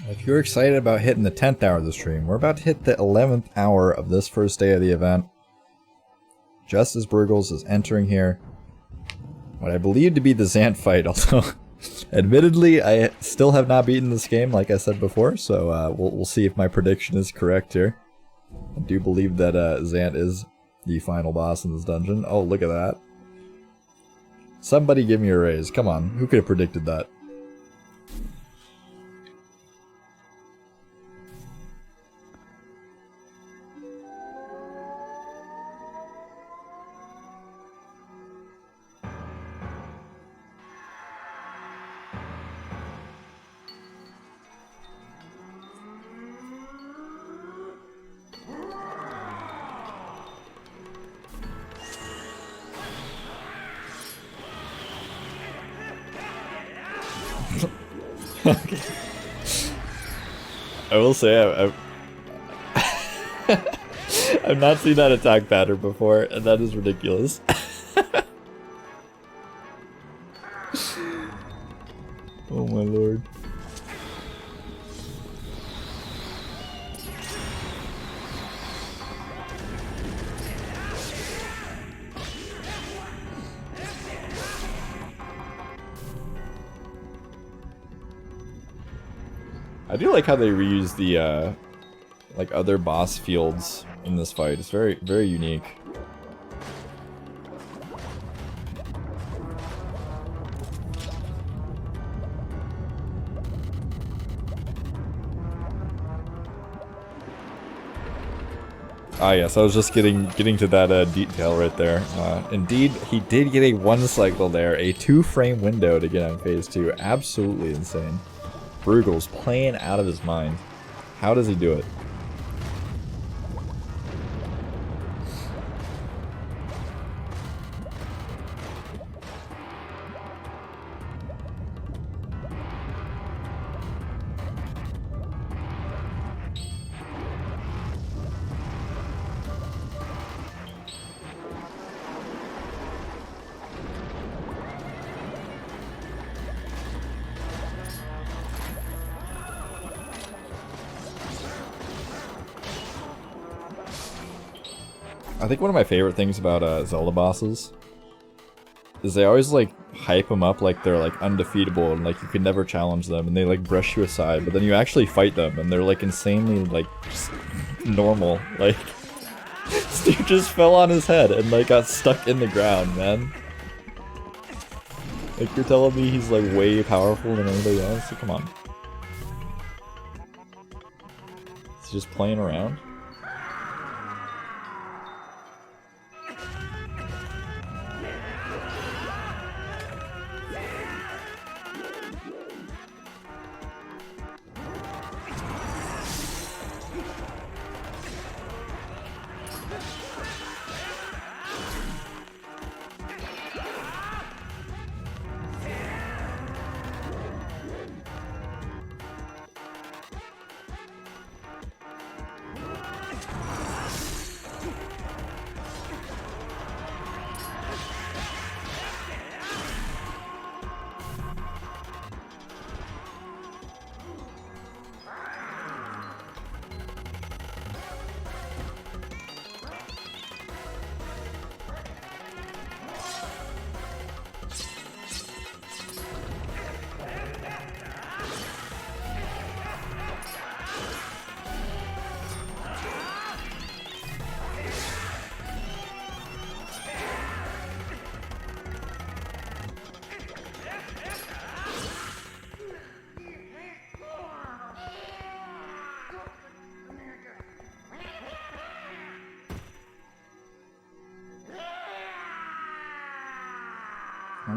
If you're excited about hitting the 10th hour of the stream, we're about to hit the 11th hour of this first day of the event. Just as Bruggles is entering here, what I believe to be the Zant fight, although admittedly I still have not beaten this game like I said before, so we'll see if my prediction is correct here. I do believe that Zant is the final boss in this dungeon. Oh, look at that. Somebody give me a raise. Come on, who could have predicted that? I will say I've not seen that attack pattern before, and that is ridiculous. Oh my lord. I do like how they reuse the like other boss fields in this fight. It's very, very unique. Ah yes, I was just getting to that detail right there. Indeed, he did get a 1 cycle there, a 2-frame window to get on phase 2. Absolutely insane. Bruggles playing out of his mind. How does he do it? I think one of my favorite things about Zelda bosses is they always like hype them up like they're like undefeatable and like you can never challenge them, and they like brush you aside, but then you actually fight them and they're like insanely like just normal. Like this dude just fell on his head and like got stuck in the ground, man. Like you're telling me he's like way powerful than anybody else? Like, come on. He's just playing around.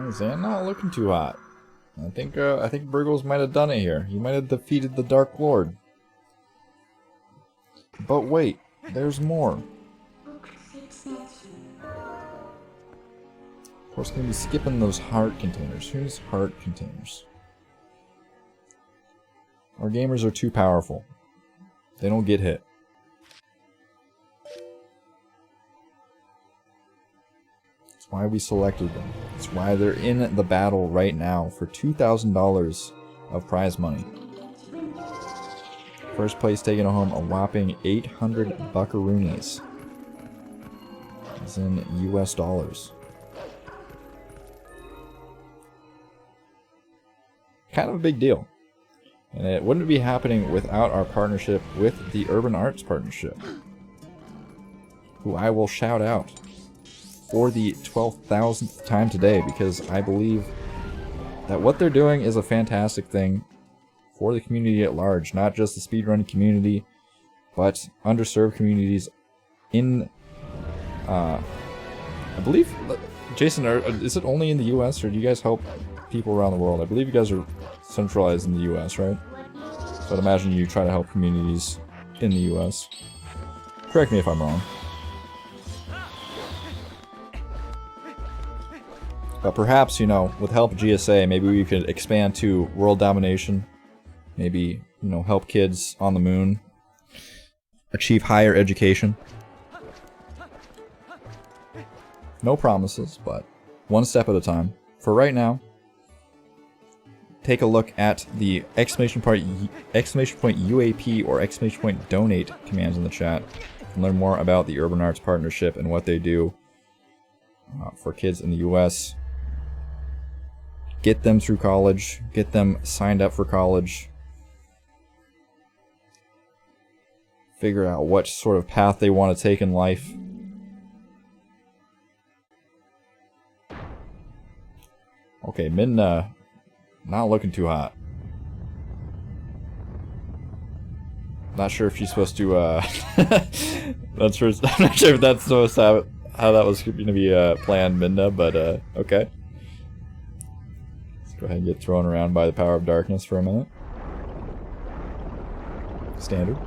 Zan not looking too hot. I think Bruggles might have done it here. He might have defeated the Dark Lord. But wait, there's more. Of course, gonna be skipping those heart containers. Who's heart containers? Our gamers are too powerful. They don't get hit. That's why we selected them. That's why they're in the battle right now for $2,000 of prize money. First place taking home a whopping 800 buckaroonies. That's in US dollars. Kind of a big deal. And it wouldn't be happening without our partnership with the Urban Arts Partnership, who I will shout out for the 12,000th time today, because I believe that what they're doing is a fantastic thing for the community at large, not just the speedrun community, but underserved communities in, I believe, Jason, is it only in the US, or do you guys help people around the world? I believe you guys are centralized in the US, right? So I'd imagine you try to help communities in the US. Correct me if I'm wrong. But perhaps, you know, with help of GSA, maybe we could expand to world domination. Maybe, you know, help kids on the moon achieve higher education. No promises, but one step at a time. For right now, take a look at the exclamation point UAP or exclamation point donate commands in the chat and learn more about the Urban Arts Partnership and what they do for kids in the US. Get them through college, get them signed up for college, figure out what sort of path they want to take in life. Okay, Minna, not looking too hot. Not sure if she's supposed to, not sure, I'm not sure if that's supposed to how that was going to be planned, Minna, but okay. Let's go ahead and get thrown around by the power of darkness for a minute. Standard.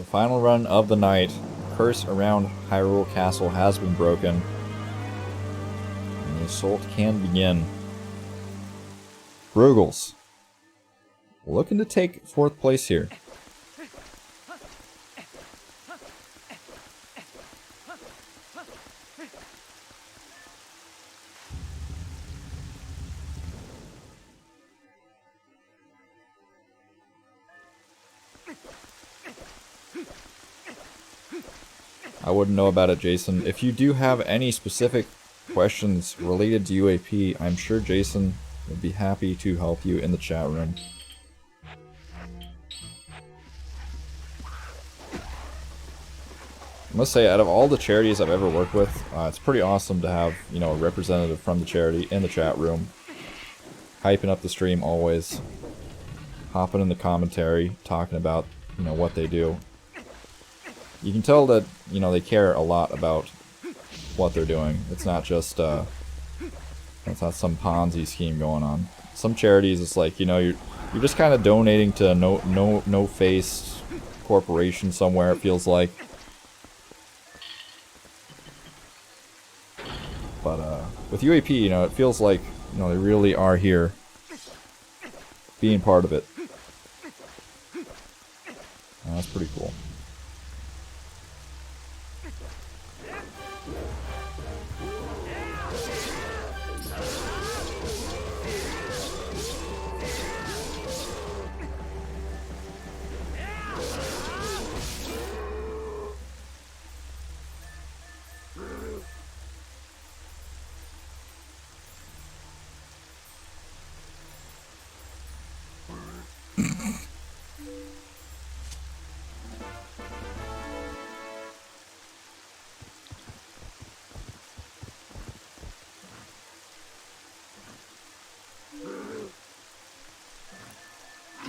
The final run of the night. Curse around Hyrule Castle has been broken. And the assault can begin. Bruggles. Looking to take 4th place here. I wouldn't know about it, Jason. If you do have any specific questions related to UAP, I'm sure Jason would be happy to help you in the chat room. I must say, out of all the charities I've ever worked with, it's pretty awesome to have, you know, a representative from the charity in the chat room, hyping up the stream always, hopping in the commentary, talking about, you know, what they do. You can tell that, you know, they care a lot about what they're doing. It's not just, it's not some Ponzi scheme going on. Some charities, it's like, you know, you're just kind of donating to no-face corporation somewhere, it feels like. But, with UAP, you know, it feels like, you know, they really are here, being part of it. And that's pretty cool.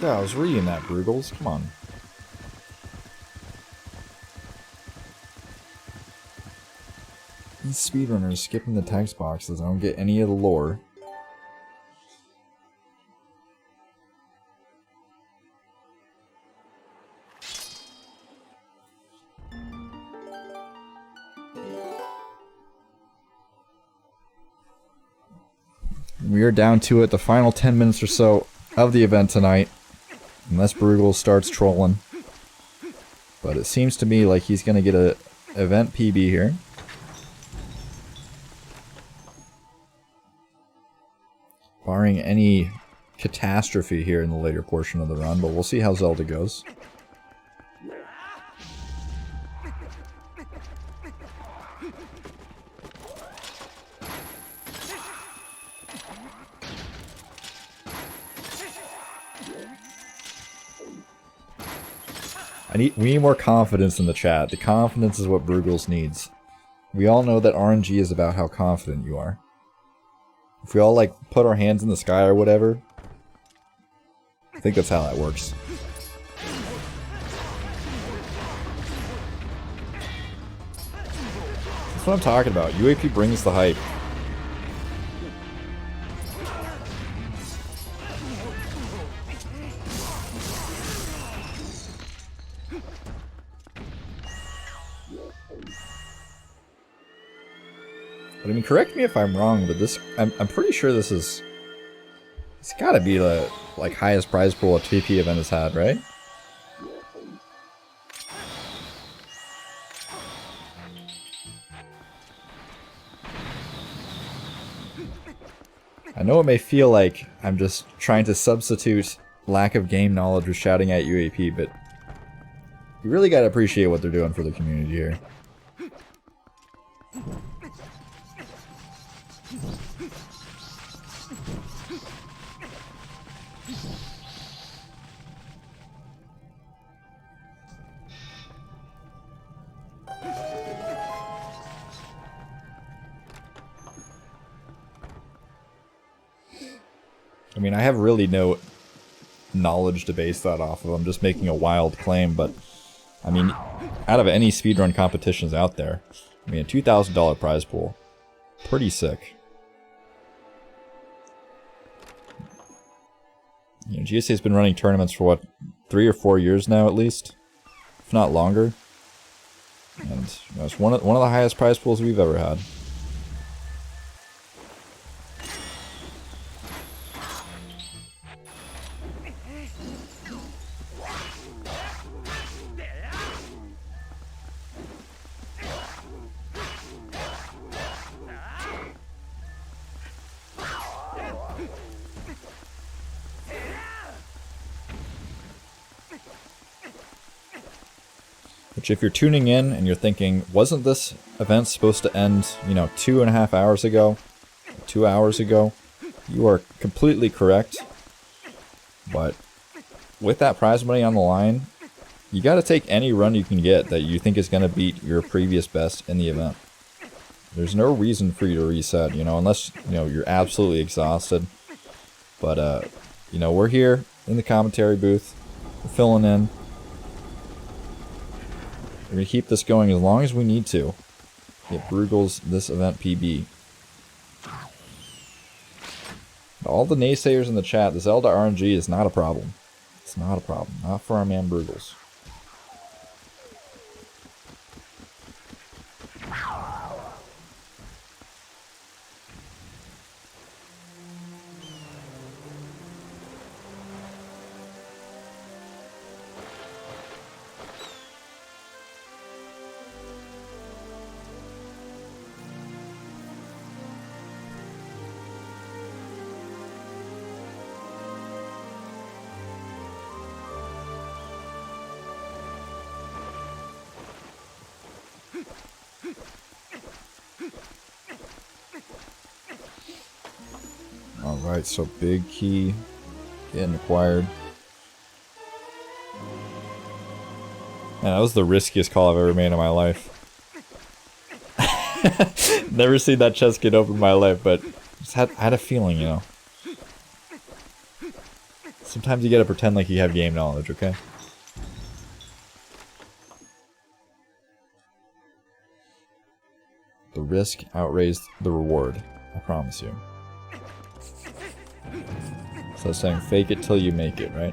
Yeah, I was reading that, Bruggles. Come on. These speedrunners skipping the text boxes. I don't get any of the lore. We are down to it, the final 10 minutes or so of the event tonight. Unless Bruggles starts trolling. But it seems to me like he's going to get a event PB here. Barring any catastrophe here in the later portion of the run, but we'll see how Zelda goes. We need more confidence in the chat. The confidence is what Bruggles needs. We all know that RNG is about how confident you are. If we all, like, put our hands in the sky or whatever, I think that's how that works. That's what I'm talking about. UAP brings the hype. But I mean, correct me if I'm wrong, but this, I'm pretty sure this is, it's gotta be the, like, highest prize pool a TP event has had, right? I know it may feel like I'm just trying to substitute lack of game knowledge with shouting at UAP, but you really gotta appreciate what they're doing for the community here. I mean, I have really no knowledge to base that off of. I'm just making a wild claim, but I mean, out of any speedrun competitions out there, I mean, a $2,000 prize pool, pretty sick. You know, GSA's been running tournaments for what, 3 or 4 years now at least, if not longer. And you know, it's one of the highest prize pools we've ever had. Which, if you're tuning in and you're thinking, wasn't this event supposed to end, you know, 2.5 hours ago, 2 hours ago, you are completely correct. But with that prize money on the line, you got to take any run you can get that you think is going to beat your previous best in the event. There's no reason for you to reset, you know, unless, you know, you're absolutely exhausted. But, you know, we're here in the commentary booth, we're filling in. We're going to keep this going as long as we need to. Get Bruggles this event PB. All the naysayers in the chat, the Zelda RNG is not a problem. It's not a problem. Not for our man Bruggles. Alright, so big key getting acquired. Man, that was the riskiest call I've ever made in my life. Never seen that chest get open in my life, but just had a feeling, you know. Sometimes you gotta pretend like you have game knowledge, okay? The risk outweighs the reward, I promise you. So saying fake it till you make it, right?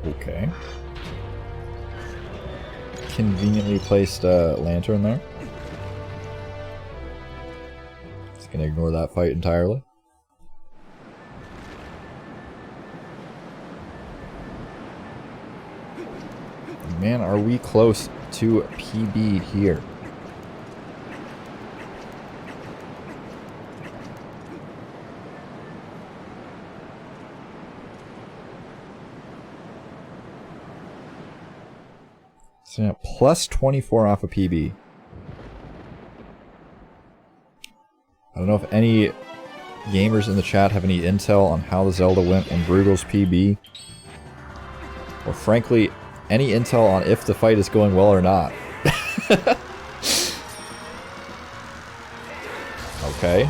Okay. Conveniently placed lantern there. Just gonna ignore that fight entirely. Man, are we close to PB here? So yeah, plus 24 off of PB. I don't know if any gamers in the chat have any intel on how the Zelda went in Bruggles PB. Or frankly, any intel on if the fight is going well or not. Okay.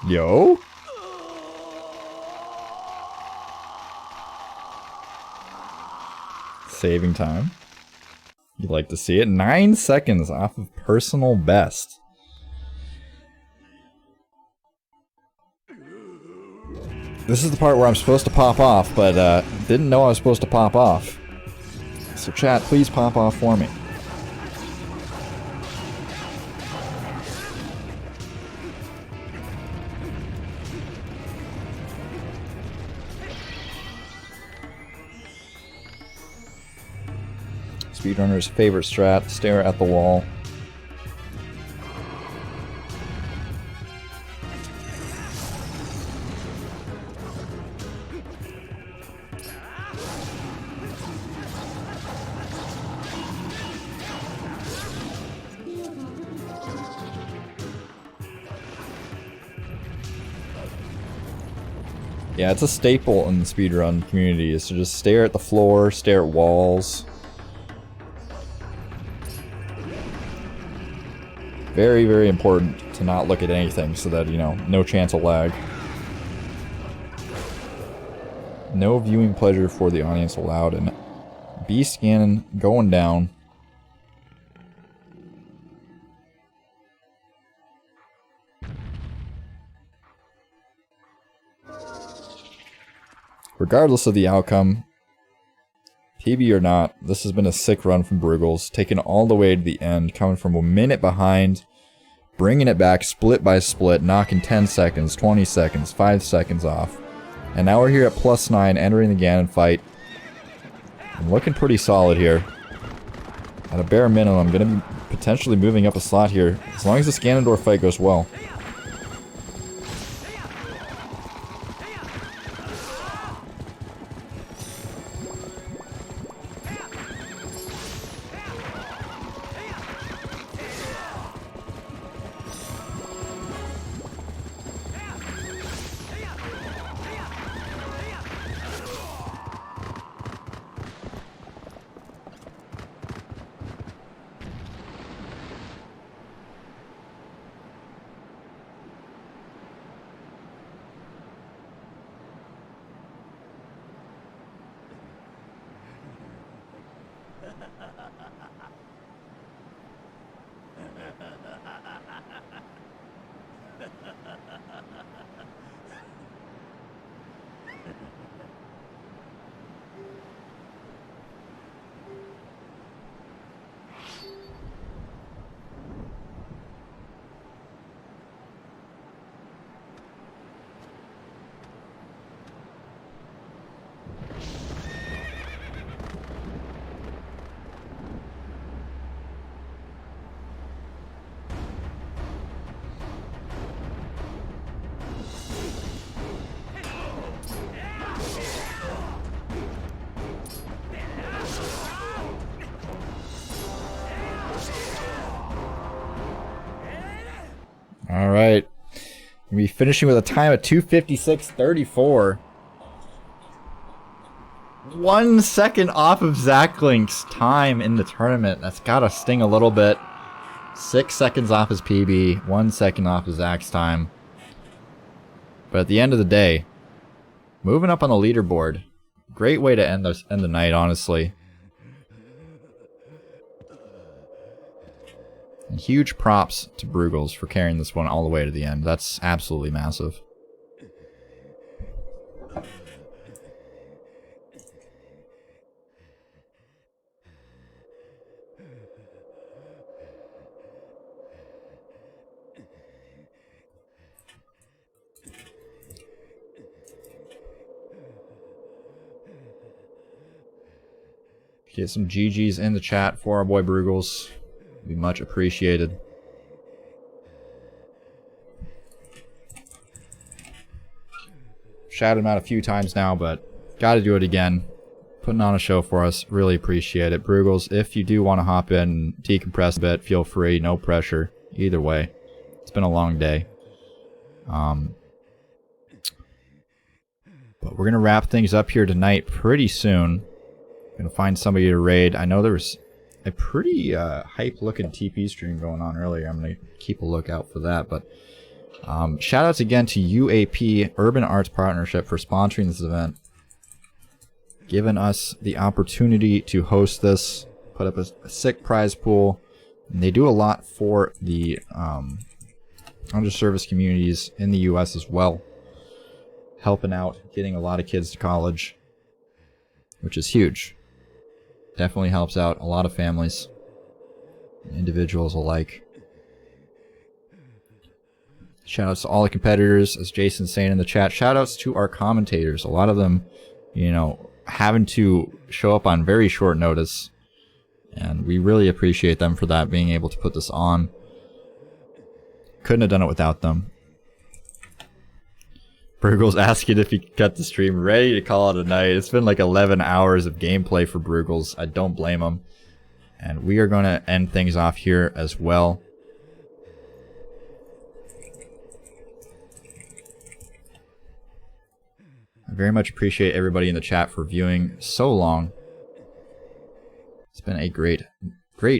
Yo. Saving time. You like to see it. 9 seconds off of personal best. This is the part where I'm supposed to pop off, but didn't know I was supposed to pop off. So chat, please pop off for me. Speedrunner's favorite strat, stare at the wall. Yeah, it's a staple in the speedrun community, is to just stare at the floor, stare at walls. Very, very important to not look at anything so that, you know, no chance of lag. No viewing pleasure for the audience allowed, and Beast Cannon going down. Regardless of the outcome, PB or not, this has been a sick run from Bruggles, taken all the way to the end, coming from a minute behind, bringing it back split by split, knocking 10 seconds, 20 seconds, 5 seconds off. And now we're here at +9, entering the Ganon fight. I'm looking pretty solid here. At a bare minimum, I'm going to be potentially moving up a slot here, as long as this Ganondorf fight goes well. Alright. We'll be finishing with a time of 2:56.34. 1 second off of ZachLink's time in the tournament. That's gotta sting a little bit. 6 seconds off his PB, 1 second off of Zach's time. But at the end of the day, moving up on the leaderboard. Great way to end the night, honestly. And huge props to Bruggles for carrying this one all the way to the end. That's absolutely massive. Get some GGs in the chat for our boy Bruggles. Be much appreciated. Shouted him out a few times now, but gotta do it again. Putting on a show for us. Really appreciate it. Bruggles, if you do want to hop in and decompress a bit, feel free. No pressure. Either way. It's been a long day. But we're going to wrap things up here tonight pretty soon. Gonna find somebody to raid. I know there was a pretty hype looking TP stream going on earlier. I'm gonna keep a lookout for that, but Shout outs again to UAP, Urban Arts Partnership, for sponsoring this event. Giving us the opportunity to host this, put up a sick prize pool. And they do a lot for the underserviced communities in the U.S. as well. Helping out, getting a lot of kids to college, which is huge. Definitely helps out a lot of families, individuals alike. Shoutouts to all the competitors, as Jason's saying in the chat. Shoutouts to our commentators. A lot of them, you know, having to show up on very short notice. And we really appreciate them for that, being able to put this on. Couldn't have done it without them. Bruggles asking if he could cut the stream. Ready to call it a night. It's been like 11 hours of gameplay for Bruggles. I don't blame him. And we are going to end things off here as well. I very much appreciate everybody in the chat for viewing so long. It's been a great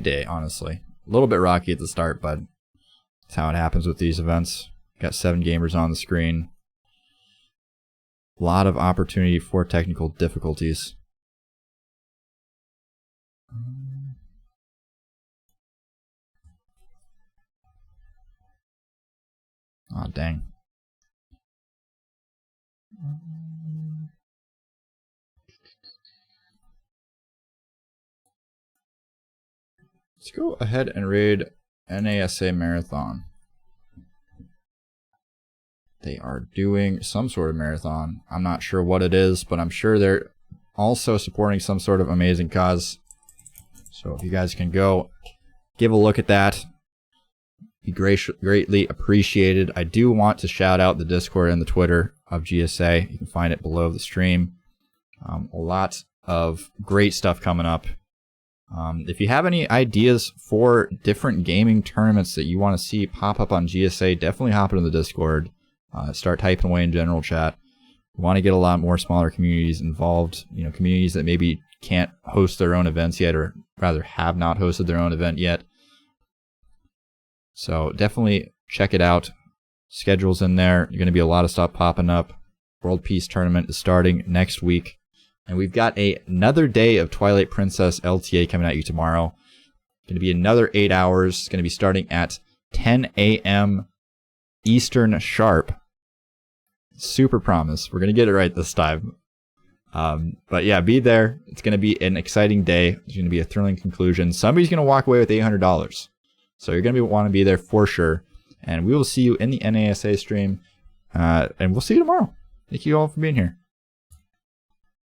day, honestly. A little bit rocky at the start, but that's how it happens with these events. Got 7 gamers on the screen. A lot of opportunity for technical difficulties. Aw, dang. Let's go ahead and raid NASA Marathon. They are doing some sort of marathon. I'm not sure what it is, but I'm sure they're also supporting some sort of amazing cause. So if you guys can go give a look at that, be greatly appreciated. I do want to shout out the Discord and the Twitter of GSA. You can find it below the stream. A lot of great stuff coming up. If you have any ideas for different gaming tournaments that you want to see pop up on GSA, definitely hop into the Discord. Start typing away in general chat. We want to get a lot more smaller communities involved. You know, communities that maybe can't host their own events yet, or rather have not hosted their own event yet. So definitely check it out. Schedule's in there. There's going to be a lot of stuff popping up. World Peace Tournament is starting next week. And we've got another day of Twilight Princess LTA coming at you tomorrow. Going to be another 8 hours. It's going to be starting at 10 a.m. Eastern sharp. Super promise. We're going to get it right this time. But yeah, be there. It's going to be an exciting day. There's going to be a thrilling conclusion. Somebody's going to walk away with $800. So you're going to want to be there for sure. And we will see you in the NASA stream. And we'll see you tomorrow. Thank you all for being here.